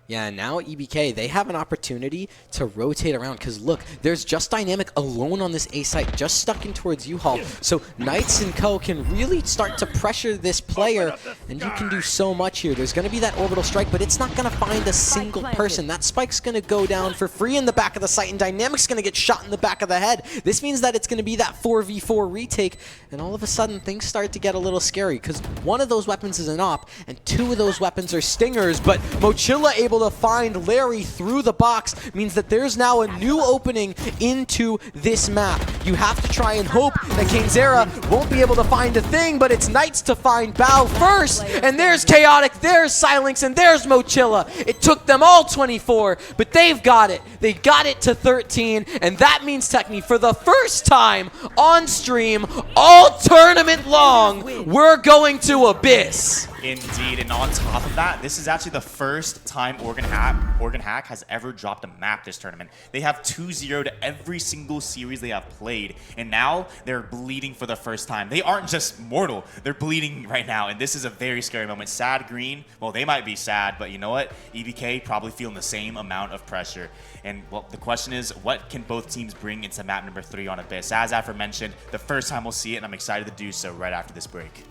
Yeah, now EBK, they have an opportunity to rotate around, because look, there's Just Dynamic alone on this A site, just stuck in towards U-Haul. So Knights and Co can really start to pressure this player, and you can do so much here. There's going to be that orbital strike, but it's not going to find a single person. That spike's going to go down for free in the back of the site, and Dynamic's going to get shot in the back of the head. This means that it's going to be that 4v4 retake, and all of a sudden things start to get a little scary, because one of those weapons is an op, and 2 of those weapons are stingers, but Mochilla able to find Larry through the box means that there's now a new opening into this map. You have to try and hope that KaneZera won't be able to find a thing, but it's Knights to find Bao first, and there's Chaotic, there's Silence, and there's Mochilla. It took them all 24, but they've got it. They got it to 13, and that means Techni, for the first time on stream, all tournament long, we're going to Abyss. Indeed, and on top of that, this is actually the first time Oregon Hack has ever dropped a map this tournament. They have 2-0'd every single series they have played, and now they're bleeding for the first time. They aren't just mortal, they're bleeding right now, and this is a very scary moment. Sad Green, well, they might be sad, but you know what? EBK probably feeling the same amount of pressure. And well, the question is, what can both teams bring into map number 3 on Abyss? As aforementioned, the first time we'll see it, and I'm excited to do so right after this break.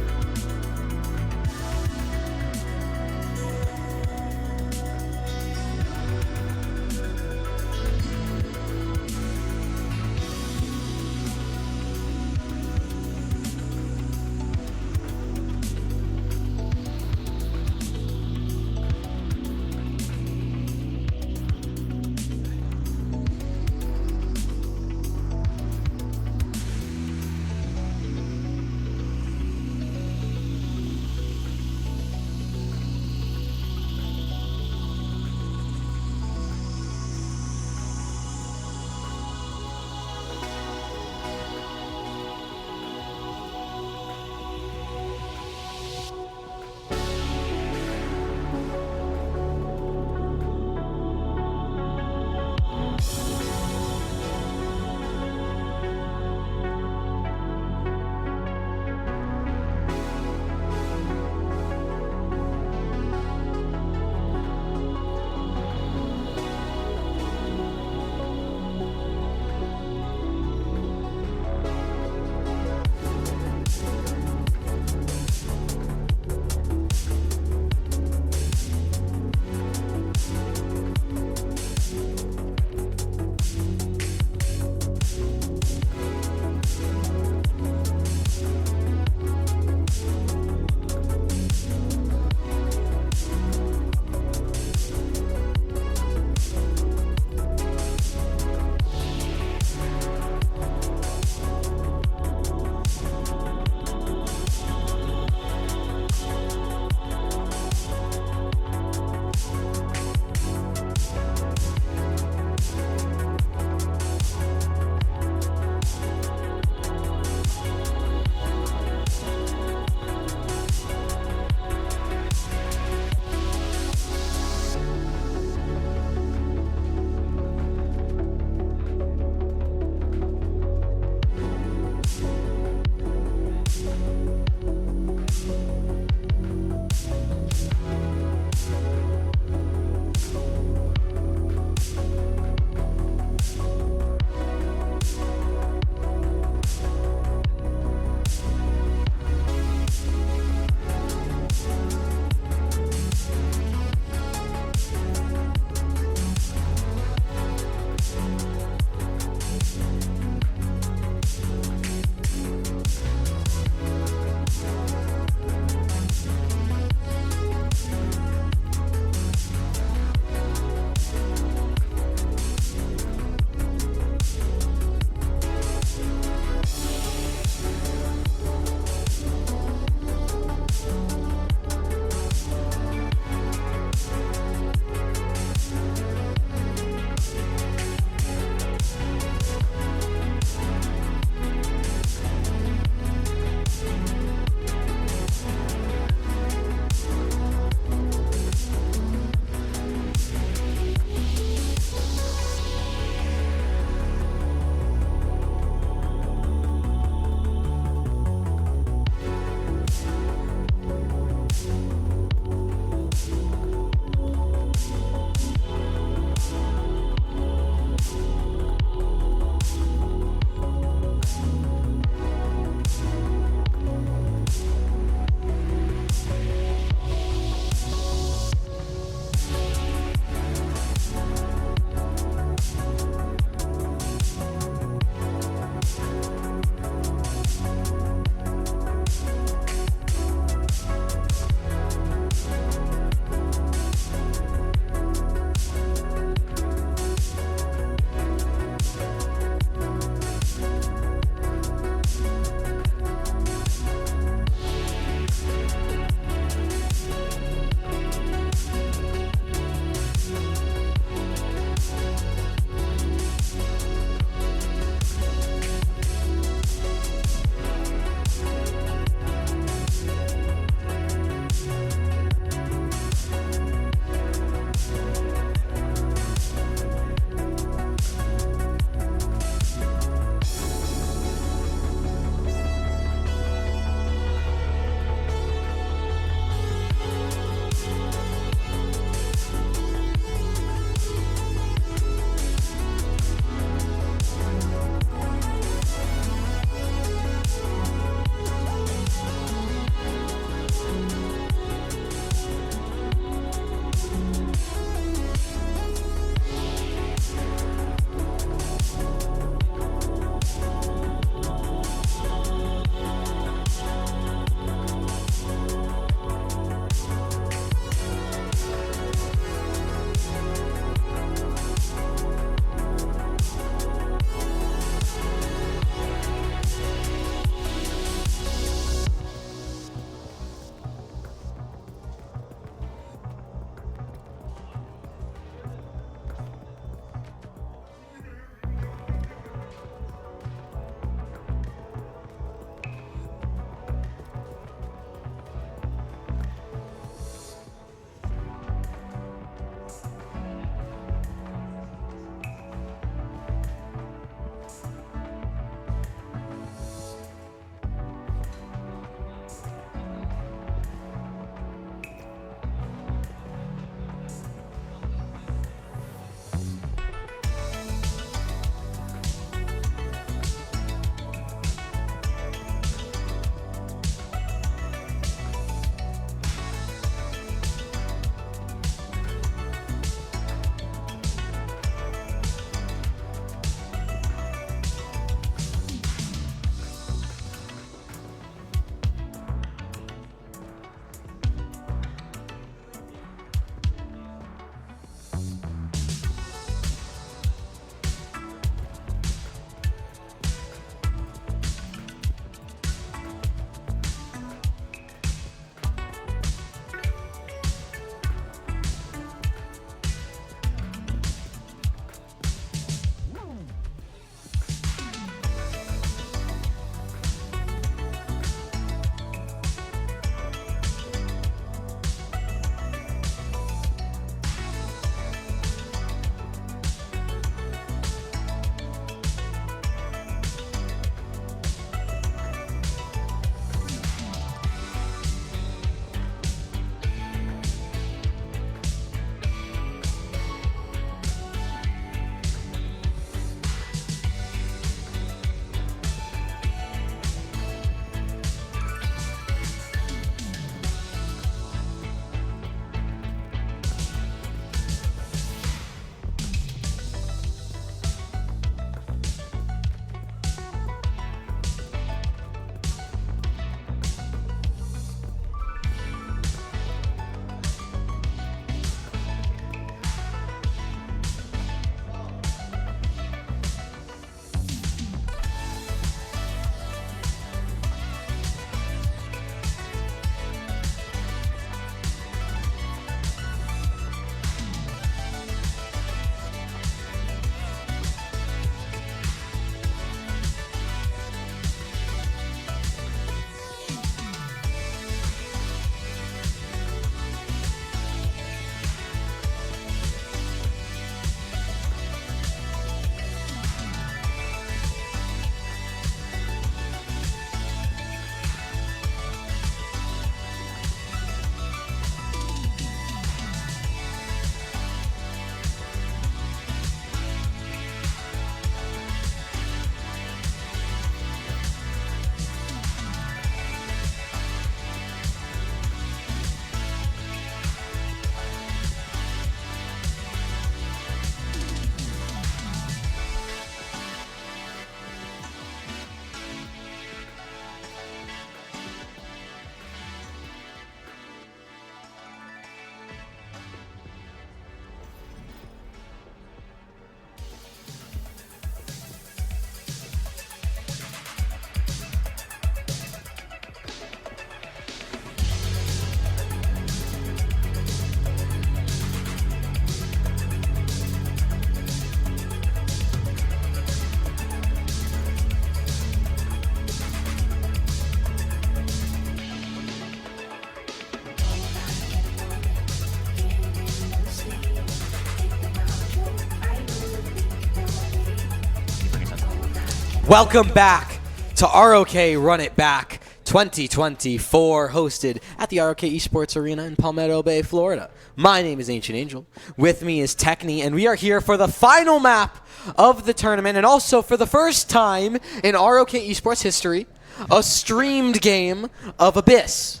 Welcome back to ROK Run It Back 2024, hosted at the ROK Esports Arena in Palmetto Bay, Florida. My name is Ancient Angel. With me is Techni, and we are here for the final map of the tournament, and also for the first time in ROK Esports history, a streamed game of Abyss.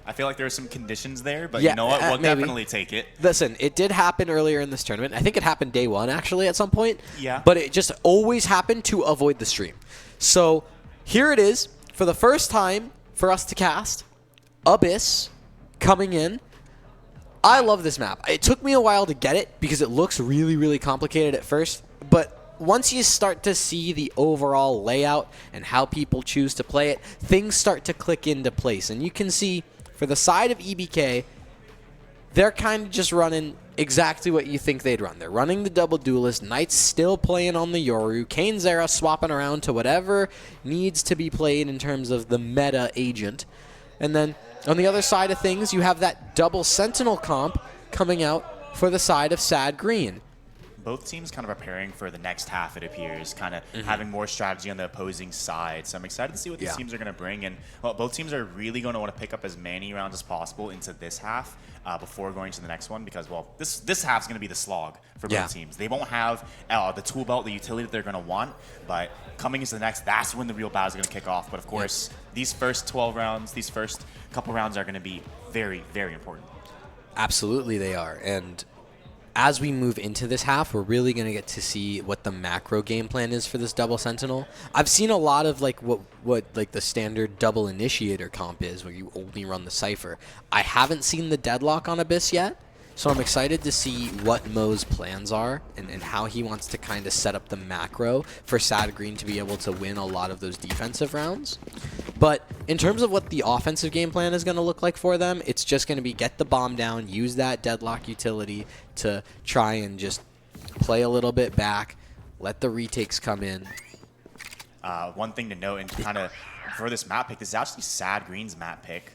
I feel like there are some conditions there, but you know what? We'll definitely take it. Listen, it did happen earlier in this tournament. I think it happened day one, actually, at some point. Yeah. But it just always happened to avoid the stream. So here it is, for the first time for us to cast, Abyss coming in. I love this map. It took me a while to get it because it looks really, really complicated at first. But once you start to see the overall layout and how people choose to play it, things start to click into place. And you can see, for the side of EBK, they're kind of just running exactly what you think they'd run. They're running the double duelist, Knights still playing on the Yoru, Kayn Zera swapping around to whatever needs to be played in terms of the meta agent. And then on the other side of things, you have that double Sentinel comp coming out for the side of Sad Green. Both teams kind of preparing for the next half, it appears, kind of having more strategy on the opposing side. So I'm excited to see what these teams are going to bring. And well, both teams are really going to want to pick up as many rounds as possible into this half before going to the next one, because, well, this half is going to be the slog for both teams. They won't have the tool belt, the utility that they're going to want, but coming into the next, that's when the real battle is going to kick off. But, of course, these first 12 rounds, these first couple rounds are going to be very, very important. Absolutely they are. And as we move into this half, we're really going to get to see what the macro game plan is for this double Sentinel. I've seen a lot of like what like the standard double initiator comp is, where you only run the Cypher. I haven't seen the deadlock on Abyss yet, so I'm excited to see what Mo's plans are and how he wants to kind of set up the macro for Sad Green to be able to win a lot of those defensive rounds. But in terms of what the offensive game plan is going to look like for them, it's just going to be get the bomb down, use that deadlock utility to try and just play a little bit back, let the retakes come in. One thing to note, and kind of for this map pick, this is actually Sad Green's map pick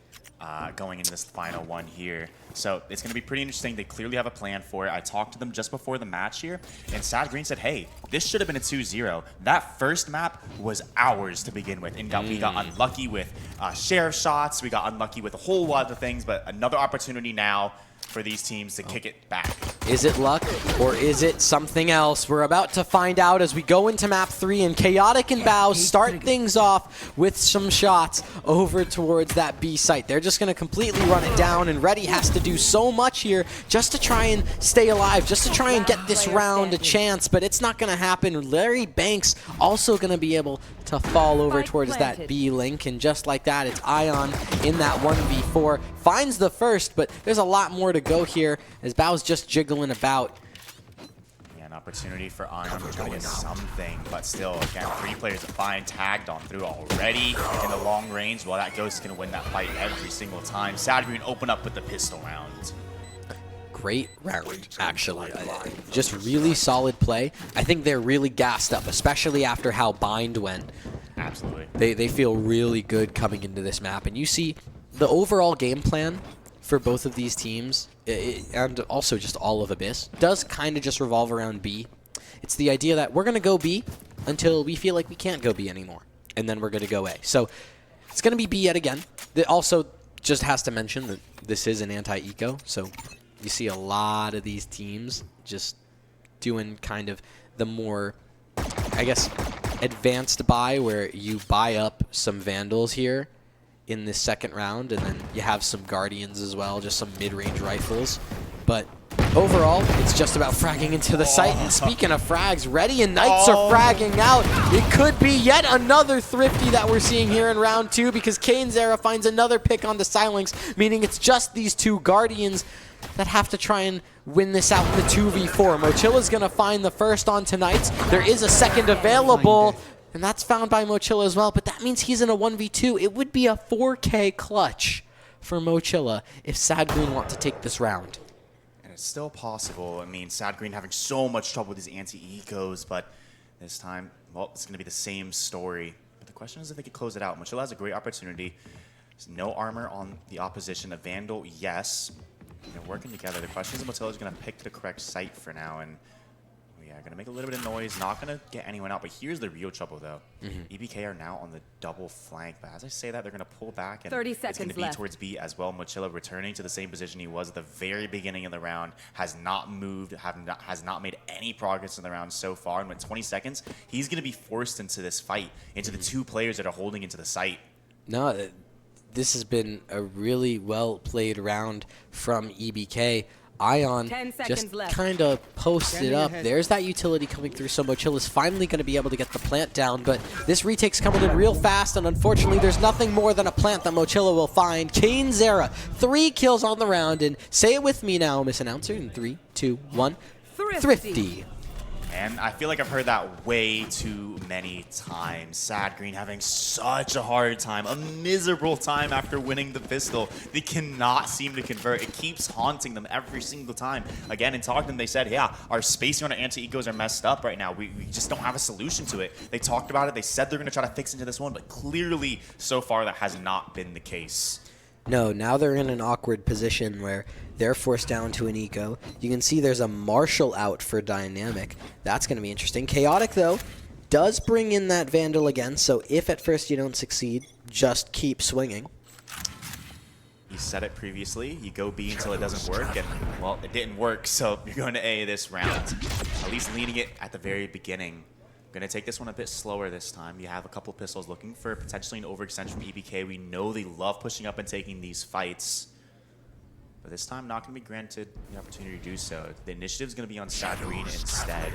going into this final one here. So it's going to be pretty interesting. They clearly have a plan for it. I talked to them just before the match here, and Sad Green said, hey, this should have been a 2-0. That first map was ours to begin with, and we got unlucky with share shots. We got unlucky with a whole lot of things, but another opportunity now for these teams to kick it back. Is it luck or is it something else? We're about to find out as we go into map 3, and Chaotic and Bao start things off with some shots over towards that B site. They're just going to completely run it down, and Reddy has to do so much here just to try and stay alive, just to try and get this round a chance, but it's not going to happen. Larry Banks also going to be able to fall over towards that B link, and just like that, it's Ion in that 1v4. Finds the first, but there's a lot more to go here as Bao's just jiggling about. Yeah, an opportunity for Ion to try to get something, but still, again, 3 players to find tagged on through already in the long range. Well, that Ghost is going to win that fight every single time. Sad Green open up with the pistol round. Great round, actually. Just really solid play. I think they're really gassed up, especially after how Bind went. Absolutely. They feel really good coming into this map. And you see the overall game plan for both of these teams, and also just all of Abyss, does kind of just revolve around B. It's the idea that we're going to go B until we feel like we can't go B anymore, and then we're going to go A. So it's going to be B yet again. It also just has to mention that this is an anti-eco, so you see a lot of these teams just doing kind of the more, I guess, advanced buy, where you buy up some Vandals here in this second round, and then you have some Guardians as well, just some mid-range rifles. But overall, it's just about fragging into the site. And speaking of frags, Reddy and Knights are fragging out. It could be yet another Thrifty that we're seeing here in round 2, because Kayn Zera finds another pick on the Silence, meaning it's just these 2 Guardians that have to try and win this out in the 2v4. Mochilla's going to find the first on Knights. There is a second available, and that's found by Mochilla as well, but that means he's in a 1v2. It would be a 4K clutch for Mochilla if Sad Green want to take this round. And it's still possible. I mean, Sad Green having so much trouble with these anti-ecos, but this time, well, it's going to be the same story. But the question is if they could close it out. Mochilla has a great opportunity. There's no armor on the opposition. A Vandal, yes. They're working together. The question is if Mochilla's going to pick the correct site for now, and Yeah, gonna make a little bit of noise, not gonna get anyone out, but here's the real trouble though. EBK are now on the double flank, but as I say that, they're gonna pull back, and 30 it's gonna seconds be left. towards B as well. Mochila returning to the same position he was at the very beginning of the round, has not moved, has not made any progress in the round so far, and with 20 seconds, he's gonna be forced into this fight, into the two players that are holding into the site. No, this has been a really well played round from EBK. Ion 10 seconds just left. kind of posted Standing up. ahead. There's that utility coming through, so Mochilla's finally going to be able to get the plant down, but this retake's coming in real fast, and unfortunately there's nothing more than a plant that Mochilla will find. Kane Zera, 3 kills on the round, and say it with me now, Miss Announcer, in 3, 2, 1. Thrifty. And I feel like I've heard that way too many times. Sad Green having such a hard time, a miserable time after winning the pistol. They cannot seem to convert. It keeps haunting them every single time. Again, in talking to them, they said, yeah, our spacing on our anti-ecos are messed up right now. We just don't have a solution to it. They talked about it. They said they're going to try to fix into this one, but clearly, so far, that has not been the case. No, now they're in an awkward position where they're forced down to an eco. You can see there's a Marshall out for Dynamic. That's going to be interesting. Chaotic, though, does bring in that Vandal again, so if at first you don't succeed, just keep swinging. You said it previously, you go B until it doesn't work, and, well, it didn't work, so you're going to A this round. At least leading it at the very beginning. Going to take this one a bit slower this time. You have a couple pistols looking for potentially an overextension from EBK. We know they love pushing up and taking these fights. But this time, not going to be granted the opportunity to do so. The initiative is going to be on Sad Green instead.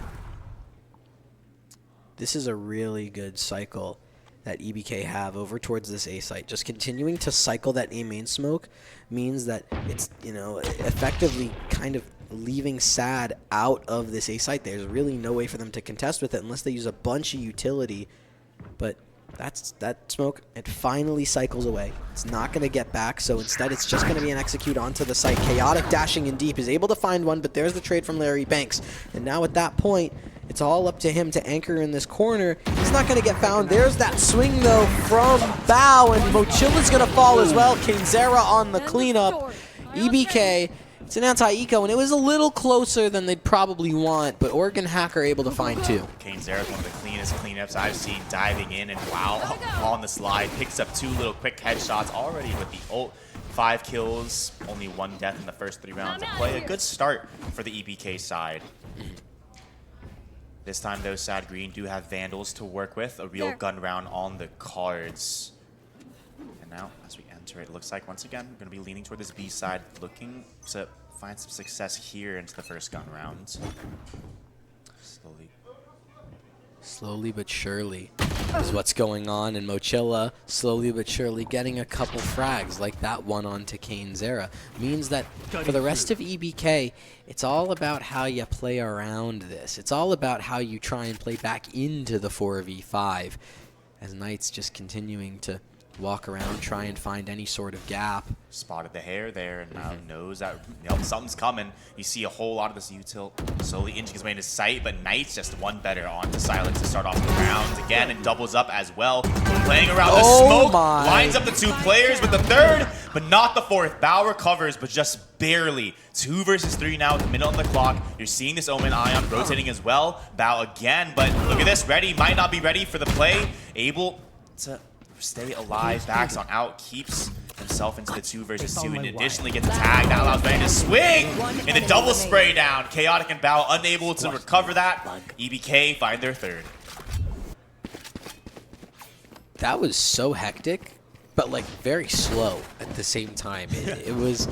This is a really good cycle that EBK have over towards this A site. Just continuing to cycle that A main smoke means that it's, you know, effectively kind of leaving Sad out of this A site. There's really no way for them to contest with it unless they use a bunch of utility. But that smoke, it finally cycles away. It's not going to get back, so instead it's just going to be an execute onto the site. Chaotic dashing in deep is able to find one, but there's the trade from Larry Banks. And now at that point, it's all up to him to anchor in this corner. He's not going to get found. There's that swing, though, from Bao, and Mochilla's going to fall as well. Kinzera on the cleanup. EBK, it's an anti-eco, and it was a little closer than they'd probably want, but Oregon Hacker able to find 2. Kinzera is one of the cleanest cleanups I've seen, diving in, and wow, on the slide, picks up 2 little quick headshots already with the ult. 5 kills, only 1 death in the first 3 rounds of play. A good start for the EBK side. This time, though, Sad Green do have Vandals to work with. A real gun round on the cards. And now, as we enter it, looks like, once again, we're going to be leaning toward this B side, looking to find some success here into the first gun round. Slowly but surely is what's going on, and Mochilla slowly but surely getting a couple frags like that one onto Kane Zera means that for the rest of EBK, it's all about how you play around this. It's all about how you try and play back into the 4v5 as Knight's just continuing to walk around, try and find any sort of gap. Spotted the hair there, and now knows that something's coming. You see a whole lot of this util slowly inching his way into sight, but Knight's just one better onto Silence to start off the round again, and doubles up as well. Playing around the smoke, lines up the 2 players with the 3rd, but not the 4th. Bao recovers, but just barely. 2 versus 3 now with a minute on the clock. You're seeing this Omen Ion rotating as well. Bao again, but look at this, ready, might not be ready for the play. Able to stay alive, backs on out, keeps himself into the 2 versus 2, and additionally gets a tag. That allows Van to swing in the double spray down. Chaotic and Bao unable to recover that. EBK find their 3rd. That was so hectic, but like very slow at the same time. It was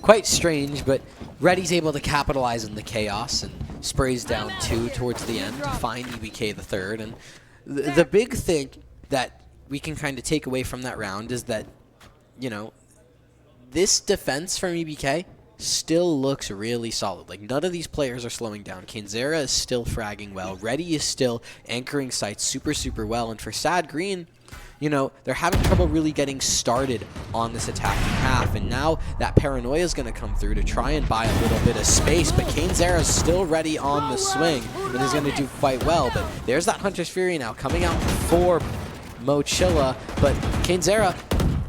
quite strange, but Reddy's able to capitalize on the chaos and sprays down 2 towards the end to find EBK the 3rd. And the big thing that we can kind of take away from that round is that, you know, this defense from EBK still looks really solid. Like, none of these players are slowing down. Kinzera is still fragging well. Reddy is still anchoring sites super, super well. And for Sad Green, you know, they're having trouble really getting started on this attacking half. And now that paranoia is going to come through to try and buy a little bit of space. But Kinzera is still ready on the swing and is going to do quite well. But there's that Hunter's Fury now coming out for Mochilla, but Kinzera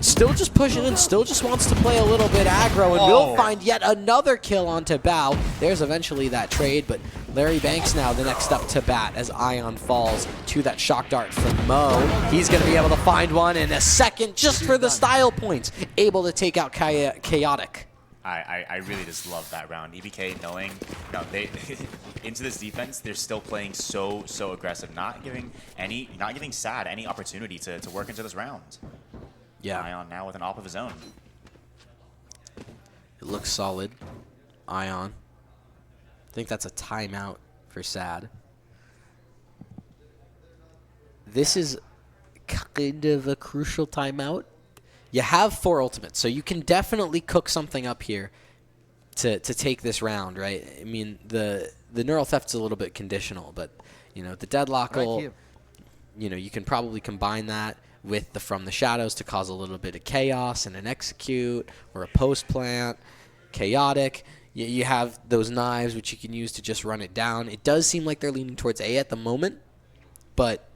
still just pushing in, still just wants to play a little bit aggro, and will find yet another kill onto Bao. There's eventually that trade, but Larry Banks now the next up to bat as Ion falls to that shock dart from Mo. He's going to be able to find one in a second just for the style points, able to take out Chaotic. I really just love that round. EBK knowing, they into this defense, they're still playing so aggressive, not giving Sad any opportunity to work into this round. Yeah. Ion now with an op of his own. It looks solid. Ion. I think that's a timeout for Sad. This is kind of a crucial timeout. You have 4 ultimates, so you can definitely cook something up here to take this round, right? I mean, the neural theft's a little bit conditional, but the deadlock will, you can probably combine that with the From the Shadows to cause a little bit of chaos and an execute or a post plant, Chaotic. You have those knives which you can use to just run it down. It does seem like they're leaning towards A at the moment, but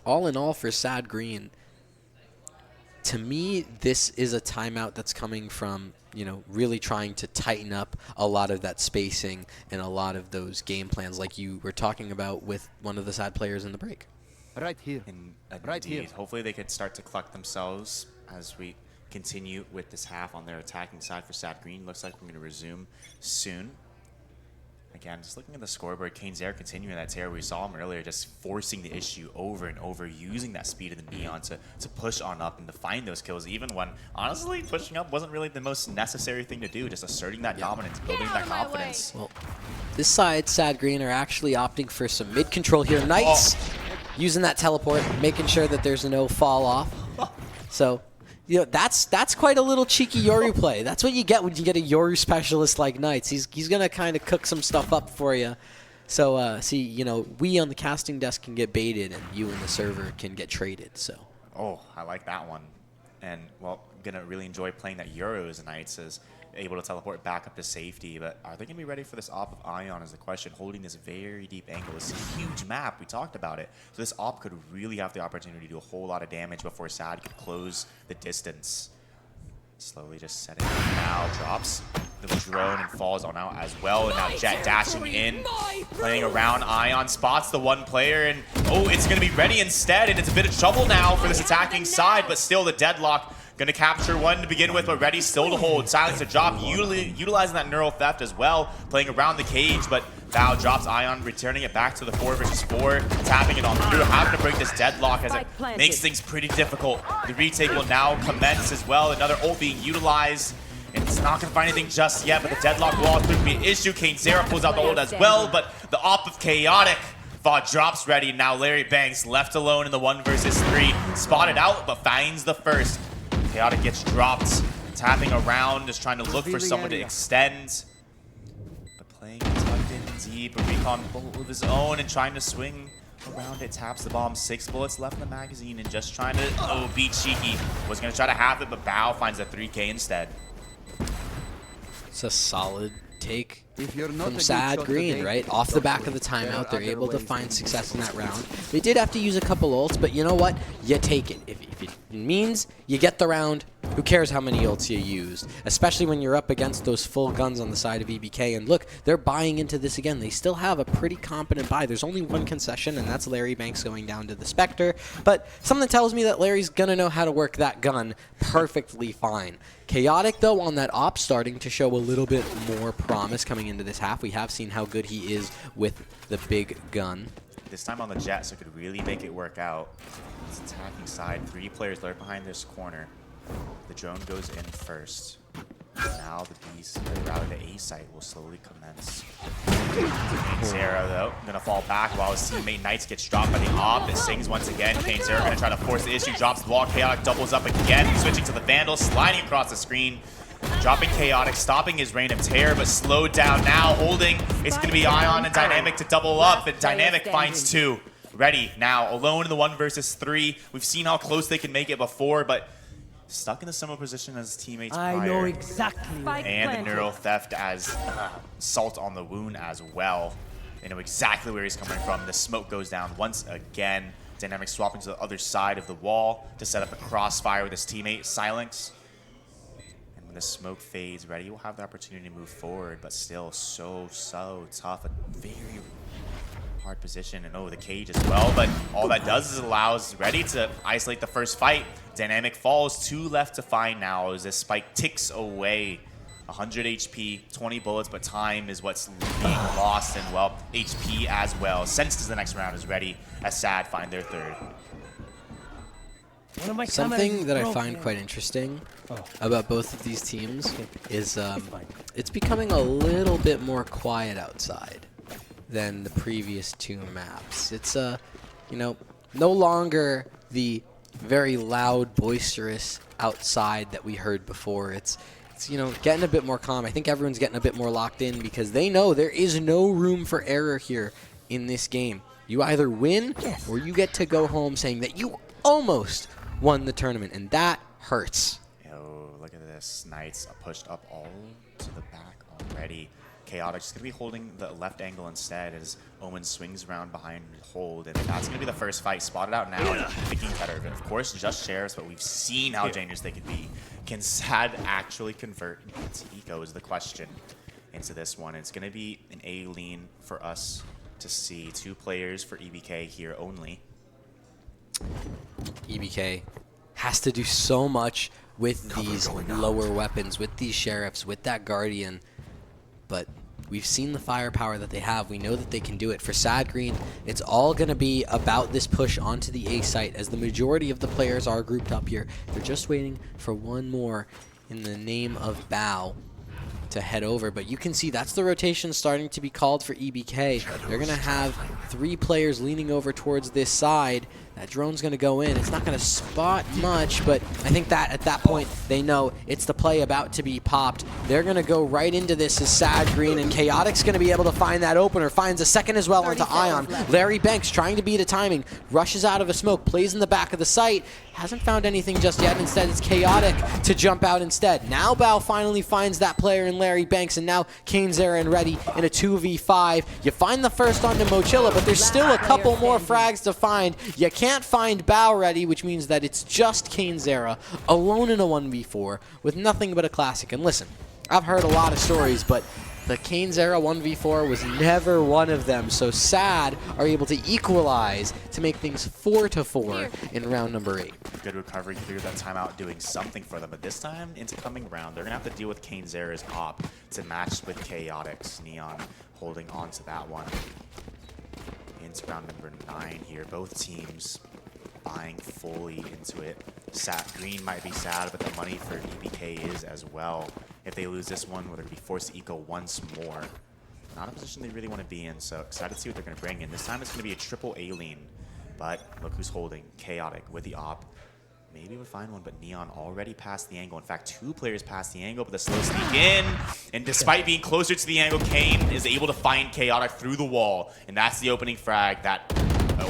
all in all for Sad Green, to me, this is a timeout that's coming from, really trying to tighten up a lot of that spacing and a lot of those game plans like you were talking about with one of the Sad players in the break. Right here. Right here. Hopefully they could start to collect themselves as we continue with this half on their attacking side for Sad Green. Looks like we're going to resume soon. Again, just looking at the scoreboard, KaneZera continuing that tear. We saw him earlier just forcing the issue over and over, using that speed of the Neon to push on up and to find those kills, even when, honestly, pushing up wasn't really the most necessary thing to do, just asserting that dominance, building that confidence. Well, this side, Sad Green are actually opting for some mid-control here. Knights using that teleport, making sure that there's no fall off. So, that's quite a little cheeky Yoru play. That's what you get when you get a Yoru specialist like Knights. He's going to kind of cook some stuff up for you. So, we on the casting desk can get baited, and you and the server can get traded. So. Oh, I like that one. And, well, I'm going to really enjoy playing that Yoru as Knights is able to teleport back up to safety. But are they going to be ready for this op of Ion is the question, holding this very deep angle. It's a huge map. We talked about it. So this op could really have the opportunity to do a whole lot of damage before Sad could close the distance. Slowly just setting up now. Drops the drone and falls on out as well. And now Jet dashing in, playing around. Ion spots the one player, and it's going to be ready instead. And it's a bit of trouble now for this attacking side, but still the deadlock. Going to capture one to begin with, but ready still to hold. Silence to drop, utilizing that neural theft as well, playing around the cage, but Bao drops Ion, returning it back to the 4 versus 4, tapping it on through, having to break this deadlock as it makes things pretty difficult. The retake will now commence as well, another ult being utilized. And it's not going to find anything just yet, but the deadlock will also be an issue. KaneZera pulls out the ult as well, but the op of Chaotic drops ready. Now Larry Banks left alone in the 1 versus 3, spotted out, but finds the first. Chaotic gets dropped, tapping around, just trying to look for someone to extend. But playing tucked in deep, a recon bolt of his own and trying to swing around it, taps the bomb. 6 bullets left in the magazine and just trying to, be cheeky. Was going to try to have it, but Bao finds a 3K instead. It's a solid take from Sad Green, right? Off the back of the timeout, they're able to find success in that round. They did have to use a couple ults, but you know what? You take it. If it means you get the round, who cares how many ults you used? Especially when you're up against those full guns on the side of EBK. And look, they're buying into this again. They still have a pretty competent buy. There's only one concession, and that's Larry Banks going down to the Spectre. But something tells me that Larry's going to know how to work that gun perfectly fine. Chaotic, though, on that op, starting to show a little bit more promise coming into this half. We have seen how good he is with the big gun. This time on the Jet, so could really make it work out. It's attacking side. 3 players lurk behind this corner. The drone goes in first. Now the Beast, or rather the A site, will slowly commence. KaneZera, though, going to fall back while his teammate Knights gets dropped by the op. It sings once again. KaneZera going to try to force the issue, drops the wall. Chaotic doubles up again, switching to the Vandal, sliding across the screen. Dropping Chaotic, stopping his reign of terror, but slowed down now, holding. It's going to be Ion and Dynamic to double up, and Dynamic finds 2. Ready now, alone in the 1 versus 3. We've seen how close they can make it before, but stuck in a similar position as his teammates prior. I know exactly. And the neural theft as salt on the wound as well. They know exactly where he's coming from. The smoke goes down once again. Dynamic swapping to the other side of the wall to set up a crossfire with his teammate, Silence. And when the smoke fades, Ready will have the opportunity to move forward, but still so tough. A very hard position, and the cage as well, but all that does is allows Ready to isolate the first fight. Dynamic falls, 2 left to find now as this spike ticks away. 100 HP, 20 bullets, but time is what's being lost, and well, HP as well. Senses the next round is Ready as Sad find their third. Something that I find quite interesting about both of these teams is it's becoming a little bit more quiet outside than the previous 2 maps. It's no longer the very loud, boisterous outside that we heard before. It's getting a bit more calm. I think everyone's getting a bit more locked in because they know there is no room for error here in this game. You either win or you get to go home saying that you almost won the tournament, and that hurts. Look at this. Knights are pushed up all to the back already. Chaotic is going to be holding the left angle instead as Omen swings around behind hold, and that's going to be the first fight. Spotted out now and thinking better of it. Of course, just Sheriffs, but we've seen how dangerous they can be. Can Sad actually convert into eco is the question into this one. It's going to be an A lean for us to see. 2 players for EBK here only. EBK has to do so much with these lower weapons, with these Sheriffs, with that Guardian, but we've seen the firepower that they have. We know that they can do it. For Sad Green, it's all going to be about this push onto the A site as the majority of the players are grouped up here. They're just waiting for one more in the name of Bao to head over, but you can see that's the rotation starting to be called for EBK. They're going to have 3 players leaning over towards this side. That drone's going to go in. It's not going to spot much, but I think that at that point they know it's the play about to be popped. They're going to go right into this as Sad Green, and Chaotic's going to be able to find that opener. Finds a second as well onto Ion. Larry Banks trying to beat a timing. Rushes out of a smoke. Plays in the back of the site. Hasn't found anything just yet. Instead, it's Chaotic to jump out instead. Now Bao finally finds that player in Larry Banks, and now cainzera and Ready in a 2v5. You find the first onto Mochilla, but there's still a couple more frags to find. You can't find Bao Ready, which means that it's just cainzera alone in a 1v4 with nothing but a classic. And listen, I've heard a lot of stories, but the cainzera 1v4 was never one of them. So Sad are able to equalize to make things 4-4 in round number 8. Good recovery, clear that timeout, doing something for them. But this time, into coming round, they're going to have to deal with cainzera's op to match with Chaotic's. Neon holding on to that one. Into round number 9 here. Both teams buying fully into it. Green might be sad, but the money for EBK is as well. If they lose this one, they'll be forced to eco once more. Not a position they really want to be in, so excited to see what they're going to bring in. This time it's going to be a triple A lean, but look who's holding. Chaotic with the op. Maybe we'll find one, but Neon already passed the angle. In fact, 2 players passed the angle, but the slow sneak in. And despite being closer to the angle, Kane is able to find Chaotic through the wall. And that's the opening frag that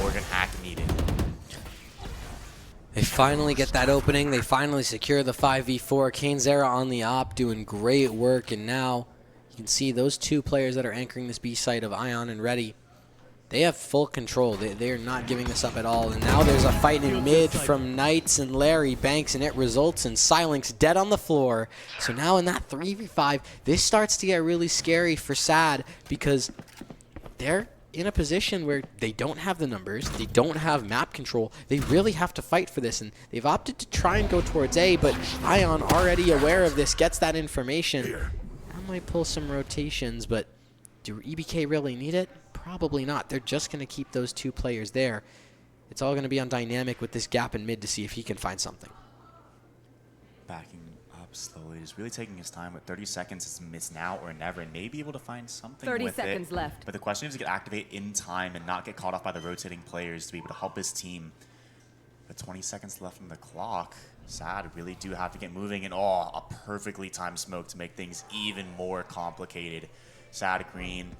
Oregon Hack needed. They finally get that opening. They finally secure the 5v4. cainzera on the op doing great work. And now you can see those 2 players that are anchoring this B site of Ion and Ready. They have full control. They're not giving this up at all. And now there's a fight in mid from Knights and Larry Banks, and it results in Silence dead on the floor. So now in that 3v5, this starts to get really scary for Sad because they're in a position where they don't have the numbers, they don't have map control, they really have to fight for this, and they've opted to try and go towards A, but Ion, already aware of this, gets that information. That might pull some rotations, but do EBK really need it? Probably not. They're just going to keep those 2 players there. It's all going to be on Dynamic with this gap in mid to see if he can find something. Backing up slowly, just really taking his time with 30 seconds. It's now or never, and may be able to find something 30 with seconds it. left. But the question is to get activate in time and not get caught off by the rotating players to be able to help his team. With 20 seconds left on the clock, Sad really do have to get moving, and a perfectly timed smoke to make things even more complicated. Sad Green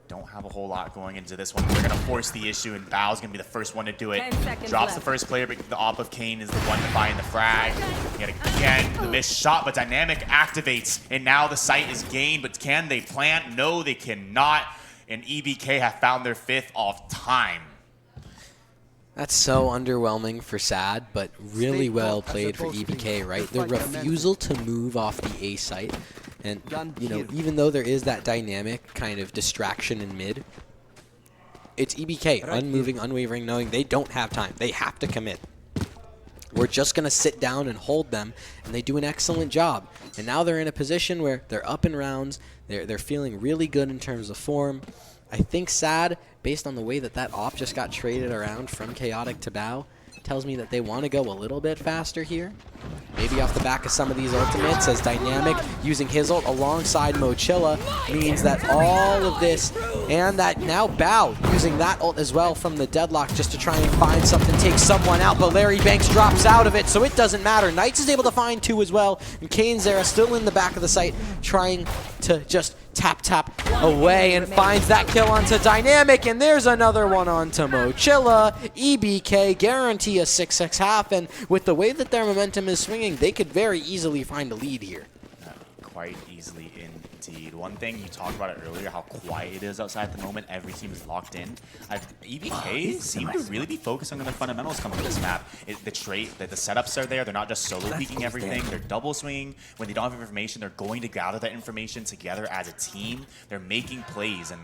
don't have a whole lot going into this one. They're going to force the issue, and Bao's going to be the first one to do it. Drops the first player, but the op of Kane is the one to find the frag. Yet again, the missed shot, but Dynamic activates, and now the site is gained, but can they plant? No, they cannot, and EBK have found their 5th off time. That's so underwhelming for SAD, but really well played for EBK, right? Their refusal to move off the A site, and you know, even though there is that dynamic kind of distraction in mid, it's EBK, unmoving, unwavering, knowing they don't have time. They have to commit. We're just going to sit down and hold them, and they do an excellent job. And now they're in a position where they're up in rounds. They're feeling really good in terms of form. I think SAD, based on the way that op just got traded around from Chaotic to Bao, tells me that they want to go a little bit faster here. Maybe off the back of some of these ultimates, as Dynamic using his ult alongside Mochilla means that all of this, and that now Bao using that ult as well from the deadlock just to try and find something, take someone out, but Larry Banks drops out of it, so it doesn't matter. Knights is able to find 2 as well, and Kane Zera still in the back of the site trying to just tap away and finds that kill onto Dynamic, and there's another one onto Mochilla. EBK guarantee a 6-6 half, and with the way that their momentum is swinging, they could very easily find a lead here. Quite easily indeed. One thing, you talked about it earlier, how quiet it is outside at the moment. Every team is locked in. EBK seem to really be focusing on the fundamentals coming to this map. The setups are there. They're not just solo peeking everything. They're double swinging. When they don't have information, they're going to gather that information together as a team. They're making plays and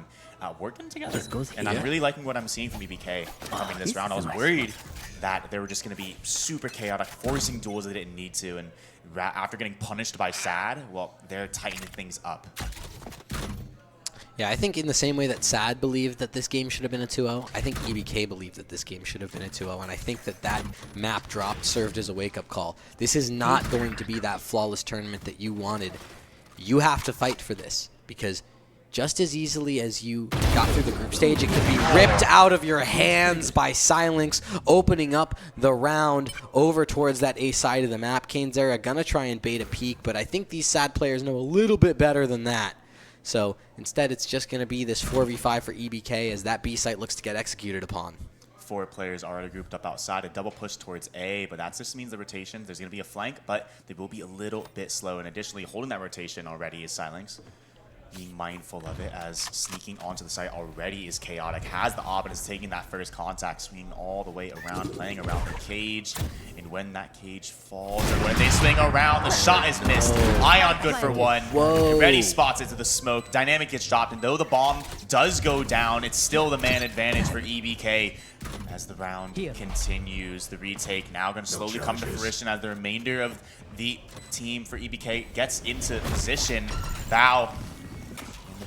working together. And I'm really liking what I'm seeing from EBK coming this round. I was worried that they were just going to be super chaotic, forcing duels they didn't need to, and after getting punished by SAD, well, they're tightening things up. Yeah, I think in the same way that SAD believed that this game should have been a 2-0, I think EBK believed that this game should have been a 2-0, and I think that map drop served as a wake-up call. This is not going to be that flawless tournament that you wanted. You have to fight for this, because just as easily as you got through the group stage, it could be ripped out of your hands by Silence, opening up the round over towards that A side of the map. Kane Zera gonna try and bait a peek, but I think these SAD players know a little bit better than that. So instead, it's just gonna be this 4v5 for EBK as that B site looks to get executed upon. 4 players already grouped up outside, a double push towards A, but that just means the rotation. There's gonna be a flank, but they will be a little bit slow, and additionally, holding that rotation already is Silence. Being mindful of it, as sneaking onto the site already is Chaotic. Has the op and is taking that first contact, swinging all the way around, playing around the cage. And when that cage falls, or when they swing around, the shot is missed. Ion good for 1. Ready spots into the smoke. Dynamic gets dropped, and though the bomb does go down, it's still the man advantage for EBK. As the round continues, the retake now going to slowly come to fruition as the remainder of the team for EBK gets into position. Bao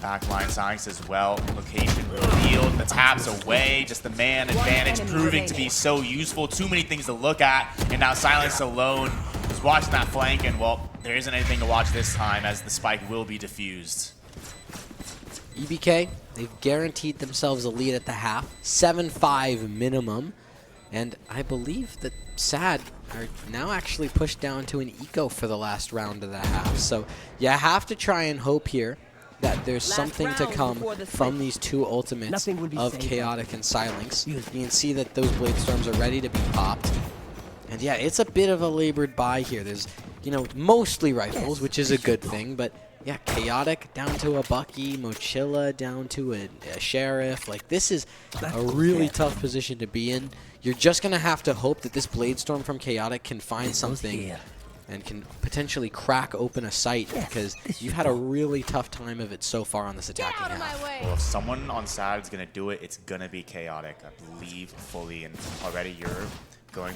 backline Silence as well. Location revealed. The taps away. Just the man advantage proving to be so useful. Too many things to look at. And now Silence alone is watching that flank. And, well, there isn't anything to watch this time as the spike will be diffused. EBK, they've guaranteed themselves a lead at the half. 7-5 minimum. And I believe that SAD are now actually pushed down to an eco for the last round of the half. So you have to try and hope here that there's something to come from these 2 ultimates of Chaotic and Silence. You can see that those Blade Storms are ready to be popped. And yeah, it's a bit of a labored buy here. There's, you know, mostly rifles, which is a good thing, but yeah, Chaotic down to a Bucky, Mochilla down to a Sheriff. Like, this is a really tough position to be in. You're just going to have to hope that this Blade Storm from Chaotic can find something and can potentially crack open a site, because you've had a really tough time of it so far on this attacking half. Well, if someone on SAD is going to do it, it's going to be Chaotic, I believe fully. And already you're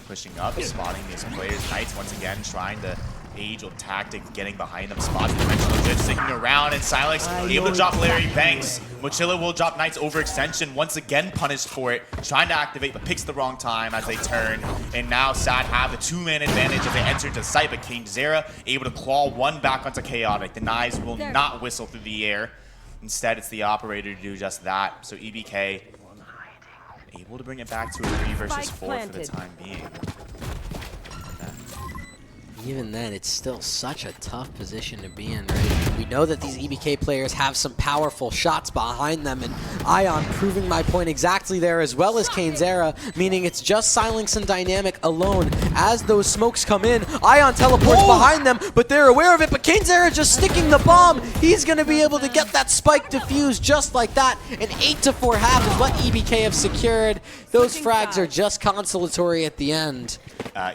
pushing up, spotting these players. Knights once again trying to age-old tactic, getting behind them, spots the dimensional good, sticking around, and Silence able to drop Larry Banks. Mochilla will drop Knights overextension, once again punished for it, trying to activate, but picks the wrong time as they turn. And now SAD have a 2-man advantage as they enter into the site, but King Zera able to claw 1 back onto Chaotic. The knives will not whistle through the air. Instead, it's the operator to do just that. So EBK able to bring it back to a 3 versus 4 for the time being. even then, it's still such a tough position to be in, right? We know that these EBK players have some powerful shots behind them, and Ion proving my point exactly there, as well as Kane's meaning it's just Silence and Dynamic alone. As those smokes come in, Ion teleports behind them, but they're aware of it, but Kane's just sticking the bomb. He's going to be able to get that spike defused just like that. An 8-4 half is what EBK have secured. Those frags are just consolatory at the end.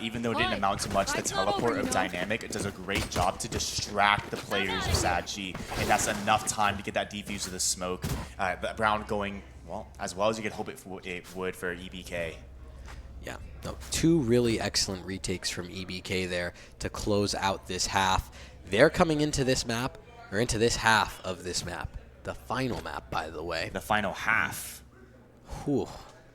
Even though it didn't amount to much, the teleport of Dynamic does a great job to distract the players of SADG, and that's enough time to get that defuse of the smoke. The round going, well as you could hope it would for EBK. Yeah, no, 2 really excellent retakes from EBK there to close out this half. They're coming into this map, or into this half of this map. The final map, by the way. The final half. Whew.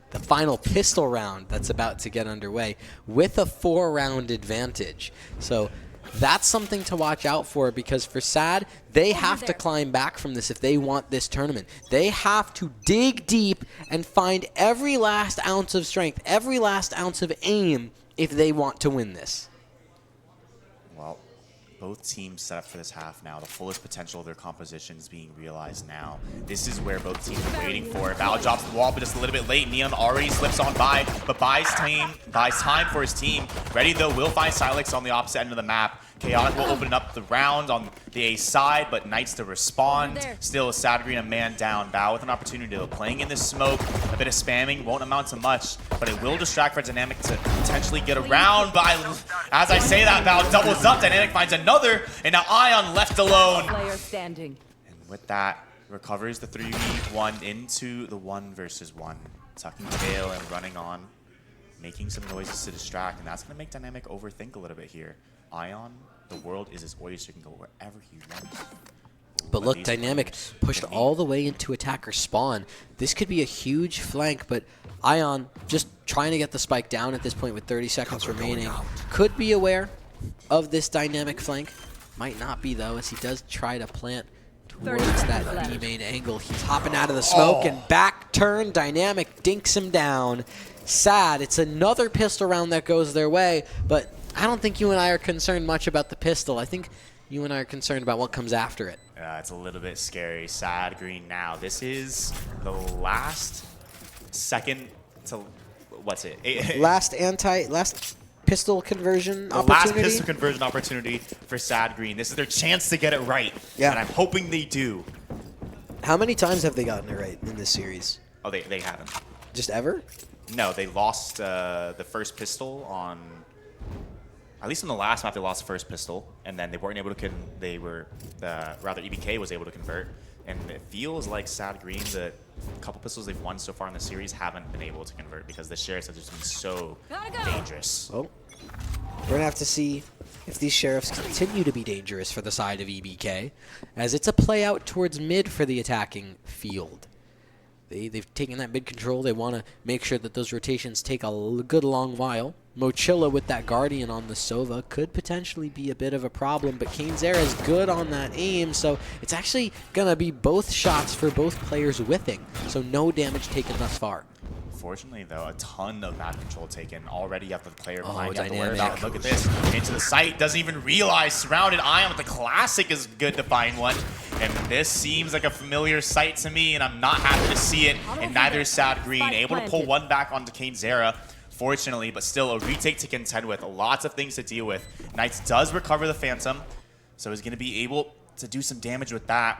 The final pistol round that's about to get underway with a 4-round advantage. So that's something to watch out for, because for SAD, they have to climb back from this if they want this tournament. They have to dig deep and find every last ounce of strength, every last ounce of aim if they want to win this. Well, both teams set up for this half now. The fullest potential of their compositions being realized now. This is where both teams are waiting for. Val drops the wall, but just a little bit late. Neon already slips on by, but buys time for his team. Ready, though, will find Silex on the opposite end of the map. Chaotic will open up the round on the A side, but Knights to respond. Still, Sad Green a man down. Bao with an opportunity, though. Playing in the smoke, a bit of spamming, won't amount to much, but it will distract for Dynamic to potentially get around. But as I say that, Bao doubles up. Dynamic finds another, and now Ion left alone. Player standing. And with that, recovers the 3v1 into the 1 versus 1. Tucking tail and running on, making some noises to distract, and that's going to make Dynamic overthink a little bit here. Ion, the world is his oyster, can go wherever he wants. But look, Dynamic pushed all the way into attacker spawn. This could be a huge flank, but Ion just trying to get the spike down at this point with 30 seconds remaining. Could be aware of this Dynamic flank. Might not be, though, as he does try to plant towards that B main angle. He's hopping out of the smoke and back turn. Dynamic dinks him down. Sad, it's another pistol round that goes their way, but I don't think you and I are concerned much about the pistol. I think you and I are concerned about what comes after it. It's a little bit scary. Sad Green now. This is the last second to, what's it? Last pistol conversion opportunity? Last pistol conversion opportunity for Sad Green. This is their chance to get it right. Yeah. And I'm hoping they do. How many times have they gotten it right in this series? Oh, they haven't. Just ever? No, they lost the first pistol on... At least in the last map, they lost the first pistol, and then they weren't able to. Rather, EBK was able to convert, and it feels like Sad Green, the couple pistols they've won so far in the series, haven't been able to convert because the sheriffs have just been so dangerous. Oh, we're gonna have to see if these sheriffs continue to be dangerous for the side of EBK, as it's a play out towards mid for the attacking field. They've taken that mid control. They want to make sure that those rotations take a good long while. Mochilla with that Guardian on the Sova could potentially be a bit of a problem, but Kane's is good on that aim, so it's actually going to be both shots for both players whiffing, so no damage taken thus far. Fortunately, though, a ton of map control taken. Already you have the player behind you have to worry about. Look at this. Into the site. Doesn't even realize. Surrounded Ion with the classic is good to find one. And this seems like a familiar sight to me, and I'm not happy to see it. And neither is Sad Green. Able to pull one back onto Kane's fortunately, but still a retake to contend with. Lots of things to deal with. Knights does recover the Phantom, so he's going to be able to do some damage with that.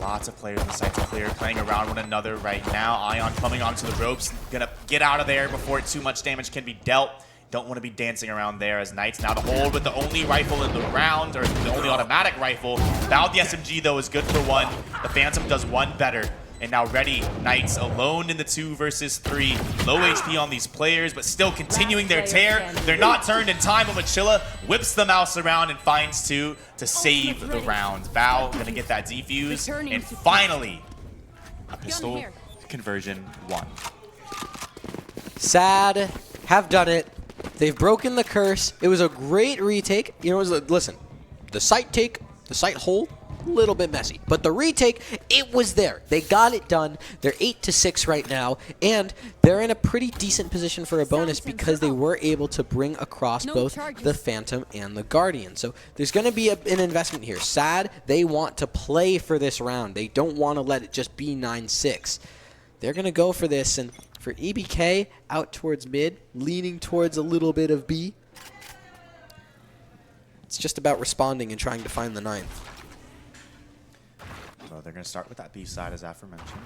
Lots of players in the site to clear, playing around one another right now. Ion coming onto the ropes, gonna get out of there before too much damage can be dealt. Don't want to be dancing around there as Knights now to hold with the only rifle in the round, or the only automatic rifle. Bound the SMG, though, is good for one. The Phantom does one better. And now Ready, Knights alone in the 2 versus 3. Low HP on these players, but still continuing their tear. They're not turned in time, but Mochilla whips the mouse around and finds 2 to save the round. Bao gonna get that defuse, and finally, a pistol conversion 1. Sad have done it. They've broken the curse. It was a great retake. You know, listen, the site take, the site hold, little bit messy. But the retake, it was there. They got it done. They're 8-6 right now, and they're in a pretty decent position for a bonus because they were able to bring across both the Phantom and the Guardian. So there's going to be an investment here. SAD, they want to play for this round. They don't want to let it just be 9-6. They're going to go for this, and for EBK, out towards mid, leaning towards a little bit of B. It's just about responding and trying to find the 9th. So they're going to start with that B side, as aforementioned.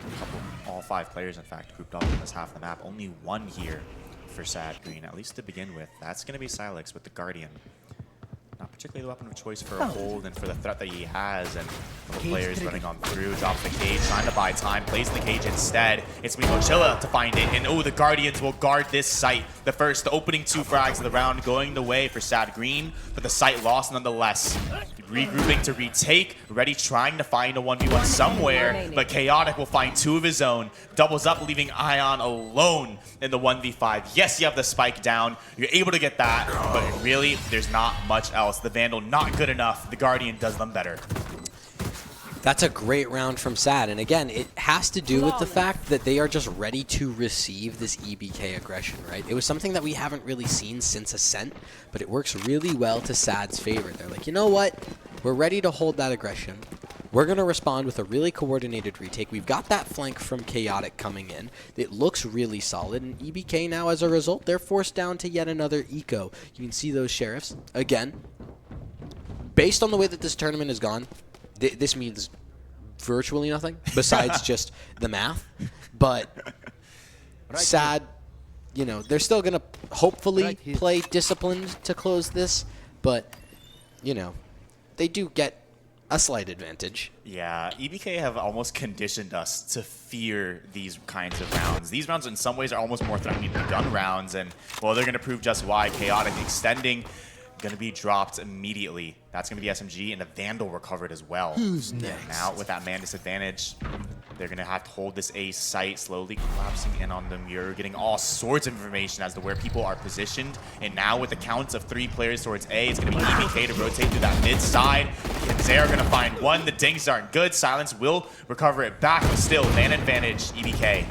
All 5 players, in fact, grouped up in this half of the map. Only one here for Sad Green, at least to begin with. That's going to be Silex with the Guardian. Not particularly the weapon of choice for a hold and for the threat that he has. And the players running on through, drops the cage, trying to buy time, plays the cage instead. It's Mochilla to find it. And the Guardians will guard this site. The opening 2 frags of the round going the way for Sad Green, but the site lost nonetheless. Regrouping to retake, Ready trying to find a 1v1 somewhere, but Chaotic will find 2 of his own. Doubles up, leaving Ion alone in the 1v5. Yes, you have the spike down. You're able to get that, but really, there's not much else. The Vandal not good enough. The Guardian does them better. That's a great round from SAD, and again, it has to do with the fact that they are just ready to receive this EBK aggression, right? It was something that we haven't really seen since Ascent, but it works really well to SAD's favor. They're like, you know what? We're ready to hold that aggression. We're going to respond with a really coordinated retake. We've got that flank from Chaotic coming in. It looks really solid, and EBK now, as a result, they're forced down to yet another eco. You can see those Sheriffs. Again, based on the way that this tournament has gone, this means virtually nothing besides just the math. But SAD, you know, they're still going to hopefully play disciplined to close this. But, you know, they do get a slight advantage. Yeah, EBK have almost conditioned us to fear these kinds of rounds. These rounds in some ways are almost more threatening than gun rounds. And, well, they're going to prove just why. Chaotic extending. Going to be dropped immediately. That's going to be SMG, and the Vandal recovered as well. Who's next? Now, with that man disadvantage, they're going to have to hold this A site, slowly collapsing in on the mirror, getting all sorts of information as to where people are positioned. And now, with the counts of 3 players towards A, it's going to be EBK to rotate through that mid side. Kinzera are going to find 1. The dings aren't good. Silence will recover it back, but still, man advantage, EBK.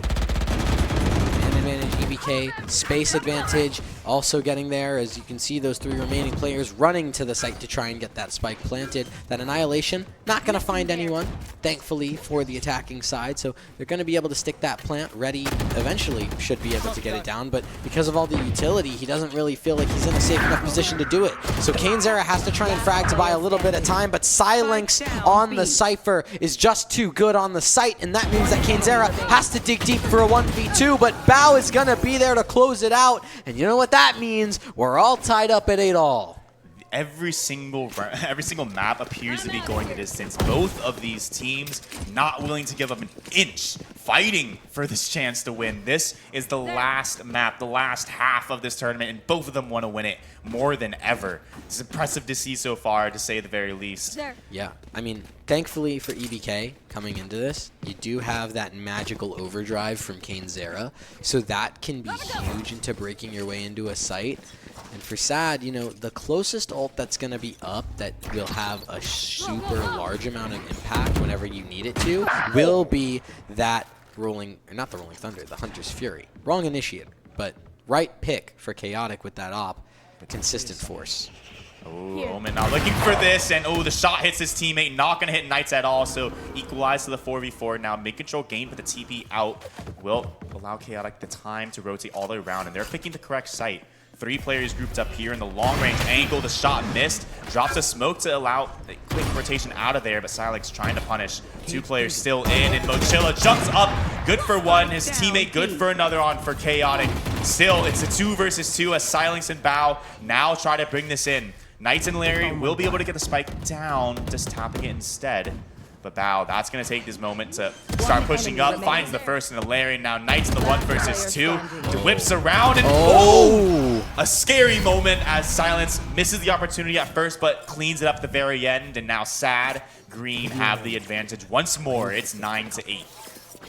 Advantage, EBK, space advantage, also getting there. As you can see, those 3 remaining players running to the site to try and get that spike planted. That Annihilation, not going to find anyone, thankfully, for the attacking side. So they're going to be able to stick that plant. Ready eventually should be able to get it down, but because of all the utility, he doesn't really feel like he's in a safe enough position to do it. So Kinzera has to try and frag to buy a little bit of time, but Silence on the Cypher is just too good on the site, and that means that Kinzera has to dig deep for a 1v2, but Bao is going to be there to close it out, and you know what that means? We're all tied up at 8-all. Every single map appears to be going the distance. Both of these teams not willing to give up an inch, fighting for this chance to win. This is the last map, the last half of this tournament, and both of them want to win it more than ever. It's impressive to see so far, to say the very least. Yeah, I mean, thankfully for EBK coming into this, you do have that magical overdrive from Kinzera, so that can be huge into breaking your way into a site. And for SAD, you know, the closest ult that's going to be up that will have a super large amount of impact whenever you need it to will be that not the Rolling Thunder, the Hunter's Fury. Wrong initiator, but right pick for Chaotic with that op. Consistent force. Oh, Omen now looking for this, and the shot hits his teammate. Not going to hit Knights at all, so equalize to the 4v4. Now mid-control gain, but the TP out will allow Chaotic the time to rotate all the way around, and they're picking the correct site. 3 players grouped up here in the long-range angle. The shot missed. Drops a smoke to allow a quick rotation out of there, but Silex trying to punish. 2 players still in, and Mochilla jumps up. Good for 1. His teammate good for another on for Chaotic. Still, it's a 2 versus 2 as Silence and Bao now try to bring this in. Knights and Larry will be able to get the spike down, just tapping it instead. But Bao, that's going to take this moment to start pushing up. Finds the first in the Larry. Now Knights in the 1 versus 2. Whips around and a scary moment as Silence misses the opportunity at first, but cleans it up at the very end. And now SAD, Green have the advantage once more. It's 9-8.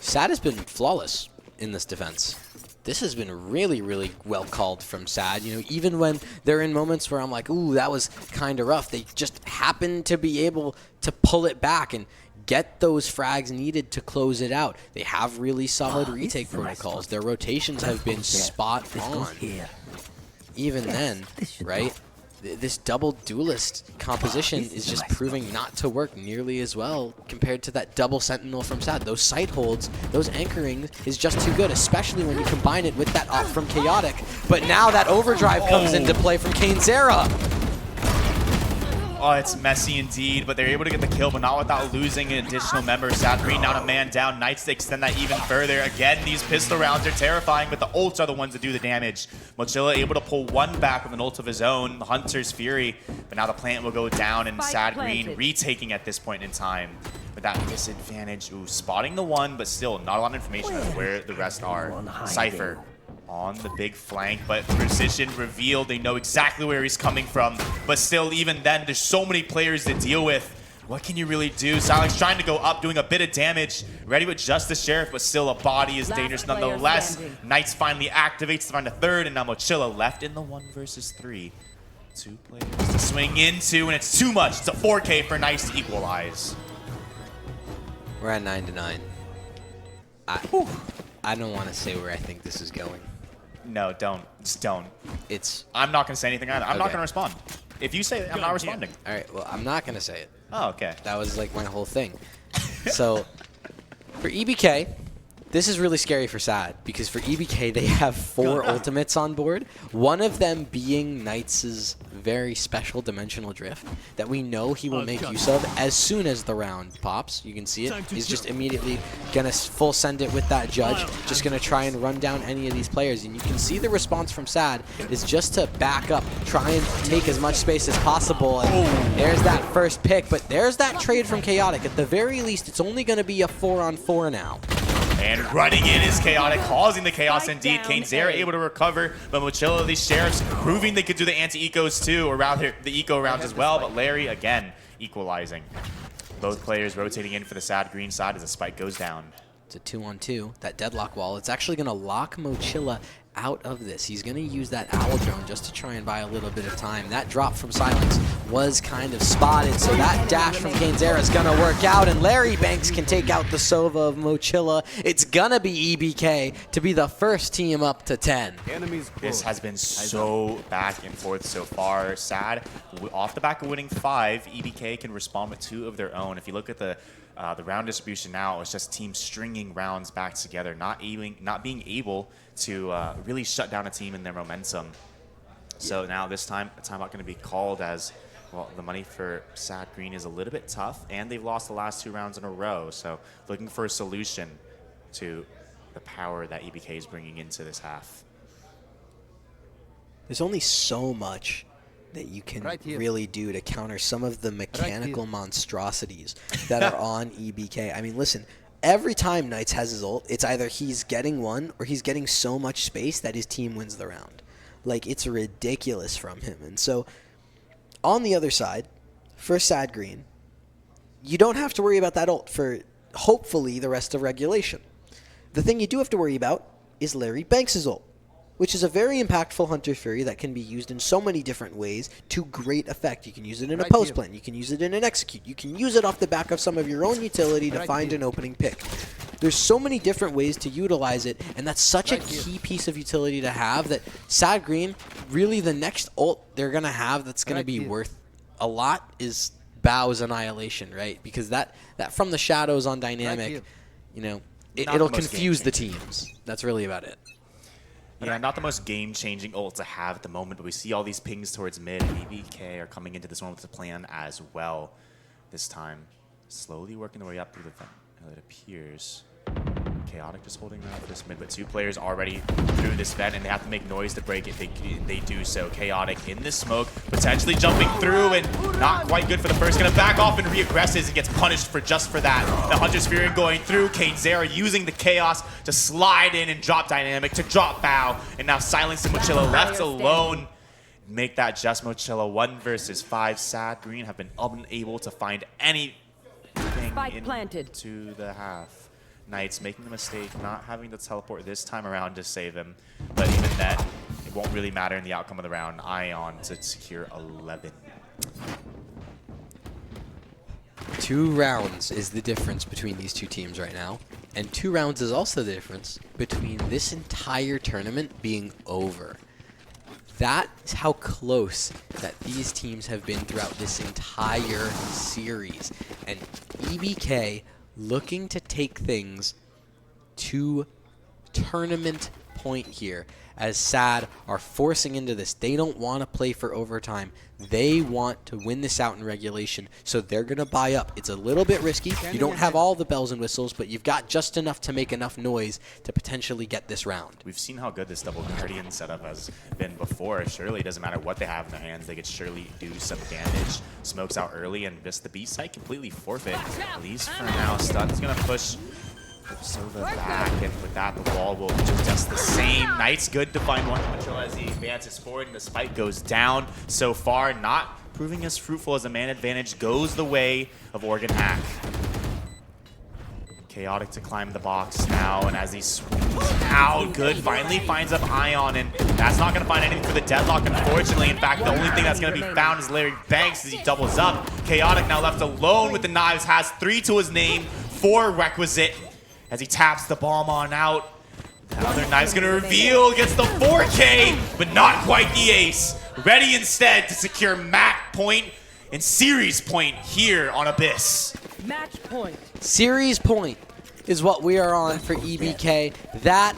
SAD has been flawless in this defense. this has been really, really well called from SAD. You know, even when they're in moments where I'm like, ooh, that was kind of rough, they just happen to be able to pull it back and get those frags needed to close it out. They have really solid retake protocols. Their rotations have been spot on. Even then, right? This double duelist composition is just proving not to work nearly as well compared to that double sentinel from SAD. Those sight holds, those anchoring is just too good, especially when you combine it with that off from Chaotic. But now that overdrive comes into play from Zera. Oh, it's messy indeed, but they're able to get the kill, but not without losing an additional member. Sad Green down a man down. Knights to extend that even further. Again, these pistol rounds are terrifying, but the ults are the ones that do the damage. Mochila able to pull one back with an ult of his own, the Hunter's Fury, but now the plant will go down, and Sad Green retaking at this point in time. With that disadvantage, ooh, spotting the one, but still not a lot of information as where the rest are. Cypher on the big flank, but precision revealed. They know exactly where he's coming from, but still, even then, there's so many players to deal with. What can you really do? Silence trying to go up, doing a bit of damage, ready with just the Sheriff, but still a body is dangerous nonetheless. Knights finally activates to find a third, and now Mochila left in the 1 versus 3. 2 players to swing into, and it's too much. It's a 4K for Knights to equalize. We're at 9-9. I don't want to say where I think this is going. No, don't. Just don't. It's. I'm not going to say anything either. I'm not going to respond. If you say it, I'm not responding. All right, well, I'm not going to say it. Oh, okay. That was like my whole thing. So, for EBK, this is really scary for SAD, because for EBK, they have 4 ultimates on board, one of them being Knights' very special dimensional drift that we know he will make use of as soon as the round pops. You can see it. He's just immediately going to full send it with that judge, just going to try and run down any of these players. And you can see the response from SAD is just to back up, try and take as much space as possible. And there's that first pick, but there's that trade from Chaotic. At the very least, it's only going to be a 4-on-4 now. And running in is Chaotic, causing the chaos indeed. Zera able to recover, but Mochila, these Sheriffs, proving they could do the anti-ecos too, or rather the eco rounds as well, but Larry, again, equalizing. Both players rotating in for the Sad Green side as the spike goes down. It's a 2-on-2. That deadlock wall, it's actually going to lock Mochila out of this. He's going to use that owl drone just to try and buy a little bit of time. That drop from Silence was kind of spotted, so that dash from Zera is going to work out, and Larry Banks can take out the Sova of Mochila. It's going to be EBK to be the first team up to 10. This has been so back and forth so far. SAD, off the back of winning 5, EBK can respond with 2 of their own. If you look at the round distribution now, it's just teams stringing rounds back together, not being able to really shut down a team in their momentum. So now this time, a timeout going to be called as, well, the money for Sad Green is a little bit tough, and they've lost the last 2 rounds in a row. So looking for a solution to the power that EBK is bringing into this half. There's only so much that you can really do to counter some of the mechanical monstrosities that are on EBK. I mean, listen, every time Knights has his ult, it's either he's getting one or he's getting so much space that his team wins the round. Like, it's ridiculous from him. And so, on the other side, for Sad Green, you don't have to worry about that ult for, hopefully, the rest of regulation. The thing you do have to worry about is Larry Banks' ult, which is a very impactful Hunter Fury that can be used in so many different ways to great effect. You can use it in a post plan. You can use it in an execute. You can use it off the back of some of your own utility to find an opening pick. There's so many different ways to utilize it, and that's such a key piece of utility to have that Sad Green, really the next ult they're going to have that's going to be worth a lot is Bow's Annihilation, right? Because that from the shadows on dynamic, you know, it'll confuse the teams. That's really about it. Yeah, not the most game-changing ult to have at the moment, but we see all these pings towards mid, and EBK are coming into this one with a plan as well this time. Slowly working their way up through the vent, it appears. Chaotic just holding around for this mid, but 2 players already through this vent, and they have to make noise to break it. They do so. Chaotic in the smoke, potentially jumping through, and not quite good for the first. Gonna back off and re-aggresses and gets punished for just for that. The Hunter's Fury going through. Zera using the chaos to slide in and drop dynamic to drop Bow, and now Silence and Mochila left alone. Make that just Mochila 1 versus 5. Sad Green have been unable to find anything into the half. Knights making the mistake, not having to teleport this time around to save him. But even then, it won't really matter in the outcome of the round. Ion to secure 11. 2 rounds is the difference between these two teams right now. And 2 rounds is also the difference between this entire tournament being over. That is how close that these teams have been throughout this entire series. And EBK looking to take things to tournament point here, as SAD are forcing into this. They don't want to play for overtime. They want to win this out in regulation, so they're going to buy up. It's a little bit risky. You don't have all the bells and whistles, but you've got just enough to make enough noise to potentially get this round. We've seen how good this double Guardian setup has been before. Surely it doesn't matter what they have in their hands. They could surely do some damage. Smokes out early and just the B site completely forfeit. At least for now, Stun's going to push Silva back, and with that, the wall will do just the same. Knight's good to find one control as he advances forward, and the spike goes down. So far, not proving as fruitful as a man advantage goes the way of Oregon Hack. Chaotic to climb the box now, and as he swings out, good, finally finds up Ion, and that's not going to find anything for the deadlock, unfortunately. In fact, the only thing that's going to be found is Larry Banks as he doubles up. Chaotic now left alone with the knives, has 3 to his name, 4 requisite. As he taps the bomb on out. The other knife's gonna reveal, gets the 4K, but not quite the ace. Ready instead to secure map point and series point here on Abyss. Match point. Series point is what we are on for EBK. That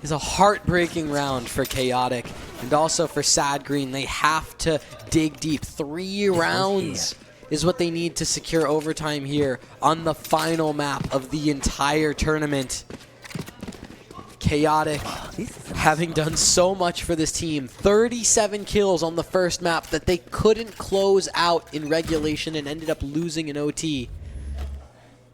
is a heartbreaking round for Chaotic and also for Sad Green. They have to dig deep. 3 rounds is what they need to secure overtime here on the final map of the entire tournament. Chaotic, having done so much for this team, 37 kills on the first map that they couldn't close out in regulation and ended up losing in OT.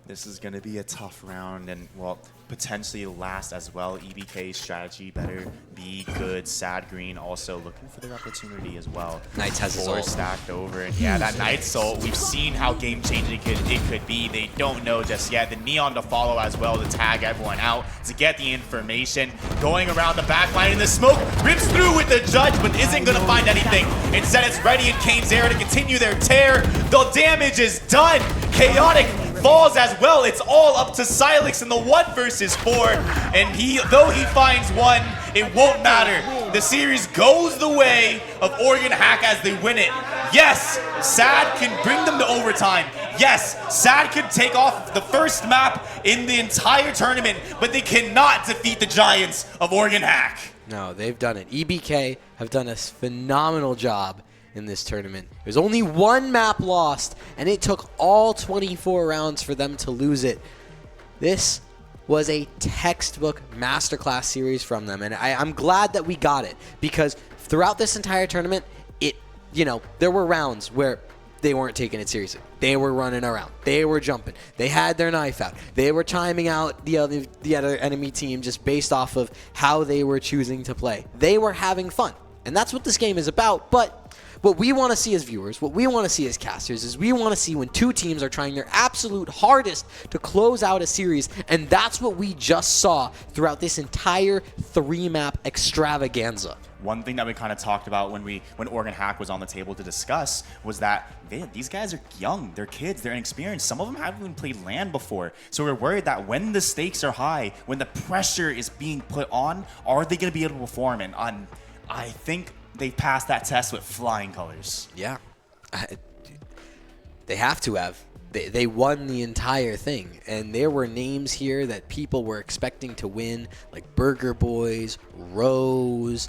This is going to be a tough round and, well, potentially last as well. EBK's strategy better be good. Sad Green also looking for their opportunity as well. Knights has his ult. Stacked over, and yeah, that Knight's ult, we've seen how game-changing it could be. They don't know just yet. The Neon to follow as well to tag everyone out to get the information. Going around the back line, and the smoke rips through with the Judge, but isn't going to find anything. Instead, it's Ready and Kane's Air to continue their tear. The damage is done. Chaotic falls as well. It's all up to Silex in the 1 versus 4, and though he finds 1, it won't matter. The series goes the way of Oregon Hack as they win it. Yes, Sad can bring them to overtime. Yes, Sad could take off the first map in the entire tournament, but they cannot defeat the Giants of Oregon Hack. No, they've done it. EBK have done a phenomenal job in this tournament. There's only 1 map lost, and it took all 24 rounds for them to lose it. This was a textbook masterclass series from them, and I'm glad that we got it, because throughout this entire tournament, there were rounds where they weren't taking it seriously. They were running around. They were jumping. They had their knife out. They were timing out the other enemy team just based off of how they were choosing to play. They were having fun, and that's what this game is about. But what we want to see as viewers, what we want to see as casters, is we want to see when 2 teams are trying their absolute hardest to close out a series, and that's what we just saw throughout this entire 3-map extravaganza. One thing that we kind of talked about when Oregon Hack was on the table to discuss was that these guys are young, they're kids, they're inexperienced. Some of them haven't even played LAN before. So we're worried that when the stakes are high, when the pressure is being put on, are they going to be able to perform? And I think they passed that test with flying colors. Yeah. They have to have. They won the entire thing, and there were names here that people were expecting to win, like Burger Boys, Rose,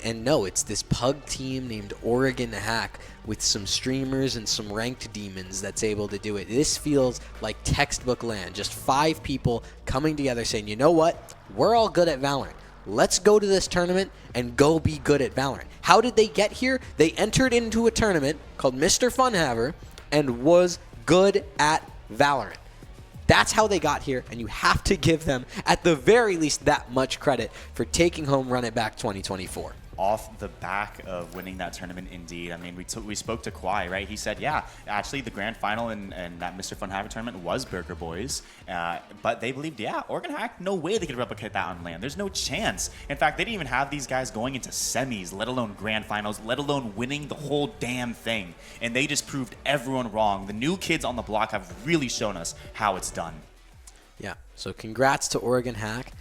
and no, it's this pug team named Oregon Hack with some streamers and some ranked demons that's able to do it. This feels like textbook LAN, just 5 people coming together saying, you know what, we're all good at Valorant. Let's go to this tournament and go be good at Valorant. How did they get here? They entered into a tournament called Mr. Funhaver and was good at Valorant. That's how they got here, and you have to give them, at the very least, that much credit for taking home Run It Back 2024. off the back of winning that tournament indeed. I mean, we spoke to Kwai, right? He said, yeah, actually the grand final in that Mr. Fun Haver tournament was Burger Boys, but they believed, yeah, Oregon Hack, no way they could replicate that on LAN. There's no chance. In fact, they didn't even have these guys going into semis, let alone grand finals, let alone winning the whole damn thing. And they just proved everyone wrong. The new kids on the block have really shown us how it's done. Yeah, so congrats to Oregon Hack.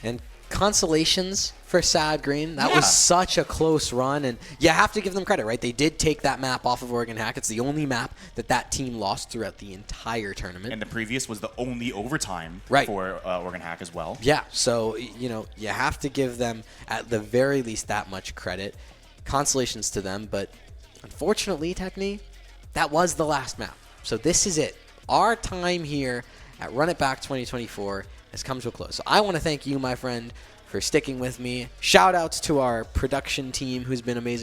And consolations for Sad Green. That was such a close run, and you have to give them credit, right? They did take that map off of Oregon Hack. It's the only map that team lost throughout the entire tournament. And the previous was the only overtime for Oregon Hack as well. Yeah, so, you know, you have to give them at the very least that much credit. Consolations to them, but unfortunately, Techni, that was the last map. So this is it. Our time here at Run It Back 2024 has come to a close. So I want to thank you, my friend, for sticking with me. Shout outs to our production team who's been amazing.